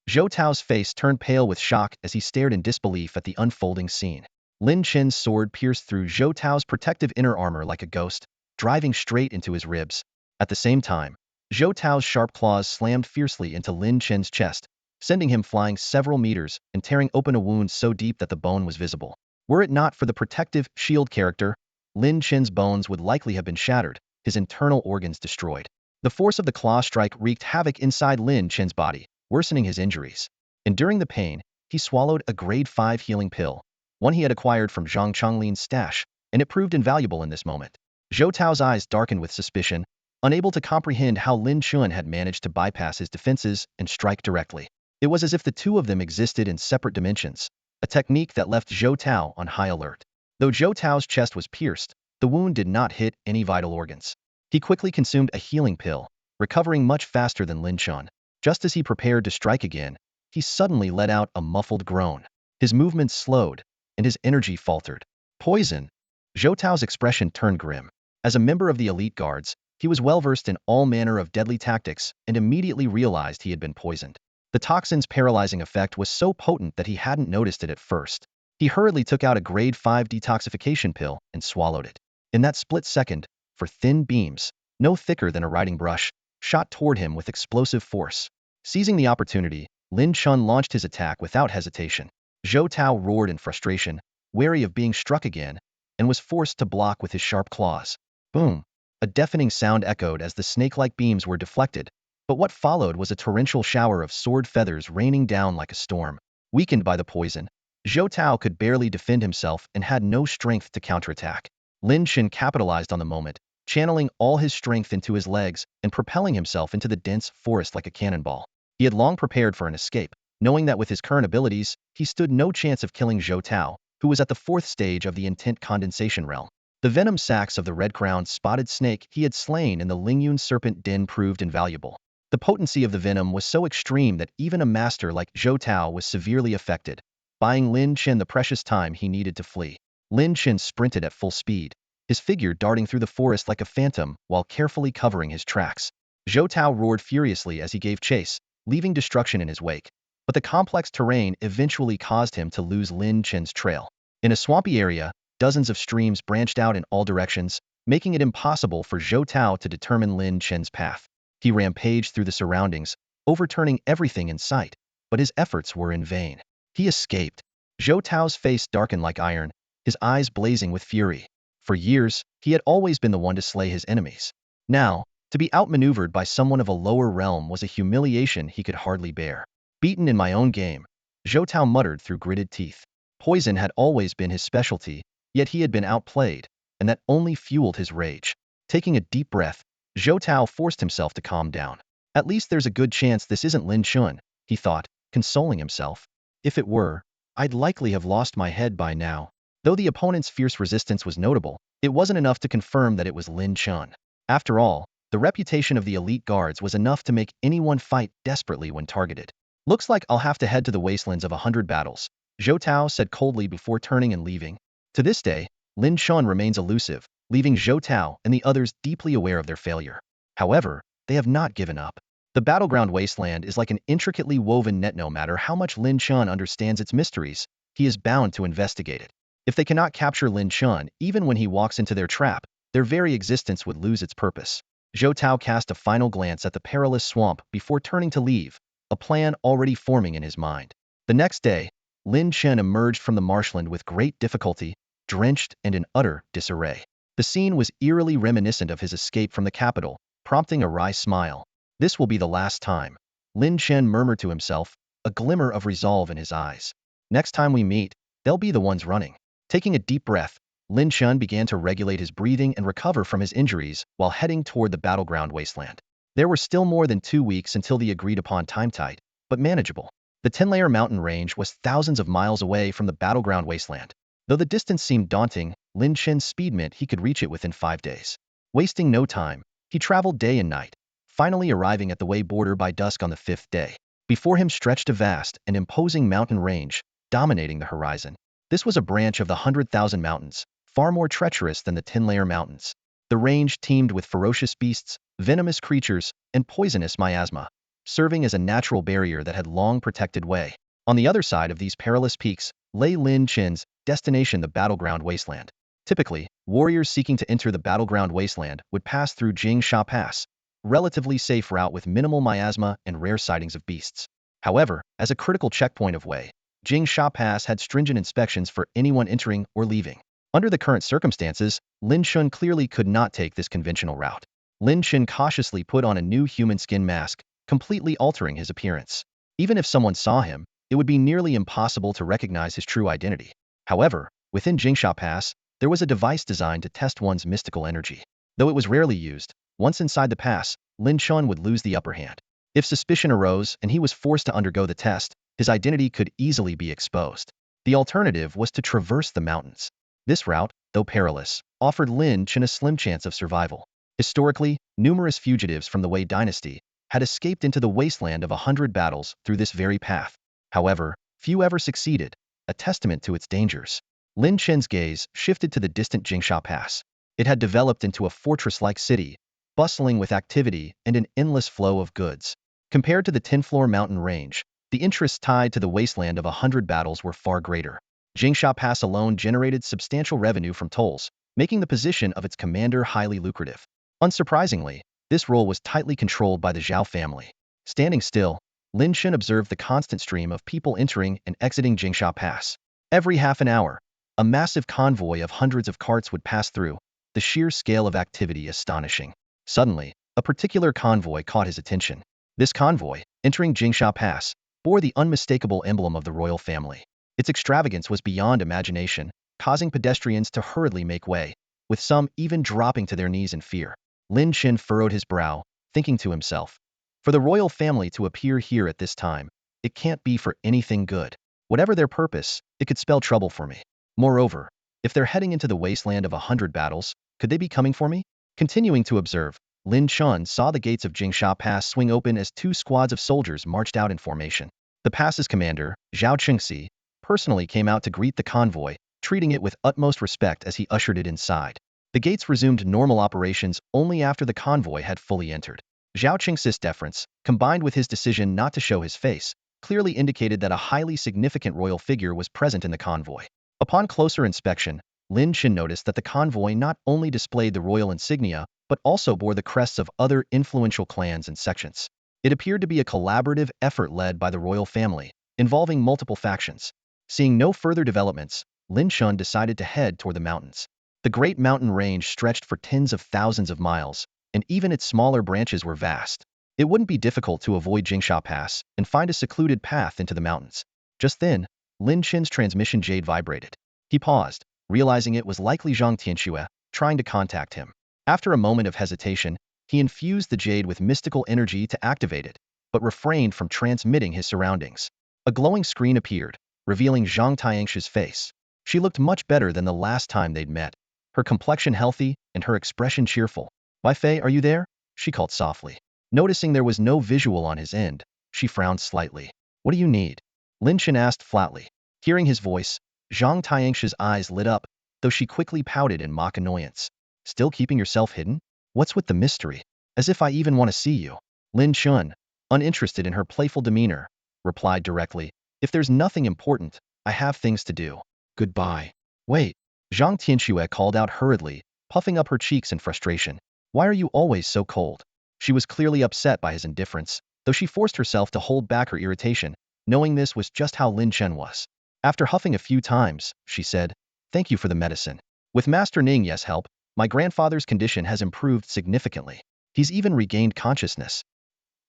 A: Zhou Tao's face turned pale with shock as he stared in disbelief at the unfolding scene. Lin Chen's sword pierced through Zhou Tao's protective inner armor like a ghost, driving straight into his ribs. At the same time, Zhou Tao's sharp claws slammed fiercely into Lin Chen's chest, sending him flying several meters and tearing open a wound so deep that the bone was visible. Were it not for the protective shield character, Lin Chen's bones would likely have been shattered, his internal organs destroyed. The force of the claw strike wreaked havoc inside Lin Chen's body, worsening his injuries. Enduring the pain, he swallowed a grade 5 healing pill, one he had acquired from Zhang Chonglin's stash, and it proved invaluable in this moment. Zhou Tao's eyes darkened with suspicion, unable to comprehend how Lin Chen had managed to bypass his defenses and strike directly. It was as if the two of them existed in separate dimensions, a technique that left Zhou Tao on high alert. Though Zhou Tao's chest was pierced, the wound did not hit any vital organs. He quickly consumed a healing pill, recovering much faster than Lin Chen. Just as he prepared to strike again, he suddenly let out a muffled groan. His movements slowed, and his energy faltered. Poison! Zhou Tao's expression turned grim. As a member of the elite guards, He was well-versed in all manner of deadly tactics and immediately realized he had been poisoned. The toxin's paralyzing effect was so potent that he hadn't noticed it at first. He hurriedly took out a grade 5 detoxification pill and swallowed it. In that split second, for thin beams, no thicker than a riding brush, shot toward him with explosive force. Seizing the opportunity, Lin Chen launched his attack without hesitation. Zhou Tao roared in frustration, wary of being struck again, and was forced to block with his sharp claws. Boom! A deafening sound echoed as the snake-like beams were deflected, but what followed was a torrential shower of sword feathers raining down like a storm. Weakened by the poison, Zhou Tao could barely defend himself and had no strength to counterattack. Lin Chen capitalized on the moment, channeling all his strength into his legs and propelling himself into the dense forest like a cannonball. He had long prepared for an escape, knowing that with his current abilities, he stood no chance of killing Zhou Tao, who was at the 4th stage of the intent condensation realm. The venom sacs of the red-crowned spotted snake he had slain in the Lingyun serpent den proved invaluable. The potency of the venom was so extreme that even a master like Zhou Tao was severely affected, buying Lin Chen the precious time he needed to flee. Lin Chen sprinted at full speed, his figure darting through the forest like a phantom while carefully covering his tracks. Zhou Tao roared furiously as he gave chase, leaving destruction in his wake, but the complex terrain eventually caused him to lose Lin Chen's trail. In a swampy area, dozens of streams branched out in all directions, making it impossible for Zhou Tao to determine Lin Chen's path. He rampaged through the surroundings, overturning everything in sight, but his efforts were in vain. He escaped. Zhou Tao's face darkened like iron, his eyes blazing with fury. For years, he had always been the one to slay his enemies. Now, to be outmaneuvered by someone of a lower realm was a humiliation he could hardly bear. Beaten in my own game, Zhou Tao muttered through gritted teeth. Poison had always been his specialty, yet he had been outplayed, and that only fueled his rage. Taking a deep breath, Zhou Tao forced himself to calm down. At least there's a good chance this isn't Lin Chen, he thought, consoling himself. If it were, I'd likely have lost my head by now. Though the opponent's fierce resistance was notable, it wasn't enough to confirm that it was Lin Chen. After all, the reputation of the elite guards was enough to make anyone fight desperately when targeted. Looks like I'll have to head to the wastelands of 100 battles, Zhou Tao said coldly before turning and leaving. To this day, Lin Chen remains elusive, leaving Zhou Tao and the others deeply aware of their failure. However, they have not given up. The battleground wasteland is like an intricately woven net. No matter how much Lin Chen understands its mysteries, he is bound to investigate it. If they cannot capture Lin Chen, even when he walks into their trap, their very existence would lose its purpose. Zhou Tao cast a final glance at the perilous swamp before turning to leave, a plan already forming in his mind. The next day, Lin Chen emerged from the marshland with great difficulty, drenched and in utter disarray. The scene was eerily reminiscent of his escape from the capital, prompting a wry smile. This will be the last time, Lin Chen murmured to himself, a glimmer of resolve in his eyes. Next time we meet, they'll be the ones running. Taking a deep breath, Lin Chen began to regulate his breathing and recover from his injuries while heading toward the battleground wasteland. There were still more than 2 weeks until the agreed-upon time, tight, but manageable. The 10-layer mountain range was thousands of miles away from the battleground wasteland. Though the distance seemed daunting, Lin Chen's speed meant he could reach it within 5 days. Wasting no time, he traveled day and night, finally arriving at the way border by dusk on the 5th day. Before him stretched a vast and imposing mountain range, dominating the horizon. This was a branch of the 100,000 mountains, far more treacherous than the 10-layer mountains. The range teemed with ferocious beasts, venomous creatures, and poisonous miasma, serving as a natural barrier that had long protected way. On the other side of these perilous peaks lay Lin Chen's destination, the battleground wasteland. Typically, warriors seeking to enter the battleground wasteland would pass through Jingsha Pass, relatively safe route with minimal miasma and rare sightings of beasts. However, as a critical checkpoint of way, Jingsha Pass had stringent inspections for anyone entering or leaving. Under the current circumstances, Lin Chen clearly could not take this conventional route. Lin Chen cautiously put on a new human skin mask, completely altering his appearance. Even if someone saw him, it would be nearly impossible to recognize his true identity. However, within Jingsha Pass, there was a device designed to test one's mystical energy. Though it was rarely used, once inside the pass, Lin Chen would lose the upper hand. If suspicion arose and he was forced to undergo the test, his identity could easily be exposed. The alternative was to traverse the mountains. This route, though perilous, offered Lin Chen a slim chance of survival. Historically, numerous fugitives from the Wei dynasty had escaped into the wasteland of 100 battles through this very path. However, few ever succeeded, a testament to its dangers. Lin Chen's gaze shifted to the distant Jingsha Pass. It had developed into a fortress-like city, bustling with activity and an endless flow of goods. Compared to the Tinfloor mountain range, the interests tied to the wasteland of 100 battles were far greater. Jingsha Pass alone generated substantial revenue from tolls, making the position of its commander highly lucrative. Unsurprisingly, this role was tightly controlled by the Zhao family. Standing still, Lin Chen observed the constant stream of people entering and exiting Jingsha Pass. Every half an hour, a massive convoy of hundreds of carts would pass through, the sheer scale of activity astonishing. Suddenly, a particular convoy caught his attention. This convoy, entering Jingsha Pass, bore the unmistakable emblem of the royal family. Its extravagance was beyond imagination, causing pedestrians to hurriedly make way, with some even dropping to their knees in fear. Lin Chen furrowed his brow, thinking to himself, for the royal family to appear here at this time, it can't be for anything good. Whatever their purpose, it could spell trouble for me. Moreover, if they're heading into the wasteland of 100 battles, could they be coming for me? Continuing to observe, Lin Chen saw the gates of Jingsha Pass swing open as two squads of soldiers marched out in formation. The pass's commander, Zhao Chengxi, personally came out to greet the convoy, treating it with utmost respect as he ushered it inside. The gates resumed normal operations only after the convoy had fully entered. Zhao Chengxi's deference, combined with his decision not to show his face, clearly indicated that a highly significant royal figure was present in the convoy. Upon closer inspection, Lin Chen noticed that the convoy not only displayed the royal insignia, but also bore the crests of other influential clans and sections. It appeared to be a collaborative effort led by the royal family, involving multiple factions. Seeing no further developments, Lin Chen decided to head toward the mountains. The great mountain range stretched for tens of thousands of miles, and even its smaller branches were vast. It wouldn't be difficult to avoid Jingsha Pass and find a secluded path into the mountains. Just then, Lin Chen's transmission jade vibrated. He paused, realizing it was likely Zhang Tianxue trying to contact him. After a moment of hesitation, he infused the jade with mystical energy to activate it, but refrained from transmitting his surroundings. A glowing screen appeared, revealing Zhang Tianxue's face. She looked much better than the last time they'd met, her complexion healthy and her expression cheerful. "Wei Fei, are you there?" she called softly. Noticing there was no visual on his end, she frowned slightly. "What do you need?" Lin Chen asked flatly. Hearing his voice, Zhang Tianxue's eyes lit up, though she quickly pouted in mock annoyance. "Still keeping yourself hidden? What's with the mystery? As if I even want to see you." Lin Chen, uninterested in her playful demeanor, replied directly, "If there's nothing important, I have things to do. Goodbye." "Wait," Zhang Tianxue called out hurriedly, puffing up her cheeks in frustration. "Why are you always so cold?" She was clearly upset by his indifference, though she forced herself to hold back her irritation, knowing this was just how Lin Chen was. After huffing a few times, she said, "Thank you for the medicine. With Master Ningye's help, my grandfather's condition has improved significantly. He's even regained consciousness.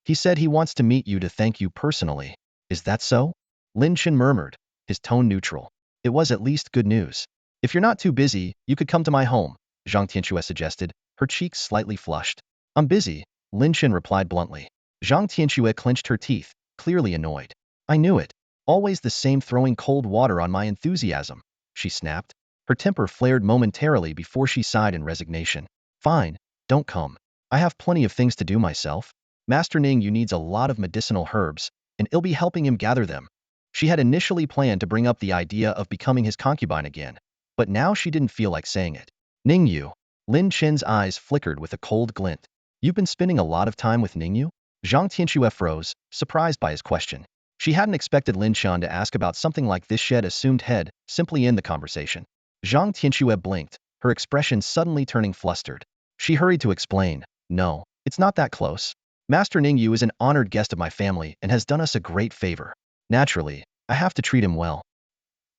A: He said he wants to meet you to thank you personally. Is that so?" Lin Chen murmured, his tone neutral. It was at least good news. "If you're not too busy, you could come to my home," Zhang Tianxue suggested, her cheeks slightly flushed. "I'm busy," Lin Chen replied bluntly. Zhang Tianxue clenched her teeth, clearly annoyed. "I knew it. Always the same throwing cold water on my enthusiasm," she snapped. Her temper flared momentarily before she sighed in resignation. "Fine, don't come. I have plenty of things to do myself. Master Ning Yu needs a lot of medicinal herbs, and I'll be helping him gather them." She had initially planned to bring up the idea of becoming his concubine again, but now she didn't feel like saying it. "Ning Yu." Lin Chen's eyes flickered with a cold glint. "You've been spending a lot of time with Ning Yu?" Zhang Tianxue froze, surprised by his question. She hadn't expected Lin Chen to ask about something like this. Shed assumed head simply end the conversation. Zhang Tianxue blinked, her expression suddenly turning flustered. She hurried to explain, "No, it's not that close. Master Ning Yu is an honored guest of my family and has done us a great favor. Naturally, I have to treat him well.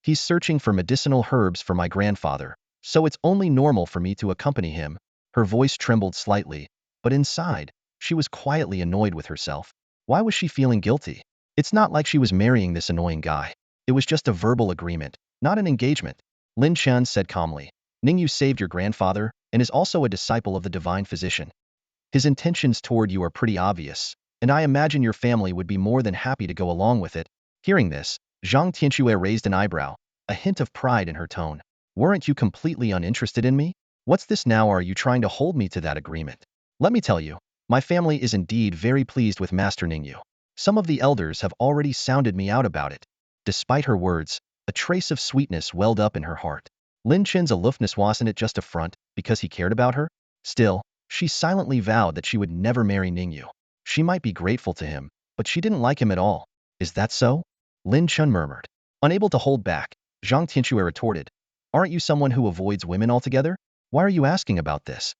A: He's searching for medicinal herbs for my grandfather, so it's only normal for me to accompany him." Her voice trembled slightly, but inside, she was quietly annoyed with herself. Why was she feeling guilty? It's not like she was marrying this annoying guy. It was just a verbal agreement, not an engagement. Lin Chen said calmly, "Ning Yu saved your grandfather and is also a disciple of the divine physician. His intentions toward you are pretty obvious, and I imagine your family would be more than happy to go along with it." Hearing this, Zhang Tianxue raised an eyebrow, a hint of pride in her tone. "Weren't you completely uninterested in me? What's this now? Are you trying to hold me to that agreement? Let me tell you, my family is indeed very pleased with Master Ning Yu. Some of the elders have already sounded me out about it." Despite her words, a trace of sweetness welled up in her heart. Lin Chen's aloofness wasn't it just a front, because he cared about her? Still, She silently vowed that she would never marry Ningyu. She might be grateful to him, but she didn't like him at all. Is that so? Lin Chen murmured. Unable to hold back, Zhang Tianxue retorted. Aren't you someone who avoids women altogether? Why are you asking about this?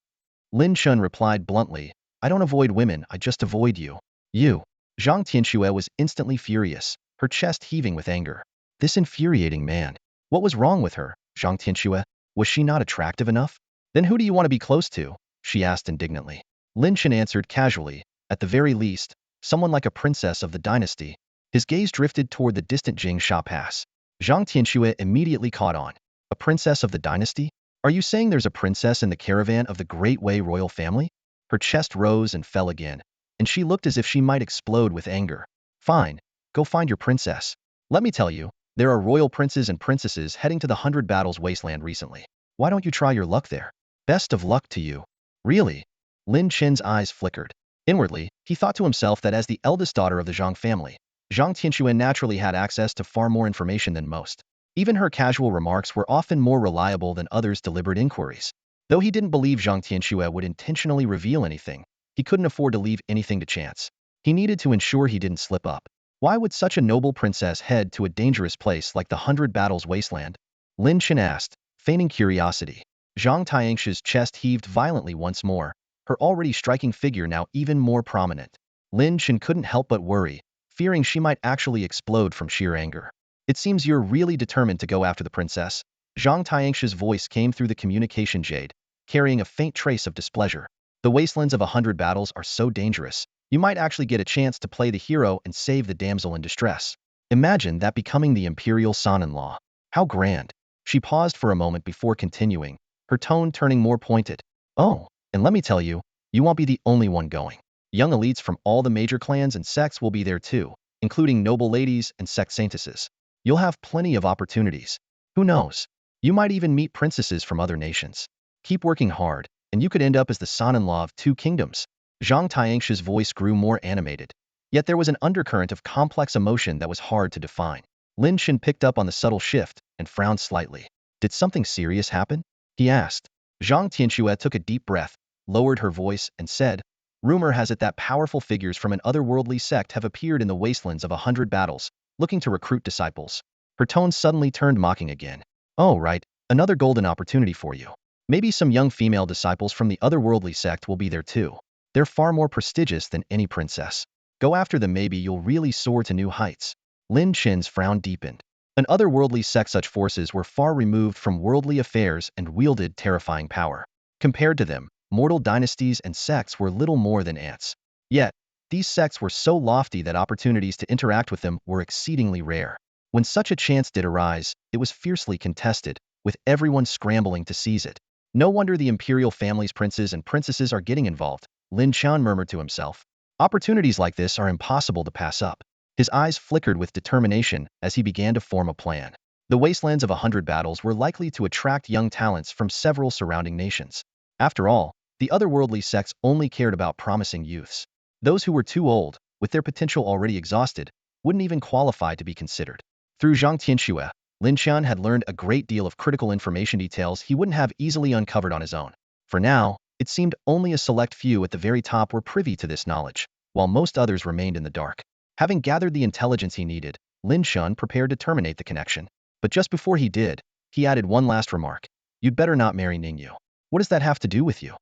A: Lin Chen replied bluntly, I don't avoid women, I just avoid you. You. Zhang Tianxue was instantly furious, her chest heaving with anger. This infuriating man. What was wrong with her, Zhang Tianxue? Was she not attractive enough? Then who do you want to be close to? She asked indignantly. Lin Chen answered casually, at the very least, someone like a princess of the dynasty. His gaze drifted toward the distant Jing Sha Pass. Zhang Tianxue immediately caught on. A princess of the dynasty? Are you saying there's a princess in the caravan of the Great Wei royal family? Her chest rose and fell again, and she looked as if she might explode with anger. Fine, go find your princess. Let me tell you, there are royal princes and princesses heading to the 100 Battles Wasteland recently. Why don't you try your luck there? Best of luck to you. Really? Lin Chen's eyes flickered. Inwardly, he thought to himself that as the eldest daughter of the Zhang family, Zhang Tianxue naturally had access to far more information than most. Even her casual remarks were often more reliable than others' deliberate inquiries. Though he didn't believe Zhang Tianxue would intentionally reveal anything, he couldn't afford to leave anything to chance. He needed to ensure he didn't slip up. Why would such a noble princess head to a dangerous place like the 100 Battles Wasteland? Lin Chen asked, feigning curiosity. Zhang Tianxi's chest heaved violently once more, her already striking figure now even more prominent. Lin Chen couldn't help but worry, fearing she might actually explode from sheer anger. It seems you're really determined to go after the princess. Zhang Tianxi's voice came through the communication jade, carrying a faint trace of displeasure. The wastelands of 100 battles are so dangerous, you might actually get a chance to play the hero and save the damsel in distress. Imagine that becoming the imperial son-in-law. How grand. She paused for a moment before continuing, her tone turning more pointed. Oh, and let me tell you, you won't be the only one going. Young elites from all the major clans and sects will be there too, including noble ladies and sect saintesses. You'll have plenty of opportunities. Who knows? You might even meet princesses from other nations. Keep working hard, and you could end up as the son-in-law of 2 kingdoms. Zhang Tianxi's voice grew more animated. Yet there was an undercurrent of complex emotion that was hard to define. Lin Chen picked up on the subtle shift and frowned slightly. Did something serious happen? He asked. Zhang Tianxue took a deep breath, lowered her voice, and said, Rumor has it that powerful figures from an otherworldly sect have appeared in the wastelands of 100 battles, looking to recruit disciples. Her tone suddenly turned mocking again. Oh, right, another golden opportunity for you. Maybe some young female disciples from the otherworldly sect will be there too. They're far more prestigious than any princess. Go after them, maybe you'll really soar to new heights. Lin Chen's frown deepened. An otherworldly sect, such forces were far removed from worldly affairs and wielded terrifying power. Compared to them, mortal dynasties and sects were little more than ants. Yet, these sects were so lofty that opportunities to interact with them were exceedingly rare. When such a chance did arise, it was fiercely contested, with everyone scrambling to seize it. No wonder the imperial family's princes and princesses are getting involved, Lin Chen murmured to himself. Opportunities like this are impossible to pass up. His eyes flickered with determination as he began to form a plan. The wastelands of 100 battles were likely to attract young talents from several surrounding nations. After all, the otherworldly sects only cared about promising youths. Those who were too old, with their potential already exhausted, wouldn't even qualify to be considered. Through Zhang Tianxue, Lin Chen had learned a great deal of critical information details he wouldn't have easily uncovered on his own. For now, it seemed only a select few at the very top were privy to this knowledge, while most others remained in the dark. Having gathered the intelligence he needed, Lin Chen prepared to terminate the connection. But just before he did, he added one last remark. You'd better not marry Ningyu. What does that have to do with you?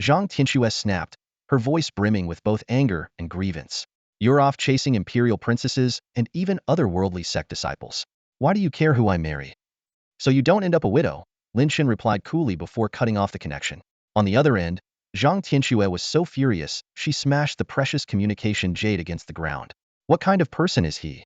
A: Zhang Tianxue snapped, her voice brimming with both anger and grievance. You're off chasing imperial princesses and even otherworldly sect disciples. Why do you care who I marry? So you don't end up a widow, Lin Chen replied coolly before cutting off the connection. On the other end, Zhang Tianxue was so furious, she smashed the precious communication jade against the ground. What kind of person is he?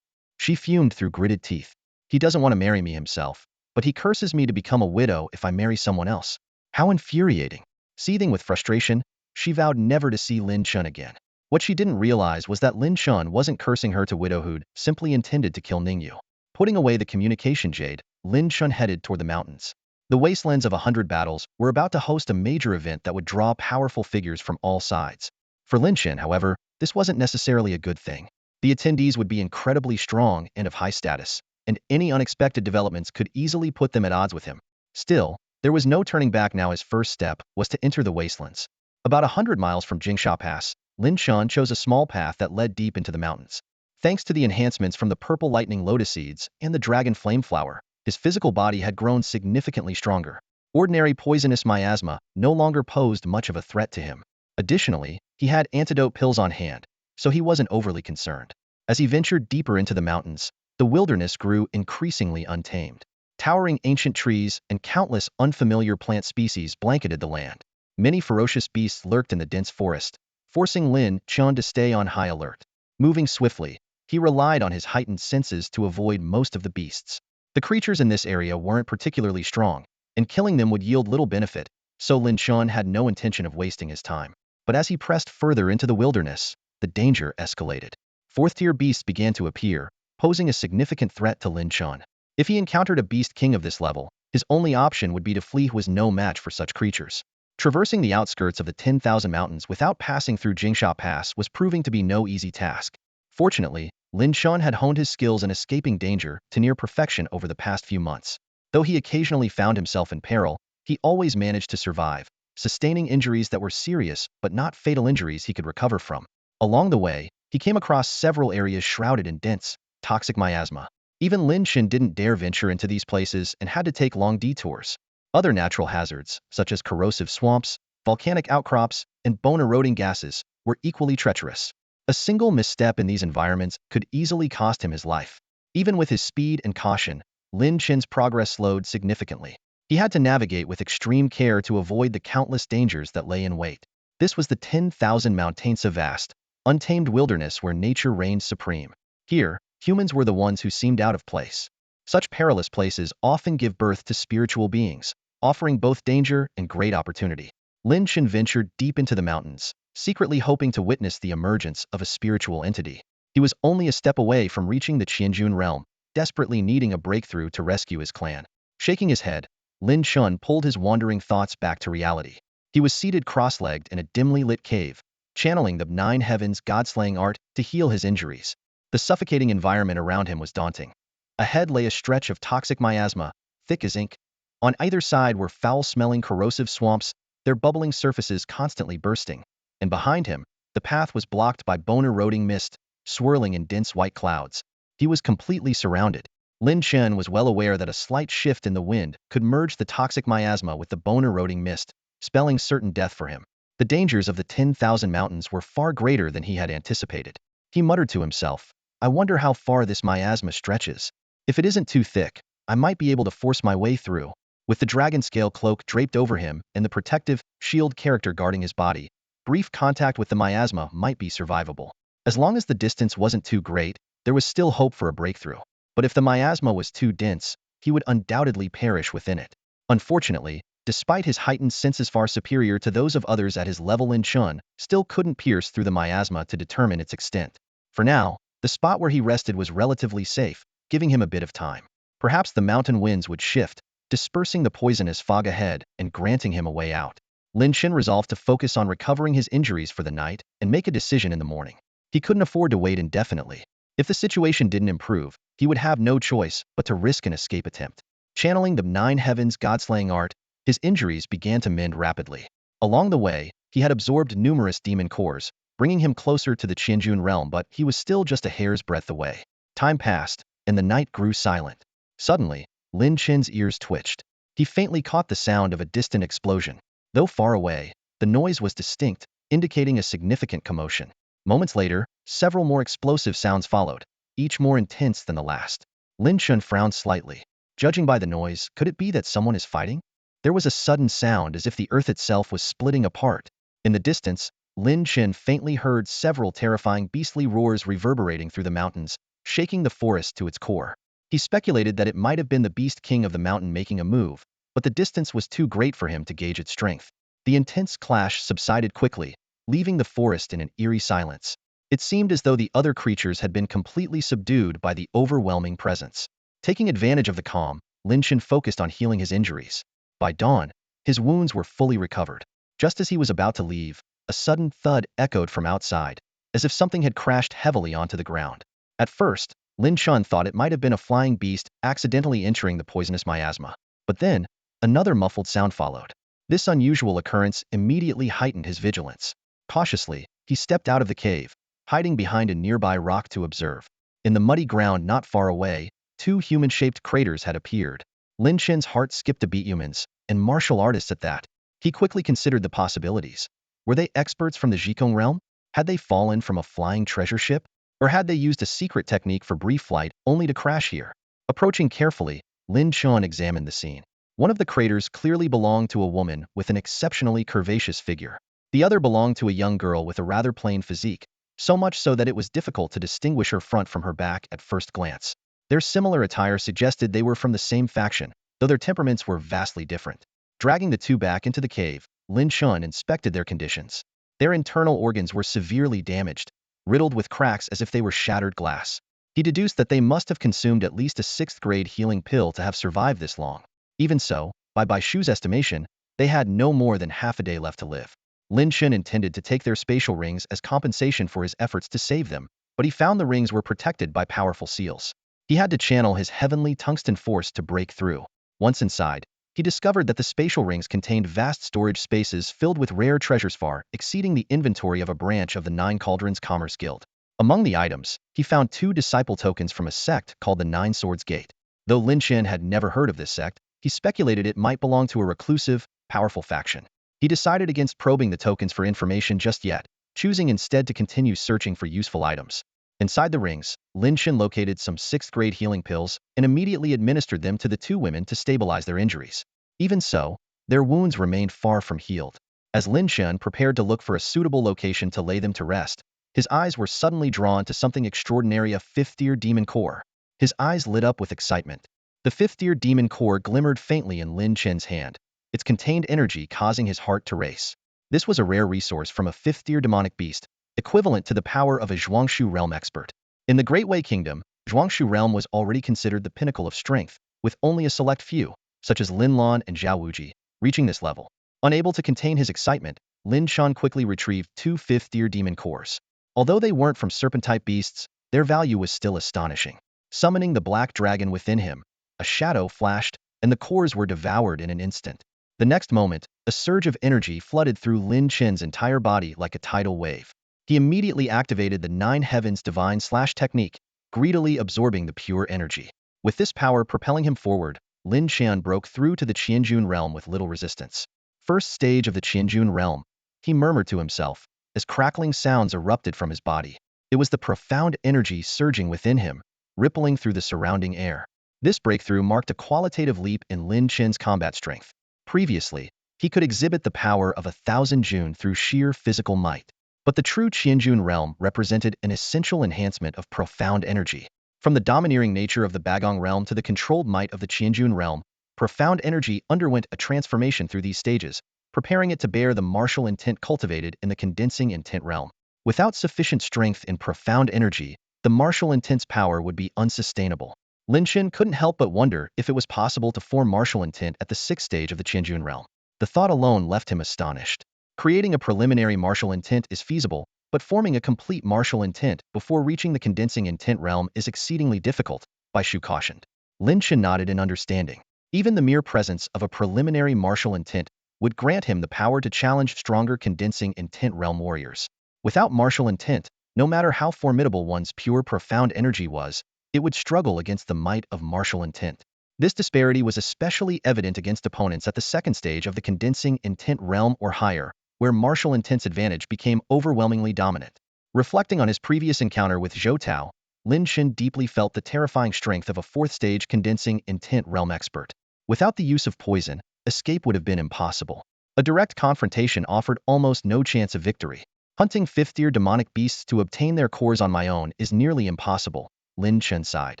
A: She fumed through gritted teeth. He doesn't want to marry me himself, but he curses me to become a widow if I marry someone else. How infuriating. Seething with frustration, she vowed never to see Lin Chen again. What she didn't realize was that Lin Chen wasn't cursing her to widowhood, simply intended to kill Ningyu. Putting away the communication jade, Lin Chen headed toward the mountains. The wastelands of 100 battles were about to host a major event that would draw powerful figures from all sides. For Lin Chen, however, this wasn't necessarily a good thing. The attendees would be incredibly strong and of high status, and any unexpected developments could easily put them at odds with him. Still, there was no turning back now. His first step was to enter the wastelands. About 100 miles from Jingsha Pass, Lin Chen chose a small path that led deep into the mountains. Thanks to the enhancements from the purple lightning lotus seeds and the dragon flame flower, his physical body had grown significantly stronger. Ordinary poisonous miasma no longer posed much of a threat to him. Additionally, he had antidote pills on hand, so he wasn't overly concerned. As he ventured deeper into the mountains, the wilderness grew increasingly untamed. Towering ancient trees and countless unfamiliar plant species blanketed the land. Many ferocious beasts lurked in the dense forest, forcing Lin Chen to stay on high alert. Moving swiftly, he relied on his heightened senses to avoid most of the beasts. The creatures in this area weren't particularly strong, and killing them would yield little benefit, so Lin Chen had no intention of wasting his time. But as he pressed further into the wilderness, the danger escalated. Fourth-tier beasts began to appear, posing a significant threat to Lin Chen. If he encountered a beast king of this level, his only option would be to flee, who was no match for such creatures. Traversing the outskirts of the 10,000 mountains without passing through Jingsha Pass was proving to be no easy task. Fortunately, Lin Chen had honed his skills in escaping danger to near perfection over the past few months. Though he occasionally found himself in peril, he always managed to survive, sustaining injuries that were serious but not fatal injuries he could recover from. Along the way, he came across several areas shrouded in dense, toxic miasma. Even Lin Chen didn't dare venture into these places and had to take long detours. Other natural hazards, such as corrosive swamps, volcanic outcrops, and bone-eroding gases, were equally treacherous. A single misstep in these environments could easily cost him his life. Even with his speed and caution, Lin Chen's progress slowed significantly. He had to navigate with extreme care to avoid the countless dangers that lay in wait. This was the 10,000 mountains, a vast, untamed wilderness where nature reigned supreme. Here, humans were the ones who seemed out of place. Such perilous places often give birth to spiritual beings, offering both danger and great opportunity. Lin Chen ventured deep into the mountains, secretly hoping to witness the emergence of a spiritual entity. He was only a step away from reaching the Qianjun realm, desperately needing a breakthrough to rescue his clan. Shaking his head, Lin Chen pulled his wandering thoughts back to reality. He was seated cross-legged in a dimly lit cave, channeling the nine heavens god-slaying art to heal his injuries. The suffocating environment around him was daunting. Ahead lay a stretch of toxic miasma, thick as ink. On either side were foul-smelling corrosive swamps, their bubbling surfaces constantly bursting. And behind him, the path was blocked by bone-eroding mist, swirling in dense white clouds. He was completely surrounded. Lin Chen was well aware that a slight shift in the wind could merge the toxic miasma with the bone-eroding mist, spelling certain death for him. The dangers of the 10,000 mountains were far greater than he had anticipated. He muttered to himself, "I wonder how far this miasma stretches. If it isn't too thick, I might be able to force my way through." With the dragon scale cloak draped over him and the protective, shield character guarding his body, brief contact with the miasma might be survivable. As long as the distance wasn't too great, there was still hope for a breakthrough. But if the miasma was too dense, he would undoubtedly perish within it. Unfortunately, despite his heightened senses far superior to those of others at his level, Lin Chen still couldn't pierce through the miasma to determine its extent. For now, the spot where he rested was relatively safe, giving him a bit of time. Perhaps the mountain winds would shift, dispersing the poisonous fog ahead and granting him a way out. Lin Chen resolved to focus on recovering his injuries for the night and make a decision in the morning. He couldn't afford to wait indefinitely. If the situation didn't improve, he would have no choice but to risk an escape attempt. Channeling the nine heavens god-slaying art, his injuries began to mend rapidly. Along the way, he had absorbed numerous demon cores, bringing him closer to the Qianjun realm, but he was still just a hair's breadth away. Time passed, and the night grew silent. Suddenly, Lin Chen's ears twitched. He faintly caught the sound of a distant explosion. Though far away, the noise was distinct, indicating a significant commotion. Moments later, several more explosive sounds followed, each more intense than the last. Lin Chen frowned slightly. Judging by the noise, could it be that someone is fighting? There was a sudden sound as if the earth itself was splitting apart. In the distance, Lin Chen faintly heard several terrifying beastly roars reverberating through the mountains, shaking the forest to its core. He speculated that it might have been the beast king of the mountain making a move, but the distance was too great for him to gauge its strength. The intense clash subsided quickly, leaving the forest in an eerie silence. It seemed as though the other creatures had been completely subdued by the overwhelming presence. Taking advantage of the calm, Lin Chen focused on healing his injuries. By dawn, his wounds were fully recovered. Just as he was about to leave, a sudden thud echoed from outside, as if something had crashed heavily onto the ground. At first, Lin Chen thought it might have been a flying beast accidentally entering the poisonous miasma. But then, another muffled sound followed. This unusual occurrence immediately heightened his vigilance. Cautiously, he stepped out of the cave, hiding behind a nearby rock to observe. In the muddy ground not far away, two human-shaped craters had appeared. Lin Chen's heart skipped a beat. Humans, and martial artists at that. He quickly considered the possibilities. Were they experts from the Jikong realm? Had they fallen from a flying treasure ship? Or had they used a secret technique for brief flight only to crash here? Approaching carefully, Lin Chen examined the scene. One of the craters clearly belonged to a woman with an exceptionally curvaceous figure. The other belonged to a young girl with a rather plain physique, so much so that it was difficult to distinguish her front from her back at first glance. Their similar attire suggested they were from the same faction, though their temperaments were vastly different. Dragging the two back into the cave, Lin Chen inspected their conditions. Their internal organs were severely damaged, riddled with cracks as if they were shattered glass. He deduced that they must have consumed at least a 6th-grade healing pill to have survived this long. Even so, by Shu's estimation, they had no more than half a day left to live. Lin Chen intended to take their spatial rings as compensation for his efforts to save them, but he found the rings were protected by powerful seals. He had to channel his heavenly tungsten force to break through. Once inside, he discovered that the spatial rings contained vast storage spaces filled with rare treasures far exceeding the inventory of a branch of the Nine Cauldrons Commerce Guild. Among the items, he found 2 disciple tokens from a sect called the Nine Swords Gate. Though Lin Chen had never heard of this sect, he speculated it might belong to a reclusive, powerful faction. He decided against probing the tokens for information just yet, choosing instead to continue searching for useful items. Inside the rings, Lin Chen located some 6th-grade healing pills and immediately administered them to the two women to stabilize their injuries. Even so, their wounds remained far from healed. As Lin Chen prepared to look for a suitable location to lay them to rest, his eyes were suddenly drawn to something extraordinary: a 5th-tier demon core. His eyes lit up with excitement. The 5th-tier demon core glimmered faintly in Lin Chen's hand, its contained energy causing his heart to race. This was a rare resource from a 5th-tier demonic beast, equivalent to the power of a Zhuangshu realm expert. In the Great Wei Kingdom, Zhuangshu realm was already considered the pinnacle of strength, with only a select few, such as Lin Lan and Zhao Wuji, reaching this level. Unable to contain his excitement, Lin Chen quickly retrieved 2 5th-tier demon cores. Although they weren't from serpent-type beasts, their value was still astonishing. Summoning the black dragon within him, a shadow flashed, and the cores were devoured in an instant. The next moment, a surge of energy flooded through Lin Chen's entire body like a tidal wave. He immediately activated the Nine Heavens Divine Slash technique, greedily absorbing the pure energy. With this power propelling him forward, Lin Chen broke through to the Qianjun realm with little resistance. First stage of the Qianjun realm, he murmured to himself, as crackling sounds erupted from his body. It was the profound energy surging within him, rippling through the surrounding air. This breakthrough marked a qualitative leap in Lin Chen's combat strength. Previously, he could exhibit the power of 1,000 Jun through sheer physical might. But the true Qianjun realm represented an essential enhancement of profound energy. From the domineering nature of the Bagong realm to the controlled might of the Qianjun realm, profound energy underwent a transformation through these stages, preparing it to bear the martial intent cultivated in the condensing intent realm. Without sufficient strength in profound energy, the martial intent's power would be unsustainable. Lin Chen couldn't help but wonder if it was possible to form martial intent at the 6th stage of the Qianjun realm. The thought alone left him astonished. Creating a preliminary martial intent is feasible, but forming a complete martial intent before reaching the condensing intent realm is exceedingly difficult, Shu cautioned. Lin Chen nodded in understanding. Even the mere presence of a preliminary martial intent would grant him the power to challenge stronger condensing intent realm warriors. Without martial intent, no matter how formidable one's pure profound energy was, it would struggle against the might of martial intent. This disparity was especially evident against opponents at the 2nd stage of the condensing intent realm or higher, where martial intent's advantage became overwhelmingly dominant. Reflecting on his previous encounter with Zhou Tao, Lin Chen deeply felt the terrifying strength of a 4th-stage condensing intent realm expert. Without the use of poison, escape would have been impossible. A direct confrontation offered almost no chance of victory. Hunting 5th-tier demonic beasts to obtain their cores on my own is nearly impossible, Lin Chen sighed.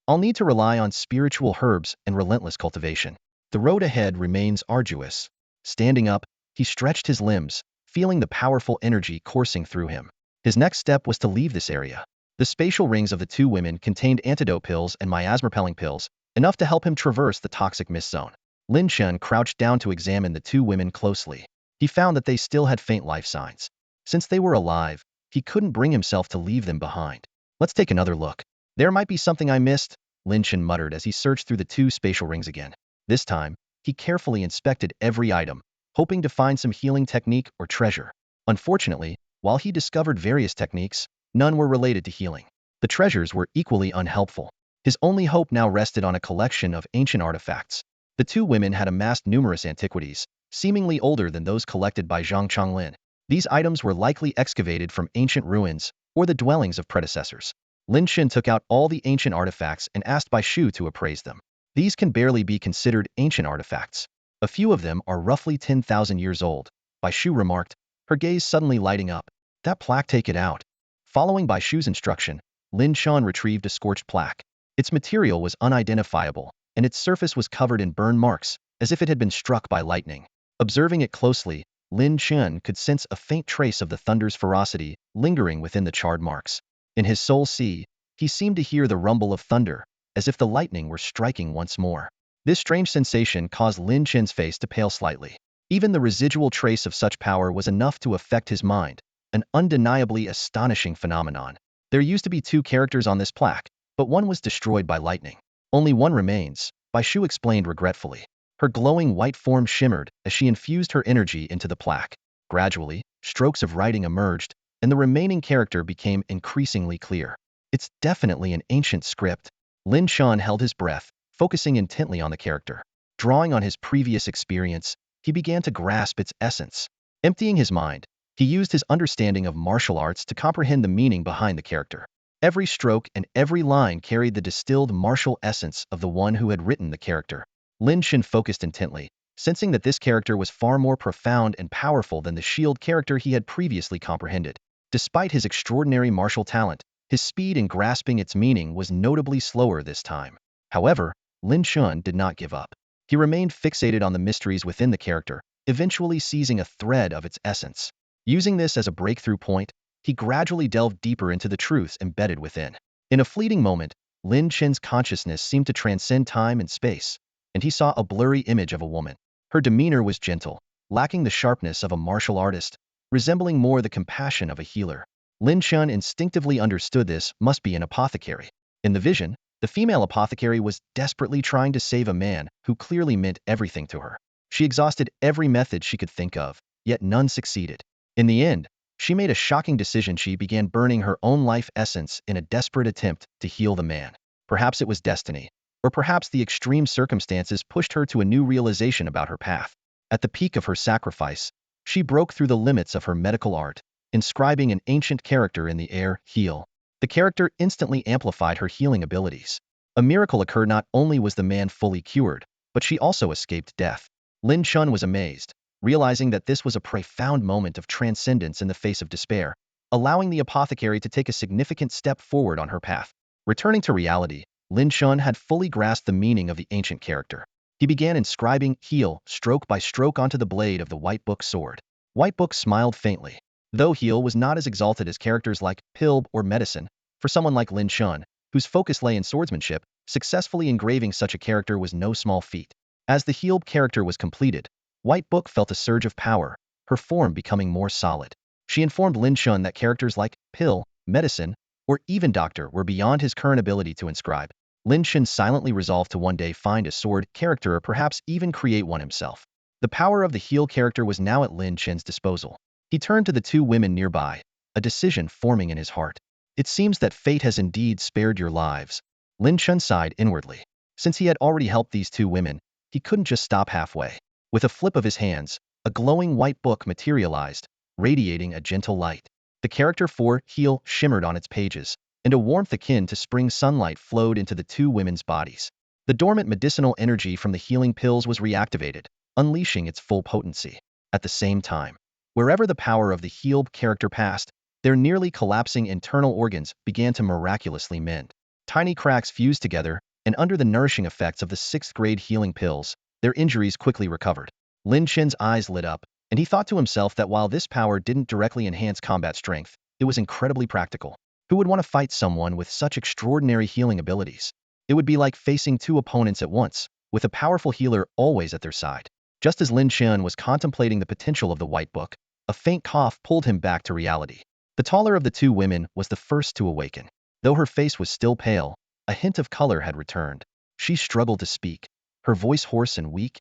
A: I'll need to rely on spiritual herbs and relentless cultivation. The road ahead remains arduous. Standing up, he stretched his limbs, feeling the powerful energy coursing through him. His next step was to leave this area. The spatial rings of the two women contained antidote pills and miasma-repelling pills, enough to help him traverse the toxic mist zone. Lin Chen crouched down to examine the two women closely. He found that they still had faint life signs. Since they were alive, he couldn't bring himself to leave them behind. Let's take another look. There might be something I missed, Lin Chen muttered as he searched through the 2 spatial rings again. This time, he carefully inspected every item, hoping to find some healing technique or treasure. Unfortunately, while he discovered various techniques, none were related to healing. The treasures were equally unhelpful. His only hope now rested on a collection of ancient artifacts. The two women had amassed numerous antiquities, seemingly older than those collected by Zhang Chonglin. These items were likely excavated from ancient ruins or the dwellings of predecessors. Lin Chen took out all the ancient artifacts and asked Bai Shu to appraise them. These can barely be considered ancient artifacts. A few of them are roughly 10,000 years old, Bai Shu remarked, her gaze suddenly lighting up. That plaque, take it out. Following Bai Shu's instruction, Lin Chen retrieved a scorched plaque. Its material was unidentifiable, and its surface was covered in burn marks, as if it had been struck by lightning. Observing it closely, Lin Chen could sense a faint trace of the thunder's ferocity lingering within the charred marks. In his soul sea, he seemed to hear the rumble of thunder, as if the lightning were striking once more. This strange sensation caused Lin Chen's face to pale slightly. Even the residual trace of such power was enough to affect his mind, an undeniably astonishing phenomenon. There used to be two characters on this plaque, but one was destroyed by lightning. Only one remains, Bai Shu explained regretfully. Her glowing white form shimmered as she infused her energy into the plaque. Gradually, strokes of writing emerged, and the remaining character became increasingly clear. It's definitely an ancient script. Lin Chen held his breath, focusing intently on the character. Drawing on his previous experience, he began to grasp its essence. Emptying his mind, he used his understanding of martial arts to comprehend the meaning behind the character. Every stroke and every line carried the distilled martial essence of the one who had written the character. Lin Chen focused intently, sensing that this character was far more profound and powerful than the shield character he had previously comprehended. Despite his extraordinary martial talent, his speed in grasping its meaning was notably slower this time. However, Lin Chen did not give up. He remained fixated on the mysteries within the character, eventually seizing a thread of its essence. Using this as a breakthrough point, he gradually delved deeper into the truths embedded within. In a fleeting moment, Lin Chen's consciousness seemed to transcend time and space, and he saw a blurry image of a woman. Her demeanor was gentle, lacking the sharpness of a martial artist, resembling more the compassion of a healer. Lin Chen instinctively understood this must be an apothecary. In the vision, the female apothecary was desperately trying to save a man who clearly meant everything to her. She exhausted every method she could think of, yet none succeeded. In the end, she made a shocking decision. She began burning her own life essence in a desperate attempt to heal the man. Perhaps it was destiny, or perhaps the extreme circumstances pushed her to a new realization about her path. At the peak of her sacrifice, she broke through the limits of her medical art, inscribing an ancient character in the air, heal. The character instantly amplified her healing abilities. A miracle occurred. Not only was the man fully cured, but she also escaped death. Lin Chen was amazed, realizing that this was a profound moment of transcendence in the face of despair, allowing the apothecary to take a significant step forward on her path. Returning to reality, Lin Chen had fully grasped the meaning of the ancient character. He began inscribing heal stroke by stroke onto the blade of the White Book sword. White Book smiled faintly. Though heal was not as exalted as characters like pill or medicine, for someone like Lin Chen, whose focus lay in swordsmanship, successfully engraving such a character was no small feat. As the healed character was completed, White Book felt a surge of power, her form becoming more solid. She informed Lin Chen that characters like pill, medicine, or even doctor were beyond his current ability to inscribe. Lin Chen silently resolved to one day find a sword character or perhaps even create one himself. The power of the heal character was now at Lin Chen's disposal. He turned to the two women nearby, a decision forming in his heart. It seems that fate has indeed spared your lives. Lin Chen sighed inwardly. Since he had already helped these two women, he couldn't just stop halfway. With a flip of his hands, a glowing white book materialized, radiating a gentle light. The character for heal shimmered on its pages, and a warmth akin to spring sunlight flowed into the two women's bodies. The dormant medicinal energy from the healing pills was reactivated, unleashing its full potency. At the same time, wherever the power of the healed character passed, their nearly collapsing internal organs began to miraculously mend. Tiny cracks fused together, and under the nourishing effects of the 6th-grade healing pills, their injuries quickly recovered. Lin Chen's eyes lit up, and he thought to himself that while this power didn't directly enhance combat strength, it was incredibly practical. Who would want to fight someone with such extraordinary healing abilities? It would be like facing two opponents at once, with a powerful healer always at their side. Just as Lin Chen was contemplating the potential of the White Book, a faint cough pulled him back to reality. The taller of the two women was the first to awaken. Though her face was still pale, a hint of color had returned. She struggled to speak, her voice hoarse and weak.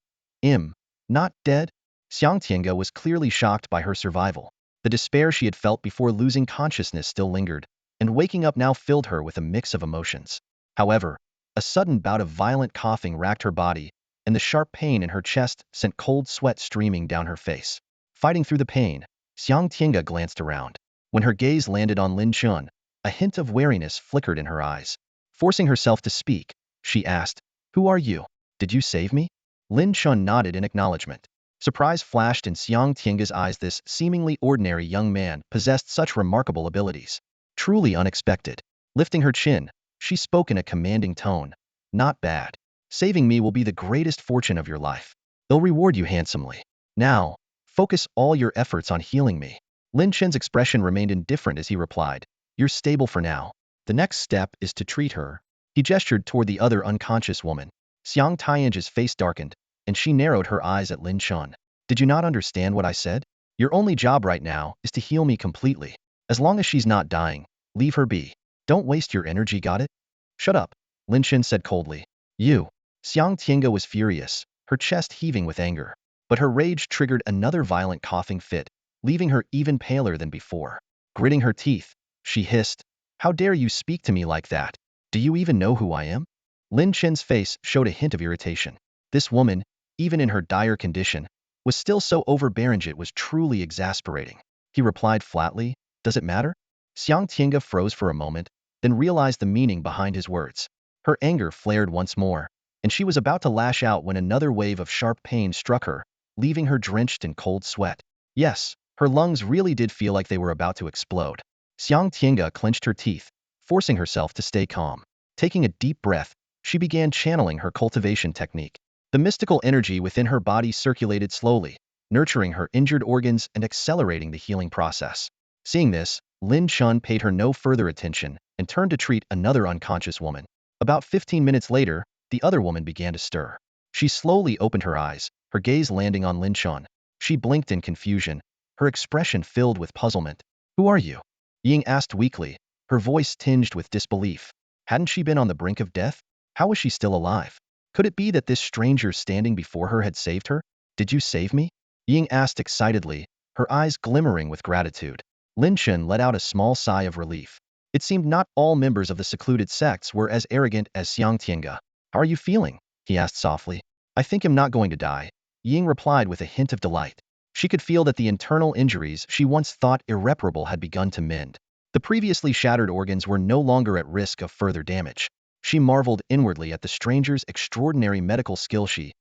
A: Not dead? Xiang Tiange was clearly shocked by her survival. The despair she had felt before losing consciousness still lingered, and waking up now filled her with a mix of emotions. However, a sudden bout of violent coughing racked her body, and the sharp pain in her chest sent cold sweat streaming down her face. Fighting through the pain, Xiang Tiange glanced around. When her gaze landed on Lin Chen, a hint of wariness flickered in her eyes. Forcing herself to speak, she asked, "Who are you? Did you save me?" Lin Chen nodded in acknowledgement. Surprise flashed in Xiang Tiange's eyes. This seemingly ordinary young man possessed such remarkable abilities. Truly unexpected. Lifting her chin, she spoke in a commanding tone. "Not bad. Saving me will be the greatest fortune of your life. They'll reward you handsomely. Now, focus all your efforts on healing me." Lin Chen's expression remained indifferent as he replied, "You're stable for now. The next step is to treat her." He gestured toward the other unconscious woman. Xiang Tiange's face darkened, and she narrowed her eyes at Lin Chen. "Did you not understand what I said? Your only job right now is to heal me completely. As long as she's not dying, leave her be. Don't waste your energy, got it?" "Shut up," Lin Chen said coldly. "You." Xiang Tiange was furious, her chest heaving with anger. But her rage triggered another violent coughing fit, leaving her even paler than before. Gritting her teeth, she hissed, "How dare you speak to me like that? Do you even know who I am?" Lin Chen's face showed a hint of irritation. This woman, even in her dire condition, was still so overbearing it was truly exasperating. He replied flatly, "Does it matter?" Xiang Tiange froze for a moment, then realized the meaning behind his words. Her anger flared once more, and she was about to lash out when another wave of sharp pain struck her, leaving her drenched in cold sweat. Yes, her lungs really did feel like they were about to explode. Xiang Tiange clenched her teeth, forcing herself to stay calm. Taking a deep breath, she began channeling her cultivation technique. The mystical energy within her body circulated slowly, nurturing her injured organs and accelerating the healing process. Seeing this, Lin Chen paid her no further attention and turned to treat another unconscious woman. About 15 minutes later, the other woman began to stir. She slowly opened her eyes, her gaze landing on Lin Chen. She blinked in confusion, her expression filled with puzzlement. "Who are you?" Ying asked weakly, her voice tinged with disbelief. Hadn't she been on the brink of death? How was she still alive? Could it be that this stranger standing before her had saved her? "Did you save me?" Ying asked excitedly, her eyes glimmering with gratitude. Lin Chen let out a small sigh of relief. It seemed not all members of the secluded sects were as arrogant as Xiang Tiange. "How are you feeling?" he asked softly. "I think I'm not going to die," Ying replied with a hint of delight. She could feel that the internal injuries she once thought irreparable had begun to mend. The previously shattered organs were no longer at risk of further damage. She marveled inwardly at the stranger's extraordinary medical skill. She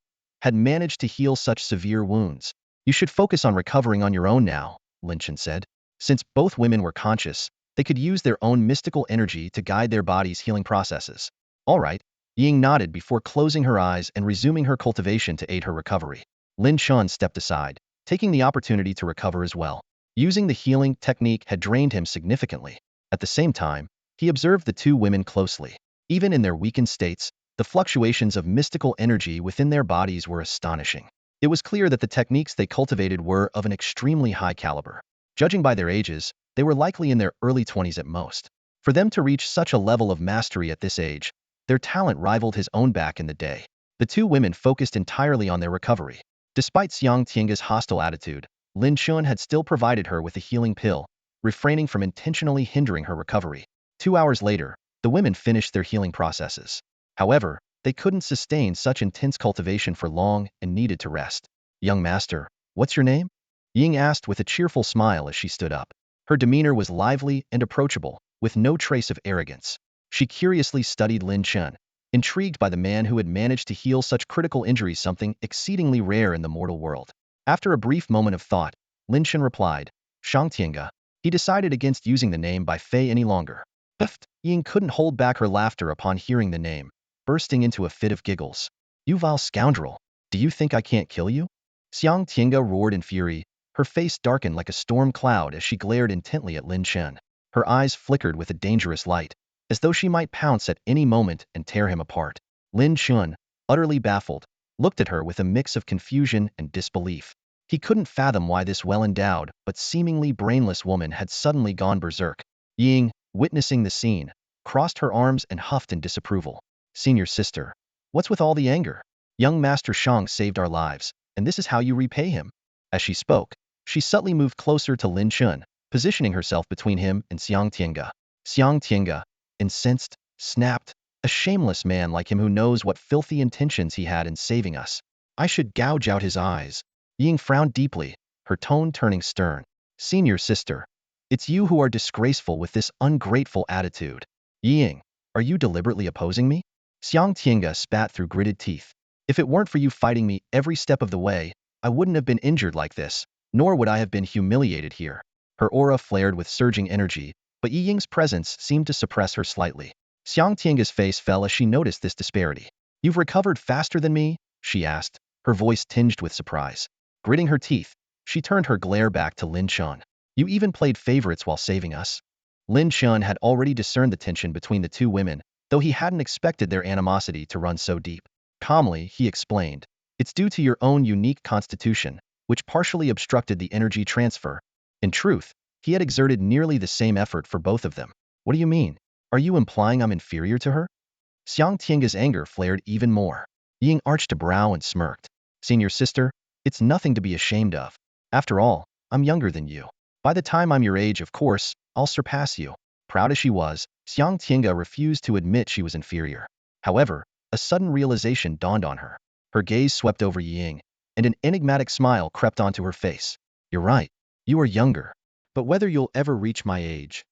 A: had managed to heal such severe wounds. "You should focus on recovering on your own now," Lin Chen said. Since both women were conscious, they could use their own mystical energy to guide their bodies' healing processes. "All right," Ying nodded before closing her eyes and resuming her cultivation to aid her recovery. Lin Chen stepped aside, taking the opportunity to recover as well. Using the healing technique had drained him significantly. At the same time, he observed the two women closely. Even in their weakened states, the fluctuations of mystical energy within their bodies were astonishing. It was clear that the techniques they cultivated were of an extremely high caliber. Judging by their ages, they were likely in their early 20s at most. For them to reach such a level of mastery at this age, their talent rivaled his own back in the day. The two women focused entirely on their recovery. Despite Xiang Tiange's hostile attitude, Lin Chen had still provided her with a healing pill, refraining from intentionally hindering her recovery. 2 hours later, the women finished their healing processes. However, they couldn't sustain such intense cultivation for long and needed to rest. "Young master, what's your name?" Ying asked with a cheerful smile as she stood up. Her demeanor was lively and approachable, with no trace of arrogance. She curiously studied Lin Chen, intrigued by the man who had managed to heal such critical injuries, something exceedingly rare in the mortal world. After a brief moment of thought, Lin Chen replied, "Xiang Tiange." He decided against using the name by Fei any longer. Ying couldn't hold back her laughter upon hearing the name, bursting into a fit of giggles. "You vile scoundrel! Do you think I can't kill you?" Xiang Tiange roared in fury, her face darkened like a storm cloud as she glared intently at Lin Chen. Her eyes flickered with a dangerous light, as though she might pounce at any moment and tear him apart. Lin Chen, utterly baffled, looked at her with a mix of confusion and disbelief. He couldn't fathom why this well-endowed but seemingly brainless woman had suddenly gone berserk. Ying, witnessing the scene, crossed her arms and huffed in disapproval. "Senior sister, what's with all the anger? Young Master Shang saved our lives, and this is how you repay him?" As she spoke, she subtly moved closer to Lin Chen, positioning herself between him and Xiang Tiange. Xiang Tiange, incensed, snapped, a shameless man like him who knows what filthy intentions he had in saving us. I should gouge out his eyes. Ying frowned deeply, her tone turning stern. Senior sister, it's you who are disgraceful with this ungrateful attitude. Ying, are you deliberately opposing me? Xiang Tiange spat through gritted teeth. If it weren't for you fighting me every step of the way, I wouldn't have been injured like this, nor would I have been humiliated here. Her aura flared with surging energy, but Yi Ying's presence seemed to suppress her slightly. Xiang Tiange's face fell as she noticed this disparity. You've recovered faster than me? She asked, her voice tinged with surprise. Gritting her teeth, she turned her glare back to Lin Chen. You even played favorites while saving us? Lin Chen had already discerned the tension between the two women, though he hadn't expected their animosity to run so deep. Calmly, he explained, it's due to your own unique constitution, which partially obstructed the energy transfer. In truth, he had exerted nearly the same effort for both of them. What do you mean? Are you implying I'm inferior to her? Xiang Tiange's anger flared even more. Ying arched a brow and smirked. Senior sister, it's nothing to be ashamed of. After all, I'm younger than you. By the time I'm your age, of course, I'll surpass you. Proud as she was, Xiang Tiange refused to admit she was inferior. However, a sudden realization dawned on her. Her gaze swept over Ying, and an enigmatic smile crept onto her face. You're right. You are younger. But whether you'll ever reach my age,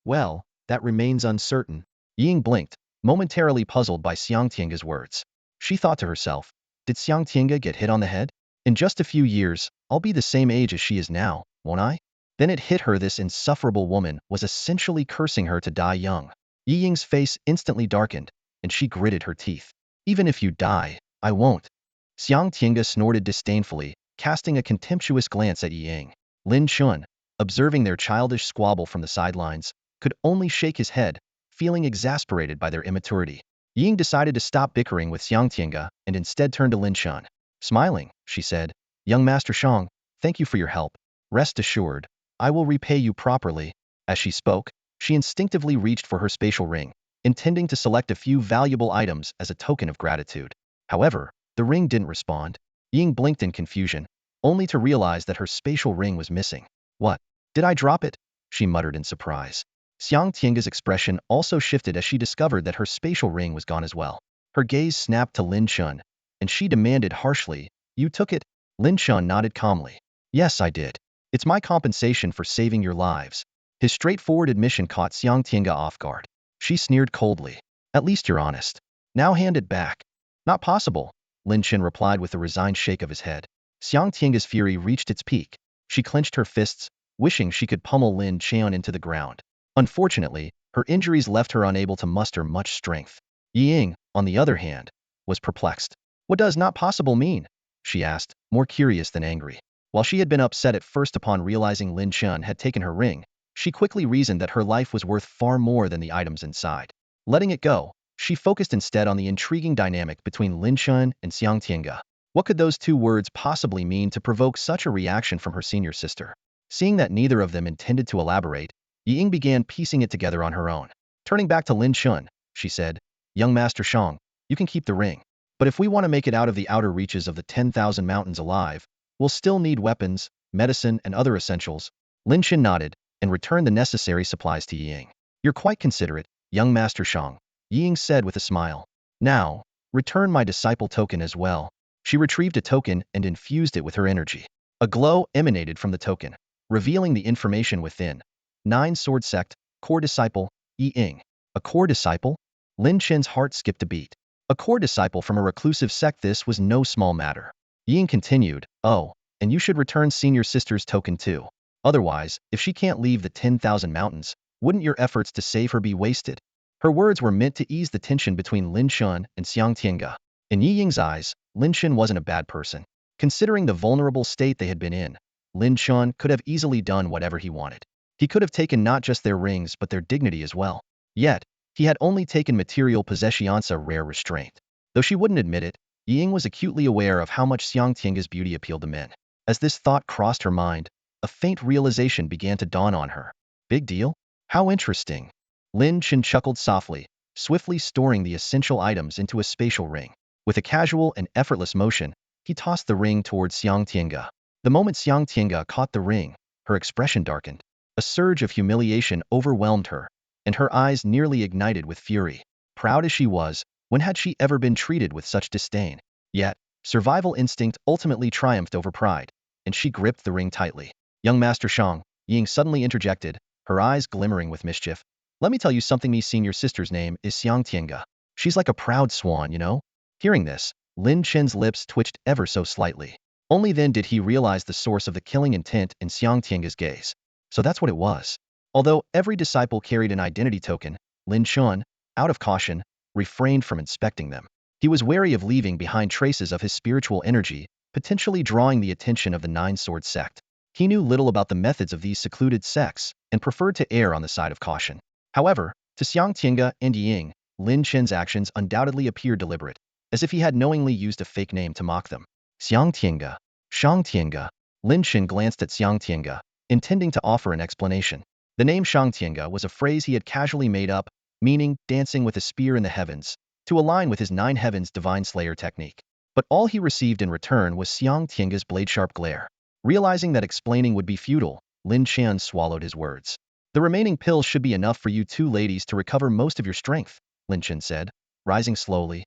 A: well, that remains uncertain. Ying blinked, momentarily puzzled by Xiang Tiange's words. She thought to herself, did Xiang Tiange get hit on the head? In just a few years, I'll be the same age as she is now, won't I? Then it hit her this insufferable woman was essentially cursing her to die young. Yi Ying's face instantly darkened, and she gritted her teeth. Even if you die, I won't. Xiang Tiange snorted disdainfully, casting a contemptuous glance at Yi Ying. Lin Chen, observing their childish squabble from the sidelines, could only shake his head, feeling exasperated by their immaturity. Ying decided to stop bickering with Xiang Tiange and instead turned to Lin Chen. Smiling, she said, Young Master Shang, thank you for your help. Rest assured, I will repay you properly. As she spoke, she instinctively reached for her spatial ring, intending to select a few valuable items as a token of gratitude. However, the ring didn't respond. Ying blinked in confusion, only to realize that her spatial ring was missing. What? Did I drop it? She muttered in surprise. Xiang Tiange's expression also shifted as she discovered that her spatial ring was gone as well. Her gaze snapped to Lin Chen, and she demanded harshly, You took it? Lin Chen nodded calmly. Yes, I did. It's my compensation for saving your lives. His straightforward admission caught Xiang Tiange off guard. She sneered coldly. At least you're honest. Now hand it back. Not possible, Lin Chen replied with a resigned shake of his head. Xiang Tiange's fury reached its peak. She clenched her fists, wishing she could pummel Lin Chen into the ground. Unfortunately, her injuries left her unable to muster much strength. Yi Ying, on the other hand, was perplexed. What does not possible mean? She asked, more curious than angry. While she had been upset at first upon realizing Lin Chen had taken her ring, she quickly reasoned that her life was worth far more than the items inside. Letting it go, she focused instead on the intriguing dynamic between Lin Chen and Xiang Tiange. What could those two words possibly mean to provoke such a reaction from her senior sister? Seeing that neither of them intended to elaborate, Yi Ying began piecing it together on her own. Turning back to Lin Chen, she said, Young Master Shang, you can keep the ring. But if we want to make it out of the outer reaches of the 10,000 mountains alive, we'll still need weapons, medicine, and other essentials. Lin Chen nodded and returned the necessary supplies to Yi Ying. You're quite considerate, Young Master Shang, Yi Ying said with a smile. Now, return my disciple token as well. She retrieved a token and infused it with her energy. A glow emanated from the token, revealing the information within. 9 Sword Sect, Core Disciple, Yi Ying. A core disciple? Lin Chen's heart skipped a beat. A core disciple from a reclusive sect, this was no small matter. Yi Ying continued, Oh, and you should return senior sister's token too. Otherwise, if she can't leave the 10,000 mountains, wouldn't your efforts to save her be wasted? Her words were meant to ease the tension between Lin Chen and Xiang Tiange. In Yi Ying's eyes, Lin Chen wasn't a bad person. Considering the vulnerable state they had been in, Lin Chen could have easily done whatever he wanted. He could have taken not just their rings but their dignity as well. Yet, he had only taken material possessions, a rare restraint. Though she wouldn't admit it, Yi Ying was acutely aware of how much Xiang Tiange's beauty appealed to men. As this thought crossed her mind, a faint realization began to dawn on her. Big deal? How interesting. Lin Chen chuckled softly, swiftly storing the essential items into a spatial ring. With a casual and effortless motion, he tossed the ring towards Xiang Tiange. The moment Xiang Tiange caught the ring, her expression darkened. A surge of humiliation overwhelmed her, and her eyes nearly ignited with fury. Proud as she was, when had she ever been treated with such disdain? Yet, survival instinct ultimately triumphed over pride, and she gripped the ring tightly. Young Master Shang, Ying suddenly interjected, her eyes glimmering with mischief. Let me tell you something, me seeing your sister's name is Xiang Tiange. She's like a proud swan, you know? Hearing this, Lin Chen's lips twitched ever so slightly. Only then did he realize the source of the killing intent in Xiang Tiange's gaze. So that's what it was. Although every disciple carried an identity token, Lin Chen, out of caution, refrained from inspecting them. He was wary of leaving behind traces of his spiritual energy, potentially drawing the attention of the Nine-Sword sect. He knew little about the methods of these secluded sects, and preferred to err on the side of caution. However, to Xiang Tiange and Ying, Lin Chen's actions undoubtedly appeared deliberate, as if he had knowingly used a fake name to mock them. Xiang Tiange, Shang Tiange. Lin Chen glanced at Xiang Tiange, intending to offer an explanation. The name Shang Tiange was a phrase he had casually made up, meaning dancing with a spear in the heavens, to align with his Nine Heavens Divine Slayer technique. But all he received in return was Xiang Tiange's blade-sharp glare. Realizing that explaining would be futile, Lin Chen swallowed his words. The remaining pills should be enough for you two ladies to recover most of your strength, Lin Chen said, rising slowly.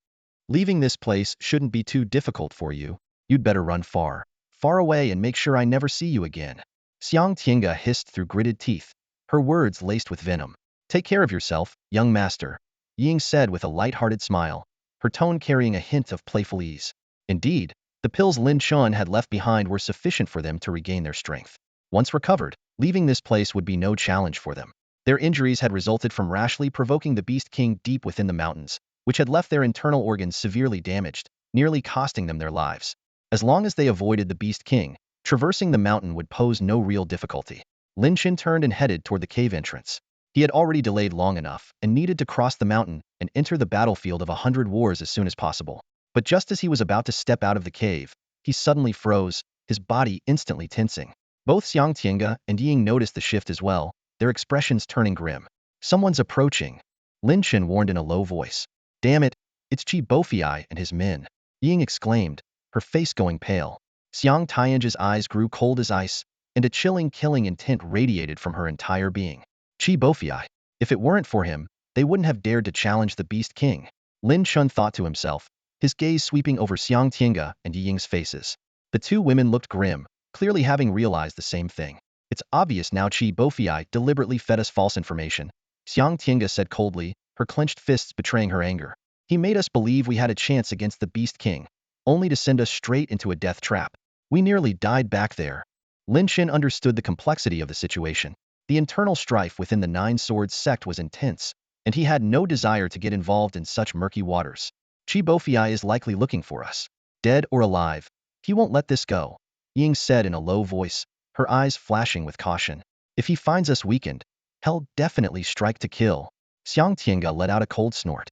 A: Leaving this place shouldn't be too difficult for you. You'd better run far, far away and make sure I never see you again. Xiang Tiange hissed through gritted teeth, her words laced with venom. Take care of yourself, young master, Ying said with a light-hearted smile, her tone carrying a hint of playful ease. Indeed, the pills Lin Chen had left behind were sufficient for them to regain their strength. Once recovered, leaving this place would be no challenge for them. Their injuries had resulted from rashly provoking the Beast King deep within the mountains, which had left their internal organs severely damaged, nearly costing them their lives. As long as they avoided the Beast King, traversing the mountain would pose no real difficulty. Lin Chen turned and headed toward the cave entrance. He had already delayed long enough and needed to cross the mountain and enter the battlefield of 100 wars as soon as possible. But just as he was about to step out of the cave, he suddenly froze, his body instantly tensing. Both Xiang Tiange and Ying noticed the shift as well, their expressions turning grim. Someone's approaching, Lin Chen warned in a low voice. Damn it, it's Chi Bofei and his men, Ying exclaimed, her face going pale. Xiang Tiange's eyes grew cold as ice, and a chilling killing intent radiated from her entire being. Chi Bofei. If it weren't for him, they wouldn't have dared to challenge the Beast King. Lin Chen thought to himself, his gaze sweeping over Xiang Tiange and Ying's faces. The two women looked grim, clearly having realized the same thing. It's obvious now Chi Bofei deliberately fed us false information, Xiang Tiange said coldly, her clenched fists betraying her anger. He made us believe we had a chance against the Beast King, only to send us straight into a death trap. We nearly died back there. Lin Chen understood the complexity of the situation. The internal strife within the Nine Swords sect was intense, and he had no desire to get involved in such murky waters. Chi Bofei is likely looking for us. Dead or alive, he won't let this go, Ying said in a low voice, her eyes flashing with caution. If he finds us weakened, he'll definitely strike to kill. Xiang Tiange let out a cold snort.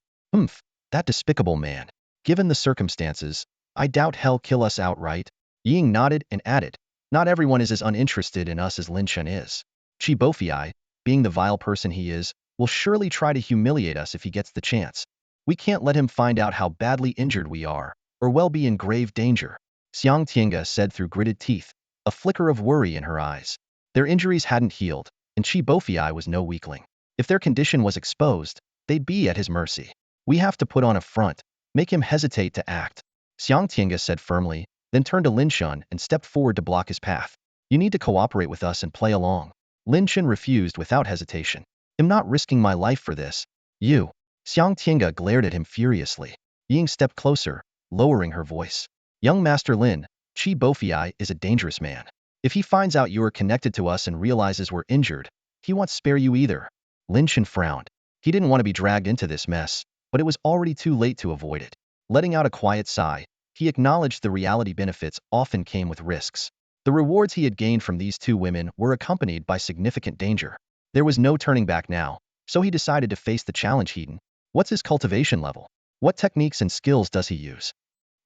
A: That despicable man. Given the circumstances, I doubt he'll kill us outright. Ying nodded and added, not everyone is as uninterested in us as Lin Chen is. Chi Bofei, being the vile person he is, will surely try to humiliate us if he gets the chance. We can't let him find out how badly injured we are, or we'll be in grave danger, Xiang Tiange said through gritted teeth, a flicker of worry in her eyes. Their injuries hadn't healed, and Chi Bofei was no weakling. If their condition was exposed, they'd be at his mercy. We have to put on a front, make him hesitate to act, Xiang Tiange said firmly, then turned to Lin Chen and stepped forward to block his path. You need to cooperate with us and play along. Lin Chen refused without hesitation. I'm not risking my life for this. You. Xiang Tiange glared at him furiously. Ying stepped closer, lowering her voice. Young Master Lin, Chi Bofei is a dangerous man. If he finds out you are connected to us and realizes we're injured, he won't spare you either. Lin Chen frowned. He didn't want to be dragged into this mess, but it was already too late to avoid it. Letting out a quiet sigh, he acknowledged the reality benefits often came with risks. The rewards he had gained from these two women were accompanied by significant danger. There was no turning back now, so he decided to face the challenge head-on. What's his cultivation level? What techniques and skills does he use?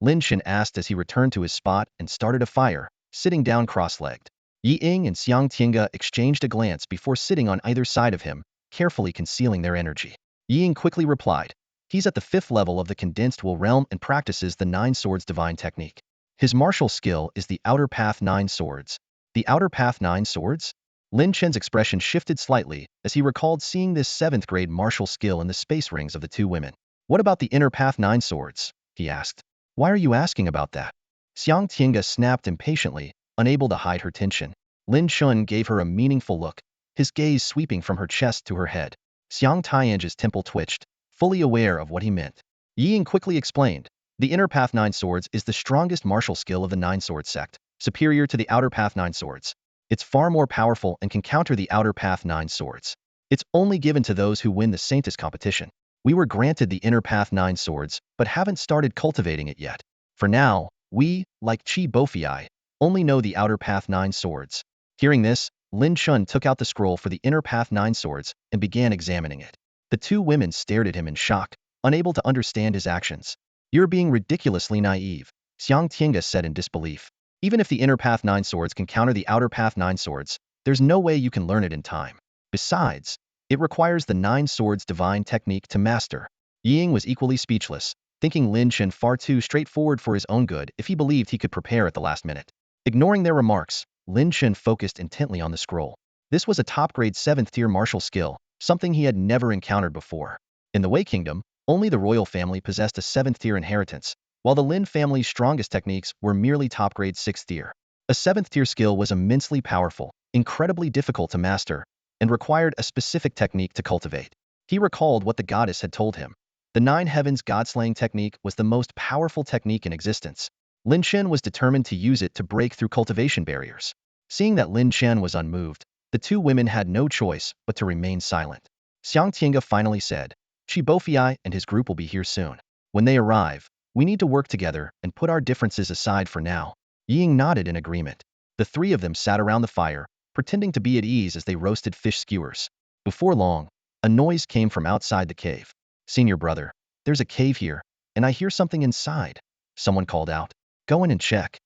A: Lin Chen asked as he returned to his spot and started a fire, sitting down cross-legged. Ying and Xiang Tiange exchanged a glance before sitting on either side of him, carefully concealing their energy. Ying quickly replied, he's at the 5th level of the condensed will realm and practices the Nine Swords divine technique. His martial skill is the Outer Path 9 Swords. The Outer Path 9 Swords? Lin Chen's expression shifted slightly as he recalled seeing this 7th grade martial skill in the space rings of the two women. What about the Inner Path 9 Swords? He asked. Why are you asking about that? Xiang Tiange snapped impatiently, unable to hide her tension. Lin Chen gave her a meaningful look, his gaze sweeping from her chest to her head. Xiang Tiange's temple twitched, fully aware of what he meant. Ying quickly explained. The Inner Path 9 Swords is the strongest martial skill of the Nine Sword sect, superior to the Outer Path 9 Swords. It's far more powerful and can counter the Outer Path 9 Swords. It's only given to those who win the Saintess competition. We were granted the Inner Path 9 Swords, but haven't started cultivating it yet. For now, we, like Chi Bofei, only know the Outer Path 9 Swords. Hearing this, Lin Chen took out the scroll for the Inner Path 9 Swords and began examining it. The two women stared at him in shock, unable to understand his actions. You're being ridiculously naive, Xiang Tiange said in disbelief. Even if the Inner Path 9 Swords can counter the Outer Path 9 Swords, there's no way you can learn it in time. Besides, it requires the 9 Swords divine technique to master. Ying was equally speechless, thinking Lin Chen far too straightforward for his own good if he believed he could prepare at the last minute. Ignoring their remarks, Lin Chen focused intently on the scroll. This was a top-grade 7th-tier martial skill, something he had never encountered before. In the Wei Kingdom, only the royal family possessed a 7th-tier inheritance, while the Lin family's strongest techniques were merely top-grade 6th-tier. A 7th-tier skill was immensely powerful, incredibly difficult to master, and required a specific technique to cultivate. He recalled what the goddess had told him. The 9 Heavens God-slaying technique was the most powerful technique in existence. Lin Chen was determined to use it to break through cultivation barriers. Seeing that Lin Chen was unmoved, the two women had no choice but to remain silent. Xiang Tiange finally said, Chi Bofei and his group will be here soon. When they arrive, we need to work together and put our differences aside for now. Ying nodded in agreement. The three of them sat around the fire, pretending to be at ease as they roasted fish skewers. Before long, a noise came from outside the cave. Senior brother, there's a cave here, and I hear something inside. Someone called out. Go in and check.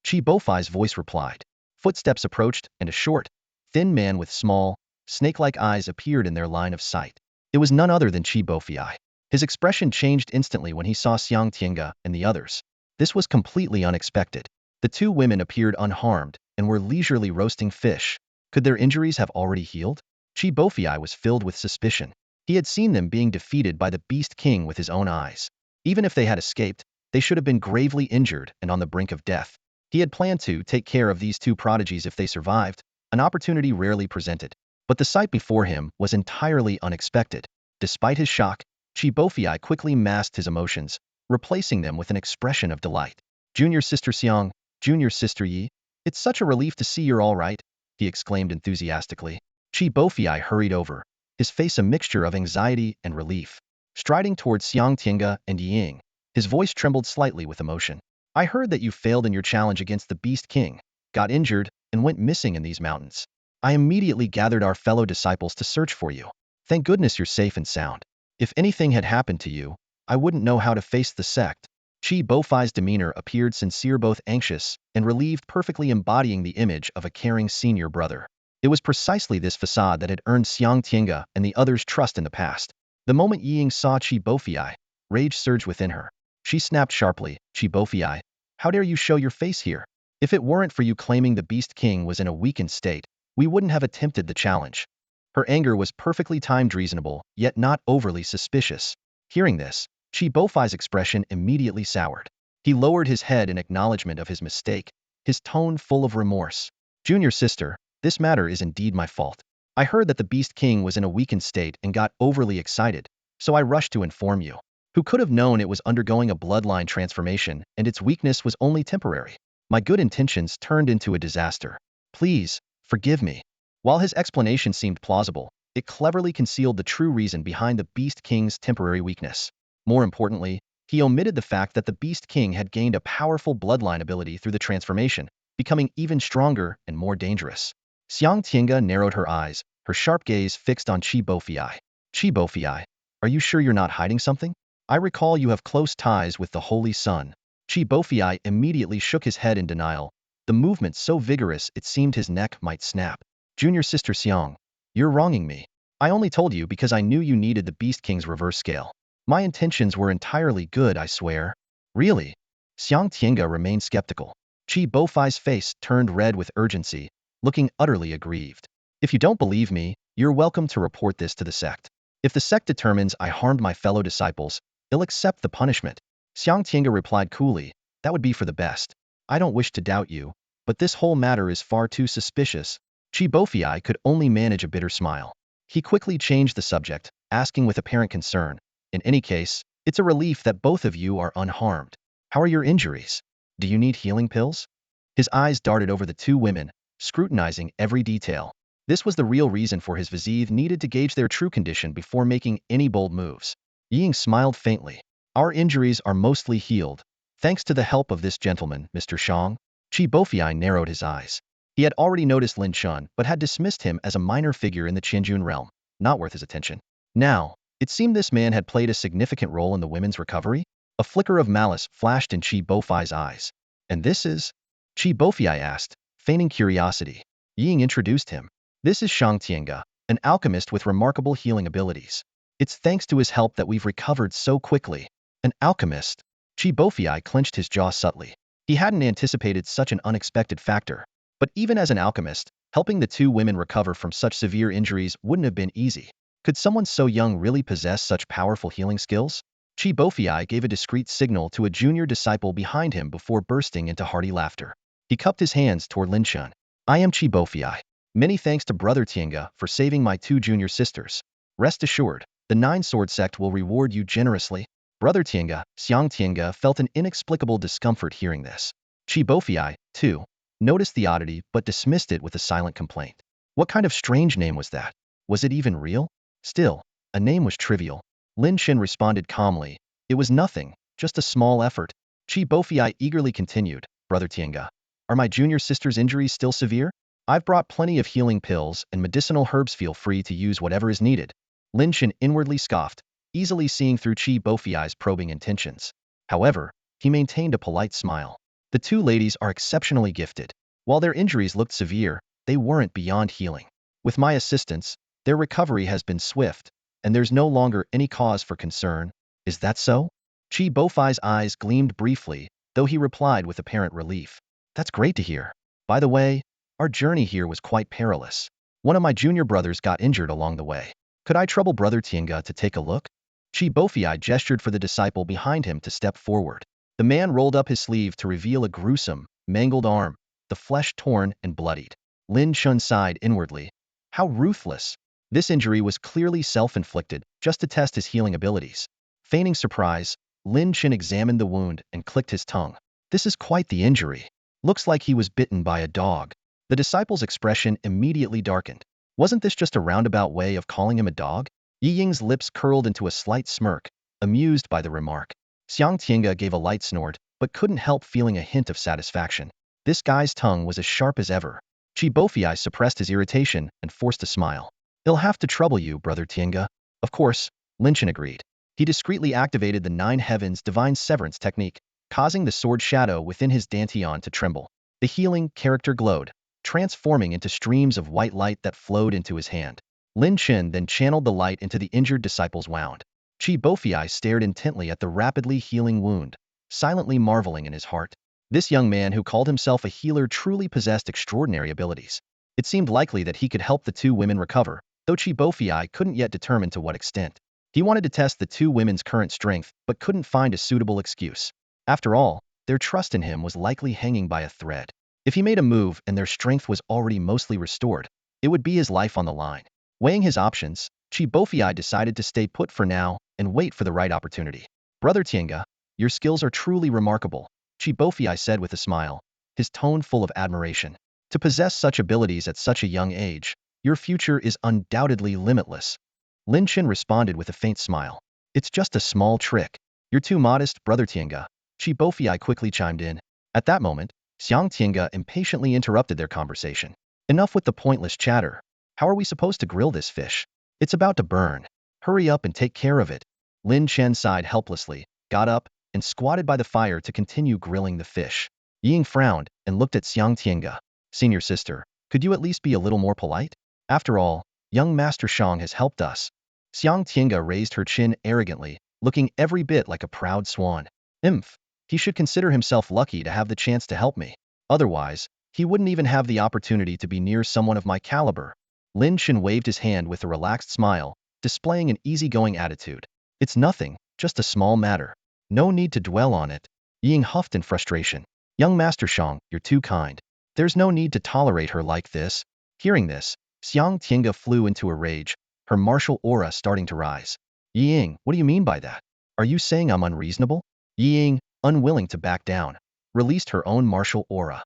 A: Chi Bofei's voice replied. Footsteps approached, and a short, thin man with small, snake-like eyes appeared in their line of sight. It was none other than Chi Bofei. His expression changed instantly when he saw Xiang Tiange and the others. This was completely unexpected. The two women appeared unharmed and were leisurely roasting fish. Could their injuries have already healed? Chi Bofei was filled with suspicion. He had seen them being defeated by the Beast King with his own eyes. Even if they had escaped, they should have been gravely injured and on the brink of death. He had planned to take care of these two prodigies if they survived, an opportunity rarely presented. But the sight before him was entirely unexpected. Despite his shock, Chi Bofei quickly masked his emotions, replacing them with an expression of delight. Junior Sister Xiang, Junior Sister Yi, it's such a relief to see you're all right, he exclaimed enthusiastically. Chi Bofei hurried over, his face a mixture of anxiety and relief. Striding towards Xiang Tiange and Ying, his voice trembled slightly with emotion. I heard that you failed in your challenge against the Beast King, got injured, and went missing in these mountains. I immediately gathered our fellow disciples to search for you. Thank goodness you're safe and sound. If anything had happened to you, I wouldn't know how to face the sect. Chi Bofei's demeanor appeared sincere, both anxious and relieved, perfectly embodying the image of a caring senior brother. It was precisely this facade that had earned Xiang Tiange and the others trust in the past. The moment Ying saw Chi Bofei, rage surged within her. She snapped sharply, Chi Bofei, how dare you show your face here? If it weren't for you claiming the Beast King was in a weakened state, we wouldn't have attempted the challenge. Her anger was perfectly timed, reasonable, yet not overly suspicious. Hearing this, Chi Bofei's expression immediately soured. He lowered his head in acknowledgement of his mistake, his tone full of remorse. Junior sister, this matter is indeed my fault. I heard that the Beast King was in a weakened state and got overly excited, so I rushed to inform you. Who could have known it was undergoing a bloodline transformation and its weakness was only temporary? My good intentions turned into a disaster. Please, forgive me. While his explanation seemed plausible, it cleverly concealed the true reason behind the Beast King's temporary weakness. More importantly, he omitted the fact that the Beast King had gained a powerful bloodline ability through the transformation, becoming even stronger and more dangerous. Xiang Tiange narrowed her eyes, her sharp gaze fixed on Chi Bofei. Chi Bofei, are you sure you're not hiding something? I recall you have close ties with the Holy Sun. Chi Bofei immediately shook his head in denial, the movement so vigorous it seemed his neck might snap. Junior Sister Xiang, you're wronging me. I only told you because I knew you needed the Beast King's reverse scale. My intentions were entirely good, I swear. Really? Xiang Tiange remained skeptical. Qi Bofei's face turned red with urgency, looking utterly aggrieved. If you don't believe me, you're welcome to report this to the sect. If the sect determines I harmed my fellow disciples, they'll accept the punishment. Xiang Tiange replied coolly, that would be for the best. I don't wish to doubt you, but this whole matter is far too suspicious. Qi Bofei could only manage a bitter smile. He quickly changed the subject, asking with apparent concern, in any case, it's a relief that both of you are unharmed. How are your injuries? Do you need healing pills? His eyes darted over the two women, scrutinizing every detail. This was the real reason for his visite needed to gauge their true condition before making any bold moves. Ying smiled faintly. Our injuries are mostly healed, thanks to the help of this gentleman, Mr. Shang. Qi Bofei narrowed his eyes. He had already noticed Lin Chen, but had dismissed him as a minor figure in the Qianjun realm, not worth his attention. Now, it seemed this man had played a significant role in the women's recovery. A flicker of malice flashed in Qi Bofei's eyes. And this is? Qi Bofei asked, feigning curiosity. Ying introduced him. This is Xiang Tiange, an alchemist with remarkable healing abilities. It's thanks to his help that we've recovered so quickly. An alchemist? Qi Bofei clenched his jaw subtly. He hadn't anticipated such an unexpected factor. But even as an alchemist, helping the two women recover from such severe injuries wouldn't have been easy. Could someone so young really possess such powerful healing skills? Qi Bofei gave a discreet signal to a junior disciple behind him before bursting into hearty laughter. He cupped his hands toward Lin Chen. I am Qi Bofei. Many thanks to Brother Tiange for saving my two junior sisters. Rest assured, the Nine Sword Sect will reward you generously. Brother Tiange, Xiang Tiange felt an inexplicable discomfort hearing this. Qi Bofei, too, noticed the oddity but dismissed it with a silent complaint. What kind of strange name was that? Was it even real? Still, a name was trivial. Lin Chen responded calmly. It was nothing, just a small effort. Qi Bofei eagerly continued, Brother Tiange, are my junior sister's injuries still severe? I've brought plenty of healing pills and medicinal herbs. Feel free to use whatever is needed. Lin Chen inwardly scoffed, easily seeing through Qi Bofei's probing intentions. However, he maintained a polite smile. The two ladies are exceptionally gifted. While their injuries looked severe, they weren't beyond healing. With my assistance, their recovery has been swift, and there's no longer any cause for concern. Is that so? Qi Bofei's eyes gleamed briefly, though he replied with apparent relief. That's great to hear. By the way, our journey here was quite perilous. One of my junior brothers got injured along the way. Could I trouble Brother Tiange to take a look? Qi Bofei gestured for the disciple behind him to step forward. The man rolled up his sleeve to reveal a gruesome, mangled arm, the flesh torn and bloodied. Lin Chen sighed inwardly. How ruthless. This injury was clearly self-inflicted, just to test his healing abilities. Feigning surprise, Lin Chen examined the wound and clicked his tongue. This is quite the injury. Looks like he was bitten by a dog. The disciple's expression immediately darkened. Wasn't this just a roundabout way of calling him a dog? Yi Ying's lips curled into a slight smirk, amused by the remark. Xiang Tiange gave a light snort, but couldn't help feeling a hint of satisfaction. This guy's tongue was as sharp as ever. Qi Bofei suppressed his irritation and forced a smile. He'll have to trouble you, Brother Tiange. Of course, Lin Chen agreed. He discreetly activated the Nine Heavens Divine Severance technique, causing the sword shadow within his dantian to tremble. The healing character glowed, transforming into streams of white light that flowed into his hand. Lin Chen then channeled the light into the injured disciple's wound. Qi Bofei stared intently at the rapidly healing wound, silently marveling in his heart. This young man who called himself a healer truly possessed extraordinary abilities. It seemed likely that he could help the two women recover, though Qi Bofei couldn't yet determine to what extent. He wanted to test the two women's current strength, but couldn't find a suitable excuse. After all, their trust in him was likely hanging by a thread. If he made a move and their strength was already mostly restored, it would be his life on the line. Weighing his options, Qi Bofei decided to stay put for now and wait for the right opportunity. Brother Tiange, your skills are truly remarkable, Qi Bofei said with a smile, his tone full of admiration. To possess such abilities at such a young age, your future is undoubtedly limitless. Lin Chen responded with a faint smile. It's just a small trick. You're too modest, Brother Tiange. Qi Bofei quickly chimed in. At that moment, Xiang Tiange impatiently interrupted their conversation. Enough with the pointless chatter. How are we supposed to grill this fish? It's about to burn. Hurry up and take care of it. Lin Chen sighed helplessly, got up, and squatted by the fire to continue grilling the fish. Ying frowned and looked at Xiang Tiange. Senior sister, could you at least be a little more polite? After all, young Master Shang has helped us. Xiang Tiange raised her chin arrogantly, looking every bit like a proud swan. Imph. He should consider himself lucky to have the chance to help me. Otherwise, he wouldn't even have the opportunity to be near someone of my caliber. Lin Chen waved his hand with a relaxed smile, displaying an easygoing attitude. It's nothing, just a small matter. No need to dwell on it. Ying huffed in frustration. Young Master Shang, you're too kind. There's no need to tolerate her like this. Hearing this, Xiang Tiange flew into a rage, her martial aura starting to rise. Ying, what do you mean by that? Are you saying I'm unreasonable? Ying, unwilling to back down, released her own martial aura.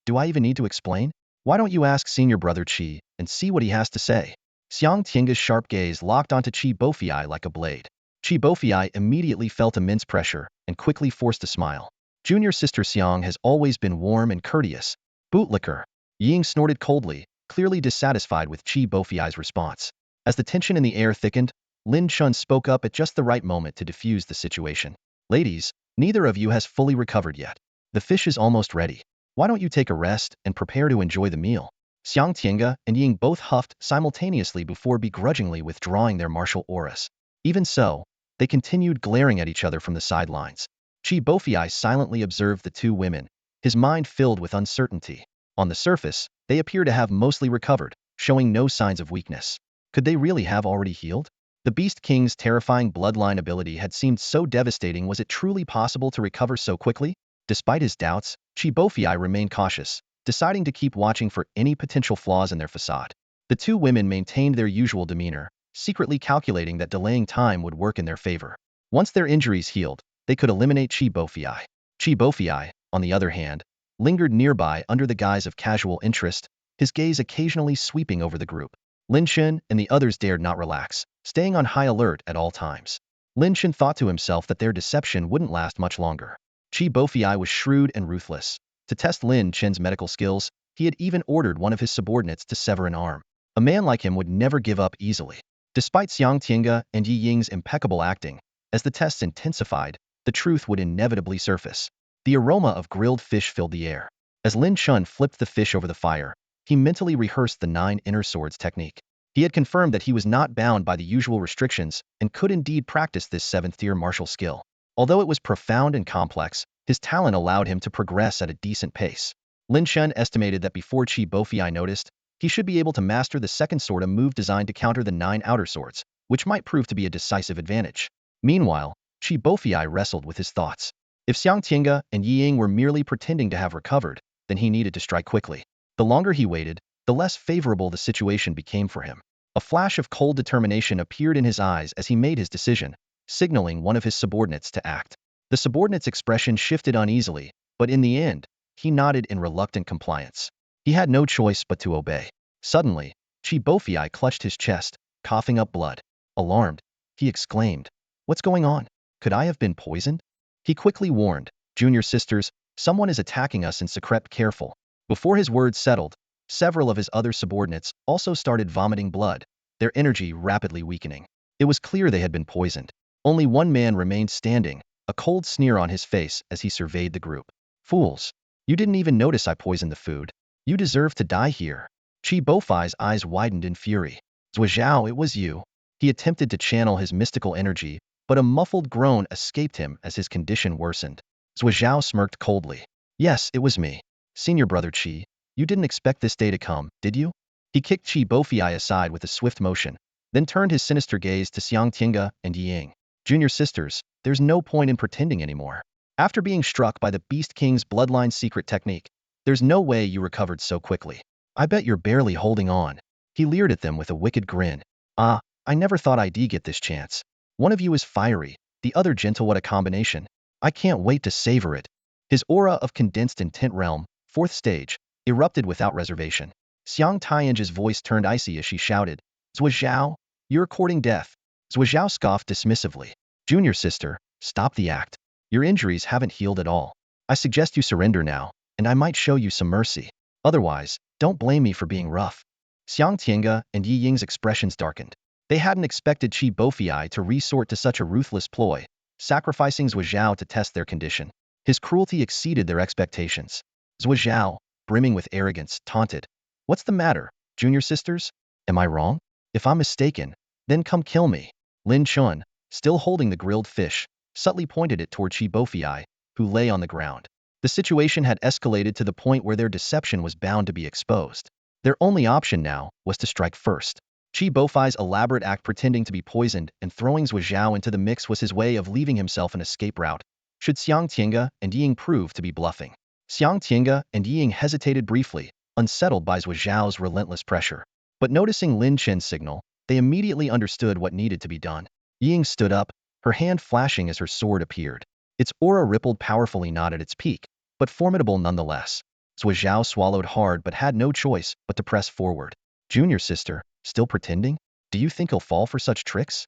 A: Do I even need to explain? Why don't you ask senior brother Qi and see what he has to say? Xiang Tiange's sharp gaze locked onto Qi Bofei like a blade. Qi Bofei immediately felt immense pressure and quickly forced a smile. Junior sister Xiang has always been warm and courteous. Bootlicker. Ying snorted coldly, clearly dissatisfied with Qi Bofei's response. As the tension in the air thickened, Lin Chen spoke up at just the right moment to defuse the situation. Ladies, neither of you has fully recovered yet. The fish is almost ready. Why don't you take a rest and prepare to enjoy the meal? Xiang Tiange and Ying both huffed simultaneously before begrudgingly withdrawing their martial auras. Even so, they continued glaring at each other from the sidelines. Qi Bofei silently observed the two women, his mind filled with uncertainty. On the surface, they appear to have mostly recovered, showing no signs of weakness. Could they really have already healed? The Beast King's terrifying bloodline ability had seemed so devastating. Was it truly possible to recover so quickly? Despite his doubts, Qi Bofei remained cautious, deciding to keep watching for any potential flaws in their facade. The two women maintained their usual demeanor, secretly calculating that delaying time would work in their favor. Once their injuries healed, they could eliminate Qi Bofei. Qi Bofei, on the other hand, lingered nearby under the guise of casual interest, his gaze occasionally sweeping over the group. Lin Chen and the others dared not relax, staying on high alert at all times. Lin Chen thought to himself that their deception wouldn't last much longer. Qi Bofei was shrewd and ruthless. To test Lin Chen's medical skills, he had even ordered one of his subordinates to sever an arm. A man like him would never give up easily. Despite Xiang Tiange and Yi Ying's impeccable acting, as the tests intensified, the truth would inevitably surface. The aroma of grilled fish filled the air. As Lin Chen flipped the fish over the fire, he mentally rehearsed the 9 inner swords technique. He had confirmed that he was not bound by the usual restrictions and could indeed practice this 7th-tier martial skill. Although it was profound and complex, his talent allowed him to progress at a decent pace. Lin Chen estimated that before Qi Bofei noticed, he should be able to master the second sword, a move designed to counter the 9 outer swords, which might prove to be a decisive advantage. Meanwhile, Qi Bofei wrestled with his thoughts. If Xiang Tiange and Yi Ying were merely pretending to have recovered, then he needed to strike quickly. The longer he waited, the less favorable the situation became for him. A flash of cold determination appeared in his eyes as he made his decision, signaling one of his subordinates to act. The subordinate's expression shifted uneasily, but in the end, he nodded in reluctant compliance. He had no choice but to obey. Suddenly, Qi Bofei clutched his chest, coughing up blood. Alarmed, he exclaimed, "What's going on? Could I have been poisoned?" He quickly warned, "Junior sisters, someone is attacking us in secret, careful." Before his words settled, several of his other subordinates also started vomiting blood, their energy rapidly weakening. It was clear they had been poisoned. Only one man remained standing, a cold sneer on his face as he surveyed the group. "Fools! You didn't even notice I poisoned the food. You deserve to die here." Qi Bofei's eyes widened in fury. "Zhuo, it was you." He attempted to channel his mystical energy, but a muffled groan escaped him as his condition worsened. Zhuo smirked coldly. "Yes, it was me. Senior brother Qi, you didn't expect this day to come, did you?" He kicked Qi Bofei aside with a swift motion, then turned his sinister gaze to Xiang Tiange and Yi Ying. "Junior sisters, there's no point in pretending anymore. After being struck by the Beast King's bloodline secret technique, there's no way you recovered so quickly. I bet you're barely holding on." He leered at them with a wicked grin. "Ah, I never thought I'd get this chance. One of you is fiery, the other gentle. What a combination. I can't wait to savor it." His aura of condensed intent realm, 4th stage, erupted without reservation. Xiang Tiange's voice turned icy as she shouted, "Zhuo, you're courting death." Zhuo scoffed dismissively. "Junior sister, stop the act. Your injuries haven't healed at all. I suggest you surrender now, and I might show you some mercy. Otherwise, don't blame me for being rough." Xiang Tiange and Yi Ying's expressions darkened. They hadn't expected Qi Bofei to resort to such a ruthless ploy, sacrificing Zhuo to test their condition. His cruelty exceeded their expectations. Zhuo, brimming with arrogance, taunted, "What's the matter, junior sisters? Am I wrong? If I'm mistaken, then come kill me." Lin Chen, still holding the grilled fish, subtly pointed it toward Qi Bofei, who lay on the ground. The situation had escalated to the point where their deception was bound to be exposed. Their only option now was to strike first. Qi Bofei's elaborate act pretending to be poisoned and throwing Zhuo Zhao into the mix was his way of leaving himself an escape route, should Xiang Tiange and Ying prove to be bluffing. Xiang Tiange and Ying hesitated briefly, unsettled by Zhuo Zhao's relentless pressure. But noticing Lin Chen's signal, they immediately understood what needed to be done. Ying stood up, her hand flashing as her sword appeared. Its aura rippled powerfully, not at its peak, but formidable nonetheless. Zhuo Zhao swallowed hard but had no choice but to press forward. Junior sister, still pretending? Do you think he'll fall for such tricks?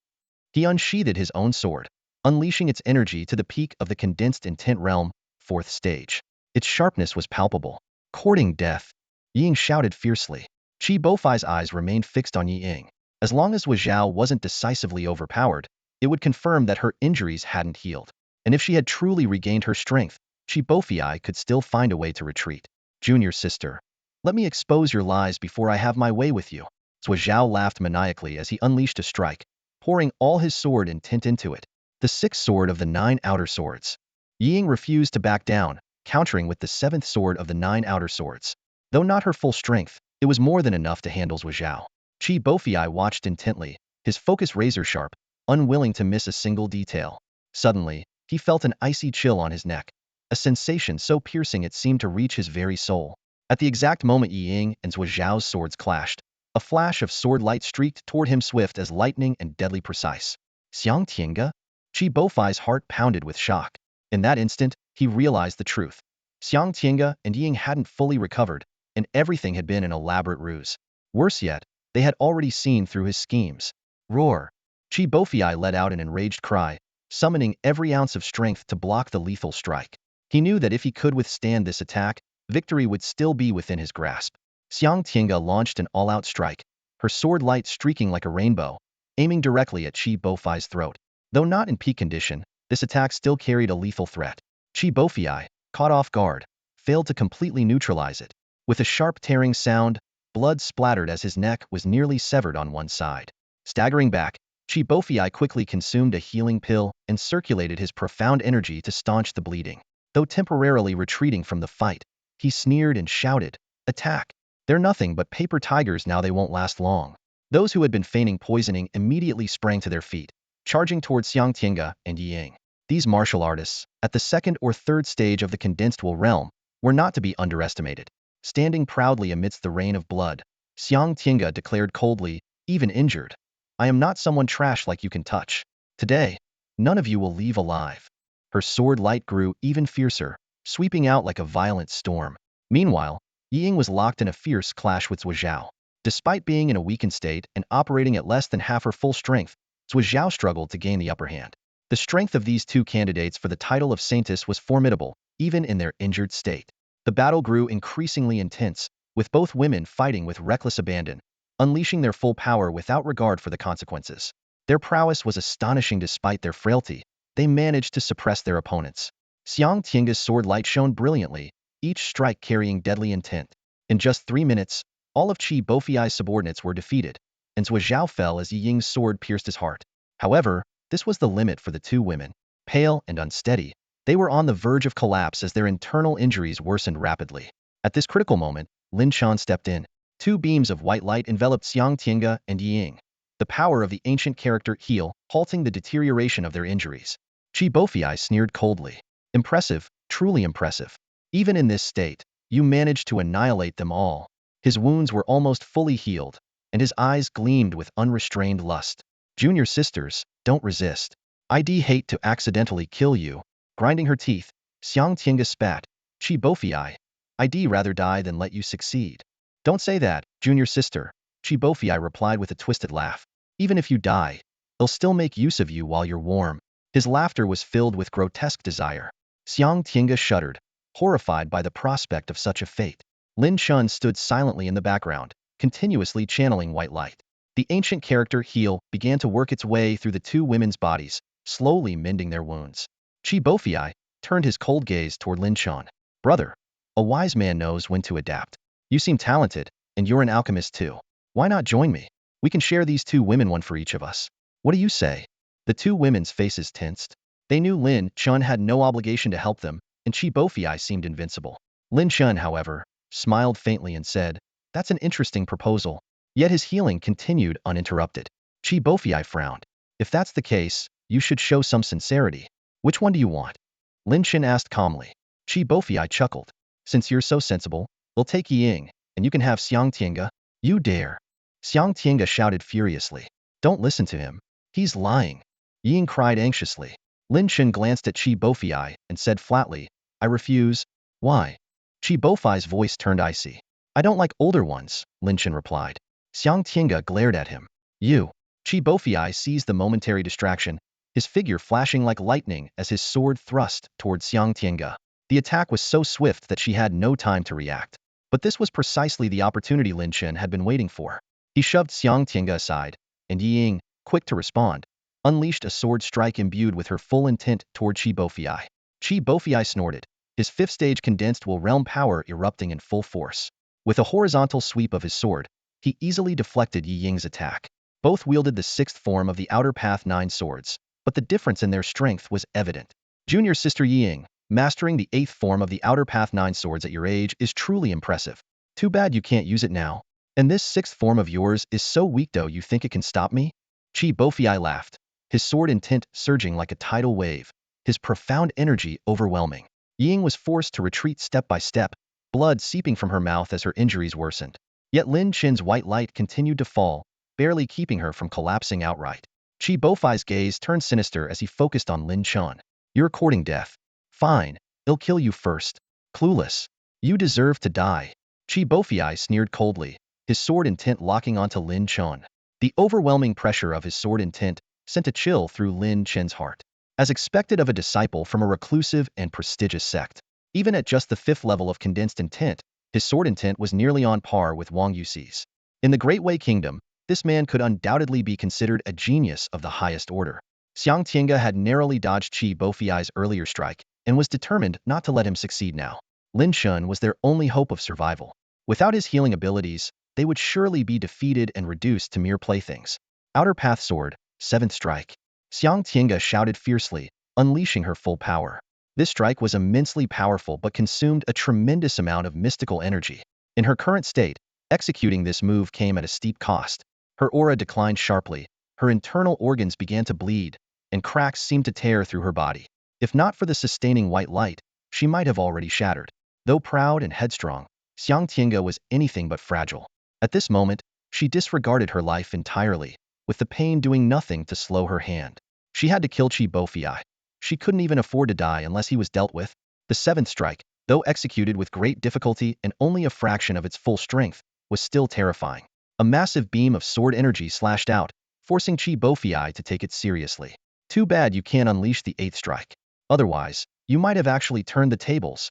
A: He unsheathed his own sword, unleashing its energy to the peak of the condensed intent realm, 4th stage. Its sharpness was palpable. Courting death, Ying shouted fiercely. Qi Bofei's eyes remained fixed on Ying. As long as Zhuo Zhao wasn't decisively overpowered, it would confirm that her injuries hadn't healed. And if she had truly regained her strength, Qi Bofei could still find a way to retreat. Junior sister, let me expose your lies before I have my way with you. Zhuo Zhao laughed maniacally as he unleashed a strike, pouring all his sword intent into it. The 6th sword of the 9 outer swords. Ying refused to back down, countering with the 7th sword of the 9 outer swords. Though not her full strength, it was more than enough to handle Zhuo Zhao. Qi Bofei watched intently, his focus razor-sharp, unwilling to miss a single detail. Suddenly, he felt an icy chill on his neck, a sensation so piercing it seemed to reach his very soul. At the exact moment Ying and Zhuo Zhao's swords clashed, a flash of sword light streaked toward him, swift as lightning and deadly precise. Xiang Tiange? Qi Bofei's heart pounded with shock. In that instant, he realized the truth. Xiang Tiange and Ying hadn't fully recovered, and everything had been an elaborate ruse. Worse yet, they had already seen through his schemes. Roar! Qi Bofei let out an enraged cry, summoning every ounce of strength to block the lethal strike. He knew that if he could withstand this attack, victory would still be within his grasp. Xiang Tiange launched an all-out strike, her sword light streaking like a rainbow, aiming directly at Qi Bofei's throat. Though not in peak condition, this attack still carried a lethal threat. Qi Bofei, caught off guard, failed to completely neutralize it. With a sharp tearing sound, blood splattered as his neck was nearly severed on one side. Staggering back, Qi Bofei quickly consumed a healing pill and circulated his profound energy to staunch the bleeding. Though temporarily retreating from the fight, he sneered and shouted, "Attack! They're nothing but paper tigers now, they won't last long." Those who had been feigning poisoning immediately sprang to their feet, charging towards Xiang Tiange and Ying. These martial artists, at the 2nd or 3rd stage of the condensed will realm, were not to be underestimated. Standing proudly amidst the rain of blood, Xiang Tiange declared coldly, even injured, "I am not someone trash like you can touch. Today, none of you will leave alive." Her sword light grew even fiercer, sweeping out like a violent storm. Meanwhile, Ying was locked in a fierce clash with Zhuo Zhao. Despite being in a weakened state and operating at less than half her full strength, Zhuo Zhao struggled to gain the upper hand. The strength of these two candidates for the title of Saintess was formidable, even in their injured state. The battle grew increasingly intense, with both women fighting with reckless abandon, unleashing their full power without regard for the consequences. Their prowess was astonishing despite their frailty. They managed to suppress their opponents. Xiang Tiange's sword light shone brilliantly, each strike carrying deadly intent. In just 3 minutes, all of Qi Bofei's subordinates were defeated, and Zhuo Zhao fell as Ying's sword pierced his heart. However, this was the limit for the two women. Pale and unsteady, they were on the verge of collapse as their internal injuries worsened rapidly. At this critical moment, Lin Chen stepped in. 2 beams of white light enveloped Xiang Tiange and Ying. The power of the ancient character heal, halting the deterioration of their injuries. Qi Bofei sneered coldly. "Impressive, truly impressive. Even in this state, you managed to annihilate them all." His wounds were almost fully healed, and his eyes gleamed with unrestrained lust. "Junior sisters, don't resist. I'd hate to accidentally kill you." Grinding her teeth, Xiang Tiange spat, "Qi Bofei, I'd rather die than let you succeed." "Don't say that, junior sister," Qi Bofei replied with a twisted laugh. "Even if you die, they'll still make use of you while you're warm." His laughter was filled with grotesque desire. Xiang Tiange shuddered, horrified by the prospect of such a fate. Lin Chen stood silently in the background, continuously channeling white light. The ancient character heal began to work its way through the two women's bodies, slowly mending their wounds. Qi Bofei turned his cold gaze toward Lin Chen. "Brother, a wise man knows when to adapt. You seem talented, and you're an alchemist too. Why not join me? We can share these 2 women, one for each of us. What do you say?" The 2 women's faces tensed. They knew Lin Chen had no obligation to help them, and Chi Bofei seemed invincible. Lin Chen, however, smiled faintly and said, "That's an interesting proposal." Yet his healing continued uninterrupted. Chi Bofei frowned. "If that's the case, you should show some sincerity. Which one do you want?" Lin Chen asked calmly. Chi Bofei chuckled. "Since you're so sensible, we'll take Ying, and you can have Xiang Tiange." "You dare!" Xiang Tiange shouted furiously. "Don't listen to him. He's lying." Ying cried anxiously. Lin Chen glanced at Chi Bofei and said flatly, "I refuse." "Why?" Chi Bofei's voice turned icy. "I don't like older ones," Lin Chen replied. Xiang Tiange glared at him. "You." Chi Bofei seized the momentary distraction, his figure flashing like lightning as his sword thrust toward Xiang Tiange. The attack was so swift that she had no time to react. But this was precisely the opportunity Lin Chen had been waiting for. He shoved Xiang Tiange aside, and Ying, quick to respond, unleashed a sword strike imbued with her full intent toward Chi Bofei. Chi Bofei snorted, his fifth-stage condensed will realm power erupting in full force. With a horizontal sweep of his sword, he easily deflected Yi Ying's attack. Both wielded the sixth form of the Outer Path 9 swords, but the difference in their strength was evident. Junior sister Yi Ying, mastering the eighth form of the Outer Path 9 swords at your age is truly impressive. Too bad you can't use it now. And this sixth form of yours is so weak though you think it can stop me? Chi Bofei laughed, his sword intent surging like a tidal wave, his profound energy overwhelming. Ying was forced to retreat step by step, blood seeping from her mouth as her injuries worsened. Yet Lin Chen's white light continued to fall, barely keeping her from collapsing outright. Chi Bofei's gaze turned sinister as he focused on Lin Chen. "You're courting death. Fine, I'll kill you first. Clueless. You deserve to die." Chi Bofei sneered coldly, his sword intent locking onto Lin Chen. The overwhelming pressure of his sword intent sent a chill through Lin Chen's heart. As expected of a disciple from a reclusive and prestigious sect, even at just the fifth level of condensed intent, his sword intent was nearly on par with Wang Yuxi's. In the Great Wei Kingdom, this man could undoubtedly be considered a genius of the highest order. Xiang Tiange had narrowly dodged Chi Bofei's earlier strike and was determined not to let him succeed now. Lin Chen was their only hope of survival. Without his healing abilities, they would surely be defeated and reduced to mere playthings. Outer Path Sword, 7th Strike. Xiang Tiange shouted fiercely, unleashing her full power. This strike was immensely powerful but consumed a tremendous amount of mystical energy. In her current state, executing this move came at a steep cost. Her aura declined sharply, her internal organs began to bleed, and cracks seemed to tear through her body. If not for the sustaining white light, she might have already shattered. Though proud and headstrong, Xiang Tiange was anything but fragile. At this moment, she disregarded her life entirely, with the pain doing nothing to slow her hand. She had to kill Chi Bofei. She couldn't even afford to die unless he was dealt with. The 7th strike, though executed with great difficulty and only a fraction of its full strength, was still terrifying. A massive beam of sword energy slashed out, forcing Chi Bofei to take it seriously. Too bad you can't unleash the 8th strike. Otherwise, you might have actually turned the tables.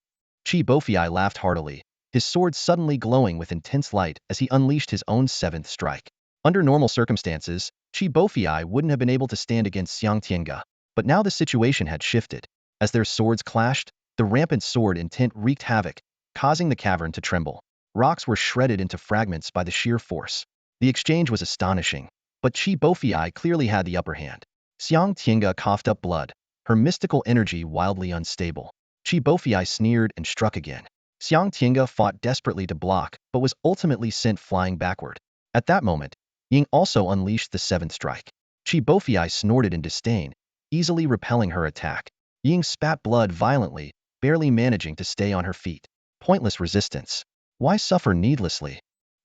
A: Chi Bofei laughed heartily, his sword suddenly glowing with intense light as he unleashed his own 7th strike. Under normal circumstances, Chi Bofei wouldn't have been able to stand against Xiang Tiange, but now the situation had shifted. As their swords clashed, the rampant sword intent wreaked havoc, causing the cavern to tremble. Rocks were shredded into fragments by the sheer force. The exchange was astonishing, but Chi Bofei clearly had the upper hand. Xiang Tiange coughed up blood, her mystical energy wildly unstable. Chi Bofei sneered and struck again. Xiang Tiange fought desperately to block, but was ultimately sent flying backward. At that moment, Ying also unleashed the 7th strike. Chi Bofei snorted in disdain, easily repelling her attack. Ying spat blood violently, barely managing to stay on her feet. Pointless resistance. Why suffer needlessly?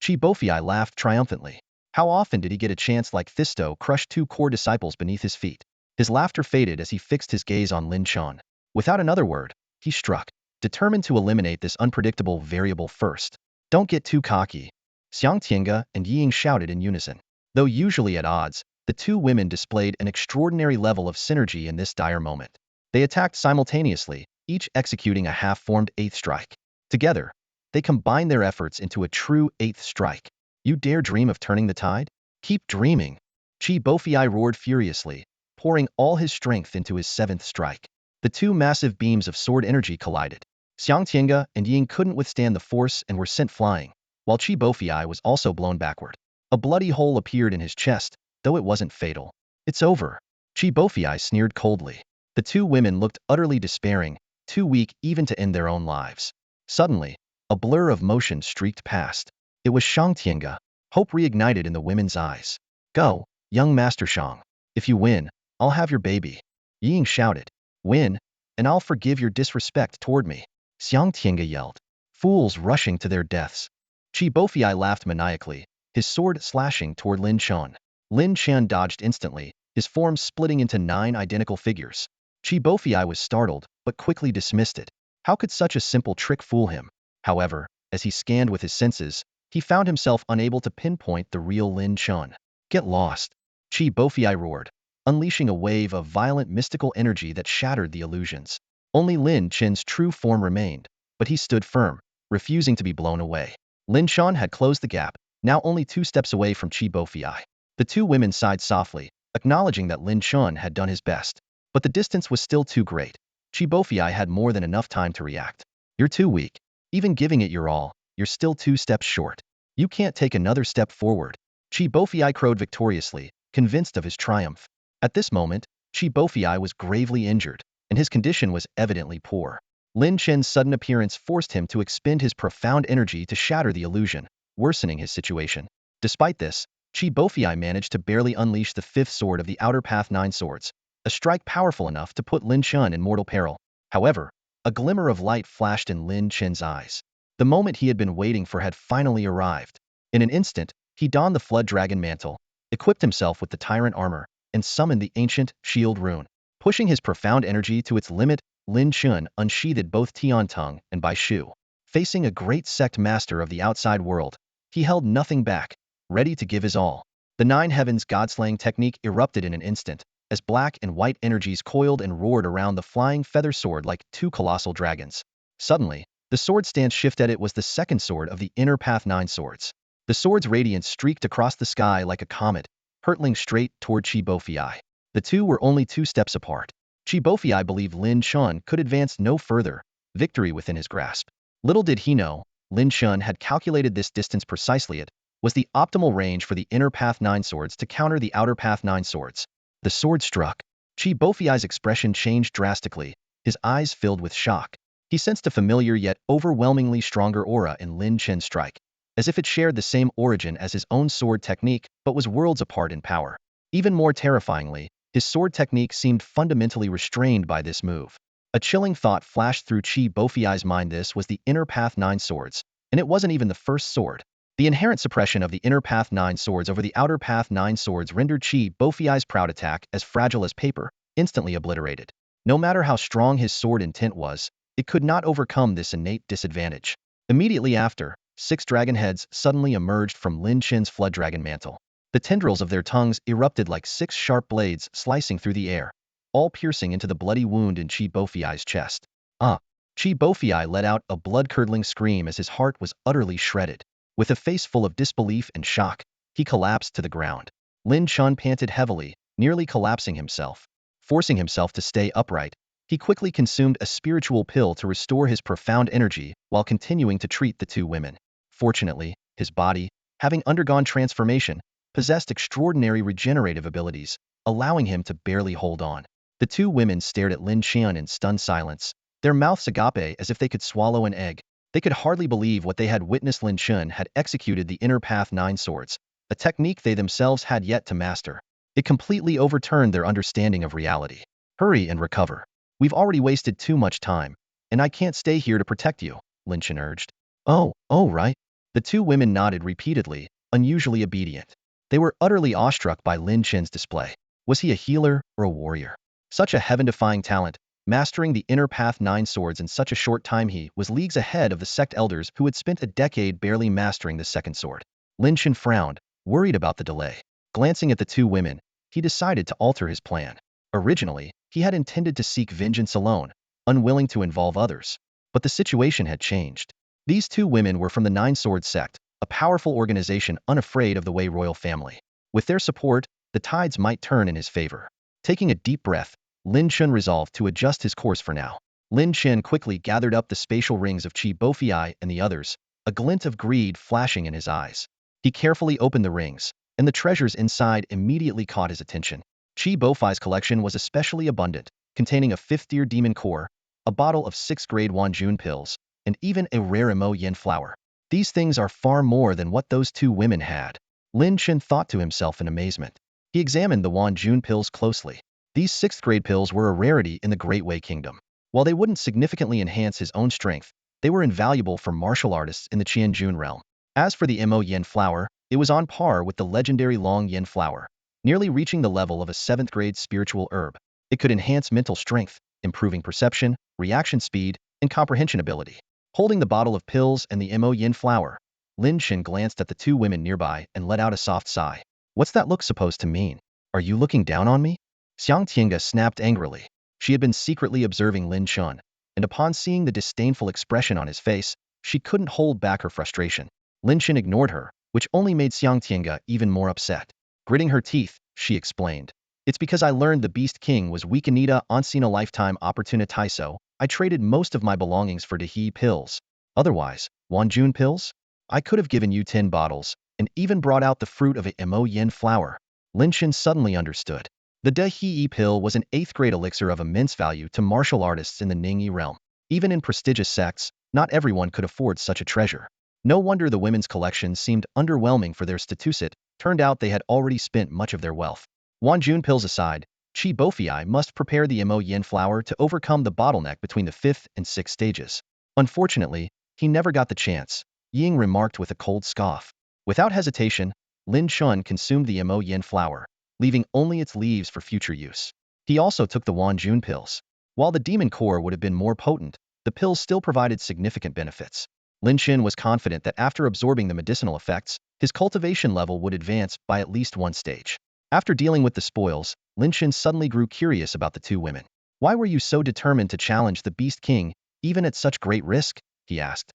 A: Chi Bofei laughed triumphantly. How often did he get a chance like this to crush 2 core disciples beneath his feet? His laughter faded as he fixed his gaze on Lin Chen. Without another word, he struck, determined to eliminate this unpredictable variable first. "Don't get too cocky." Xiang Tiange and Ying shouted in unison. Though usually at odds, the two women displayed an extraordinary level of synergy in this dire moment. They attacked simultaneously, each executing a half-formed 8th strike. Together, they combined their efforts into a true 8th strike. "You dare dream of turning the tide? Keep dreaming." Chi Bofei roared furiously, pouring all his strength into his 7th strike. The two massive beams of sword energy collided. Xiang Tiange and Ying couldn't withstand the force and were sent flying, while Chi Bofei was also blown backward. A bloody hole appeared in his chest, though it wasn't fatal. "It's over." Chi Bofei sneered coldly. The two women looked utterly despairing, too weak even to end their own lives. Suddenly, a blur of motion streaked past. It was Shang Tiange. Hope reignited in the women's eyes. Go, young Master Shang. If you win, I'll have your baby. Ying shouted. Win, and I'll forgive your disrespect toward me. Xiang Tiange yelled. Fools rushing to their deaths. Qi Bofei laughed maniacally, his sword slashing toward Lin Chen. Lin Chen dodged instantly, his form splitting into 9 identical figures. Qi Bofei was startled, but quickly dismissed it. How could such a simple trick fool him? However, as he scanned with his senses, he found himself unable to pinpoint the real Lin Chen. Get lost. Qi Bofei roared, unleashing a wave of violent mystical energy that shattered the illusions. Only Lin Chen's true form remained, but he stood firm, refusing to be blown away. Lin Chen had closed the gap, now only 2 steps away from Qi Bofei. The two women sighed softly, acknowledging that Lin Chen had done his best. But the distance was still too great. Qi Bofei had more than enough time to react. You're too weak. Even giving it your all, you're still 2 steps short. You can't take another step forward. Qi Bofei crowed victoriously, convinced of his triumph. At this moment, Qi Bofei was gravely injured, and his condition was evidently poor. Lin Chen's sudden appearance forced him to expend his profound energy to shatter the illusion, worsening his situation. Despite this, Qi Bofei managed to barely unleash the 5th sword of the Outer Path 9 swords, a strike powerful enough to put Lin Chen in mortal peril. However, a glimmer of light flashed in Lin Chen's eyes. The moment he had been waiting for had finally arrived. In an instant, he donned the Flood Dragon mantle, equipped himself with the Tyrant armor, and summoned the ancient Shield rune. Pushing his profound energy to its limit, Lin Chen unsheathed both Tiantong and Bai Shu. Facing a great sect master of the outside world, he held nothing back, ready to give his all. The 9 heavens god-slaying technique erupted in an instant, as black and white energies coiled and roared around the flying feather sword like 2 colossal dragons. Suddenly, the sword stance shifted. It was the 2nd sword of the Inner Path 9 swords. The sword's radiance streaked across the sky like a comet, hurtling straight toward Qi Bofei. The two were only 2 steps apart. Qi Bofei believed Lin Chen could advance no further, victory within his grasp. Little did he know, Lin Chen had calculated this distance precisely. It was the optimal range for the Inner Path 9 swords to counter the Outer Path 9 swords. The sword struck. Qi Bofei's expression changed drastically, his eyes filled with shock. He sensed a familiar yet overwhelmingly stronger aura in Lin Chen's strike, as if it shared the same origin as his own sword technique but was worlds apart in power. Even more terrifyingly, his sword technique seemed fundamentally restrained by this move. A chilling thought flashed through Qi Bofei's mind. This was the Inner Path 9 swords, and it wasn't even the 1st sword. The inherent suppression of the Inner Path 9 swords over the Outer Path 9 swords rendered Qi Bofei's proud attack as fragile as paper, instantly obliterated. No matter how strong his sword intent was, it could not overcome this innate disadvantage. Immediately after, 6 dragon heads suddenly emerged from Lin Chen's Flood Dragon mantle. The tendrils of their tongues erupted like 6 sharp blades slicing through the air, all piercing into the bloody wound in Qi Bofei's chest. Qi Bofei let out a blood-curdling scream as his heart was utterly shredded. With a face full of disbelief and shock, he collapsed to the ground. Lin Chen panted heavily, nearly collapsing himself. Forcing himself to stay upright, he quickly consumed a spiritual pill to restore his profound energy while continuing to treat the 2 women. Fortunately, his body, having undergone transformation, possessed extraordinary regenerative abilities, allowing him to barely hold on. The 2 women stared at Lin Chen in stunned silence, their mouths agape as if they could swallow an egg. They could hardly believe what they had witnessed. Lin Chen had executed the Inner Path 9 swords, a technique they themselves had yet to master. It completely overturned their understanding of reality. Hurry and recover. We've already wasted too much time, and I can't stay here to protect you, Lin Chen urged. Oh, right. The 2 women nodded repeatedly, unusually obedient. They were utterly awestruck by Lin Chen's display. Was he a healer or a warrior? Such a heaven-defying talent, mastering the Inner Path 9 swords in such a short time. He was leagues ahead of the sect elders who had spent a decade barely mastering the 2nd sword. Lin Chen frowned, worried about the delay. Glancing at the 2 women, he decided to alter his plan. Originally, he had intended to seek vengeance alone, unwilling to involve others. But the situation had changed. These 2 women were from the 9 Sword sect, a powerful organization unafraid of the Wei royal family. With their support, the tides might turn in his favor. Taking a deep breath, Lin Chen resolved to adjust his course for now. Lin Chen quickly gathered up the spatial rings of Qi Bofei and the others, a glint of greed flashing in his eyes. He carefully opened the rings, and the treasures inside immediately caught his attention. Qi Bofei's collection was especially abundant, containing a 5th-tier demon core, a bottle of 6th-grade Wanjun pills, and even a rare yen flower. These things are far more than what those two women had. Lin Chen thought to himself in amazement. He examined the Wanjun pills closely. These 6th-grade pills were a rarity in the Great Wei Kingdom. While they wouldn't significantly enhance his own strength, they were invaluable for martial artists in the Qianjun realm. As for the yen flower, it was on par with the legendary long yen flower, nearly reaching the level of a 7th-grade spiritual herb. It could enhance mental strength, improving perception, reaction speed, and comprehension ability. Holding the bottle of pills and the yen flower, Lin Chen glanced at the two women nearby and let out a soft sigh. What's that look supposed to mean? Are you looking down on me? Xiang Tiange snapped angrily. She had been secretly observing Lin Chen, and upon seeing the disdainful expression on his face, she couldn't hold back her frustration. Lin Chen ignored her, which only made Xiang Tiange even more upset. Gritting her teeth, she explained. It's because I learned the Beast King was weak Anita on a lifetime opportunity, so I traded most of my belongings for Dehi pills. Otherwise, Wanjun pills? I could have given you 10 bottles, and even brought out the fruit of a yen flower. Lin Chen suddenly understood. The Dehi pill was an 8th-grade elixir of immense value to martial artists in the Ningyi realm. Even in prestigious sects, not everyone could afford such a treasure. No wonder the women's collection seemed underwhelming for their status. It turned out they had already spent much of their wealth. Wanjun pills aside, Qi Bofei must prepare the yen flower to overcome the bottleneck between the 5th and 6th stages. Unfortunately, he never got the chance, Ying remarked with a cold scoff. Without hesitation, Lin Chen consumed the yen flower, leaving only its leaves for future use. He also took the Wanjun pills. While the demon core would have been more potent, the pills still provided significant benefits. Lin Chen was confident that after absorbing the medicinal effects, his cultivation level would advance by at least one stage. After dealing with the spoils, Lin Chen suddenly grew curious about the two women. Why were you so determined to challenge the Beast King, even at such great risk? He asked.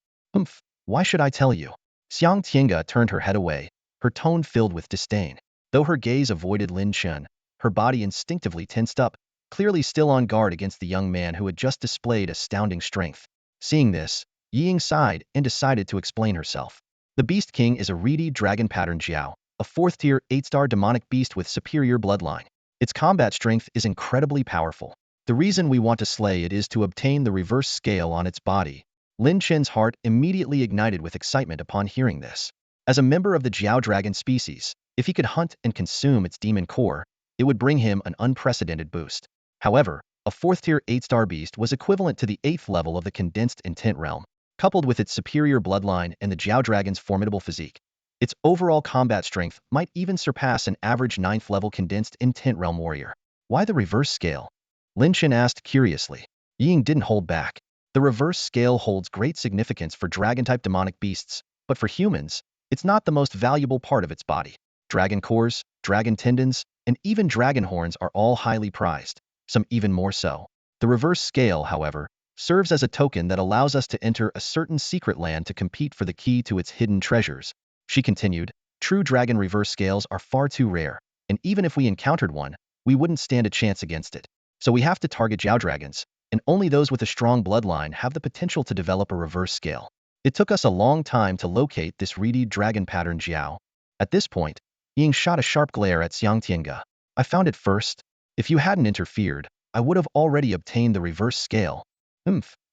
A: Why should I tell you? Xiang Tiange turned her head away, her tone filled with disdain. Though her gaze avoided Lin Chen, her body instinctively tensed up, clearly still on guard against the young man who had just displayed astounding strength. Seeing this, Ying sighed and decided to explain herself. The Beast King is a reedy dragon pattern Jiao, a 4th-tier 8-star demonic beast with superior bloodline. Its combat strength is incredibly powerful. The reason we want to slay it is to obtain the reverse scale on its body. Lin Chen's heart immediately ignited with excitement upon hearing this. As a member of the Jiao dragon species, if he could hunt and consume its demon core, it would bring him an unprecedented boost. However, a 4th-tier 8-star beast was equivalent to the 8th level of the condensed intent realm. Coupled with its superior bloodline and the Jiao dragon's formidable physique, its overall combat strength might even surpass an average 9th level condensed intent realm warrior. Why the reverse scale? Lin Chen asked curiously. Ying didn't hold back. The reverse scale holds great significance for dragon-type demonic beasts, but for humans, it's not the most valuable part of its body. Dragon cores, dragon tendons, and even dragon horns are all highly prized, some even more so. The reverse scale, however, serves as a token that allows us to enter a certain secret land to compete for the key to its hidden treasures. She continued, true dragon reverse scales are far too rare, and even if we encountered one, we wouldn't stand a chance against it. So we have to target Jiao dragons, and only those with a strong bloodline have the potential to develop a reverse scale. It took us a long time to locate this reedy dragon pattern Jiao. At this point, Ying shot a sharp glare at Xiang Tiange. I found it first. If you hadn't interfered, I would have already obtained the reverse scale.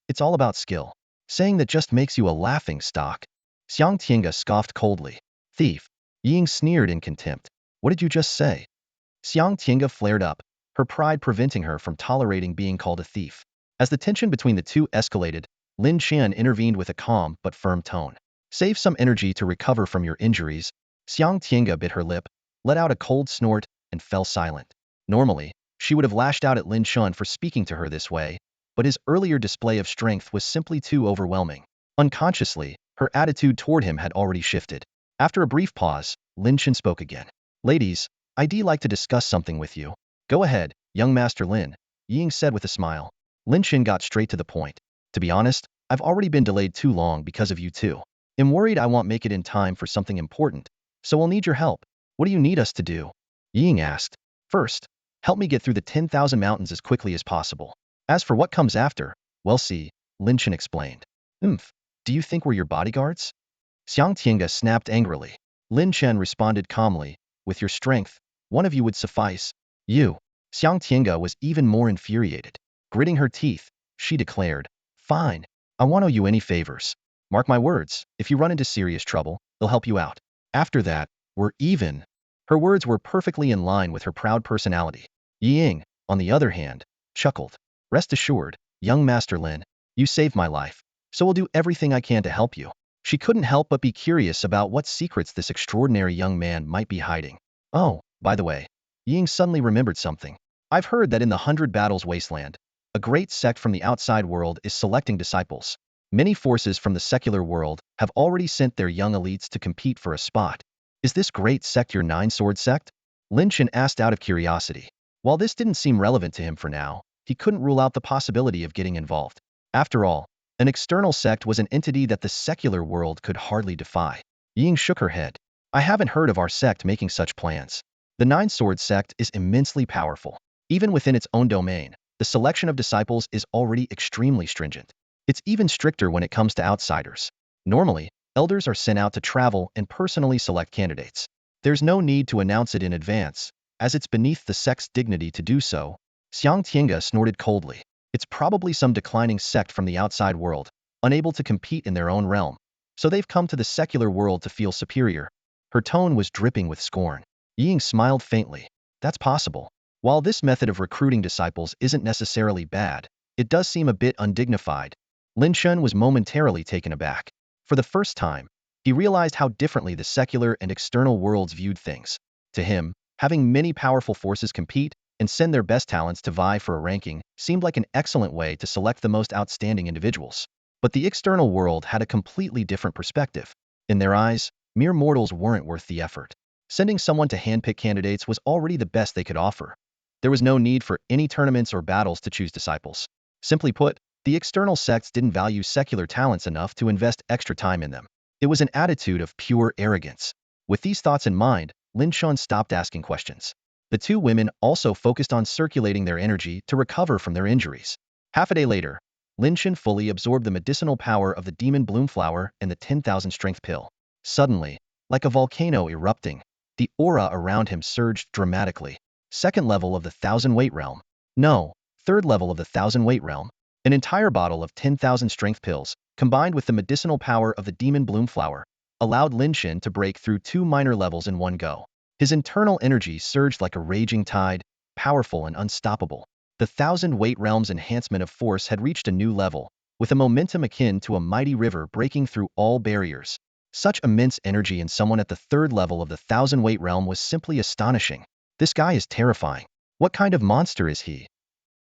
A: It's all about skill. Saying that just makes you a laughing stock. Xiang Tiange scoffed coldly. Thief. Ying sneered in contempt. What did you just say? Xiang Tiange flared up, her pride preventing her from tolerating being called a thief. As the tension between the two escalated, Lin Chen intervened with a calm but firm tone. Save some energy to recover from your injuries. Xiang Tiange bit her lip, let out a cold snort, and fell silent. Normally, she would have lashed out at Lin Chen for speaking to her this way, but his earlier display of strength was simply too overwhelming. Unconsciously, her attitude toward him had already shifted. After a brief pause, Lin Chen spoke again. Ladies, I'd like to discuss something with you. Go ahead, young Master Lin, Ying said with a smile. Lin Chen got straight to the point. To be honest, I've already been delayed too long because of you two. I'm worried I won't make it in time for something important, so we'll need your help. What do you need us to do? Ying asked. First, help me get through the 10,000 mountains as quickly as possible. As for what comes after, well see, Lin Chen explained. Do you think we're your bodyguards? Xiang Tiange snapped angrily. Lin Chen responded calmly, with your strength, one of you would suffice. You. Xiang Tiange was even more infuriated. Gritting her teeth, she declared, "Fine, I won't owe you any favors. Mark my words, if you run into serious trouble, they'll help you out. After that, we're even." Her words were perfectly in line with her proud personality. Ying, on the other hand, chuckled. "Rest assured, young Master Lin, you saved my life, so we'll do everything I can to help you." She couldn't help but be curious about what secrets this extraordinary young man might be hiding. Oh, by the way, Ying suddenly remembered something. "I've heard that in the Hundred Battles Wasteland, a great sect from the outside world is selecting disciples. Many forces from the secular world have already sent their young elites to compete for a spot. Is this great sect your Nine-Sword sect?" Lin Chen asked out of curiosity. While this didn't seem relevant to him for now, he couldn't rule out the possibility of getting involved. After all, an external sect was an entity that the secular world could hardly defy. Ying shook her head. "I haven't heard of our sect making such plans. The Nine-Sword sect is immensely powerful. Even within its own domain, the selection of disciples is already extremely stringent. It's even stricter when it comes to outsiders. Normally, elders are sent out to travel and personally select candidates. There's no need to announce it in advance, as it's beneath the sect's dignity to do so." Xiang Tiange snorted coldly. "It's probably some declining sect from the outside world, unable to compete in their own realm. So they've come to the secular world to feel superior." Her tone was dripping with scorn. Ying smiled faintly. "That's possible. While this method of recruiting disciples isn't necessarily bad, it does seem a bit undignified." Lin Chen was momentarily taken aback. For the first time, he realized how differently the secular and external worlds viewed things. To him, having many powerful forces compete and send their best talents to vie for a ranking seemed like an excellent way to select the most outstanding individuals. But the external world had a completely different perspective. In their eyes, mere mortals weren't worth the effort. Sending someone to handpick candidates was already the best they could offer. There was no need for any tournaments or battles to choose disciples. Simply put, the external sects didn't value secular talents enough to invest extra time in them. It was an attitude of pure arrogance. With these thoughts in mind, Lin Chen stopped asking questions. The two women also focused on circulating their energy to recover from their injuries. Half a day later, Lin Chen fully absorbed the medicinal power of the demon bloom flower and the 10,000 strength pill. Suddenly, like a volcano erupting, the aura around him surged dramatically. Second level of the 1,000-weight realm. No, third level of the 1,000-weight realm. An entire bottle of 10,000 strength pills, combined with the medicinal power of the demon bloom flower, allowed Lin Chen to break through 2 minor levels in one go. His internal energy surged like a raging tide, powerful and unstoppable. The 1,000-weight realm's enhancement of force had reached a new level, with a momentum akin to a mighty river breaking through all barriers. Such immense energy in someone at the third level of the 1,000-weight realm was simply astonishing. This guy is terrifying. What kind of monster is he?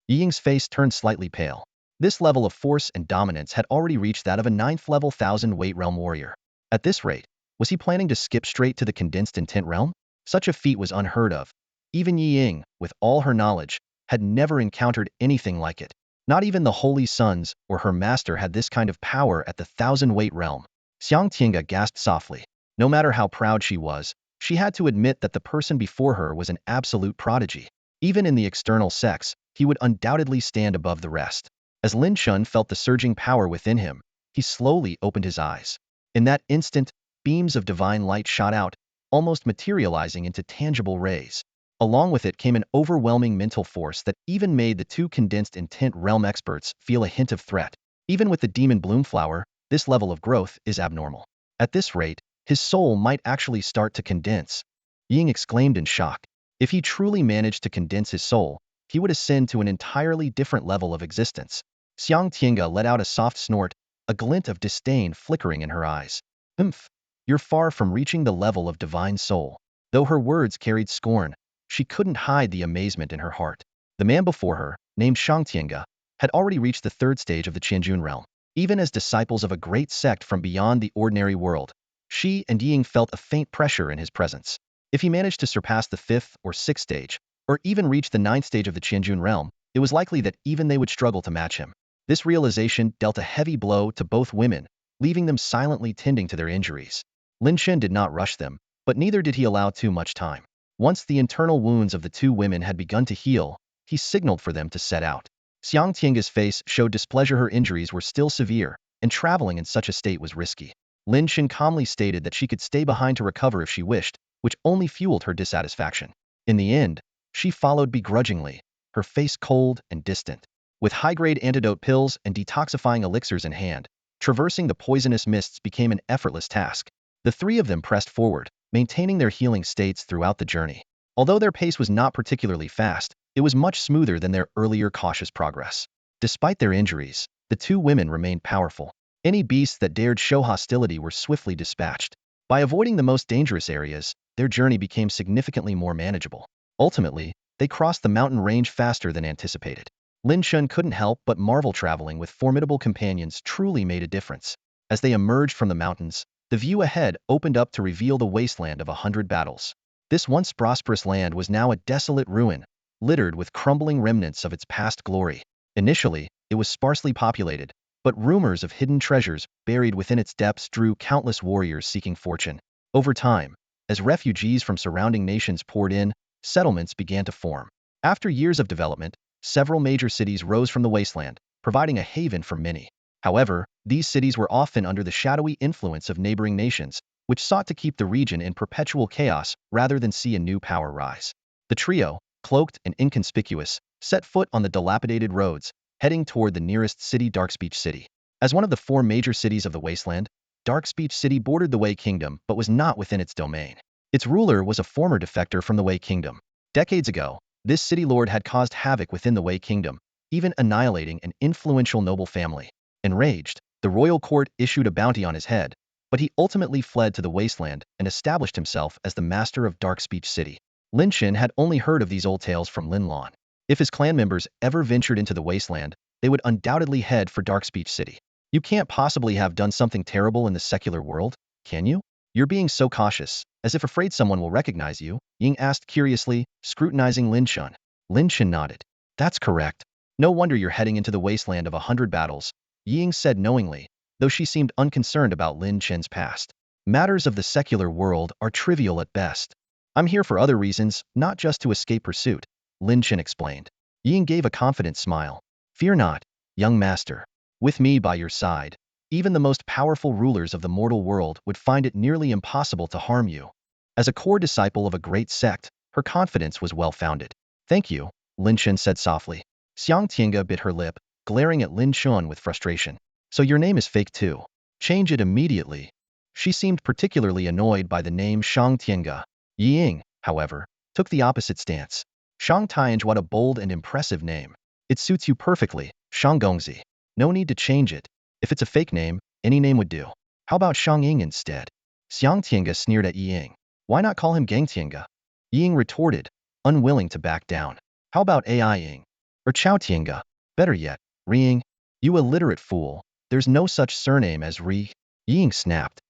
A: Ying's face turned slightly pale. This level of force and dominance had already reached that of a 9th-level 1,000-weight realm warrior. At this rate, was he planning to skip straight to the condensed intent realm? Such a feat was unheard of. Even Ying, with all her knowledge, had never encountered anything like it. Not even the Holy Sons or her master had this kind of power at the 1,000-weight realm. Xiang Tiange gasped softly. No matter how proud she was, she had to admit that the person before her was an absolute prodigy. Even in the external sects, he would undoubtedly stand above the rest. As Lin Chen felt the surging power within him, he slowly opened his eyes. In that instant, beams of divine light shot out, almost materializing into tangible rays. Along with it came an overwhelming mental force that even made the two condensed intent realm experts feel a hint of threat. Even with the demon bloom flower, this level of growth is abnormal. At this rate, his soul might actually start to condense. Ying exclaimed in shock. If he truly managed to condense his soul, he would ascend to an entirely different level of existence. Xiang Tiange let out a soft snort, a glint of disdain flickering in her eyes. "Humph, you're far from reaching the level of divine soul." Though her words carried scorn, she couldn't hide the amazement in her heart. The man before her, named Xiang Tiange, had already reached the third stage of the Qianjun realm. Even as disciples of a great sect from beyond the ordinary world, she and Ying felt a faint pressure in his presence. If he managed to surpass the 5th or 6th stage, or even reach the 9th stage of the Qianjun realm, it was likely that even they would struggle to match him. This realization dealt a heavy blow to both women, leaving them silently tending to their injuries. Lin Chen did not rush them, but neither did he allow too much time. Once the internal wounds of the two women had begun to heal, he signaled for them to set out. Xiang Tiange's face showed displeasure. Her injuries were still severe, and traveling in such a state was risky. Lin Chen calmly stated that she could stay behind to recover if she wished, which only fueled her dissatisfaction. In the end, She followed begrudgingly, her face cold and distant. With high-grade antidote pills and detoxifying elixirs in hand, traversing the poisonous mists became an effortless task. The three of them pressed forward, maintaining their healing states throughout the journey. Although their pace was not particularly fast, it was much smoother than their earlier cautious progress. Despite their injuries, the two women remained powerful. Any beasts that dared show hostility were swiftly dispatched. By avoiding the most dangerous areas, their journey became significantly more manageable. Ultimately, they crossed the mountain range faster than anticipated. Lin Chen couldn't help but marvel traveling with formidable companions truly made a difference. As they emerged from the mountains, the view ahead opened up to reveal the wasteland of 100 battles. This once prosperous land was now a desolate ruin, littered with crumbling remnants of its past glory. Initially, it was sparsely populated, but rumors of hidden treasures buried within its depths drew countless warriors seeking fortune. Over time, as refugees from surrounding nations poured in, settlements began to form. After years of development, several major cities rose from the wasteland, providing a haven for many. However, these cities were often under the shadowy influence of neighboring nations, which sought to keep the region in perpetual chaos rather than see a new power rise. The trio, cloaked and inconspicuous, set foot on the dilapidated roads, heading toward the nearest city, Darkspeech City. As one of the four major cities of the wasteland, Darkspeech City bordered the Wei Kingdom but was not within its domain. Its ruler was a former defector from the Wei Kingdom. Decades ago, this city lord had caused havoc within the Wei Kingdom, even annihilating an influential noble family. Enraged, the royal court issued a bounty on his head, but he ultimately fled to the wasteland and established himself as the master of Darkspeech City. Lin Chen had only heard of these old tales from Lin Lan. If his clan members ever ventured into the wasteland, they would undoubtedly head for Darkspeech City. You can't possibly have done something terrible in the secular world, can you? You're being so cautious, as if afraid someone will recognize you, Ying asked curiously, scrutinizing Lin Chen. Lin Chen nodded. That's correct. No wonder you're heading into the wasteland of 100 battles, Ying said knowingly, though she seemed unconcerned about Lin Chen's past. Matters of the secular world are trivial at best. I'm here for other reasons, not just to escape pursuit, Lin Chen explained. Ying gave a confident smile. Fear not, young master. With me by your side, even the most powerful rulers of the mortal world would find it nearly impossible to harm you. As a core disciple of a great sect, her confidence was well-founded. Thank you, Lin Chen said softly. Xiang Tiange bit her lip, glaring at Lin Chen with frustration. So your name is fake too. Change it immediately. She seemed particularly annoyed by the name Xiang Tiange. Ying, however, took the opposite stance. Xiang Tiange, what a bold and impressive name. It suits you perfectly, Shang Gongzi. No need to change it. If it's a fake name, any name would do. How about Shang Ying instead? Xiang Tiange sneered at Ying. Why not call him Gang Tiange? Ying retorted, unwilling to back down. How about AI Ying? Or Chao Tiange? Better yet, Ri-Ying. You illiterate fool. There's no such surname as Ri. Ying snapped.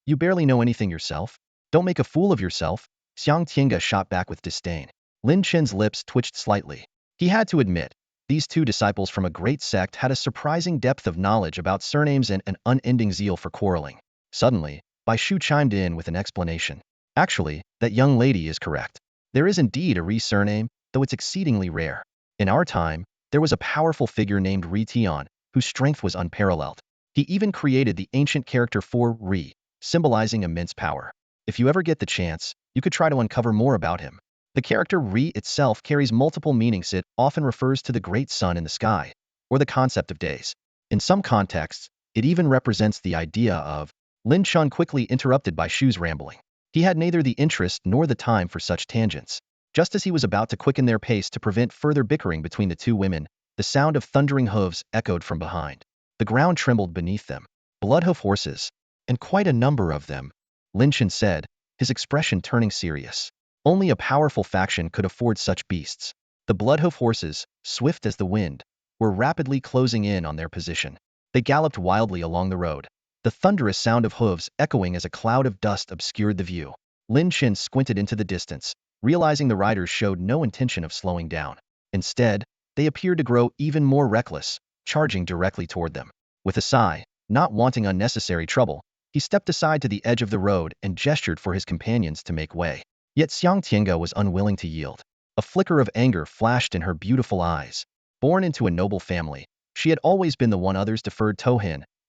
A: You barely know anything yourself. Don't make a fool of yourself. Xiang Tiange shot back with disdain. Lin Chen's lips twitched slightly. He had to admit, these two disciples from a great sect had a surprising depth of knowledge about surnames and an unending zeal for quarreling. Suddenly, Bai Shu chimed in with an explanation. Actually, that young lady is correct. There is indeed a Ri surname, though it's exceedingly rare. In our time, there was a powerful figure named Ri Tian, whose strength was unparalleled. He even created the ancient character for Ri, symbolizing immense power. If you ever get the chance, you could try to uncover more about him. The character Ri itself carries multiple meanings. It often refers to the great sun in the sky, or the concept of days. In some contexts, it even represents the idea of. Lin Chen quickly interrupted Bai Shu's rambling. He had neither the interest nor the time for such tangents. Just as he was about to quicken their pace to prevent further bickering between the two women, the sound of thundering hooves echoed from behind. The ground trembled beneath them. Bloodhoof horses. And quite a number of them, Lin Chen said, his expression turning serious. Only a powerful faction could afford such beasts. The Bloodhoof horses, swift as the wind, were rapidly closing in on their position. They galloped wildly along the road, the thunderous sound of hooves echoing as a cloud of dust obscured the view. Lin Chen squinted into the distance, realizing the riders showed no intention of slowing down. Instead, they appeared to grow even more reckless, charging directly toward them. With a sigh, not wanting unnecessary trouble, he stepped aside to the edge of the road and gestured for his companions to make way. Yet Xiang Tiange was unwilling to yield. A flicker of anger flashed in her beautiful eyes. Born into a noble family, she had always been the one others deferred to.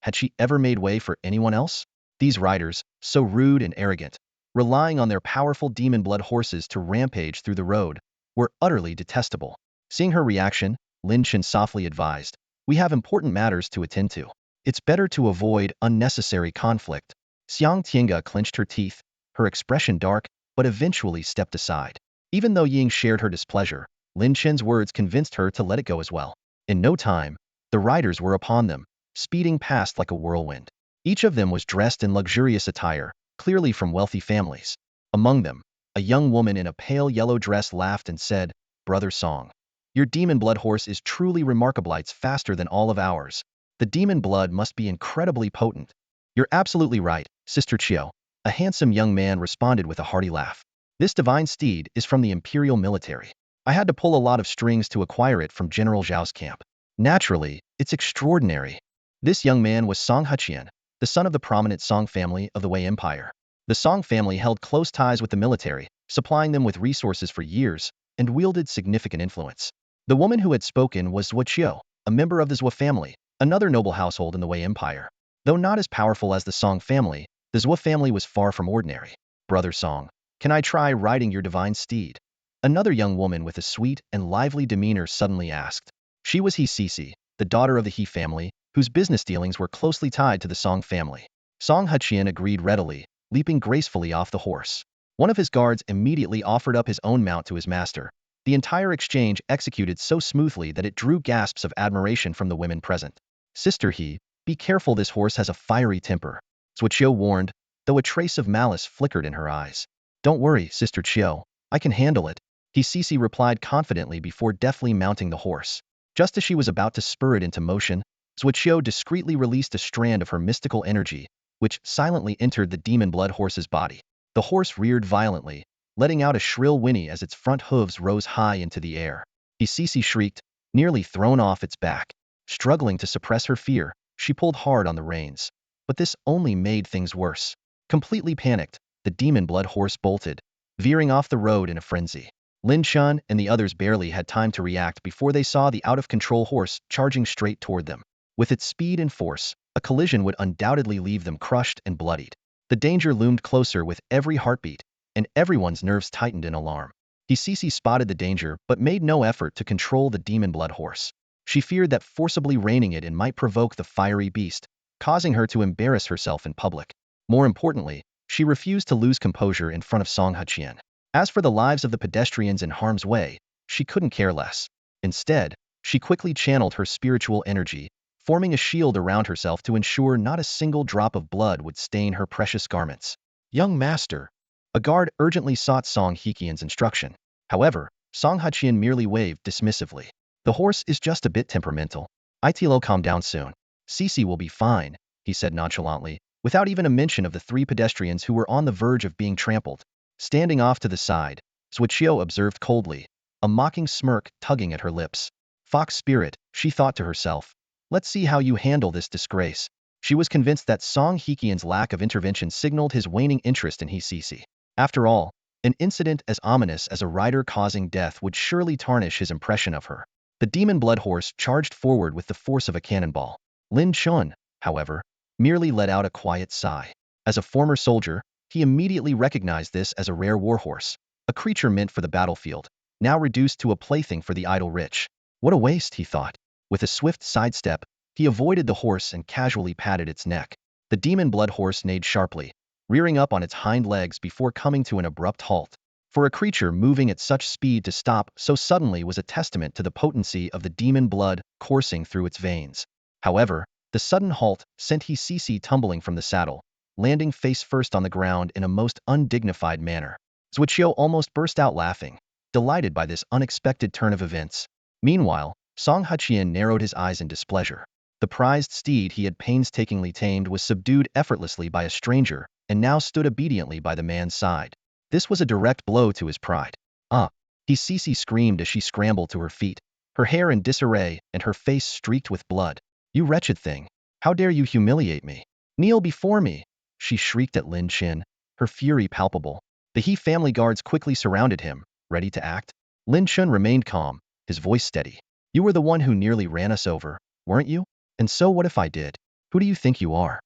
A: Had she ever made way for anyone else? These riders, so rude and arrogant, relying on their powerful demon blood horses to rampage through the road, were utterly detestable. Seeing her reaction, Lin Chen softly advised, "We have important matters to attend to. It's better to avoid unnecessary conflict." Xiang Tiange clenched her teeth, her expression dark, but eventually stepped aside. Even though Ying shared her displeasure, Lin Chen's words convinced her to let it go as well. In no time, the riders were upon them, speeding past like a whirlwind. Each of them was dressed in luxurious attire, clearly from wealthy families. Among them, a young woman in a pale yellow dress laughed and said, "Brother Song, your demon blood horse is truly remarkable. It's faster than all of ours. The demon blood must be incredibly potent." "You're absolutely right, Sister Chiao," a handsome young man responded with a hearty laugh. "This divine steed is from the imperial military. I had to pull a lot of strings to acquire it from General Zhao's camp. Naturally, it's extraordinary." This young man was Song Huqian, the son of the prominent Song family of the Wei Empire. The Song family held close ties with the military, supplying them with resources for years, and wielded significant influence. The woman who had spoken was Zhuo Qiu, a member of the Zhuo family, another noble household in the Wei Empire. Though not as powerful as the Song family, the Zhuo family was far from ordinary. "Brother Song, can I try riding your divine steed?" Another young woman with a sweet and lively demeanor suddenly asked. She was He Sisi, the daughter of the He family, whose business dealings were closely tied to the Song family. Song Huqian agreed readily, leaping gracefully off the horse. One of his guards immediately offered up his own mount to his master. The entire exchange executed so smoothly that it drew gasps of admiration from the women present. "Sister He, be careful, this horse has a fiery temper," Zhuo Qiu warned, though a trace of malice flickered in her eyes. "Don't worry, Sister Qiu, I can handle it," He Sisi replied confidently before deftly mounting the horse. Just as she was about to spur it into motion, Zhuo Qiu discreetly released a strand of her mystical energy, which silently entered the demon blood horse's body. The horse reared violently, letting out a shrill whinny as its front hooves rose high into the air. He Sisi shrieked, nearly thrown off its back. Struggling to suppress her fear, she pulled hard on the reins. But this only made things worse. Completely panicked, the demon blood horse bolted, veering off the road in a frenzy. Lin Chen and the others barely had time to react before they saw the out-of-control horse charging straight toward them. With its speed and force, a collision would undoubtedly leave them crushed and bloodied. The danger loomed closer with every heartbeat, and everyone's nerves tightened in alarm. He Sisi spotted the danger but made no effort to control the demon blood horse. She feared that forcibly reining it in might provoke the fiery beast, causing her to embarrass herself in public. More importantly, she refused to lose composure in front of Song Huqian. As for the lives of the pedestrians in harm's way, she couldn't care less. Instead, she quickly channeled her spiritual energy, forming a shield around herself to ensure not a single drop of blood would stain her precious garments. "Young master," a guard urgently sought Song Huqian's instruction. However, Song Huqian merely waved dismissively. "The horse is just a bit temperamental. It'll calm down soon. Sisi will be fine," he said nonchalantly, without even a mention of the three pedestrians who were on the verge of being trampled. Standing off to the side, Zhuo Qiu observed coldly, a mocking smirk tugging at her lips. "Fox spirit," she thought to herself. "Let's see how you handle this disgrace." She was convinced that Song Huqian's lack of intervention signaled his waning interest in He Sisi. After all, an incident as ominous as a rider causing death would surely tarnish his impression of her. The demon blood horse charged forward with the force of a cannonball. Lin Chen, however, merely let out a quiet sigh. As a former soldier, he immediately recognized this as a rare warhorse, a creature meant for the battlefield, now reduced to a plaything for the idle rich. What a waste, he thought. With a swift sidestep, he avoided the horse and casually patted its neck. The demon blood horse neighed sharply, rearing up on its hind legs before coming to an abrupt halt. For a creature moving at such speed to stop so suddenly was a testament to the potency of the demon blood coursing through its veins. However, the sudden halt sent He Sisi tumbling from the saddle, landing face first on the ground in a most undignified manner. Zhuo Qiu almost burst out laughing, delighted by this unexpected turn of events. Meanwhile, Song Huqian narrowed his eyes in displeasure. The prized steed he had painstakingly tamed was subdued effortlessly by a stranger, and now stood obediently by the man's side. This was a direct blow to his pride. "Ah!" He Sisi screamed as she scrambled to her feet, her hair in disarray and her face streaked with blood. "You wretched thing! How dare you humiliate me? Kneel before me!" she shrieked at Lin Chen, her fury palpable. The He family guards quickly surrounded him, ready to act. Lin Chen remained calm, his voice steady. "You were the one who nearly ran us over, weren't you? And so what if I did? Who do you think you are?"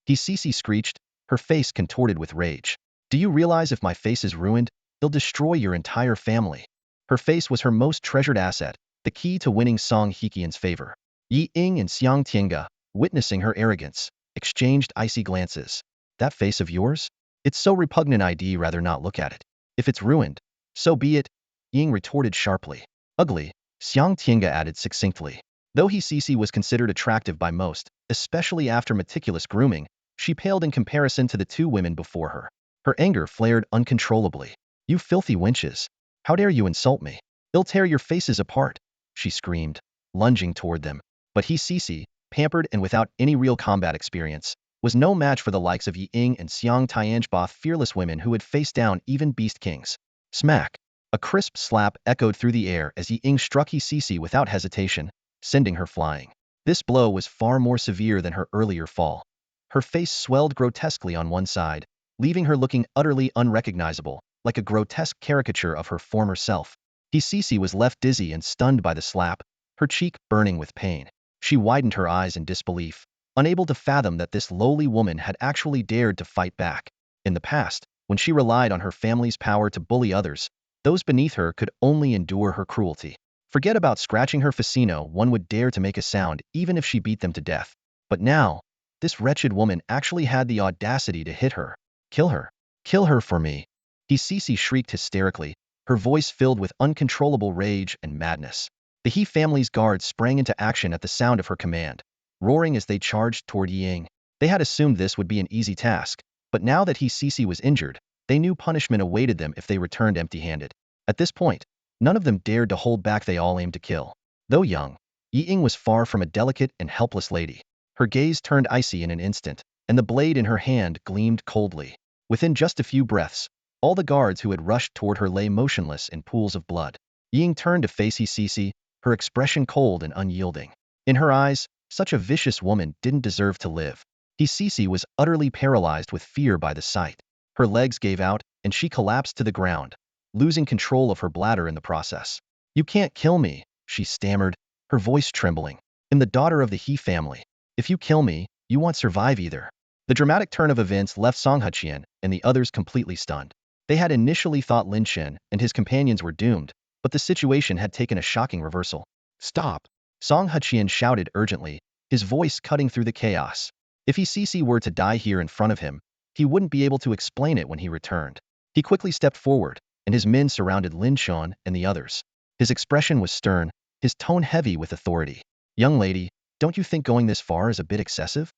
A: He Sisi screeched, her face contorted with rage. "Do you realize if my face is ruined, it'll destroy your entire family?" Her face was her most treasured asset, the key to winning Song Hyekian's favor. Yi Ying and Xiang Tiange, witnessing her arrogance, exchanged icy glances. That face of yours? It's so repugnant I'd rather not look at it. If it's ruined, so be it, Ying retorted sharply. Ugly, Xiang Tiange added succinctly. Though Cece was considered attractive by most, especially after meticulous grooming, she paled in comparison to the two women before her. Her anger flared uncontrollably. You filthy wenches! How dare you insult me? I'll tear your faces apart, she screamed, lunging toward them. But Cece, pampered and without any real combat experience, was no match for the likes of Yi Ying and Xiang Tiange, both fearless women who had faced down even beast kings. Smack! A crisp slap echoed through the air as Yi Ying struck Cece without hesitation, sending her flying. This blow was far more severe than her earlier fall. Her face swelled grotesquely on one side, leaving her looking utterly unrecognizable, like a grotesque caricature of her former self. Cece was left dizzy and stunned by the slap, her cheek burning with pain. She widened her eyes in disbelief, unable to fathom that this lowly woman had actually dared to fight back. In the past, when she relied on her family's power to bully others, those beneath her could only endure her cruelty. Forget about scratching her facino, one would dare to make a sound even if she beat them to death. But now, this wretched woman actually had the audacity to hit her. Kill her. Kill her for me. Cece shrieked hysterically, her voice filled with uncontrollable rage and madness. The He family's guards sprang into action at the sound of her command, roaring as they charged toward Yi Ying. They had assumed this would be an easy task, but now that Cece was injured, they knew punishment awaited them if they returned empty-handed. At this point, none of them dared to hold back, they all aimed to kill. Though young, Yi Ying was far from a delicate and helpless lady. Her gaze turned icy in an instant, and the blade in her hand gleamed coldly. Within just a few breaths, all the guards who had rushed toward her lay motionless in pools of blood. Yi Ying turned to face Cece, her expression cold and unyielding. In her eyes, such a vicious woman didn't deserve to live. Cece was utterly paralyzed with fear by the sight. Her legs gave out, and she collapsed to the ground, losing control of her bladder in the process. You can't kill me, she stammered, her voice trembling. I'm the daughter of the He family. If you kill me, you won't survive either. The dramatic turn of events left Song Hyekian and the others completely stunned. They had initially thought Lin Chen and his companions were doomed, but the situation had taken a shocking reversal. Stop! Song Hyekian shouted urgently, his voice cutting through the chaos. If Cece were to die here in front of him, he wouldn't be able to explain it when he returned. He quickly stepped forward, and his men surrounded Lin Chen and the others. His expression was stern, his tone heavy with authority. Young lady, don't you think going this far is a bit excessive?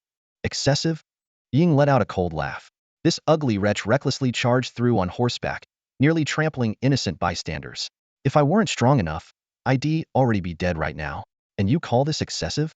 A: Excessive? Ying let out a cold laugh. This ugly wretch recklessly charged through on horseback, nearly trampling innocent bystanders. If I weren't strong enough, I'd already be dead right now. And you call this excessive?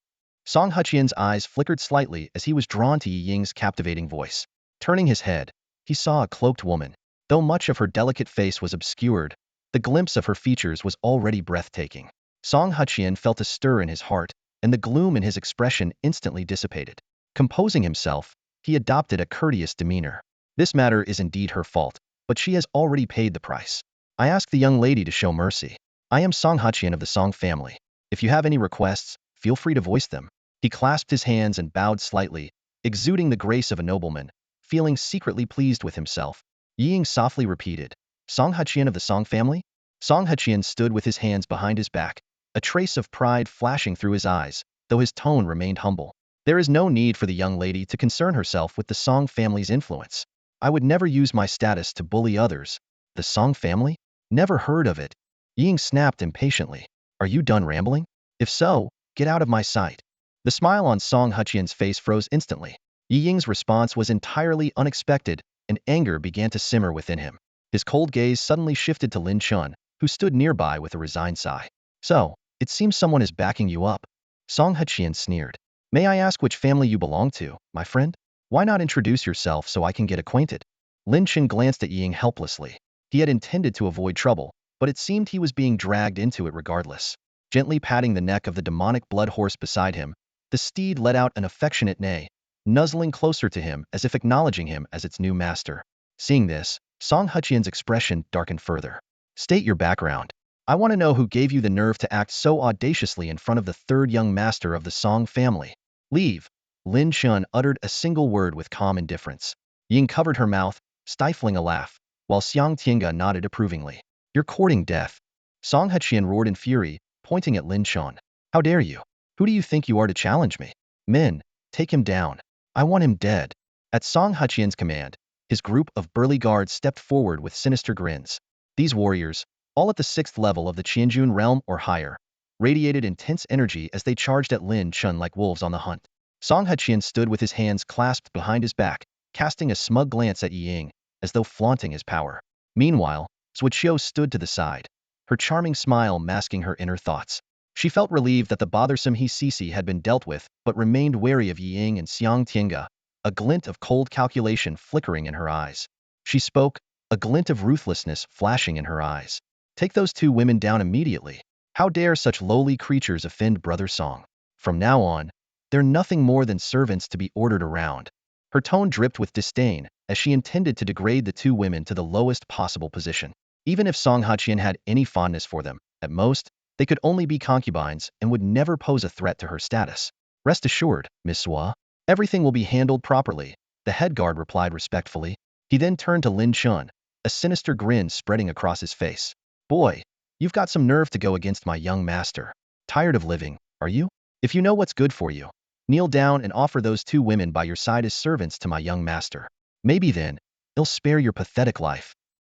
A: Song Hyekian's eyes flickered slightly as he was drawn to Yi Ying's captivating voice. Turning his head, he saw a cloaked woman. Though much of her delicate face was obscured, the glimpse of her features was already breathtaking. Song Hyekian felt a stir in his heart, and the gloom in his expression instantly dissipated. Composing himself, he adopted a courteous demeanor. This matter is indeed her fault, but she has already paid the price. I ask the young lady to show mercy. I am Song Hyekian of the Song family. If you have any requests, feel free to voice them. He clasped his hands and bowed slightly, exuding the grace of a nobleman, feeling secretly pleased with himself. Yi Ying softly repeated, Song Hyekian of the Song family? Song Hyekian stood with his hands behind his back, a trace of pride flashing through his eyes, though his tone remained humble. There is no need for the young lady to concern herself with the Song family's influence. I would never use my status to bully others. The Song family? Never heard of it. Yi Ying snapped impatiently. Are you done rambling? If so, get out of my sight. The smile on Song Hyekian's face froze instantly. Yi Ying's response was entirely unexpected, and anger began to simmer within him. His cold gaze suddenly shifted to Lin Chen, who stood nearby with a resigned sigh. So, it seems someone is backing you up. Song Hyekian sneered. May I ask which family you belong to, my friend? Why not introduce yourself so I can get acquainted? Lin Chen glanced at Yi Ying helplessly. He had intended to avoid trouble, but it seemed he was being dragged into it regardless. Gently patting the neck of the demonic blood horse beside him, the steed let out an affectionate neigh, nuzzling closer to him as if acknowledging him as its new master. Seeing this, Song Hyekian's expression darkened further. State your background. I want to know who gave you the nerve to act so audaciously in front of the third young master of the Song family. Leave. Lin Chen uttered a single word with calm indifference. Ying covered her mouth, stifling a laugh, while Xiang Tiange nodded approvingly. You're courting death. Song Hachien roared in fury, pointing at Lin Chen. How dare you? Who do you think you are to challenge me? Men, take him down. I want him dead. At Song Hachien's command, his group of burly guards stepped forward with sinister grins. These warriors, all at the 6th level of the Qianjun realm or higher, radiated intense energy as they charged at Lin Chen like wolves on the hunt. Song Hachien stood with his hands clasped behind his back, casting a smug glance at Yi Ying, as though flaunting his power. Meanwhile, Suoqiu stood to the side, her charming smile masking her inner thoughts. She felt relieved that the bothersome He Sisi had been dealt with, but remained wary of Yi Ying and Xiang Tiange, a glint of cold calculation flickering in her eyes. She spoke, a glint of ruthlessness flashing in her eyes. Take those 2 women down immediately. How dare such lowly creatures offend Brother Song? From now on, they're nothing more than servants to be ordered around. Her tone dripped with disdain, as she intended to degrade the 2 women to the lowest possible position. Even if Song Hachien had any fondness for them, at most, they could only be concubines and would never pose a threat to her status. Rest assured, Miss Sua, everything will be handled properly, the head guard replied respectfully. He then turned to Lin Chen, a sinister grin spreading across his face. Boy, you've got some nerve to go against my young master. Tired of living, are you? If you know what's good for you, kneel down and offer those 2 women by your side as servants to my young master. Maybe then, he'll spare your pathetic life.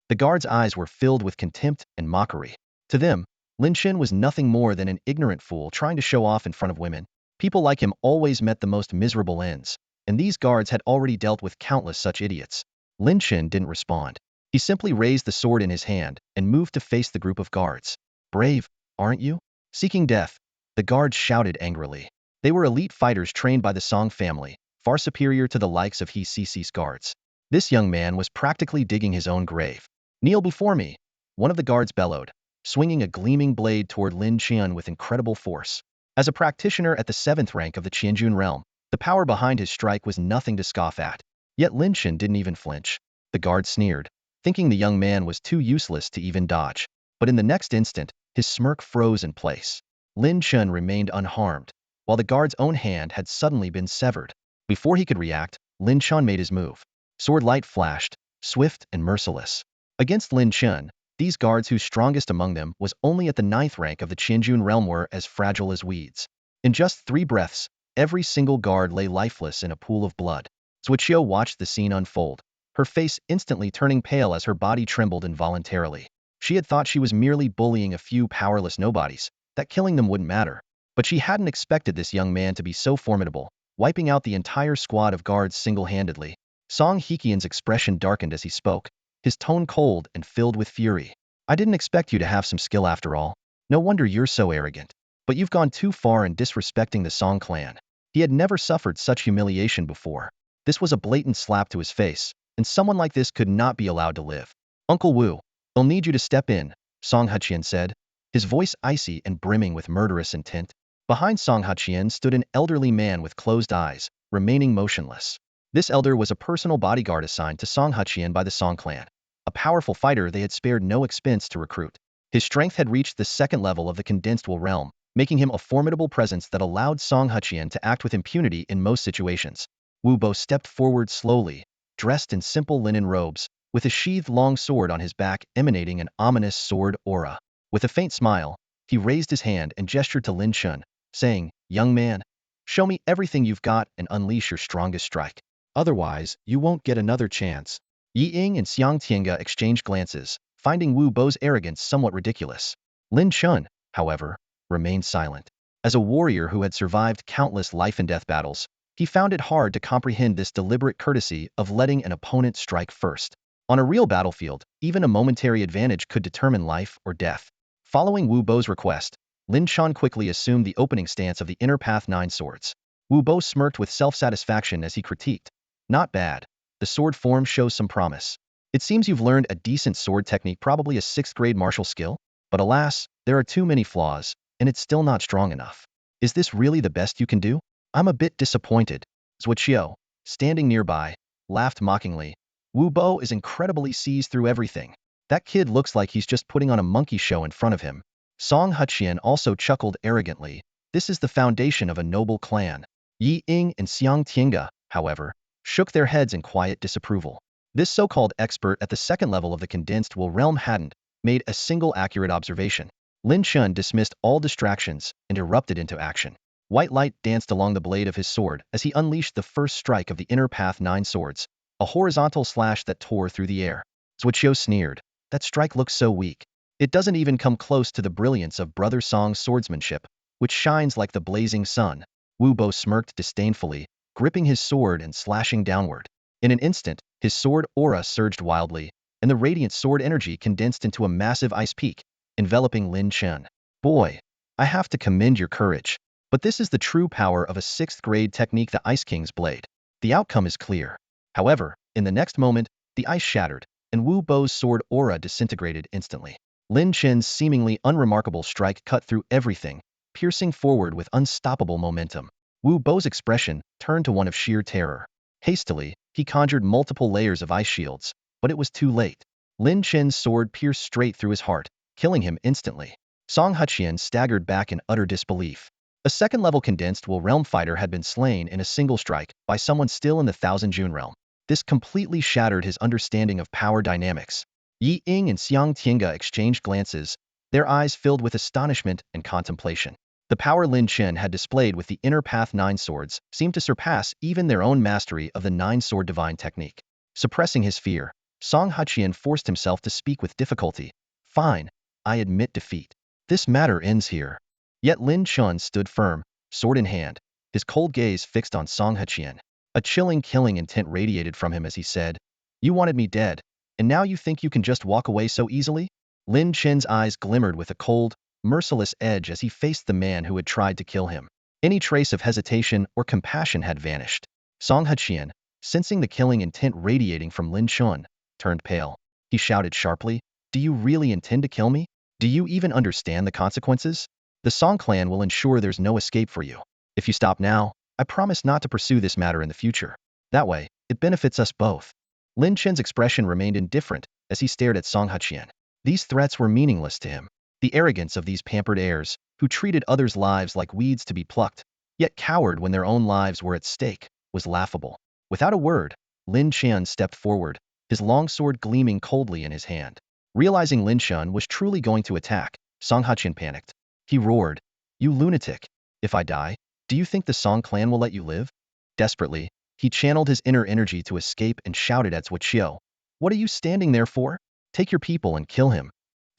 A: The guard's eyes were filled with contempt and mockery. To them, Lin Chen was nothing more than an ignorant fool trying to show off in front of women. People like him always met the most miserable ends, and these guards had already dealt with countless such idiots. Lin Chen didn't respond. He simply raised the sword in his hand and moved to face the group of guards. Brave, aren't you? Seeking death, the guards shouted angrily. They were elite fighters trained by the Song family, far superior to the likes of He Sisi's guards. This young man was practically digging his own grave. Kneel before me, one of the guards bellowed, swinging a gleaming blade toward Lin Chen with incredible force. As a practitioner at the 7th rank of the Qianjun realm, the power behind his strike was nothing to scoff at. Yet Lin Chen didn't even flinch. The guard sneered, thinking the young man was too useless to even dodge. But in the next instant, his smirk froze in place. Lin Chen remained unharmed, while the guard's own hand had suddenly been severed. Before he could react, Lin Chen made his move. Sword light flashed, swift and merciless. Against Lin Chen, these guards whose strongest among them was only at the 9th rank of the Qianjun realm were as fragile as weeds. In just 3 breaths, every single guard lay lifeless in a pool of blood. Suoqiu watched the scene unfold, her face instantly turning pale as her body trembled involuntarily. She had thought she was merely bullying a few powerless nobodies, that killing them wouldn't matter. But she hadn't expected this young man to be so formidable, wiping out the entire squad of guards single-handedly. Song Hekian's expression darkened as he spoke, his tone cold and filled with fury. I didn't expect you to have some skill after all. No wonder you're so arrogant. But you've gone too far in disrespecting the Song clan. He had never suffered such humiliation before. This was a blatant slap to his face, and someone like this could not be allowed to live. Uncle Wu, they'll need you to step in, Song Hachien said, his voice icy and brimming with murderous intent. Behind Song Hachien stood an elderly man with closed eyes, remaining motionless. This elder was a personal bodyguard assigned to Song Hachien by the Song clan, a powerful fighter they had spared no expense to recruit. His strength had reached the 2nd level of the condensed will realm, making him a formidable presence that allowed Song Hachien to act with impunity in most situations. Wu Bo stepped forward slowly, dressed in simple linen robes, with a sheathed long sword on his back emanating an ominous sword aura. With a faint smile, he raised his hand and gestured to Lin Chen, saying, "Young man, show me everything you've got and unleash your strongest strike. Otherwise, you won't get another chance." Yi Ying and Xiang Tiange exchanged glances, finding Wu Bo's arrogance somewhat ridiculous. Lin Chen, however, remained silent. As a warrior who had survived countless life-and-death battles, he found it hard to comprehend this deliberate courtesy of letting an opponent strike first. On a real battlefield, even a momentary advantage could determine life or death. Following Wu Bo's request, Lin Chen quickly assumed the opening stance of the inner path 9 swords. Wu Bo smirked with self-satisfaction as he critiqued. Not bad. The sword form shows some promise. It seems you've learned a decent sword technique, probably a 6th grade martial skill. But alas, there are too many flaws, and it's still not strong enough. Is this really the best you can do? I'm a bit disappointed. Suoqiu, standing nearby, laughed mockingly. Wu Bo is incredibly sees through everything. That kid looks like he's just putting on a monkey show in front of him. Song Hachien also chuckled arrogantly. This is the foundation of a noble clan. Yi Ying and Xiang Tiange, however, shook their heads in quiet disapproval. This so-called expert at the 2nd level of the condensed will realm hadn't made a single accurate observation. Lin Chen dismissed all distractions and erupted into action. White light danced along the blade of his sword as he unleashed the first strike of the inner path 9 swords, a horizontal slash that tore through the air. Zuoqiu sneered. That strike looks so weak. It doesn't even come close to the brilliance of Brother Song's swordsmanship, which shines like the blazing sun. Wu Bo smirked disdainfully, gripping his sword and slashing downward. In an instant, his sword aura surged wildly, and the radiant sword energy condensed into a massive ice peak, enveloping Lin Chen. Boy, I have to commend your courage. But this is the true power of a 6th grade technique, the Ice King's blade. The outcome is clear. However, in the next moment, the ice shattered, and Wu Bo's sword aura disintegrated instantly. Lin Chen's seemingly unremarkable strike cut through everything, piercing forward with unstoppable momentum. Wu Bo's expression turned to one of sheer terror. Hastily, he conjured multiple layers of ice shields, but it was too late. Lin Chen's sword pierced straight through his heart, killing him instantly. Song Huqian staggered back in utter disbelief. A second-level condensed will realm fighter had been slain in a single strike by someone still in the Thousand June realm. This completely shattered his understanding of power dynamics. Yi Ying and Xiang Tiange exchanged glances, their eyes filled with astonishment and contemplation. The power Lin Chen had displayed with the inner path 9 swords seemed to surpass even their own mastery of the 9-sword divine technique. Suppressing his fear, Song Huqian forced himself to speak with difficulty. Fine, I admit defeat. This matter ends here. Yet Lin Chen stood firm, sword in hand, his cold gaze fixed on Song Huqian. A chilling, killing intent radiated from him as he said, "You wanted me dead, and now you think you can just walk away so easily?" Lin Chen's eyes glimmered with a cold, merciless edge as he faced the man who had tried to kill him. Any trace of hesitation or compassion had vanished. Song Huqian, sensing the killing intent radiating from Lin Chen, turned pale. He shouted sharply, "Do you really intend to kill me? Do you even understand the consequences? The Song clan will ensure there's no escape for you. If you stop now, I promise not to pursue this matter in the future. That way, it benefits us both." Lin Chen's expression remained indifferent as he stared at Song Huqian. These threats were meaningless to him. The arrogance of these pampered heirs, who treated others' lives like weeds to be plucked, yet cowered when their own lives were at stake, was laughable. Without a word, Lin Chen stepped forward, his long sword gleaming coldly in his hand. Realizing Lin Chen was truly going to attack, Song Huqian panicked. He roared, "You lunatic! If I die, do you think the Song clan will let you live?" Desperately, he channeled his inner energy to escape and shouted at Zuoqiu, "What are you standing there for? Take your people and kill him."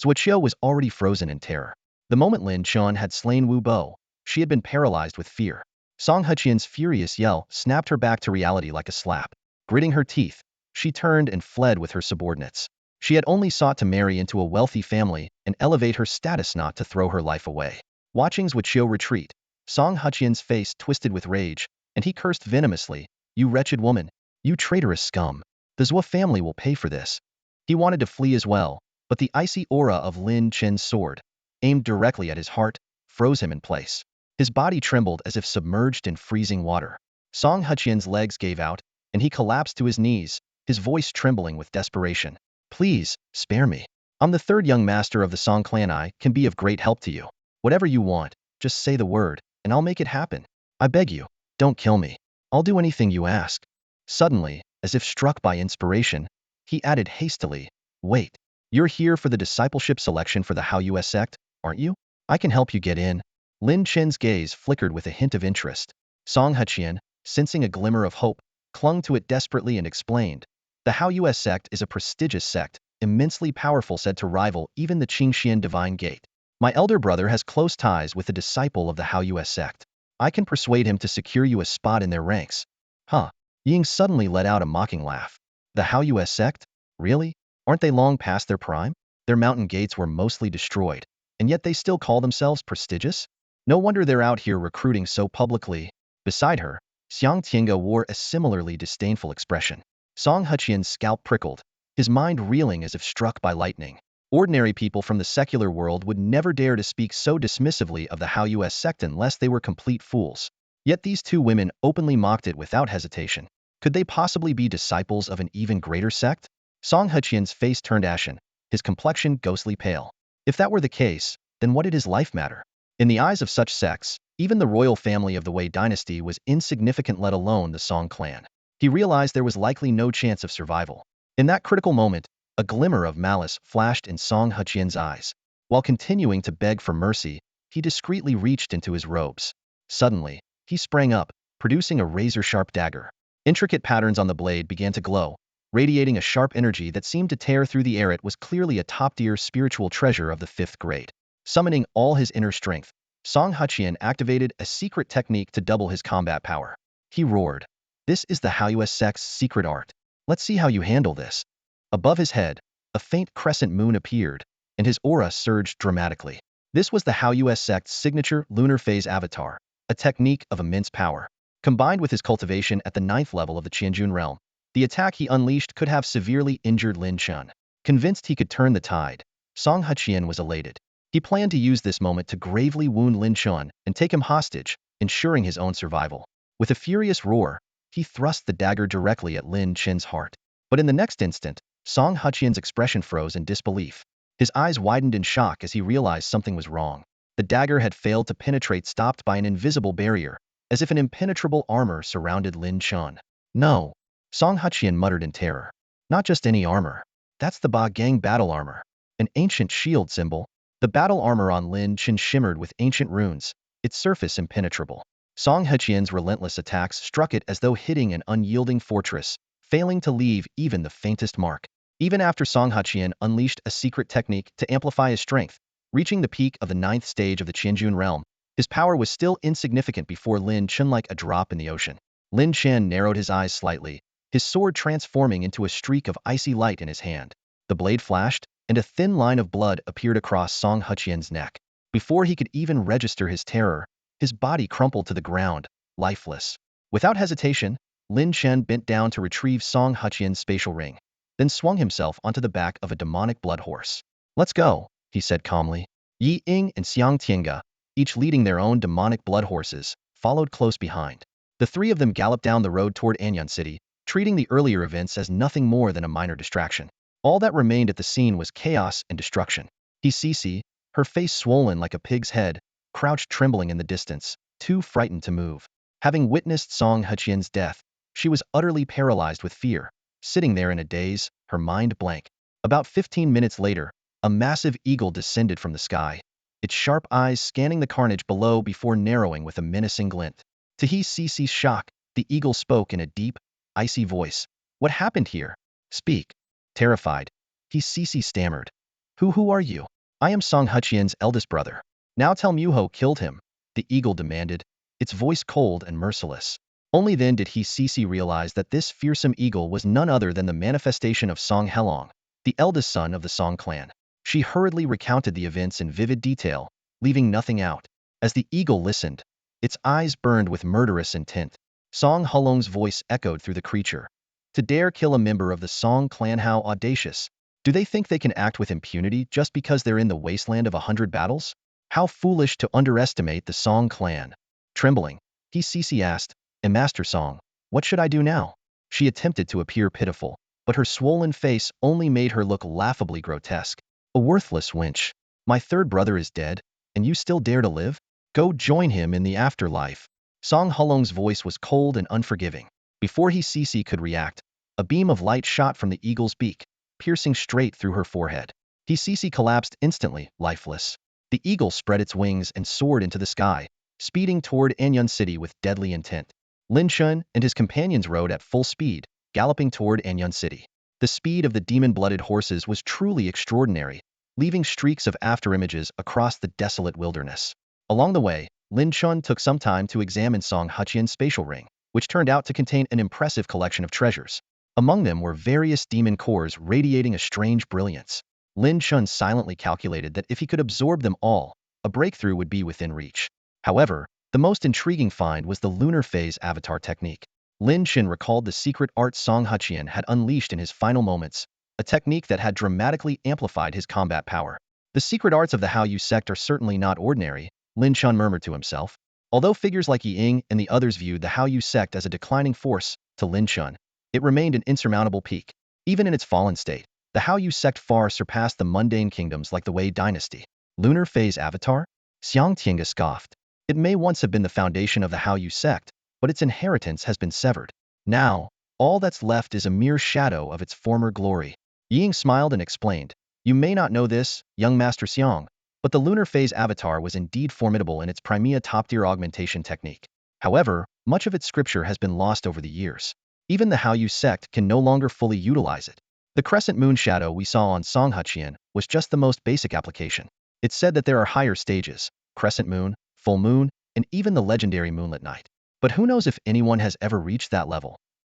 A: Zuoqiu was already frozen in terror. The moment Lin Chen had slain Wu Bo, she had been paralyzed with fear. Song Huqian's furious yell snapped her back to reality like a slap. Gritting her teeth, she turned and fled with her subordinates. She had only sought to marry into a wealthy family and elevate her status, not to throw her life away. Watching Zuoqiu retreat, Song Huqian's face twisted with rage, and he cursed venomously, "You wretched woman! You traitorous scum! The Zuo family will pay for this." He wanted to flee as well, but the icy aura of Lin Chen's sword, aimed directly at his heart, froze him in place. His body trembled as if submerged in freezing water. Song Huqian's legs gave out, and he collapsed to his knees, his voice trembling with desperation. "Please, spare me. I'm the 3rd young master of the Song clan. I can be of great help to you. Whatever you want, just say the word, and I'll make it happen. I beg you, don't kill me. I'll do anything you ask." Suddenly, as if struck by inspiration, he added hastily, "Wait, you're here for the discipleship selection for the Haoyue sect, aren't you? I can help you get in." Lin Chen's gaze flickered with a hint of interest. Song Huqian, sensing a glimmer of hope, clung to it desperately and explained, "The Haoyue sect is a prestigious sect, immensely powerful, said to rival even the Qingxian Divine Gate. My elder brother has close ties with a disciple of the Haoyue sect. I can persuade him to secure you a spot in their ranks." Huh. Ying suddenly let out a mocking laugh. "The Haoyue sect? Really? Aren't they long past their prime? Their mountain gates were mostly destroyed, and yet they still call themselves prestigious? No wonder they're out here recruiting so publicly." Beside her, Xiang Tiange wore a similarly disdainful expression. Song Huqian's scalp prickled, his mind reeling as if struck by lightning. Ordinary people from the secular world would never dare to speak so dismissively of the Haoyue sect unless they were complete fools. Yet these two women openly mocked it without hesitation. Could they possibly be disciples of an even greater sect? Song Huqian's face turned ashen, his complexion ghostly pale. If that were the case, then what did his life matter? In the eyes of such sects, even the royal family of the Wei dynasty was insignificant, let alone the Song clan. He realized there was likely no chance of survival. In that critical moment, a glimmer of malice flashed in Song Huqian's eyes. While continuing to beg for mercy, he discreetly reached into his robes. Suddenly, he sprang up, producing a razor-sharp dagger. Intricate patterns on the blade began to glow, radiating a sharp energy that seemed to tear through the air. It was clearly a top-tier spiritual treasure of the 5th grade. Summoning all his inner strength, Song Huqian activated a secret technique to double his combat power. He roared, "This is the Haoyues sect's secret art. Let's see how you handle this." Above his head, a faint crescent moon appeared, and his aura surged dramatically. This was the Haoyues sect's signature lunar phase avatar, a technique of immense power. Combined with his cultivation at the 9th level of the Qianjun realm, the attack he unleashed could have severely injured Lin Chen. Convinced he could turn the tide, Song Huqian was elated. He planned to use this moment to gravely wound Lin Chen and take him hostage, ensuring his own survival. With a furious roar, he thrust the dagger directly at Lin Chen's heart. But in the next instant, Song Huqian's expression froze in disbelief. His eyes widened in shock as he realized something was wrong. The dagger had failed to penetrate, stopped by an invisible barrier, as if an impenetrable armor surrounded Lin Chen. "No," Song Huqian muttered in terror. "Not just any armor. That's the Ba Gang battle armor, an ancient shield symbol." The battle armor on Lin Chen shimmered with ancient runes, its surface impenetrable. Song Huqian's relentless attacks struck it as though hitting an unyielding fortress, failing to leave even the faintest mark. Even after Song Huqian unleashed a secret technique to amplify his strength, reaching the peak of the 9th stage of the Qianjun realm, his power was still insignificant before Lin Chen, like a drop in the ocean. Lin Chen narrowed his eyes slightly, his sword transforming into a streak of icy light in his hand. The blade flashed, and a thin line of blood appeared across Song Huqian's neck. Before he could even register his terror, his body crumpled to the ground, lifeless. Without hesitation, Lin Chen bent down to retrieve Song Huqian's spatial ring, then swung himself onto the back of a demonic blood horse. "Let's go," he said calmly. Yi Ying and Xiang Tiange, each leading their own demonic blood horses, followed close behind. The three of them galloped down the road toward Anyan City, treating the earlier events as nothing more than a minor distraction. All that remained at the scene was chaos and destruction. Cece, her face swollen like a pig's head, crouched trembling in the distance, too frightened to move. Having witnessed Song Huqian's death, she was utterly paralyzed with fear, sitting there in a daze, her mind blank. About 15 minutes later, a massive eagle descended from the sky, its sharp eyes scanning the carnage below before narrowing with a menacing glint. To Cece's shock, the eagle spoke in a deep, icy voice. "What happened here? Speak." Terrified, Cece stammered. Who are you?" "I am Song Huqian's eldest brother." "Now tell me who killed him," the eagle demanded, its voice cold and merciless. Only then did Cece realize that this fearsome eagle was none other than the manifestation of Song Helong, the eldest son of the Song clan. She hurriedly recounted the events in vivid detail, leaving nothing out. As the eagle listened, its eyes burned with murderous intent. Song Helong's voice echoed through the creature. "To dare kill a member of the Song clan, how audacious! Do they think they can act with impunity just because they're in the wasteland of 100 battles? How foolish to underestimate the Song clan." Trembling, Cece asked, "Master Song, what should I do now?" She attempted to appear pitiful, but her swollen face only made her look laughably grotesque. "A worthless wench. My third brother is dead, and you still dare to live? Go join him in the afterlife." Song Helong's voice was cold and unforgiving. Before Cece could react, a beam of light shot from the eagle's beak, piercing straight through her forehead. Cece collapsed instantly, lifeless. The eagle spread its wings and soared into the sky, speeding toward Anyan City with deadly intent. Lin Chen and his companions rode at full speed, galloping toward Anyan City. The speed of the demon-blooded horses was truly extraordinary, leaving streaks of afterimages across the desolate wilderness. Along the way, Lin Chen took some time to examine Song Huqian's spatial ring, which turned out to contain an impressive collection of treasures. Among them were various demon cores radiating a strange brilliance. Lin Chen silently calculated that if he could absorb them all, a breakthrough would be within reach. However, the most intriguing find was the lunar phase avatar technique. Lin Chen recalled the secret art Song Huqian had unleashed in his final moments, a technique that had dramatically amplified his combat power. "The secret arts of the Haoyu sect are certainly not ordinary," Lin Chen murmured to himself. Although figures like Yi Ying and the others viewed the Haoyu sect as a declining force, to Lin Chen, it remained an insurmountable peak. Even in its fallen state, the Haoyu sect far surpassed the mundane kingdoms like the Wei dynasty. "Lunar phase avatar?" Xiang Tiange scoffed. "It may once have been the foundation of the Haoyu sect, but its inheritance has been severed. Now, all that's left is a mere shadow of its former glory." Ying smiled and explained, "You may not know this, young Master Xiang, But the lunar phase avatar was indeed formidable in its Primea top-tier augmentation technique. However, much of its scripture has been lost over the years. Even the Haoyu sect can no longer fully utilize it. The crescent moon shadow we saw on Songhachian was just the most basic application. It's said that there are higher stages, crescent moon, full moon, and even the legendary moonlit night. But who knows if anyone has ever reached that level?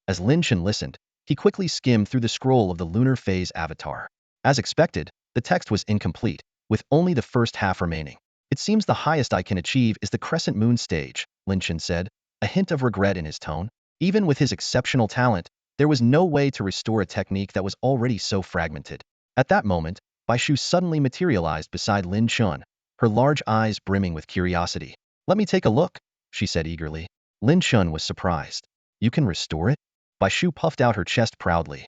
A: As Lin Chen listened, he quickly skimmed through the scroll of the lunar phase avatar. As expected, the text was incomplete, with only the first half remaining. It seems the highest I can achieve is the crescent moon stage, Lin Chen said, a hint of regret in his tone. Even with his exceptional talent, there was no way to restore a technique that was already so fragmented. At that moment, Bai Shu suddenly materialized beside Lin Chen, her large eyes brimming with curiosity. "Let me take a look," she said eagerly. Lin Chen was surprised. "You can restore it?" Bai Shu puffed out her chest proudly.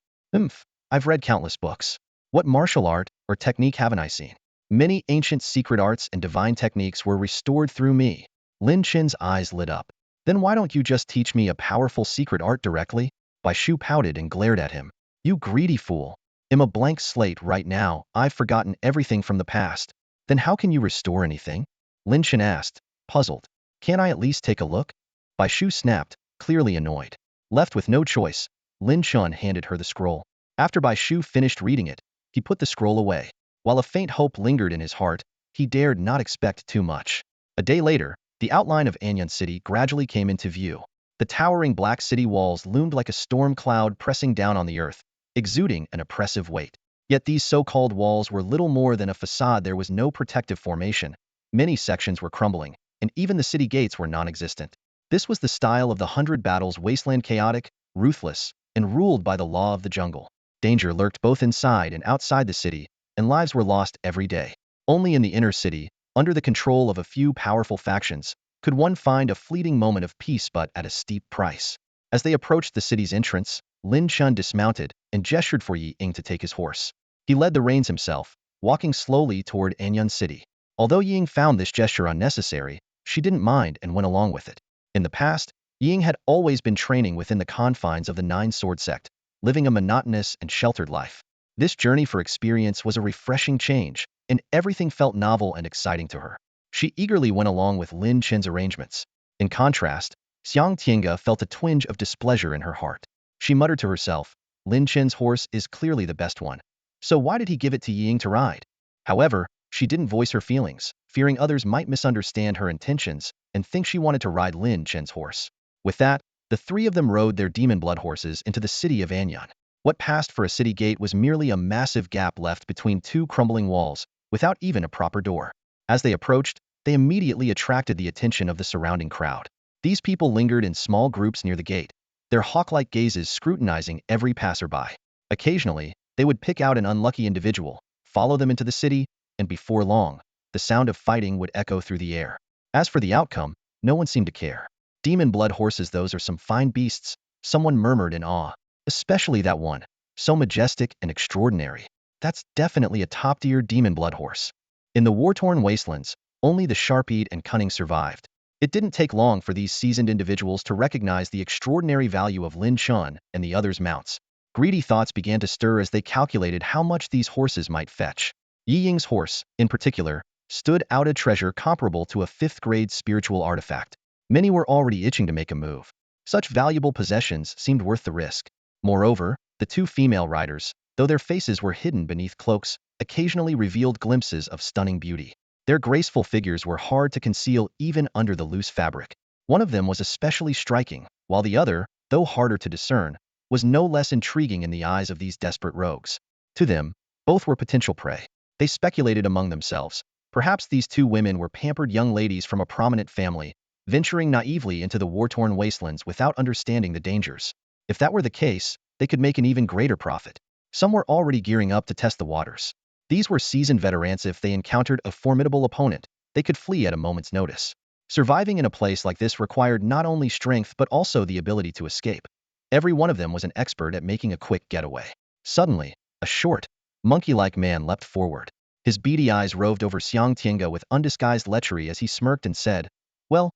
A: I've read countless books. What martial art or technique haven't I seen? Many ancient secret arts and divine techniques were restored through me." Lin Chen's eyes lit up. "Then why don't you just teach me a powerful secret art directly?" Bai Shu pouted and glared at him. "You greedy fool. I'm a blank slate right now. I've forgotten everything from the past. Then how can you restore anything?" Lin Chen asked, puzzled. "Can't I at least take a look?" Bai Shu snapped, clearly annoyed. Left with no choice, Lin Chen handed her the scroll. After Bai Shu finished reading it, he put the scroll away. While a faint hope lingered in his heart, he dared not expect too much. A day later, the outline of Anyan City gradually came into view. The towering black city walls loomed like a storm cloud pressing down on the earth, exuding an oppressive weight. Yet these so-called walls were little more than a facade. There was no protective formation. Many sections were crumbling, and even the city gates were non-existent. This was the style of the 100 Battles wasteland, chaotic, ruthless, and ruled by the law of the jungle. Danger lurked both inside and outside the city, and lives were lost every day. Only in the inner city, under the control of a few powerful factions, could one find a fleeting moment of peace, but at a steep price. As they approached the city's entrance, Lin Chen dismounted and gestured for Yi Ying to take his horse. He led the reins himself, walking slowly toward Anyan City. Although Yi Ying found this gesture unnecessary, she didn't mind and went along with it. In the past, Yi Ying had always been training within the confines of the Nine Sword sect, living a monotonous and sheltered life. This journey for experience was a refreshing change, and everything felt novel and exciting to her. She eagerly went along with Lin Chen's arrangements. In contrast, Xiang Tiange felt a twinge of displeasure in her heart. She muttered to herself, "Lin Chen's horse is clearly the best one. So why did he give it to Yi Ying to ride?" However, she didn't voice her feelings, fearing others might misunderstand her intentions and think she wanted to ride Lin Chen's horse. With that, the three of them rode their demon blood horses into the city of Anyan. What passed for a city gate was merely a massive gap left between two crumbling walls, without even a proper door. As they approached, they immediately attracted the attention of the surrounding crowd. These people lingered in small groups near the gate, their hawk-like gazes scrutinizing every passerby. Occasionally, they would pick out an unlucky individual, follow them into the city, and before long, the sound of fighting would echo through the air. As for the outcome, no one seemed to care. "Demon blood horses, those are some fine beasts," someone murmured in awe. "Especially that one, so majestic and extraordinary. That's definitely a top-tier demon blood horse." In the war-torn wastelands, only the sharp-eyed and cunning survived. It didn't take long for these seasoned individuals to recognize the extraordinary value of Lin Chen and the others' mounts. Greedy thoughts began to stir as they calculated how much these horses might fetch. Yi Ying's horse, in particular, stood out a treasure comparable to a fifth-grade spiritual artifact. Many were already itching to make a move. Such valuable possessions seemed worth the risk. Moreover, the two female riders, though their faces were hidden beneath cloaks, occasionally revealed glimpses of stunning beauty. Their graceful figures were hard to conceal even under the loose fabric. One of them was especially striking, while the other, though harder to discern, was no less intriguing in the eyes of these desperate rogues. To them, both were potential prey. They speculated among themselves. Perhaps these two women were pampered young ladies from a prominent family, venturing naively into the war-torn wastelands without understanding the dangers. If that were the case, they could make an even greater profit. Some were already gearing up to test the waters. These were seasoned veterans. If they encountered a formidable opponent, they could flee at a moment's notice. Surviving in a place like this required not only strength but also the ability to escape. Every one of them was an expert at making a quick getaway. Suddenly, a short, monkey-like man leapt forward. His beady eyes roved over Xiang Tiange with undisguised lechery as he smirked and said, Well,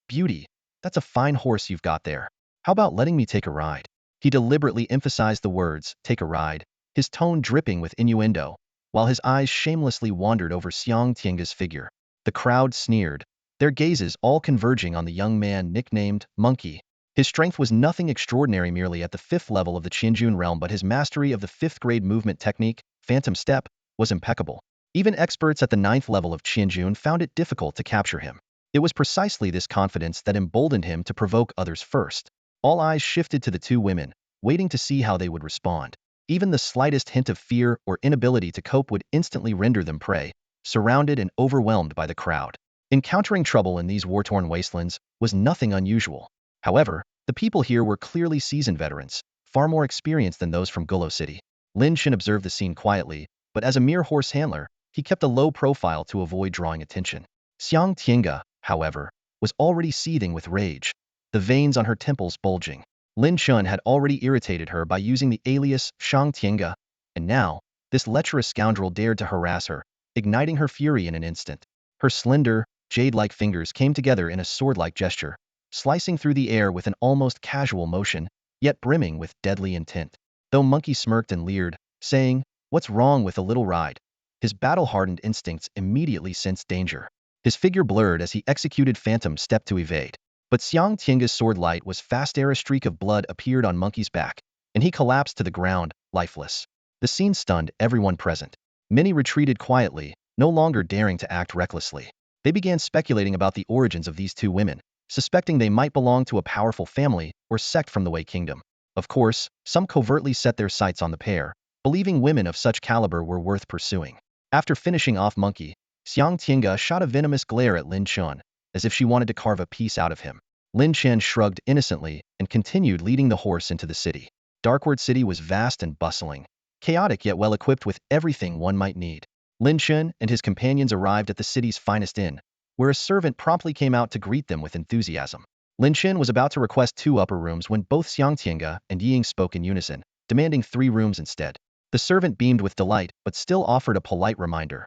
A: beauty, that's a fine horse you've got there. How about letting me take a ride?" He deliberately emphasized the words, "take a ride," his tone dripping with innuendo. while his eyes shamelessly wandered over Xiang Tiange's figure. The crowd sneered, their gazes all converging on the young man nicknamed Monkey. His strength was nothing extraordinary merely at the 5th level of the Qianjun realm, but his mastery of the 5th grade movement technique, Phantom Step, was impeccable. Even experts at the 9th level of Qianjun found it difficult to capture him. It was precisely this confidence that emboldened him to provoke others first. All eyes shifted to the two women, waiting to see how they would respond. Even the slightest hint of fear or inability to cope would instantly render them prey, surrounded and overwhelmed by the crowd. Encountering trouble in these war-torn wastelands was nothing unusual. However, the people here were clearly seasoned veterans, far more experienced than those from Gulo City. Lin Chen observed the scene quietly, but as a mere horse handler, he kept a low profile to avoid drawing attention. Xiang Tiange, however, was already seething with rage, the veins on her temples bulging. Lin Chen had already irritated her by using the alias Xiang Tiange, and now, this lecherous scoundrel dared to harass her, igniting her fury in an instant. Her slender, jade-like fingers came together in a sword-like gesture, slicing through the air with an almost casual motion, yet brimming with deadly intent. Though Monkey smirked and leered, saying, "What's wrong with a little ride?" his battle-hardened instincts immediately sensed danger. His figure blurred as he executed Phantom Step to evade. But Xiang Tiange's sword light was fast ere a streak of blood appeared on Monkey's back, and he collapsed to the ground, lifeless. The scene stunned everyone present. Many retreated quietly, no longer daring to act recklessly. They began speculating about the origins of these two women, suspecting they might belong to a powerful family or sect from the Wei Kingdom. Of course, some covertly set their sights on the pair, believing women of such caliber were worth pursuing. After finishing off Monkey, Xiang Tiange shot a venomous glare at Lin Chen, as if she wanted to carve a piece out of him. Lin Chen shrugged innocently and continued leading the horse into the city. Darkward City was vast and bustling, chaotic yet well equipped with everything one might need. Lin Chen and his companions arrived at the city's finest inn, where a servant promptly came out to greet them with enthusiasm. Lin Chen was about to request 2 upper rooms when both Xiang Tiange and Ying spoke in unison, demanding 3 rooms instead. The servant beamed with delight but still offered a polite reminder.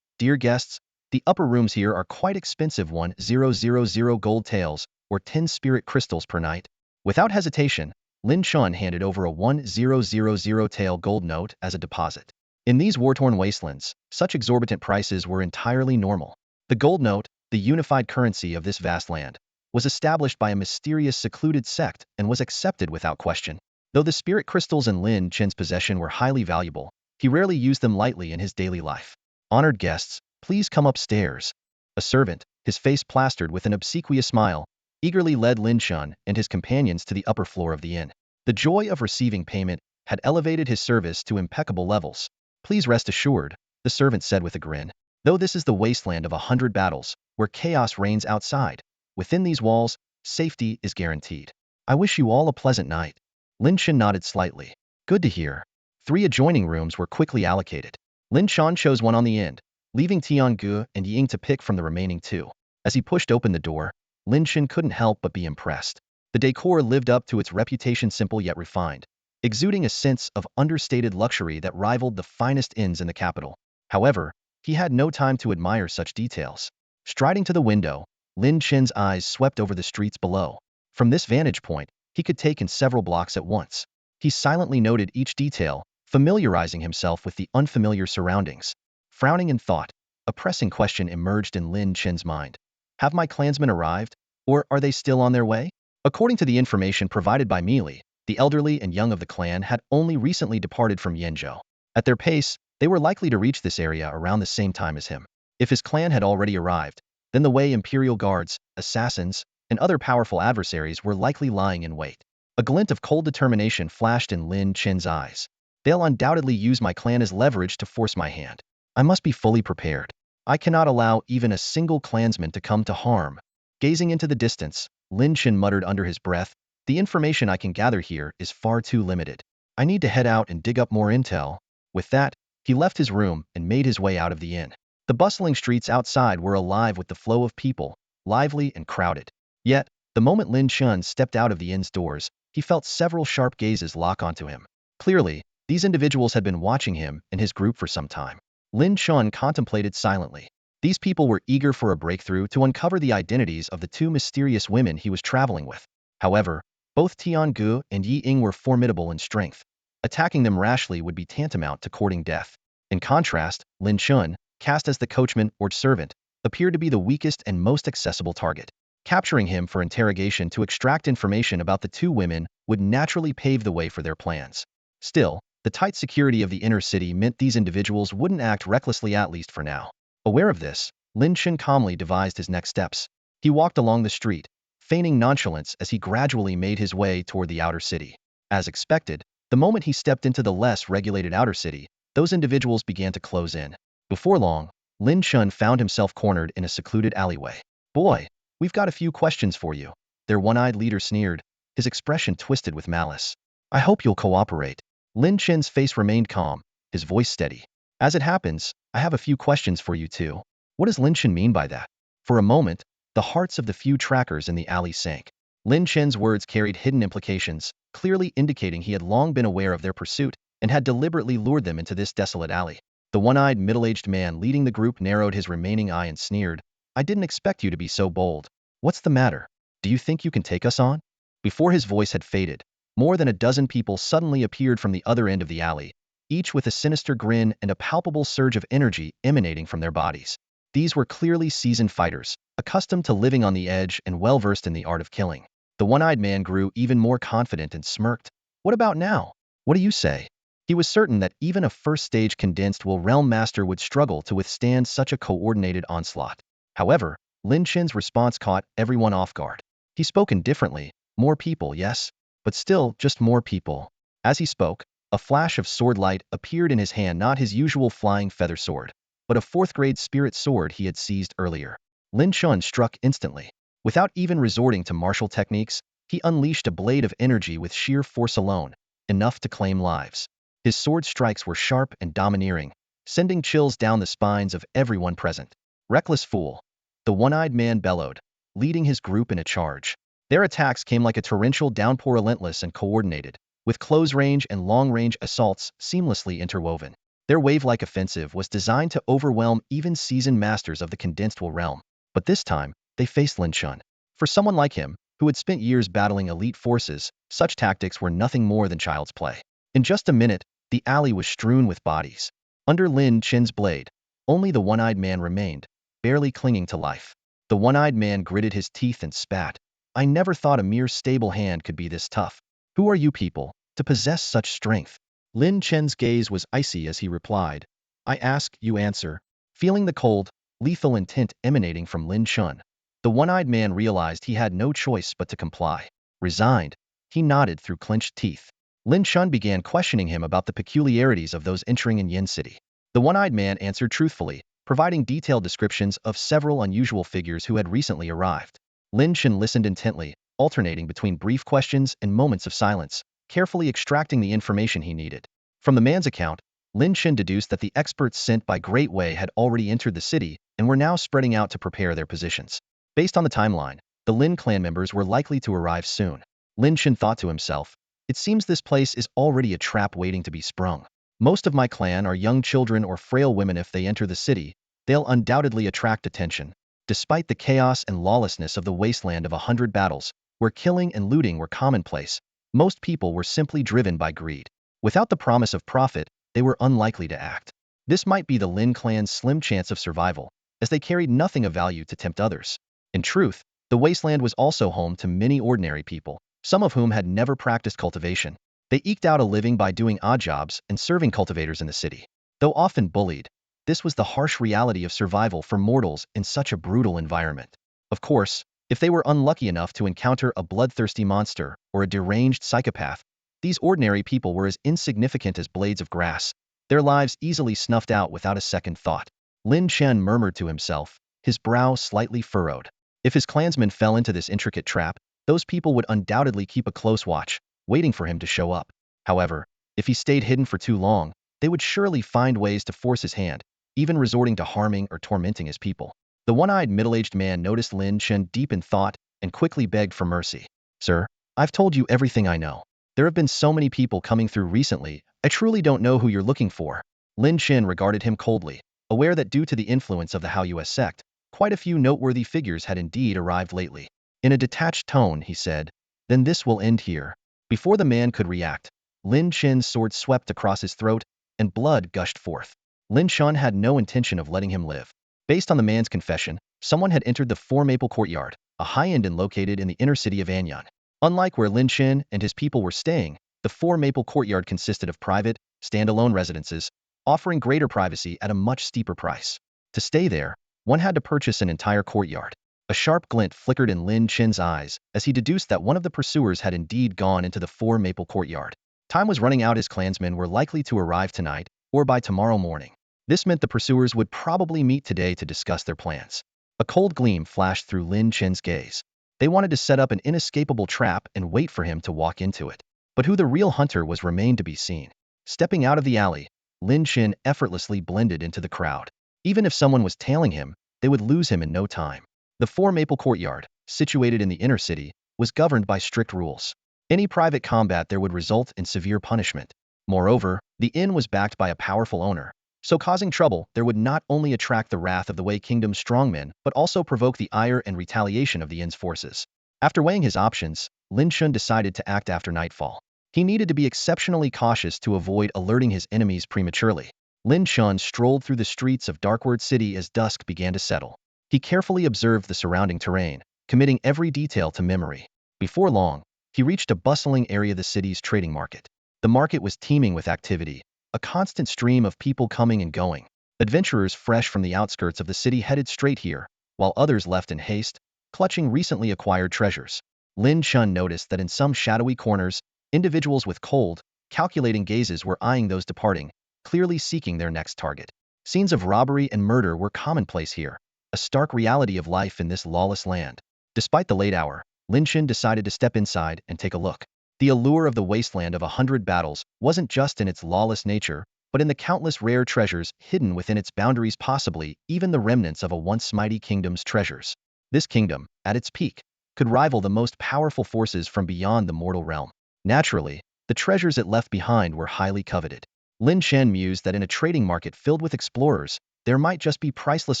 A: "Dear guests, the upper rooms here are quite expensive, 1,000 gold taels, or 10 spirit crystals per night." Without hesitation, Lin Chen handed over a 1,000 tael gold note as a deposit. In these war-torn wastelands, such exorbitant prices were entirely normal. The gold note, the unified currency of this vast land, was established by a mysterious secluded sect and was accepted without question. Though the spirit crystals in Lin Chen's possession were highly valuable, he rarely used them lightly in his daily life. "Honored guests, please come upstairs." A servant, his face plastered with an obsequious smile, eagerly led Lin Chen and his companions to the upper floor of the inn. The joy of receiving payment had elevated his service to impeccable levels. "Please rest assured," the servant said with a grin. "Though this is the wasteland of 100 battles, where chaos reigns outside, within these walls, safety is guaranteed. I wish you all a pleasant night." Lin Chen nodded slightly. "Good to hear." 3 adjoining rooms were quickly allocated. Lin Chen chose one on the end, leaving Tiange and Ying to pick from the remaining 2. As he pushed open the door, Lin Chen couldn't help but be impressed. The decor lived up to its reputation, simple yet refined, exuding a sense of understated luxury that rivaled the finest inns in the capital. However, he had no time to admire such details. Striding to the window, Lin Chen's eyes swept over the streets below. From this vantage point, he could take in several blocks at once. He silently noted each detail, familiarizing himself with the unfamiliar surroundings. Frowning in thought, a pressing question emerged in Lin Chen's mind. Have my clansmen arrived, or are they still on their way? According to the information provided by Meili, the elderly and young of the clan had only recently departed from Yanzhou. At their pace, they were likely to reach this area around the same time as him. If his clan had already arrived, then the Wei Imperial Guards, assassins, and other powerful adversaries were likely lying in wait. A glint of cold determination flashed in Lin Chen's eyes. They'll undoubtedly use my clan as leverage to force my hand. I must be fully prepared. I cannot allow even a single clansman to come to harm. Gazing into the distance, Lin Chen muttered under his breath, "The information I can gather here is far too limited. I need to head out and dig up more intel." With that, he left his room and made his way out of the inn. The bustling streets outside were alive with the flow of people, lively and crowded. Yet, the moment Lin Chen stepped out of the inn's doors, he felt several sharp gazes lock onto him. Clearly, these individuals had been watching him and his group for some time. Lin Chen contemplated silently. These people were eager for a breakthrough to uncover the identities of the 2 mysterious women he was traveling with. However, both Tiange and Yi Ying were formidable in strength. Attacking them rashly would be tantamount to courting death. In contrast, Lin Chen, cast as the coachman or servant, appeared to be the weakest and most accessible target. Capturing him for interrogation to extract information about the two women would naturally pave the way for their plans. Still, the tight security of the inner city meant these individuals wouldn't act recklessly, at least for now. Aware of this, Lin Chen calmly devised his next steps. He walked along the street, feigning nonchalance as he gradually made his way toward the outer city. As expected, the moment he stepped into the less regulated outer city, those individuals began to close in. Before long, Lin Chen found himself cornered in a secluded alleyway. "Boy, we've got a few questions for you," their one-eyed leader sneered, his expression twisted with malice. "I hope you'll cooperate." Lin Chen's face remained calm, his voice steady. "As it happens, I have a few questions for you too." What does Lin Chen mean by that? For a moment, the hearts of the few trackers in the alley sank. Lin Chen's words carried hidden implications, clearly indicating he had long been aware of their pursuit and had deliberately lured them into this desolate alley. The one-eyed middle-aged man leading the group narrowed his remaining eye and sneered, "I didn't expect you to be so bold. What's the matter? Do you think you can take us on?" Before his voice had faded, more than a dozen people suddenly appeared from the other end of the alley, each with a sinister grin and a palpable surge of energy emanating from their bodies. These were clearly seasoned fighters, accustomed to living on the edge and well-versed in the art of killing. The one-eyed man grew even more confident and smirked. "What about now? What do you say?" He was certain that even a first-stage condensed will realm master would struggle to withstand such a coordinated onslaught. However, Lin Chen's response caught everyone off guard. He spoke indifferently, "More people, yes, but still just more people." As he spoke, a flash of sword light appeared in his hand, not his usual flying feather sword, but a fourth-grade spirit sword he had seized earlier. Lin Chen struck instantly. Without even resorting to martial techniques, he unleashed a blade of energy with sheer force alone, enough to claim lives. His sword strikes were sharp and domineering, sending chills down the spines of everyone present. "Reckless fool," the one-eyed man bellowed, leading his group in a charge. Their attacks came like a torrential downpour, relentless and coordinated, with close-range and long-range assaults seamlessly interwoven. Their wave-like offensive was designed to overwhelm even seasoned masters of the condensed will realm. But this time, they faced Lin Chen. For someone like him, who had spent years battling elite forces, such tactics were nothing more than child's play. In just a minute, the alley was strewn with bodies. Under Lin Chen's blade, only the one-eyed man remained, barely clinging to life. The one-eyed man gritted his teeth and spat. "I never thought a mere stable hand could be this tough. Who are you people, to possess such strength?" Lin Chen's gaze was icy as he replied, "I ask, you answer." Feeling the cold, lethal intent emanating from Lin Chen, the one-eyed man realized he had no choice but to comply. Resigned, he nodded through clenched teeth. Lin Chen began questioning him about the peculiarities of those entering in Yin City. The one-eyed man answered truthfully, providing detailed descriptions of several unusual figures who had recently arrived. Lin Chen listened intently, alternating between brief questions and moments of silence, carefully extracting the information he needed. From the man's account, Lin Chen deduced that the experts sent by Great Wei had already entered the city and were now spreading out to prepare their positions. Based on the timeline, the Lin clan members were likely to arrive soon. Lin Chen thought to himself, "It seems this place is already a trap waiting to be sprung. Most of my clan are young children or frail women. If they enter the city, they'll undoubtedly attract attention." Despite the chaos and lawlessness of the wasteland of 100 battles, where killing and looting were commonplace, most people were simply driven by greed. Without the promise of profit, they were unlikely to act. This might be the Lin clan's slim chance of survival, as they carried nothing of value to tempt others. In truth, the wasteland was also home to many ordinary people, some of whom had never practiced cultivation. They eked out a living by doing odd jobs and serving cultivators in the city. Though often bullied, this was the harsh reality of survival for mortals in such a brutal environment. Of course, if they were unlucky enough to encounter a bloodthirsty monster or a deranged psychopath, these ordinary people were as insignificant as blades of grass, their lives easily snuffed out without a second thought. Lin Chen murmured to himself, his brow slightly furrowed. If his clansmen fell into this intricate trap, those people would undoubtedly keep a close watch, waiting for him to show up. However, if he stayed hidden for too long, they would surely find ways to force his hand, even resorting to harming or tormenting his people. The one-eyed middle-aged man noticed Lin Chen deep in thought and quickly begged for mercy. "Sir, I've told you everything I know. There have been so many people coming through recently, I truly don't know who you're looking for." Lin Chen regarded him coldly, aware that due to the influence of the Hao Yue sect, quite a few noteworthy figures had indeed arrived lately. In a detached tone, he said, "Then this will end here." Before the man could react, Lin Chen's sword swept across his throat, and blood gushed forth. Lin Chen had no intention of letting him live. Based on the man's confession, someone had entered the Four Maple Courtyard, a high-end inn located in the inner city of Anyang. Unlike where Lin Chen and his people were staying, the Four Maple Courtyard consisted of private, standalone residences, offering greater privacy at a much steeper price. To stay there, one had to purchase an entire courtyard. A sharp glint flickered in Lin Chen's eyes as he deduced that one of the pursuers had indeed gone into the Four Maple Courtyard. Time was running out. His clansmen were likely to arrive tonight or by tomorrow morning. This meant the pursuers would probably meet today to discuss their plans. A cold gleam flashed through Lin Chen's gaze. They wanted to set up an inescapable trap and wait for him to walk into it. But who the real hunter was remained to be seen. Stepping out of the alley, Lin Chen effortlessly blended into the crowd. Even if someone was tailing him, they would lose him in no time. The Four Maple Courtyard, situated in the inner city, was governed by strict rules. Any private combat there would result in severe punishment. Moreover, the inn was backed by a powerful owner, so causing trouble there would not only attract the wrath of the Wei Kingdom's strongmen but also provoke the ire and retaliation of the inn's forces. After weighing his options, Lin Chen decided to act after nightfall. He needed to be exceptionally cautious to avoid alerting his enemies prematurely. Lin Chen strolled through the streets of Darkward City as dusk began to settle. He carefully observed the surrounding terrain, committing every detail to memory. Before long, he reached a bustling area of the city's trading market. The market was teeming with activity, a constant stream of people coming and going. Adventurers fresh from the outskirts of the city headed straight here, while others left in haste, clutching recently acquired treasures. Lin Chen noticed that in some shadowy corners, individuals with cold, calculating gazes were eyeing those departing, clearly seeking their next target. Scenes of robbery and murder were commonplace here, a stark reality of life in this lawless land. Despite the late hour, Lin Chen decided to step inside and take a look. The allure of the wasteland of 100 battles wasn't just in its lawless nature, but in the countless rare treasures hidden within its boundaries, possibly even the remnants of a once mighty kingdom's treasures. This kingdom, at its peak, could rival the most powerful forces from beyond the mortal realm. Naturally, the treasures it left behind were highly coveted. Lin Chen mused that in a trading market filled with explorers, there might just be priceless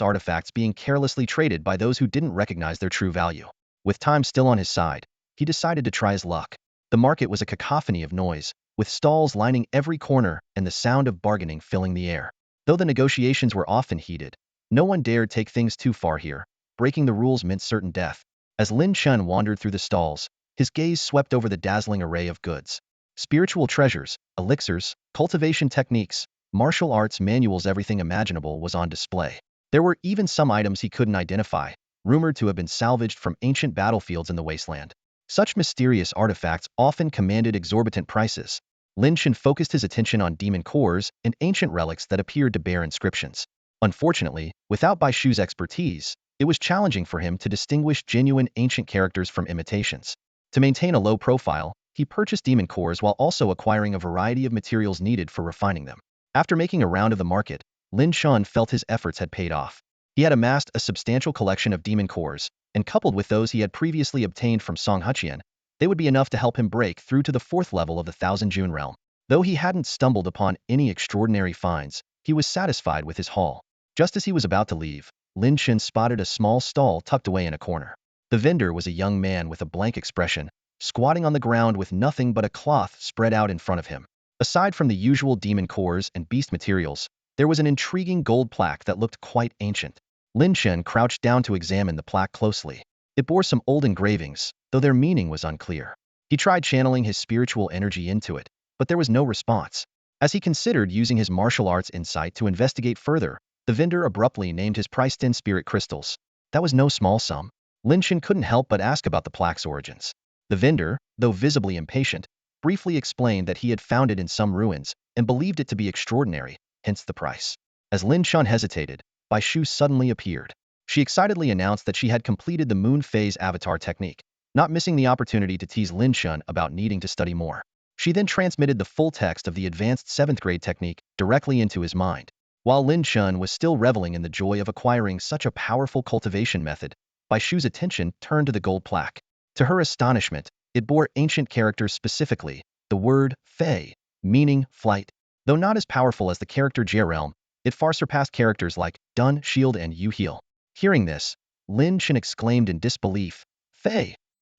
A: artifacts being carelessly traded by those who didn't recognize their true value. With time still on his side, he decided to try his luck. The market was a cacophony of noise, with stalls lining every corner and the sound of bargaining filling the air. Though the negotiations were often heated, no one dared take things too far here. Breaking the rules meant certain death. As Lin Chen wandered through the stalls, his gaze swept over the dazzling array of goods. Spiritual treasures, elixirs, cultivation techniques, martial arts manuals, everything imaginable was on display. There were even some items he couldn't identify, rumored to have been salvaged from ancient battlefields in the wasteland. Such mysterious artifacts often commanded exorbitant prices. Lin Chen focused his attention on demon cores and ancient relics that appeared to bear inscriptions. Unfortunately, without Bai Shu's expertise, it was challenging for him to distinguish genuine ancient characters from imitations. To maintain a low profile, he purchased demon cores while also acquiring a variety of materials needed for refining them. After making a round of the market, Lin Chen felt his efforts had paid off. He had amassed a substantial collection of demon cores, and coupled with those he had previously obtained from Song Huqian, they would be enough to help him break through to the 4th level of the Thousand June realm. Though he hadn't stumbled upon any extraordinary finds, he was satisfied with his haul. Just as he was about to leave, Lin Chen spotted a small stall tucked away in a corner. The vendor was a young man with a blank expression, squatting on the ground with nothing but a cloth spread out in front of him. Aside from the usual demon cores and beast materials, there was an intriguing gold plaque that looked quite ancient. Lin Chen crouched down to examine the plaque closely. It bore some old engravings, though their meaning was unclear. He tried channeling his spiritual energy into it, but there was no response. As he considered using his martial arts insight to investigate further, the vendor abruptly named his price 10 spirit crystals. That was no small sum. Lin Chen couldn't help but ask about the plaque's origins. The vendor, though visibly impatient, briefly explained that he had found it in some ruins and believed it to be extraordinary, hence the price. As Lin Chen hesitated, Bai Shu suddenly appeared. She excitedly announced that she had completed the moon phase avatar technique, not missing the opportunity to tease Lin Chen about needing to study more. She then transmitted the full text of the advanced 7th grade technique directly into his mind. While Lin Chen was still reveling in the joy of acquiring such a powerful cultivation method, Bai Shu's attention turned to the gold plaque. To her astonishment, it bore ancient characters, specifically the word Fei, meaning flight. Though not as powerful as the character Jie realm, it far surpassed characters like Dun, Shield, and Yu Heal. Hearing this, Lin Chen exclaimed in disbelief, "Fei!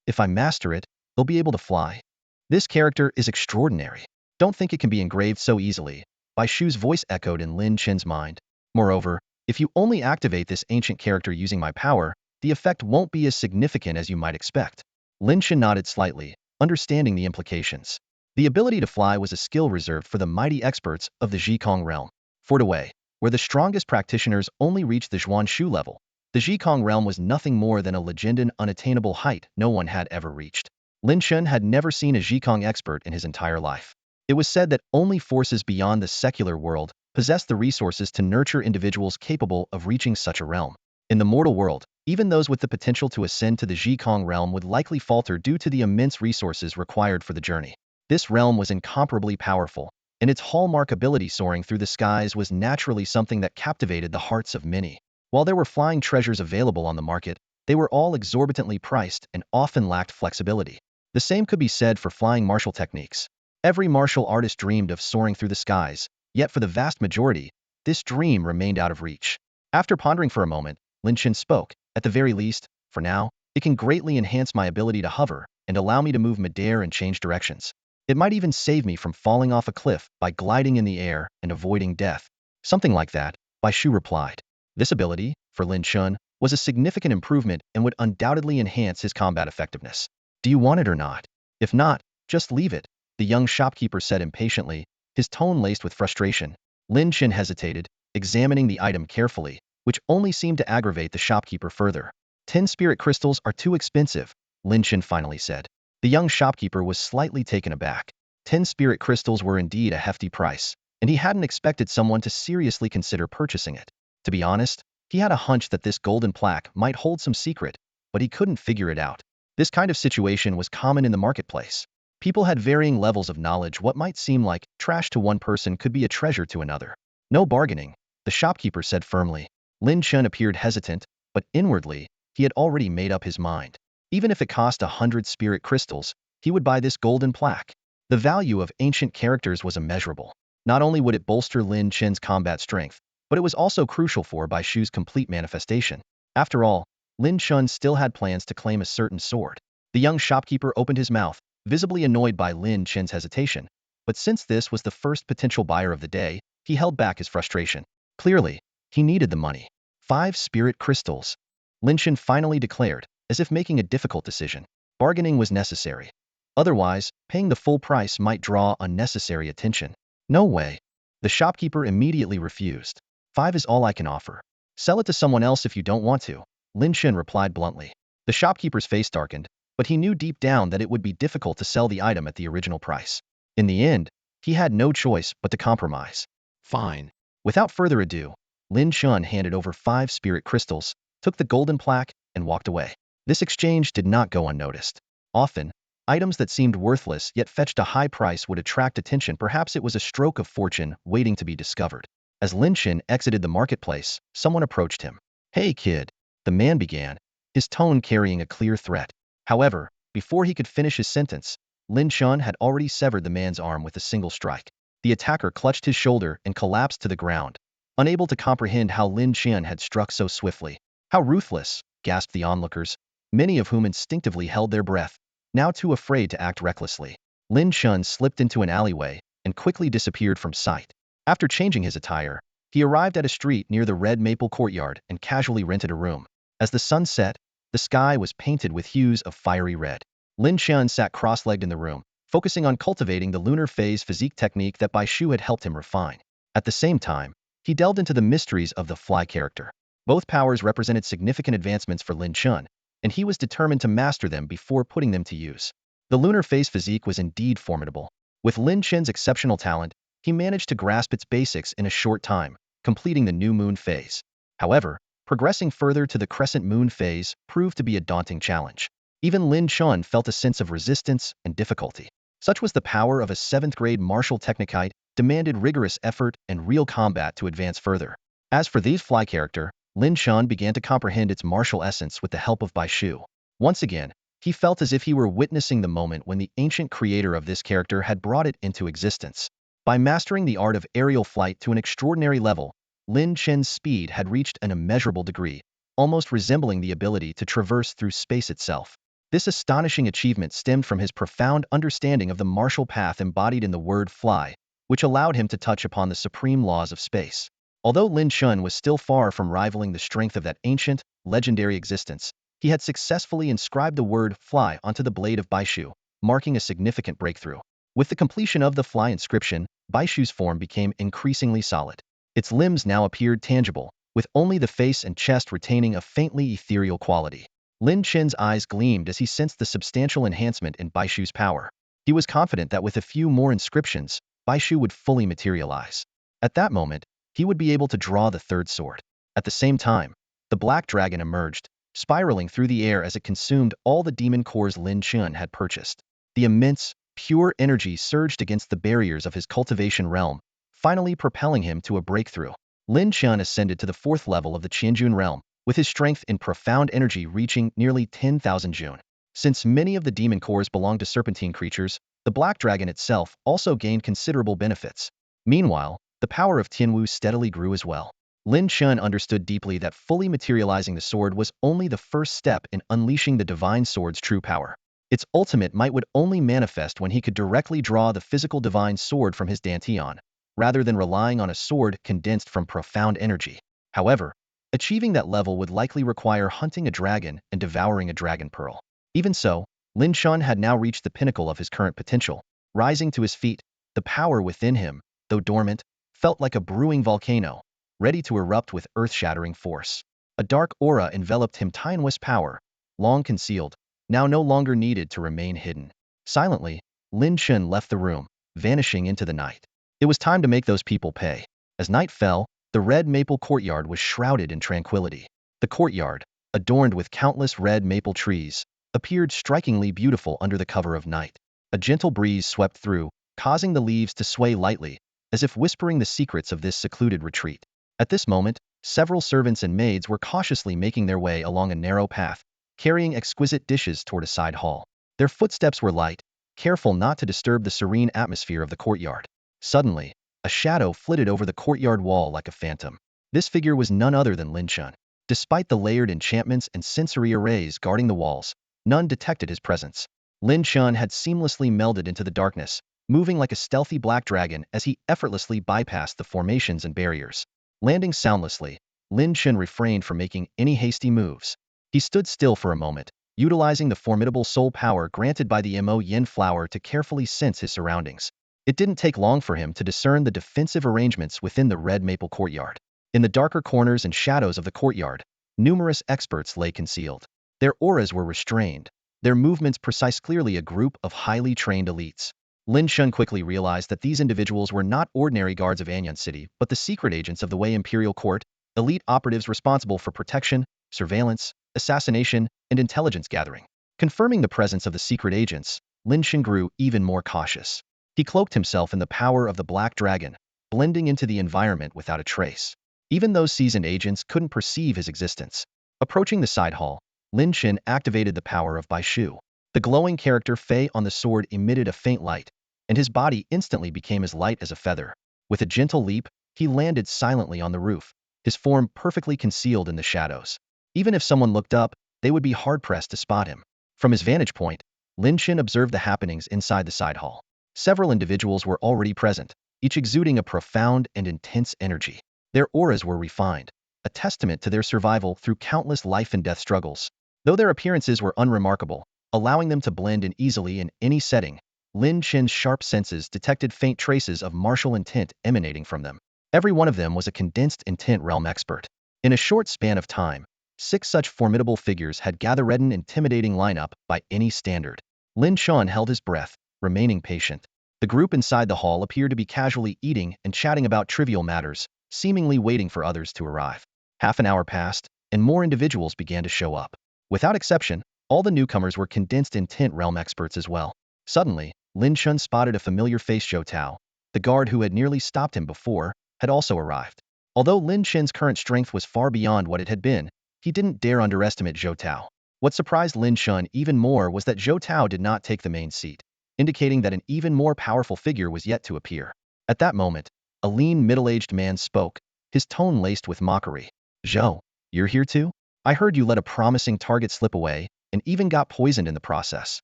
A: If I master it, they'll be able to fly. This character is extraordinary. Don't think it can be engraved so easily." Bai Shu's voice echoed in Lin Chen's mind. Moreover, if you only activate this ancient character using my power, the effect won't be as significant as you might expect. Lin Chen nodded slightly, understanding the implications. The ability to fly was a skill reserved for the mighty experts of the Zhikong realm. Fort away, where the strongest practitioners only reached the Zhuan Shu level, the Zhikong realm was nothing more than a legend, an unattainable height no one had ever reached. Lin Chen had never seen a Zhikong expert in his entire life. It was said that only forces beyond the secular world possessed the resources to nurture individuals capable of reaching such a realm. In the mortal world, even those with the potential to ascend to the Zhikong realm would likely falter due to the immense resources required for the journey. This realm was incomparably powerful, and its hallmark ability, soaring through the skies, was naturally something that captivated the hearts of many. While there were flying treasures available on the market, they were all exorbitantly priced and often lacked flexibility. The same could be said for flying martial techniques. Every martial artist dreamed of soaring through the skies, yet for the vast majority, this dream remained out of reach. After pondering for a moment, Lin Chen spoke. At the very least, for now, it can greatly enhance my ability to hover and allow me to move midair and change directions. It might even save me from falling off a cliff by gliding in the air and avoiding death. Something like that, Bai Shu replied. This ability, for Lin Chen, was a significant improvement and would undoubtedly enhance his combat effectiveness. Do you want it or not? If not, just leave it, the young shopkeeper said impatiently, his tone laced with frustration. Lin Chen hesitated, examining the item carefully, which only seemed to aggravate the shopkeeper further. 10 spirit crystals are too expensive, Lin Chen finally said. The young shopkeeper was slightly taken aback. 10 spirit crystals were indeed a hefty price, and he hadn't expected someone to seriously consider purchasing it. To be honest, he had a hunch that this golden plaque might hold some secret, but he couldn't figure it out. This kind of situation was common in the marketplace. People had varying levels of knowledge. What might seem like trash to one person could be a treasure to another. No bargaining, the shopkeeper said firmly. Lin Chen appeared hesitant, but inwardly, he had already made up his mind. Even if it cost 100 spirit crystals, he would buy this golden plaque. The value of ancient characters was immeasurable. Not only would it bolster Lin Chen's combat strength, but it was also crucial for Bai Shu's complete manifestation. After all, Lin Chen still had plans to claim a certain sword. The young shopkeeper opened his mouth, visibly annoyed by Lin Chen's hesitation, but since this was the first potential buyer of the day, he held back his frustration. Clearly, he needed the money. 5 spirit crystals. Lin Chen finally declared, as if making a difficult decision. Bargaining was necessary. Otherwise, paying the full price might draw unnecessary attention. No way. The shopkeeper immediately refused. 5 is all I can offer. Sell it to someone else if you don't want to, Lin Chen replied bluntly. The shopkeeper's face darkened, but he knew deep down that it would be difficult to sell the item at the original price. In the end, he had no choice but to compromise. Fine. Without further ado, Lin Chen handed over 5 spirit crystals, took the golden plaque, and walked away. This exchange did not go unnoticed. Often, items that seemed worthless yet fetched a high price would attract attention. Perhaps it was a stroke of fortune waiting to be discovered. As Lin Chen exited the marketplace, someone approached him. Hey kid, the man began, his tone carrying a clear threat. However, before he could finish his sentence, Lin Chen had already severed the man's arm with a single strike. The attacker clutched his shoulder and collapsed to the ground, unable to comprehend how Lin Chen had struck so swiftly. How ruthless, gasped the onlookers, many of whom instinctively held their breath, now too afraid to act recklessly. Lin Chen slipped into an alleyway and quickly disappeared from sight. After changing his attire, he arrived at a street near the Red Maple Courtyard and casually rented a room. As the sun set, the sky was painted with hues of fiery red. Lin Chen sat cross-legged in the room, focusing on cultivating the lunar phase physique technique that Bai Shu had helped him refine. At the same time, he delved into the mysteries of the fly character. Both powers represented significant advancements for Lin Chen, and he was determined to master them before putting them to use. The lunar phase physique was indeed formidable. With Lin Chen's exceptional talent, he managed to grasp its basics in a short time, completing the new moon phase. However, progressing further to the crescent moon phase proved to be a daunting challenge. Even Lin Chen felt a sense of resistance and difficulty. Such was the power of a 7th-grade martial technicite, demanded rigorous effort and real combat to advance further. As for the fly character, Lin Chen began to comprehend its martial essence with the help of Bai Shu. Once again, he felt as if he were witnessing the moment when the ancient creator of this character had brought it into existence. By mastering the art of aerial flight to an extraordinary level, Lin Chen's speed had reached an immeasurable degree, almost resembling the ability to traverse through space itself. This astonishing achievement stemmed from his profound understanding of the martial path embodied in the word fly, which allowed him to touch upon the supreme laws of space. Although Lin Chen was still far from rivaling the strength of that ancient, legendary existence, he had successfully inscribed the word fly onto the blade of Baishu, marking a significant breakthrough. With the completion of the fly inscription, Baishu's form became increasingly solid. Its limbs now appeared tangible, with only the face and chest retaining a faintly ethereal quality. Lin Chen's eyes gleamed as he sensed the substantial enhancement in Baishu's power. He was confident that with a few more inscriptions, Baishu would fully materialize. At that moment, he would be able to draw the third sword. At the same time, the black dragon emerged, spiraling through the air as it consumed all the demon cores Lin Chen had purchased. The immense, pure energy surged against the barriers of his cultivation realm, finally propelling him to a breakthrough. Lin Chen ascended to the fourth level of the Qianjun realm, with his strength in profound energy reaching nearly 10,000 Jun. Since many of the demon cores belong to serpentine creatures, the black dragon itself also gained considerable benefits. Meanwhile, the power of Tinu steadily grew as well. Lin Chen understood deeply that fully materializing the sword was only the first step in unleashing the divine sword's true power. Its ultimate might would only manifest when he could directly draw the physical divine sword from his dantian, rather than relying on a sword condensed from profound energy. However, achieving that level would likely require hunting a dragon and devouring a dragon pearl. Even so, Lin Chen had now reached the pinnacle of his current potential. Rising to his feet, the power within him, though dormant, felt like a brewing volcano, ready to erupt with earth-shattering force. A dark aura enveloped him. Tinuous power, long concealed, now no longer needed to remain hidden. Silently, Lin Chen left the room, vanishing into the night. It was time to make those people pay. As night fell, the red maple courtyard was shrouded in tranquility. The courtyard, adorned with countless red maple trees, appeared strikingly beautiful under the cover of night. A gentle breeze swept through, causing the leaves to sway lightly, as if whispering the secrets of this secluded retreat. At this moment, several servants and maids were cautiously making their way along a narrow path, carrying exquisite dishes toward a side hall. Their footsteps were light, careful not to disturb the serene atmosphere of the courtyard. Suddenly, a shadow flitted over the courtyard wall like a phantom. This figure was none other than Lin Chen. Despite the layered enchantments and sensory arrays guarding the walls, none detected his presence. Lin Chen had seamlessly melded into the darkness, moving like a stealthy black dragon as he effortlessly bypassed the formations and barriers. Landing soundlessly, Lin Chen refrained from making any hasty moves. He stood still for a moment, utilizing the formidable soul power granted by the Mo Yin flower to carefully sense his surroundings. It didn't take long for him to discern the defensive arrangements within the red maple courtyard. In the darker corners and shadows of the courtyard, numerous experts lay concealed. Their auras were restrained, their movements precise, clearly a group of highly trained elites. Lin Chen quickly realized that these individuals were not ordinary guards of Anyan City, but the secret agents of the Wei Imperial Court, elite operatives responsible for protection, surveillance, assassination, and intelligence gathering. Confirming the presence of the secret agents, Lin Chen grew even more cautious. He cloaked himself in the power of the black dragon, blending into the environment without a trace. Even those seasoned agents couldn't perceive his existence. Approaching the side hall, Lin Chen activated the power of Baishu. The glowing character Fei on the sword emitted a faint light, and his body instantly became as light as a feather. With a gentle leap, he landed silently on the roof, his form perfectly concealed in the shadows. Even if someone looked up, they would be hard-pressed to spot him. From his vantage point, Lin Chen observed the happenings inside the side hall. Several individuals were already present, each exuding a profound and intense energy. Their auras were refined, a testament to their survival through countless life and death struggles. Though their appearances were unremarkable, allowing them to blend in easily in any setting, Lin Chen's sharp senses detected faint traces of martial intent emanating from them. Every one of them was a condensed intent realm expert. In a short span of time, 6 such formidable figures had gathered an intimidating lineup by any standard. Lin Chen held his breath, remaining patient. The group inside the hall appeared to be casually eating and chatting about trivial matters, seemingly waiting for others to arrive. Half an hour passed, and more individuals began to show up. Without exception, all the newcomers were condensed intent realm experts as well. Suddenly, Lin Chen spotted a familiar face. Zhou Tao, the guard who had nearly stopped him before, had also arrived. Although Lin Chen's current strength was far beyond what it had been, he didn't dare underestimate Zhou Tao. What surprised Lin Chen even more was that Zhou Tao did not take the main seat, indicating that an even more powerful figure was yet to appear. At that moment, a lean, middle-aged man spoke, his tone laced with mockery. "Zhou, you're here too? I heard you let a promising target slip away, and even got poisoned in the process.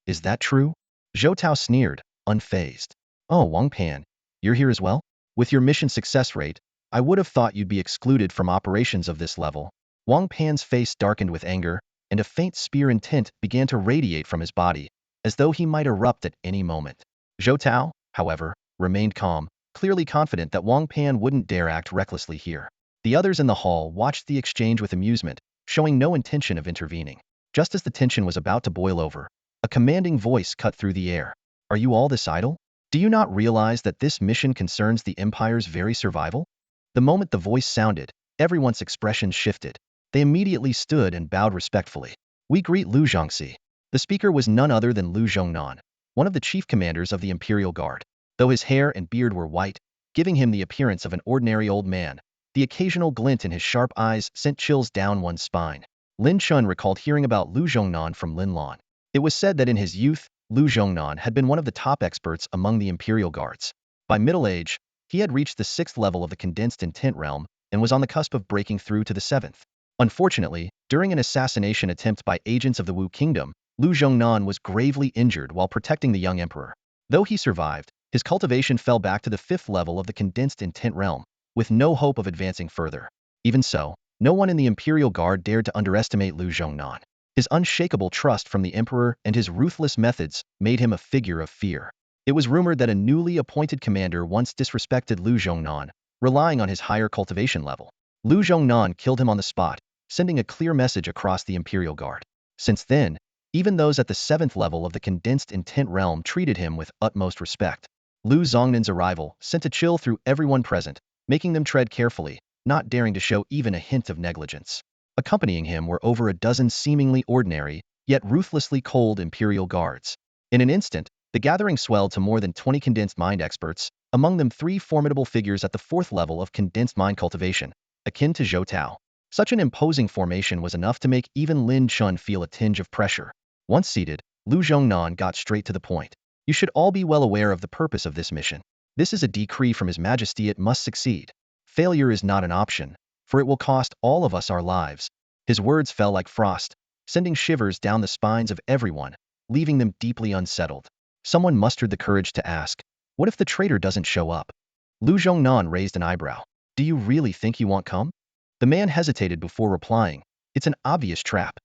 A: Is that true?" Zhou Tao sneered, unfazed. "Oh, Wang Pan, You're here as well? With your mission success rate, I would have thought you'd be excluded from operations of this level. Wang Pan's face darkened with anger, and a faint spear intent began to radiate from his body, as though he might erupt at any moment. Zhou Tao, however, remained calm, clearly confident that Wang Pan wouldn't dare act recklessly here. The others in the hall watched the exchange with amusement, showing no intention of intervening. Just as the tension was about to boil over, a commanding voice cut through the air. Are you all this idle? Do you not realize that this mission concerns the Empire's very survival? The moment the voice sounded, everyone's expressions shifted. They immediately stood and bowed respectfully. We greet Lu Zhongxi. The speaker was none other than Lu Zhongnan, one of the chief commanders of the Imperial Guard. Though his hair and beard were white, giving him the appearance of an ordinary old man, the occasional glint in his sharp eyes sent chills down one's spine. Lin Chen recalled hearing about Lu Zhongnan from Lin Lan. It was said that in his youth, Lu Zhongnan had been one of the top experts among the Imperial Guards. By middle age, he had reached the 6th level of the condensed intent realm and was on the cusp of breaking through to the 7th. Unfortunately, during an assassination attempt by agents of the Wu Kingdom, Lu Zhongnan was gravely injured while protecting the young emperor. Though he survived, his cultivation fell back to the 5th level of the condensed intent realm, with no hope of advancing further. Even so, no one in the Imperial Guard dared to underestimate Lu Zhongnan. His unshakable trust from the emperor and his ruthless methods made him a figure of fear. It was rumored that a newly appointed commander once disrespected Lu Zhongnan, relying on his higher cultivation level. Lu Zhongnan killed him on the spot, sending a clear message across the Imperial Guard. Since then, even those at the 7th level of the condensed intent realm treated him with utmost respect. Lu Zongnan's arrival sent a chill through everyone present, making them tread carefully, not daring to show even a hint of negligence. Accompanying him were over a dozen seemingly ordinary, yet ruthlessly cold Imperial Guards. In an instant, the gathering swelled to more than 20 condensed mind experts, among them 3 formidable figures at the 4th level of condensed mind cultivation, akin to Zhou Tao. Such an imposing formation was enough to make even Lin Chen feel a tinge of pressure. Once seated, Lu Zhongnan got straight to the point. You should all be well aware of the purpose of this mission. This is a decree from His Majesty. It must succeed. Failure is not an option, for it will cost all of us our lives. His words fell like frost, sending shivers down the spines of everyone, leaving them deeply unsettled. Someone mustered the courage to ask, what if the traitor doesn't show up? Lu Zhongnan raised an eyebrow. Do you really think he won't come? The man hesitated before replying. It's an obvious trap.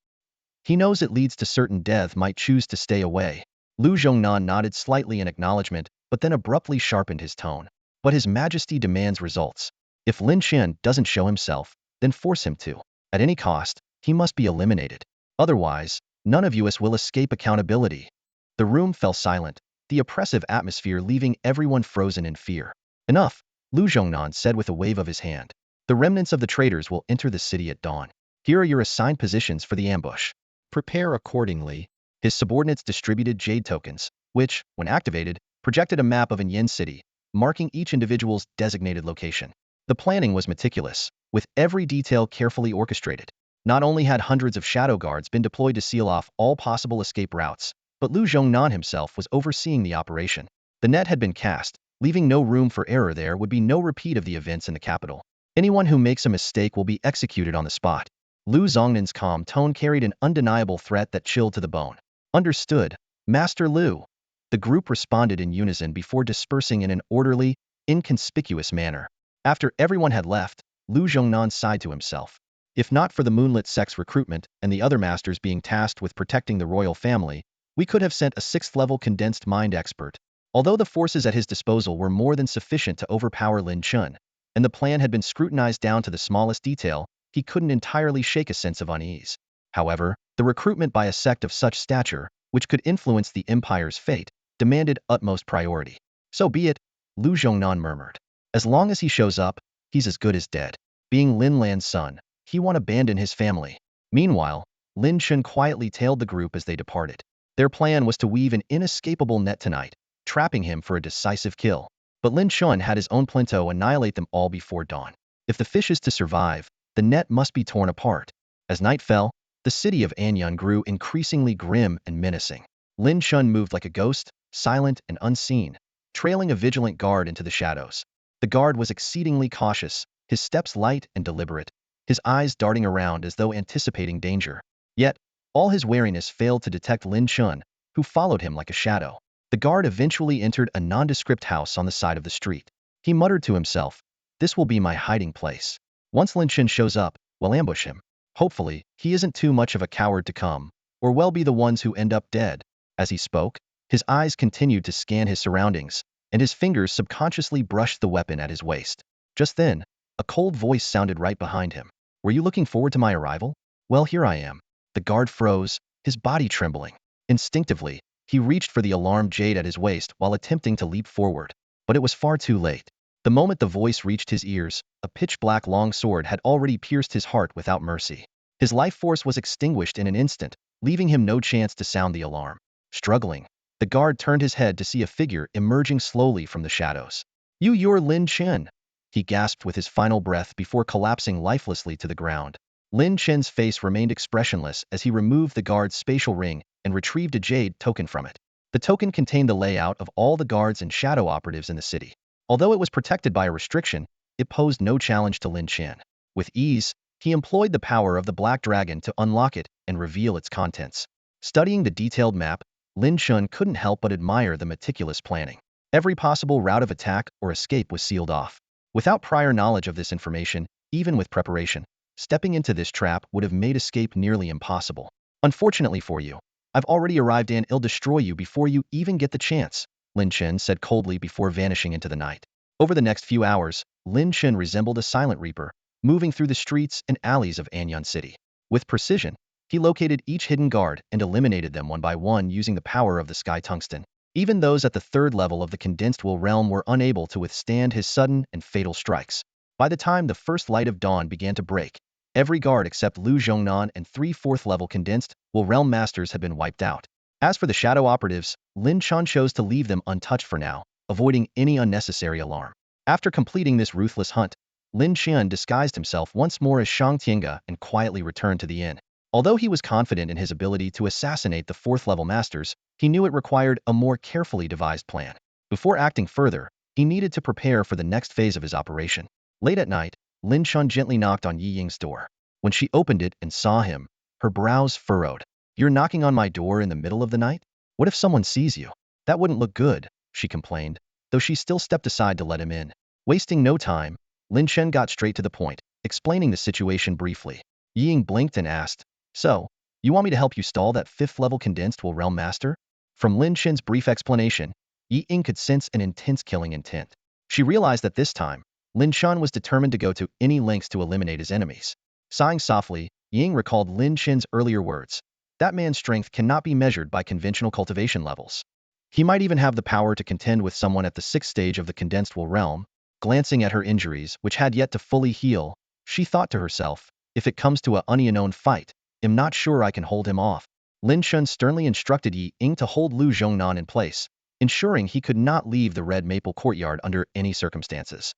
A: He knows it leads to certain death, might choose to stay away. Lu Zhongnan nodded slightly in acknowledgement, but then abruptly sharpened his tone. But His Majesty demands results. If Lin Chen doesn't show himself, then force him to. At any cost, he must be eliminated. Otherwise, none of us will escape accountability. The room fell silent, the oppressive atmosphere leaving everyone frozen in fear. Enough, Lu Zhongnan said with a wave of his hand. The remnants of the traitors will enter the city at dawn. Here are your assigned positions for the ambush. Prepare accordingly. His subordinates distributed jade tokens, which, when activated, projected a map of Yin City, marking each individual's designated location. The planning was meticulous, with every detail carefully orchestrated. Not only had hundreds of shadow guards been deployed to seal off all possible escape routes, but Lu Zhongnan himself was overseeing the operation. The net had been cast, leaving no room for error. There would be no repeat of the events in the capital. Anyone who makes a mistake will be executed on the spot. Lu Zongnan's calm tone carried an undeniable threat that chilled to the bone. Understood, Master Lu. The group responded in unison before dispersing in an orderly, inconspicuous manner. After everyone had left, Lu Zhongnan sighed to himself. If not for the moonlit sex recruitment and the other masters being tasked with protecting the royal family, we could have sent a 6th-level condensed mind expert. Although the forces at his disposal were more than sufficient to overpower Lin Chen, and the plan had been scrutinized down to the smallest detail, he couldn't entirely shake a sense of unease. However, the recruitment by a sect of such stature, which could influence the Empire's fate, demanded utmost priority. So be it, Lu Zhongnan murmured. As long as he shows up, he's as good as dead. Being Lin Lan's son, he won't abandon his family. Meanwhile, Lin Chen quietly tailed the group as they departed. Their plan was to weave an inescapable net tonight, trapping him for a decisive kill. But Lin Chen had his own plan to annihilate them all before dawn. If the fish is to survive, the net must be torn apart. As night fell, the city of Anyun grew increasingly grim and menacing. Lin Chen moved like a ghost, silent and unseen, trailing a vigilant guard into the shadows. The guard was exceedingly cautious, his steps light and deliberate, his eyes darting around as though anticipating danger. Yet, all his wariness failed to detect Lin Chen, who followed him like a shadow. The The guard eventually entered a nondescript house on the side of the street. He muttered to himself, "This will be my hiding place. Once Lin Chen shows up, we'll ambush him. Hopefully, he isn't too much of a coward to come, or we'll be the ones who end up dead." As he spoke, his eyes continued to scan his surroundings, and his fingers subconsciously brushed the weapon at his waist. Just then, a cold voice sounded right behind him. "Were you looking forward to my arrival? Well, here I am." The guard froze, his body trembling. Instinctively, he reached for the alarmed jade at his waist while attempting to leap forward. But it was far too late. The moment the voice reached his ears, a pitch-black long sword had already pierced his heart without mercy. His life force was extinguished in an instant, leaving him no chance to sound the alarm. Struggling, the guard turned his head to see a figure emerging slowly from the shadows. You're Lin Chen," he gasped with his final breath before collapsing lifelessly to the ground. Lin Chen's face remained expressionless as he removed the guard's spatial ring and retrieved a jade token from it. The token contained the layout of all the guards and shadow operatives in the city. Although it was protected by a restriction, it posed no challenge to Lin Chen. With ease, he employed the power of the Black Dragon to unlock it and reveal its contents. Studying the detailed map, Lin Chen couldn't help but admire the meticulous planning. Every possible route of attack or escape was sealed off. Without prior knowledge of this information, even with preparation, stepping into this trap would have made escape nearly impossible. "Unfortunately for you, I've already arrived and I'll destroy you before you even get the chance," Lin Chen said coldly before vanishing into the night. Over the next few hours, Lin Chen resembled a silent reaper, moving through the streets and alleys of Anyan City. With precision, he located each hidden guard and eliminated them one by one using the power of the sky tungsten. Even those at the third level of the condensed will realm were unable to withstand his sudden and fatal strikes. By the time the first light of dawn began to break, every guard except Lu Zhongnan and 3 fourth-level condensed will realm masters had been wiped out. As for the shadow operatives, Lin Chen chose to leave them untouched for now, avoiding any unnecessary alarm. After completing this ruthless hunt, Lin Chen disguised himself once more as Shang Tiange and quietly returned to the inn. Although he was confident in his ability to assassinate the fourth-level masters, he knew it required a more carefully devised plan. Before acting further, he needed to prepare for the next phase of his operation. Late at night, Lin Chen gently knocked on Yi Ying's door. When she opened it and saw him, her brows furrowed. "You're knocking on my door in the middle of the night? What if someone sees you? That wouldn't look good," she complained, though she still stepped aside to let him in. Wasting no time, Lin Chen got straight to the point, explaining the situation briefly. Yi Ying blinked and asked, "So, you want me to help you stall that 5th-level condensed will realm master?" From Lin Chen's brief explanation, Yi Ying could sense an intense killing intent. She realized that this time, Lin Chen was determined to go to any lengths to eliminate his enemies. Sighing softly, Yi Ying recalled Lin Chen's earlier words. That man's strength cannot be measured by conventional cultivation levels. He might even have the power to contend with someone at the 6th stage of the condensed will realm. Glancing at her injuries, which had yet to fully heal, she thought to herself, if it comes to a unknown fight, I'm not sure I can hold him off. Lin Chen sternly instructed Yi Ying to hold Lu Zhongnan in place, ensuring he could not leave the Red Maple Courtyard under any circumstances.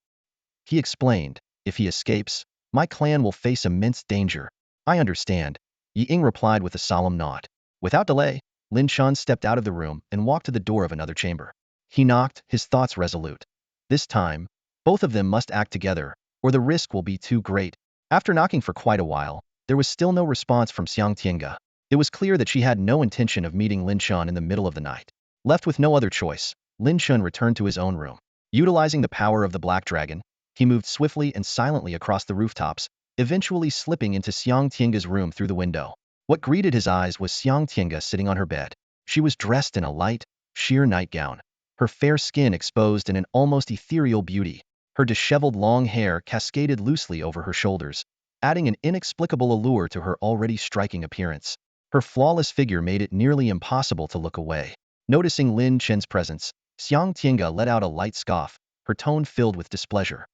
A: He explained, "If he escapes, my clan will face immense danger." "I understand," Yi Ying replied with a solemn nod. Without delay, Lin Chen stepped out of the room and walked to the door of another chamber. He knocked, his thoughts resolute. This time, both of them must act together, or the risk will be too great. After knocking for quite a while, there was still no response from Xiang Tiange. It was clear that she had no intention of meeting Lin Chen in the middle of the night. Left with no other choice, Lin Chen returned to his own room. Utilizing the power of the Black Dragon, he moved swiftly and silently across the rooftops, eventually slipping into Xiang Tiange's room through the window. What greeted his eyes was Xiang Tiange sitting on her bed. She was dressed in a light, sheer nightgown, her fair skin exposed in an almost ethereal beauty. Her disheveled long hair cascaded loosely over her shoulders, adding an inexplicable allure to her already striking appearance. Her flawless figure made it nearly impossible to look away. Noticing Lin Chen's presence, Xiang Tiange let out a light scoff, her tone filled with displeasure.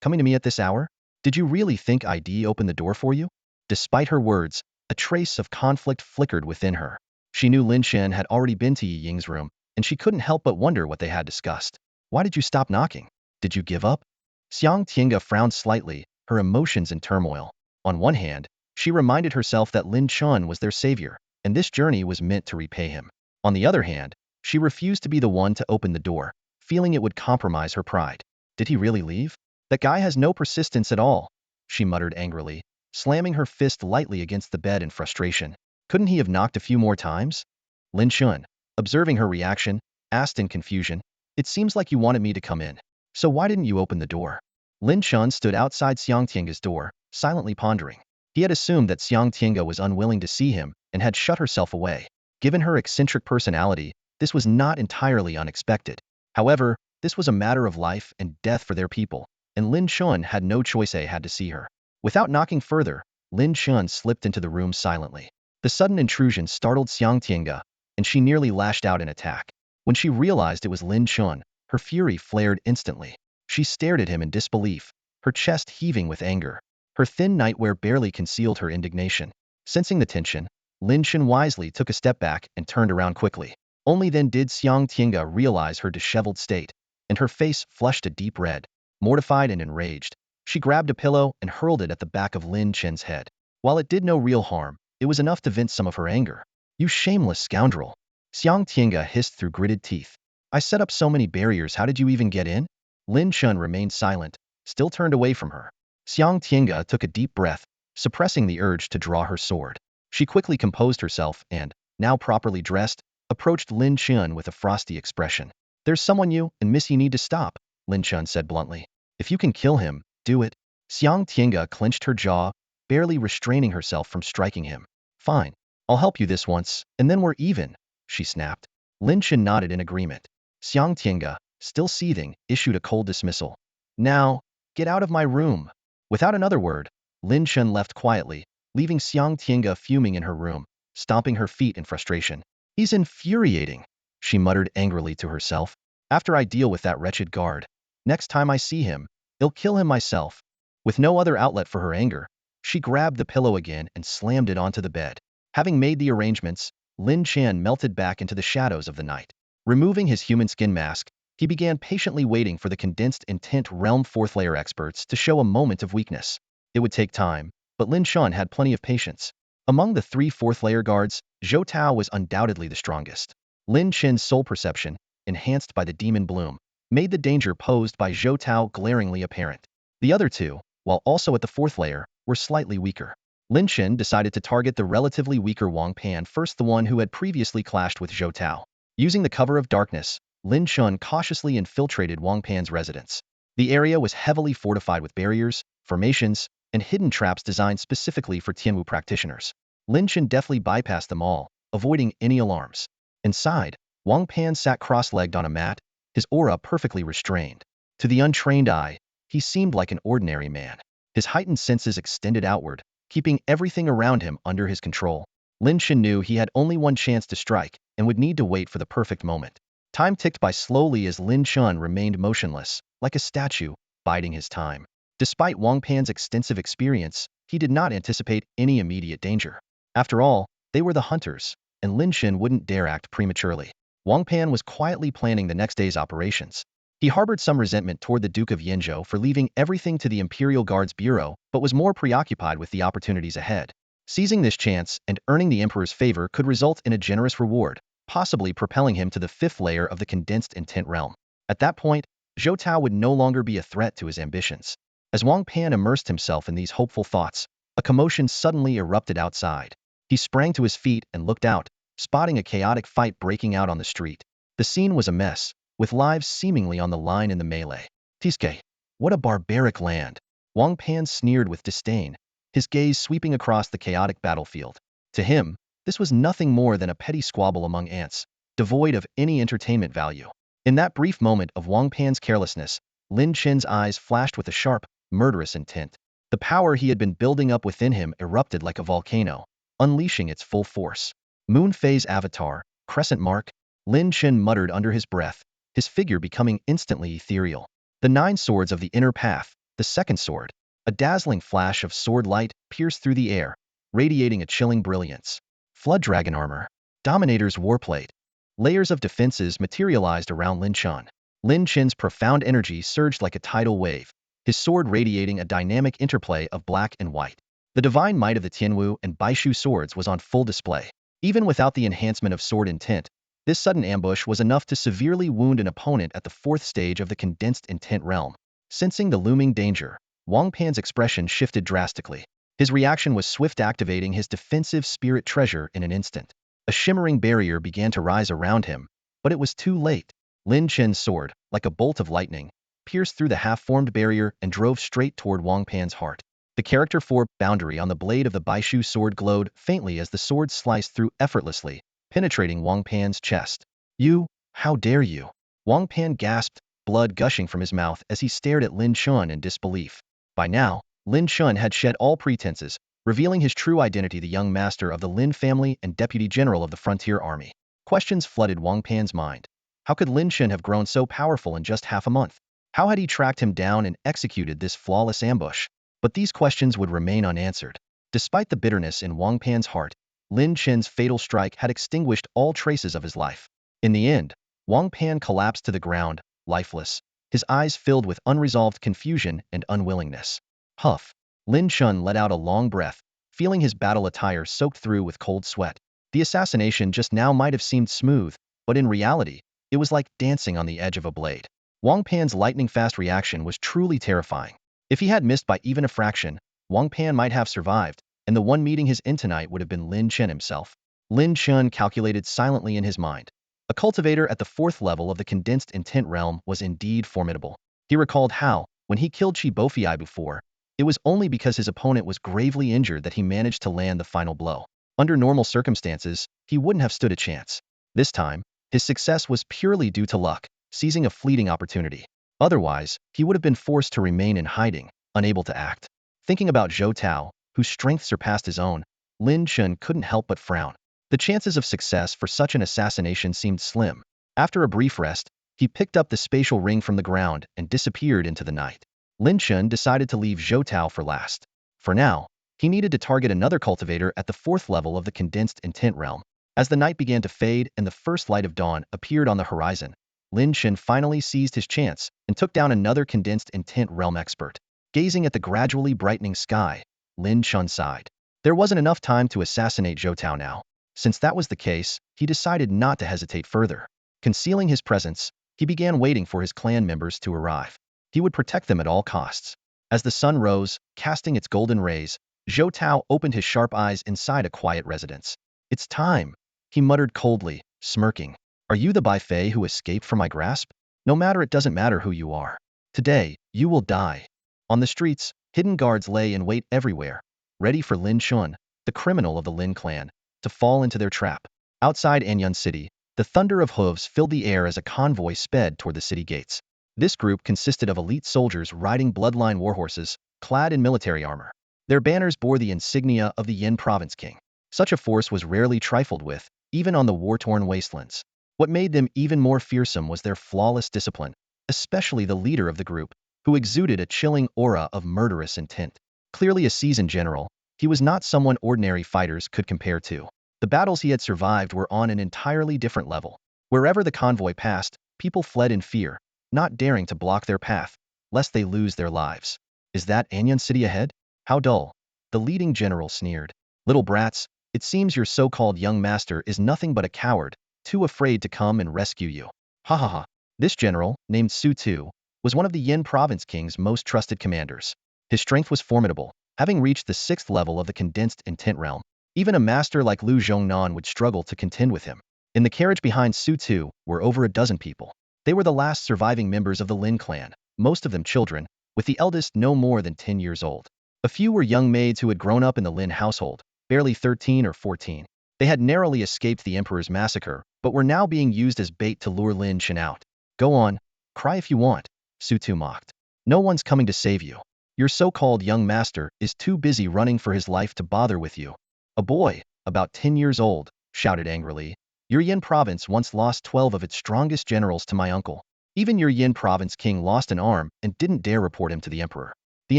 A: Coming to me at this hour? Did you really think I'd open the door for you?" Despite her words, a trace of conflict flickered within her. She knew Lin Chen had already been to Yi Ying's room, and she couldn't help but wonder what they had discussed. "Why did you stop knocking? Did you give up?" Xiang Tiange frowned slightly, her emotions in turmoil. On one hand, she reminded herself that Lin Chen was their savior, and this journey was meant to repay him. On the other hand, she refused to be the one to open the door, feeling it would compromise her pride. Did he really leave? That guy has no persistence at all, she muttered angrily, slamming her fist lightly against the bed in frustration. Couldn't he have knocked a few more times? Lin Chen, observing her reaction, asked in confusion. It seems like you wanted me to come in. So why didn't you open the door? Lin Chen stood outside Xiang Tianga's door, silently pondering. He had assumed that Xiang Tianga was unwilling to see him and had shut herself away. Given her eccentric personality, this was not entirely unexpected. However, this was a matter of life and death for their people, and Lin Chen had no choice. He had to see her. Without knocking further, Lin Chen slipped into the room silently. The sudden intrusion startled Xiang Tianga, and she nearly lashed out in attack. When she realized it was Lin Chen, her fury flared instantly. She stared at him in disbelief, her chest heaving with anger. Her thin nightwear barely concealed her indignation. Sensing the tension, Lin Chen wisely took a step back and turned around quickly. Only then did Xiang Tianga realize her disheveled state, and her face flushed a deep red. Mortified and enraged, she grabbed a pillow and hurled it at the back of Lin Chen's head. While it did no real harm, it was enough to vent some of her anger. You shameless scoundrel! Xiang Tianga hissed through gritted teeth. I set up so many barriers, how did you even get in? Lin Chen remained silent, still turned away from her. Xiang Tianga took a deep breath, suppressing the urge to draw her sword. She quickly composed herself and, now properly dressed, approached Lin Chen with a frosty expression. There's someone you and Missy need to stop, Lin Chen said bluntly. If you can kill him, do it. Xiang Tianga clenched her jaw, barely restraining herself from striking him. Fine. I'll help you this once, and then we're even, she snapped. Lin Chen nodded in agreement. Xiang Tianga, still seething, issued a cold dismissal. Now, get out of my room. Without another word, Lin Chen left quietly, leaving Xiang Tianga fuming in her room, stomping her feet in frustration. He's infuriating, she muttered angrily to herself. After I deal with that wretched guard, next time I see him, I'll kill him myself. With no other outlet for her anger, she grabbed the pillow again and slammed it onto the bed. Having made the arrangements, Lin Chen melted back into the shadows of the night. Removing his human skin mask, he began patiently waiting for the condensed intent realm fourth layer experts to show a moment of weakness. It would take time, but Lin Chen had plenty of patience. Among the three fourth layer guards, Zhou Tao was undoubtedly the strongest. Lin Chen's soul perception, enhanced by the demon bloom, made the danger posed by Zhou Tao glaringly apparent. The other two, while also at the fourth layer, were slightly weaker. Lin Chen decided to target the relatively weaker Wang Pan first, the one who had previously clashed with Zhou Tao. Using the cover of darkness, Lin Chen cautiously infiltrated Wang Pan's residence. The area was heavily fortified with barriers, formations, and hidden traps designed specifically for Tianwu practitioners. Lin Chen deftly bypassed them all, avoiding any alarms. Inside, Wang Pan sat cross-legged on a mat, his aura perfectly restrained. To the untrained eye, he seemed like an ordinary man. His heightened senses extended outward, keeping everything around him under his control. Lin Chen knew he had only one chance to strike and would need to wait for the perfect moment. Time ticked by slowly as Lin Chen remained motionless, like a statue, biding his time. Despite Wang Pan's extensive experience, he did not anticipate any immediate danger. After all, they were the hunters, and Lin Chen wouldn't dare act prematurely. Wang Pan was quietly planning the next day's operations. He harbored some resentment toward the Duke of Yenzhou for leaving everything to the Imperial Guard's bureau, but was more preoccupied with the opportunities ahead. Seizing this chance and earning the Emperor's favor could result in a generous reward, possibly propelling him to the fifth layer of the condensed intent realm. At that point, Zhou Tao would no longer be a threat to his ambitions. As Wang Pan immersed himself in these hopeful thoughts, a commotion suddenly erupted outside. He sprang to his feet and looked out, spotting a chaotic fight breaking out on the street. The scene was a mess, with lives seemingly on the line in the melee. Tiske, what a barbaric land! Wang Pan sneered with disdain, his gaze sweeping across the chaotic battlefield. To him, this was nothing more than a petty squabble among ants, devoid of any entertainment value. In that brief moment of Wang Pan's carelessness, Lin Chen's eyes flashed with a sharp, murderous intent. The power he had been building up within him erupted like a volcano, unleashing its full force. Moon phase avatar, crescent mark, Lin Chen muttered under his breath, his figure becoming instantly ethereal. The 9 swords of the inner path, the second sword. A dazzling flash of sword light pierced through the air, radiating a chilling brilliance. Flood dragon armor. Dominator's warplate. Layers of defenses materialized around Lin Chen. Lin Chen's profound energy surged like a tidal wave, his sword radiating a dynamic interplay of black and white. The divine might of the Tianwu and Baishu swords was on full display. Even without the enhancement of sword intent, this sudden ambush was enough to severely wound an opponent at the 4th stage of the condensed intent realm. Sensing the looming danger, Wang Pan's expression shifted drastically. His reaction was swift, activating his defensive spirit treasure in an instant. A shimmering barrier began to rise around him, but But it was too late. Lin Chen's sword, like a bolt of lightning, pierced through the half-formed barrier and drove straight toward Wang Pan's heart. The character for boundary on the blade of the Baishu sword glowed faintly as the sword sliced through effortlessly, penetrating Wang Pan's chest. You, how dare you? Wang Pan gasped, blood gushing from his mouth as he stared at Lin Chen in disbelief. By now, Lin Chen had shed all pretenses, revealing his true identity, the young master of the Lin family and deputy general of the frontier army. Questions flooded Wang Pan's mind. How could Lin Chen have grown so powerful in just half a month? How had he tracked him down and executed this flawless ambush? But these questions would remain unanswered. Despite the bitterness in Wang Pan's heart, Lin Chen's fatal strike had extinguished all traces of his life. In the end, Wang Pan collapsed to the ground, lifeless, his eyes filled with unresolved confusion and unwillingness. Huff. Lin Chen let out a long breath, feeling his battle attire soaked through with cold sweat. The assassination just now might have seemed smooth, but in reality, it was like dancing on the edge of a blade. Wang Pan's lightning-fast reaction was truly terrifying. If he had missed by even a fraction, Wang Pan might have survived, and the one meeting his end tonight would have been Lin Chen himself. Lin Chen calculated silently in his mind. A cultivator at the 4th level of the condensed intent realm was indeed formidable. He recalled how, when he killed Chi Bofei before, it was only because his opponent was gravely injured that he managed to land the final blow. Under normal circumstances, he wouldn't have stood a chance. This time, his success was purely due to luck, seizing a fleeting opportunity. Otherwise, he would have been forced to remain in hiding, unable to act. Thinking about Zhou Tao, whose strength surpassed his own, Lin Chen couldn't help but frown. The chances of success for such an assassination seemed slim. After a brief rest, he picked up the spatial ring from the ground and disappeared into the night. Lin Chen decided to leave Zhou Tao for last. For now, he needed to target another cultivator at the 4th level of the condensed intent realm. As the night began to fade and the first light of dawn appeared on the horizon, Lin Chen finally seized his chance and took down another condensed intent realm expert. Gazing at the gradually brightening sky, Lin Chen sighed. There wasn't enough time to assassinate Zhou Tao now. Since that was the case, he decided not to hesitate further. Concealing his presence, he began waiting for his clan members to arrive. He would protect them at all costs. As the sun rose, casting its golden rays, Zhou Tao opened his sharp eyes inside a quiet residence. It's time, he muttered coldly, smirking. Are you the Bai Fei who escaped from my grasp? No matter, it doesn't matter who you are. Today, you will die. On the streets, hidden guards lay in wait everywhere, ready for Lin Chen, the criminal of the Lin clan, to fall into their trap. Outside Anyun City, the thunder of hooves filled the air as a convoy sped toward the city gates. This group consisted of elite soldiers riding bloodline warhorses, clad in military armor. Their banners bore the insignia of the Yin province king. Such a force was rarely trifled with, even on the war-torn wastelands. What made them even more fearsome was their flawless discipline, especially the leader of the group, who exuded a chilling aura of murderous intent. Clearly a seasoned general, he was not someone ordinary fighters could compare to. The battles he had survived were on an entirely different level. Wherever the convoy passed, people fled in fear, not daring to block their path, lest they lose their lives. Is that Anyun City ahead? How dull. The leading general sneered. Little brats, it seems your so-called young master is nothing but a coward, too afraid to come and rescue you. Ha ha ha. This general, named Su Tu, was one of the Yin province king's most trusted commanders. His strength was formidable, having reached the 6th level of the condensed intent realm. Even a master like Lu Zhongnan would struggle to contend with him. In the carriage behind Su Tu were over a dozen people. They were the last surviving members of the Lin clan, most of them children, with the eldest no more than 10 years old. A few were young maids who had grown up in the Lin household, barely 13 or 14. They had narrowly escaped the emperor's massacre, but were now being used as bait to lure Lin Chen out. Go on, cry if you want, Su Tu mocked. No one's coming to save you. Your so-called young master is too busy running for his life to bother with you. A boy, about 10 years old, shouted angrily. Your Yin province once lost 12 of its strongest generals to my uncle. Even your Yin province king lost an arm and didn't dare report him to the emperor. The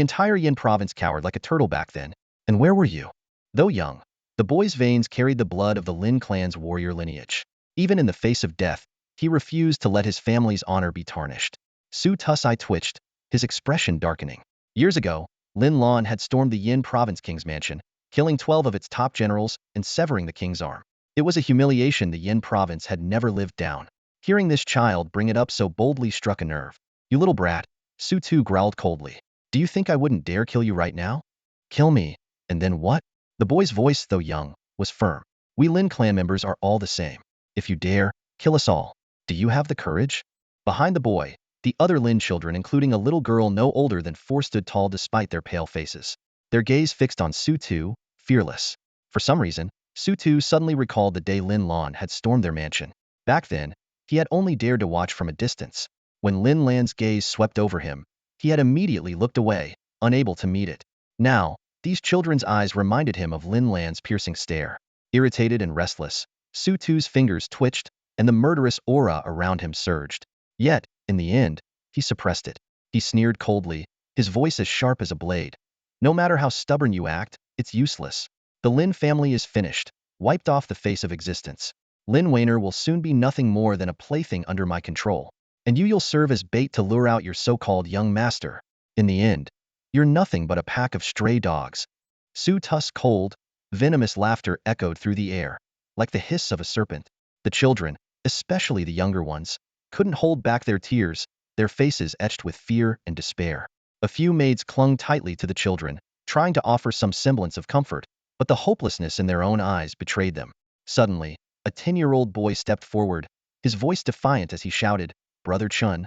A: entire Yin province cowered like a turtle back then. And where were you? Though young, the boy's veins carried the blood of the Lin clan's warrior lineage. Even in the face of death, he refused to let his family's honor be tarnished. Su Tu's eye twitched, his expression darkening. Years ago, Lin Lan had stormed the Yin province king's mansion, killing 12 of its top generals and severing the king's arm. It was a humiliation the Yin province had never lived down. Hearing this child bring it up so boldly struck a nerve. You little brat, Su Tu growled coldly. Do you think I wouldn't dare kill you right now? Kill me, and then what? The boy's voice, though young, was firm. We Lin clan members are all the same. If you dare, kill us all. Do you have the courage? Behind the boy, the other Lin children, including a little girl no older than 4, stood tall despite their pale faces. Their gaze fixed on Su Tu, fearless. For some reason, Su Tu suddenly recalled the day Lin Lan had stormed their mansion. Back then, he had only dared to watch from a distance. When Lin Lan's gaze swept over him, he had immediately looked away, unable to meet it. Now, these children's eyes reminded him of Lin Lan's piercing stare. Irritated and restless, Su Tu's fingers twitched, and the murderous aura around him surged. Yet, in the end, he suppressed it. He sneered coldly, his voice as sharp as a blade. No matter how stubborn you act, it's useless. The Lin family is finished, wiped off the face of existence. Lin Wainer will soon be nothing more than a plaything under my control. And you'll serve as bait to lure out your so-called young master. In the end, you're nothing but a pack of stray dogs. Su Tu's cold, venomous laughter echoed through the air, like the hiss of a serpent. The children, especially the younger ones, couldn't hold back their tears, their faces etched with fear and despair. A few maids clung tightly to the children, trying to offer some semblance of comfort, but the hopelessness in their own eyes betrayed them. Suddenly, a 10-year-old boy stepped forward, his voice defiant as he shouted, Brother Chen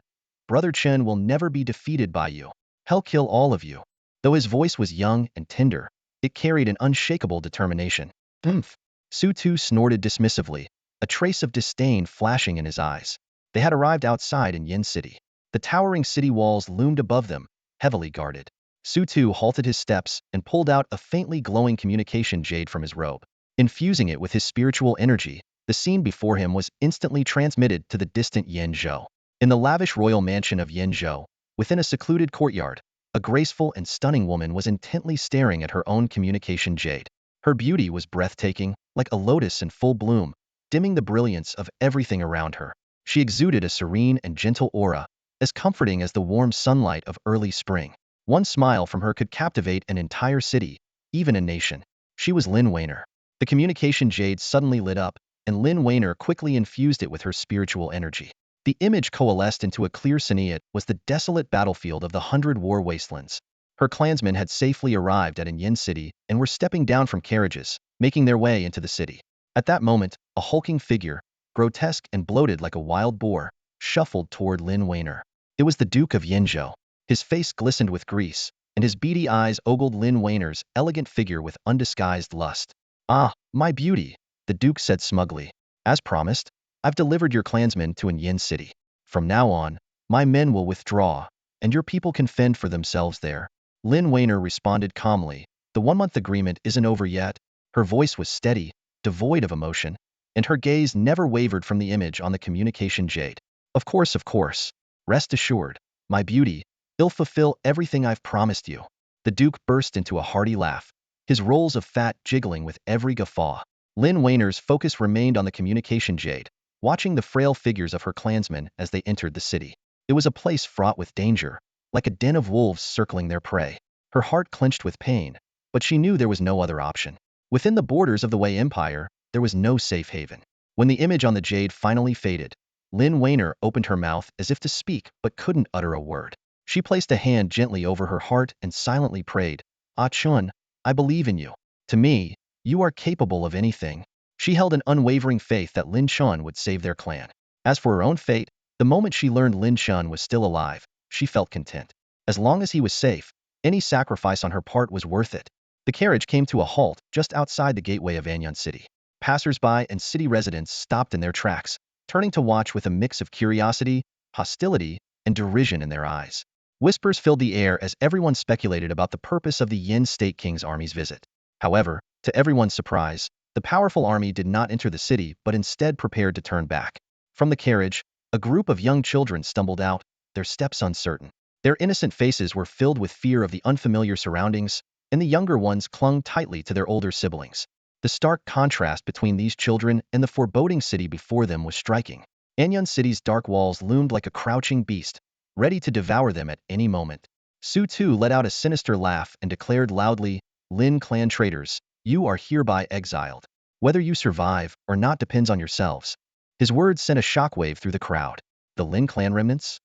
A: will never be defeated by you. He'll kill all of you. Though his voice was young and tender, it carried an unshakable determination. Oomph! Su Tu snorted dismissively, a trace of disdain flashing in his eyes. They had arrived outside in Yin City. The towering city walls loomed above them, heavily guarded. Su Tu halted his steps and pulled out a faintly glowing communication jade from his robe. Infusing it with his spiritual energy, the scene before him was instantly transmitted to the distant Yenzhou. In the lavish royal mansion of Yenzhou, within a secluded courtyard, a graceful and stunning woman was intently staring at her own communication jade. Her beauty was breathtaking, like a lotus in full bloom, dimming the brilliance of everything around her. She exuded a serene and gentle aura, as comforting as the warm sunlight of early spring. One smile from her could captivate an entire city, even a nation. She was Lin Wainer. The communication jade suddenly lit up, and Lin Wainer quickly infused it with her spiritual energy. The image coalesced into a clear scene. It was the desolate battlefield of the 100 war wastelands. Her clansmen had safely arrived at Yin City and were stepping down from carriages, making their way into the city. At that moment, a hulking figure, grotesque and bloated like a wild boar, shuffled toward Lin Wainer. It was the Duke of Yenzhou. His face glistened with grease, and his beady eyes ogled Lin Wainer's elegant figure with undisguised lust. Ah, my beauty, the Duke said smugly. As promised, I've delivered your clansmen to Yin City. From now on, my men will withdraw, and your people can fend for themselves there. Lin Wainer responded calmly. The 1-month agreement isn't over yet. Her voice was steady, devoid of emotion, and her gaze never wavered from the image on the communication jade. Of course. Rest assured, my beauty, I'll fulfill everything I've promised you. The Duke burst into a hearty laugh, his rolls of fat jiggling with every guffaw. Lin Wainer's focus remained on the communication jade, watching the frail figures of her clansmen as they entered the city. It was a place fraught with danger, like a den of wolves circling their prey. Her heart clenched with pain, but she knew there was no other option. Within the borders of the Wei Empire, there was no safe haven. When the image on the jade finally faded, Lin Wainer opened her mouth as if to speak but couldn't utter a word. She placed a hand gently over her heart and silently prayed, Ah Chun, I believe in you. To me, you are capable of anything. She held an unwavering faith that Lin Chen would save their clan. As for her own fate, the moment she learned Lin Chen was still alive, she felt content. As long as he was safe, any sacrifice on her part was worth it. The carriage came to a halt just outside the gateway of Anyang City. Passers-by and city residents stopped in their tracks, turning to watch with a mix of curiosity, hostility, and derision in their eyes. Whispers filled the air as everyone speculated about the purpose of the Yin State King's army's visit. However, to everyone's surprise, the powerful army did not enter the city but instead prepared to turn back. From the carriage, a group of young children stumbled out, their steps uncertain. Their innocent faces were filled with fear of the unfamiliar surroundings, and the younger ones clung tightly to their older siblings. The stark contrast between these children and the foreboding city before them was striking. Anyang City's dark walls loomed like a crouching beast, ready to devour them at any moment. Su Tu let out a sinister laugh and declared loudly, Lin clan traitors, you are hereby exiled. Whether you survive or not depends on yourselves. His words sent a shockwave through the crowd. The Lin clan remnants?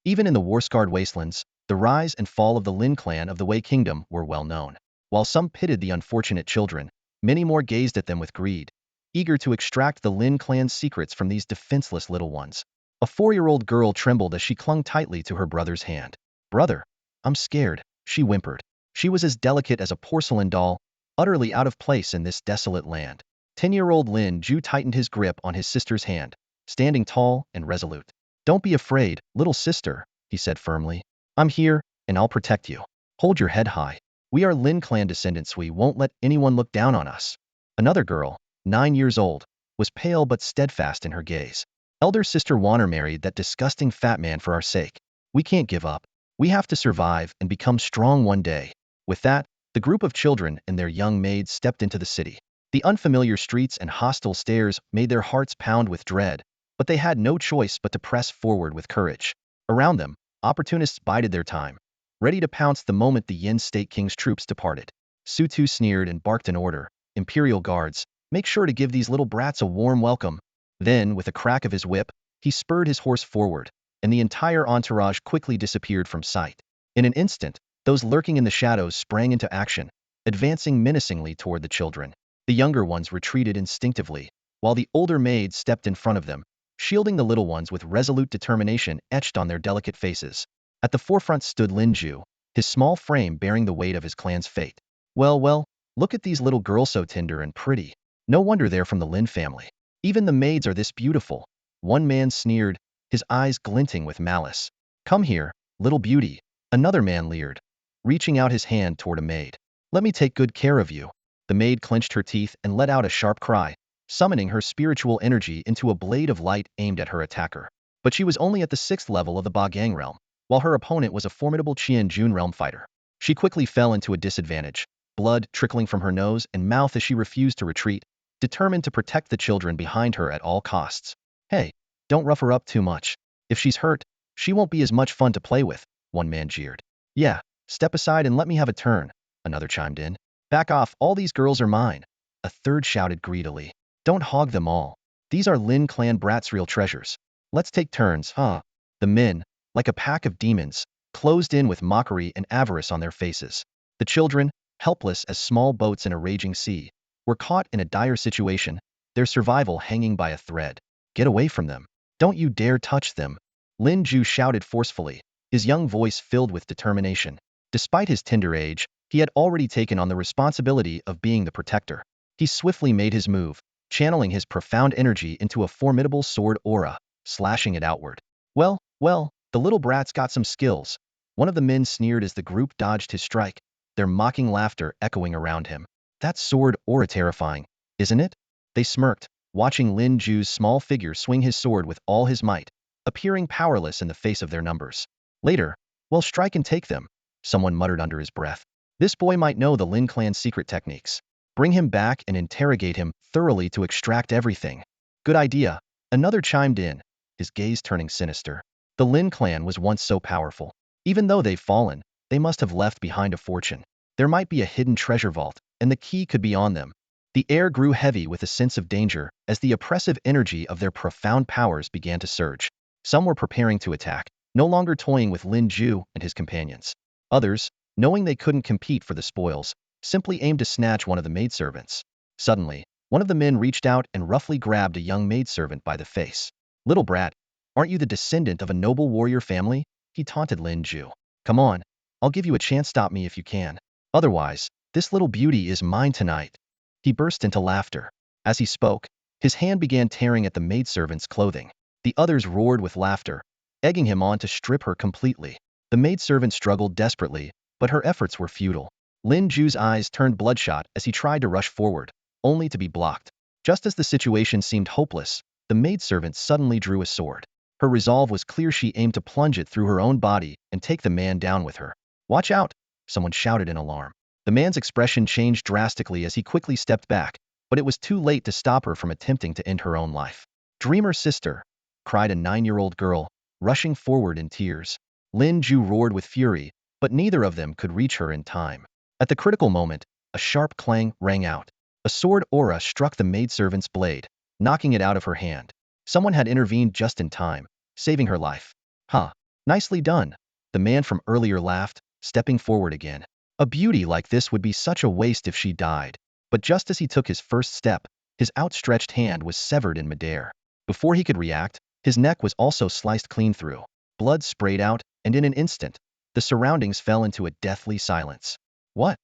A: Even in the war-scarred wastelands, the rise and fall of the Lin clan of the Wei Kingdom were well known. While some pitied the unfortunate children, many more gazed at them with greed, eager to extract the Lin clan's secrets from these defenseless little ones. A 4-year-old girl trembled as she clung tightly to her brother's hand. Brother, I'm scared, she whimpered. She was as delicate as a porcelain doll, utterly out of place in this desolate land. 10-year-old Lin Ju tightened his grip on his sister's hand, standing tall and resolute. Don't be afraid, little sister, he said firmly. I'm here, and I'll protect you. Hold your head high. We are Lin clan descendants. We won't let anyone look down on us. Another girl, 9 years old, was pale but steadfast in her gaze. Elder sister Wanner married that disgusting fat man for our sake. We can't give up. We have to survive and become strong one day. With that, the group of children and their young maids stepped into the city. The unfamiliar streets and hostile stares made their hearts pound with dread, but they had no choice but to press forward with courage. Around them, opportunists bided their time, ready to pounce the moment the Yin State King's troops departed. Su Tu sneered and barked an order. Imperial guards, make sure to give these little brats a warm welcome. Then, with a crack of his whip, he spurred his horse forward, and the entire entourage quickly disappeared from sight. In an instant, those lurking in the shadows sprang into action, advancing menacingly toward the children. The younger ones retreated instinctively, while the older maids stepped in front of them, shielding the little ones with resolute determination etched on their delicate faces. At the forefront stood Lin Ju, his small frame bearing the weight of his clan's fate. Well, look at these little girls, so tender and pretty. No wonder they're from the Lin family. Even the maids are this beautiful. One man sneered, his eyes glinting with malice. Come here, little beauty, another man leered, reaching out his hand toward a maid. Let me take good care of you. The maid clenched her teeth and let out a sharp cry, summoning her spiritual energy into a blade of light aimed at her attacker. But she was only at the 6th level of the Ba Gang realm, while her opponent was a formidable Qian Jun realm fighter. She quickly fell into a disadvantage, blood trickling from her nose and mouth as she refused to retreat, determined to protect the children behind her at all costs. Hey, don't rough her up too much. If she's hurt, she won't be as much fun to play with, one man jeered. Yeah, step aside and let me have a turn, another chimed in. Back off, all these girls are mine, a third shouted greedily. Don't hog them all. These are Lin clan brats' real treasures. Let's take turns, huh? The men, like a pack of demons, closed in with mockery and avarice on their faces. The children, helpless as small boats in a raging sea, were caught in a dire situation, their survival hanging by a thread. Get away from them. Don't you dare touch them. Lin Ju shouted forcefully, his young voice filled with determination. Despite his tender age, he had already taken on the responsibility of being the protector. He swiftly made his move, channeling his profound energy into a formidable sword aura, slashing it outward. Well, the little brat's got some skills. One of the men sneered as the group dodged his strike, their mocking laughter echoing around him. That sword aura terrifying, isn't it? They smirked, watching Lin Ju's small figure swing his sword with all his might, appearing powerless in the face of their numbers. Later, well, strike and take them, someone muttered under his breath. This boy might know the Lin clan's secret techniques. Bring him back and interrogate him thoroughly to extract everything. Good idea, another chimed in, his gaze turning sinister. The Lin clan was once so powerful. Even though they've fallen, they must have left behind a fortune. There might be a hidden treasure vault, and the key could be on them. The air grew heavy with a sense of danger as the oppressive energy of their profound powers began to surge. Some were preparing to attack, no longer toying with Lin Ju and his companions. Others, knowing they couldn't compete for the spoils, simply aimed to snatch one of the maidservants. Suddenly, one of the men reached out and roughly grabbed a young maidservant by the face. Little brat, aren't you the descendant of a noble warrior family? He taunted Lin Ju. Come on, I'll give you a chance, stop me if you can. Otherwise, this little beauty is mine tonight. He burst into laughter. As he spoke, his hand began tearing at the maidservant's clothing. The others roared with laughter, egging him on to strip her completely. The maidservant struggled desperately, but her efforts were futile. Lin Ju's eyes turned bloodshot as he tried to rush forward, only to be blocked. Just as the situation seemed hopeless, the maidservant suddenly drew a sword. Her resolve was clear. She aimed to plunge it through her own body and take the man down with her. Watch out! Someone shouted in alarm. The man's expression changed drastically as he quickly stepped back, but it was too late to stop her from attempting to end her own life. Dreamer sister, cried a 9-year-old girl, rushing forward in tears. Lin Ju roared with fury, but neither of them could reach her in time. At the critical moment, a sharp clang rang out. A sword aura struck the maidservant's blade, knocking it out of her hand. Someone had intervened just in time, saving her life. Nicely done, the man from earlier laughed, stepping forward again. A beauty like this would be such a waste if she died. But just as he took his first step, his outstretched hand was severed in midair. Before he could react, His neck was also sliced clean through. Blood sprayed out, and in an instant, the surroundings fell into a deathly silence. What?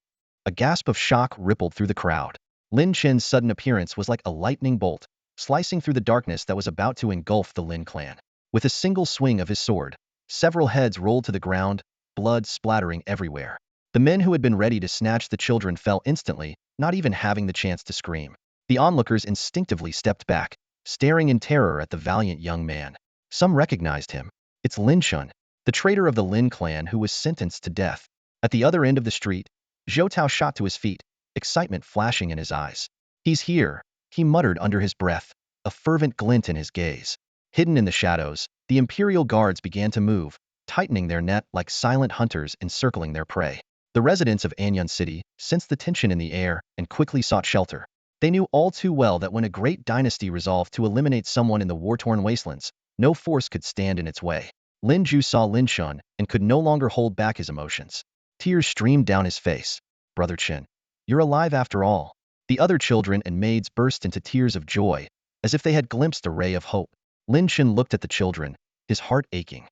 A: A gasp of shock rippled through the crowd. Lin Chen's sudden appearance was like a lightning bolt, slicing through the darkness that was about to engulf the Lin clan. With a single swing of his sword, several heads rolled to the ground, blood splattering everywhere. The men who had been ready to snatch the children fell instantly, not even having the chance to scream. The onlookers instinctively stepped back, staring in terror at the valiant young man. Some recognized him. It's Lin Chen, the traitor of the Lin clan who was sentenced to death. At the other end of the street, Zhou Tao shot to his feet, excitement flashing in his eyes. He's here, he muttered under his breath, a fervent glint in his gaze. Hidden in the shadows, the Imperial guards began to move, tightening their net like silent hunters encircling their prey. The residents of Anyun City sensed the tension in the air and quickly sought shelter. They knew all too well that when a great dynasty resolved to eliminate someone in the war-torn wastelands, no force could stand in its way. Lin Ju saw Lin Chen and could no longer hold back his emotions. Tears streamed down his face. Brother Chen, you're alive after all. The other children and maids burst into tears of joy, as if they had glimpsed a ray of hope. Lin Chen looked at the children, his heart aching.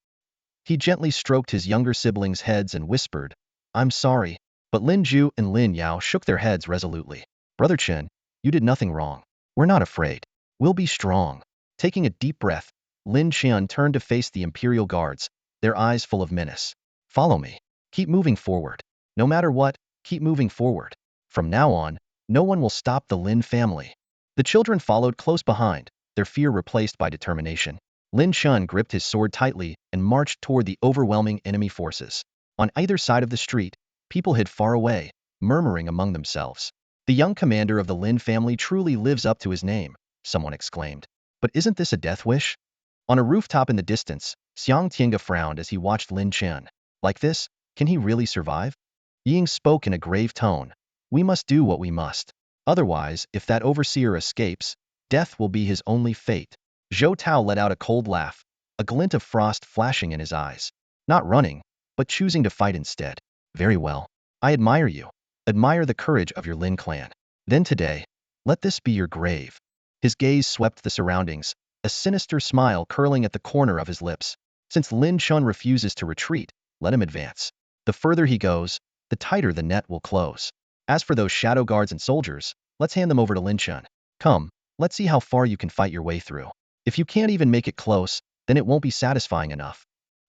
A: He gently stroked his younger siblings' heads and whispered, I'm sorry. But Lin Ju and Lin Yao shook their heads resolutely. Brother Chen, you did nothing wrong. We're not afraid. We'll be strong. Taking a deep breath, Lin Chen turned to face the Imperial guards, their eyes full of menace. Follow me. Keep moving forward. No matter what, keep moving forward. From now on, no one will stop the Lin family. The children followed close behind, their fear replaced by determination. Lin Chen gripped his sword tightly and marched toward the overwhelming enemy forces. On either side of the street, people hid far away, murmuring among themselves. The young commander of the Lin family truly lives up to his name, someone exclaimed. But isn't this a death wish? On a rooftop in the distance, Xiang Tiange frowned as he watched Lin Chen. Like this, can he really survive? Ying spoke in a grave tone. We must do what we must. Otherwise, if that overseer escapes, death will be his only fate. Zhou Tao let out a cold laugh, a glint of frost flashing in his eyes. Not running, but choosing to fight instead. Very well. I admire you. Admire the courage of your Lin clan. Then today, let this be your grave. His gaze swept the surroundings, a sinister smile curling at the corner of his lips. Since Lin Chen refuses to retreat, let him advance. The further he goes, the tighter the net will close. As for those shadow guards and soldiers, let's hand them over to Lin Chen. Come, let's see how far you can fight your way through. If you can't even make it close, then it won't be satisfying enough.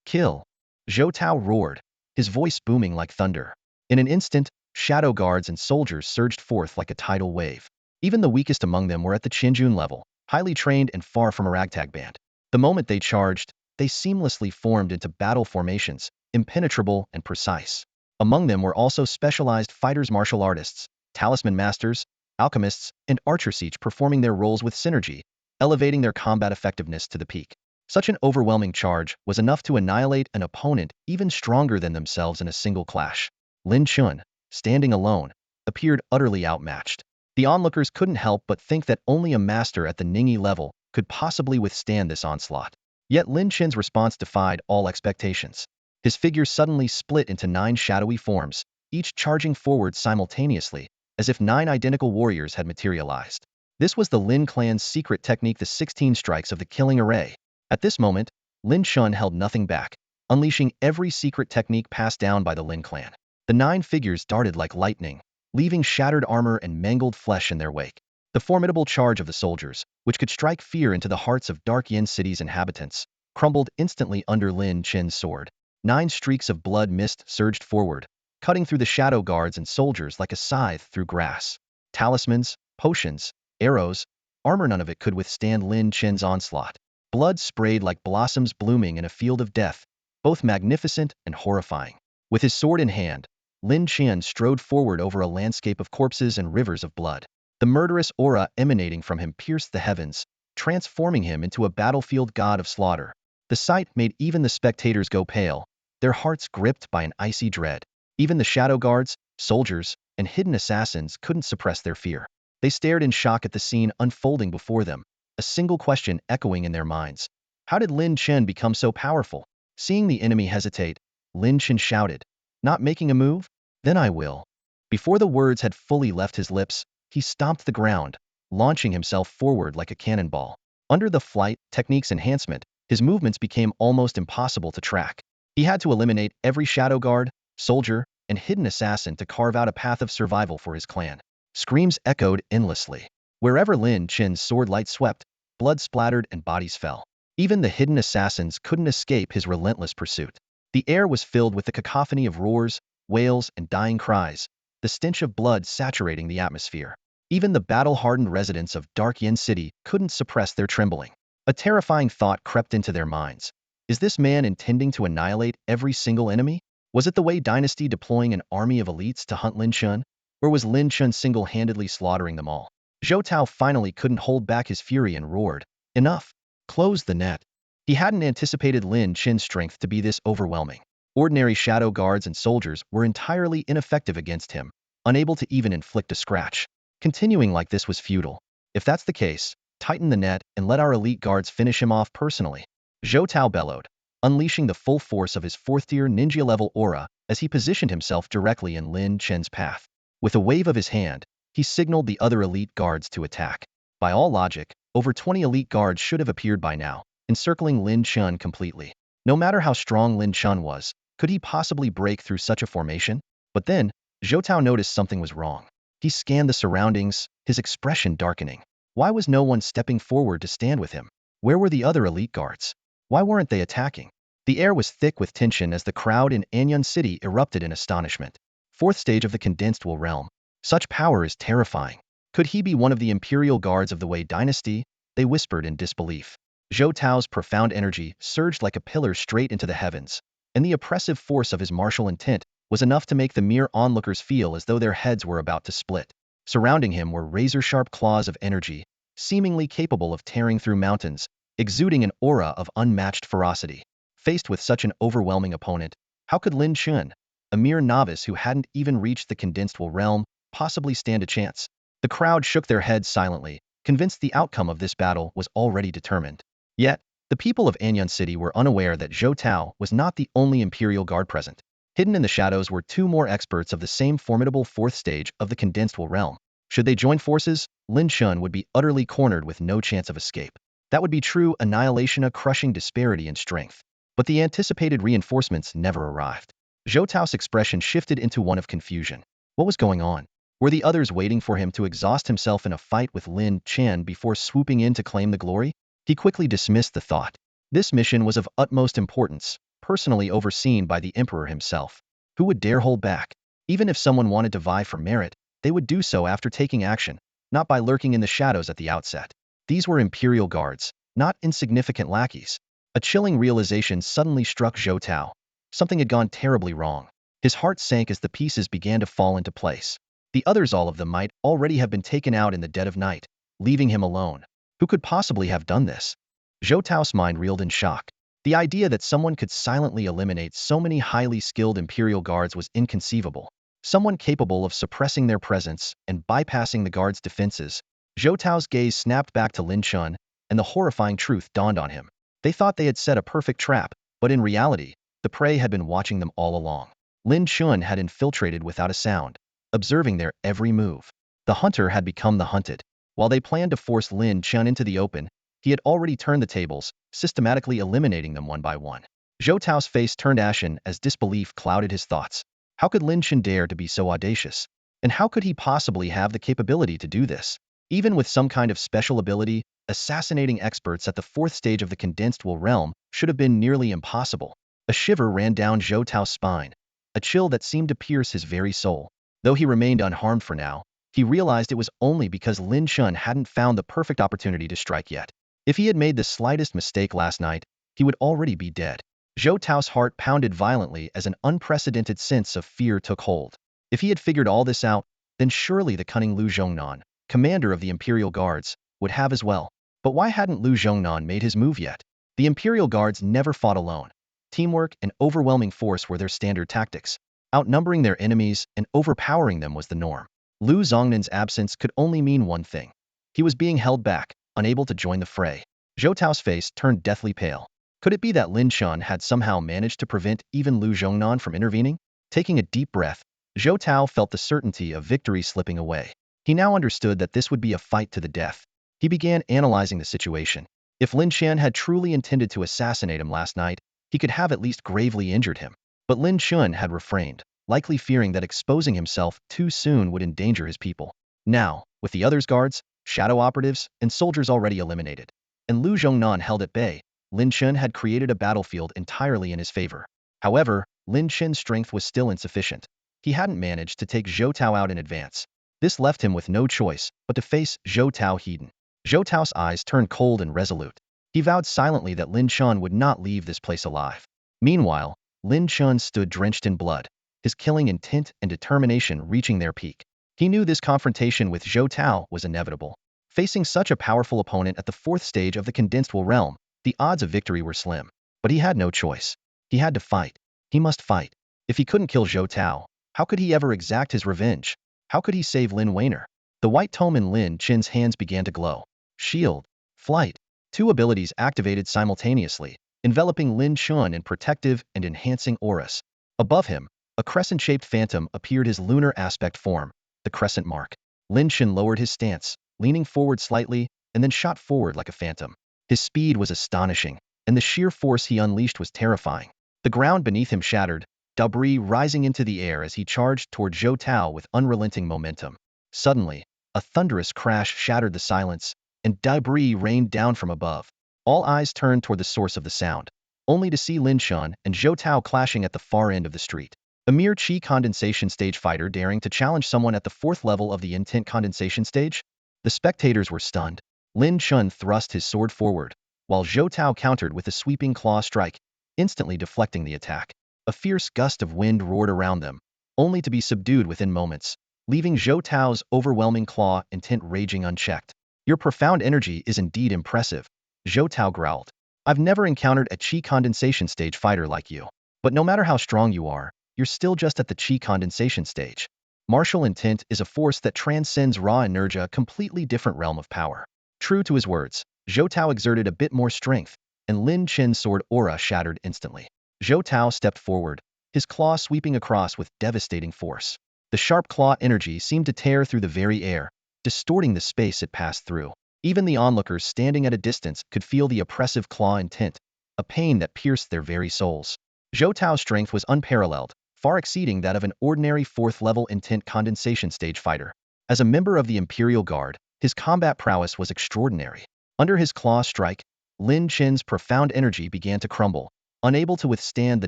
A: Kill. Zhou Tao roared, his voice booming like thunder. In an instant, shadow guards and soldiers surged forth like a tidal wave. Even the weakest among them were at the Qinjun level, highly trained and far from a ragtag band. The moment they charged, they seamlessly formed into battle formations, impenetrable and precise. Among them were also specialized fighters, martial artists, talisman masters, alchemists, and archers, each performing their roles with synergy, elevating their combat effectiveness to the peak. Such an overwhelming charge was enough to annihilate an opponent even stronger than themselves in a single clash. Lin Chen, standing alone, appeared utterly outmatched. The onlookers couldn't help but think that only a master at the Ningyi level could possibly withstand this onslaught. Yet Lin Chen's response defied all expectations. His figure suddenly split into 9 shadowy forms, each charging forward simultaneously, as if 9 identical warriors had materialized. This was the Lin clan's secret technique, the 16 strikes of the killing array. At this moment, Lin Chen held nothing back, unleashing every secret technique passed down by the Lin clan. The 9 figures darted like lightning, leaving shattered armor and mangled flesh in their wake. The formidable charge of the soldiers, which could strike fear into the hearts of Dark Yin City's inhabitants, crumbled instantly under Lin Chen's sword. 9 streaks of blood mist surged forward, cutting through the shadow guards and soldiers like a scythe through grass. Talismans, potions, arrows, armor, none of it could withstand Lin Chen's onslaught. Blood sprayed like blossoms blooming in a field of death, both magnificent and horrifying. With his sword in hand, Lin Chen strode forward over a landscape of corpses and rivers of blood. The murderous aura emanating from him pierced the heavens, transforming him into a battlefield god of slaughter. The sight made even the spectators go pale, their hearts gripped by an icy dread. Even the shadow guards, soldiers, and hidden assassins couldn't suppress their fear. They stared in shock at the scene unfolding before them, a single question echoing in their minds. How did Lin Chen become so powerful? Seeing the enemy hesitate, Lin Chen shouted, "Not making a move? Then I will." Before the words had fully left his lips, he stomped the ground, launching himself forward like a cannonball. Under the flight techniques enhancement, his movements became almost impossible to track. He had to eliminate every shadow guard, soldier, and hidden assassin to carve out a path of survival for his clan. Screams echoed endlessly. Wherever Lin Chen's sword light swept, blood splattered and bodies fell. Even the hidden assassins couldn't escape his relentless pursuit. The air was filled with the cacophony of roars, wails, and dying cries, the stench of blood saturating the atmosphere. Even the battle-hardened residents of Dark Yin City couldn't suppress their trembling. A terrifying thought crept into their minds. Is this man intending to annihilate every single enemy? Was it the Wei dynasty deploying an army of elites to hunt Lin Chen? Or was Lin Chen single-handedly slaughtering them all? Zhou Tao finally couldn't hold back his fury and roared, "Enough! Close the net." He hadn't anticipated Lin Chen's strength to be this overwhelming. Ordinary shadow guards and soldiers were entirely ineffective against him, unable to even inflict a scratch. Continuing like this was futile. If that's the case, tighten the net and let our elite guards finish him off personally. Zhou Tao bellowed, unleashing the full force of his fourth-tier ninja-level aura as he positioned himself directly in Lin Chen's path. With a wave of his hand, he signaled the other elite guards to attack. By all logic, over 20 elite guards should have appeared by now, encircling Lin Chen completely. No matter how strong Lin Chen was, could he possibly break through such a formation? But then, Zhou Tao noticed something was wrong. He scanned the surroundings, his expression darkening. Why was no one stepping forward to stand with him? Where were the other elite guards? Why weren't they attacking? The air was thick with tension as the crowd in Anyun City erupted in astonishment. Fourth stage of the condensed will realm. Such power is terrifying. Could he be one of the imperial guards of the Wei dynasty? They whispered in disbelief. Zhou Tao's profound energy surged like a pillar straight into the heavens, and the oppressive force of his martial intent was enough to make the mere onlookers feel as though their heads were about to split. Surrounding him were razor-sharp claws of energy, seemingly capable of tearing through mountains, exuding an aura of unmatched ferocity. Faced with such an overwhelming opponent, how could Lin Chen, a mere novice who hadn't even reached the condensed will realm, possibly stand a chance? The crowd shook their heads silently, convinced the outcome of this battle was already determined. Yet, the people of Anyun City were unaware that Zhou Tao was not the only imperial guard present. Hidden in the shadows were two more experts of the same formidable fourth stage of the condensed will realm. Should they join forces, Lin Chen would be utterly cornered with no chance of escape. That would be true annihilation, a crushing disparity in strength. But the anticipated reinforcements never arrived. Zhou Tao's expression shifted into one of confusion. What was going on? Were the others waiting for him to exhaust himself in a fight with Lin Chen before swooping in to claim the glory? He quickly dismissed the thought. This mission was of utmost importance, personally overseen by the emperor himself. Who would dare hold back? Even if someone wanted to vie for merit, they would do so after taking action, not by lurking in the shadows at the outset. These were imperial guards, not insignificant lackeys. A chilling realization suddenly struck Zhou Tao. Something had gone terribly wrong. His heart sank as the pieces began to fall into place. The others, all of them, might already have been taken out in the dead of night, leaving him alone. Who could possibly have done this? Zhou Tao's mind reeled in shock. The idea that someone could silently eliminate so many highly skilled imperial guards was inconceivable. Someone capable of suppressing their presence and bypassing the guards' defenses. Zhou Tao's gaze snapped back to Lin Chen, and the horrifying truth dawned on him. They thought they had set a perfect trap, but in reality, the prey had been watching them all along. Lin Chen had infiltrated without a sound, observing their every move. The hunter had become the hunted. While they planned to force Lin Chen into the open, he had already turned the tables, systematically eliminating them one by one. Zhou Tao's face turned ashen as disbelief clouded his thoughts. How could Lin Chen dare to be so audacious? And how could he possibly have the capability to do this? Even with some kind of special ability, assassinating experts at the fourth stage of the condensed will realm should have been nearly impossible. A shiver ran down Zhou Tao's spine, a chill that seemed to pierce his very soul. Though he remained unharmed for now, he realized it was only because Lin Chen hadn't found the perfect opportunity to strike yet. If he had made the slightest mistake last night, he would already be dead. Zhou Tao's heart pounded violently as an unprecedented sense of fear took hold. If he had figured all this out, then surely the cunning Lu Zhongnan, commander of the Imperial Guards, would have as well. But why hadn't Lu Zhongnan made his move yet? The Imperial Guards never fought alone. Teamwork and overwhelming force were their standard tactics. Outnumbering their enemies and overpowering them was the norm. Lu Zongnan's absence could only mean one thing. He was being held back, unable to join the fray. Zhou Tao's face turned deathly pale. Could it be that Lin Chen had somehow managed to prevent even Lu Zhongnan from intervening? Taking a deep breath, Zhou Tao felt the certainty of victory slipping away. He now understood that this would be a fight to the death. He began analyzing the situation. If Lin Chen had truly intended to assassinate him last night, he could have at least gravely injured him. But Lin Chen had refrained, likely fearing that exposing himself too soon would endanger his people. Now, with the others' guards, shadow operatives, and soldiers already eliminated, and Lu Zhongnan held at bay, Lin Chen had created a battlefield entirely in his favor. However, Lin Chen's strength was still insufficient. He hadn't managed to take Zhou Tao out in advance. This left him with no choice but to face Zhou Tao heeden. Zhou Tao's eyes turned cold and resolute. He vowed silently that Lin Chen would not leave this place alive. Meanwhile, Lin Chen stood drenched in blood, his killing intent and determination reaching their peak. He knew this confrontation with Zhou Tao was inevitable. Facing such a powerful opponent at the fourth stage of the condensed will realm, the odds of victory were slim. But he had no choice. He had to fight. He must fight. If he couldn't kill Zhou Tao, how could he ever exact his revenge? How could he save Lin Weiner? The white tome in Lin Chen's hands began to glow. Shield. Flight. Two abilities activated simultaneously, enveloping Lin Chen in protective and enhancing auras. Above him, a crescent-shaped phantom appeared, his lunar aspect form, the crescent mark. Lin Chen lowered his stance, leaning forward slightly, and then shot forward like a phantom. His speed was astonishing, and the sheer force he unleashed was terrifying. The ground beneath him shattered, debris rising into the air as he charged toward Zhou Tao with unrelenting momentum. Suddenly, a thunderous crash shattered the silence, and debris rained down from above. All eyes turned toward the source of the sound, only to see Lin Chen and Zhou Tao clashing at the far end of the street. A mere chi condensation stage fighter daring to challenge someone at the fourth level of the intent condensation stage? The spectators were stunned. Lin Chen thrust his sword forward, while Zhou Tao countered with a sweeping claw strike, instantly deflecting the attack. A fierce gust of wind roared around them, only to be subdued within moments, leaving Zhou Tao's overwhelming claw intent raging unchecked. Your profound energy is indeed impressive, Zhou Tao growled. I've never encountered a chi condensation stage fighter like you. But no matter how strong you are, you're still just at the chi condensation stage. Martial intent is a force that transcends raw energy, a completely different realm of power. True to his words, Zhou Tao exerted a bit more strength, and Lin Chen's sword aura shattered instantly. Zhou Tao stepped forward, his claw sweeping across with devastating force. The sharp claw energy seemed to tear through the very air, distorting the space it passed through. Even the onlookers standing at a distance could feel the oppressive claw intent, a pain that pierced their very souls. Zhou Tao's strength was unparalleled, far exceeding that of an ordinary fourth-level intent condensation stage fighter. As a member of the Imperial Guard, his combat prowess was extraordinary. Under his claw strike, Lin Chen's profound energy began to crumble, unable to withstand the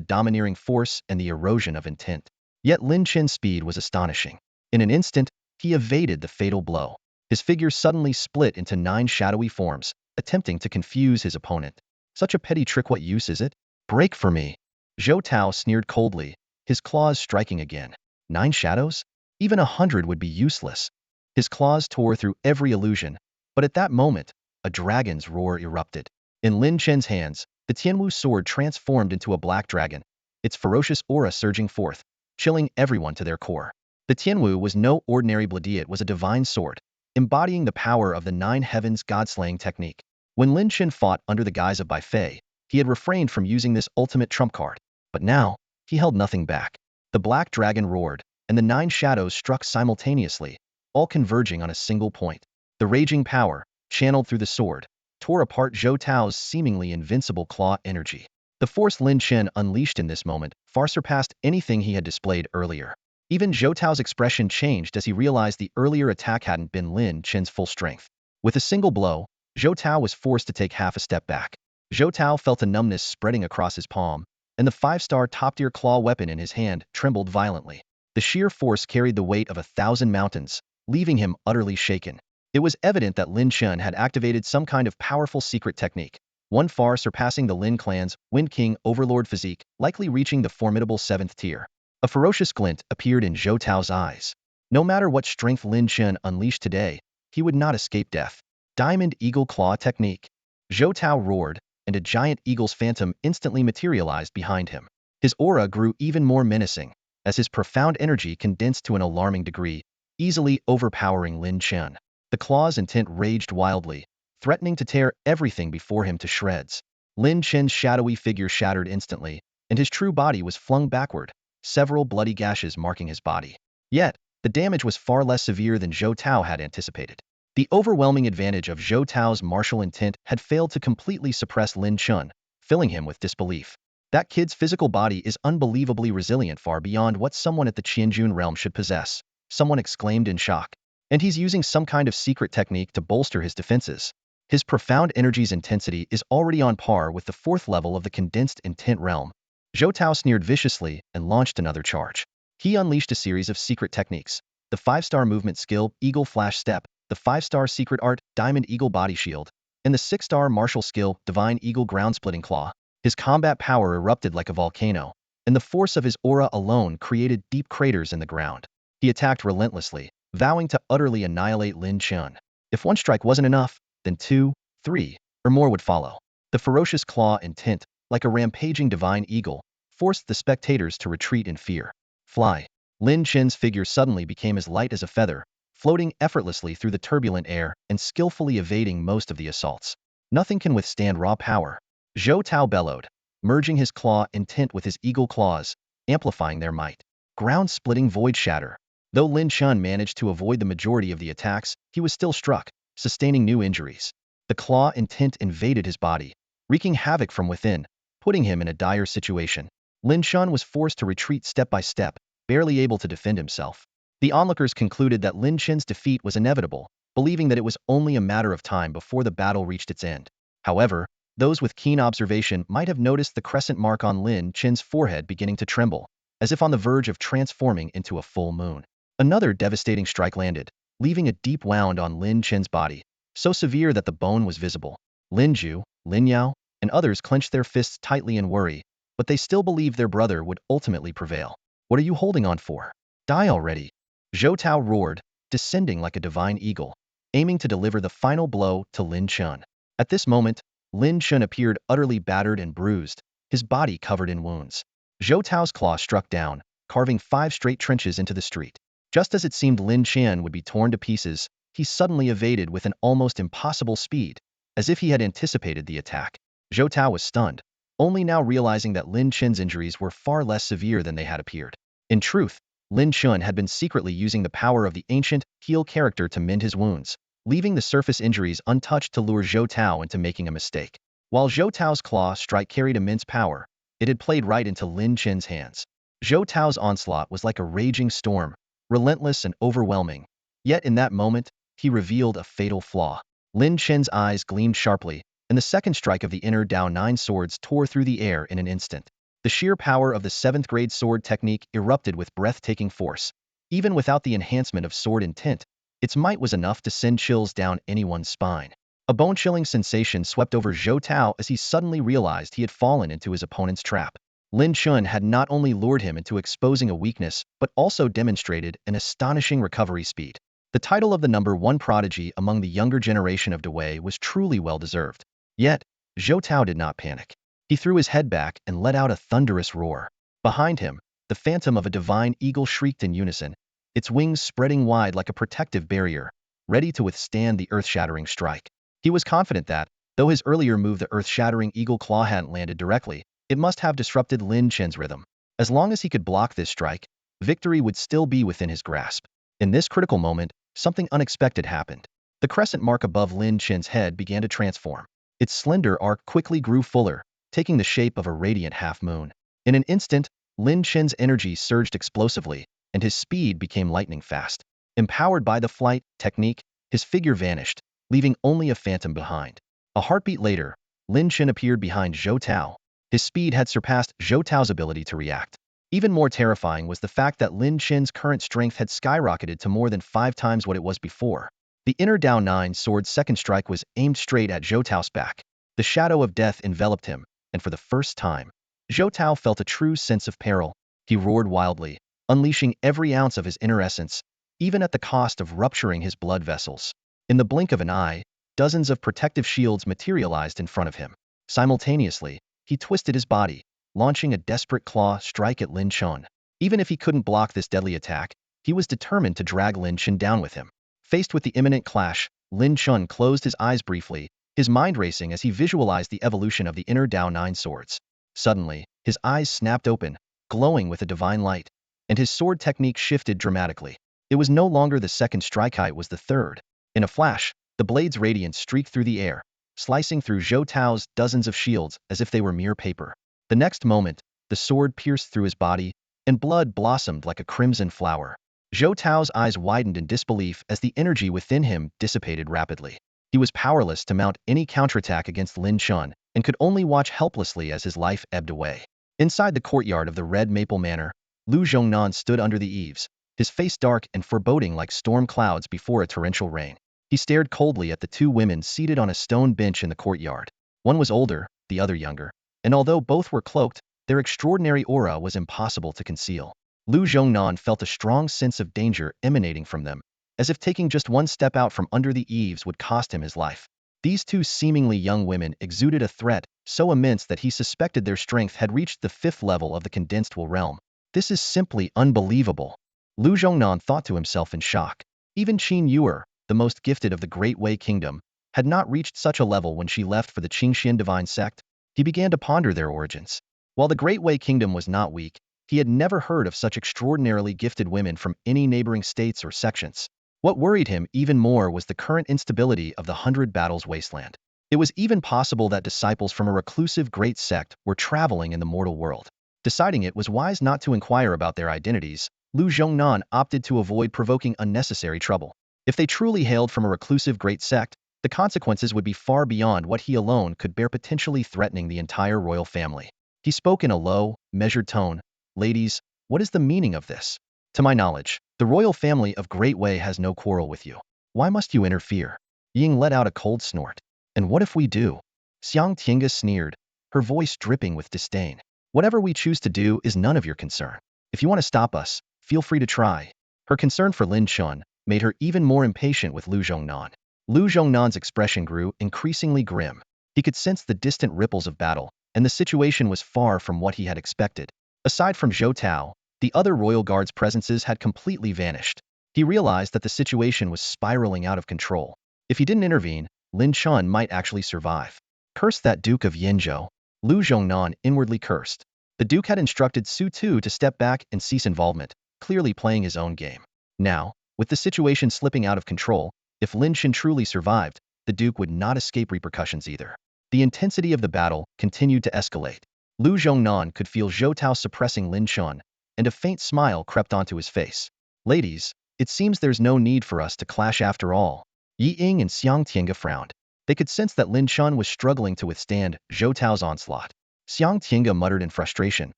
A: domineering force and the erosion of intent. Yet Lin Chen's speed was astonishing. In an instant, he evaded the fatal blow. His figure suddenly split into 9 shadowy forms, attempting to confuse his opponent. Such a petty trick, what use is it? Break for me. Zhou Tao sneered coldly, his claws striking again. 9 shadows? Even 100 would be useless. His claws tore through every illusion, but at that moment, a dragon's roar erupted. In Lin Chen's hands, the Tianwu sword transformed into a black dragon, its ferocious aura surging forth, chilling everyone to their core. The Tianwu was no ordinary blade, it was a divine sword, embodying the power of the 9 heavens god-slaying technique. When Lin Chen fought under the guise of Bai Fei, he had refrained from using this ultimate trump card, but now, he held nothing back. The black dragon roared, and the 9 shadows struck simultaneously, all converging on a single point. The raging power, channeled through the sword, tore apart Zhou Tao's seemingly invincible claw energy. The force Lin Chen unleashed in this moment far surpassed anything he had displayed earlier. Even Zhou Tao's expression changed as he realized the earlier attack hadn't been Lin Chen's full strength. With a single blow, Zhou Tao was forced to take half a step back. Zhou Tao felt a numbness spreading across his palm, and the 5-star top-tier claw weapon in his hand trembled violently. The sheer force carried the weight of 1,000 mountains, leaving him utterly shaken. It was evident that Lin Chen had activated some kind of powerful secret technique, one far surpassing the Lin clan's Wind King Overlord physique, likely reaching the formidable 7th tier. A ferocious glint appeared in Zhou Tao's eyes. No matter what strength Lin Chen unleashed today, he would not escape death. Diamond Eagle Claw Technique. Zhou Tao roared, and a giant eagle's phantom instantly materialized behind him. His aura grew even more menacing, as his profound energy condensed to an alarming degree, easily overpowering Lin Chen. The claw's intent raged wildly, threatening to tear everything before him to shreds. Lin Chen's shadowy figure shattered instantly, and his true body was flung backward, several bloody gashes marking his body. Yet, the damage was far less severe than Zhou Tao had anticipated. The overwhelming advantage of Zhou Tao's martial intent had failed to completely suppress Lin Chen, filling him with disbelief. That kid's physical body is unbelievably resilient, far beyond what someone at the Qianjun realm should possess, someone exclaimed in shock. And he's using some kind of secret technique to bolster his defenses. His profound energy's intensity is already on par with the fourth level of the condensed intent realm. Zhou Tao sneered viciously and launched another charge. He unleashed a series of secret techniques. The 5-star movement skill, Eagle Flash Step, the 5-star secret art, Diamond Eagle Body Shield, and the 6-star martial skill, Divine Eagle Ground Splitting Claw. His combat power erupted like a volcano, and the force of his aura alone created deep craters in the ground. He attacked relentlessly, vowing to utterly annihilate Lin Chen. If one strike wasn't enough, then 2, 3, or more would follow. The ferocious claw intent, like a rampaging divine eagle, forced the spectators to retreat in fear. Fly. Lin Chen's figure suddenly became as light as a feather, floating effortlessly through the turbulent air and skillfully evading most of the assaults. Nothing can withstand raw power. Zhou Tao bellowed, merging his claw intent with his eagle claws, amplifying their might. Ground-splitting void shatter. Though Lin Chen managed to avoid the majority of the attacks, he was still struck, sustaining new injuries. The claw intent invaded his body, wreaking havoc from within, putting him in a dire situation. Lin Chen was forced to retreat step by step, barely able to defend himself. The onlookers concluded that Lin Chen's defeat was inevitable, believing that it was only a matter of time before the battle reached its end. However, those with keen observation might have noticed the crescent mark on Lin Chen's forehead beginning to tremble, as if on the verge of transforming into a full moon. Another devastating strike landed, leaving a deep wound on Lin Chen's body, so severe that the bone was visible. Lin Ju, Lin Yao, and others clenched their fists tightly in worry, but they still believed their brother would ultimately prevail. What are you holding on for? Die already! Zhou Tao roared, descending like a divine eagle, aiming to deliver the final blow to Lin Chen. At this moment, Lin Chen appeared utterly battered and bruised, his body covered in wounds. Zhou Tao's claw struck down, carving 5 straight trenches into the street. Just as it seemed Lin Chen would be torn to pieces, he suddenly evaded with an almost impossible speed, as if he had anticipated the attack. Zhou Tao was stunned, only now realizing that Lin Chen's injuries were far less severe than they had appeared. In truth, Lin Chen had been secretly using the power of the ancient, heal character to mend his wounds, leaving the surface injuries untouched to lure Zhou Tao into making a mistake. While Zhou Tao's claw strike carried immense power, it had played right into Lin Chen's hands. Zhou Tao's onslaught was like a raging storm, relentless and overwhelming. Yet in that moment, he revealed a fatal flaw. Lin Chen's eyes gleamed sharply, and the second strike of the inner Dao 9 swords tore through the air in an instant. The sheer power of the 7th-grade sword technique erupted with breathtaking force. Even without the enhancement of sword intent, its might was enough to send chills down anyone's spine. A bone-chilling sensation swept over Zhou Tao as he suddenly realized he had fallen into his opponent's trap. Lin Chen had not only lured him into exposing a weakness, but also demonstrated an astonishing recovery speed. The title of the #1 prodigy among the younger generation of Dewei was truly well-deserved. Yet, Zhou Tao did not panic. He threw his head back and let out a thunderous roar. Behind him, the phantom of a divine eagle shrieked in unison, its wings spreading wide like a protective barrier, ready to withstand the earth-shattering strike. He was confident that, though his earlier move the earth-shattering eagle claw hadn't landed directly, it must have disrupted Lin Chen's rhythm. As long as he could block this strike, victory would still be within his grasp. In this critical moment, something unexpected happened. The crescent mark above Lin Chen's head began to transform. Its slender arc quickly grew fuller, taking the shape of a radiant half-moon. In an instant, Lin Chen's energy surged explosively, and his speed became lightning fast. Empowered by the flight technique, his figure vanished, leaving only a phantom behind. A heartbeat later, Lin Chen appeared behind Zhou Tao. His speed had surpassed Zhou Tao's ability to react. Even more terrifying was the fact that Lin Chen's current strength had skyrocketed to more than 5 times what it was before. The inner Dao 9 sword's second strike was aimed straight at Zhou Tao's back. The shadow of death enveloped him, and for the first time, Zhou Tao felt a true sense of peril. He roared wildly, unleashing every ounce of his inner essence, even at the cost of rupturing his blood vessels. In the blink of an eye, dozens of protective shields materialized in front of him. Simultaneously, he twisted his body, launching a desperate claw strike at Lin Chen. Even if he couldn't block this deadly attack, he was determined to drag Lin Chen down with him. Faced with the imminent clash, Lin Chen closed his eyes briefly, his mind racing as he visualized the evolution of the inner Dao 9 swords. Suddenly, his eyes snapped open, glowing with a divine light, and his sword technique shifted dramatically. It was no longer the second strike, it was the third. In a flash, the blade's radiance streaked through the air, slicing through Zhou Tao's dozens of shields as if they were mere paper. The next moment, the sword pierced through his body, and blood blossomed like a crimson flower. Zhou Tao's eyes widened in disbelief as the energy within him dissipated rapidly. He was powerless to mount any counterattack against Lin Chen, and could only watch helplessly as his life ebbed away. Inside the courtyard of the Red Maple Manor, Lu Zhongnan stood under the eaves, his face dark and foreboding like storm clouds before a torrential rain. He stared coldly at the two women seated on a stone bench in the courtyard. One was older, the other younger, and although both were cloaked, their extraordinary aura was impossible to conceal. Lu Zhongnan felt a strong sense of danger emanating from them, as if taking just one step out from under the eaves would cost him his life. These two seemingly young women exuded a threat so immense that he suspected their strength had reached the 5th level of the condensed will realm. This is simply unbelievable. Lu Zhongnan thought to himself in shock. Even Qin Yuer, the most gifted of the Great Wei Kingdom, had not reached such a level when she left for the Qingxian divine sect. He began to ponder their origins. While the Great Wei Kingdom was not weak, he had never heard of such extraordinarily gifted women from any neighboring states or sections. What worried him even more was the current instability of the 100 Battles wasteland. It was even possible that disciples from a reclusive great sect were traveling in the mortal world. Deciding it was wise not to inquire about their identities, Lu Zhongnan opted to avoid provoking unnecessary trouble. If they truly hailed from a reclusive great sect, the consequences would be far beyond what he alone could bear, potentially threatening the entire royal family. He spoke in a low, measured tone. Ladies, what is the meaning of this? To my knowledge, the royal family of Great Wei has no quarrel with you. Why must you interfere? Ying let out a cold snort. And what if we do? Xiang Tiange sneered, her voice dripping with disdain. Whatever we choose to do is none of your concern. If you want to stop us, feel free to try. Her concern for Lin Chen made her even more impatient with Lu Zhongnan. Lu Zhongnan's expression grew increasingly grim. He could sense the distant ripples of battle, and the situation was far from what he had expected. Aside from Zhou Tao, the other royal guard's presences had completely vanished. He realized that the situation was spiraling out of control. If he didn't intervene, Lin Chen might actually survive. Curse that Duke of Yinzhou. Lu Zhongnan inwardly cursed. The Duke had instructed Su Tu to step back and cease involvement, clearly playing his own game. Now, with the situation slipping out of control, if Lin Chen truly survived, the Duke would not escape repercussions either. The intensity of the battle continued to escalate. Lu Zhongnan could feel Zhou Tao suppressing Lin Chen, and a faint smile crept onto his face. Ladies, it seems there's no need for us to clash after all. Yi Ying and Xiang Tiange frowned. They could sense that Lin Chen was struggling to withstand Zhou Tao's onslaught. Xiang Tiange muttered in frustration.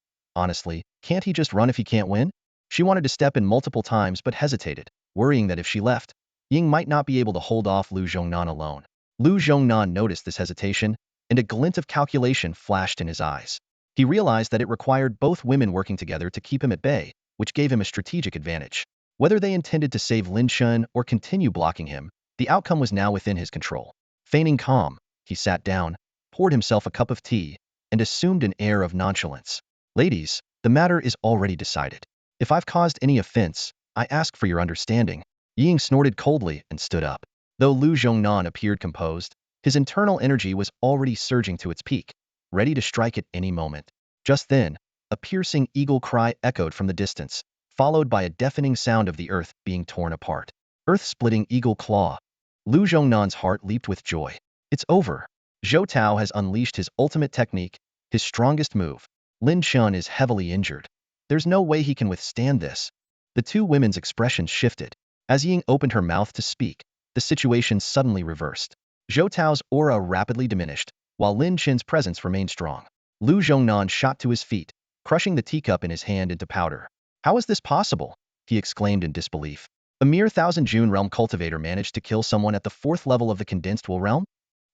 A: Honestly, can't he just run if he can't win? She wanted to step in multiple times but hesitated, worrying that if she left, Ying might not be able to hold off Lu Zhongnan alone. Lu Zhongnan noticed this hesitation, and a glint of calculation flashed in his eyes. He realized that it required both women working together to keep him at bay, which gave him a strategic advantage. Whether they intended to save Lin Chen or continue blocking him, the outcome was now within his control. Feigning calm, he sat down, poured himself a cup of tea, and assumed an air of nonchalance. Ladies, the matter is already decided. If I've caused any offense, I ask for your understanding. Ying snorted coldly and stood up. Though Lu Zhongnan appeared composed, his internal energy was already surging to its peak, ready to strike at any moment. Just then, a piercing eagle cry echoed from the distance, followed by a deafening sound of the earth being torn apart. Earth-splitting eagle claw. Lu Zhongnan's heart leaped with joy. It's over. Zhou Tao has unleashed his ultimate technique, his strongest move. Lin Chen is heavily injured. There's no way he can withstand this. The two women's expressions shifted. As Ying opened her mouth to speak, the situation suddenly reversed. Zhou Tao's aura rapidly diminished, while Lin Chen's presence remained strong. Lu Zhongnan shot to his feet, crushing the teacup in his hand into powder. How is this possible? He exclaimed in disbelief. A mere 1000 June realm cultivator managed to kill someone at the 4th level of the condensed will realm?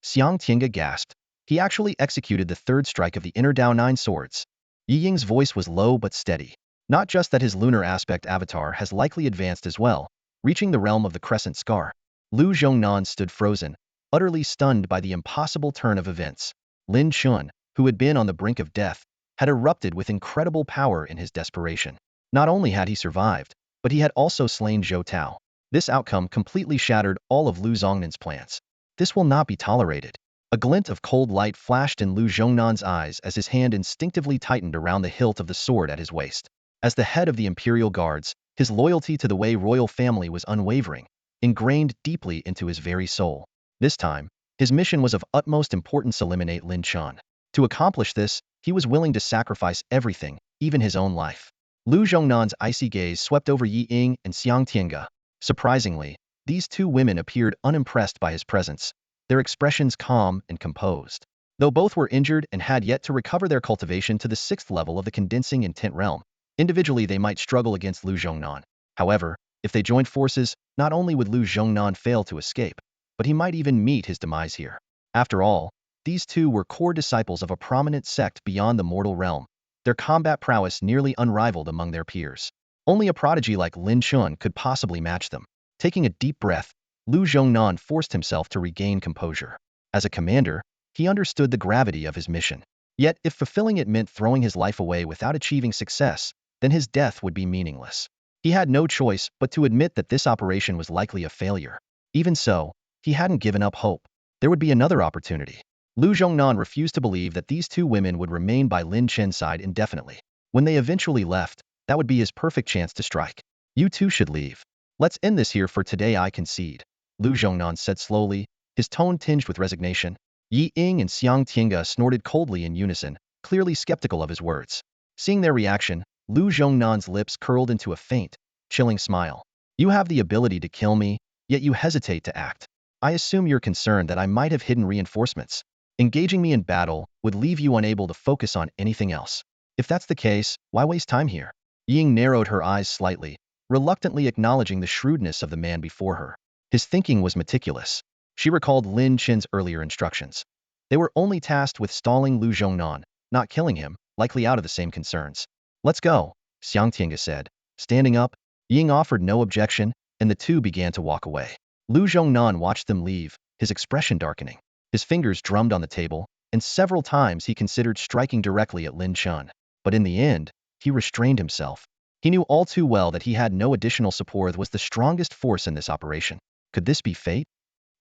A: Xiang Tiange gasped. He actually executed the 3rd strike of the inner Dao 9 swords. Yi Ying's voice was low but steady. Not just that his lunar aspect avatar has likely advanced as well, reaching the realm of the crescent scar. Lu Zhongnan stood frozen, utterly stunned by the impossible turn of events. Lin Chen, who had been on the brink of death, had erupted with incredible power in his desperation. Not only had he survived, but he had also slain Zhou Tao. This outcome completely shattered all of Lu Zongnan's plans. This will not be tolerated. A glint of cold light flashed in Lu Zhongnan's eyes as his hand instinctively tightened around the hilt of the sword at his waist. As the head of the Imperial Guards, his loyalty to the Wei royal family was unwavering. ingrained deeply into his very soul. This time, his mission was of utmost importance: eliminate Lin Chen. To accomplish this, he was willing to sacrifice everything, even his own life. Lu Zhongnan's icy gaze swept over Yi Ying and Xiang Tiange. Surprisingly, these two women appeared unimpressed by his presence, their expressions calm and composed. Though both were injured and had yet to recover their cultivation to the 6th level of the condensing intent realm, individually they might struggle against Lu Zhongnan. However, if they joined forces, not only would Lu Zhongnan fail to escape, but he might even meet his demise here. After all, these two were core disciples of a prominent sect beyond the mortal realm, their combat prowess nearly unrivaled among their peers. Only a prodigy like Lin Chen could possibly match them. Taking a deep breath, Lu Zhongnan forced himself to regain composure. As a commander, he understood the gravity of his mission. Yet, if fulfilling it meant throwing his life away without achieving success, then his death would be meaningless. He had no choice but to admit that this operation was likely a failure. Even so, he hadn't given up hope. There would be another opportunity. Lu Zhongnan refused to believe that these two women would remain by Lin Chen's side indefinitely. When they eventually left, that would be his perfect chance to strike. You two should leave. Let's end this here for today, I concede, Lu Zhongnan said slowly, his tone tinged with resignation. Yi Ying and Xiang Tiange snorted coldly in unison, clearly skeptical of his words. Seeing their reaction, Lu Zhongnan's lips curled into a faint, chilling smile. You have the ability to kill me, yet you hesitate to act. I assume you're concerned that I might have hidden reinforcements. Engaging me in battle would leave you unable to focus on anything else. If that's the case, why waste time here? Ying narrowed her eyes slightly, reluctantly acknowledging the shrewdness of the man before her. His thinking was meticulous. She recalled Lin Chen's earlier instructions. They were only tasked with stalling Lu Zhongnan, not killing him, likely out of the same concerns. Let's go, Xiang Tiange said. Standing up, Ying offered no objection, and the two began to walk away. Lu Zhongnan watched them leave, his expression darkening. His fingers drummed on the table, and several times he considered striking directly at Lin Chen. But in the end, he restrained himself. He knew all too well that he had no additional support, was the strongest force in this operation. Could this be fate?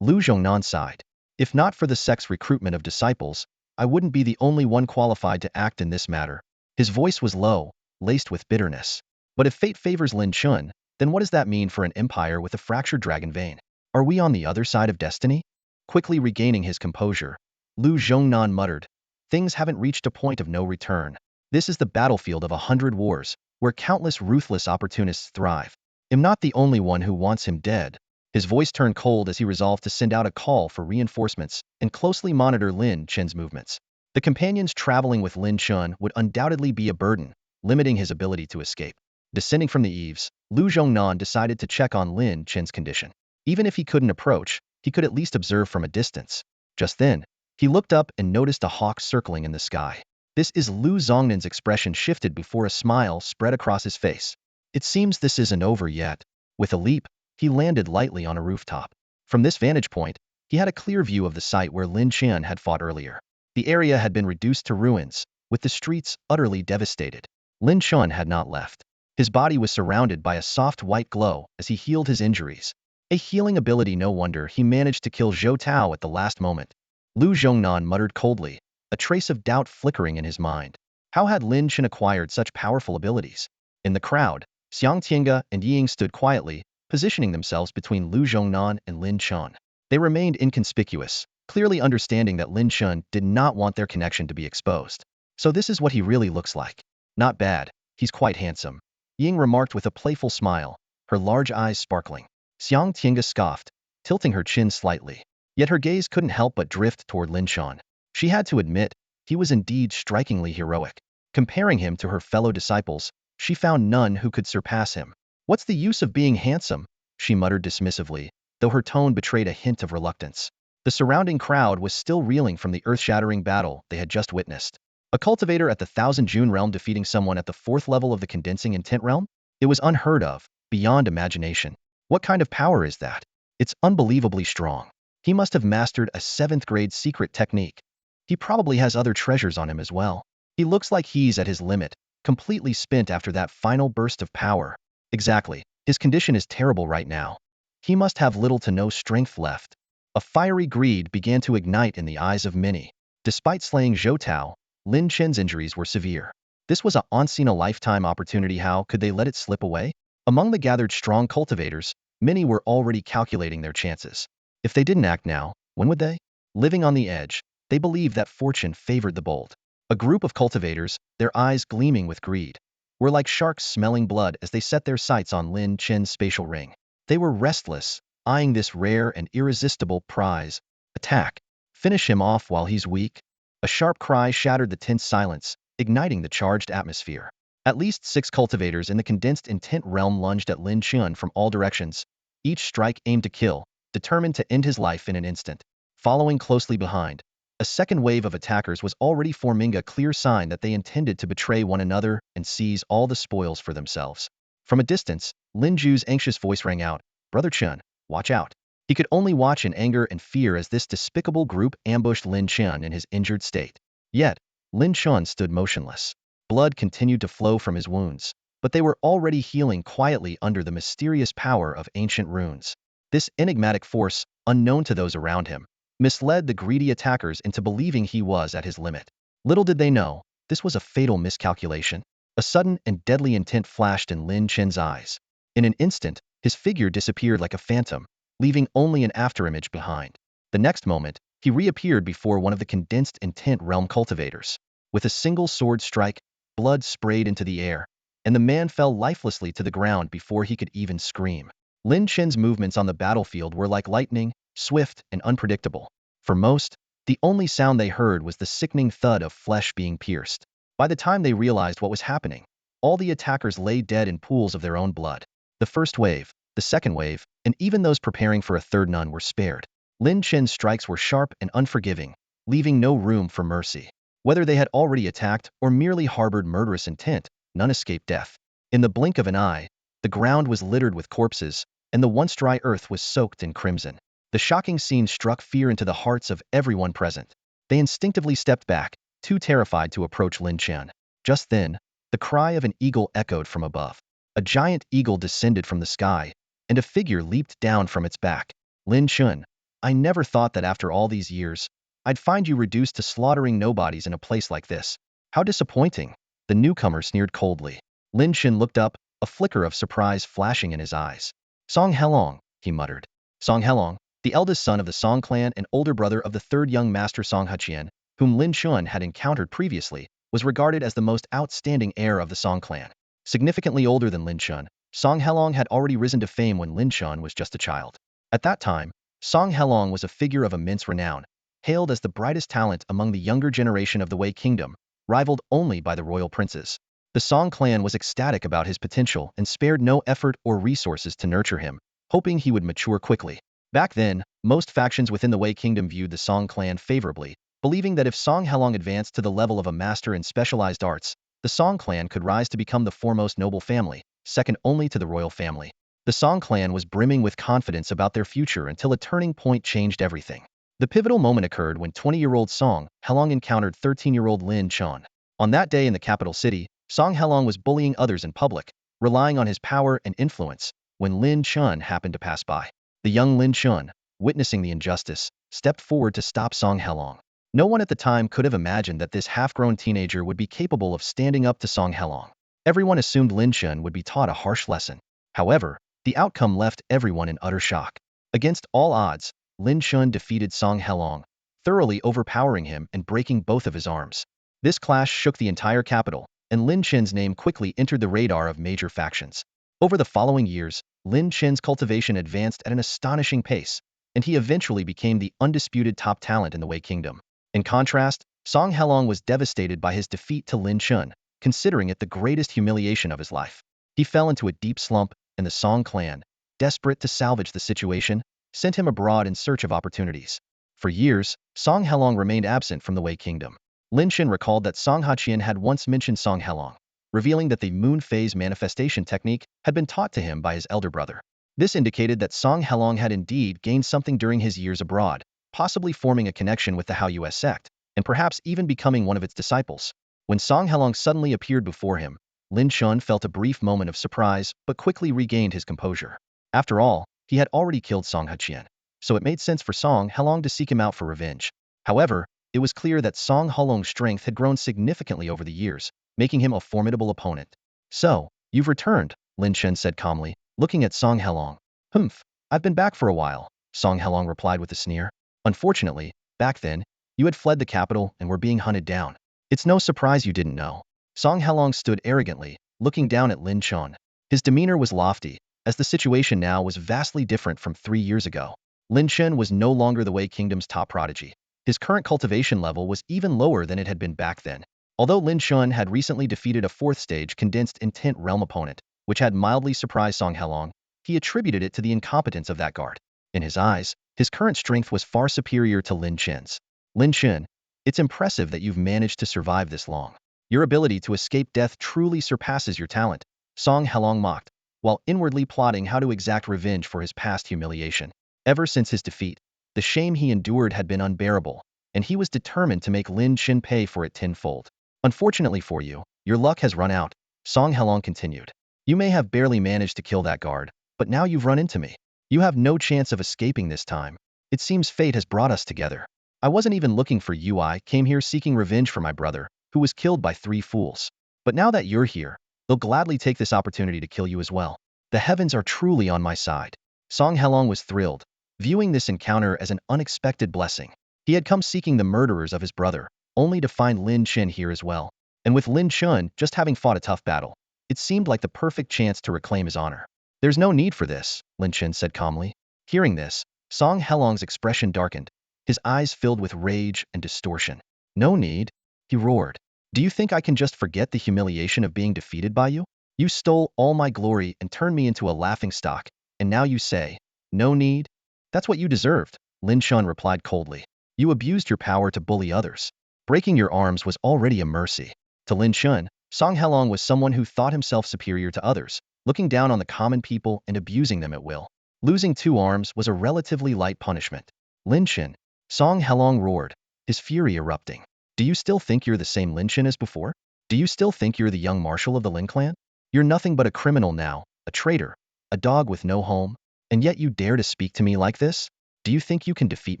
A: Lu Zhongnan sighed. If not for the sect's recruitment of disciples, I wouldn't be the only one qualified to act in this matter. His voice was low, laced with bitterness. But if fate favors Lin Chen, then what does that mean for an empire with a fractured dragon vein? Are we on the other side of destiny? Quickly regaining his composure, Lu Zhongnan muttered, things haven't reached a point of no return. This is the battlefield of 100 wars, where countless ruthless opportunists thrive. I'm not the only one who wants him dead. His voice turned cold as he resolved to send out a call for reinforcements and closely monitor Lin Chen's movements. The companions traveling with Lin Chen would undoubtedly be a burden, limiting his ability to escape. Descending from the eaves, Lu Zhongnan decided to check on Lin Chen's condition. Even if he couldn't approach, he could at least observe from a distance. Just then, he looked up and noticed a hawk circling in the sky. This is Lu Zongnan's expression shifted before a smile spread across his face. It seems this isn't over yet. With a leap, he landed lightly on a rooftop. From this vantage point, he had a clear view of the site where Lin Chen had fought earlier. The area had been reduced to ruins, with the streets utterly devastated. Lin Chen had not left. His body was surrounded by a soft white glow as he healed his injuries. A healing ability, no wonder he managed to kill Zhou Tao at the last moment. Lu Zhongnan muttered coldly, a trace of doubt flickering in his mind. How had Lin Chen acquired such powerful abilities? In the crowd, Xiang Tiange and Ying stood quietly, positioning themselves between Lu Zhongnan and Lin Chen. They remained inconspicuous, clearly understanding that Lin Chen did not want their connection to be exposed. So this is what he really looks like. Not bad, he's quite handsome, Ying remarked with a playful smile, her large eyes sparkling. Xiang Tiange scoffed, tilting her chin slightly. Yet her gaze couldn't help but drift toward Lin Chen. She had to admit, he was indeed strikingly heroic. Comparing him to her fellow disciples, she found none who could surpass him. What's the use of being handsome? She muttered dismissively, though her tone betrayed a hint of reluctance. The surrounding crowd was still reeling from the earth-shattering battle they had just witnessed. A cultivator at the Thousand June realm defeating someone at the 4th level of the condensing intent realm? It was unheard of, beyond imagination. What kind of power is that? It's unbelievably strong. He must have mastered a 7th grade secret technique. He probably has other treasures on him as well. He looks like he's at his limit, completely spent after that final burst of power. Exactly. His condition is terrible right now. He must have little to no strength left. A fiery greed began to ignite in the eyes of many. Despite slaying Zhou Tao, Lin Chen's injuries were severe. This was a once-in-a-lifetime opportunity. How could they let it slip away? Among the gathered strong cultivators, Many were already calculating their chances. If they didn't act now, when would they? Living on the edge, they believed that fortune favored the bold. A group of cultivators, their eyes gleaming with greed, were like sharks smelling blood as they set their sights on Lin Chen's spatial ring. They were restless, eyeing this rare and irresistible prize. Attack. Finish him off while he's weak. A sharp cry shattered the tense silence, igniting the charged atmosphere. At least 6 cultivators in the condensed intent realm lunged at Lin Chen from all directions. Each strike aimed to kill, determined to end his life in an instant. Following closely behind, a second wave of attackers was already forming, a clear sign that they intended to betray one another and seize all the spoils for themselves. From a distance, Lin Ju's anxious voice rang out, "Brother Chen, watch out." He could only watch in anger and fear as this despicable group ambushed Lin Chen in his injured state. Yet, Lin Chen stood motionless. Blood continued to flow from his wounds, but they were already healing quietly under the mysterious power of ancient runes. This enigmatic force, unknown to those around him, misled the greedy attackers into believing he was at his limit. Little did they know, this was a fatal miscalculation. A sudden and deadly intent flashed in Lin Chen's eyes. In an instant, his figure disappeared like a phantom, leaving only an afterimage behind. The next moment, he reappeared before one of the condensed intent realm cultivators. With a single sword strike, blood sprayed into the air, and the man fell lifelessly to the ground before he could even scream. Lin Chen's movements on the battlefield were like lightning, swift and unpredictable. For most, the only sound they heard was the sickening thud of flesh being pierced. By the time they realized what was happening, all the attackers lay dead in pools of their own blood. The first wave, the second wave, and even those preparing for a third, none were spared. Lin Chen's strikes were sharp and unforgiving, leaving no room for mercy. Whether they had already attacked or merely harbored murderous intent, none escaped death. In the blink of an eye, the ground was littered with corpses, and the once dry earth was soaked in crimson. The shocking scene struck fear into the hearts of everyone present. They instinctively stepped back, too terrified to approach Lin Chen. Just then, the cry of an eagle echoed from above. A giant eagle descended from the sky, and a figure leaped down from its back. "Lin Chen, I never thought that after all these years, I'd find you reduced to slaughtering nobodies in a place like this. How disappointing," the newcomer sneered coldly. Lin Chen looked up, a flicker of surprise flashing in his eyes. "Song Helong," he muttered. Song Helong, the eldest son of the Song clan and older brother of the third young master Song Haqian, whom Lin Chen had encountered previously, was regarded as the most outstanding heir of the Song clan. Significantly older than Lin Chen, Song Helong had already risen to fame when Lin Chen was just a child. At that time, Song Helong was a figure of immense renown, hailed as the brightest talent among the younger generation of the Wei Kingdom, rivaled only by the royal princes. The Song clan was ecstatic about his potential and spared no effort or resources to nurture him, hoping he would mature quickly. Back then, most factions within the Wei Kingdom viewed the Song clan favorably, believing that if Song Helong advanced to the level of a master in specialized arts, the Song clan could rise to become the foremost noble family, second only to the royal family. The Song clan was brimming with confidence about their future until a turning point changed everything. The pivotal moment occurred when 20-year-old Song Helong encountered 13-year-old Lin Chen. On that day in the capital city, Song Helong was bullying others in public, relying on his power and influence, when Lin Chen happened to pass by. The young Lin Chen, witnessing the injustice, stepped forward to stop Song Helong. No one at the time could have imagined that this half-grown teenager would be capable of standing up to Song Helong. Everyone assumed Lin Chen would be taught a harsh lesson. However, the outcome left everyone in utter shock. Against all odds, Lin Chen defeated Song Helong, thoroughly overpowering him and breaking both of his arms. This clash shook the entire capital, and Lin Chen's name quickly entered the radar of major factions. Over the following years, Lin Chen's cultivation advanced at an astonishing pace, and he eventually became the undisputed top talent in the Wei Kingdom. In contrast, Song Helong was devastated by his defeat to Lin Chen, considering it the greatest humiliation of his life. He fell into a deep slump, and the Song clan, desperate to salvage the situation, sent him abroad in search of opportunities. For years, Song Helong remained absent from the Wei Kingdom. Lin Chen recalled that Song Haqian had once mentioned Song Helong, revealing that the moon phase manifestation technique had been taught to him by his elder brother. This indicated that Song Helong had indeed gained something during his years abroad, possibly forming a connection with the Hao Yue sect, and perhaps even becoming one of its disciples. When Song Helong suddenly appeared before him, Lin Chen felt a brief moment of surprise but quickly regained his composure. After all, he had already killed Song Haqian, so it made sense for Song Helong to seek him out for revenge. However, it was clear that Song Helong's strength had grown significantly over the years, making him a formidable opponent. "So, you've returned," Lin Chen said calmly, looking at Song Helong. Humph, I've been back for a while, Song Helong replied with a sneer. Unfortunately, back then, you had fled the capital and were being hunted down. It's no surprise you didn't know. Song Helong stood arrogantly, looking down at Lin Chen. His demeanor was lofty, as the situation now was vastly different from 3 years ago. Lin Chen was no longer the Wei Kingdom's top prodigy. His current cultivation level was even lower than it had been back then. Although Lin Chen had recently defeated a fourth-stage condensed intent realm opponent, which had mildly surprised Song Helong, he attributed it to the incompetence of that guard. In his eyes, his current strength was far superior to Lin Chen's. Lin Chen, it's impressive that you've managed to survive this long. Your ability to escape death truly surpasses your talent, Song Helong mocked, while inwardly plotting how to exact revenge for his past humiliation. Ever since his defeat, the shame he endured had been unbearable, and he was determined to make Lin Chen pay for it tenfold. Unfortunately for you, your luck has run out, Song Helong continued. You may have barely managed to kill that guard, but now you've run into me. You have no chance of escaping this time. It seems fate has brought us together. I wasn't even looking for you. I came here seeking revenge for my brother, who was killed by 3 fools. But now that you're here, they'll gladly take this opportunity to kill you as well. The heavens are truly on my side. Song Helong was thrilled, viewing this encounter as an unexpected blessing. He had come seeking the murderers of his brother, only to find Lin Chen here as well. And with Lin Chen just having fought a tough battle, it seemed like the perfect chance to reclaim his honor. There's no need for this, Lin Chen said calmly. Hearing this, Song Helong's expression darkened, his eyes filled with rage and distortion. No need, he roared. Do you think I can just forget the humiliation of being defeated by you? You stole all my glory and turned me into a laughingstock, and now you say, no need? That's what you deserved, Lin Chen replied coldly. You abused your power to bully others. Breaking your arms was already a mercy. To Lin Chen, Song Helong was someone who thought himself superior to others, looking down on the common people and abusing them at will. Losing 2 arms was a relatively light punishment. Lin Chen, Song Helong roared, his fury erupting. Do you still think you're the same Lin Chen as before? Do you still think you're the young marshal of the Lin clan? You're nothing but a criminal now, a traitor, a dog with no home, and yet you dare to speak to me like this? Do you think you can defeat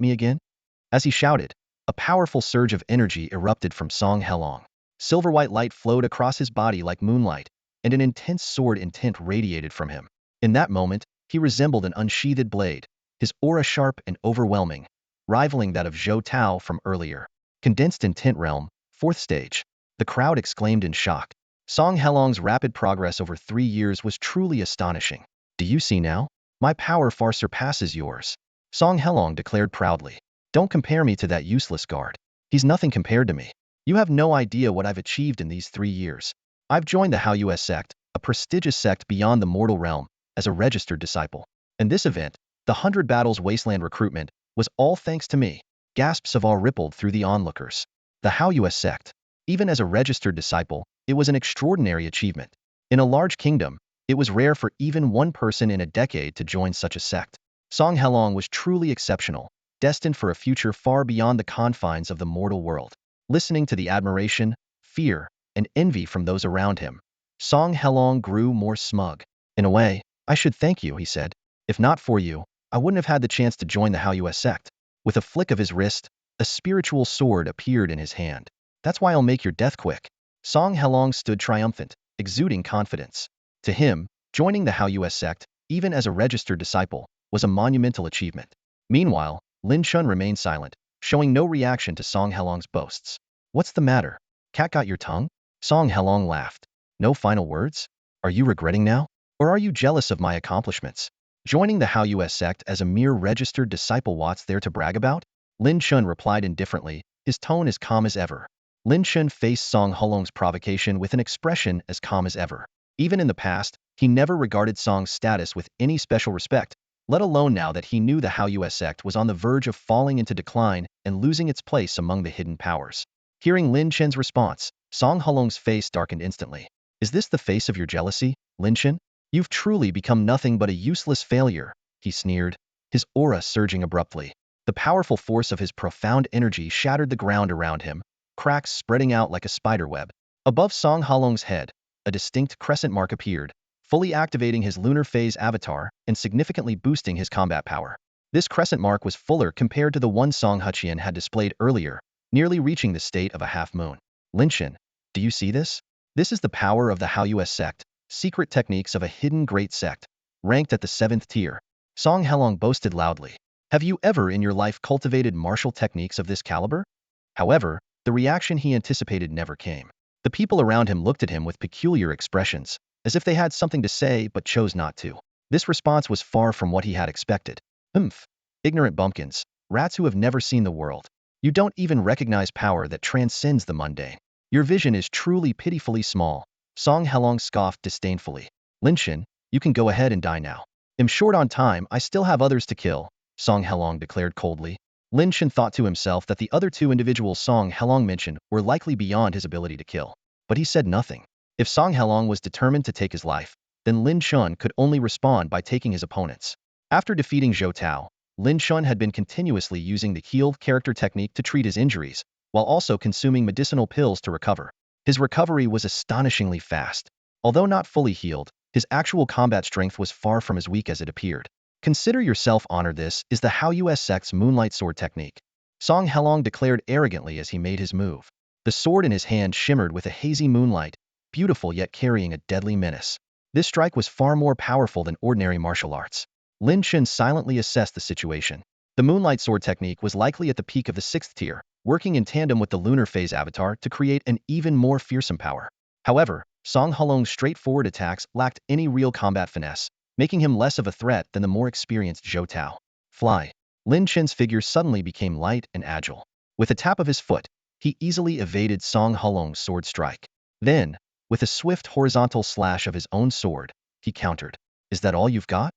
A: me again? As he shouted, a powerful surge of energy erupted from Song Helong. Silver-white light flowed across his body like moonlight, and an intense sword intent radiated from him. In that moment, he resembled an unsheathed blade, his aura sharp and overwhelming, rivaling that of Zhou Tao from earlier. Condensed intent realm, 4th stage. The crowd exclaimed in shock. Song Helong's rapid progress over 3 years was truly astonishing. Do you see now? My power far surpasses yours, Song Helong declared proudly. Don't compare me to that useless guard. He's nothing compared to me. You have no idea what I've achieved in these 3 years. I've joined the Haoyue sect, a prestigious sect beyond the mortal realm, as a registered disciple. And this event, the 100 Battles Wasteland recruitment, was all thanks to me. Gasps of awe rippled through the onlookers. The Haoyue sect. Even as a registered disciple, it was an extraordinary achievement. In a large kingdom, it was rare for even one person in a decade to join such a sect. Song Helong was truly exceptional, destined for a future far beyond the confines of the mortal world. Listening to the admiration, fear, and envy from those around him, Song Helong grew more smug. In a way, I should thank you, he said. If not for you, I wouldn't have had the chance to join the Haoyue sect. With a flick of his wrist, a spiritual sword appeared in his hand. That's why I'll make your death quick. Song Helong stood triumphant, exuding confidence. To him, joining the Haoyue sect, even as a registered disciple, was a monumental achievement. Meanwhile, Lin Chen remained silent, showing no reaction to Song Helong's boasts. What's the matter? Cat got your tongue? Song Helong laughed. No final words? Are you regretting now? Or are you jealous of my accomplishments? Joining the Haoyue sect as a mere registered disciple, what's there to brag about? Lin Chen replied indifferently, his tone as calm as ever. Lin Chen faced Song Helong's provocation with an expression as calm as ever. Even in the past, he never regarded Song's status with any special respect, let alone now that he knew the Haoyue sect was on the verge of falling into decline and losing its place among the hidden powers. Hearing Lin Chen's response, Song Helong's face darkened instantly. Is this the face of your jealousy, Lin Chen? You've truly become nothing but a useless failure, he sneered, his aura surging abruptly. The powerful force of his profound energy shattered the ground around him, cracks spreading out like a spiderweb. Above Song Helong's head, a distinct crescent mark appeared, fully activating his lunar phase avatar and significantly boosting his combat power. This crescent mark was fuller compared to the one Song Heqian had displayed earlier, nearly reaching the state of a half-moon. Lin Chen, do you see this? This is the power of the Haoyue sect, secret techniques of a hidden great sect, ranked at the 7th tier. Song Helong boasted loudly. Have you ever in your life cultivated martial techniques of this caliber? However, the reaction he anticipated never came. The people around him looked at him with peculiar expressions, as if they had something to say but chose not to. This response was far from what he had expected. Humph! Ignorant bumpkins, rats who have never seen the world. You don't even recognize power that transcends the mundane. Your vision is truly pitifully small. Song Helong scoffed disdainfully. Lin Chen, you can go ahead and die now. I'm short on time, I still have others to kill, Song Helong declared coldly. Lin Chen thought to himself that the other two individuals Song Helong mentioned were likely beyond his ability to kill. But he said nothing. If Song Helong was determined to take his life, then Lin Chen could only respond by taking his opponents. After defeating Zhou Tao, Lin Chen had been continuously using the healed character technique to treat his injuries, while also consuming medicinal pills to recover. His recovery was astonishingly fast. Although not fully healed, his actual combat strength was far from as weak as it appeared. Consider yourself honored. This is the Hao US sect's moonlight sword technique. Song Helong declared arrogantly as he made his move. The sword in his hand shimmered with a hazy moonlight, beautiful yet carrying a deadly menace. This strike was far more powerful than ordinary martial arts. Lin Chen silently assessed the situation. The moonlight sword technique was likely at the peak of the 6th tier, working in tandem with the lunar phase avatar to create an even more fearsome power. However, Song Helong's straightforward attacks lacked any real combat finesse, making him less of a threat than the more experienced Zhou Tao. Fly. Lin Chen's figure suddenly became light and agile. With a tap of his foot, he easily evaded Song Helong's sword strike. Then, with a swift horizontal slash of his own sword, he countered. Is that all you've got?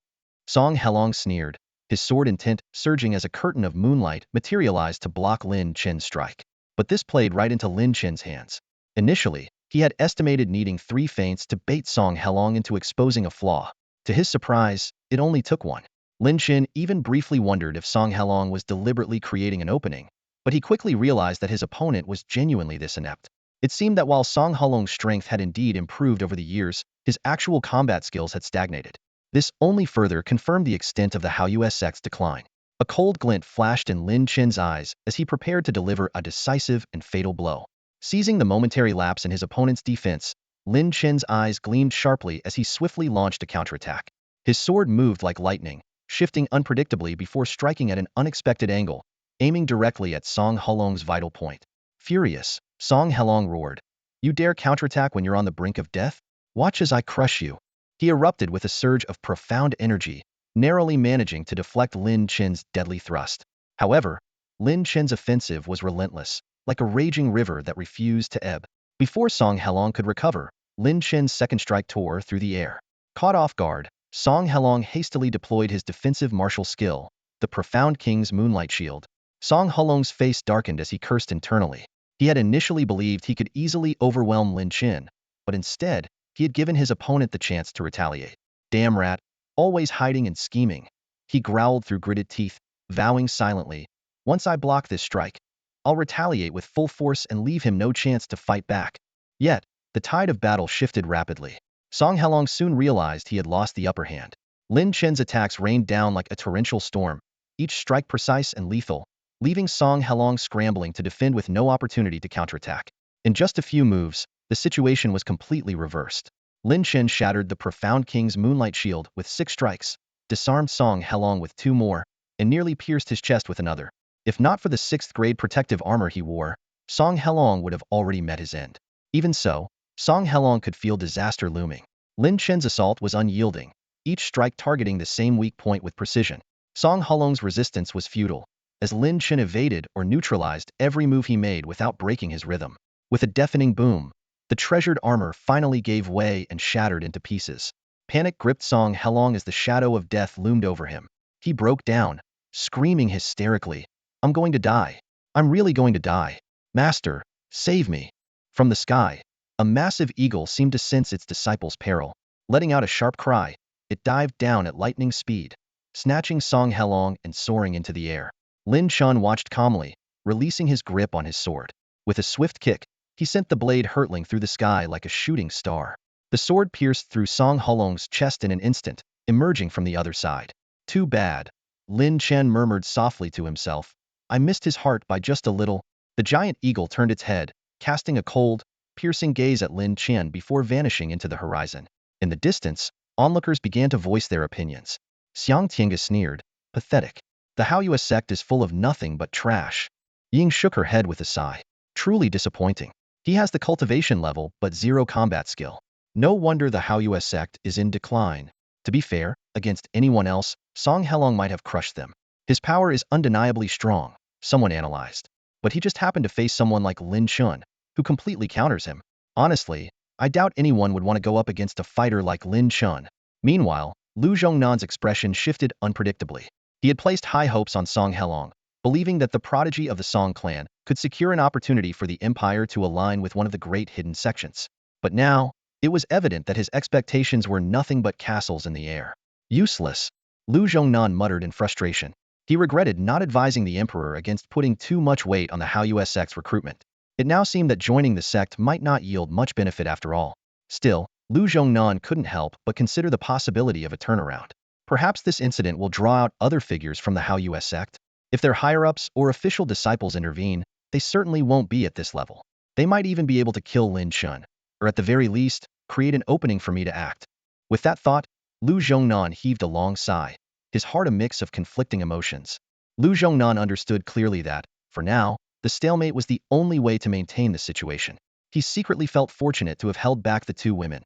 A: Song Helong sneered, his sword intent surging as a curtain of moonlight materialized to block Lin Chen's strike. But this played right into Lin Chen's hands. Initially, he had estimated needing 3 feints to bait Song Helong into exposing a flaw. To his surprise, it only took 1. Lin Chen even briefly wondered if Song Helong was deliberately creating an opening, but he quickly realized that his opponent was genuinely this inept. It seemed that while Song Helong's strength had indeed improved over the years, his actual combat skills had stagnated. This only further confirmed the extent of the Hao US sect's decline. A cold glint flashed in Lin Chen's eyes as he prepared to deliver a decisive and fatal blow. Seizing the momentary lapse in his opponent's defense, Lin Chen's eyes gleamed sharply as he swiftly launched a counterattack. His sword moved like lightning, shifting unpredictably before striking at an unexpected angle, aiming directly at Song Helong's vital point. Furious, Song Helong roared. You dare counterattack when you're on the brink of death? Watch as I crush you. He erupted with a surge of profound energy, narrowly managing to deflect Lin Chen's deadly thrust. However, Lin Chen's offensive was relentless, like a raging river that refused to ebb. Before Song Helong could recover, Lin Chen's second strike tore through the air. Caught off guard, Song Helong hastily deployed his defensive martial skill, the Profound King's Moonlight Shield. Song Helong's face darkened as he cursed internally. He had initially believed he could easily overwhelm Lin Chen, but instead, he had given his opponent the chance to retaliate. Damn rat, always hiding and scheming. He growled through gritted teeth, vowing silently, once I block this strike, I'll retaliate with full force and leave him no chance to fight back. Yet, the tide of battle shifted rapidly. Song Helong soon realized he had lost the upper hand. Lin Chen's attacks rained down like a torrential storm, each strike precise and lethal, leaving Song Helong scrambling to defend with no opportunity to counterattack. In just a few moves, the situation was completely reversed. Lin Chen shattered the Profound King's Moonlight Shield with 6 strikes, disarmed Song Helong with 2 more, and nearly pierced his chest with another. If not for the 6th grade protective armor he wore, Song Helong would have already met his end. Even so, Song Helong could feel disaster looming. Lin Chen's assault was unyielding, each strike targeting the same weak point with precision. Song Helong's resistance was futile, as Lin Chen evaded or neutralized every move he made without breaking his rhythm. With a deafening boom, the treasured armor finally gave way and shattered into pieces. Panic gripped Song Helong as the shadow of death loomed over him. He broke down, screaming hysterically, I'm going to die. I'm really going to die. Master, save me. From the sky, a massive eagle seemed to sense its disciple's peril. Letting out a sharp cry, it dived down at lightning speed, snatching Song Helong and soaring into the air. Lin Chen watched calmly, releasing his grip on his sword. With a swift kick, he sent the blade hurtling through the sky like a shooting star. The sword pierced through Song Helong's chest in an instant, emerging from the other side. Too bad. Lin Chen murmured softly to himself. I missed his heart by just a little. The giant eagle turned its head, casting a cold, piercing gaze at Lin Chen before vanishing into the horizon. In the distance, onlookers began to voice their opinions. Xiang Tiange sneered. Pathetic. The Haoyue sect is full of nothing but trash. Ying shook her head with a sigh. Truly disappointing. He has the cultivation level but zero combat skill. No wonder the Haoyue sect is in decline. To be fair, against anyone else, Song Helong might have crushed them. His power is undeniably strong, someone analyzed. But he just happened to face someone like Lin Chen, who completely counters him. Honestly, I doubt anyone would want to go up against a fighter like Lin Chen. Meanwhile, Lu Zhongnan's expression shifted unpredictably. He had placed high hopes on Song Helong, believing that the prodigy of the Song clan could secure an opportunity for the empire to align with one of the great hidden sections. But now, it was evident that his expectations were nothing but castles in the air. Useless, Lu Zhongnan muttered in frustration. He regretted not advising the emperor against putting too much weight on the Haoyue sect's recruitment. It now seemed that joining the sect might not yield much benefit after all. Still, Lu Zhongnan couldn't help but consider the possibility of a turnaround. Perhaps this incident will draw out other figures from the Haoyue sect. If their higher-ups or official disciples intervene, they certainly won't be at this level. They might even be able to kill Lin Chen, or at the very least, create an opening for me to act. With that thought, Lu Zhongnan heaved a long sigh, his heart a mix of conflicting emotions. Lu Zhongnan understood clearly that, for now, the stalemate was the only way to maintain the situation. He secretly felt fortunate to have held back the two women.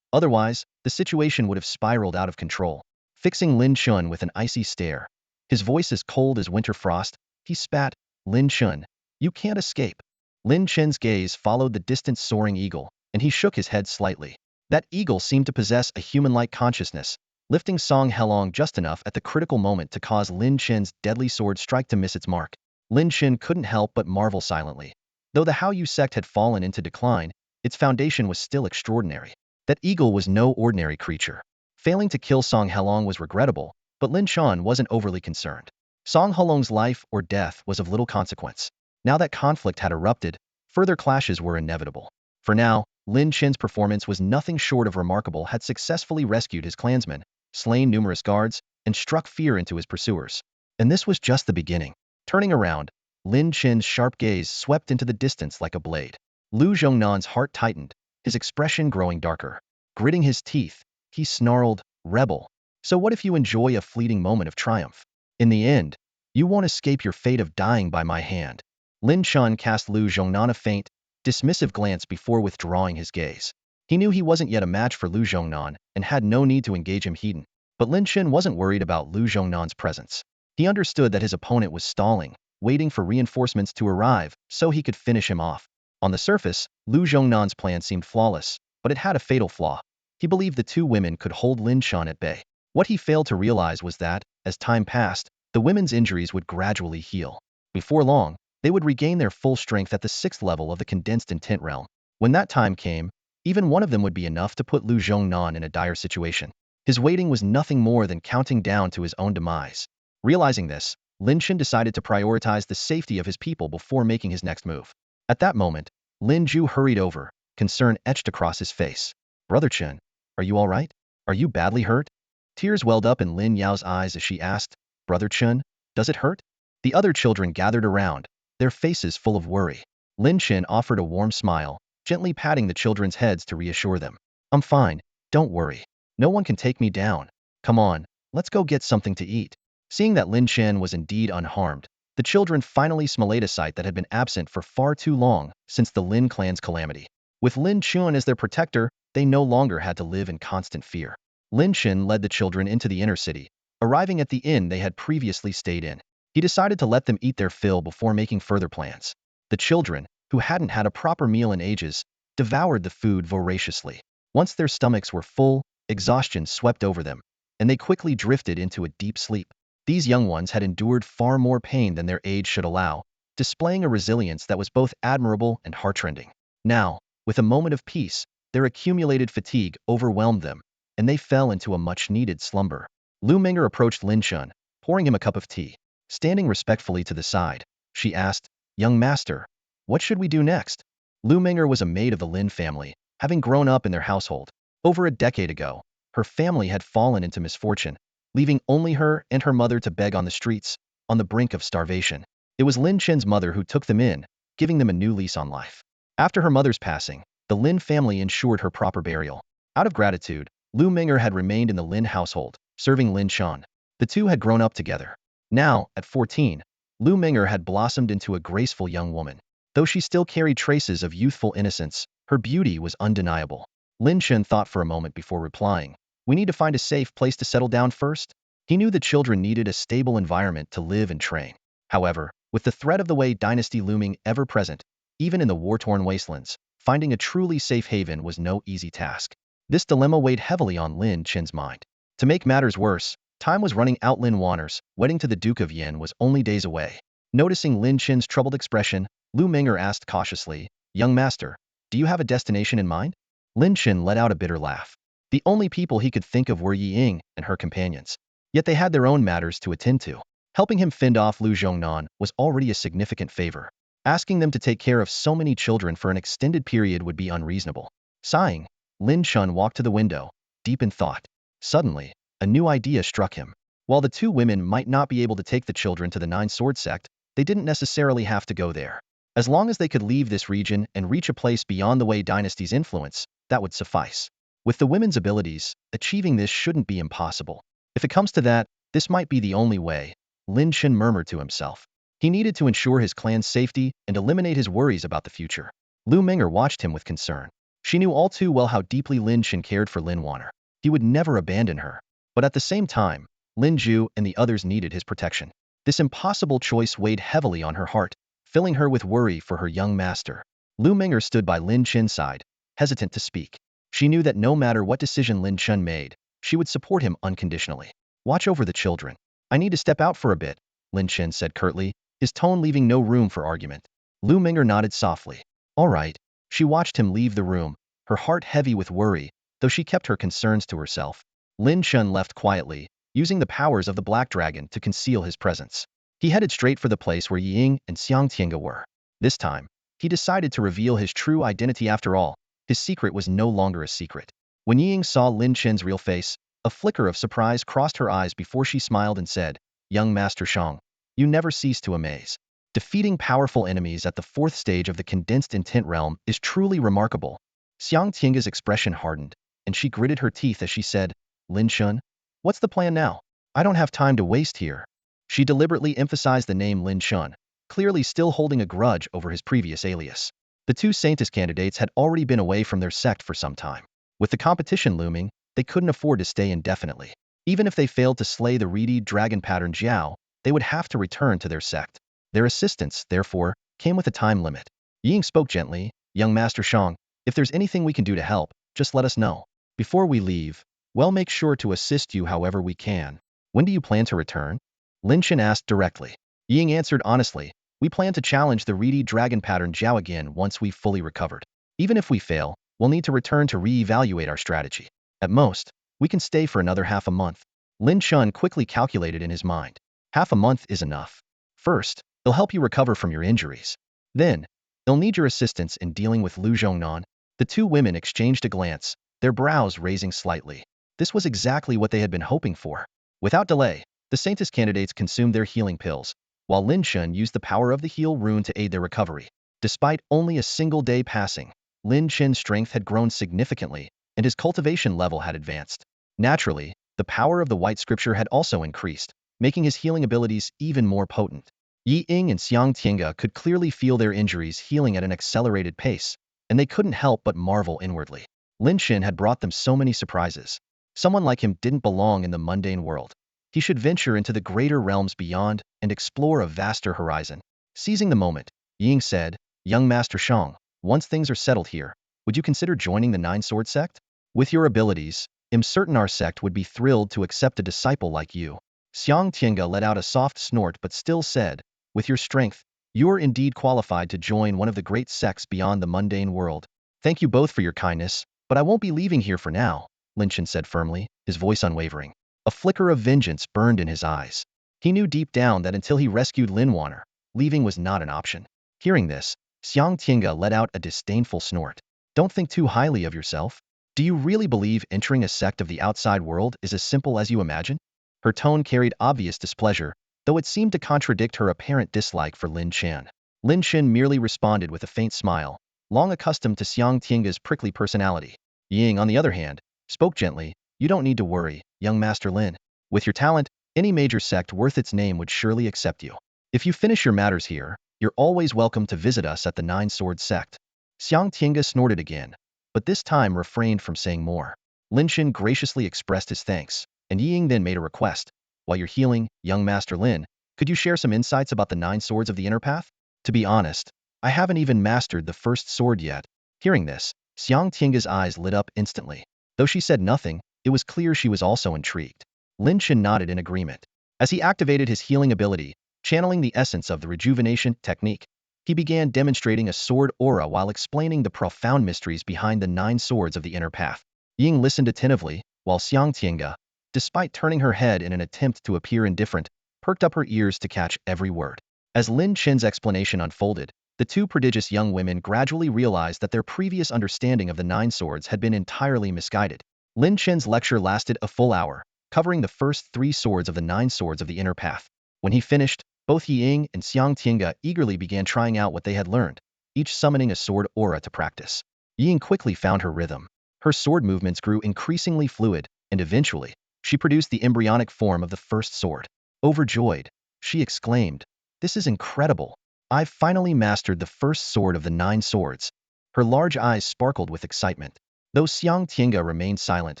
A: Otherwise, the situation would have spiraled out of control. Fixing Lin Chen with an icy stare, his voice as cold as winter frost, he spat, Lin Chen, you can't escape. Lin Chen's gaze followed the distant soaring eagle, and he shook his head slightly. That eagle seemed to possess a human-like consciousness, lifting Song Helong just enough at the critical moment to cause Lin Chen's deadly sword strike to miss its mark. Lin Chen couldn't help but marvel silently. Though the Haoyue sect had fallen into decline, its foundation was still extraordinary. That eagle was no ordinary creature. Failing to kill Song Helong was regrettable, but Lin Chen wasn't overly concerned. Song Helong's life or death was of little consequence. Now that conflict had erupted, further clashes were inevitable. For now, Lin Chen's performance was nothing short of remarkable, had successfully rescued his clansmen, slain numerous guards, and struck fear into his pursuers. And this was just the beginning. Turning around, Lin Chen's sharp gaze swept into the distance like a blade. Lu Zhongnan's heart tightened, his expression growing darker. Gritting his teeth, he snarled, rebel. So what if you enjoy a fleeting moment of triumph? In the end, you won't escape your fate of dying by my hand. Lin Chen cast Lu Zhongnan a faint, dismissive glance before withdrawing his gaze. He knew he wasn't yet a match for Lu Zhongnan and had no need to engage him heeding. But Lin Chen wasn't worried about Lu Zhongnan's presence. He understood that his opponent was stalling, waiting for reinforcements to arrive so he could finish him off. On the surface, Lu Zhongnan's plan seemed flawless, but it had a fatal flaw. He believed the two women could hold Lin Chen at bay. What he failed to realize was that, as time passed, the women's injuries would gradually heal. Before long, they would regain their full strength at the 6th level of the condensed intent realm. When that time came, even one of them would be enough to put Lu Zhongnan in a dire situation. His waiting was nothing more than counting down to his own demise. Realizing this, Lin Chen decided to prioritize the safety of his people before making his next move. At that moment, Lin Ju hurried over, concern etched across his face. Brother Chen, are you all right? Are you badly hurt? Tears welled up in Lin Yao's eyes as she asked, Brother Chen, does it hurt? The other children gathered around, their faces full of worry. Lin Chen offered a warm smile, gently patting the children's heads to reassure them. I'm fine, don't worry. No one can take me down. Come on, let's go get something to eat. Seeing that Lin Chen was indeed unharmed, the children finally smelled a sight that had been absent for far too long since the Lin clan's calamity. With Lin Chen as their protector, they no longer had to live in constant fear. Lin Chen led the children into the inner city, arriving at the inn they had previously stayed in. He decided to let them eat their fill before making further plans. The children, who hadn't had a proper meal in ages, devoured the food voraciously. Once their stomachs were full, exhaustion swept over them, and they quickly drifted into a deep sleep. These young ones had endured far more pain than their age should allow, displaying a resilience that was both admirable and heartrending. Now, with a moment of peace, their accumulated fatigue overwhelmed them, and they fell into a much-needed slumber. Lu Meng'er approached Lin Chen, pouring him a cup of tea. Standing respectfully to the side, she asked, Young master, what should we do next? Lu Meng'er was a maid of the Lin family, having grown up in their household. Over a decade ago, her family had fallen into misfortune, leaving only her and her mother to beg on the streets, on the brink of starvation. It was Lin Chen's mother who took them in, giving them a new lease on life. After her mother's passing, the Lin family ensured her proper burial. Out of gratitude, Lu Meng'er had remained in the Lin household, serving Lin Chen. The two had grown up together. Now, at 14, Lu Ming'er had blossomed into a graceful young woman. Though she still carried traces of youthful innocence, her beauty was undeniable. Lin Chen thought for a moment before replying. We need to find a safe place to settle down first. He knew the children needed a stable environment to live and train. However, with the threat of the Wei dynasty looming ever present, even in the war-torn wastelands, finding a truly safe haven was no easy task. This dilemma weighed heavily on Lin Chen's mind. To make matters worse, time was running out. Lin Wanner's wedding to the Duke of Yin was only days away. Noticing Lin Chen's troubled expression, Lu Ming'er asked cautiously, "Young master, do you have a destination in mind?" Lin Chen let out a bitter laugh. The only people he could think of were Yi Ying and her companions. Yet they had their own matters to attend to. Helping him fend off Lu Zhongnan was already a significant favor. Asking them to take care of so many children for an extended period would be unreasonable. Sighing, Lin Chen walked to the window, deep in thought. Suddenly, a new idea struck him. While the two women might not be able to take the children to the Nine Sword Sect, they didn't necessarily have to go there. As long as they could leave this region and reach a place beyond the Wei dynasty's influence, that would suffice. With the women's abilities, achieving this shouldn't be impossible. If it comes to that, this might be the only way, Lin Chen murmured to himself. He needed to ensure his clan's safety and eliminate his worries about the future. Lu Ming'er watched him with concern. She knew all too well how deeply Lin Chen cared for Lin Wanner. He would never abandon her. But at the same time, Lin Zhu and the others needed his protection. This impossible choice weighed heavily on her heart, filling her with worry for her young master. Lu Ming'er stood by Lin Chen's side, hesitant to speak. She knew that no matter what decision Lin Chen made, she would support him unconditionally. Watch over the children. I need to step out for a bit, Lin Chen said curtly, his tone leaving no room for argument. Lu Ming'er nodded softly. All right. She watched him leave the room, her heart heavy with worry, though she kept her concerns to herself. Lin Chen left quietly, using the powers of the Black Dragon to conceal his presence. He headed straight for the place where Ying and Xiang Tiange were. This time, he decided to reveal his true identity. After all, his secret was no longer a secret. When Ying saw Lin Chen's real face, a flicker of surprise crossed her eyes before she smiled and said, Young Master Shang, you never cease to amaze. Defeating powerful enemies at the fourth stage of the condensed intent realm is truly remarkable. Xiang Tiange's expression hardened, and she gritted her teeth as she said, Lin Chen, what's the plan now? I don't have time to waste here. She deliberately emphasized the name Lin Chen, clearly still holding a grudge over his previous alias. The two Saintess candidates had already been away from their sect for some time. With the competition looming, they couldn't afford to stay indefinitely. Even if they failed to slay the reedy dragon pattern Jiao, they would have to return to their sect. Their assistance, therefore, came with a time limit. Ying spoke gently, Young Master Shang, if there's anything we can do to help, just let us know. Before we leave, we'll make sure to assist you however we can. When do you plan to return? Lin Chen asked directly. Ying answered honestly, we plan to challenge the reedy dragon pattern Jiao again once we've fully recovered. Even if we fail, we'll need to return to re-evaluate our strategy. At most, we can stay for another half a month. Lin Chen quickly calculated in his mind. Half a month is enough. First, they'll help you recover from your injuries. Then, they'll need your assistance in dealing with Lu Zhongnan. The two women exchanged a glance, their brows raising slightly. This was exactly what they had been hoping for. Without delay, the Saintess candidates consumed their healing pills, while Lin Chen used the power of the heal rune to aid their recovery. Despite only a single day passing, Lin Chen's strength had grown significantly, and his cultivation level had advanced. Naturally, the power of the White Scripture had also increased, making his healing abilities even more potent. Yi Ying and Xiang Tiange could clearly feel their injuries healing at an accelerated pace, and they couldn't help but marvel inwardly. Lin Chen had brought them so many surprises. Someone like him didn't belong in the mundane world. He should venture into the greater realms beyond and explore a vaster horizon. Seizing the moment, Ying said, Young Master Shang, once things are settled here, would you consider joining the Nine Sword Sect? With your abilities, I'm certain our sect would be thrilled to accept a disciple like you. Xiang Tiange let out a soft snort but still said, with your strength, you're indeed qualified to join one of the great sects beyond the mundane world. Thank you both for your kindness, but I won't be leaving here for now, Lin Chen said firmly, his voice unwavering. A flicker of vengeance burned in his eyes. He knew deep down that until he rescued Lin Wanner, leaving was not an option. Hearing this, Xiang Tiange let out a disdainful snort. Don't think too highly of yourself. Do you really believe entering a sect of the outside world is as simple as you imagine? Her tone carried obvious displeasure, though it seemed to contradict her apparent dislike for Lin Chen. Lin Chen merely responded with a faint smile, long accustomed to Xiang Tiange's prickly personality. Ying, on the other hand, spoke gently, you don't need to worry, young Master Lin. With your talent, Any major sect worth its name would surely accept you. If you finish your matters here, you're always welcome to visit us at the Nine Sword Sect. Xiang Tiange snorted again, but this time refrained from saying more. Lin Chen graciously expressed his thanks, and Ying then made a request. While you're healing, young Master Lin, could you share some insights about the nine swords of the inner path? To be honest, I haven't even mastered the first sword yet. Hearing this, Xiang Tiange's eyes lit up instantly. Though she said nothing, it was clear she was also intrigued. Lin Chen nodded in agreement. As he activated his healing ability, channeling the essence of the rejuvenation technique, he began demonstrating a sword aura while explaining the profound mysteries behind the nine swords of the inner path. Ying listened attentively, while Xiang Tiange, despite turning her head in an attempt to appear indifferent, perked up her ears to catch every word. As Lin Chen's explanation unfolded, the two prodigious young women gradually realized that their previous understanding of the nine swords had been entirely misguided. Lin Chen's lecture lasted a full hour, covering the first three swords of the nine swords of the inner path. When he finished, both Ying and Xiang Tiange eagerly began trying out what they had learned, each summoning a sword aura to practice. Ying quickly found her rhythm. Her sword movements grew increasingly fluid, and eventually, she produced the embryonic form of the first sword. Overjoyed, she exclaimed, "This is incredible! I've finally mastered the first sword of the nine swords." Her large eyes sparkled with excitement. Though Xiang Tiange remained silent,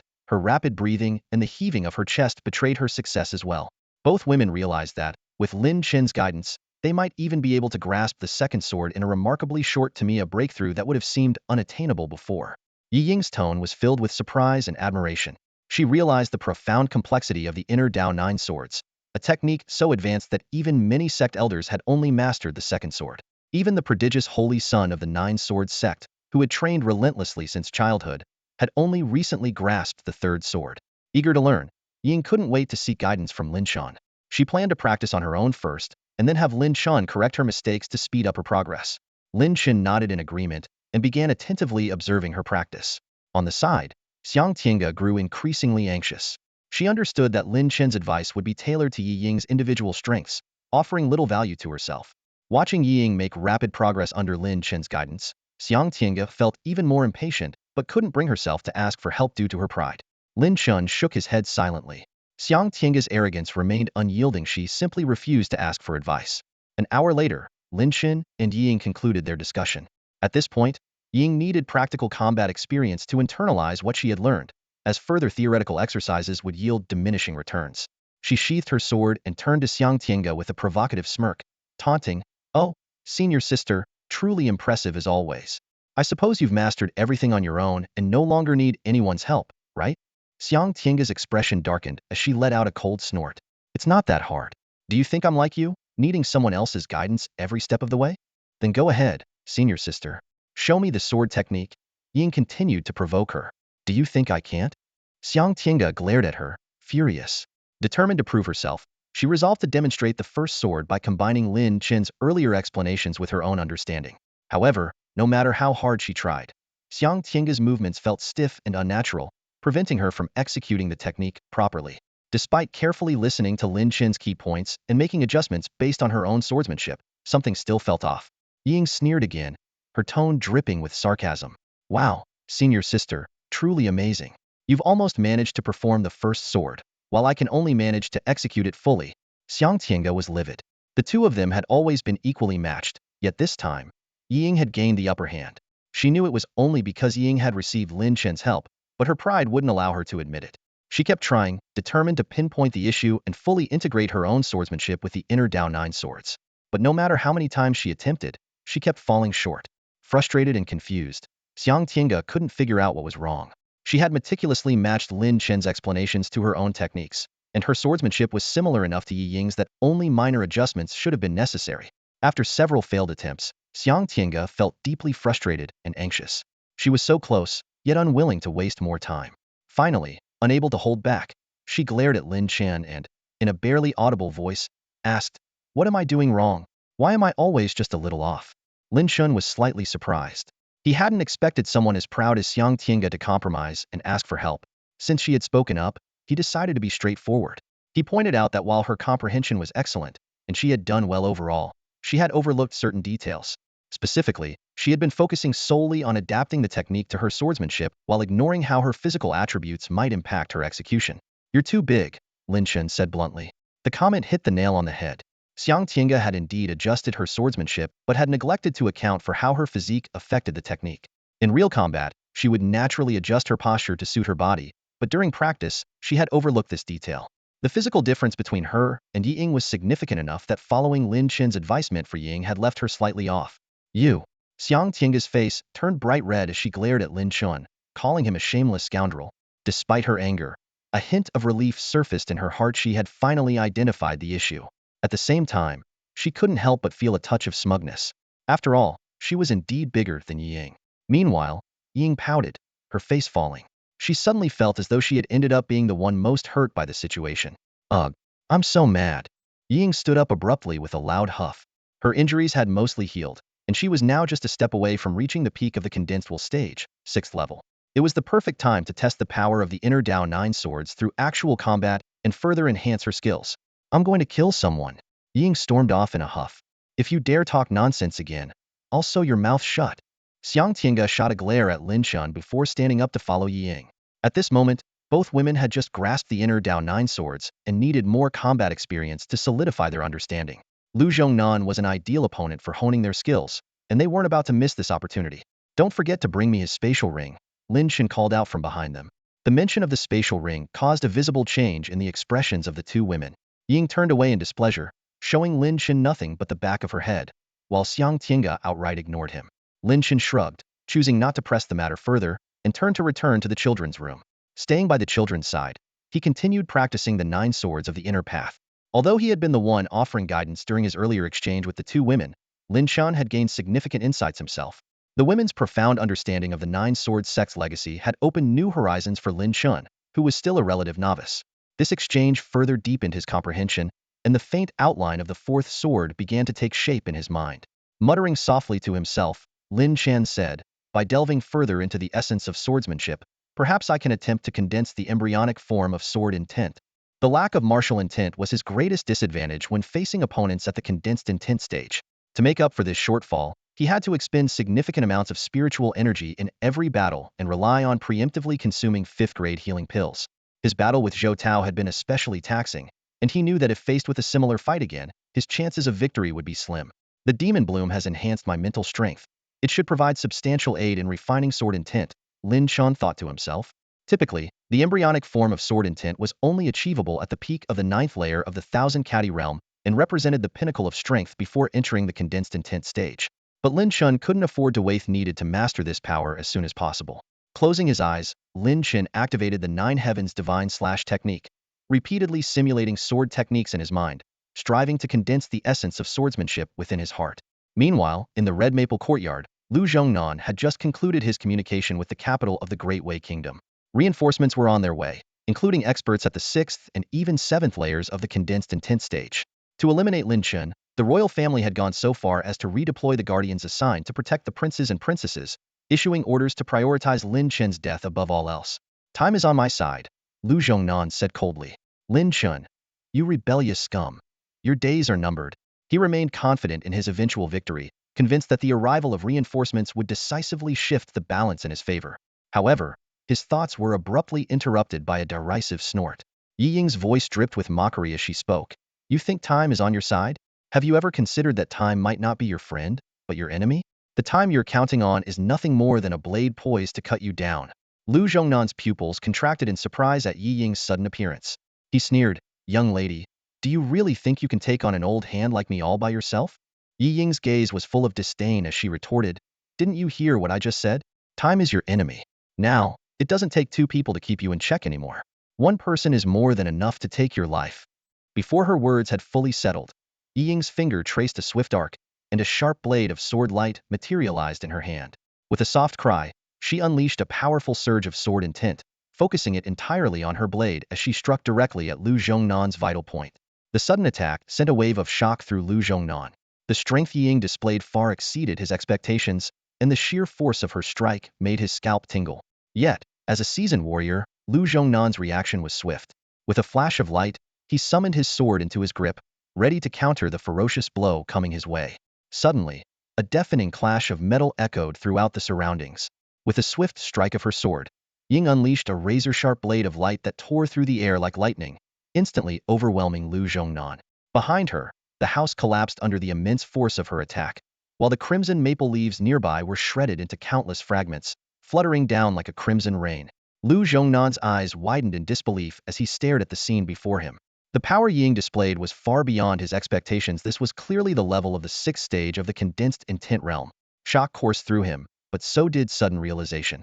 A: her rapid breathing and the heaving of her chest betrayed her success as well. Both women realized that, with Lin Chen's guidance, they might even be able to grasp the second sword in a remarkably short Tamiya breakthrough that would have seemed unattainable before. Yi Ying's tone was filled with surprise and admiration. She realized the profound complexity of the inner Dao Nine Swords, a technique so advanced that even many sect elders had only mastered the second sword. Even the prodigious holy son of the Nine Swords sect, who had trained relentlessly since childhood, had only recently grasped the third sword. Eager to learn, Ying couldn't wait to seek guidance from Lin Chen. She planned to practice on her own first, and then have Lin Chen correct her mistakes to speed up her progress. Lin Chen nodded in agreement and began attentively observing her practice. On the side, Xiang Tiange grew increasingly anxious. She understood that Lin Chen's advice would be tailored to Yi Ying's individual strengths, offering little value to herself. Watching Yi Ying make rapid progress under Lin Chen's guidance, Xiang Tiange felt even more impatient but couldn't bring herself to ask for help due to her pride. Lin Chen shook his head silently. Xiang Tiange's arrogance remained unyielding. She simply refused to ask for advice. An hour later, Lin Chen and Yi Ying concluded their discussion. At this point, Ying needed practical combat experience to internalize what she had learned, as further theoretical exercises would yield diminishing returns. She sheathed her sword and turned to Xiang Tiange with a provocative smirk, taunting, "Oh, senior sister, truly impressive as always. I suppose you've mastered everything on your own and no longer need anyone's help, right?" Xiang Tiange's expression darkened as she let out a cold snort. "It's not that hard. Do you think I'm like you, needing someone else's guidance every step of the way? Then go ahead, senior sister. Show me the sword technique." Ying continued to provoke her. "Do you think I can't?" Xiang Tiange glared at her, furious. Determined to prove herself, she resolved to demonstrate the first sword by combining Lin Chen's earlier explanations with her own understanding. However, no matter how hard she tried, Xiang Tiange's movements felt stiff and unnatural, preventing her from executing the technique properly. Despite carefully listening to Lin Chen's key points and making adjustments based on her own swordsmanship, something still felt off. Ying sneered again, her tone dripping with sarcasm. "Wow, senior sister, truly amazing. You've almost managed to perform the first sword, while I can only manage to execute it fully." Xiang Tiange was livid. The two of them had always been equally matched, yet this time, Ying had gained the upper hand. She knew it was only because Ying had received Lin Chen's help, but her pride wouldn't allow her to admit it. She kept trying, determined to pinpoint the issue and fully integrate her own swordsmanship with the inner Dao Nine Swords. But no matter how many times she attempted, she kept falling short. Frustrated and confused, Xiang Tiange couldn't figure out what was wrong. She had meticulously matched Lin Chen's explanations to her own techniques, and her swordsmanship was similar enough to Yi Ying's that only minor adjustments should have been necessary. After several failed attempts, Xiang Tiange felt deeply frustrated and anxious. She was so close, yet unwilling to waste more time. Finally, unable to hold back, she glared at Lin Chen and, in a barely audible voice, asked, "What am I doing wrong? Why am I always just a little off?" Lin Chen was slightly surprised. He hadn't expected someone as proud as Xiang Tiange to compromise and ask for help. Since she had spoken up, he decided to be straightforward. He pointed out that while her comprehension was excellent, and she had done well overall, she had overlooked certain details. Specifically, she had been focusing solely on adapting the technique to her swordsmanship while ignoring how her physical attributes might impact her execution. "You're too big," Lin Chen said bluntly. The comment hit the nail on the head. Xiang Tiange had indeed adjusted her swordsmanship, but had neglected to account for how her physique affected the technique. In real combat, she would naturally adjust her posture to suit her body, but during practice, she had overlooked this detail. The physical difference between her and Yi Ying was significant enough that following Lin Chen's advisement for Yi Ying had left her slightly off. You. Xiang Tiange's face turned bright red as she glared at Lin Chen, calling him a shameless scoundrel. Despite her anger, a hint of relief surfaced in her heart. She had finally identified the issue. At the same time, she couldn't help but feel a touch of smugness. After all, she was indeed bigger than Yi Ying. Meanwhile, Yi Ying pouted, her face falling. She suddenly felt as though she had ended up being the one most hurt by the situation. Ugh, I'm so mad. Yi Ying stood up abruptly with a loud huff. Her injuries had mostly healed, and she was now just a step away from reaching the peak of the condensed will stage, 6th level. It was the perfect time to test the power of the inner Dao 9 swords through actual combat and further enhance her skills. I'm going to kill someone. Yi Ying stormed off in a huff. If you dare talk nonsense again, I'll sew your mouth shut. Xiang Tiange shot a glare at Lin Chen before standing up to follow Yi Ying. At this moment, both women had just grasped the inner Dao 9 swords and needed more combat experience to solidify their understanding. Lu Zhongnan was an ideal opponent for honing their skills, and they weren't about to miss this opportunity. Don't forget to bring me his spatial ring, Lin Chen called out from behind them. The mention of the spatial ring caused a visible change in the expressions of the two women. Yi Ying turned away in displeasure, showing Lin Chen nothing but the back of her head, while Xiang Tiange outright ignored him. Lin Chen shrugged, choosing not to press the matter further, and turned to return to the children's room. Staying by the children's side, he continued practicing the 9 swords of the inner path. Although he had been the one offering guidance during his earlier exchange with the two women, Lin Chen had gained significant insights himself. The women's profound understanding of the 9 swords sex legacy had opened new horizons for Lin Chen, who was still a relative novice. This exchange further deepened his comprehension, and the faint outline of the 4th sword began to take shape in his mind. Muttering softly to himself, Lin Chen said, by delving further into the essence of swordsmanship, perhaps I can attempt to condense the embryonic form of sword intent. The lack of martial intent was his greatest disadvantage when facing opponents at the condensed intent stage. To make up for this shortfall, he had to expend significant amounts of spiritual energy in every battle and rely on preemptively consuming 5th-grade healing pills. His battle with Zhou Tao had been especially taxing, and he knew that if faced with a similar fight again, his chances of victory would be slim. The demon bloom has enhanced my mental strength. It should provide substantial aid in refining sword intent, Lin Chen thought to himself. Typically, the embryonic form of sword intent was only achievable at the peak of the 9th layer of the Thousand Cati realm and represented the pinnacle of strength before entering the condensed intent stage. But Lin Chen couldn't afford to wait, needed to master this power as soon as possible. Closing his eyes, Lin Chen activated the 9 heavens divine slash technique, repeatedly simulating sword techniques in his mind, striving to condense the essence of swordsmanship within his heart. Meanwhile, in the Red Maple Courtyard, Lu Zhongnan had just concluded his communication with the capital of the Great Wei Kingdom. Reinforcements were on their way, including experts at the 6th and even 7th layers of the condensed intent stage. To eliminate Lin Chen, the royal family had gone so far as to redeploy the guardians assigned to protect the princes and princesses, issuing orders to prioritize Lin Chen's death above all else. Time is on my side, Lu Zhongnan said coldly. Lin Chen, you rebellious scum. Your days are numbered. He remained confident in his eventual victory, convinced that the arrival of reinforcements would decisively shift the balance in his favor. However, his thoughts were abruptly interrupted by a derisive snort. Yi Ying's voice dripped with mockery as she spoke. You think time is on your side? Have you ever considered that time might not be your friend, but your enemy? The time you're counting on is nothing more than a blade poised to cut you down. Lu Zhongnan's pupils contracted in surprise at Yi Ying's sudden appearance. He sneered, young lady, do you really think you can take on an old hand like me all by yourself? Yi Ying's gaze was full of disdain as she retorted, didn't you hear what I just said? Time is your enemy. Now, it doesn't take 2 people to keep you in check anymore. 1 person is more than enough to take your life. Before her words had fully settled, Yi Ying's finger traced a swift arc, and a sharp blade of sword light materialized in her hand. With a soft cry, she unleashed a powerful surge of sword intent, focusing it entirely on her blade as she struck directly at Lu Zhongnan's vital point. The sudden attack sent a wave of shock through Lu Zhongnan. The strength Yi Ying displayed far exceeded his expectations, and the sheer force of her strike made his scalp tingle. Yet, as a seasoned warrior, Lu Zhongnan's reaction was swift. With a flash of light, he summoned his sword into his grip, ready to counter the ferocious blow coming his way. Suddenly, a deafening clash of metal echoed throughout the surroundings. With a swift strike of her sword, Ying unleashed a razor-sharp blade of light that tore through the air like lightning, instantly overwhelming Lu Zhongnan. Behind her, the house collapsed under the immense force of her attack, while the crimson maple leaves nearby were shredded into countless fragments, fluttering down like a crimson rain. Lu Zhongnan's eyes widened in disbelief as he stared at the scene before him. The power Ying displayed was far beyond his expectations. This was clearly the level of the sixth stage of the condensed intent realm. Shock coursed through him, but so did sudden realization.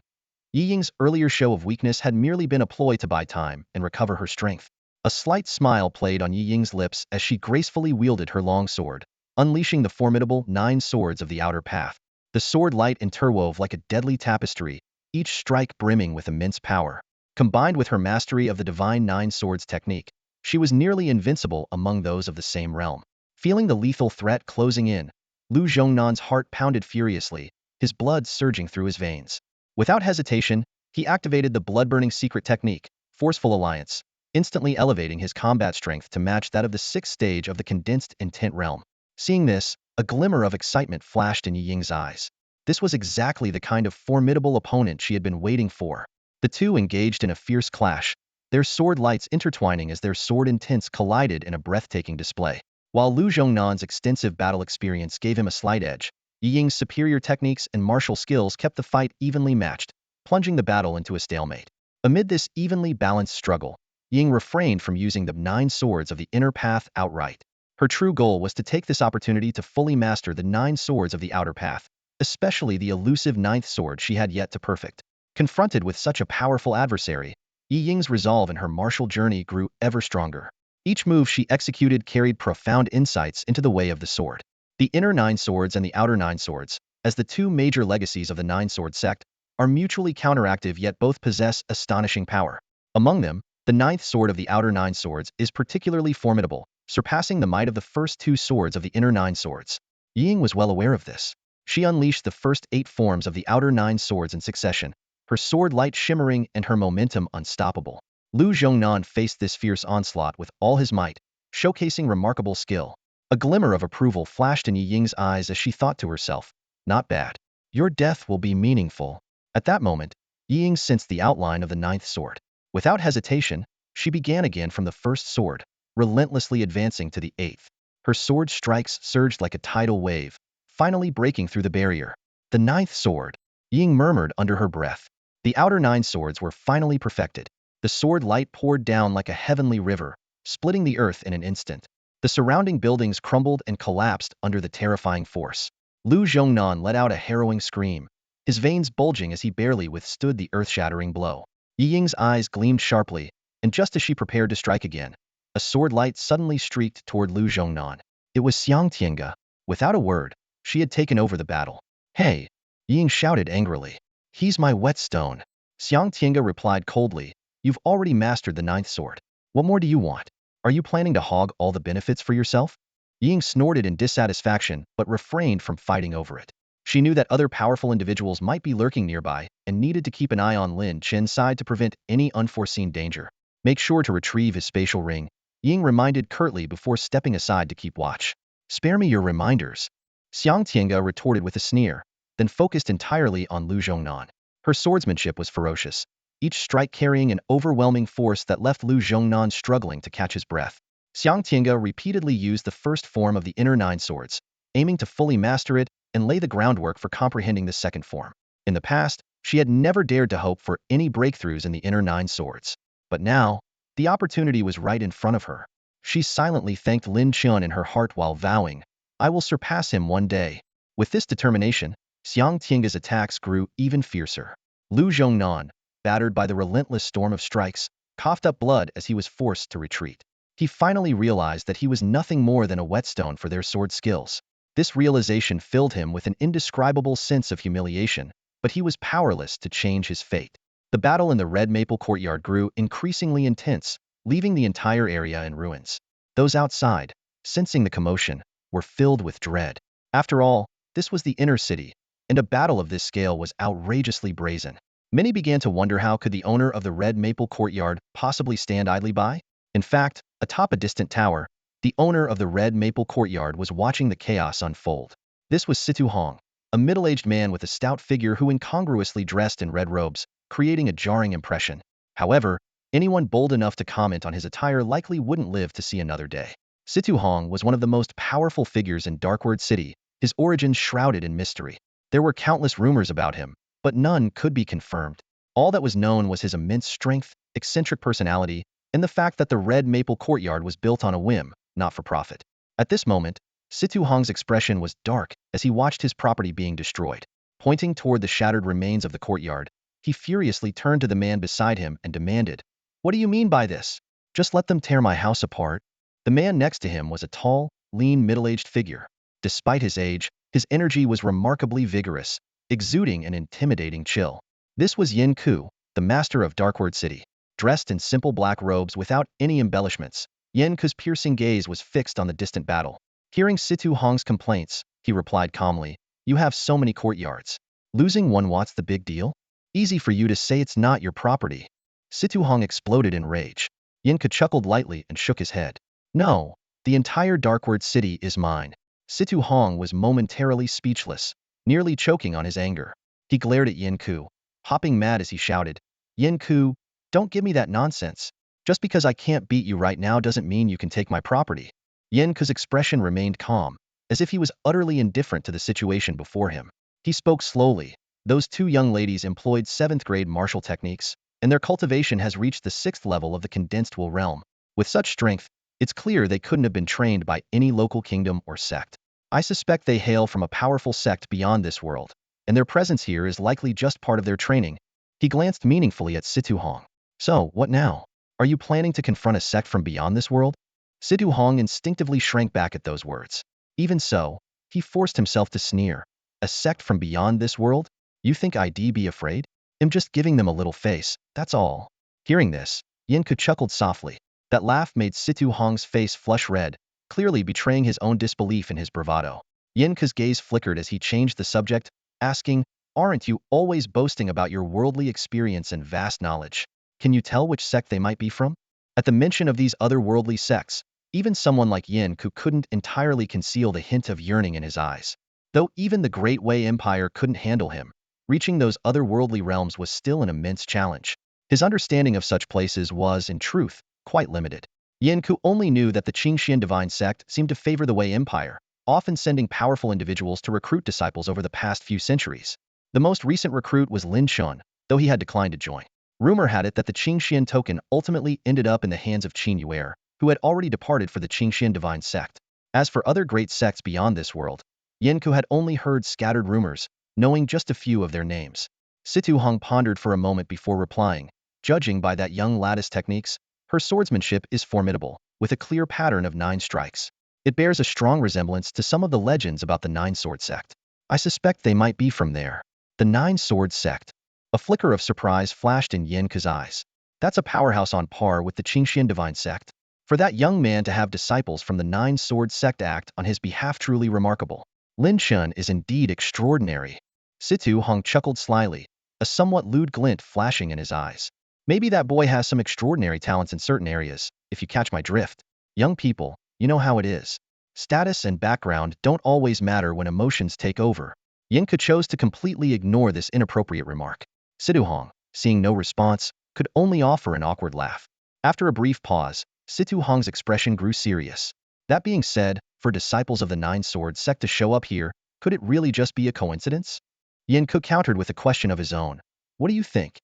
A: Yi Ying's earlier show of weakness had merely been a ploy to buy time and recover her strength. A slight smile played on Yi Ying's lips as she gracefully wielded her long sword, unleashing the formidable 9 swords of the outer path. The sword light interwove like a deadly tapestry, each strike brimming with immense power. Combined with her mastery of the divine 9 swords technique, she was nearly invincible among those of the same realm. Feeling the lethal threat closing in, Lu Zhongnan's heart pounded furiously, his blood surging through his veins. Without hesitation, he activated the blood-burning secret technique, Forceful Alliance, instantly elevating his combat strength to match that of the 6th stage of the condensed intent realm. Seeing this, a glimmer of excitement flashed in Yi Ying's eyes. This was exactly the kind of formidable opponent she had been waiting for. The two engaged in a fierce clash, their sword lights intertwining as their sword intents collided in a breathtaking display. While Lu Zhongnan's extensive battle experience gave him a slight edge, Yi Ying's superior techniques and martial skills kept the fight evenly matched, plunging the battle into a stalemate. Amid this evenly balanced struggle, Ying refrained from using the 9 swords of the inner path outright. Her true goal was to take this opportunity to fully master the 9 swords of the outer path, especially the elusive 9th sword she had yet to perfect. Confronted with such a powerful adversary, Yi Ying's resolve in her martial journey grew ever stronger. Each move she executed carried profound insights into the way of the sword. The inner 9 swords and the outer 9 swords, as the 2 major legacies of the 9-sword sect, are mutually counteractive yet both possess astonishing power. Among them, the 9th sword of the outer 9 swords is particularly formidable, surpassing the might of the first 2 swords of the inner 9 swords. Yi Ying was well aware of this. She unleashed the first 8 forms of the outer 9 swords in succession, her sword light shimmering and her momentum unstoppable. Lu Zhongnan faced this fierce onslaught with all his might, showcasing remarkable skill. A glimmer of approval flashed in Yi Ying's eyes as she thought to herself, "Not bad. Your death will be meaningful." At that moment, Yi Ying sensed the outline of the 9th sword. Without hesitation, she began again from the first sword, relentlessly advancing to the 8th. Her sword strikes surged like a tidal wave, finally breaking through the barrier. The 9th sword, Yi Ying murmured under her breath. The outer 9 swords were finally perfected. The sword light poured down like a heavenly river, splitting the earth in an instant. The surrounding buildings crumbled and collapsed under the terrifying force. Lu Zhongnan let out a harrowing scream, his veins bulging as he barely withstood the earth-shattering blow. Yi Ying's eyes gleamed sharply, and just as she prepared to strike again, a sword light suddenly streaked toward Lu Zhongnan. It was Xiang Tiange. Without a word, she had taken over the battle. "Hey!" Yi Ying shouted angrily. "He's my whetstone." Xiang Tiange replied coldly, "You've already mastered the 9th sword. What more do you want? Are you planning to hog all the benefits for yourself?" Yi Ying snorted in dissatisfaction but refrained from fighting over it. She knew that other powerful individuals might be lurking nearby and needed to keep an eye on Lin Chen's side to prevent any unforeseen danger. "Make sure to retrieve his spatial ring," Yi Ying reminded curtly before stepping aside to keep watch. "Spare me your reminders," Xiang Tiange retorted with a sneer, then focused entirely on Lu Zhongnan. Her swordsmanship was ferocious, each strike carrying an overwhelming force that left Lu Zhongnan struggling to catch his breath. Xiang Tiange repeatedly used the first form of the inner 9 swords, aiming to fully master it and lay the groundwork for comprehending the second form. In the past, she had never dared to hope for any breakthroughs in the inner 9 swords. But now, the opportunity was right in front of her. She silently thanked Lin Chen in her heart while vowing, "I will surpass him one day." With this determination, Xiang Tiange's attacks grew even fiercer. Lu Zhongnan, battered by the relentless storm of strikes, coughed up blood as he was forced to retreat. He finally realized that he was nothing more than a whetstone for their sword skills. This realization filled him with an indescribable sense of humiliation, but he was powerless to change his fate. The battle in the Red Maple Courtyard grew increasingly intense, leaving the entire area in ruins. Those outside, sensing the commotion, were filled with dread. After all, this was the inner city, and a battle of this scale was outrageously brazen. Many began to wonder how could the owner of the Red Maple Courtyard possibly stand idly by? In fact, atop a distant tower, the owner of the Red Maple Courtyard was watching the chaos unfold. This was Situ Hong, a middle-aged man with a stout figure who incongruously dressed in red robes, creating a jarring impression. However, Anyone bold enough to comment on his attire likely wouldn't live to see another day. Situ Hong was one of the most powerful figures in Darkward City, his origins shrouded in mystery. There were countless rumors about him, but none could be confirmed. All that was known was his immense strength, eccentric personality, and the fact that the red maple courtyard was built on a whim, not for profit. At this moment, Situ Hong's expression was dark as he watched his property being destroyed. Pointing toward the shattered remains of the courtyard, he furiously turned to the man beside him and demanded, "What do you mean by this? Just let them tear my house apart?" The man next to him was a tall, lean, middle-aged figure. Despite his age, his energy was remarkably vigorous, exuding an intimidating chill. This was Yin Ku, the master of Darkward City. Dressed in simple black robes without any embellishments, Yin Ku's piercing gaze was fixed on the distant battle. Hearing Situ Hong's complaints, he replied calmly, "You have so many courtyards. Losing one, what's the big deal? Easy for you to say it's not your property." Situ Hong exploded in rage. Yin Ku chuckled lightly and shook his head. "No, the entire Darkward City is mine." Situ Hong was momentarily speechless, nearly choking on his anger. He glared at Yin Ku, hopping mad as he shouted, "Yin Ku, don't give me that nonsense. Just because I can't beat you right now doesn't mean you can take my property." Yin Ku's expression remained calm, as if he was utterly indifferent to the situation before him. He spoke slowly. "Those two young ladies employed 7th grade martial techniques, and their cultivation has reached the 6th level of the condensed wool realm. With such strength, it's clear they couldn't have been trained by any local kingdom or sect. I suspect they hail from a powerful sect beyond this world, and their presence here is likely just part of their training." He glanced meaningfully at Situ Hong. "So, what now? Are you planning to confront a sect from beyond this world?" Situ Hong instinctively shrank back at those words. Even so, he forced himself to sneer. "A sect from beyond this world? You think I'd be afraid? I'm just giving them a little face, that's all." Hearing this, Yin Ku chuckled softly. That laugh made Situ Hong's face flush red, clearly betraying his own disbelief in his bravado. Yin Ku's gaze flickered as he changed the subject, asking, "Aren't you always boasting about your worldly experience and vast knowledge? Can you tell which sect they might be from?" At the mention of these otherworldly sects, even someone like Yin Ku couldn't entirely conceal the hint of yearning in his eyes. Though even the Great Wei Empire couldn't handle him, reaching those otherworldly realms was still an immense challenge. His understanding of such places was, in truth, quite limited. Yin Ku only knew that the Qingxian divine sect seemed to favor the Wei Empire, often sending powerful individuals to recruit disciples over the past few centuries. The most recent recruit was Lin Chen, though he had declined to join. Rumor had it that the Qingxian token ultimately ended up in the hands of Qin Yuer, who had already departed for the Qingxian divine sect. As for other great sects beyond this world, Yin Ku had only heard scattered rumors, knowing just a few of their names. Situ Hong pondered for a moment before replying, "Judging by that young lattice techniques, her swordsmanship is formidable, with a clear pattern of 9 strikes. It bears a strong resemblance to some of the legends about the 9-sword sect. I suspect they might be from there." The 9-sword sect. A flicker of surprise flashed in Yin Ku's eyes. That's a powerhouse on par with the Qingxian divine sect. For that young man to have disciples from the 9-sword sect act on his behalf truly remarkable. Lin Chen is indeed extraordinary. Situ Hong chuckled slyly, a somewhat lewd glint flashing in his eyes. "Maybe that boy has some extraordinary talents in certain areas, if you catch my drift. Young people, you know how it is. Status and background don't always matter when emotions take over." Yin Ku chose to completely ignore this inappropriate remark. Situ Hong, seeing no response, could only offer an awkward laugh. After a brief pause, Situ Hong's expression grew serious. "That being said, for disciples of the 9-sword sect to show up here, could it really just be a coincidence?" Yin Ku countered with a question of his own. "What do you think?"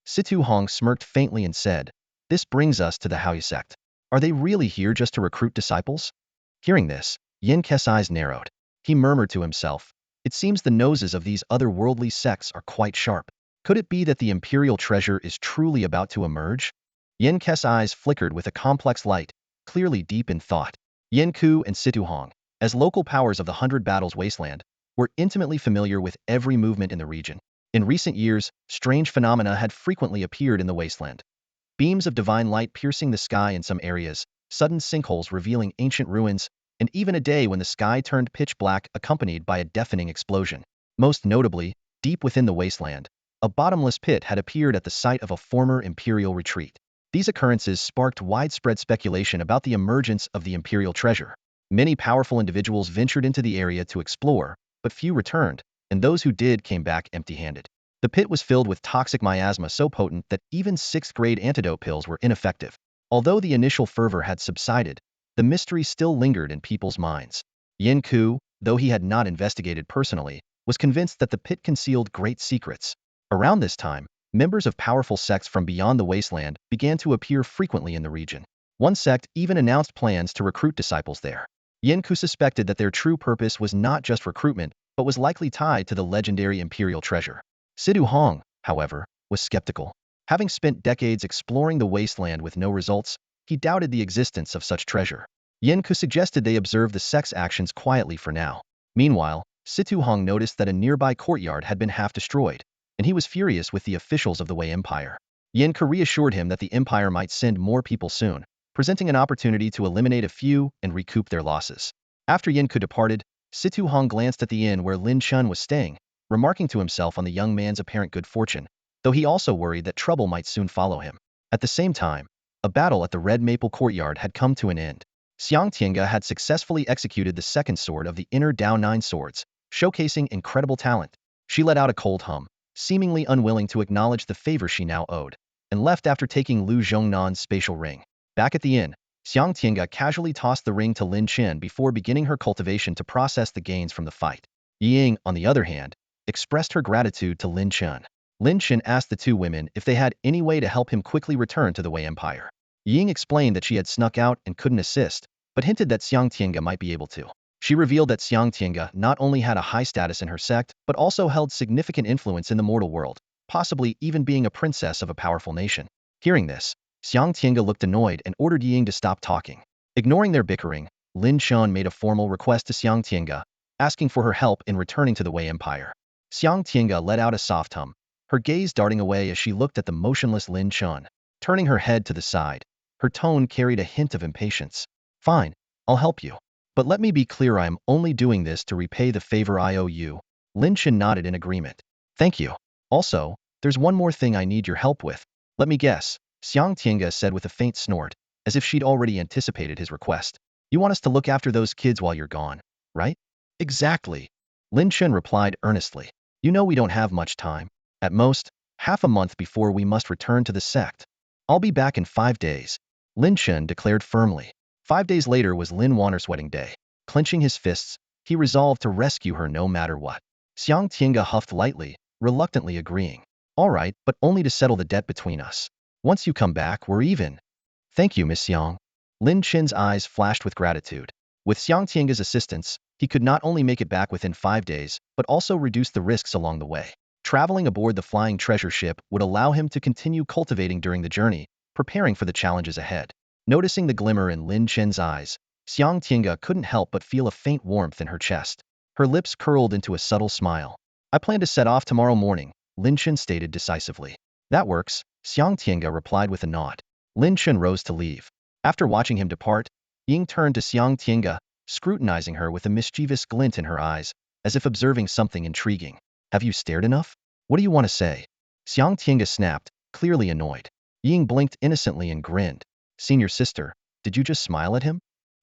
A: Situ Hong smirked faintly and said, "This brings us to the Haoyu sect. Are they really here just to recruit disciples?" Hearing this, Yin Ku's eyes narrowed. He murmured to himself, "It seems the noses of these otherworldly sects are quite sharp. Could it be that the imperial treasure is truly about to emerge?" Yin Ku's eyes flickered with a complex light, clearly deep in thought. Yin Ku and Situ Hong, as local powers of the 100 Battles Wasteland, were intimately familiar with every movement in the region. In recent years, strange phenomena had frequently appeared in the wasteland. Beams of divine light piercing the sky in some areas, sudden sinkholes revealing ancient ruins, and even a day when the sky turned pitch black accompanied by a deafening explosion. Most notably, deep within the wasteland, a bottomless pit had appeared at the site of a former imperial retreat. These occurrences sparked widespread speculation about the emergence of the imperial treasure. Many powerful individuals ventured into the area to explore, but few returned, and those who did came back empty-handed. The pit was filled with toxic miasma so potent that even 6th-grade antidote pills were ineffective. Although the initial fervor had subsided, the mystery still lingered in people's minds. Yin Ku, though he had not investigated personally, was convinced that the pit concealed great secrets. Around this time, members of powerful sects from beyond the wasteland began to appear frequently in the region. One sect even announced plans to recruit disciples there. Yin Ku suspected that their true purpose was not just recruitment, but was likely tied to the legendary imperial treasure. Sidu Hong, however, was skeptical. Having spent decades exploring the wasteland with no results, he doubted the existence of such treasure. Yin Ku suggested they observe the sect's actions quietly for now. Meanwhile, Situ Hong noticed that a nearby courtyard had been half destroyed, and he was furious with the officials of the Wei Empire. Yin Ku reassured him that the empire might send more people soon, presenting an opportunity to eliminate a few and recoup their losses. After Yin Ku departed, Situ Hong glanced at the inn where Lin Chen was staying, remarking to himself on the young man's apparent good fortune, though he also worried that trouble might soon follow him. At the same time, a battle at the Red Maple Courtyard had come to an end. Xiang Tiange had successfully executed the second sword of the inner Dao Nine Swords, showcasing incredible talent. She let out a cold hum, seemingly unwilling to acknowledge the favor she now owed, and left after taking Lu Zhongnan's spatial ring. Back at the inn, Xiang Tiange casually tossed the ring to Lin Chen before beginning her cultivation to process the gains from the fight. Ying, on the other hand, expressed her gratitude to Lin Chen. Lin Chen asked the two women if they had any way to help him quickly return to the Wei Empire. Ying explained that she had snuck out and couldn't assist, but hinted that Xiang Tiange might be able to. She revealed that Xiang Tiange not only had a high status in her sect, but also held significant influence in the mortal world, possibly even being a princess of a powerful nation. Hearing this, Xiang Tiange looked annoyed and ordered Ying to stop talking. Ignoring their bickering, Lin Chen made a formal request to Xiang Tiange, asking for her help in returning to the Wei Empire. Xiang Tiange let out a soft hum, her gaze darting away as she looked at the motionless Lin Chen. Turning her head to the side, her tone carried a hint of impatience. Fine, I'll help you. But let me be clear, I am only doing this to repay the favor I owe you. Lin Chen nodded in agreement. Thank you. Also, there's one more thing I need your help with. Let me guess, Xiang Tiange said with a faint snort, as if she'd already anticipated his request. You want us to look after those kids while you're gone, right? Exactly. Lin Chen replied earnestly. You know we don't have much time. At most, half a month before we must return to the sect. I'll be back in 5 days. Lin Chen declared firmly. 5 days later was Lin Wanner's wedding day. Clenching his fists, he resolved to rescue her no matter what. Xiang Tiange huffed lightly, reluctantly agreeing. All right, but only to settle the debt between us. Once you come back, we're even. Thank you, Miss Xiang. Lin Chen's eyes flashed with gratitude. With Xiang Tiange's assistance, he could not only make it back within 5 days, but also reduce the risks along the way. Traveling aboard the flying treasure ship would allow him to continue cultivating during the journey, preparing for the challenges ahead. Noticing the glimmer in Lin Chen's eyes, Xiang Tiange couldn't help but feel a faint warmth in her chest. Her lips curled into a subtle smile. I plan to set off tomorrow morning, Lin Chen stated decisively. That works, Xiang Tiange replied with a nod. Lin Chen rose to leave. After watching him depart, Ying turned to Xiang Tiange, scrutinizing her with a mischievous glint in her eyes, as if observing something intriguing. Have you stared enough? What do you want to say? Xiang Tiange snapped, clearly annoyed. Ying blinked innocently and grinned. Senior sister, did you just smile at him?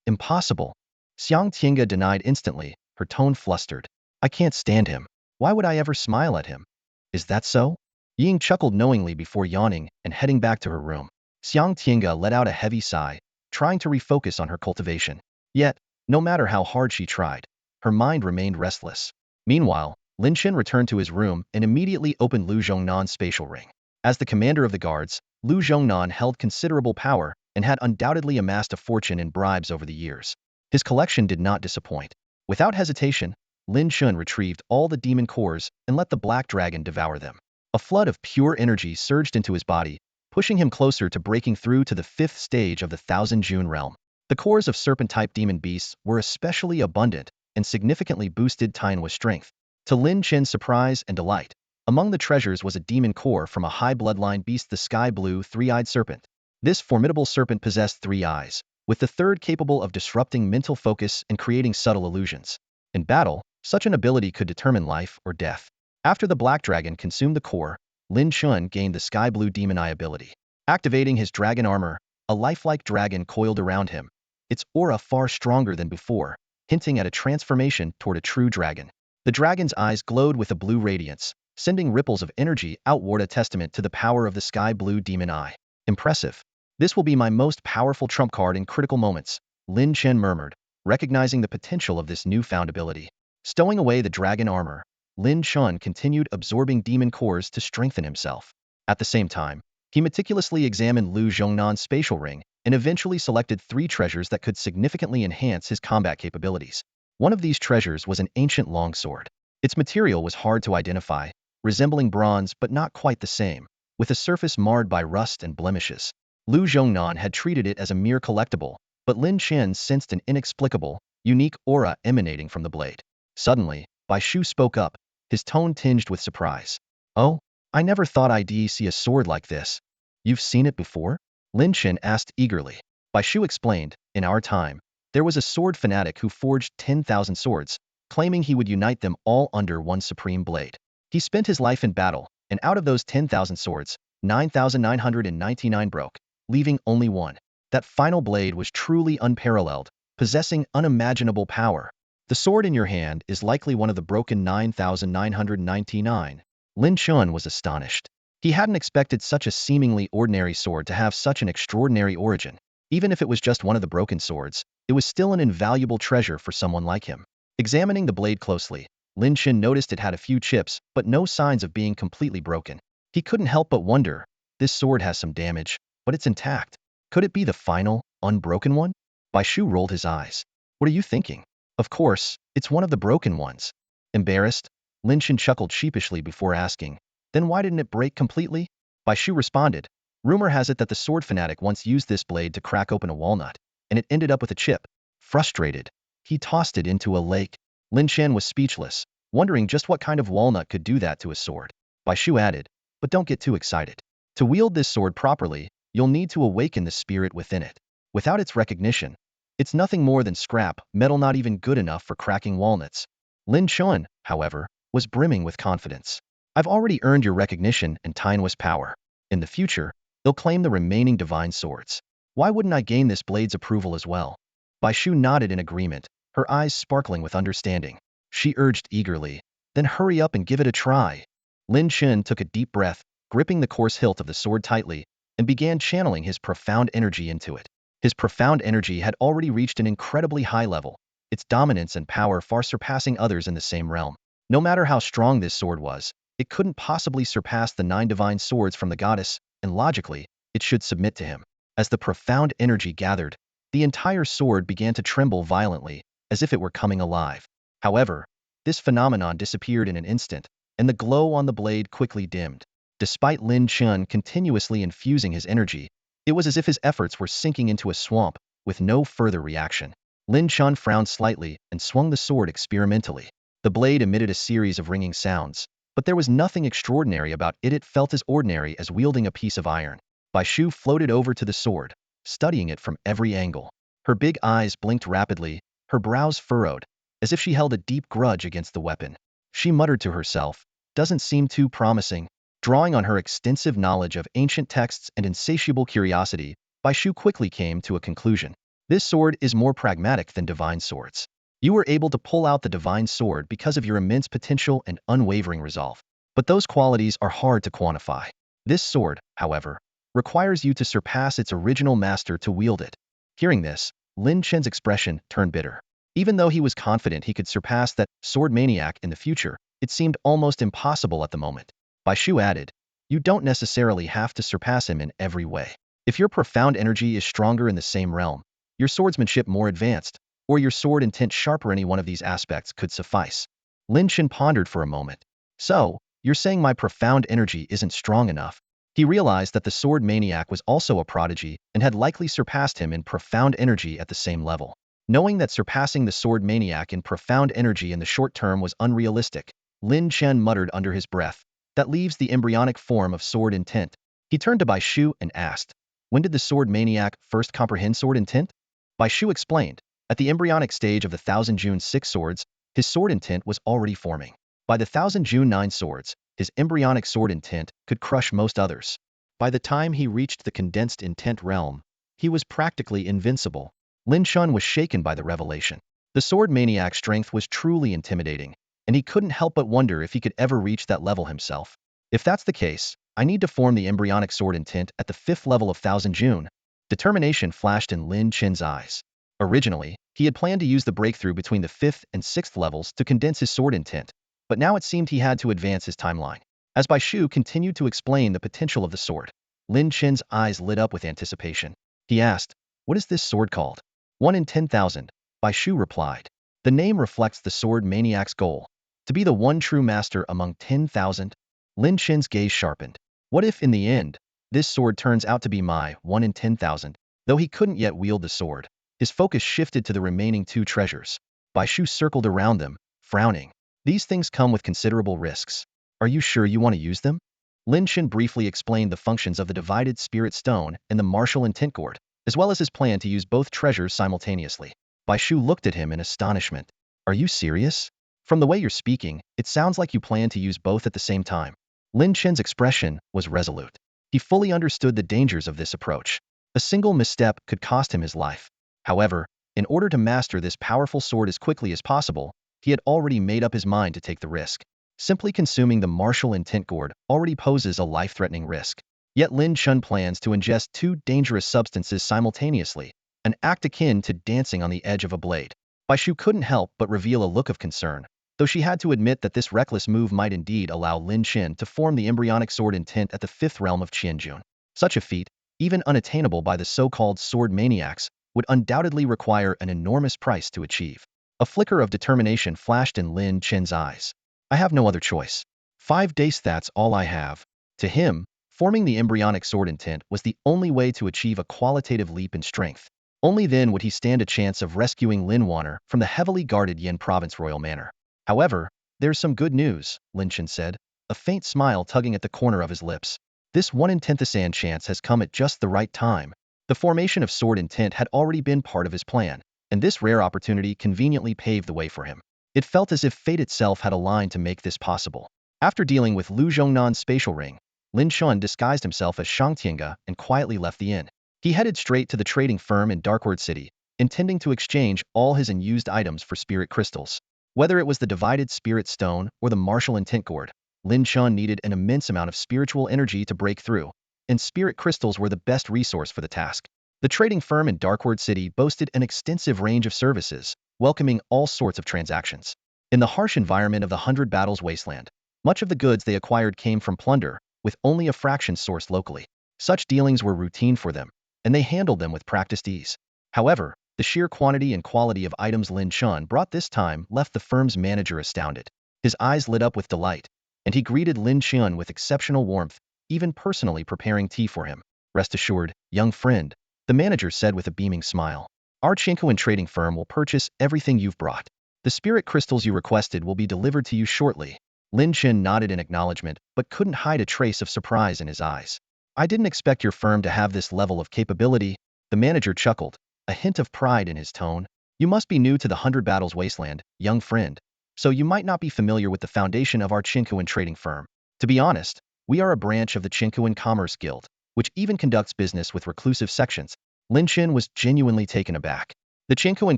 A: Impossible. Xiang Tiange denied instantly, her tone flustered. I can't stand him. Why would I ever smile at him? Is that so? Ying chuckled knowingly before yawning and heading back to her room. Xiang Tiange let out a heavy sigh, trying to refocus on her cultivation. Yet, no matter how hard she tried, her mind remained restless. Meanwhile, Lin Chen returned to his room and immediately opened Lu Zhongnan's spatial ring. As the commander of the guards, Lu Zhongnan held considerable power and had undoubtedly amassed a fortune in bribes over the years. His collection did not disappoint. Without hesitation, Lin Chen retrieved all the demon cores and let the black dragon devour them. A flood of pure energy surged into his body, pushing him closer to breaking through to the 5th stage of the Thousand June realm. The cores of serpent-type demon beasts were especially abundant and significantly boosted Tinu's strength. To Lin Chen's surprise and delight, among the treasures was a demon core from a high bloodline beast, the sky blue three-eyed serpent. This formidable serpent possessed 3 eyes, with the third capable of disrupting mental focus and creating subtle illusions. In battle, such an ability could determine life or death. After the black dragon consumed the core, Lin Chen gained the sky blue demon eye ability. Activating his dragon armor, a lifelike dragon coiled around him, its aura far stronger than before, hinting at a transformation toward a true dragon. The dragon's eyes glowed with a blue radiance, sending ripples of energy outward, a testament to the power of the sky blue demon eye. Impressive. This will be my most powerful trump card in critical moments, Lin Chen murmured, recognizing the potential of this newfound ability. Stowing away the dragon armor, Lin Chen continued absorbing demon cores to strengthen himself. At the same time, he meticulously examined Lu Zhongnan's spatial ring and eventually selected 3 treasures that could significantly enhance his combat capabilities. One of these treasures was an ancient longsword. Its material was hard to identify, resembling bronze but not quite the same, with a surface marred by rust and blemishes. Lu Zhongnan had treated it as a mere collectible, but Lin Chen sensed an inexplicable, unique aura emanating from the blade. Suddenly, Bai Shu spoke up, his tone tinged with surprise. "Oh, I never thought I'd see a sword like this." "You've seen it before?" Lin Chen asked eagerly. Bai Shu explained, "In our time, there was a sword fanatic who forged 10,000 swords, claiming he would unite them all under one supreme blade. He spent his life in battle, and out of those 10,000 swords, 9,999 broke, leaving only one. That final blade was truly unparalleled, possessing unimaginable power. The sword in your hand is likely one of the broken 9,999. Lin Chen was astonished. He hadn't expected such a seemingly ordinary sword to have such an extraordinary origin. Even if it was just one of the broken swords, it was still an invaluable treasure for someone like him. Examining the blade closely, Lin Chen noticed it had a few chips, but no signs of being completely broken. He couldn't help but wonder, this sword has some damage, but it's intact. Could it be the final, unbroken one? Bai Shu rolled his eyes. What are you thinking? Of course, it's one of the broken ones. Embarrassed, Lin Chen chuckled sheepishly before asking, then why didn't it break completely? Bai Shu responded, rumor has it that the sword fanatic once used this blade to crack open a walnut, and it ended up with a chip. Frustrated, he tossed it into a lake. Lin Chen was speechless, wondering just what kind of walnut could do that to a sword. Bai Shu added, but don't get too excited. To wield this sword properly, you'll need to awaken the spirit within it. Without its recognition, it's nothing more than scrap metal, not even good enough for cracking walnuts. Lin Chen, however, was brimming with confidence. I've already earned your recognition and Tinu's power. In the future, they'll claim the remaining divine swords. Why wouldn't I gain this blade's approval as well? Bai Shu nodded in agreement, her eyes sparkling with understanding. She urged eagerly, then hurry up and give it a try. Lin Chen took a deep breath, gripping the coarse hilt of the sword tightly, and began channeling his profound energy into it. His profound energy had already reached an incredibly high level, its dominance and power far surpassing others in the same realm. No matter how strong this sword was, it couldn't possibly surpass the 9 divine swords from the goddess, and logically, it should submit to him. As the profound energy gathered, the entire sword began to tremble violently, as if it were coming alive. However, this phenomenon disappeared in an instant, and the glow on the blade quickly dimmed. Despite Lin Chen continuously infusing his energy, it was as if his efforts were sinking into a swamp, with no further reaction. Lin Chen frowned slightly and swung the sword experimentally. The blade emitted a series of ringing sounds, but there was nothing extraordinary about it. It felt as ordinary as wielding a piece of iron. Bai Shu floated over to the sword, studying it from every angle. Her big eyes blinked rapidly, her brows furrowed, as if she held a deep grudge against the weapon. She muttered to herself, doesn't seem too promising. Drawing on her extensive knowledge of ancient texts and insatiable curiosity, Bai Shu quickly came to a conclusion. This sword is more pragmatic than divine swords. You were able to pull out the divine sword because of your immense potential and unwavering resolve. But those qualities are hard to quantify. This sword, however, requires you to surpass its original master to wield it. Hearing this, Lin Chen's expression turned bitter. Even though he was confident he could surpass that sword maniac in the future, it seemed almost impossible at the moment. Bai Shu added, you don't necessarily have to surpass him in every way. If your profound energy is stronger in the same realm, your swordsmanship more advanced, or your sword intent sharper, any one of these aspects could suffice. Lin Chen pondered for a moment. So, you're saying my profound energy isn't strong enough? He realized that the sword maniac was also a prodigy and had likely surpassed him in profound energy at the same level. Knowing that surpassing the sword maniac in profound energy in the short term was unrealistic, Lin Chen muttered under his breath, that leaves the embryonic form of sword intent. He turned to Bai Shu and asked, when did the sword maniac first comprehend sword intent? Bai Shu explained, at the embryonic stage of the 1000 June 6 swords, his sword intent was already forming. By the 1000 June 9 swords, his embryonic sword intent could crush most others. By the time he reached the condensed intent realm, he was practically invincible. Lin Chen was shaken by the revelation. The sword maniac's strength was truly intimidating, and he couldn't help but wonder if he could ever reach that level himself. If that's the case, I need to form the embryonic sword intent at the 5th level of Thousand June. Determination flashed in Lin Chen's eyes. Originally, he had planned to use the breakthrough between the 5th and 6th levels to condense his sword intent, but now it seemed he had to advance his timeline. As Bai Shu continued to explain the potential of the sword, Lin Chen's eyes lit up with anticipation. He asked, "What is this sword called?" 1 in 10,000, Bai Shu replied. The name reflects the sword maniac's goal, to be the one true master among 10,000. Lin Chen's gaze sharpened. What if, in the end, this sword turns out to be my 1 in 10,000? Though he couldn't yet wield the sword, his focus shifted to the remaining 2 treasures. Bai Shu circled around them, frowning. These things come with considerable risks. Are you sure you want to use them? Lin Chen briefly explained the functions of the divided spirit stone and the martial intent gourd, as well as his plan to use both treasures simultaneously. Bai Shu looked at him in astonishment. Are you serious? From the way you're speaking, it sounds like you plan to use both at the same time. Lin Chen's expression was resolute. He fully understood the dangers of this approach. A single misstep could cost him his life. However, in order to master this powerful sword as quickly as possible, he had already made up his mind to take the risk. Simply consuming the martial intent gourd already poses a life-threatening risk. Yet Lin Chen plans to ingest 2 dangerous substances simultaneously, an act akin to dancing on the edge of a blade. Bai Shu couldn't help but reveal a look of concern, though she had to admit that this reckless move might indeed allow Lin Chen to form the embryonic sword intent at the 5th realm of Qianjun. Such a feat, even unattainable by the so-called sword maniacs, would undoubtedly require an enormous price to achieve. A flicker of determination flashed in Lin Chen's eyes. I have no other choice. 5 days, that's all I have. To him, forming the embryonic sword intent was the only way to achieve a qualitative leap in strength. Only then would he stand a chance of rescuing Lin Wanner from the heavily guarded Yin Province royal manor. However, there's some good news, Lin Chen said, a faint smile tugging at the corner of his lips. This 1 in 10,000 chance has come at just the right time. The formation of sword intent had already been part of his plan, and this rare opportunity conveniently paved the way for him. It felt as if fate itself had aligned to make this possible. After dealing with Lu Zhongnan's spatial ring, Lin Chen disguised himself as Shang Tiange and quietly left the inn. He headed straight to the trading firm in Darkward City, intending to exchange all his unused items for spirit crystals. Whether it was the divided spirit stone or the martial intent gourd, Lin Chen needed an immense amount of spiritual energy to break through, and spirit crystals were the best resource for the task. The trading firm in Darkward City boasted an extensive range of services, welcoming all sorts of transactions. In the harsh environment of the 100 Battles wasteland, much of the goods they acquired came from plunder, with only a fraction sourced locally. Such dealings were routine for them, and they handled them with practiced ease. However, the sheer quantity and quality of items Lin Chen brought this time left the firm's manager astounded. His eyes lit up with delight, and he greeted Lin Chen with exceptional warmth, even personally preparing tea for him. Rest assured, young friend, the manager said with a beaming smile. Our Chinkoan trading firm will purchase everything you've brought. The spirit crystals you requested will be delivered to you shortly. Lin Chen nodded in acknowledgement, but couldn't hide a trace of surprise in his eyes. I didn't expect your firm to have this level of capability, the manager chuckled, a hint of pride in his tone. You must be new to the 100 Battles wasteland, young friend, so you might not be familiar with the foundation of our Chinkoan trading firm. To be honest, we are a branch of the Chinkoan Commerce Guild, which even conducts business with reclusive sections. Lin Chen was genuinely taken aback. The Chinkoan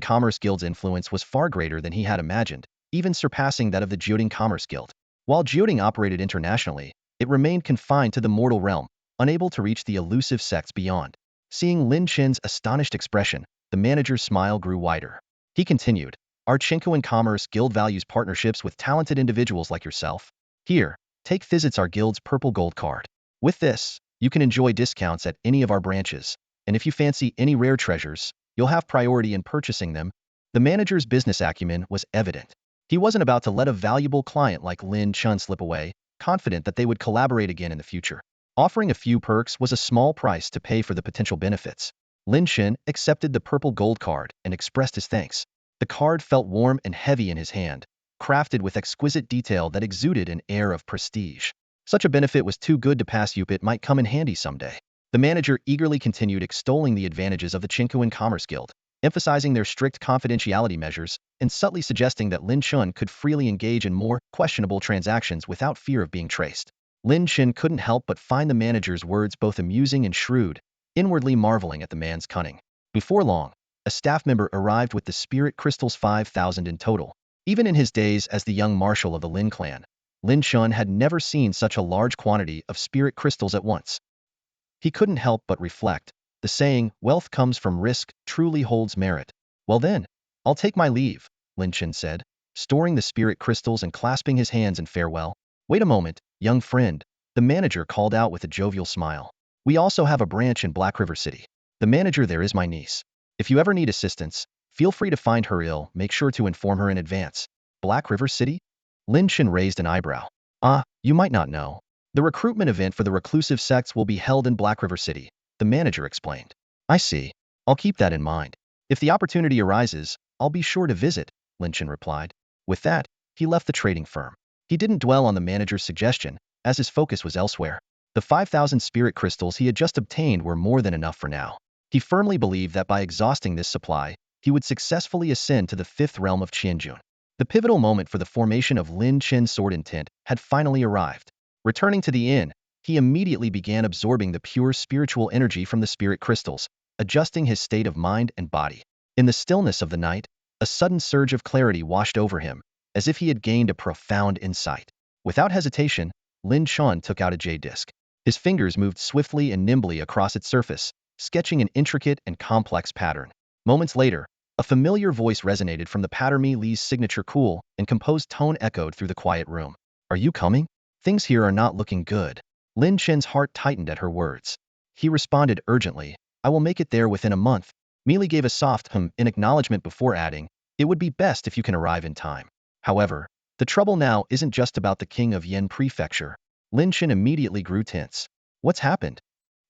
A: Commerce Guild's influence was far greater than he had imagined, even surpassing that of the Jiuding Commerce Guild. While Jiuding operated internationally, it remained confined to the mortal realm, unable to reach the elusive sects beyond. Seeing Lin Chen's astonished expression, the manager's smile grew wider. He continued, our Chinkoan Commerce Guild values partnerships with talented individuals like yourself. Here, take visits our guild's purple gold card. With this, you can enjoy discounts at any of our branches, and if you fancy any rare treasures, you'll have priority in purchasing them. The manager's business acumen was evident. He wasn't about to let a valuable client like Lin Chen slip away, confident that they would collaborate again in the future. Offering a few perks was a small price to pay for the potential benefits. Lin Chen accepted the purple gold card and expressed his thanks. The card felt warm and heavy in his hand, crafted with exquisite detail that exuded an air of prestige. Such a benefit was too good to pass up. It might come in handy someday. The manager eagerly continued extolling the advantages of the Chinkoan Commerce Guild, emphasizing their strict confidentiality measures and subtly suggesting that Lin Chen could freely engage in more questionable transactions without fear of being traced. Lin Chen couldn't help but find the manager's words both amusing and shrewd, inwardly marveling at the man's cunning. Before long, a staff member arrived with the spirit crystals 5,000 in total. Even in his days as the young marshal of the Lin clan, Lin Chen had never seen such a large quantity of spirit crystals at once. He couldn't help but reflect. The saying, wealth comes from risk, truly holds merit. Well then, I'll take my leave, Lin Chen said, storing the spirit crystals and clasping his hands in farewell. Wait a moment, young friend, the manager called out with a jovial smile. We also have a branch in Black River City. The manager there is my niece. If you ever need assistance, feel free to find her ill, make sure to inform her in advance. Black River City? Lin Chen raised an eyebrow. Ah, you might not know. The recruitment event for the reclusive sects will be held in Black River City, the manager explained. I see. I'll keep that in mind. If the opportunity arises, I'll be sure to visit, Lin Chen replied. With that, he left the trading firm. He didn't dwell on the manager's suggestion, as his focus was elsewhere. The 5,000 spirit crystals he had just obtained were more than enough for now. He firmly believed that by exhausting this supply, he would successfully ascend to the 5th realm of Qianjun. The pivotal moment for the formation of Lin Chen's sword intent had finally arrived. Returning to the inn, he immediately began absorbing the pure spiritual energy from the spirit crystals, adjusting his state of mind and body. In the stillness of the night, a sudden surge of clarity washed over him, as if he had gained a profound insight. Without hesitation, Lin Chen took out a jade disc. His fingers moved swiftly and nimbly across its surface, sketching an intricate and complex pattern. Moments later, a familiar voice resonated from the Patermi Li's signature cool and composed tone echoed through the quiet room. Are you coming? Things here are not looking good. Lin Chen's heart tightened at her words. He responded urgently, I will make it there within a month. Meili gave a soft in acknowledgement before adding, it would be best if you can arrive in time. However, the trouble now isn't just about the king of Yen Prefecture. Lin Chen immediately grew tense. What's happened?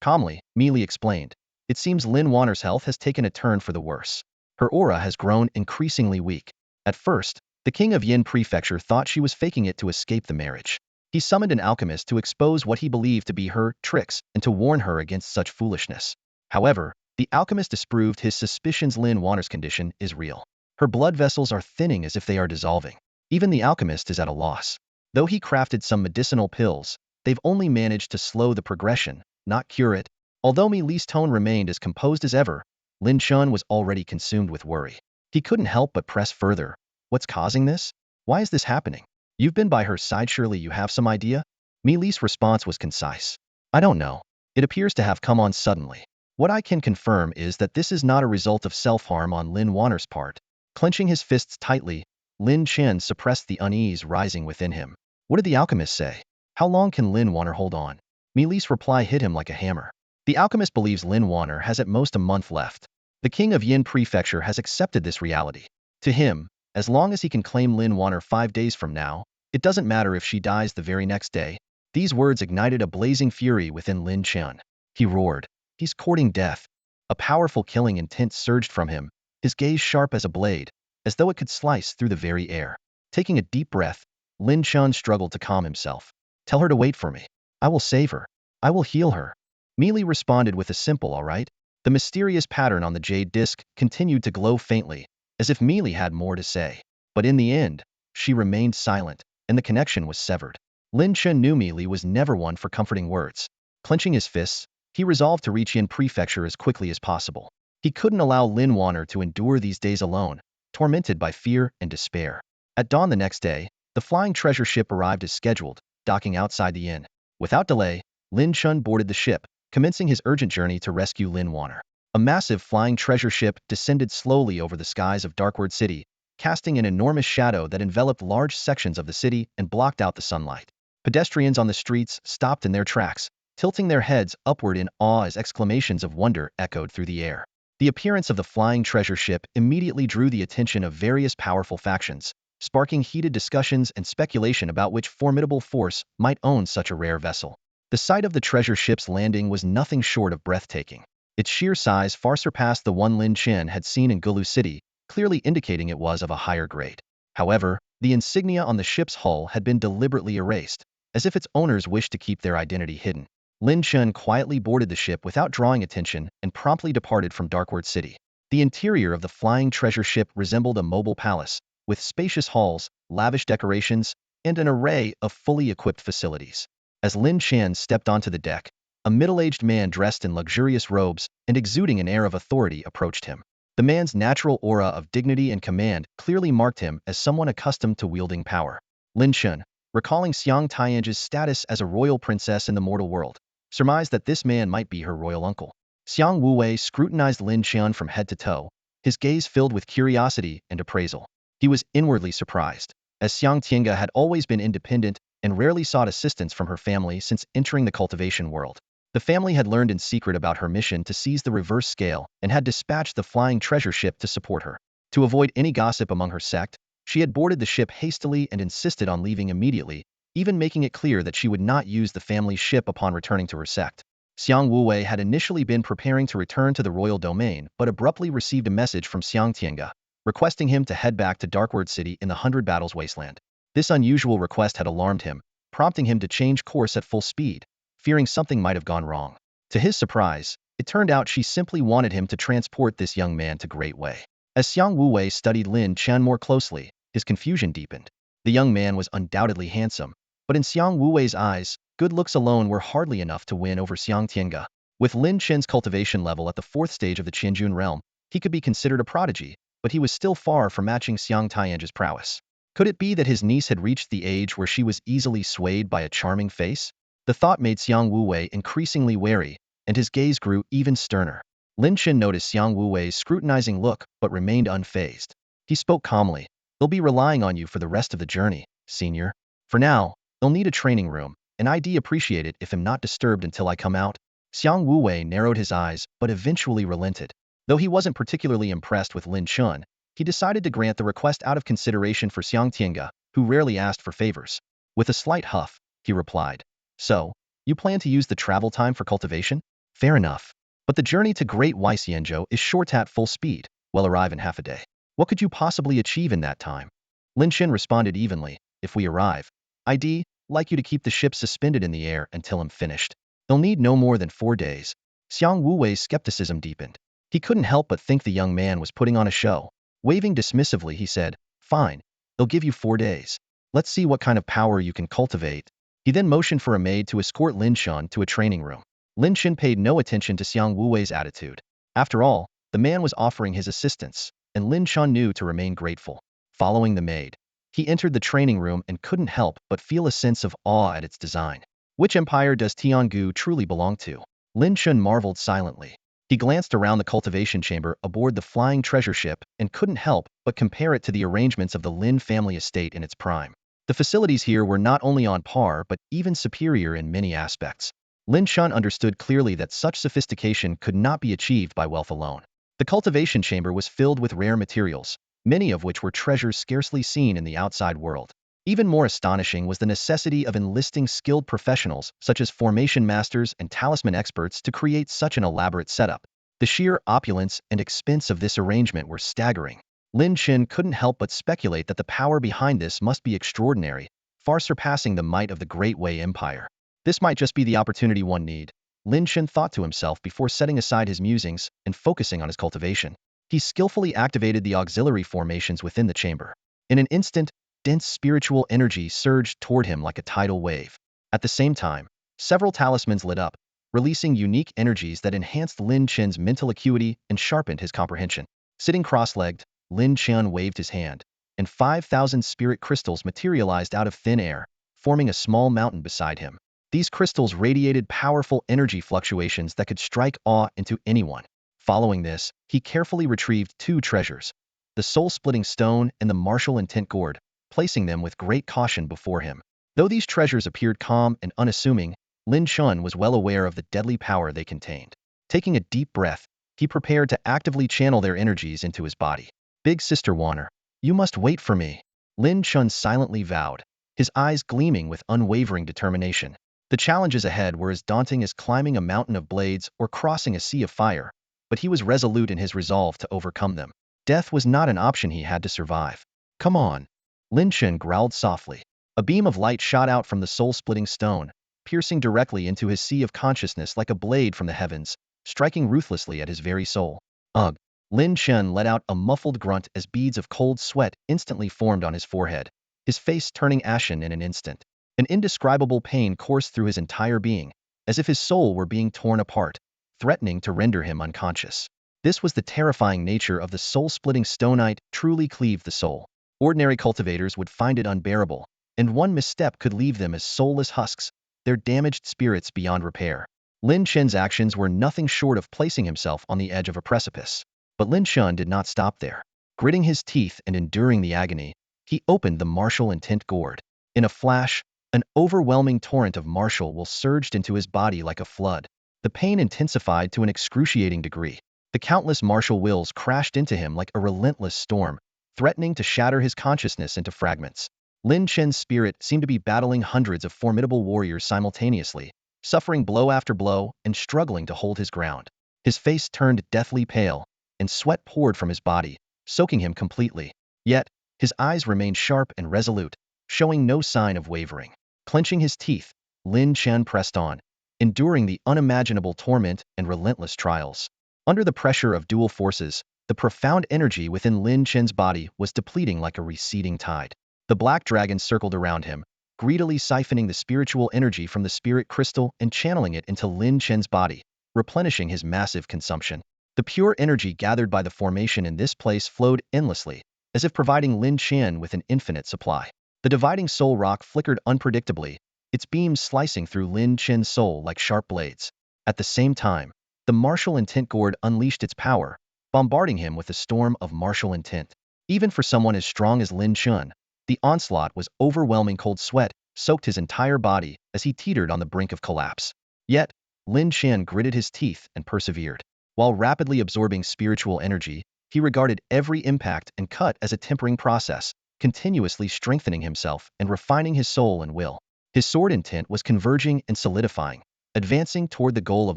A: Calmly, Meili explained. It seems Lin Wanner's health has taken a turn for the worse. Her aura has grown increasingly weak. At first, the king of Yen Prefecture thought she was faking it to escape the marriage. He summoned an alchemist to expose what he believed to be her tricks and to warn her against such foolishness. However, the alchemist disproved his suspicions. Lin Wanner's condition is real. Her blood vessels are thinning as if they are dissolving. Even the alchemist is at a loss. Though he crafted some medicinal pills, they've only managed to slow the progression, not cure it. Although Meili's tone remained as composed as ever, Lin Chen was already consumed with worry. He couldn't help but press further. What's causing this? Why is this happening? You've been by her side, surely you have some idea? Meili's response was concise. I don't know. It appears to have come on suddenly. What I can confirm is that this is not a result of self-harm on Lin Wanner's part. Clenching his fists tightly, Lin Chen suppressed the unease rising within him. What did the alchemist say? How long can Lin Wanner hold on? Meili's reply hit him like a hammer. The alchemist believes Lin Wanner has at most a month left. The king of Yin Prefecture has accepted this reality. To him, as long as he can claim Lin Wanner 5 days from now, it doesn't matter if she dies the very next day. These words ignited a blazing fury within Lin Chen. He roared. He's courting death. A powerful killing intent surged from him, his gaze sharp as a blade, as though it could slice through the very air. Taking a deep breath, Lin Chen struggled to calm himself. Tell her to wait for me. I will save her. I will heal her. Meili responded with a simple all right. The mysterious pattern on the jade disc continued to glow faintly, as if Meili had more to say. But in the end, she remained silent, and the connection was severed. Lin Chen knew Meili was never one for comforting words. Clenching his fists, he resolved to reach Yin Prefecture as quickly as possible. He couldn't allow Lin Wanner to endure these days alone, tormented by fear and despair. At dawn the next day, the flying treasure ship arrived as scheduled, docking outside the inn. Without delay, Lin Chen boarded the ship, commencing his urgent journey to rescue Lin Wanner. A massive flying treasure ship descended slowly over the skies of Darkward City, casting an enormous shadow that enveloped large sections of the city and blocked out the sunlight. Pedestrians on the streets stopped in their tracks, tilting their heads upward in awe as exclamations of wonder echoed through the air. The appearance of the flying treasure ship immediately drew the attention of various powerful factions, sparking heated discussions and speculation about which formidable force might own such a rare vessel. The sight of the treasure ship's landing was nothing short of breathtaking. Its sheer size far surpassed the one Lin Chen had seen in Gulu City, clearly indicating it was of a higher grade. However, the insignia on the ship's hull had been deliberately erased, as if its owners wished to keep their identity hidden. Lin Chen quietly boarded the ship without drawing attention and promptly departed from Darkward City. The interior of the flying treasure ship resembled a mobile palace, with spacious halls, lavish decorations, and an array of fully equipped facilities. As Lin Chen stepped onto the deck, a middle-aged man dressed in luxurious robes and exuding an air of authority approached him. The man's natural aura of dignity and command clearly marked him as someone accustomed to wielding power. Lin Chen, recalling Xiang Tianj's status as a royal princess in the mortal world, surmised that this man might be her royal uncle. Xiang Wuwei scrutinized Lin Chen from head to toe, his gaze filled with curiosity and appraisal. He was inwardly surprised, as Xiang Tiange had always been independent and rarely sought assistance from her family since entering the cultivation world. The family had learned in secret about her mission to seize the reverse scale and had dispatched the flying treasure ship to support her. To avoid any gossip among her sect, she had boarded the ship hastily and insisted on leaving immediately, even making it clear that she would not use the family's ship upon returning to her sect. Xiang Wuwei had initially been preparing to return to the royal domain but abruptly received a message from Xiang Tiange, requesting him to head back to Darkward City in the Hundred Battles Wasteland. This unusual request had alarmed him, prompting him to change course at full speed, fearing something might have gone wrong. To his surprise, it turned out she simply wanted him to transport this young man to Great Way. As Xiang Wuwei studied Lin Chen more closely, his confusion deepened. The young man was undoubtedly handsome, but in Xiang Wuwei's eyes, good looks alone were hardly enough to win over Xiang Tiange. With Lin Chen's cultivation level at the 4th stage of the Qianjun realm, he could be considered a prodigy, but he was still far from matching Xiang Tianj's prowess. Could it be that his niece had reached the age where she was easily swayed by a charming face? The thought made Xiang Wuwei increasingly wary, and his gaze grew even sterner. Lin Chen noticed Xiang Wuwei's scrutinizing look but remained unfazed. He spoke calmly. "They'll be relying on you for the rest of the journey, senior. For now, they'll need a training room, and I'd appreciate it if I'm not disturbed until I come out." Xiang Wuwei narrowed his eyes but eventually relented. Though he wasn't particularly impressed with Lin Chen, he decided to grant the request out of consideration for Xiang Tiange, who rarely asked for favors. With a slight huff, he replied, "So, you plan to use the travel time for cultivation? Fair enough. But the journey to Great Weixianzhou is short at full speed. We'll arrive in half a day. What could you possibly achieve in that time?" Lin Chen responded evenly, "If we arrive, I'd like you to keep the ship suspended in the air until I'm finished. They'll need no more than 4 days." Xiang Wuwei's skepticism deepened. He couldn't help but think the young man was putting on a show. Waving dismissively, he said, "Fine, they'll give you 4 days. Let's see what kind of power you can cultivate." He then motioned for a maid to escort Lin Chen to a training room. Lin Chen paid no attention to Xiang Wuwei's attitude. After all, the man was offering his assistance, and Lin Chen knew to remain grateful. Following the maid, he entered the training room and couldn't help but feel a sense of awe at its design. Which empire does Tiangu truly belong to? Lin Chen marveled silently. He glanced around the cultivation chamber aboard the flying treasure ship and couldn't help but compare it to the arrangements of the Lin family estate in its prime. The facilities here were not only on par but even superior in many aspects. Lin Chen understood clearly that such sophistication could not be achieved by wealth alone. The cultivation chamber was filled with rare materials, many of which were treasures scarcely seen in the outside world. Even more astonishing was the necessity of enlisting skilled professionals such as formation masters and talisman experts to create such an elaborate setup. The sheer opulence and expense of this arrangement were staggering. Lin Chen couldn't help but speculate that the power behind this must be extraordinary, far surpassing the might of the Great Wei Empire. This might just be the opportunity one need, Lin Chen thought to himself before setting aside his musings and focusing on his cultivation. He skillfully activated the auxiliary formations within the chamber. In an instant, dense spiritual energy surged toward him like a tidal wave. At the same time, several talismans lit up, releasing unique energies that enhanced Lin Chen's mental acuity and sharpened his comprehension. Sitting cross-legged, Lin Chen waved his hand, and 5,000 spirit crystals materialized out of thin air, forming a small mountain beside him. These crystals radiated powerful energy fluctuations that could strike awe into anyone. Following this, he carefully retrieved 2 treasures, the soul-splitting stone and the martial intent gourd, placing them with great caution before him. Though these treasures appeared calm and unassuming, Lin Chen was well aware of the deadly power they contained. Taking a deep breath, he prepared to actively channel their energies into his body. "Big Sister Warner, you must wait for me," Lin Chen silently vowed, his eyes gleaming with unwavering determination. The challenges ahead were as daunting as climbing a mountain of blades or crossing a sea of fire, but he was resolute in his resolve to overcome them. Death was not an option he had to survive. "Come on," Lin Chen growled softly. A beam of light shot out from the soul-splitting stone, piercing directly into his sea of consciousness like a blade from the heavens, striking ruthlessly at his very soul. "Ugh!" Lin Chen let out a muffled grunt as beads of cold sweat instantly formed on his forehead, his face turning ashen in an instant. An indescribable pain coursed through his entire being, as if his soul were being torn apart, threatening to render him unconscious. This was the terrifying nature of the soul-splitting stonite truly cleaved the soul. Ordinary cultivators would find it unbearable, and one misstep could leave them as soulless husks, their damaged spirits beyond repair. Lin Chen's actions were nothing short of placing himself on the edge of a precipice. But Lin Chen did not stop there. Gritting his teeth and enduring the agony, he opened the martial intent gourd. In a flash, an overwhelming torrent of martial will surged into his body like a flood. The pain intensified to an excruciating degree. The countless martial wills crashed into him like a relentless storm, threatening to shatter his consciousness into fragments. Lin Chen's spirit seemed to be battling hundreds of formidable warriors simultaneously, suffering blow after blow and struggling to hold his ground. His face turned deathly pale, and sweat poured from his body, soaking him completely. Yet, his eyes remained sharp and resolute, showing no sign of wavering. Clenching his teeth, Lin Chen pressed on, enduring the unimaginable torment and relentless trials. Under the pressure of dual forces, the profound energy within Lin Chen's body was depleting like a receding tide. The black dragon circled around him, greedily siphoning the spiritual energy from the spirit crystal and channeling it into Lin Chen's body, replenishing his massive consumption. The pure energy gathered by the formation in this place flowed endlessly, as if providing Lin Chen with an infinite supply. The dividing soul rock flickered unpredictably, its beams slicing through Lin Chen's soul like sharp blades. At the same time, the martial intent gourd unleashed its power, bombarding him with a storm of martial intent. Even for someone as strong as Lin Chen, the onslaught was overwhelming. Cold sweat soaked his entire body as he teetered on the brink of collapse. Yet, Lin Chen gritted his teeth and persevered. While rapidly absorbing spiritual energy, he regarded every impact and cut as a tempering process, continuously strengthening himself and refining his soul and will. His sword intent was converging and solidifying, advancing toward the goal of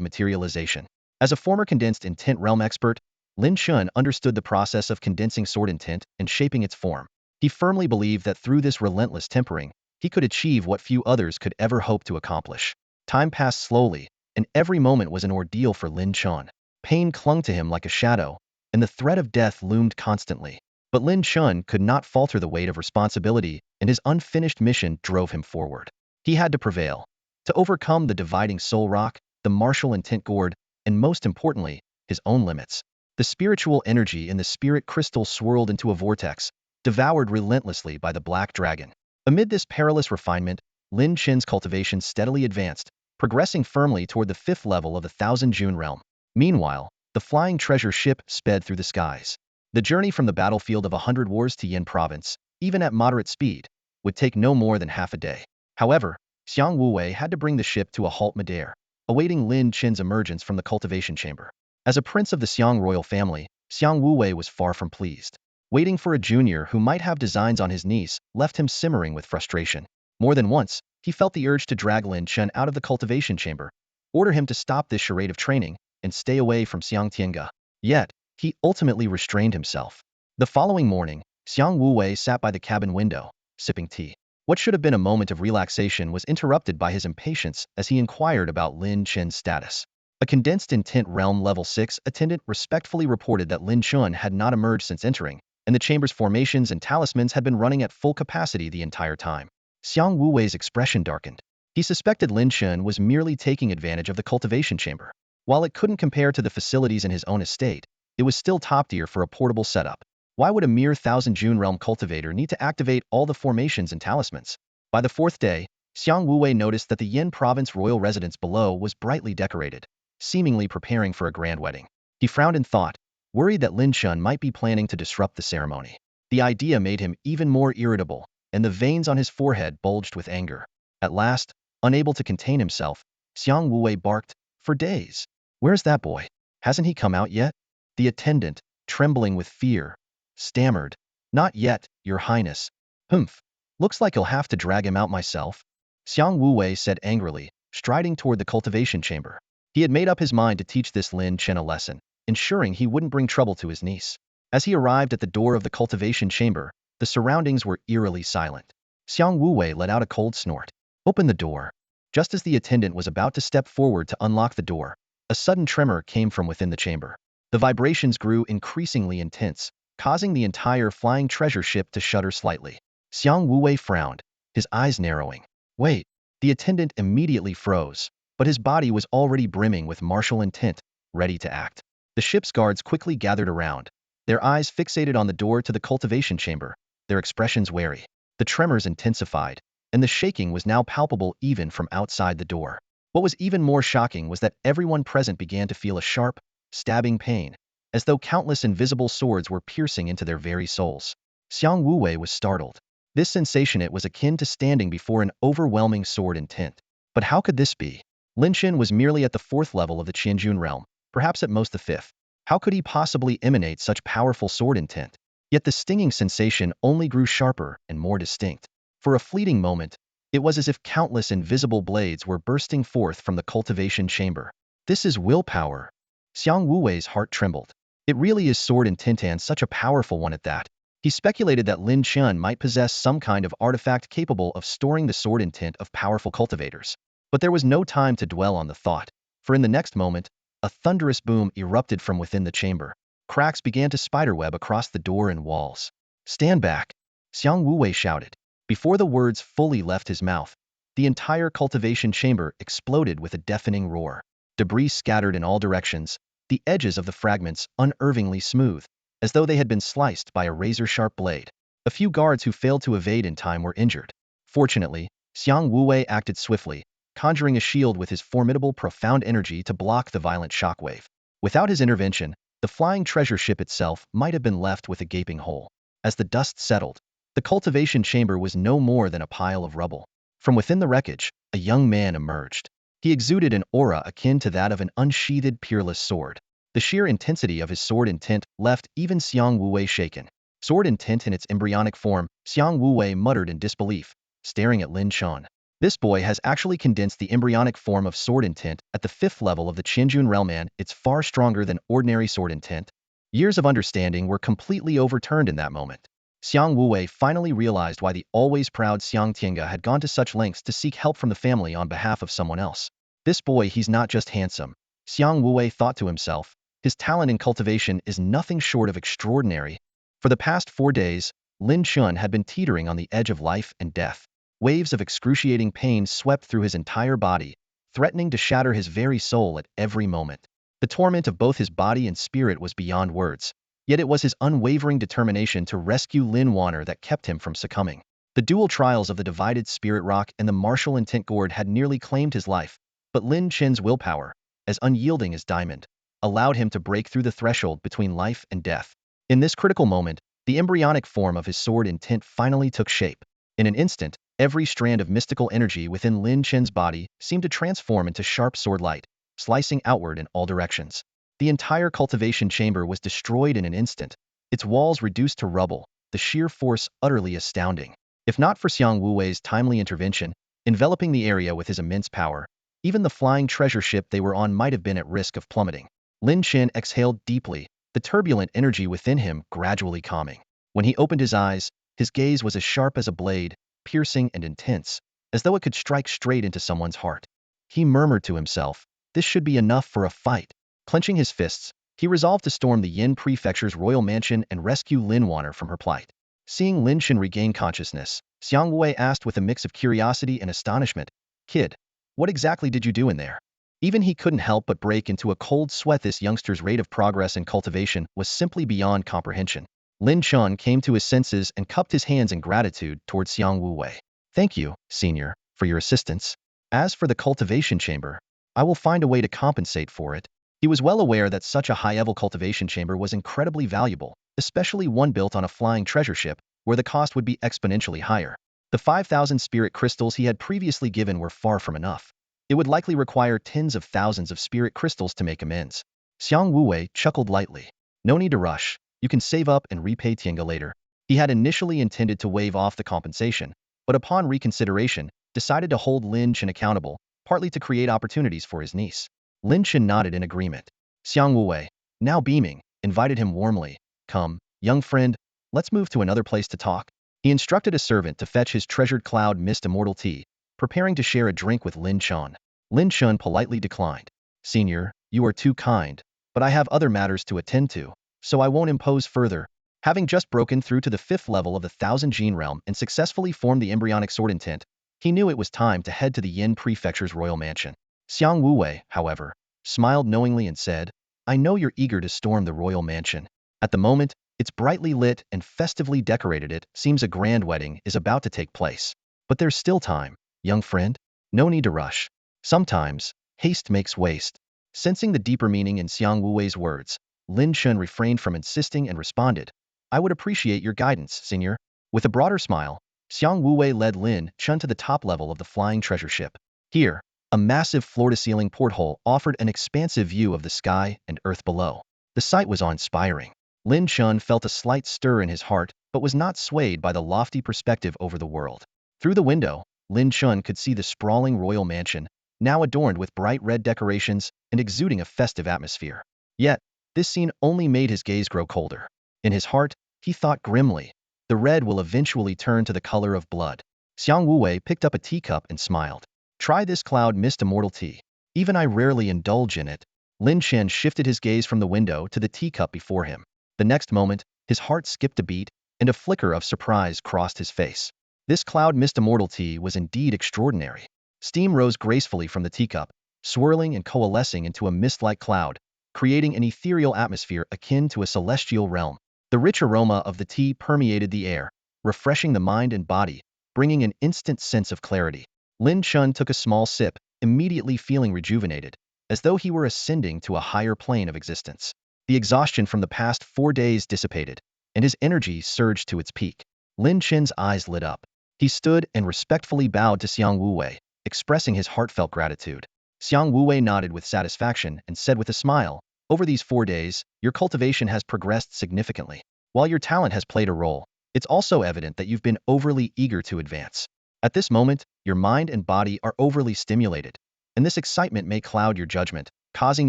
A: materialization. As a former condensed intent realm expert, Lin Chen understood the process of condensing sword intent and shaping its form. He firmly believed that through this relentless tempering, he could achieve what few others could ever hope to accomplish. Time passed slowly, and every moment was an ordeal for Lin Chen. Pain clung to him like a shadow, and the threat of death loomed constantly. But Lin Chen could not falter. The weight of responsibility and his unfinished mission drove him forward. He had to prevail, to overcome the dividing soul rock, the martial intent gourd, and most importantly, his own limits. The spiritual energy in the spirit crystal swirled into a vortex, devoured relentlessly by the black dragon. Amid this perilous refinement, Lin Chen's cultivation steadily advanced, progressing firmly toward the 5th level of the Thousand June realm. Meanwhile, the flying treasure ship sped through the skies. The journey from the battlefield of 100 Wars to Yin province, even at moderate speed, would take no more than half a day. However, Xiang Wuwei had to bring the ship to a halt midair, awaiting Lin Chen's emergence from the cultivation chamber. As a prince of the Xiang royal family, Xiang Wuwei was far from pleased. Waiting for a junior who might have designs on his niece left him simmering with frustration. More than once, he felt the urge to drag Lin Chen out of the cultivation chamber, order him to stop this charade of training, and stay away from Xiang Tiange. Yet, he ultimately restrained himself. The following morning, Xiang Wuwei sat by the cabin window, sipping tea. What should have been a moment of relaxation was interrupted by his impatience as he inquired about Lin Chen's status. A condensed intent realm level 6 attendant respectfully reported that Lin Chen had not emerged since entering, and the chamber's formations and talismans had been running at full capacity the entire time. Xiang Wuwei's expression darkened. He suspected Lin Chen was merely taking advantage of the cultivation chamber. While it couldn't compare to the facilities in his own estate, it was still top tier for a portable setup. Why would a mere Thousand June realm cultivator need to activate all the formations and talismans? By the 4th day, Xiang Wuwei noticed that the Yin province royal residence below was brightly decorated, seemingly preparing for a grand wedding. He frowned in thought, worried that Lin Chen might be planning to disrupt the ceremony. The idea made him even more irritable, and the veins on his forehead bulged with anger. At last, unable to contain himself, Xiang Wuwei barked, "For days! Where's that boy? Hasn't he come out yet?" The attendant, trembling with fear, stammered, "Not yet, your highness." "Humph. Looks like I'll have to drag him out myself," Xiang Wuwei said angrily, striding toward the cultivation chamber. He had made up his mind to teach this Lin Chen a lesson, ensuring he wouldn't bring trouble to his niece. As he arrived at the door of the cultivation chamber, the surroundings were eerily silent. Xiang Wuwei let out a cold snort. "Open the door." Just as the attendant was about to step forward to unlock the door, a sudden tremor came from within the chamber. The vibrations grew increasingly intense, causing the entire flying treasure ship to shudder slightly. Xiang Wuwei frowned, his eyes narrowing. "Wait." The attendant immediately froze, but his body was already brimming with martial intent, ready to act. The ship's guards quickly gathered around, their eyes fixated on the door to the cultivation chamber, their expressions wary. The tremors intensified, and the shaking was now palpable even from outside the door. What was even more shocking was that everyone present began to feel a sharp, stabbing pain, as though countless invisible swords were piercing into their very souls. Xiang Wuwei was startled. This sensation it was akin to standing before an overwhelming sword intent. But how could this be? Lin Chen was merely at the 4th level of the Qianjun realm, perhaps at most the 5th. How could he possibly emanate such powerful sword intent? Yet the stinging sensation only grew sharper and more distinct. For a fleeting moment, it was as if countless invisible blades were bursting forth from the cultivation chamber. This is willpower. Xiang Wuwei's heart trembled. It really is sword intent, and such a powerful one at that. He speculated that Lin Chen might possess some kind of artifact capable of storing the sword intent of powerful cultivators. But there was no time to dwell on the thought, for in the next moment, a thunderous boom erupted from within the chamber. Cracks began to spiderweb across the door and walls. "Stand back!" Xiang Wuwei shouted. Before the words fully left his mouth, the entire cultivation chamber exploded with a deafening roar. Debris scattered in all directions, the edges of the fragments unervingly smooth, as though they had been sliced by a razor-sharp blade. A few guards who failed to evade in time were injured. Fortunately, Xiang Wuwei acted swiftly, conjuring a shield with his formidable profound energy to block the violent shockwave. Without his intervention, the flying treasure ship itself might have been left with a gaping hole. As the dust settled, the cultivation chamber was no more than a pile of rubble. From within the wreckage, a young man emerged. He exuded an aura akin to that of an unsheathed peerless sword. The sheer intensity of his sword intent left even Xiang Wuwei shaken. Sword intent in its embryonic form, Xiang Wuwei muttered in disbelief, staring at Lin Chen. This boy has actually condensed the embryonic form of sword intent at the 5th level of the Qianjun realm, and it's far stronger than ordinary sword intent. Years of understanding were completely overturned in that moment. Xiang Wuwei finally realized why the always proud Xiang Tiange had gone to such lengths to seek help from the family on behalf of someone else. This boy, he's not just handsome. Xiang Wuwei thought to himself. His talent in cultivation is nothing short of extraordinary. For the past 4 days, Lin Chen had been teetering on the edge of life and death. Waves of excruciating pain swept through his entire body, threatening to shatter his very soul at every moment. The torment of both his body and spirit was beyond words, yet it was his unwavering determination to rescue Lin Wanner that kept him from succumbing. The dual trials of the divided spirit rock and the martial intent gourd had nearly claimed his life, but Lin Chen's willpower, as unyielding as diamond, allowed him to break through the threshold between life and death. In this critical moment, the embryonic form of his sword intent finally took shape. In an instant, every strand of mystical energy within Lin Chen's body seemed to transform into sharp sword light, slicing outward in all directions. The entire cultivation chamber was destroyed in an instant, its walls reduced to rubble, the sheer force utterly astounding. If not for Xiang Wuwei's timely intervention, enveloping the area with his immense power, even the flying treasure ship they were on might have been at risk of plummeting. Lin Chen exhaled deeply, the turbulent energy within him gradually calming. When he opened his eyes, his gaze was as sharp as a blade, piercing and intense, as though it could strike straight into someone's heart. He murmured to himself, this should be enough for a fight. Clenching his fists, he resolved to storm the Yin Prefecture's royal mansion and rescue Lin Wanner from her plight. Seeing Lin Chen regain consciousness, Xiang Wuwei asked with a mix of curiosity and astonishment, "Kid, what exactly did you do in there?" Even he couldn't help but break into a cold sweat. This youngster's rate of progress in cultivation was simply beyond comprehension. Lin Chen came to his senses and cupped his hands in gratitude towards Xiang Wuwei. "Thank you, senior, for your assistance. As for the cultivation chamber, I will find a way to compensate for it." He was well aware that such a high-level cultivation chamber was incredibly valuable, especially one built on a flying treasure ship, where the cost would be exponentially higher. The 5,000 spirit crystals he had previously given were far from enough. It would likely require tens of thousands of spirit crystals to make amends. Xiang Wuwei chuckled lightly. "No need to rush. You can save up and repay Tiange later." He had initially intended to waive off the compensation, but upon reconsideration, decided to hold Lin Chen accountable, partly to create opportunities for his niece. Lin Chen nodded in agreement. Xiang Wuwei, now beaming, invited him warmly. "Come, young friend, let's move to another place to talk." He instructed a servant to fetch his treasured cloud mist immortal tea, preparing to share a drink with Lin Chen. Lin Chen politely declined. "Senior, you are too kind, but I have other matters to attend to, so I won't impose further." Having just broken through to the 5th level of the Thousand Gene realm and successfully formed the embryonic sword intent, he knew it was time to head to the Yin Prefecture's royal mansion. Xiang Wuwei, however, smiled knowingly and said, I know you're eager to storm the royal mansion. At the moment, it's brightly lit and festively decorated. It seems a grand wedding is about to take place. But there's still time, young friend. No need to rush. Sometimes, haste makes waste. Sensing the deeper meaning in Xiang Wuwei's words, Lin Chen refrained from insisting and responded, I would appreciate your guidance, senior. With a broader smile, Xiang Wuwei led Lin Chen to the top level of the flying treasure ship. Here, a massive floor-to-ceiling porthole offered an expansive view of the sky and earth below. The sight was awe-inspiring. Lin Chen felt a slight stir in his heart, but was not swayed by the lofty perspective over the world. Through the window, Lin Chen could see the sprawling royal mansion, now adorned with bright red decorations and exuding a festive atmosphere. Yet, this scene only made his gaze grow colder. In his heart, he thought grimly, the red will eventually turn to the color of blood. Xiang Wuwei picked up a teacup and smiled. Try this cloud mist immortal tea. Even I rarely indulge in it. Lin Chen shifted his gaze from the window to the teacup before him. The next moment, his heart skipped a beat, and a flicker of surprise crossed his face. This cloud mist immortal tea was indeed extraordinary. Steam rose gracefully from the teacup, swirling and coalescing into a mist-like cloud, creating an ethereal atmosphere akin to a celestial realm. The rich aroma of the tea permeated the air, refreshing the mind and body, bringing an instant sense of clarity. Lin Chen took a small sip, immediately feeling rejuvenated, as though he were ascending to a higher plane of existence. The exhaustion from the past 4 days dissipated, and his energy surged to its peak. Lin Chen's eyes lit up. He stood and respectfully bowed to Xiang Wuwei, expressing his heartfelt gratitude. Xiang Wuwei nodded with satisfaction and said with a smile, over these 4 days, your cultivation has progressed significantly. While your talent has played a role, it's also evident that you've been overly eager to advance. At this moment, your mind and body are overly stimulated, and this excitement may cloud your judgment, causing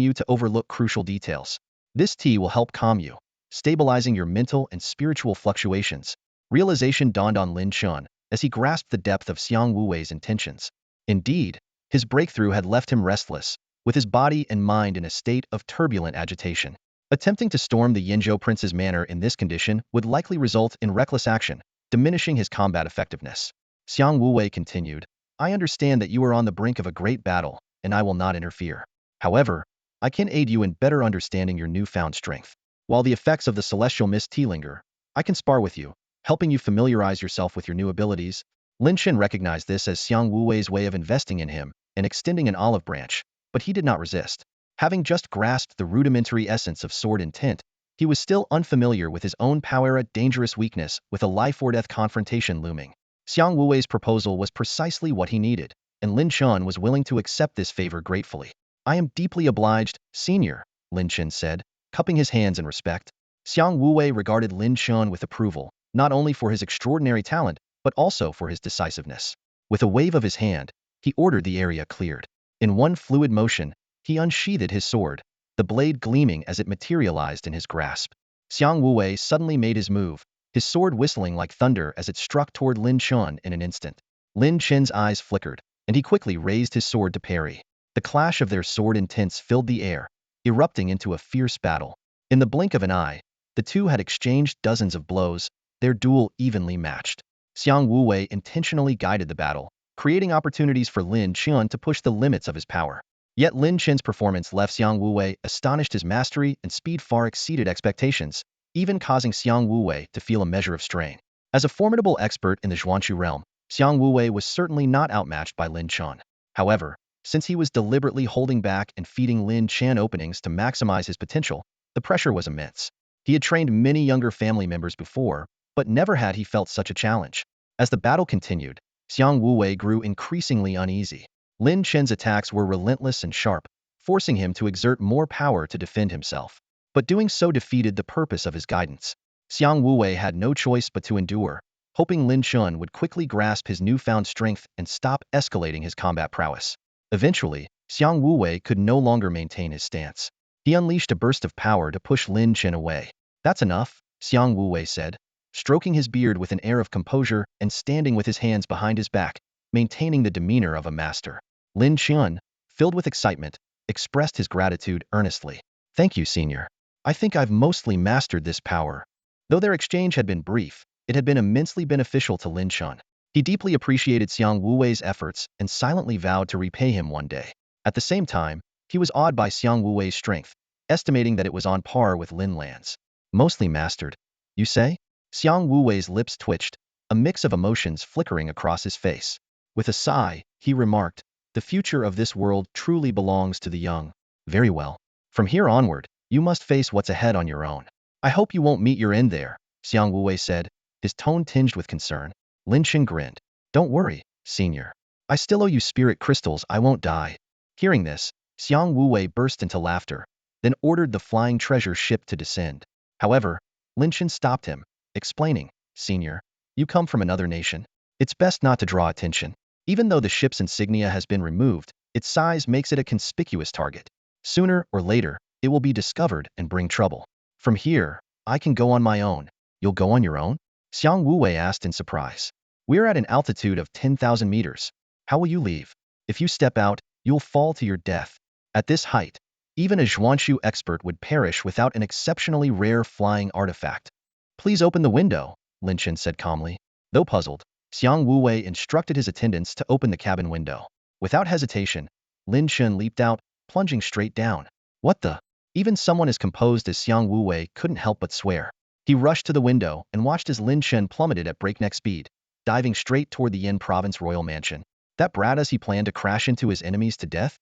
A: you to overlook crucial details. This tea will help calm you, stabilizing your mental and spiritual fluctuations. Realization dawned on Lin Chen as he grasped the depth of Xiang Wuwei's intentions. Indeed, his breakthrough had left him restless, with his body and mind in a state of turbulent agitation. Attempting to storm the Yinzhou prince's manor in this condition would likely result in reckless action, diminishing his combat effectiveness. Xiang Wuwei continued, I understand that you are on the brink of a great battle, and I will not interfere. However, I can aid you in better understanding your newfound strength. While the effects of the celestial mist tea linger, I can spar with you, helping you familiarize yourself with your new abilities. Lin Chen recognized this as Xiang Wuwei's way of investing in him and extending an olive branch, but he did not resist. Having just grasped the rudimentary essence of sword intent, he was still unfamiliar with his own power, dangerous weakness with a life-or-death confrontation looming. Xiang Wuwei's proposal was precisely what he needed, and Lin Chen was willing to accept this favor gratefully. I am deeply obliged, senior, Lin Chen said, cupping his hands in respect. Xiang Wuwei regarded Lin Chen with approval, not only for his extraordinary talent, but also for his decisiveness. With a wave of his hand, he ordered the area cleared. In one fluid motion, he unsheathed his sword, the blade gleaming as it materialized in his grasp. Xiang Wuwei suddenly made his move, his sword whistling like thunder as it struck toward Lin Chen in an instant. Lin Chen's eyes flickered, and he quickly raised his sword to parry. The clash of their sword intents filled the air, erupting into a fierce battle. In the blink of an eye, the two had exchanged dozens of blows, their duel evenly matched. Xiang Wuwei intentionally guided the battle, creating opportunities for Lin Chen to push the limits of his power. Yet Lin Chen's performance left Xiang Wuwei astonished. His mastery and speed far exceeded expectations, even causing Xiang Wuwei to feel a measure of strain. As a formidable expert in the Zhuanchu realm, Xiang Wuwei was certainly not outmatched by Lin Chen. However, since he was deliberately holding back and feeding Lin Chen openings to maximize his potential, the pressure was immense. He had trained many younger family members before, but never had he felt such a challenge. As the battle continued, Xiang Wuwei grew increasingly uneasy. Lin Chen's attacks were relentless and sharp, forcing him to exert more power to defend himself. But doing so defeated the purpose of his guidance. Xiang Wuwei had no choice but to endure, hoping Lin Chen would quickly grasp his newfound strength and stop escalating his combat prowess. Eventually, Xiang Wuwei could no longer maintain his stance. He unleashed a burst of power to push Lin Chen away. That's enough, Xiang Wuwei said, stroking his beard with an air of composure and standing with his hands behind his back, maintaining the demeanor of a master. Lin Chen, filled with excitement, expressed his gratitude earnestly. Thank you, senior. I think I've mostly mastered this power. Though their exchange had been brief, it had been immensely beneficial to Lin Chen. He deeply appreciated Xiang Wuwei's efforts and silently vowed to repay him one day. At the same time, he was awed by Xiang Wuwei's strength, estimating that it was on par with Lin Lan's. Mostly mastered, you say? Xiang Wuwei's lips twitched, a mix of emotions flickering across his face. With a sigh, he remarked, the future of this world truly belongs to the young. Very well. From here onward, you must face what's ahead on your own. I hope you won't meet your end there, Xiang Wuwei said, his tone tinged with concern. Lin Chen grinned. Don't worry, senior. I still owe you spirit crystals. I won't die. Hearing this, Xiang Wuwei burst into laughter, then ordered the flying treasure ship to descend. However, Lin Chen stopped him, explaining, Senior, you come from another nation. It's best not to draw attention. Even though the ship's insignia has been removed, its size makes it a conspicuous target. Sooner or later, it will be discovered and bring trouble. From here, I can go on my own. You'll go on your own? Xiang Wuwei asked in surprise. We're at an altitude of 10,000 meters. How will you leave? If you step out, you'll fall to your death. At this height, even a Zhuanshu expert would perish without an exceptionally rare flying artifact. Please open the window, Lin Chen said calmly. Though puzzled, Xiang Wuwei instructed his attendants to open the cabin window. Without hesitation, Lin Chen leaped out, plunging straight down. What the? Even someone as composed as Xiang Wuwei couldn't help but swear. He rushed to the window and watched as Lin Chen plummeted at breakneck speed, diving straight toward the Yin province royal mansion. That brat as he planned to crash into his enemies to death?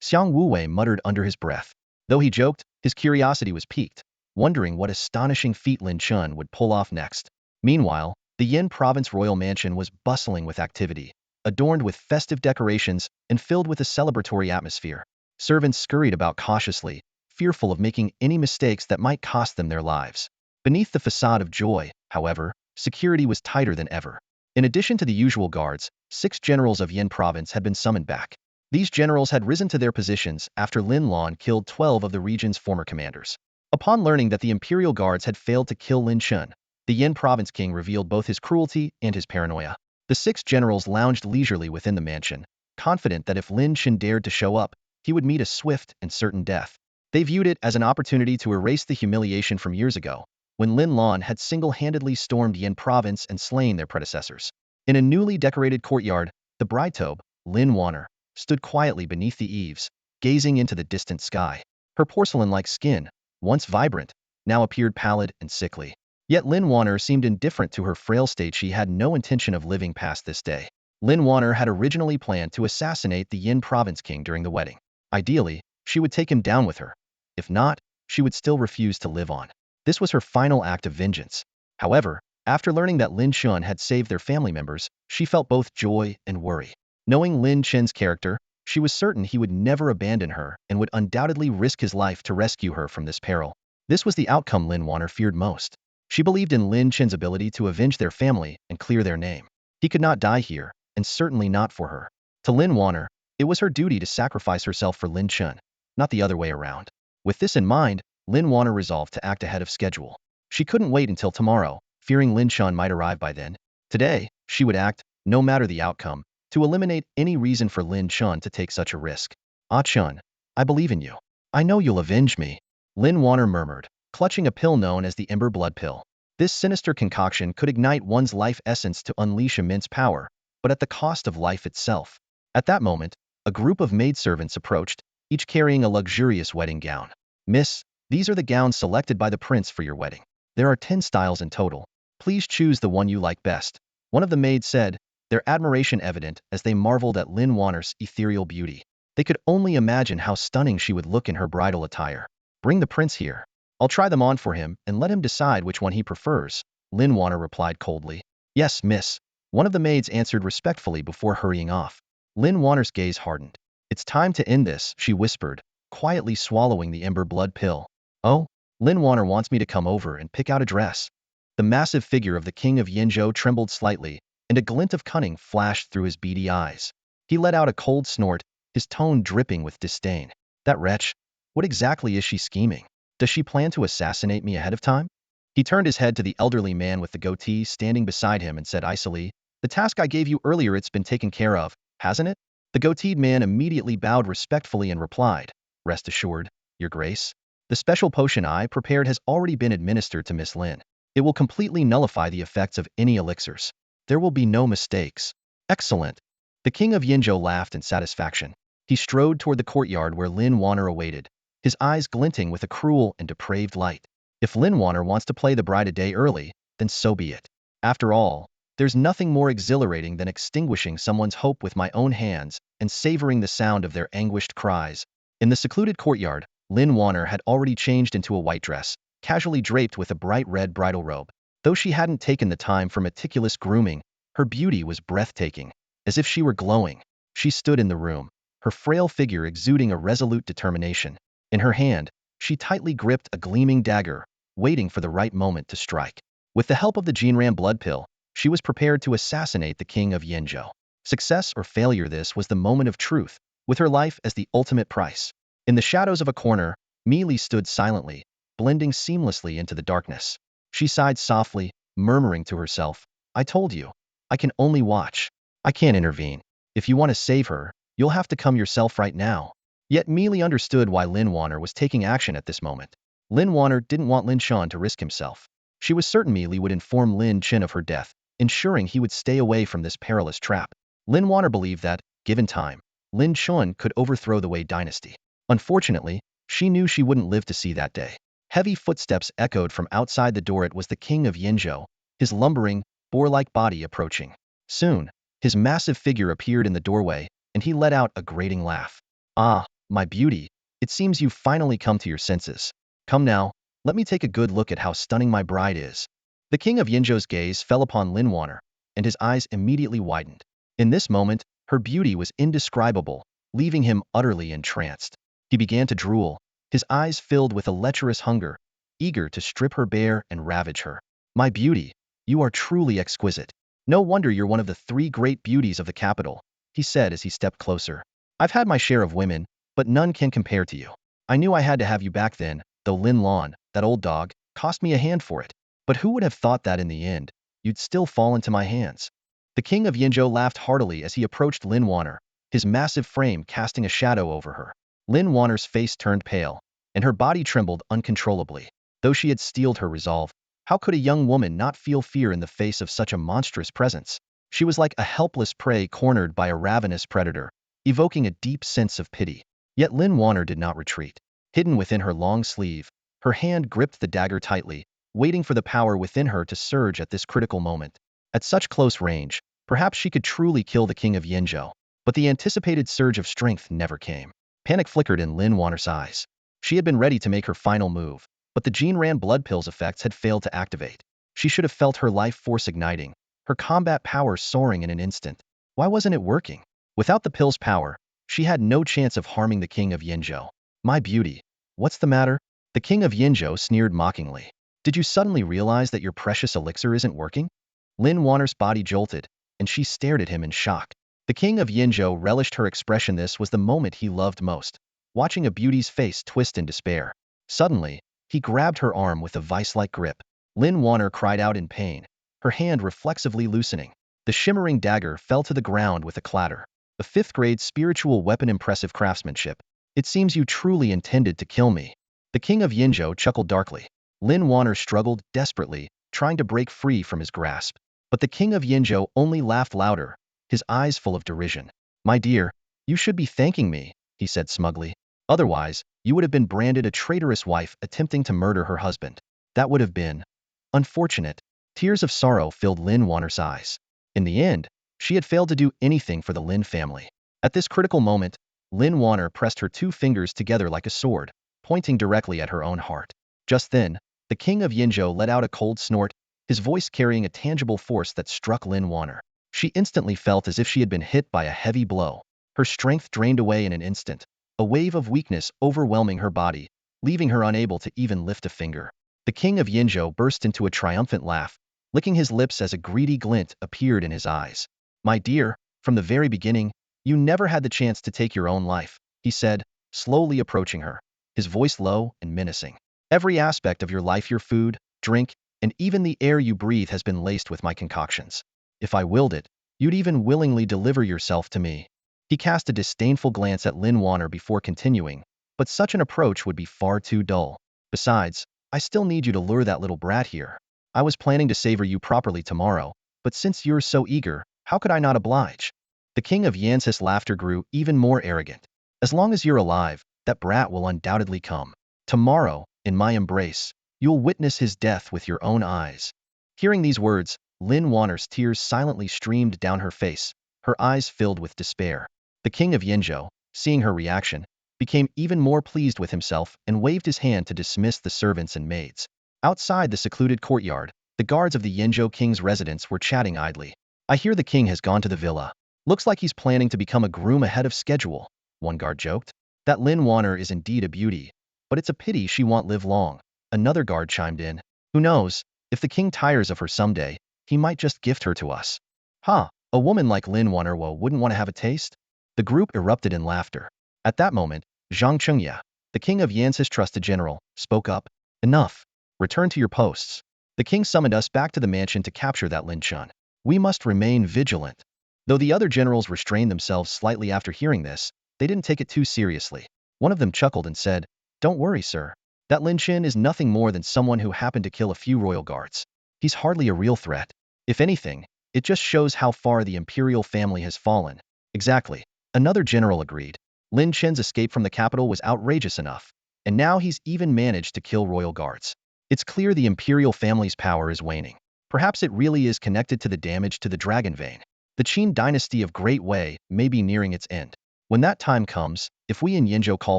A: Xiang Wuwei muttered under his breath. Though he joked, his curiosity was piqued, wondering what astonishing feat Lin Chen would pull off next. Meanwhile, the Yin province royal mansion was bustling with activity, adorned with festive decorations and filled with a celebratory atmosphere. Servants scurried about cautiously, fearful of making any mistakes that might cost them their lives. Beneath the facade of joy, however, security was tighter than ever. In addition to the usual guards, 6 generals of Yin province had been summoned back. These generals had risen to their positions after Lin Lan killed 12 of the region's former commanders. Upon learning that the imperial guards had failed to kill Lin Chen, the Yin province king revealed both his cruelty and his paranoia. The 6 generals lounged leisurely within the mansion, confident that if Lin Chen dared to show up, he would meet a swift and certain death. They viewed it as an opportunity to erase the humiliation from years ago, when Lin Lan had single-handedly stormed Yin province and slain their predecessors. In a newly decorated courtyard, the bride-tobe, Lin Wanner, stood quietly beneath the eaves, gazing into the distant sky. Her porcelain-like skin, once vibrant, now appeared pallid and sickly. Yet Lin Wanner seemed indifferent to her frail state. She had no intention of living past this day. Lin Wanner had originally planned to assassinate the Yin province king during the wedding. Ideally, she would take him down with her. If not, she would still refuse to live on. This was her final act of vengeance. However, after learning that Lin Chen had saved their family members, she felt both joy and worry. Knowing Lin Chen's character, she was certain he would never abandon her and would undoubtedly risk his life to rescue her from this peril. This was the outcome Lin Wanner feared most. She believed in Lin Chen's ability to avenge their family and clear their name. He could not die here, and certainly not for her. To Lin Wanner, it was her duty to sacrifice herself for Lin Chen, not the other way around. With this in mind, Lin Wanner resolved to act ahead of schedule. She couldn't wait until tomorrow, fearing Lin Chen might arrive by then. Today, she would act, no matter the outcome, to eliminate any reason for Lin Chen to take such a risk. Ah Chen, I believe in you. I know you'll avenge me, Lin Wanner murmured, clutching a pill known as the Ember Blood Pill. This sinister concoction could ignite one's life essence to unleash immense power, but at the cost of life itself. At that moment, a group of maidservants approached, each carrying a luxurious wedding gown. Miss, these are the gowns selected by the prince for your wedding. There are 10 styles in total. Please choose the one you like best. One of the maids said, their admiration evident as they marveled at Lin Wanner's ethereal beauty. They could only imagine how stunning she would look in her bridal attire. Bring the prince here. I'll try them on for him and let him decide which one he prefers, Lin Wanner replied coldly. Yes, miss. One of the maids answered respectfully before hurrying off. Lin Wanner's gaze hardened. It's time to end this, she whispered, quietly swallowing the Ember Blood Pill. Oh, Lin Wanner wants me to come over and pick out a dress. The massive figure of the king of Yinzhou trembled slightly, and a glint of cunning flashed through his beady eyes. He let out a cold snort, his tone dripping with disdain. That wretch, what exactly is she scheming? Does she plan to assassinate me ahead of time? He turned his head to the elderly man with the goatee standing beside him and said icily, the task I gave you earlier, it's been taken care of, hasn't it? The goateed man immediately bowed respectfully and replied, rest assured, your grace. The special potion I prepared has already been administered to Miss Lin. It will completely nullify the effects of any elixirs. There will be no mistakes. Excellent. The king of Yinzhou laughed in satisfaction. He strode toward the courtyard where Lin Wanner awaited, his eyes glinting with a cruel and depraved light. If Lin Wanner wants to play the bride a day early, then so be it. After all, there's nothing more exhilarating than extinguishing someone's hope with my own hands and savoring the sound of their anguished cries. In the secluded courtyard, Lin Wanner had already changed into a white dress, casually draped with a bright red bridal robe. Though she hadn't taken the time for meticulous grooming, her beauty was breathtaking, as if she were glowing. She stood in the room, her frail figure exuding a resolute determination. In her hand, she tightly gripped a gleaming dagger, waiting for the right moment to strike. With the help of the Jinran blood pill, she was prepared to assassinate the king of Yinzhou. Success or failure, this was the moment of truth, with her life as the ultimate price. In the shadows of a corner, Meili stood silently, blending seamlessly into the darkness. She sighed softly, murmuring to herself, I told you. I can only watch. I can't intervene. If you want to save her, you'll have to come yourself right now. Yet Meili understood why Lin Wanner was taking action at this moment. Lin Wanner didn't want Lin Chen to risk himself. She was certain Meili would inform Lin Chen of her death, ensuring he would stay away from this perilous trap. Lin Wanner believed that, given time, Lin Chen could overthrow the Wei dynasty. Unfortunately, she knew she wouldn't live to see that day. Heavy footsteps echoed from outside the door. It was the king of Yinzhou, his lumbering, boar-like body approaching. Soon, his massive figure appeared in the doorway, and he let out a grating laugh. Ah, my beauty, it seems you've finally come to your senses. Come now, let me take a good look at how stunning my bride is. The king of Yinzhou's gaze fell upon Lin Wanner, and his eyes immediately widened. In this moment, her beauty was indescribable, leaving him utterly entranced. He began to drool, his eyes filled with a lecherous hunger, eager to strip her bare and ravage her. My beauty, you are truly exquisite. No wonder you're one of the 3 great beauties of the capital, he said as he stepped closer. I've had my share of women, but none can compare to you. I knew I had to have you back then, though Lin Lan, that old dog, cost me a hand for it. But who would have thought that in the end, you'd still fall into my hands? The king of Yinzhou laughed heartily as he approached Lin Wanner, his massive frame casting a shadow over her. Lin Wanner's face turned pale, and her body trembled uncontrollably. Though she had steeled her resolve, how could a young woman not feel fear in the face of such a monstrous presence? She was like a helpless prey cornered by a ravenous predator, evoking a deep sense of pity. Yet Lin Wanner did not retreat. Hidden within her long sleeve, her hand gripped the dagger tightly, waiting for the power within her to surge at this critical moment. At such close range, perhaps she could truly kill the king of Yinzhou, but the anticipated surge of strength never came. Panic flickered in Lin Wanner's eyes. She had been ready to make her final move, but the Jinran blood pill's effects had failed to activate. She should have felt her life force igniting, her combat power soaring in an instant. Why wasn't it working? Without the pill's power, she had no chance of harming the king of Yinzhou. My beauty, what's the matter? The king of Yinzhou sneered mockingly. Did you suddenly realize that your precious elixir isn't working? Lin Wanner's body jolted, and she stared at him in shock. The king of Yinzhou relished her expression. This was the moment he loved most, watching a beauty's face twist in despair. Suddenly, he grabbed her arm with a vice-like grip. Lin Wanner cried out in pain, her hand reflexively loosening. The shimmering dagger fell to the ground with a clatter. A 5th-grade spiritual weapon, impressive craftsmanship. It seems you truly intended to kill me. The king of Yinzhou chuckled darkly. Lin Wanner struggled desperately, trying to break free from his grasp. But the king of Yinzhou only laughed louder, his eyes full of derision. My dear, you should be thanking me, he said smugly. Otherwise, you would have been branded a traitorous wife attempting to murder her husband. That would have been unfortunate. Tears of sorrow filled Lin Wanner's eyes. In the end, she had failed to do anything for the Lin family. At this critical moment, Lin Wanner pressed her 2 fingers together like a sword, pointing directly at her own heart. Just then, the king of Yinzhou let out a cold snort, his voice carrying a tangible force that struck Lin Wanner. She instantly felt as if she had been hit by a heavy blow. Her strength drained away in an instant, a wave of weakness overwhelming her body, leaving her unable to even lift a finger. The king of Yinzhou burst into a triumphant laugh, licking his lips as a greedy glint appeared in his eyes. My dear, from the very beginning, you never had the chance to take your own life, he said, slowly approaching her, his voice low and menacing. Every aspect of your life, your food, drink, and even the air you breathe has been laced with my concoctions. If I willed it, you'd even willingly deliver yourself to me. He cast a disdainful glance at Lin Wanner before continuing, but such an approach would be far too dull. Besides, I still need you to lure that little brat here. I was planning to savor you properly tomorrow, but since you're so eager, how could I not oblige? The king of Yansis' laughter grew even more arrogant. As long as you're alive, That brat will undoubtedly come. Tomorrow, in my embrace, you'll witness his death with your own eyes." Hearing these words, Lin Wanner's tears silently streamed down her face, her eyes filled with despair. The king of Yinzhou, seeing her reaction, became even more pleased with himself and waved his hand to dismiss the servants and maids. Outside the secluded courtyard, the guards of the Yinzhou king's residence were chatting idly. "I hear the king has gone to the villa. Looks like he's planning to become a groom ahead of schedule," one guard joked. "That Lin Wanner is indeed a beauty, but it's a pity she won't live long," another guard chimed in. "Who knows, if the king tires of her someday, he might just gift her to us." "Huh, a woman like Lin Wanner wouldn't want to have a taste?" The group erupted in laughter. At that moment, Zhang Chengya, the king of Yan's trusted general, spoke up. "Enough. Return to your posts. The king summoned us back to the mansion to capture that Lin Chen. We must remain vigilant." Though the other generals restrained themselves slightly after hearing this, they didn't take it too seriously. One of them chuckled and said, "Don't worry, sir. That Lin Chen is nothing more than someone who happened to kill a few royal guards. He's hardly a real threat. If anything, it just shows how far the imperial family has fallen." "Exactly," another general agreed. "Lin Chen's escape from the capital was outrageous enough, and now he's even managed to kill royal guards. It's clear the imperial family's power is waning. Perhaps it really is connected to the damage to the dragon vein. The Qin dynasty of Great Wei may be nearing its end. When that time comes, if we in Yinzhou call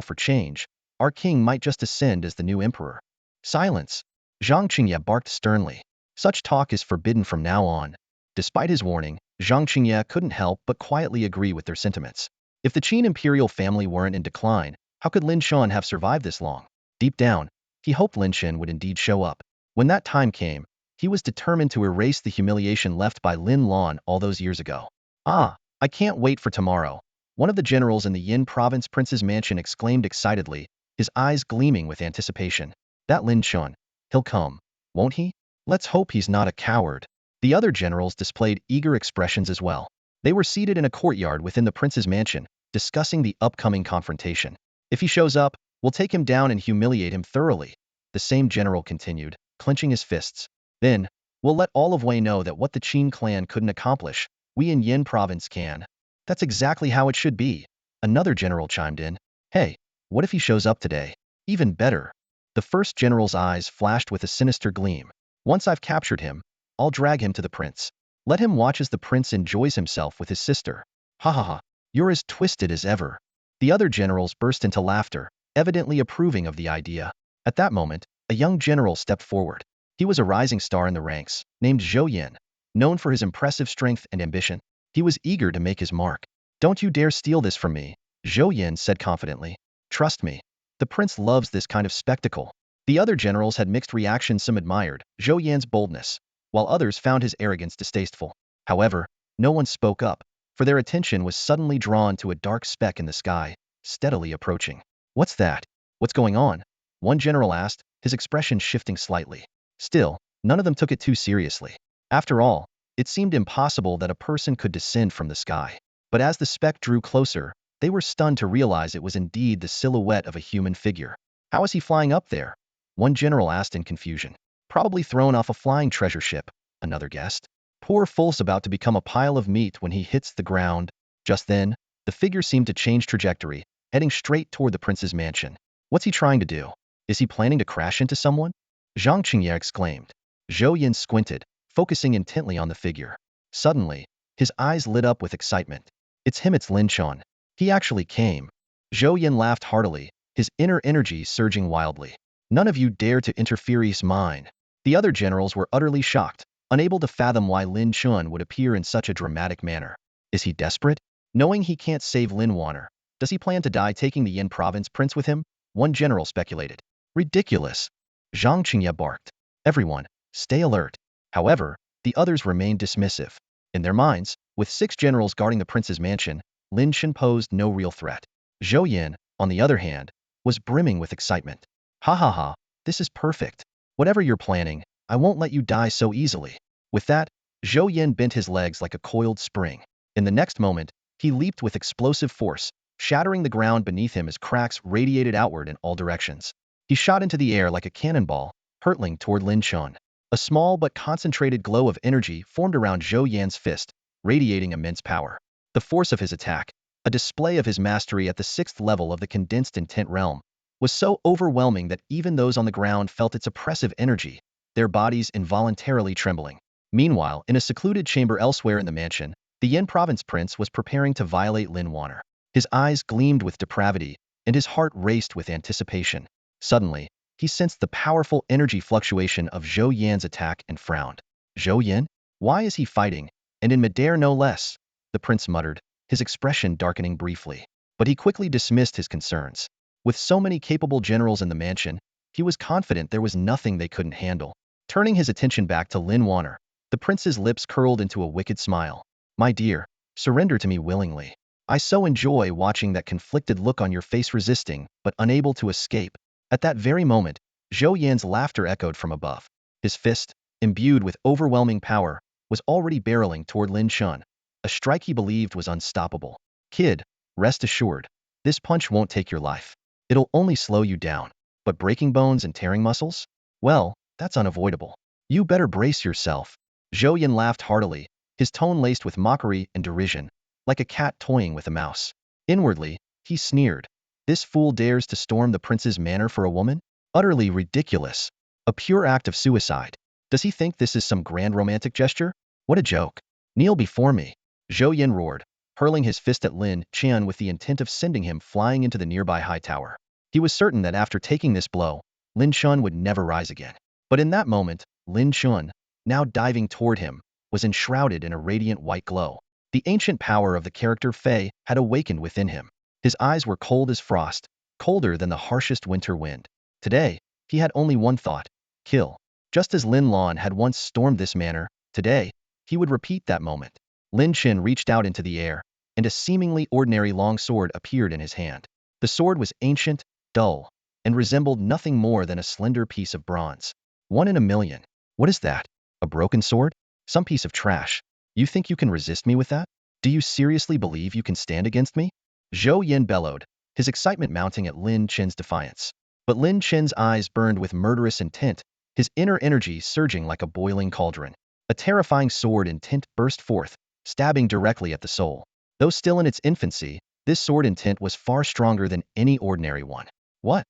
A: for change, our king might just ascend as the new emperor." "Silence!" Zhang Qingye barked sternly. "Such talk is forbidden from now on." Despite his warning, Zhang Qingye couldn't help but quietly agree with their sentiments. If the Qin imperial family weren't in decline, how could Lin Chen have survived this long? Deep down, he hoped Lin Chen would indeed show up. When that time came, he was determined to erase the humiliation left by Lin Lan all those years ago. "Ah, I can't wait for tomorrow," one of the generals in the Yin province prince's mansion exclaimed excitedly, his eyes gleaming with anticipation. "That Lin Chen, he'll come, won't he? Let's hope he's not a coward." The other generals displayed eager expressions as well. They were seated in a courtyard within the prince's mansion, discussing the upcoming confrontation. "If he shows up, we'll take him down and humiliate him thoroughly," the same general continued, clenching his fists. "Then, we'll let all of Wei know that what the Qin clan couldn't accomplish, we in Yin province can." "That's exactly how it should be," another general chimed in. "Hey, what if he shows up today? Even better." The first general's eyes flashed with a sinister gleam. "Once I've captured him, I'll drag him to the prince. Let him watch as the prince enjoys himself with his sister." "Ha ha ha, you're as twisted as ever." The other generals burst into laughter, evidently approving of the idea. At that moment, a young general stepped forward. He was a rising star in the ranks, named Zhou Yin, known for his impressive strength and ambition. He was eager to make his mark. "Don't you dare steal this from me," Zhou Yin said confidently. "Trust me, the prince loves this kind of spectacle." The other generals had mixed reactions. Some admired Zhou Yin's boldness, while others found his arrogance distasteful. However, no one spoke up, for their attention was suddenly drawn to a dark speck in the sky, steadily approaching. "What's that? What's going on?" one general asked, his expression shifting slightly. Still, none of them took it too seriously. After all, it seemed impossible that a person could descend from the sky. But as the speck drew closer, they were stunned to realize it was indeed the silhouette of a human figure. "How is he flying up there?" one general asked in confusion. "Probably thrown off a flying treasure ship," another guessed. "Poor fool's about to become a pile of meat when he hits the ground." Just then, the figure seemed to change trajectory, heading straight toward the prince's mansion. "What's he trying to do? Is he planning to crash into someone?" Zhang Qingye exclaimed. Zhou Yin squinted, focusing intently on the figure. Suddenly, his eyes lit up with excitement. "It's him, it's Lin Chen. He actually came." Zhou Yin laughed heartily, his inner energy surging wildly. "None of you dare to interfere, he's mine." The other generals were utterly shocked, unable to fathom why Lin Chen would appear in such a dramatic manner. Is he desperate? Knowing he can't save Lin Wanner, does he plan to die taking the Yin province prince with him? One general speculated. "Ridiculous!" Zhang Qingye barked. "Everyone, stay alert." However, the others remained dismissive. In their minds, with 6 generals guarding the prince's mansion, Lin Chen posed no real threat. Zhou Yin, on the other hand, was brimming with excitement. "Ha ha ha, this is perfect. Whatever you're planning, I won't let you die so easily." With that, Zhou Yin bent his legs like a coiled spring. In the next moment, he leaped with explosive force, shattering the ground beneath him as cracks radiated outward in all directions. He shot into the air like a cannonball, hurtling toward Lin Chen. A small but concentrated glow of energy formed around Zhou Yan's fist, radiating immense power. The force of his attack, A display of his mastery at the 6th level of the condensed intent realm was so overwhelming that even those on the ground felt its oppressive energy, their bodies involuntarily trembling. Meanwhile, in a secluded chamber elsewhere in the mansion, the Yin province prince was preparing to violate Lin Chen. His eyes gleamed with depravity, and his heart raced with anticipation. Suddenly, he sensed the powerful energy fluctuation of Zhou Yan's attack and frowned. Zhou Yan? Why is he fighting? And in midair no less, the prince muttered, his expression darkening briefly. But he quickly dismissed his concerns. With so many capable generals in the mansion, he was confident there was nothing they couldn't handle. Turning his attention back to Lin Chen, the prince's lips curled into a wicked smile. My dear, surrender to me willingly. I so enjoy watching that conflicted look on your face, resisting, but unable to escape. At that very moment, Zhou Yan's laughter echoed from above. His fist, imbued with overwhelming power, was already barreling toward Lin Chen, a strike he believed was unstoppable. Kid, rest assured, this punch won't take your life. It'll only slow you down. But breaking bones and tearing muscles? Well, that's unavoidable. You better brace yourself. Zhou Yan laughed heartily, his tone laced with mockery and derision, like a cat toying with a mouse. Inwardly, he sneered. This fool dares to storm the prince's manor for a woman? Utterly ridiculous. A pure act of suicide. Does he think this is some grand romantic gesture? What a joke. Kneel before me. Zhou Yan roared, hurling his fist at Lin Chen with the intent of sending him flying into the nearby high tower. He was certain that after taking this blow, Lin Chen would never rise again. But in that moment, Lin Chen, now diving toward him, was enshrouded in a radiant white glow. The ancient power of the character Fei had awakened within him. His eyes were cold as frost, colder than the harshest winter wind. Today, he had only one thought: kill. Just as Lin Lan had once stormed this manor, today, he would repeat that moment. Lin Chen reached out into the air, and a seemingly ordinary long sword appeared in his hand. The sword was ancient, dull, and resembled nothing more than a slender piece of bronze. 1 in a million. What is that? A broken sword? Some piece of trash. You think you can resist me with that? Do you seriously believe you can stand against me? Zhou Yan bellowed, his excitement mounting at Lin Chen's defiance. But Lin Chen's eyes burned with murderous intent, his inner energy surging like a boiling cauldron. A terrifying sword intent burst forth, stabbing directly at the soul. Though still in its infancy, this sword intent was far stronger than any ordinary one. What?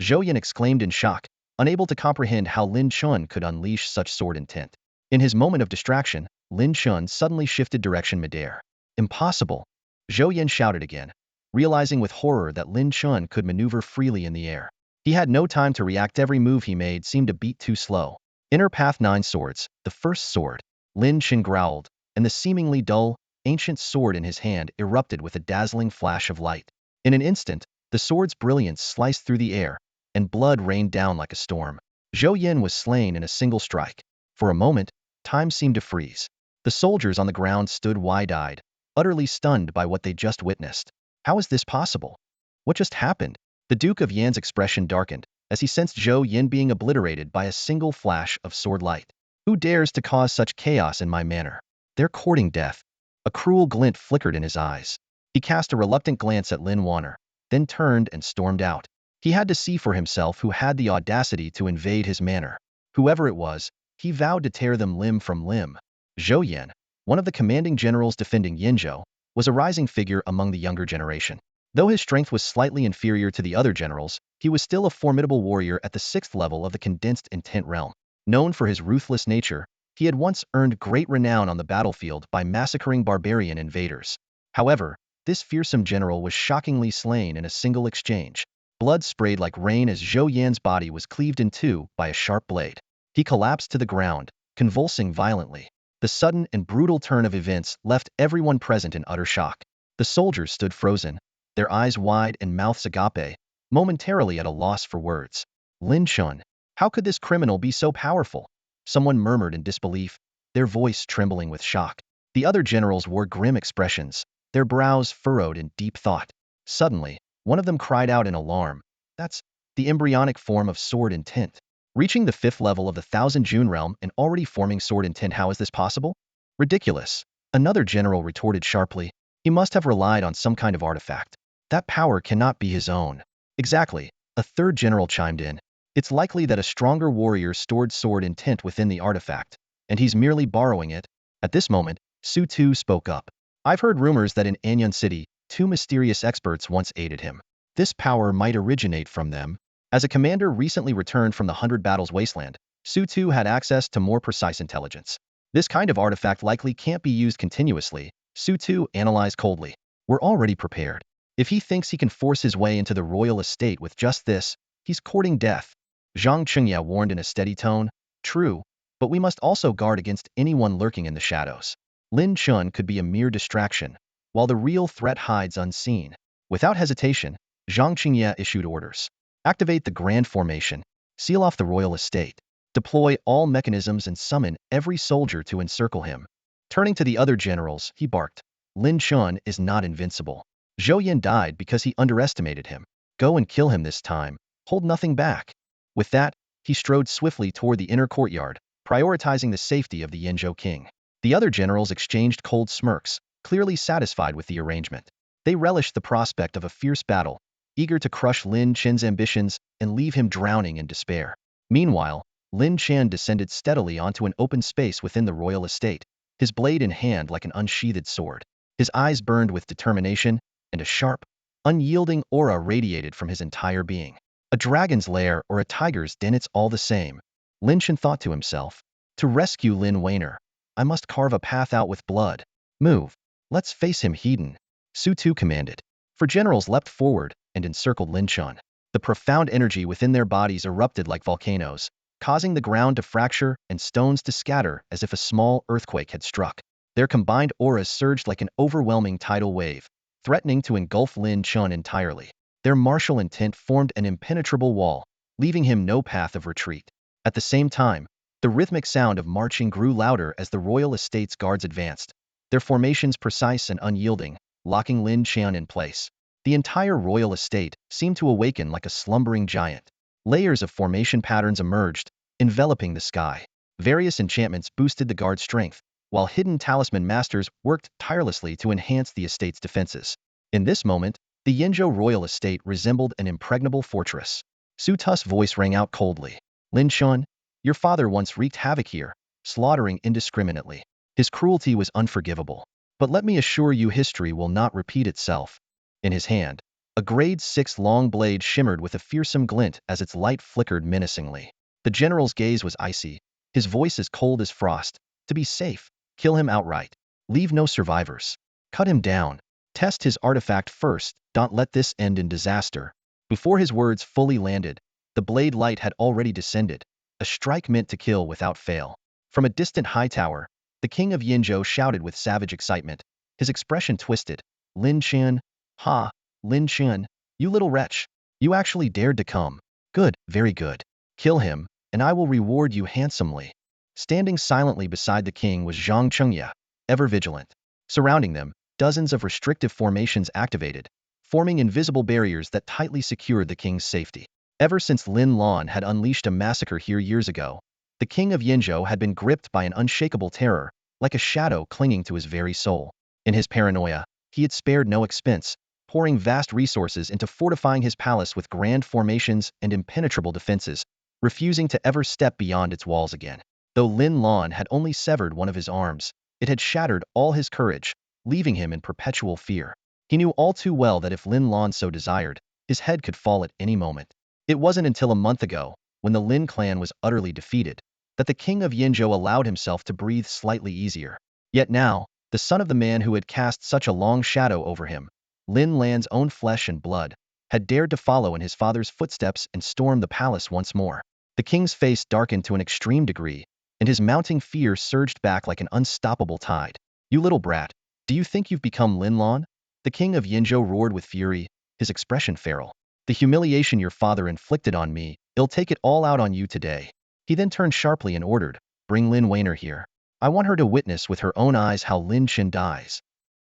A: Zhou Yan exclaimed in shock, unable to comprehend how Lin Chen could unleash such sword intent. In his moment of distraction, Lin Chen suddenly shifted direction midair. Impossible! Zhou Yan shouted again, realizing with horror that Lin Chen could maneuver freely in the air. He had no time to react. Every move he made seemed a beat too slow. Inner Path 9 Swords, the first sword. Lin Chen growled, and the seemingly dull, ancient sword in his hand erupted with a dazzling flash of light. In an instant, the sword's brilliance sliced through the air, and blood rained down like a storm. Zhou Yan was slain in a single strike. For a moment, time seemed to freeze. The soldiers on the ground stood wide-eyed, utterly stunned by what they just witnessed. How is this possible? What just happened? The Duke of Yan's expression darkened, as he sensed Zhou Yan being obliterated by a single flash of sword light. Who dares to cause such chaos in my manor? They're courting death. A cruel glint flickered in his eyes. He cast a reluctant glance at Lin Chen, then turned and stormed out. He had to see for himself who had the audacity to invade his manor. Whoever it was, he vowed to tear them limb from limb. Zhou Yan, one of the commanding generals defending Yinzhou, was a rising figure among the younger generation. Though his strength was slightly inferior to the other generals, he was still a formidable warrior at the 6th level of the condensed intent realm. Known for his ruthless nature, he had once earned great renown on the battlefield by massacring barbarian invaders. However, this fearsome general was shockingly slain in a single exchange. Blood sprayed like rain as Zhou Yan's body was cleaved in two by a sharp blade. He collapsed to the ground, convulsing violently. The sudden and brutal turn of events left everyone present in utter shock. The soldiers stood frozen, their eyes wide and mouths agape, momentarily at a loss for words. Lin Chen, how could this criminal be so powerful? Someone murmured in disbelief, their voice trembling with shock. The other generals wore grim expressions, their brows furrowed in deep thought. Suddenly, one of them cried out in alarm. That's the embryonic form of sword intent. Reaching the 5th level of the Thousand June realm and already forming sword intent, how is this possible? Ridiculous. Another general retorted sharply. He must have relied on some kind of artifact. That power cannot be his own. Exactly. A third general chimed in. It's likely that a stronger warrior stored sword intent within the artifact, and he's merely borrowing it. At this moment, Su Tu spoke up. I've heard rumors that in Anyun City, two mysterious experts once aided him. This power might originate from them. As a commander recently returned from the Hundred Battles Wasteland, Su Tu had access to more precise intelligence. This kind of artifact likely can't be used continuously, Su Tu analyzed coldly. We're already prepared. If he thinks he can force his way into the royal estate with just this, he's courting death. Zhang Chengya warned in a steady tone. True, but we must also guard against anyone lurking in the shadows. Lin Chen could be a mere distraction, while the real threat hides unseen. Without hesitation, Zhang Qingye issued orders. Activate the Grand Formation. Seal off the royal estate. Deploy all mechanisms and summon every soldier to encircle him. Turning to the other generals, he barked. Lin Chen is not invincible. Zhou Yin died because he underestimated him. Go and kill him this time. Hold nothing back. With that, he strode swiftly toward the inner courtyard, prioritizing the safety of the Yinzhou king. The other generals exchanged cold smirks, clearly satisfied with the arrangement. They relished the prospect of a fierce battle, eager to crush Lin Chen's ambitions and leave him drowning in despair. Meanwhile, Lin Chen descended steadily onto an open space within the royal estate, his blade in hand like an unsheathed sword. His eyes burned with determination, and a sharp, unyielding aura radiated from his entire being. A dragon's lair or a tiger's den, it's all the same. Lin Chen thought to himself. To rescue Lin Weiner, I must carve a path out with blood. Move. Let's face him, Hedon. Su Tu commanded. Four generals leapt forward and encircled Lin Chen. The profound energy within their bodies erupted like volcanoes, causing the ground to fracture and stones to scatter as if a small earthquake had struck. Their combined auras surged like an overwhelming tidal wave, threatening to engulf Lin Chen entirely. Their martial intent formed an impenetrable wall, leaving him no path of retreat. At the same time, the rhythmic sound of marching grew louder as the royal estate's guards advanced, their formations precise and unyielding, locking Lin Chen in place. The entire royal estate seemed to awaken like a slumbering giant. Layers of formation patterns emerged, enveloping the sky. Various enchantments boosted the guard's strength, while hidden talisman masters worked tirelessly to enhance the estate's defenses. In this moment, the Yinzhou royal estate resembled an impregnable fortress. Su Tu's voice rang out coldly. Lin Chen, your father once wreaked havoc here, slaughtering indiscriminately. His cruelty was unforgivable. But let me assure you, history will not repeat itself. In his hand, a grade 6 long blade shimmered with a fearsome glint as its light flickered menacingly. The general's gaze was icy, his voice as cold as frost. To be safe, kill him outright. Leave no survivors. Cut him down. Test his artifact first, don't let this end in disaster. Before his words fully landed, the blade light had already descended, a strike meant to kill without fail. From a distant high tower, the king of Yinzhou shouted with savage excitement, his expression twisted. Lin Chen, ha, Lin Chen, you little wretch. You actually dared to come. Good, very good. Kill him, and I will reward you handsomely. Standing silently beside the king was Zhang Chengye, ever vigilant. Surrounding them, dozens of restrictive formations activated, forming invisible barriers that tightly secured the king's safety. Ever since Lin Lan had unleashed a massacre here years ago, the king of Yinzhou had been gripped by an unshakable terror, like a shadow clinging to his very soul. In his paranoia, he had spared no expense, pouring vast resources into fortifying his palace with grand formations and impenetrable defenses, refusing to ever step beyond its walls again. Though Lin Lan had only severed one of his arms, it had shattered all his courage, leaving him in perpetual fear. He knew all too well that if Lin Lan so desired, his head could fall at any moment. It wasn't until a month ago, when the Lin clan was utterly defeated, that the king of Yinzhou allowed himself to breathe slightly easier. Yet now, the son of the man who had cast such a long shadow over him, Lin Lan's own flesh and blood, had dared to follow in his father's footsteps and storm the palace once more. The king's face darkened to an extreme degree, and his mounting fear surged back like an unstoppable tide. You little brat, do you think you've become Lin Lan? The king of Yinzhou roared with fury, his expression feral. The humiliation your father inflicted on me, he'll take it all out on you today. He then turned sharply and ordered, bring Lin Weiner here. I want her to witness with her own eyes how Lin Chen dies.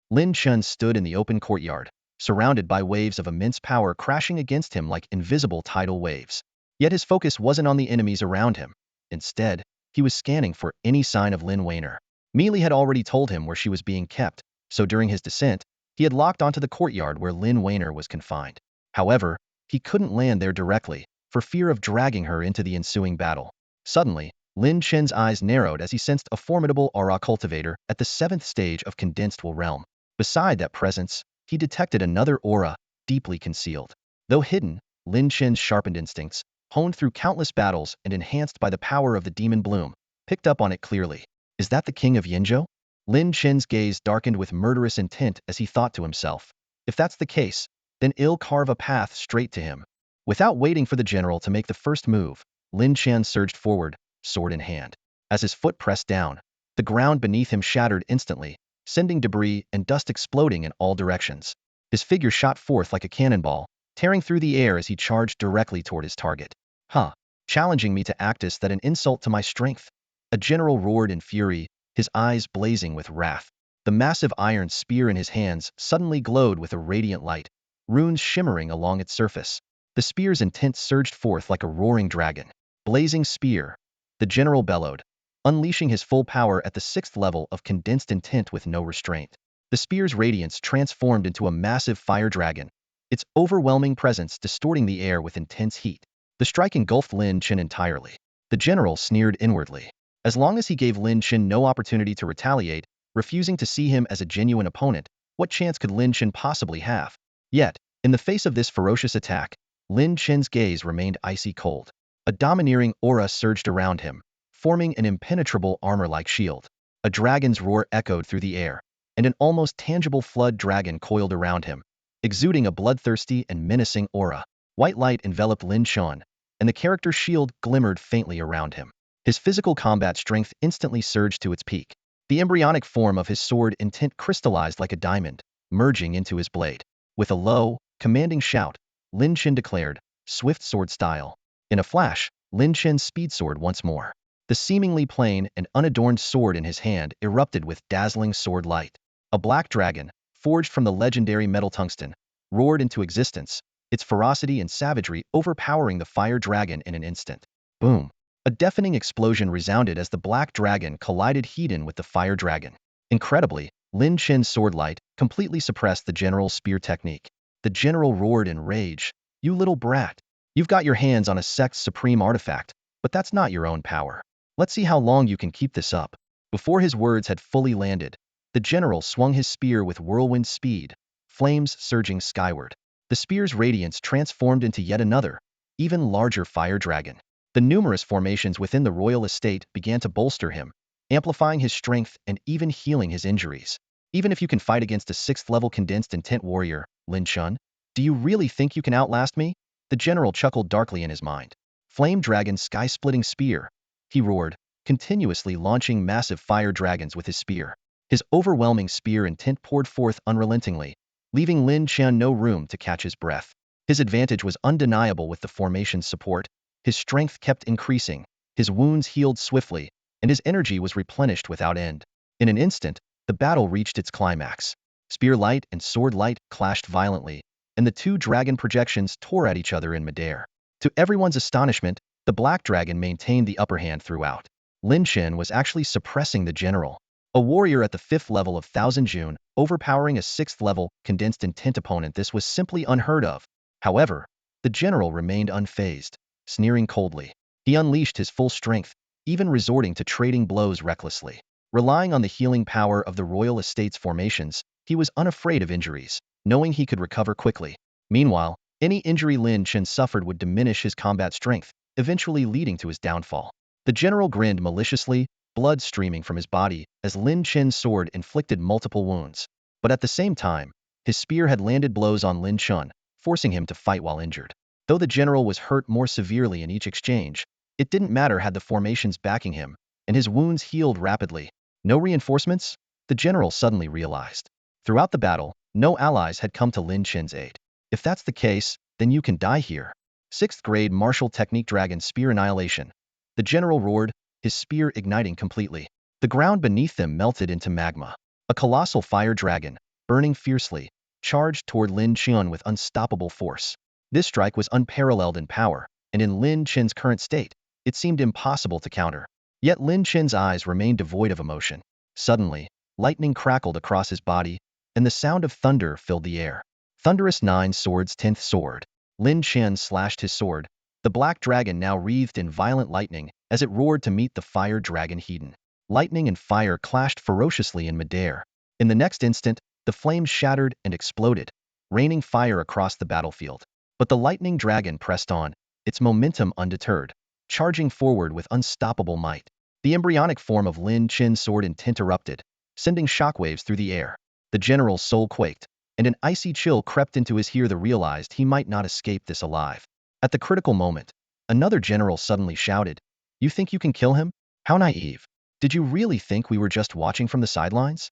A: Lin Chen stood in the open courtyard, surrounded by waves of immense power crashing against him like invisible tidal waves. Yet his focus wasn't on the enemies around him. Instead, he was scanning for any sign of Lin Weiner. Mealy had already told him where she was being kept, so during his descent, he had locked onto the courtyard where Lin Weiner was confined. However, he couldn't land there directly, for fear of dragging her into the ensuing battle. Suddenly, Lin Chen's eyes narrowed as he sensed a formidable aura cultivator at the 7th stage of condensed will realm. Beside that presence, he detected another aura, deeply concealed. Though hidden, Lin Chen's sharpened instincts, honed through countless battles and enhanced by the power of the demon bloom, picked up on it clearly. Is that the king of Yinzhou? Lin Chen's gaze darkened with murderous intent as he thought to himself. If that's the case, then I'll carve a path straight to him. Without waiting for the general to make the first move, Lin Chen surged forward, sword in hand. As his foot pressed down, the ground beneath him shattered instantly, sending debris and dust exploding in all directions. His figure shot forth like a cannonball, tearing through the air as he charged directly toward his target. Huh, challenging me to act, is that an insult to my strength? A general roared in fury, his eyes blazing with wrath. The massive iron spear in his hands suddenly glowed with a radiant light, runes shimmering along its surface. The spear's intent surged forth like a roaring dragon. Blazing spear, the general bellowed, unleashing his full power at the 6th level of condensed intent with no restraint. The spear's radiance transformed into a massive fire dragon, its overwhelming presence distorting the air with intense heat. The strike engulfed Lin Chen entirely. The general sneered inwardly. As long as he gave Lin Chen no opportunity to retaliate, refusing to see him as a genuine opponent, what chance could Lin Chen possibly have? Yet, in the face of this ferocious attack, Lin Chen's gaze remained icy cold. A domineering aura surged around him, forming an impenetrable armor-like shield. A dragon's roar echoed through the air, and an almost tangible flood dragon coiled around him, exuding a bloodthirsty and menacing aura. White light enveloped Lin Chen, and the character's shield glimmered faintly around him. His physical combat strength instantly surged to its peak. The embryonic form of his sword intent crystallized like a diamond, merging into his blade. With a low, commanding shout, Lin Chen declared, "Swift sword style." In a flash, Lin Chen's speed sword once more. The seemingly plain and unadorned sword in his hand erupted with dazzling sword light. A black dragon, forged from the legendary metal tungsten, roared into existence, its ferocity and savagery overpowering the fire dragon in an instant. Boom! A deafening explosion resounded as the black dragon collided head-on with the fire dragon. Incredibly, Lin Chen's sword light completely suppressed the general's spear technique. The general roared in rage. "You little brat! You've got your hands on a sect's supreme artifact, but that's not your own power. Let's see how long you can keep this up." Before his words had fully landed, the general swung his spear with whirlwind speed, flames surging skyward. The spear's radiance transformed into yet another, even larger fire dragon. The numerous formations within the royal estate began to bolster him, amplifying his strength and even healing his injuries. "Even if you can fight against a 6th-level condensed intent warrior, Lin Chen, do you really think you can outlast me?" The general chuckled darkly in his mind. "Flame dragon sky-splitting spear," he roared, continuously launching massive fire dragons with his spear. His overwhelming spear intent poured forth unrelentingly, leaving Lin Chen no room to catch his breath. His advantage was undeniable with the formation's support. His strength kept increasing, his wounds healed swiftly, and his energy was replenished without end. In an instant, the battle reached its climax. Spear light and sword light clashed violently, and the two dragon projections tore at each other in midair. To everyone's astonishment, the black dragon maintained the upper hand throughout. Lin Chen was actually suppressing the general. A warrior at the 5th level of Thousand June, overpowering a 6th level condensed intent opponent. This was simply unheard of. However, the general remained unfazed, sneering coldly. He unleashed his full strength, even resorting to trading blows recklessly. Relying on the healing power of the royal estate's formations, he was unafraid of injuries, knowing he could recover quickly. Meanwhile, any injury Lin Chen suffered would diminish his combat strength, eventually leading to his downfall. The general grinned maliciously, blood streaming from his body as Lin Chen's sword inflicted multiple wounds. But at the same time, his spear had landed blows on Lin Chen, forcing him to fight while injured. Though the general was hurt more severely in each exchange, it didn't matter, had the formations backing him, and his wounds healed rapidly. No reinforcements? The general suddenly realized. Throughout the battle, no allies had come to Lin Chen's aid. "If that's the case, then you can die here." 6th grade martial technique dragon spear annihilation. The general roared, his spear igniting completely. The ground beneath them melted into magma. A colossal fire dragon, burning fiercely, charged toward Lin Chen with unstoppable force. This strike was unparalleled in power, and in Lin Chen's current state, it seemed impossible to counter. Yet Lin Chen's eyes remained devoid of emotion. Suddenly, lightning crackled across his body, and the sound of thunder filled the air. Thunderous 9 swords 10th sword. Lin Chen slashed his sword, the black dragon now wreathed in violent lightning as it roared to meet the fire dragon head-on. Lightning and fire clashed ferociously in midair. In the next instant, The flames shattered and exploded, raining fire across the battlefield. But the lightning dragon pressed on, its momentum undeterred, charging forward with unstoppable might. The embryonic form of Lin Chen's sword intent erupted, sending shockwaves through the air. The general's soul quaked, and an icy chill crept into his ear. He realized he might not escape this alive. At the critical moment, another general suddenly shouted, "You think you can kill him? How naive. Did you really think we were just watching from the sidelines?"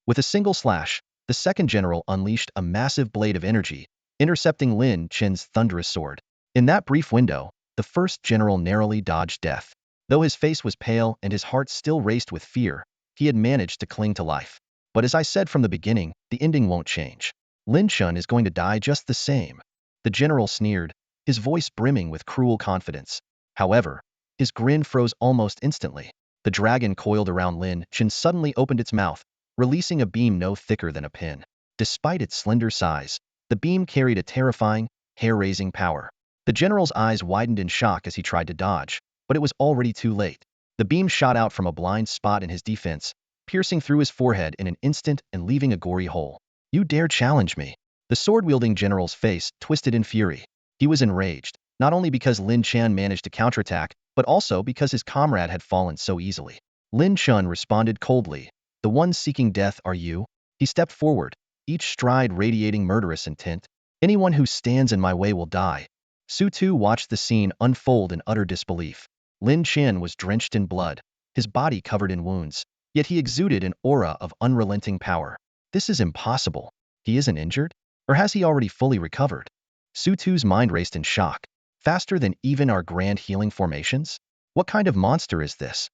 A: With a single slash, the second general unleashed a massive blade of energy, intercepting Lin Chen's thunderous sword. In that brief window, the first general narrowly dodged death. Though his face was pale and his heart still raced with fear, he had managed to cling to life. But as I said from the beginning, the ending won't change. Lin Chen is going to die just the same. The general sneered, his voice brimming with cruel confidence. However, his grin froze almost instantly. The dragon coiled around Lin Chen suddenly opened its mouth, releasing a beam no thicker than a pin. Despite its slender size, the beam carried a terrifying, hair-raising power. The general's eyes widened in shock as he tried to dodge, but it was already too late. The beam shot out from a blind spot in his defense, piercing through his forehead in an instant and leaving a gory hole. "You dare challenge me?" The sword-wielding general's face twisted in fury. He was enraged, not only because Lin Chen managed to counterattack, but also because his comrade had fallen so easily. Lin Chen responded coldly, "The one seeking death are you?" He stepped forward, each stride radiating murderous intent. "Anyone who stands in my way will die." Su Tu watched the scene unfold in utter disbelief. Lin Chen was drenched in blood, his body covered in wounds, yet he exuded an aura of unrelenting power. This is impossible. He isn't injured? Or has he already fully recovered? Su Tu's mind raced in shock. Faster than even our grand healing formations? What kind of monster is this?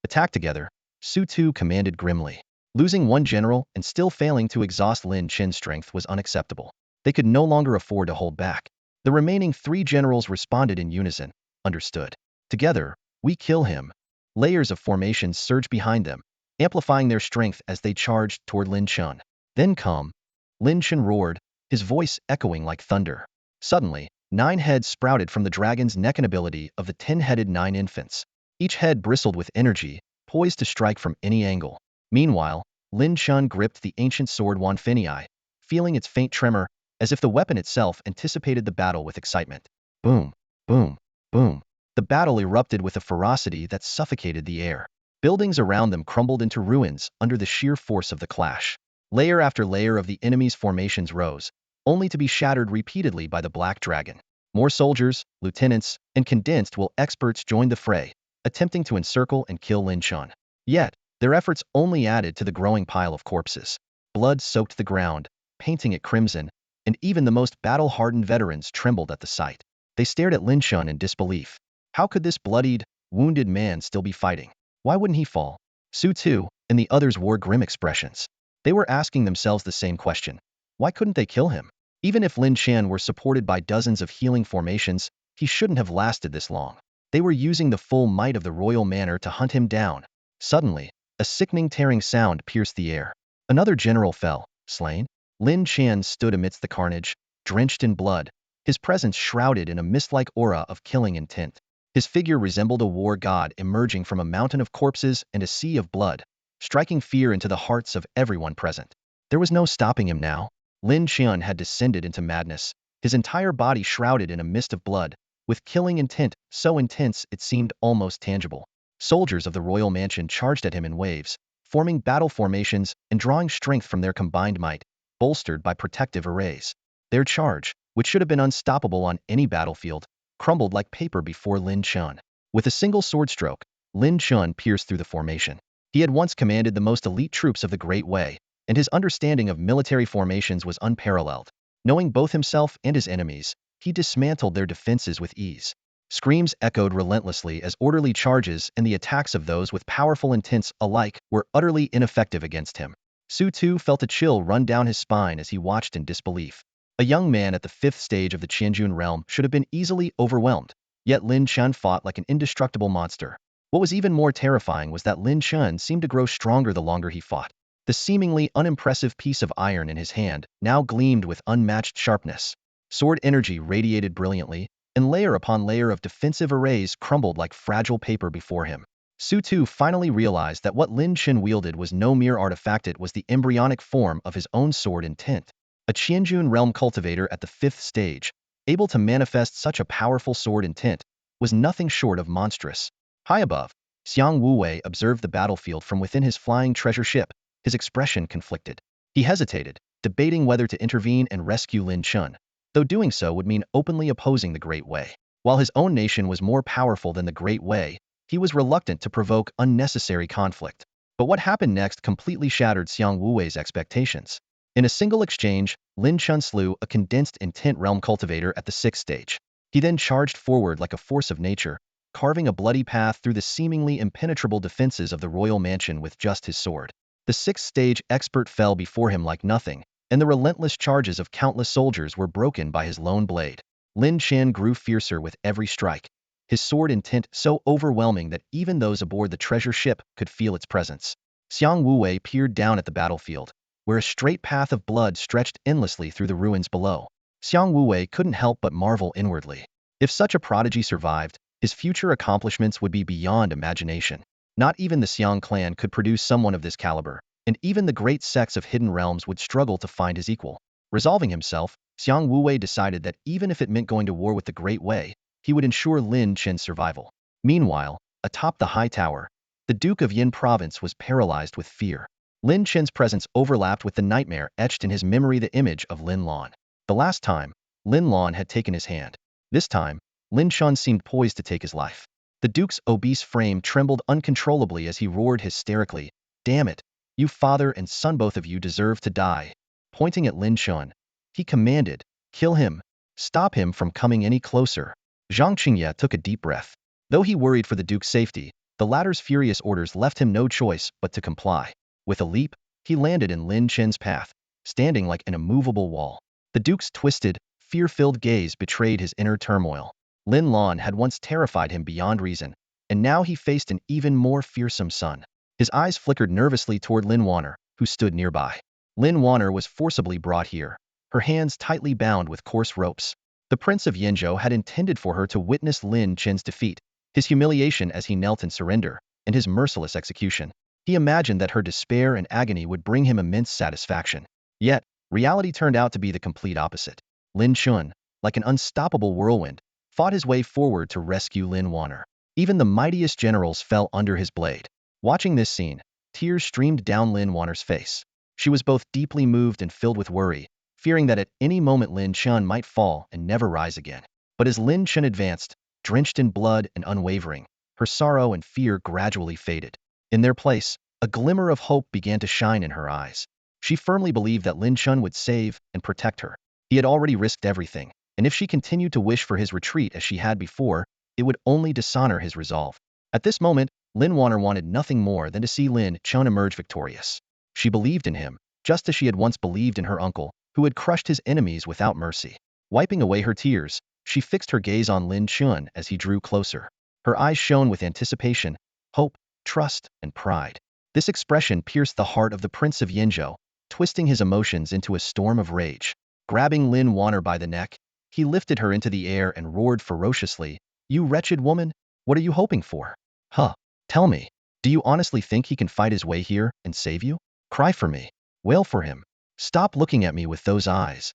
A: Attack together, Su Tu commanded grimly. Losing one general and still failing to exhaust Lin Chen's strength was unacceptable. They could no longer afford to hold back. The remaining 3 generals responded in unison. "Understood. Together, we kill him." Layers of formations surged behind them, amplifying their strength as they charged toward Lin Chen. "Then come." Lin Chen roared, his voice echoing like thunder. Suddenly, 9 heads sprouted from the dragon's neck, an ability of the 10-headed 9 infants. Each head bristled with energy, poised to strike from any angle. Meanwhile, Lin Chen gripped the ancient sword Wanfenii, feeling its faint tremor, as if the weapon itself anticipated the battle with excitement. Boom, boom, boom. The battle erupted with a ferocity that suffocated the air. Buildings around them crumbled into ruins under the sheer force of the clash. Layer after layer of the enemy's formations rose, only to be shattered repeatedly by the Black Dragon. More soldiers, lieutenants, and condensed will experts joined the fray, attempting to encircle and kill Lin Chen. Yet, their efforts only added to the growing pile of corpses. Blood soaked the ground, painting it crimson, and even the most battle-hardened veterans trembled at the sight. They stared at Lin Chen in disbelief. How could this bloodied, wounded man still be fighting? Why wouldn't he fall? Su Tu and the others wore grim expressions. They were asking themselves the same question. Why couldn't they kill him? Even if Lin Chen were supported by dozens of healing formations, he shouldn't have lasted this long. They were using the full might of the royal manor to hunt him down. Suddenly, a sickening tearing sound pierced the air. Another general fell, slain. Lin Chen stood amidst the carnage, drenched in blood, his presence shrouded in a mist-like aura of killing intent. His figure resembled a war god emerging from a mountain of corpses and a sea of blood, striking fear into the hearts of everyone present. There was no stopping him now. Lin Chen had descended into madness, his entire body shrouded in a mist of blood, with killing intent so intense it seemed almost tangible. Soldiers of the royal mansion charged at him in waves, forming battle formations and drawing strength from their combined might, bolstered by protective arrays. Their charge, which should have been unstoppable on any battlefield, crumbled like paper before Lin Chen. With a single sword stroke, Lin Chen pierced through the formation. He had once commanded the most elite troops of the Great Way, and his understanding of military formations was unparalleled. Knowing both himself and his enemies, he dismantled their defenses with ease. Screams echoed relentlessly as orderly charges and the attacks of those with powerful intents alike were utterly ineffective against him. Su Tu felt a chill run down his spine as he watched in disbelief. A young man at the 5th stage of the Qianjun realm should have been easily overwhelmed, yet Lin Chen fought like an indestructible monster. What was even more terrifying was that Lin Chen seemed to grow stronger the longer he fought. The seemingly unimpressive piece of iron in his hand now gleamed with unmatched sharpness. Sword energy radiated brilliantly, and layer upon layer of defensive arrays crumbled like fragile paper before him. Su Tu finally realized that what Lin Chen wielded was no mere artifact, it was the embryonic form of his own sword intent. A Qianjun realm cultivator at the 5th stage, able to manifest such a powerful sword intent, was nothing short of monstrous. High above, Xiang Wuwei observed the battlefield from within his flying treasure ship, his expression conflicted. He hesitated, debating whether to intervene and rescue Lin Chen, though doing so would mean openly opposing the Great Wei. While his own nation was more powerful than the Great Wei, he was reluctant to provoke unnecessary conflict. But what happened next completely shattered Xiang Wuwei's expectations. In a single exchange, Lin Chen slew a condensed intent realm cultivator at the 6th stage. He then charged forward like a force of nature, carving a bloody path through the seemingly impenetrable defenses of the royal mansion with just his sword. The 6th stage expert fell before him like nothing, and the relentless charges of countless soldiers were broken by his lone blade. Lin Chen grew fiercer with every strike, his sword intent so overwhelming that even those aboard the treasure ship could feel its presence. Xiang Wuwei peered down at the battlefield, where a straight path of blood stretched endlessly through the ruins below. Xiang Wuwei couldn't help but marvel inwardly. If such a prodigy survived, his future accomplishments would be beyond imagination. Not even the Xiang clan could produce someone of this caliber, and even the great sects of hidden realms would struggle to find his equal. Resolving himself, Xiang Wuwei decided that even if it meant going to war with the Great Wei, he would ensure Lin Chen's survival. Meanwhile, atop the high tower, the Duke of Yin province was paralyzed with fear. Lin Chen's presence overlapped with the nightmare etched in his memory, the image of Lin Lan. The last time, Lin Lan had taken his hand. This time, Lin Chen seemed poised to take his life. The Duke's obese frame trembled uncontrollably as he roared hysterically, "Damn it! You father and son, both of you deserve to die." Pointing at Lin Chen, he commanded, "Kill him. Stop him from coming any closer." Zhang Qingye took a deep breath. Though he worried for the Duke's safety, the latter's furious orders left him no choice but to comply. With a leap, he landed in Lin Chen's path, standing like an immovable wall. The Duke's twisted, fear-filled gaze betrayed his inner turmoil. Lin Lan had once terrified him beyond reason, and now he faced an even more fearsome son. His eyes flickered nervously toward Lin Wanner, who stood nearby. Lin Wanner was forcibly brought here, her hands tightly bound with coarse ropes. The Prince of Yenzhou had intended for her to witness Lin Chen's defeat, his humiliation as he knelt in surrender, and his merciless execution. He imagined that her despair and agony would bring him immense satisfaction. Yet, reality turned out to be the complete opposite. Lin Chen, like an unstoppable whirlwind, fought his way forward to rescue Lin Wanner. Even the mightiest generals fell under his blade. Watching this scene, tears streamed down Lin Wanner's face. She was both deeply moved and filled with worry, fearing that at any moment Lin Chen might fall and never rise again. But as Lin Chen advanced, drenched in blood and unwavering, her sorrow and fear gradually faded. In their place, a glimmer of hope began to shine in her eyes. She firmly believed that Lin Chen would save and protect her. He had already risked everything, and if she continued to wish for his retreat as she had before, it would only dishonor his resolve. At this moment, Lin Wanner wanted nothing more than to see Lin Chen emerge victorious. She believed in him, just as she had once believed in her uncle, who had crushed his enemies without mercy. Wiping away her tears, she fixed her gaze on Lin Chen as he drew closer. Her eyes shone with anticipation, hope, trust, and pride. This expression pierced the heart of the Prince of Yenzhou, twisting his emotions into a storm of rage. Grabbing Lin Wanner by the neck, he lifted her into the air and roared ferociously, "You wretched woman, what are you hoping for? Huh? Tell me, do you honestly think he can fight his way here and save you? Cry for me. Wail for him. Stop looking at me with those eyes."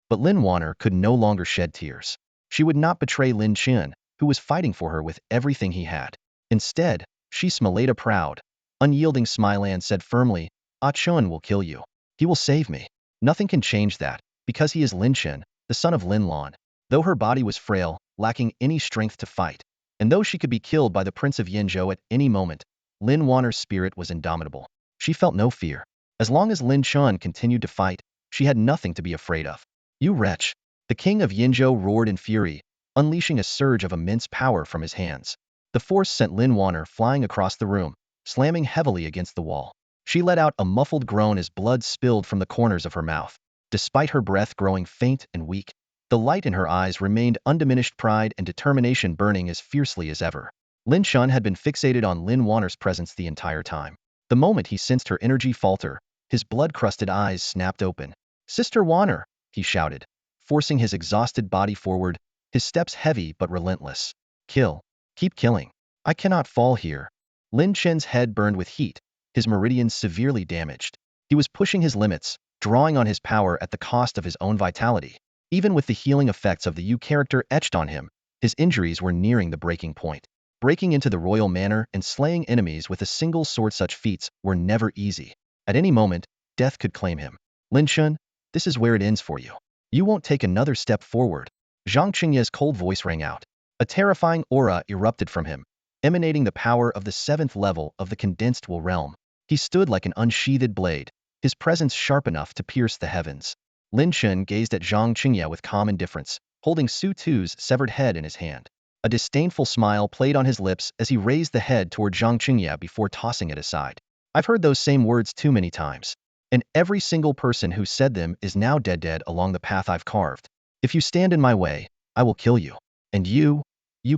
A: But Lin Wanner could no longer shed tears. She would not betray Lin Chen, who was fighting for her with everything he had. Instead, she smiled a proud, unyielding smile and said firmly, "Ah Chen will kill you. He will save me. Nothing can change that, because he is Lin Chen, the son of Lin Lan." Though her body was frail, lacking any strength to fight, and though she could be killed by the Prince of Yenzhou at any moment, Lin Wanner's spirit was indomitable. She felt no fear. As long as Lin Chen continued to fight, she had nothing to be afraid of. "You wretch!" The king of Yenzhou roared in fury, unleashing a surge of immense power from his hands. The force sent Lin Wanner flying across the room, slamming heavily against the wall. She let out a muffled groan as blood spilled from the corners of her mouth. Despite her breath growing faint and weak, the light in her eyes remained undiminished, pride and determination burning as fiercely as ever. Lin Chen had been fixated on Lin Wanner's presence the entire time. The moment he sensed her energy falter, his blood-crusted eyes snapped open. "Sister Wanner!" he shouted, forcing his exhausted body forward, his steps heavy but relentless. "Kill. Keep killing. I cannot fall here." Lin Chen's head burned with heat, his meridians severely damaged. He was pushing his limits, drawing on his power at the cost of his own vitality. Even with the healing effects of the Yu character etched on him, his injuries were nearing the breaking point. Breaking into the royal manor and slaying enemies with a single sword, such feats were never easy. At any moment, death could claim him. Lin Chen, this is where it ends for you. You won't take another step forward. Zhang Qingye's cold voice rang out. A terrifying aura erupted from him, emanating the power of the 7th level of the condensed will realm. He stood like an unsheathed blade, his presence sharp enough to pierce the heavens. Lin Chen gazed at Zhang Qingye with calm indifference, holding Su Tu's severed head in his hand. A disdainful smile played on his lips as he raised the head toward Zhang Qingye before tossing it aside. I've heard those same words too many times, and every single person who said them is now dead along the path I've carved. If you stand in my way, I will kill you. And you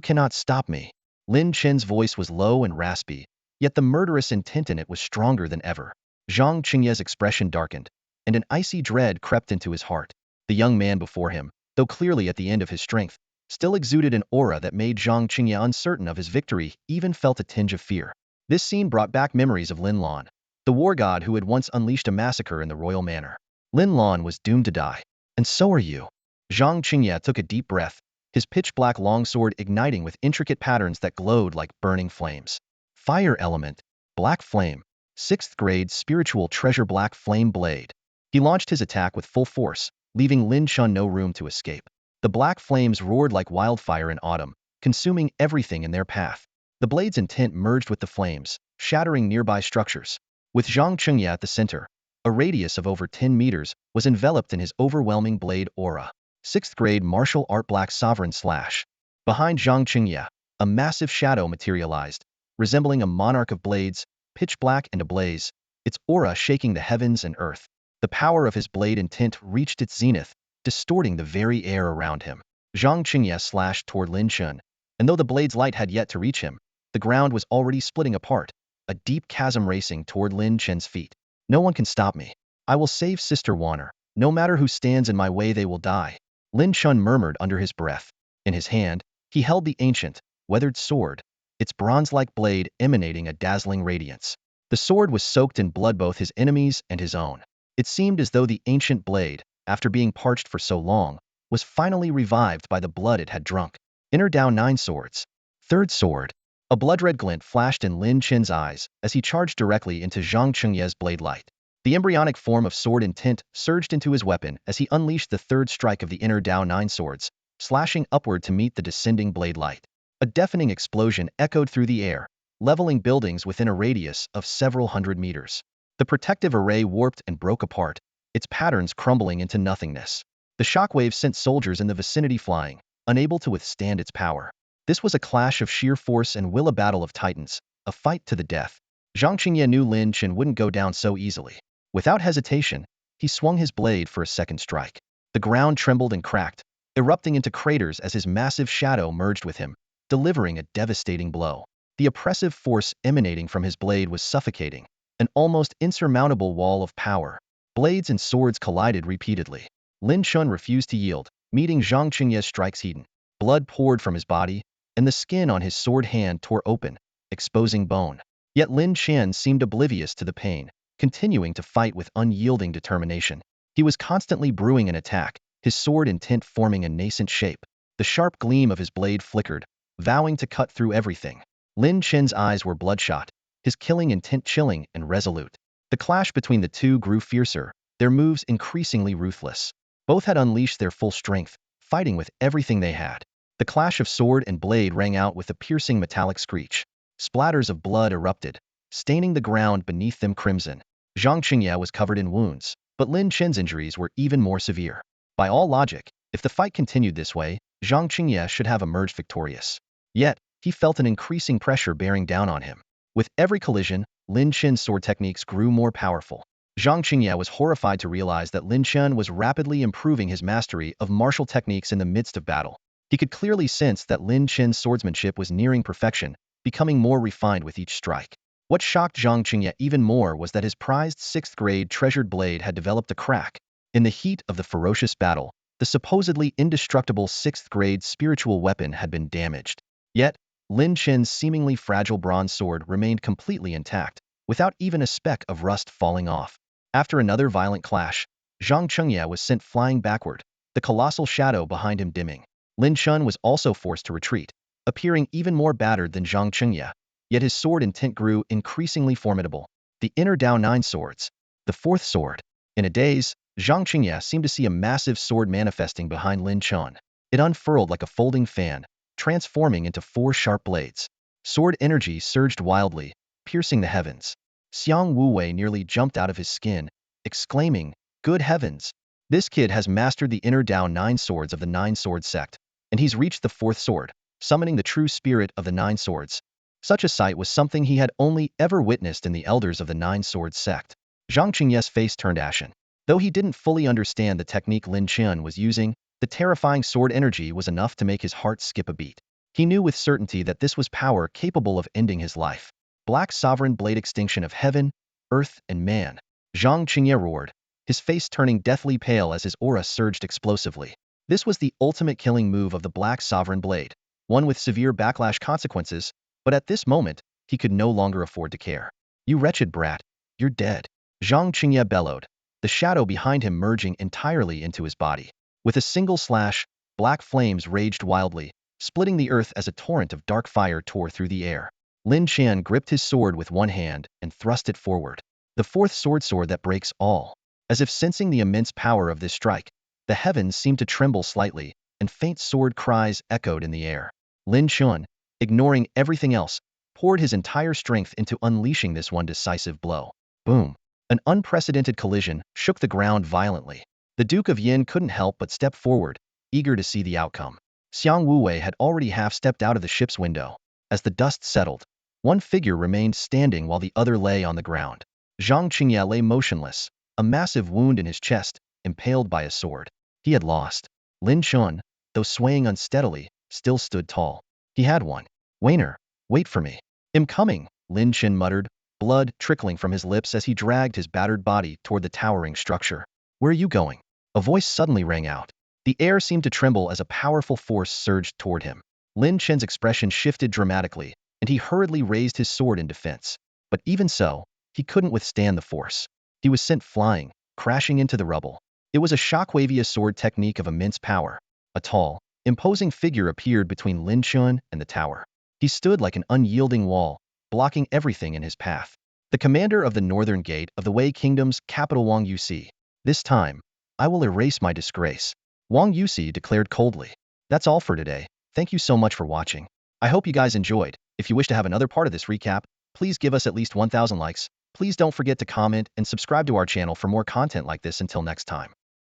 A: cannot stop me. Lin Chen's voice was low and raspy, yet the murderous intent in it was stronger than ever. Zhang Qingye's expression darkened, and an icy dread crept into his heart. The young man before him, though clearly at the end of his strength, still exuded an aura that made Zhang Qingye uncertain of his victory, even felt a tinge of fear. This scene brought back memories of Lin Lan, the war god who had once unleashed a massacre in the royal manor. Lin Lan was doomed to die. And so are you. Zhang Qingye took a deep breath, his pitch-black longsword igniting with intricate patterns that glowed like burning flames. Fire element, black flame, 6th grade spiritual treasure black flame blade. He launched his attack with full force, leaving Lin Chen no room to escape. The black flames roared like wildfire in autumn, consuming everything in their path. The blade's intent merged with the flames, shattering nearby structures. With Zhang Qingye at the center, a radius of over 10 meters was enveloped in his overwhelming blade aura. 6th grade martial art black sovereign slash. Behind Zhang Qingye, a massive shadow materialized, resembling a monarch of blades, pitch black and ablaze, its aura shaking the heavens and earth. The power of his blade intent reached its zenith, distorting the very air around him. Zhang Qingye slashed toward Lin Chen, and though the blade's light had yet to reach him, the ground was already splitting apart, a deep chasm racing toward Lin Chen's feet. No one can stop me. I will save Sister Wanner. No matter who stands in my way, they will die. Lin Chen murmured under his breath. In his hand, he held the ancient, weathered sword, its bronze-like blade emanating a dazzling radiance. The sword was soaked in blood, both his enemies and his own. It seemed as though the ancient blade, after being parched for so long, was finally revived by the blood it had drunk. Inner down 9 swords. 3rd sword. A blood-red glint flashed in Lin Chen's eyes as he charged directly into Zhang Qingye's blade light. The embryonic form of sword intent surged into his weapon as he unleashed the 3rd strike of the inner Dao 9 swords, slashing upward to meet the descending blade light. A deafening explosion echoed through the air, leveling buildings within a radius of several hundred meters. The protective array warped and broke apart, its patterns crumbling into nothingness. The shockwave sent soldiers in the vicinity flying, unable to withstand its power. This was a clash of sheer force and will, a battle of titans, a fight to the death. Zhang Qingye knew Lin Chen wouldn't go down so easily. Without hesitation, he swung his blade for a second strike. The ground trembled and cracked, erupting into craters as his massive shadow merged with him, delivering a devastating blow. The oppressive force emanating from his blade was suffocating, an almost insurmountable wall of power. Blades and swords collided repeatedly. Lin Chen refused to yield, meeting Zhang Qingye's strikes heated. Blood poured from his body, and the skin on his sword hand tore open, exposing bone. Yet Lin Chen seemed oblivious to the pain, continuing to fight with unyielding determination. He was constantly brewing an attack, his sword intent forming a nascent shape. The sharp gleam of his blade flickered, vowing to cut through everything. Lin Chen's eyes were bloodshot, his killing intent chilling and resolute. The clash between the two grew fiercer, their moves increasingly ruthless. Both had unleashed their full strength, fighting with everything they had. The clash of sword and blade rang out with a piercing metallic screech. Splatters of blood erupted, staining the ground beneath them crimson. Zhang Qingye was covered in wounds, but Lin Chen's injuries were even more severe. By all logic, if the fight continued this way, Zhang Qingye should have emerged victorious. Yet, he felt an increasing pressure bearing down on him. With every collision, Lin Chen's sword techniques grew more powerful. Zhang Qingye was horrified to realize that Lin Chen was rapidly improving his mastery of martial techniques in the midst of battle. He could clearly sense that Lin Chen's swordsmanship was nearing perfection, becoming more refined with each strike. What shocked Zhang Qingye even more was that his prized 6th grade treasured blade had developed a crack. In the heat of the ferocious battle, the supposedly indestructible 6th grade spiritual weapon had been damaged. Yet, Lin Chen's seemingly fragile bronze sword remained completely intact, without even a speck of rust falling off. After another violent clash, Zhang Chengye was sent flying backward, the colossal shadow behind him dimming. Lin Chen was also forced to retreat, appearing even more battered than Zhang Chengye, yet his sword intent grew increasingly formidable. The inner Dao Nine Swords. The fourth sword. In a daze, Zhang Chengye seemed to see a massive sword manifesting behind Lin Chen. It unfurled like a folding fan, transforming into 4 sharp blades. Sword energy surged wildly, piercing the heavens. Xiang Wuwei nearly jumped out of his skin, exclaiming, "Good heavens! This kid has mastered the inner Dao Nine Swords of the Nine Sword sect, and he's reached the fourth sword, summoning the true spirit of the Nine Swords." Such a sight was something he had only ever witnessed in the elders of the Nine Swords sect. Zhang Qingye's face turned ashen. Though he didn't fully understand the technique Lin Chen was using, the terrifying sword energy was enough to make his heart skip a beat. He knew with certainty that this was power capable of ending his life. Black sovereign blade extinction of heaven, earth, and man. Zhang Qingye roared, his face turning deathly pale as his aura surged explosively. This was the ultimate killing move of the Black Sovereign Blade, one with severe backlash consequences, but at this moment, he could no longer afford to care. "You wretched brat, you're dead," Zhang Qingye bellowed, the shadow behind him merging entirely into his body. With a single slash, black flames raged wildly, splitting the earth as a torrent of dark fire tore through the air. Lin Chen gripped his sword with one hand and thrust it forward. The fourth sword that breaks all. As if sensing the immense power of this strike, the heavens seemed to tremble slightly, and faint sword cries echoed in the air. Lin Chen, ignoring everything else, poured his entire strength into unleashing this one decisive blow. Boom! An unprecedented collision shook the ground violently. The Duke of Yin couldn't help but step forward, eager to see the outcome. Xiang Wuwei had already half-stepped out of the ship's window. As the dust settled, one figure remained standing while the other lay on the ground. Zhang Qingye lay motionless, a massive wound in his chest, impaled by a sword. He had lost. Lin Chen, though swaying unsteadily, still stood tall. He had won. "Wainer, wait for me." "I'm coming," Lin Chen muttered, blood trickling from his lips as he dragged his battered body toward the towering structure. "Where are you going?" A voice suddenly rang out. The air seemed to tremble as a powerful force surged toward him. Lin Chen's expression shifted dramatically, and he hurriedly raised his sword in defense. But even so, he couldn't withstand the force. He was sent flying, crashing into the rubble. It was a shockwave sword technique of immense power. A tall, imposing figure appeared between Lin Chen and the tower. He stood like an unyielding wall, blocking everything in his path. The commander of the northern gate of the Wei Kingdom's capital, Wang Yusi. "This time, I will erase my disgrace," Wang Yusi declared coldly. That's all for today. Thank you so much for watching. I hope you guys enjoyed. If you wish to have another part of this recap, please give us at least 1,000 likes. Please don't forget to comment and subscribe to our channel for more content like this. Until next time.